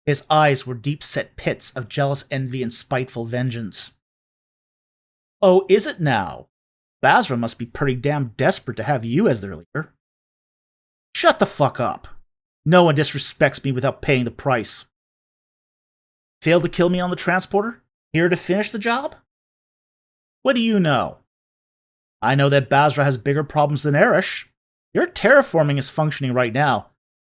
His eyes were deep-set pits of jealous envy and spiteful vengeance. Oh, is it now? Basra must be pretty damn desperate to have you as their leader. Shut the fuck up. No one disrespects me without paying the price. Failed to kill me on the transporter? Here to finish the job? What do you know? I know that Basra has bigger problems than Erish. Your terraforming is functioning right now,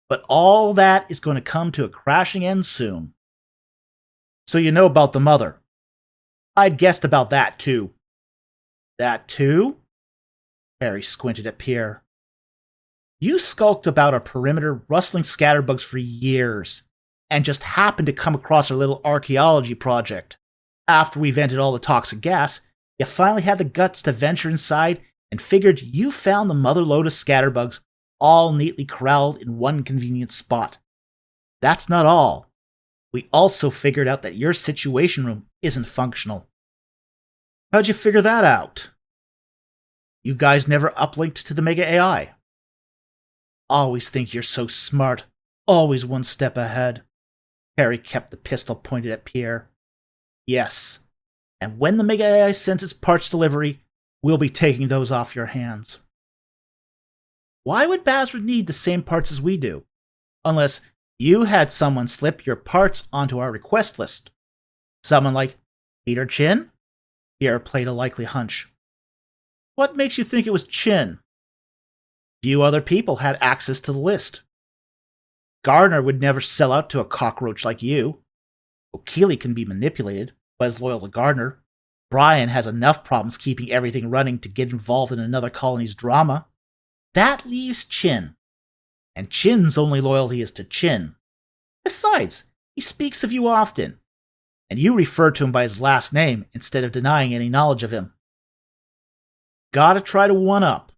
but all that is going to come to a crashing end soon. So you know about the mother. I'd guessed about that too. That too? Harry squinted at Pierre. You skulked about our perimeter rustling scatterbugs for years, and just happened to come across our little archaeology project. After we vented all the toxic gas, you finally had the guts to venture inside and figured you found the Mother Lotus scatterbugs all neatly corralled in one convenient spot. That's not all. We also figured out that your situation room isn't functional. How'd you figure that out? You guys never uplinked to the Mega AI. Always think you're so smart, always one step ahead. Harry kept the pistol pointed at Pierre. Yes, and when the Mega AI sends its parts delivery, we'll be taking those off your hands. Why would Basra need the same parts as we do? Unless you had someone slip your parts onto our request list. Someone like Peter Chin? Pierre played a likely hunch. What makes you think it was Chin? Few other people had access to the list. Gardner would never sell out to a cockroach like you. O'Keely can be manipulated, but is loyal to Gardner. Brian has enough problems keeping everything running to get involved in another colony's drama. That leaves Chin. And Chin's only loyalty is to Chin. Besides, he speaks of you often, and you refer to him by his last name instead of denying any knowledge of him. Gotta try to one-up.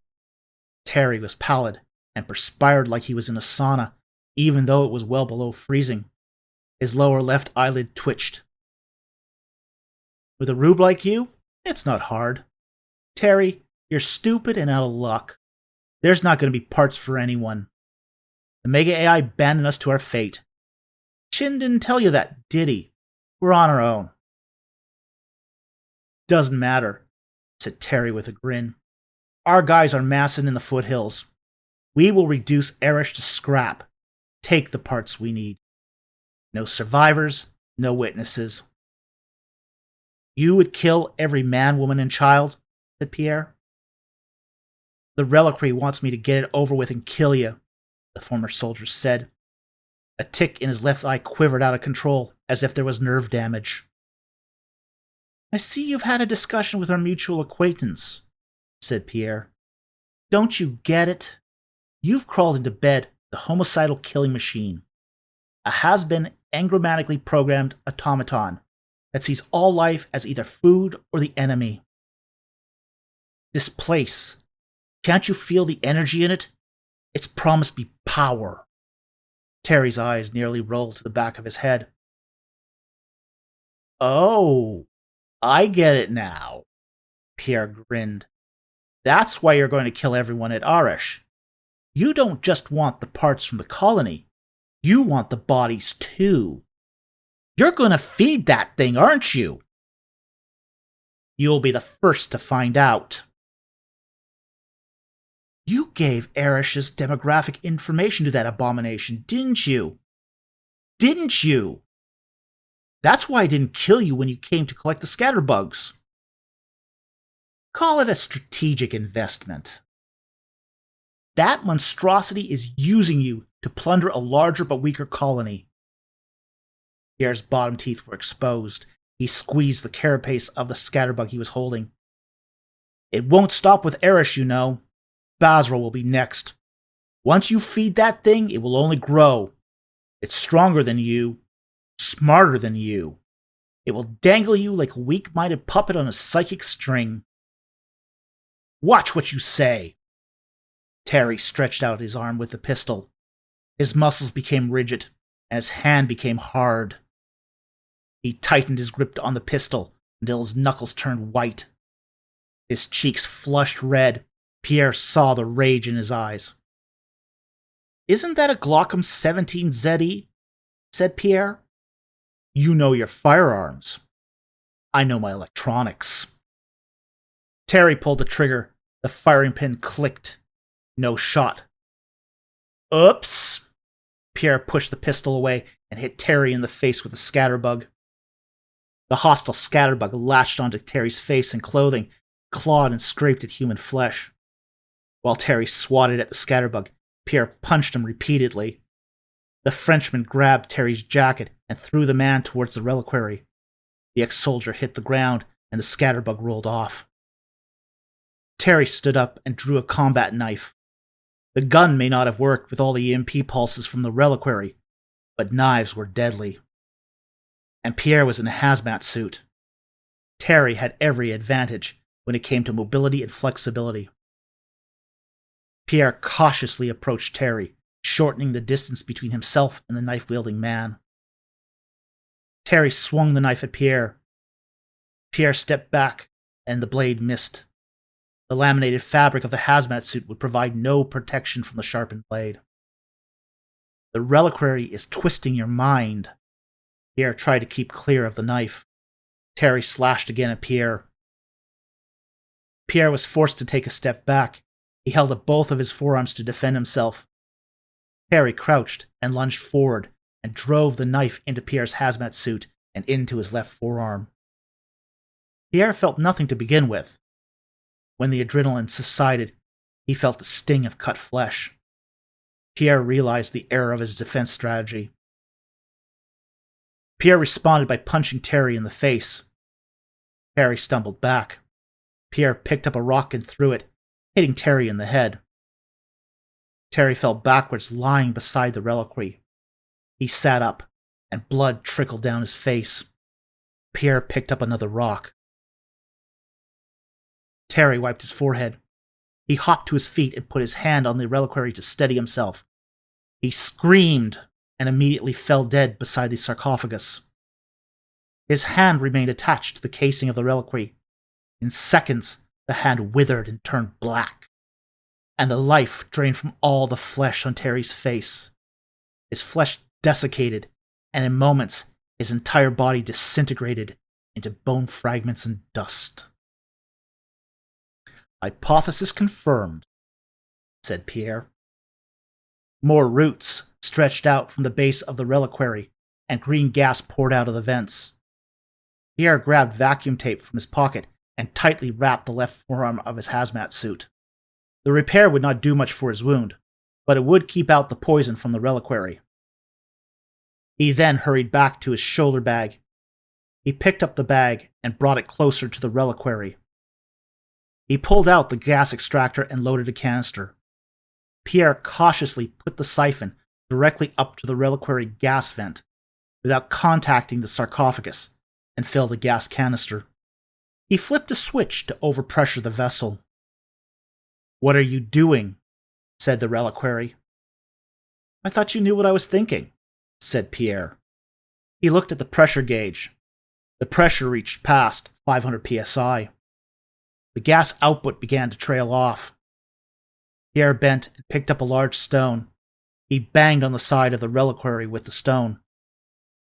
Terry was pallid and perspired like he was in a sauna, even though it was well below freezing. His lower left eyelid twitched. With a rube like you, it's not hard. Terry, you're stupid and out of luck. There's not going to be parts for anyone. The Mega AI abandoned us to our fate. Chin didn't tell you that, did he? We're on our own. Doesn't matter, said Terry with a grin. Our guys are massing in the foothills. We will reduce Erish to scrap. Take the parts we need. No survivors, no witnesses. You would kill every man, woman, and child, said Pierre. The Reliquary wants me to get it over with and kill you, the former soldier said. A tick in his left eye quivered out of control, as if there was nerve damage. I see you've had a discussion with our mutual acquaintance, said Pierre. Don't you get it? You've crawled into bed, the homicidal killing machine. A has-been engrammatically programmed automaton that sees all life as either food or the enemy. This place, can't you feel the energy in it? It's promised me power. Terry's eyes nearly rolled to the back of his head. Oh, I get it now, Pierre grinned. That's why you're going to kill everyone at Arish. You don't just want the parts from the colony. You want the bodies too. You're going to feed that thing, aren't you? You'll be the first to find out. You gave Erish's demographic information to that abomination, didn't you? Didn't you? That's why I didn't kill you when you came to collect the scatterbugs. Call it a strategic investment. That monstrosity is using you to plunder a larger but weaker colony. Pierre's bottom teeth were exposed. He squeezed the carapace of the scatterbug he was holding. It won't stop with Erish, you know. Basra will be next. Once you feed that thing, it will only grow. It's stronger than you, smarter than you. It will dangle you like a weak-minded puppet on a psychic string. Watch what you say. Terry stretched out his arm with the pistol. His muscles became rigid, and his hand became hard. He tightened his grip on the pistol until his knuckles turned white. His cheeks flushed red. Pierre saw the rage in his eyes. Isn't that a Glockham 17ZE? Said Pierre. You know your firearms. I know my electronics. Terry pulled the trigger. The firing pin clicked. No shot. Oops! Pierre pushed the pistol away and hit Terry in the face with a scatterbug. The hostile scatterbug latched onto Terry's face and clothing, clawed and scraped at human flesh. While Terry swatted at the scatterbug, Pierre punched him repeatedly. The Frenchman grabbed Terry's jacket and threw the man towards the reliquary. The ex-soldier hit the ground, and the scatterbug rolled off. Terry stood up and drew a combat knife. The gun may not have worked with all the EMP pulses from the reliquary, but knives were deadly. And Pierre was in a hazmat suit. Terry had every advantage when it came to mobility and flexibility. Pierre cautiously approached Terry, shortening the distance between himself and the knife-wielding man. Terry swung the knife at Pierre. Pierre stepped back, and the blade missed. The laminated fabric of the hazmat suit would provide no protection from the sharpened blade. The reliquary is twisting your mind. Pierre tried to keep clear of the knife. Terry slashed again at Pierre. Pierre was forced to take a step back. He held up both of his forearms to defend himself. Terry crouched and lunged forward and drove the knife into Pierre's hazmat suit and into his left forearm. Pierre felt nothing to begin with. When the adrenaline subsided, he felt the sting of cut flesh. Pierre realized the error of his defense strategy. Pierre responded by punching Terry in the face. Terry stumbled back. Pierre picked up a rock and threw it, hitting Terry in the head. Terry fell backwards, lying beside the reliquary. He sat up, and blood trickled down his face. Pierre picked up another rock. Terry wiped his forehead. He hopped to his feet and put his hand on the reliquary to steady himself. He screamed and immediately fell dead beside the sarcophagus. His hand remained attached to the casing of the reliquary. In seconds, the hand withered and turned black, and the life drained from all the flesh on Terry's face. His flesh desiccated, and in moments, his entire body disintegrated into bone fragments and dust. Hypothesis confirmed, said Pierre. More roots stretched out from the base of the reliquary, and green gas poured out of the vents. Pierre grabbed vacuum tape from his pocket and tightly wrapped the left forearm of his hazmat suit. The repair would not do much for his wound, but it would keep out the poison from the reliquary. He then hurried back to his shoulder bag. He picked up the bag and brought it closer to the reliquary. He pulled out the gas extractor and loaded a canister. Pierre cautiously put the siphon directly up to the reliquary gas vent without contacting the sarcophagus and filled a gas canister. He flipped a switch to overpressure the vessel. "What are you doing?" said the reliquary. "I thought you knew what I was thinking," said Pierre. He looked at the pressure gauge. The pressure reached past 500 psi. The gas output began to trail off. Pierre bent and picked up a large stone. He banged on the side of the reliquary with the stone.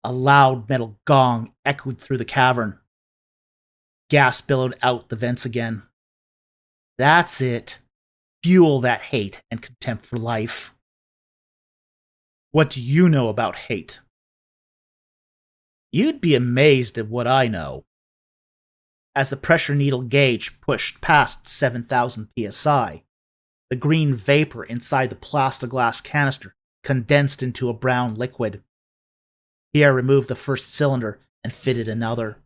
A loud metal gong echoed through the cavern. Gas billowed out the vents again. "That's it. Fuel that hate and contempt for life." "What do you know about hate?" "You'd be amazed at what I know." As the pressure needle gauge pushed past 7,000 psi, the green vapor inside the plastoglass canister condensed into a brown liquid. Pierre removed the first cylinder and fitted another.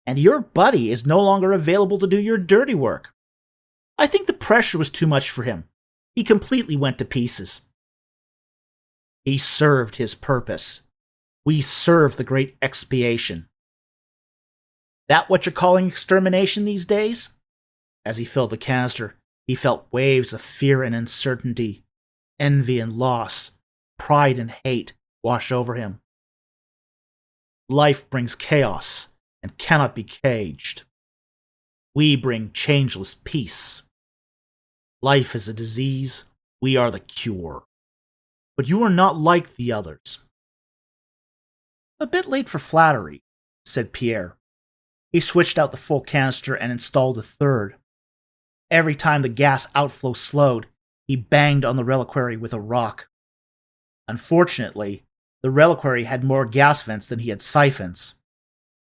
"And your buddy is no longer available to do your dirty work. I think the pressure was too much for him. He completely went to pieces." "He served his purpose. We serve the great expiation." "That what you're calling extermination these days?" As he filled the canister, he felt waves of fear and uncertainty, envy and loss, pride and hate wash over him. Life brings chaos and cannot be caged. We bring changeless peace. Life is a disease. We are the cure. but you are not like the others. A bit late for flattery, said Pierre. He switched out the full canister and installed a third. Every time the gas outflow slowed, he banged on the reliquary with a rock. Unfortunately, the reliquary had more gas vents than he had siphons.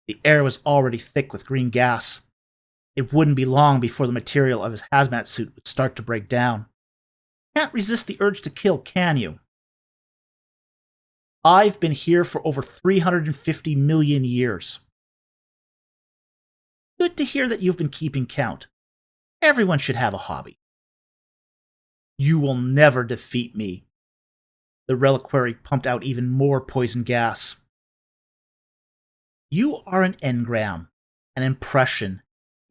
The air was already thick with green gas. It wouldn't be long before the material of his hazmat suit would start to break down. Can't resist the urge to kill, can you? I've been here for over 350 million years. Good to hear that you've been keeping count. Everyone should have a hobby. You will never defeat me. The reliquary pumped out even more poison gas. You are an engram, an impression,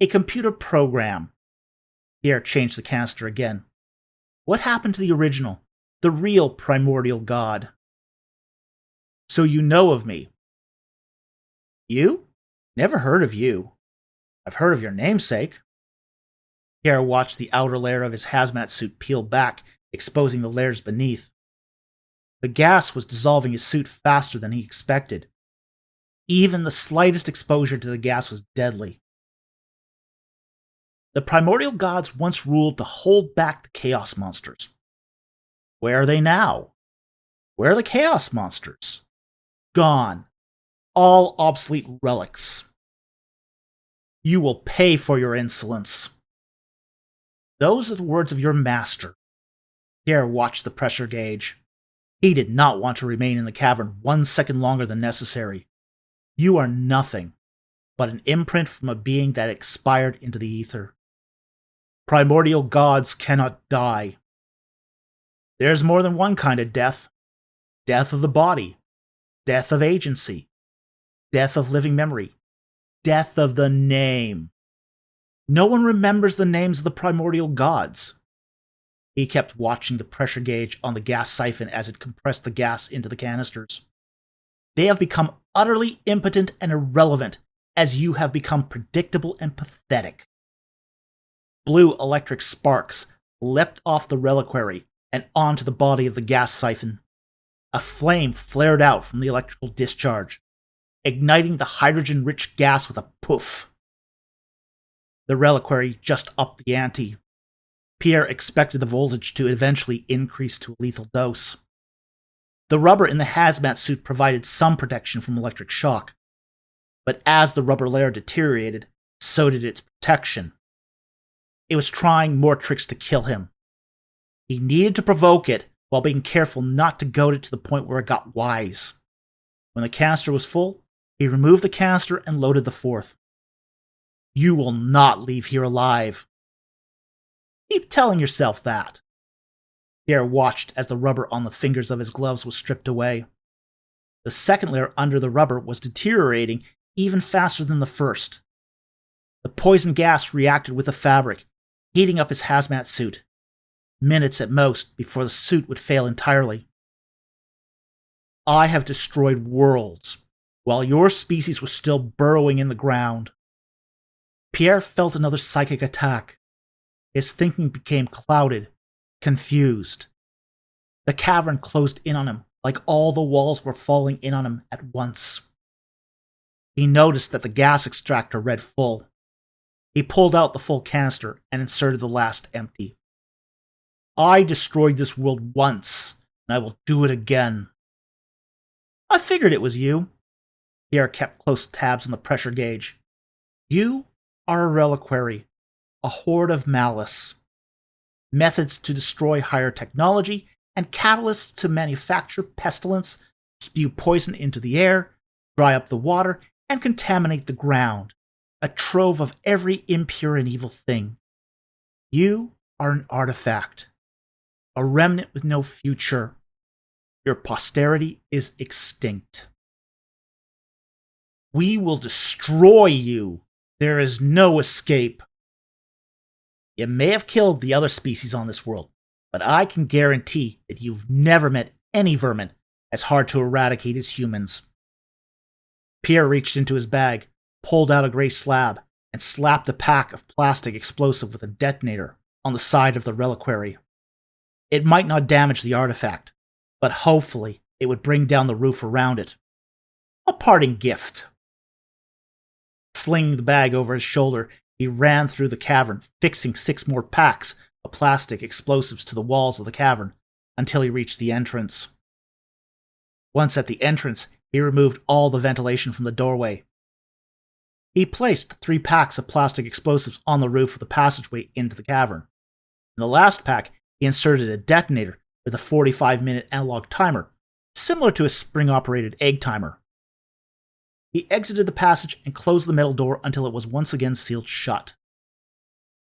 a computer program. Pierre changed the canister again. What happened to the original, the real primordial god? So you know of me. You? Never heard of you. I've heard of your namesake. Pierre watched the outer layer of his hazmat suit peel back, exposing the layers beneath. The gas was dissolving his suit faster than he expected. Even the slightest exposure to the gas was deadly. The primordial gods once ruled to hold back the chaos monsters. Where are they now? Where are the chaos monsters? Gone. All obsolete relics. You will pay for your insolence. Those are the words of your master. Pierre watched the pressure gauge. He did not want to remain in the cavern 1 second longer than necessary. You are nothing but an imprint from a being that expired into the ether. Primordial gods cannot die. There's more than one kind of death. Death of the body. Death of agency. Death of living memory. Death of the name. No one remembers the names of the primordial gods. He kept watching the pressure gauge on the gas siphon as it compressed the gas into the canisters. They have become utterly impotent and irrelevant, as you have become predictable and pathetic. Blue electric sparks leapt off the reliquary and onto the body of the gas siphon. A flame flared out from the electrical discharge, igniting the hydrogen-rich gas with a poof. The reliquary just upped the ante. Pierre expected the voltage to eventually increase to a lethal dose. The rubber in the hazmat suit provided some protection from electric shock, but as the rubber layer deteriorated, so did its protection. It was trying more tricks to kill him. He needed to provoke it while being careful not to goad it to the point where it got wise. When the canister was full, he removed the canister and loaded the fourth. You will not leave here alive. Keep telling yourself that. Pierre watched as the rubber on the fingers of his gloves was stripped away. The second layer under the rubber was deteriorating even faster than the first. The poison gas reacted with the fabric, heating up his hazmat suit. Minutes at most before the suit would fail entirely. I have destroyed worlds, while your species was still burrowing in the ground. Pierre felt another psychic attack. His thinking became clouded, confused. The cavern closed in on him, like all the walls were falling in on him at once. He noticed that the gas extractor read full. He pulled out the full canister and inserted the last empty. I destroyed this world once, and I will do it again. I figured it was you. Pierre kept close tabs on the pressure gauge. You are a reliquary, a horde of malice. Methods to destroy higher technology and catalysts to manufacture pestilence, spew poison into the air, dry up the water, and contaminate the ground. A trove of every impure and evil thing. You are an artifact. A remnant with no future. Your posterity is extinct. We will destroy you. There is no escape. You may have killed the other species on this world, but I can guarantee that you've never met any vermin as hard to eradicate as humans. Pierre reached into his bag, pulled out a gray slab, and slapped a pack of plastic explosive with a detonator on the side of the reliquary. It might not damage the artifact, but hopefully it would bring down the roof around it. A parting gift. Slinging the bag over his shoulder, he ran through the cavern, fixing 6 more packs of plastic explosives to the walls of the cavern until he reached the entrance. Once at the entrance, he removed all the ventilation from the doorway. He placed 3 packs of plastic explosives on the roof of the passageway into the cavern. In the last pack, he inserted a detonator with a 45-minute analog timer, similar to a spring-operated egg timer. He exited the passage and closed the metal door until it was once again sealed shut.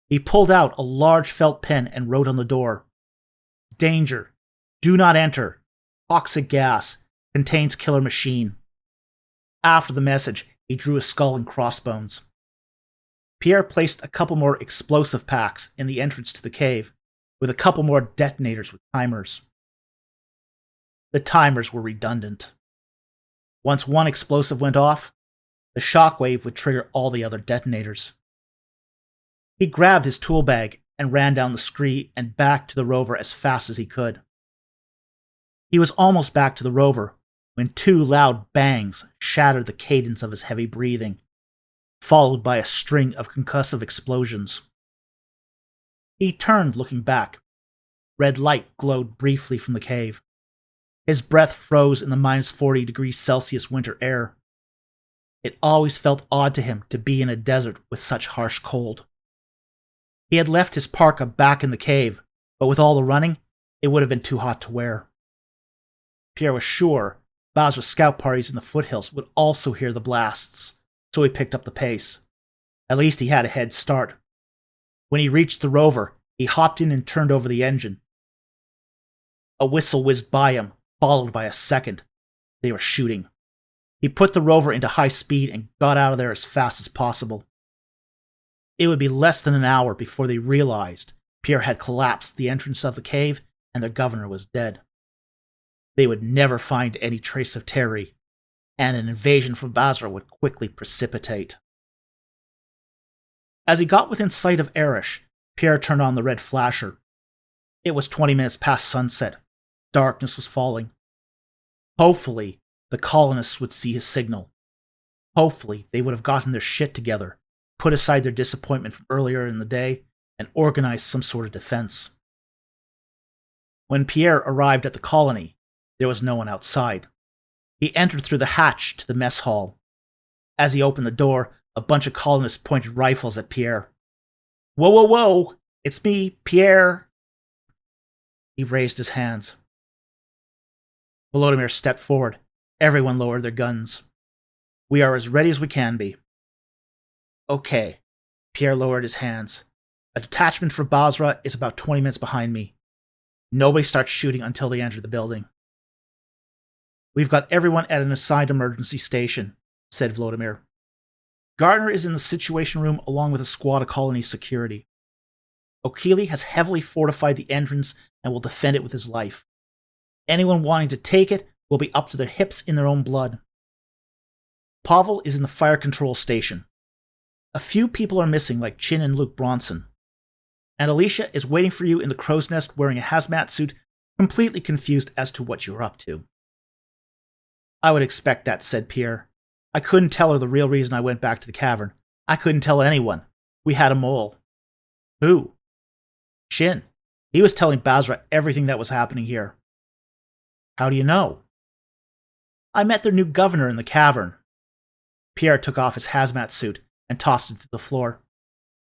He pulled out a large felt pen and wrote on the door, "Danger. Do not enter. Toxic gas. Contains killer machine." After the message, he drew a skull and crossbones. Pierre placed a couple more explosive packs in the entrance to the cave, with a couple more detonators with timers. The timers were redundant. Once one explosive went off, the shockwave would trigger all the other detonators. He grabbed his tool bag and ran down the scree and back to the rover as fast as he could. He was almost back to the rover when 2 loud bangs shattered the cadence of his heavy breathing, followed by a string of concussive explosions. He turned, looking back. Red light glowed briefly from the cave. His breath froze in the -40 degrees Celsius winter air. It always felt odd to him to be in a desert with such harsh cold. He had left his parka back in the cave, but with all the running, it would have been too hot to wear. Pierre was sure Basra's scout parties in the foothills would also hear the blasts, so he picked up the pace. At least he had a head start. When he reached the rover, he hopped in and turned over the engine. A whistle whizzed by him, followed by a second. They were shooting. He put the rover into high speed and got out of there as fast as possible. It would be less than an hour before they realized Pierre had collapsed the entrance of the cave and their governor was dead. They would never find any trace of Terry, and an invasion from Basra would quickly precipitate. As he got within sight of Arish, Pierre turned on the red flasher. It was 20 minutes past sunset. Darkness was falling. Hopefully, the colonists would see his signal. Hopefully, they would have gotten their shit together, put aside their disappointment from earlier in the day, and organized some sort of defense. When Pierre arrived at the colony, there was no one outside. He entered through the hatch to the mess hall. As he opened the door, a bunch of colonists pointed rifles at Pierre. "Whoa, whoa, whoa! It's me, Pierre!" He raised his hands. Volodymyr stepped forward. Everyone lowered their guns. "We are as ready as we can be." "Okay." Pierre lowered his hands. "A detachment for Basra is about 20 minutes behind me. Nobody starts shooting until they enter the building." "We've got everyone at an assigned emergency station," said Volodymyr. "Gardner is in the Situation Room along with a squad of colony security. O'Keely has heavily fortified the entrance and will defend it with his life. Anyone wanting to take it will be up to their hips in their own blood. Pavel is in the fire control station. A few people are missing, like Chin and Luke Bronson. And Alicia is waiting for you in the crow's nest wearing a hazmat suit, completely confused as to what you're up to." "I would expect that," said Pierre. "I couldn't tell her the real reason I went back to the cavern. I couldn't tell anyone. We had a mole." "Who?" "Chin. He was telling Basra everything that was happening here." "How do you know?" "I met their new governor in the cavern." Pierre took off his hazmat suit and tossed it to the floor.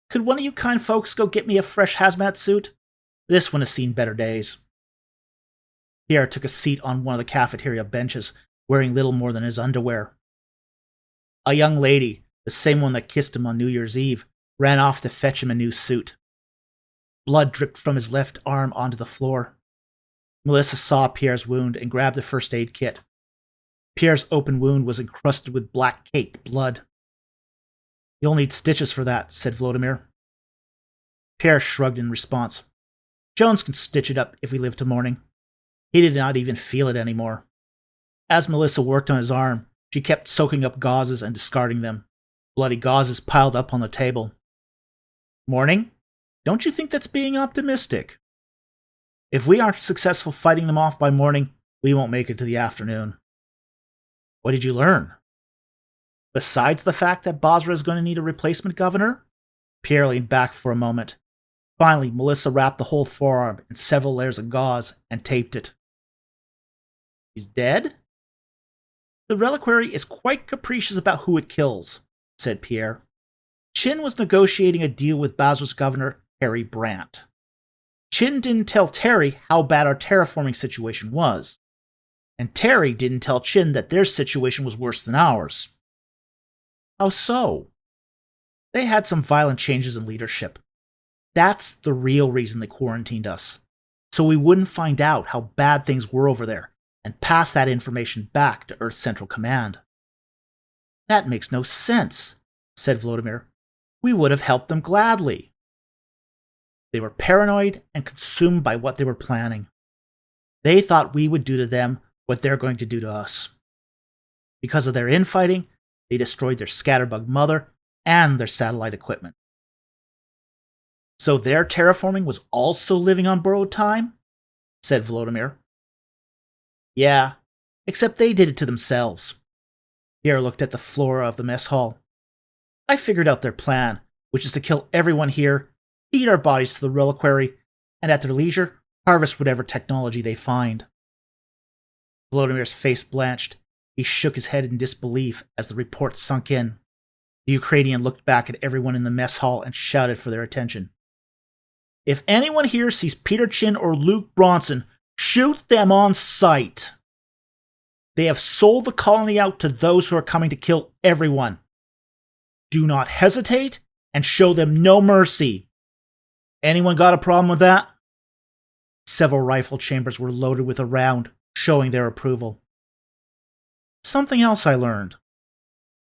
"Could one of you kind folks go get me a fresh hazmat suit? This one has seen better days." Pierre took a seat on one of the cafeteria benches, wearing little more than his underwear. A young lady, the same one that kissed him on New Year's Eve, ran off to fetch him a new suit. Blood dripped from his left arm onto the floor. Melissa saw Pierre's wound and grabbed the first aid kit. Pierre's open wound was encrusted with black caked blood. "You'll need stitches for that," said Volodymyr. Pierre shrugged in response. "Jones can stitch it up if we live till morning." He did not even feel it anymore. As Melissa worked on his arm, she kept soaking up gauzes and discarding them. Bloody gauzes piled up on the table. "Morning? Don't you think that's being optimistic? If we aren't successful fighting them off by morning, We won't make it to the afternoon. What did you learn? Besides the fact that Basra is going to need a replacement governor? Pierre leaned back for a moment. Finally, Melissa wrapped the whole forearm in several layers of gauze and taped it. He's dead? The Reliquary is quite capricious about who it kills, said Pierre. Chin was negotiating a deal with Basra's governor, Harry Brandt. Chin didn't tell Terry how bad our terraforming situation was, and Terry didn't tell Chin that their situation was worse than ours. How so? They had some violent changes in leadership. That's the real reason they quarantined us, so we wouldn't find out how bad things were over there and pass that information back to Earth Central Command. That makes no sense, said Vladimir. We would have helped them gladly. They were paranoid and consumed by what they were planning. They thought we would do to them what they're going to do to us. Because of their infighting, they destroyed their scatterbug mother and their satellite equipment. So their terraforming was also living on borrowed time? Said Vladimir. Yeah, except they did it to themselves. Pierre looked at the floor of the mess hall. I figured out their plan, which is to kill everyone here, feed our bodies to the Reliquary, and at their leisure, harvest whatever technology they find. Vladimir's face blanched. He shook his head in disbelief as the report sunk in. The Ukrainian looked back at everyone in the mess hall and shouted for their attention. If anyone here sees Peter Chin or Luke Bronson, shoot them on sight. They have sold the colony out to those who are coming to kill everyone. Do not hesitate and show them no mercy. Anyone got a problem with that? Several rifle chambers were loaded with a round, showing their approval. Something else I learned.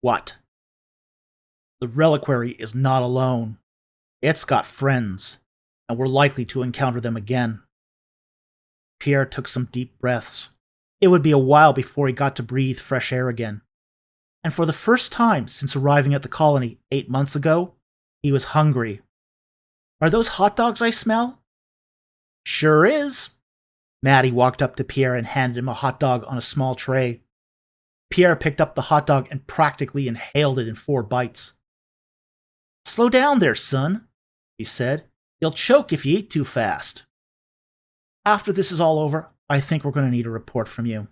What? The Reliquary is not alone. It's got friends, and we're likely to encounter them again. Pierre took some deep breaths. It would be a while before he got to breathe fresh air again. And for the first time since arriving at the colony 8 months ago, he was hungry. Are those hot dogs I smell? Sure is. Maddie walked up to Pierre and handed him a hot dog on a small tray. Pierre picked up the hot dog and practically inhaled it in 4 bites. Slow down there, son, he said. You'll choke if you eat too fast. After this is all over, I think we're going to need a report from you.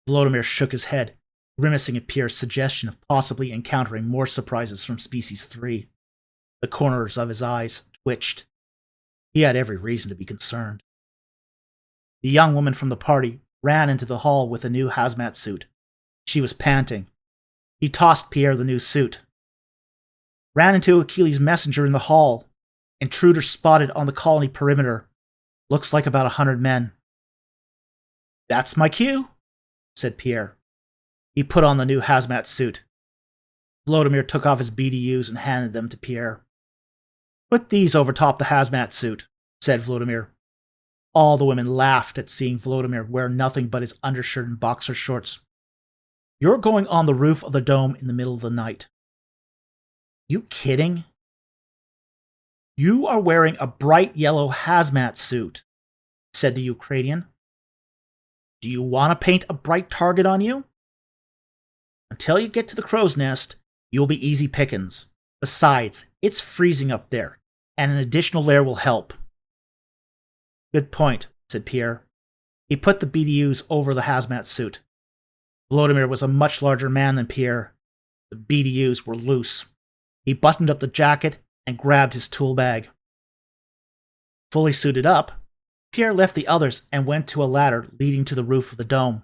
Vladimir shook his head, grimacing at Pierre's suggestion of possibly encountering more surprises from Species 3. The corners of his eyes twitched. He had every reason to be concerned. The young woman from the party ran into the hall with a new hazmat suit. She was panting. He tossed Pierre the new suit. Ran into Achilles' messenger in the hall. Intruder spotted on the colony perimeter. Looks like about 100 men. That's my cue, said Pierre. He put on the new hazmat suit. Vladimir took off his BDUs and handed them to Pierre. Put these over top the hazmat suit, said Vladimir. All the women laughed at seeing Vladimir wear nothing but his undershirt and boxer shorts. You're going on the roof of the dome in the middle of the night. You kidding? You are wearing a bright yellow hazmat suit, said the Ukrainian. Do you want to paint a bright target on you? Until you get to the crow's nest, you'll be easy pickings. Besides, it's freezing up there, and an additional layer will help. Good point, said Pierre. He put the BDUs over the hazmat suit. Vladimir was a much larger man than Pierre. The BDUs were loose. He buttoned up the jacket and grabbed his tool bag. Fully suited up, Pierre left the others and went to a ladder leading to the roof of the dome.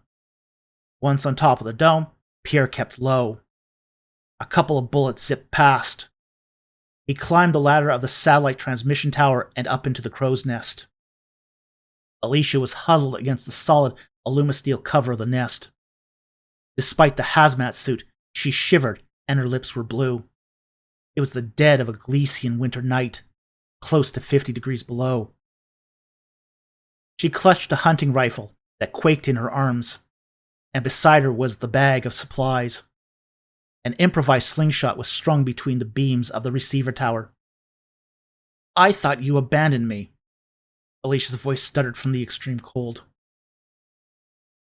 Once on top of the dome, Pierre kept low. A couple of bullets zipped past. He climbed the ladder of the satellite transmission tower and up into the crow's nest. Alicia was huddled against the solid alumisteel cover of the nest. Despite the hazmat suit, she shivered and her lips were blue. It was the dead of a Galician winter night, close to 50 degrees below. She clutched a hunting rifle that quaked in her arms, and beside her was the bag of supplies. An improvised slingshot was strung between the beams of the receiver tower. I thought you abandoned me. Alicia's voice stuttered from the extreme cold.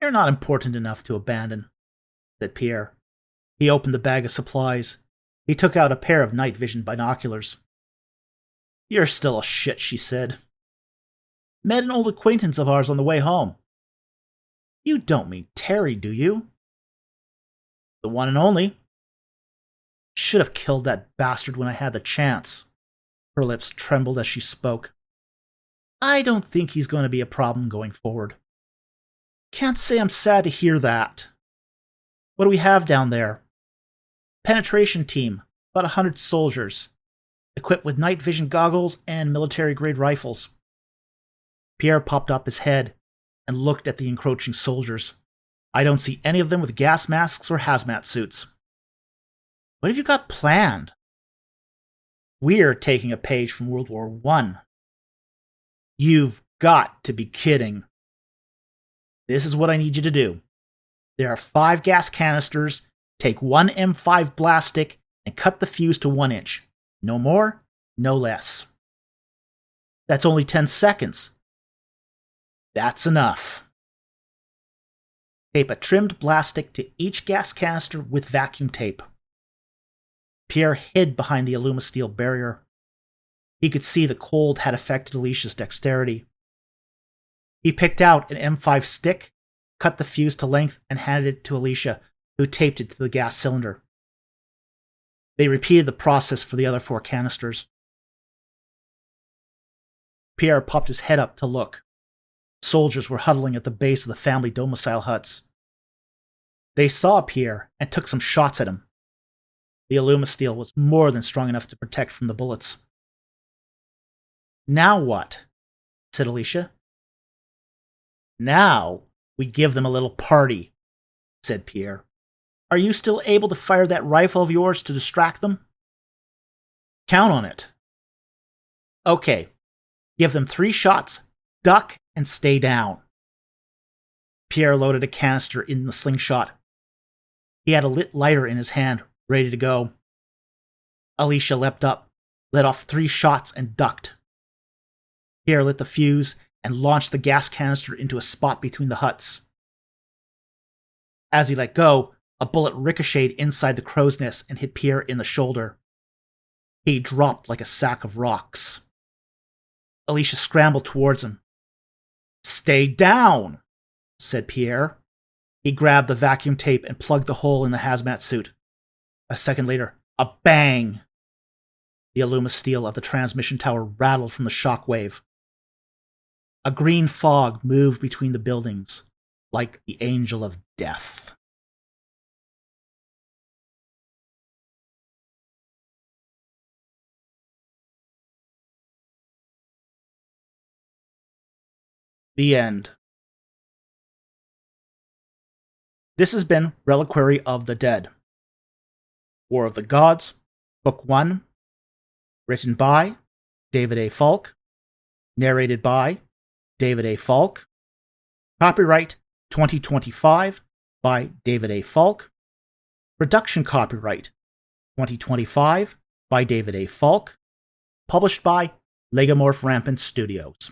You're not important enough to abandon, said Pierre. He opened the bag of supplies. He took out a pair of night vision binoculars. You're still a shit, she said. Met an old acquaintance of ours on the way home. You don't mean Terry, do you? The one and only. Should have killed that bastard when I had the chance. Her lips trembled as she spoke. I don't think he's going to be a problem going forward. Can't say I'm sad to hear that. What do we have down there? Penetration team, about 100 soldiers, equipped with night vision goggles and military-grade rifles. Pierre popped up his head and looked at the encroaching soldiers. I don't see any of them with gas masks or hazmat suits. What have you got planned? We're taking a page from World War I. You've got to be kidding. This is what I need you to do. There are 5 gas canisters. Take 1 M5 blast stick and cut the fuse to 1 inch. No more, no less. That's only 10 seconds. That's enough. Tape a trimmed blast stick to each gas canister with vacuum tape. Pierre hid behind the alumasteel barrier. He could see the cold had affected Alicia's dexterity. He picked out an M5 stick, cut the fuse to length, and handed it to Alicia, who taped it to the gas cylinder. They repeated the process for the other 4 canisters. Pierre popped his head up to look. Soldiers were huddling at the base of the family domicile huts. They saw Pierre and took some shots at him. The alumasteel was more than strong enough to protect from the bullets. Now what? Said Alicia. Now we give them a little party, said Pierre. Are you still able to fire that rifle of yours to distract them? Count on it. Okay, give them 3 shots, duck, and stay down. Pierre loaded a canister in the slingshot. He had a lit lighter in his hand, ready to go. Alicia leapt up, let off 3 shots, and ducked. Pierre lit the fuse and launched the gas canister into a spot between the huts. As he let go, a bullet ricocheted inside the crow's nest and hit Pierre in the shoulder. He dropped like a sack of rocks. Alicia scrambled towards him. Stay down, said Pierre. He grabbed the vacuum tape and plugged the hole in the hazmat suit. A second later, a bang! The alumasteel of the transmission tower rattled from the shockwave. A green fog moved between the buildings, like the angel of death. The end. This has been Reliquary of the Dead. War of the Gods, Book 1, written by David A. Falk, narrated by David A. Falk, copyright 2025 by David A. Falk, production copyright 2025 by David A. Falk, published by Legomorph Rampant Studios.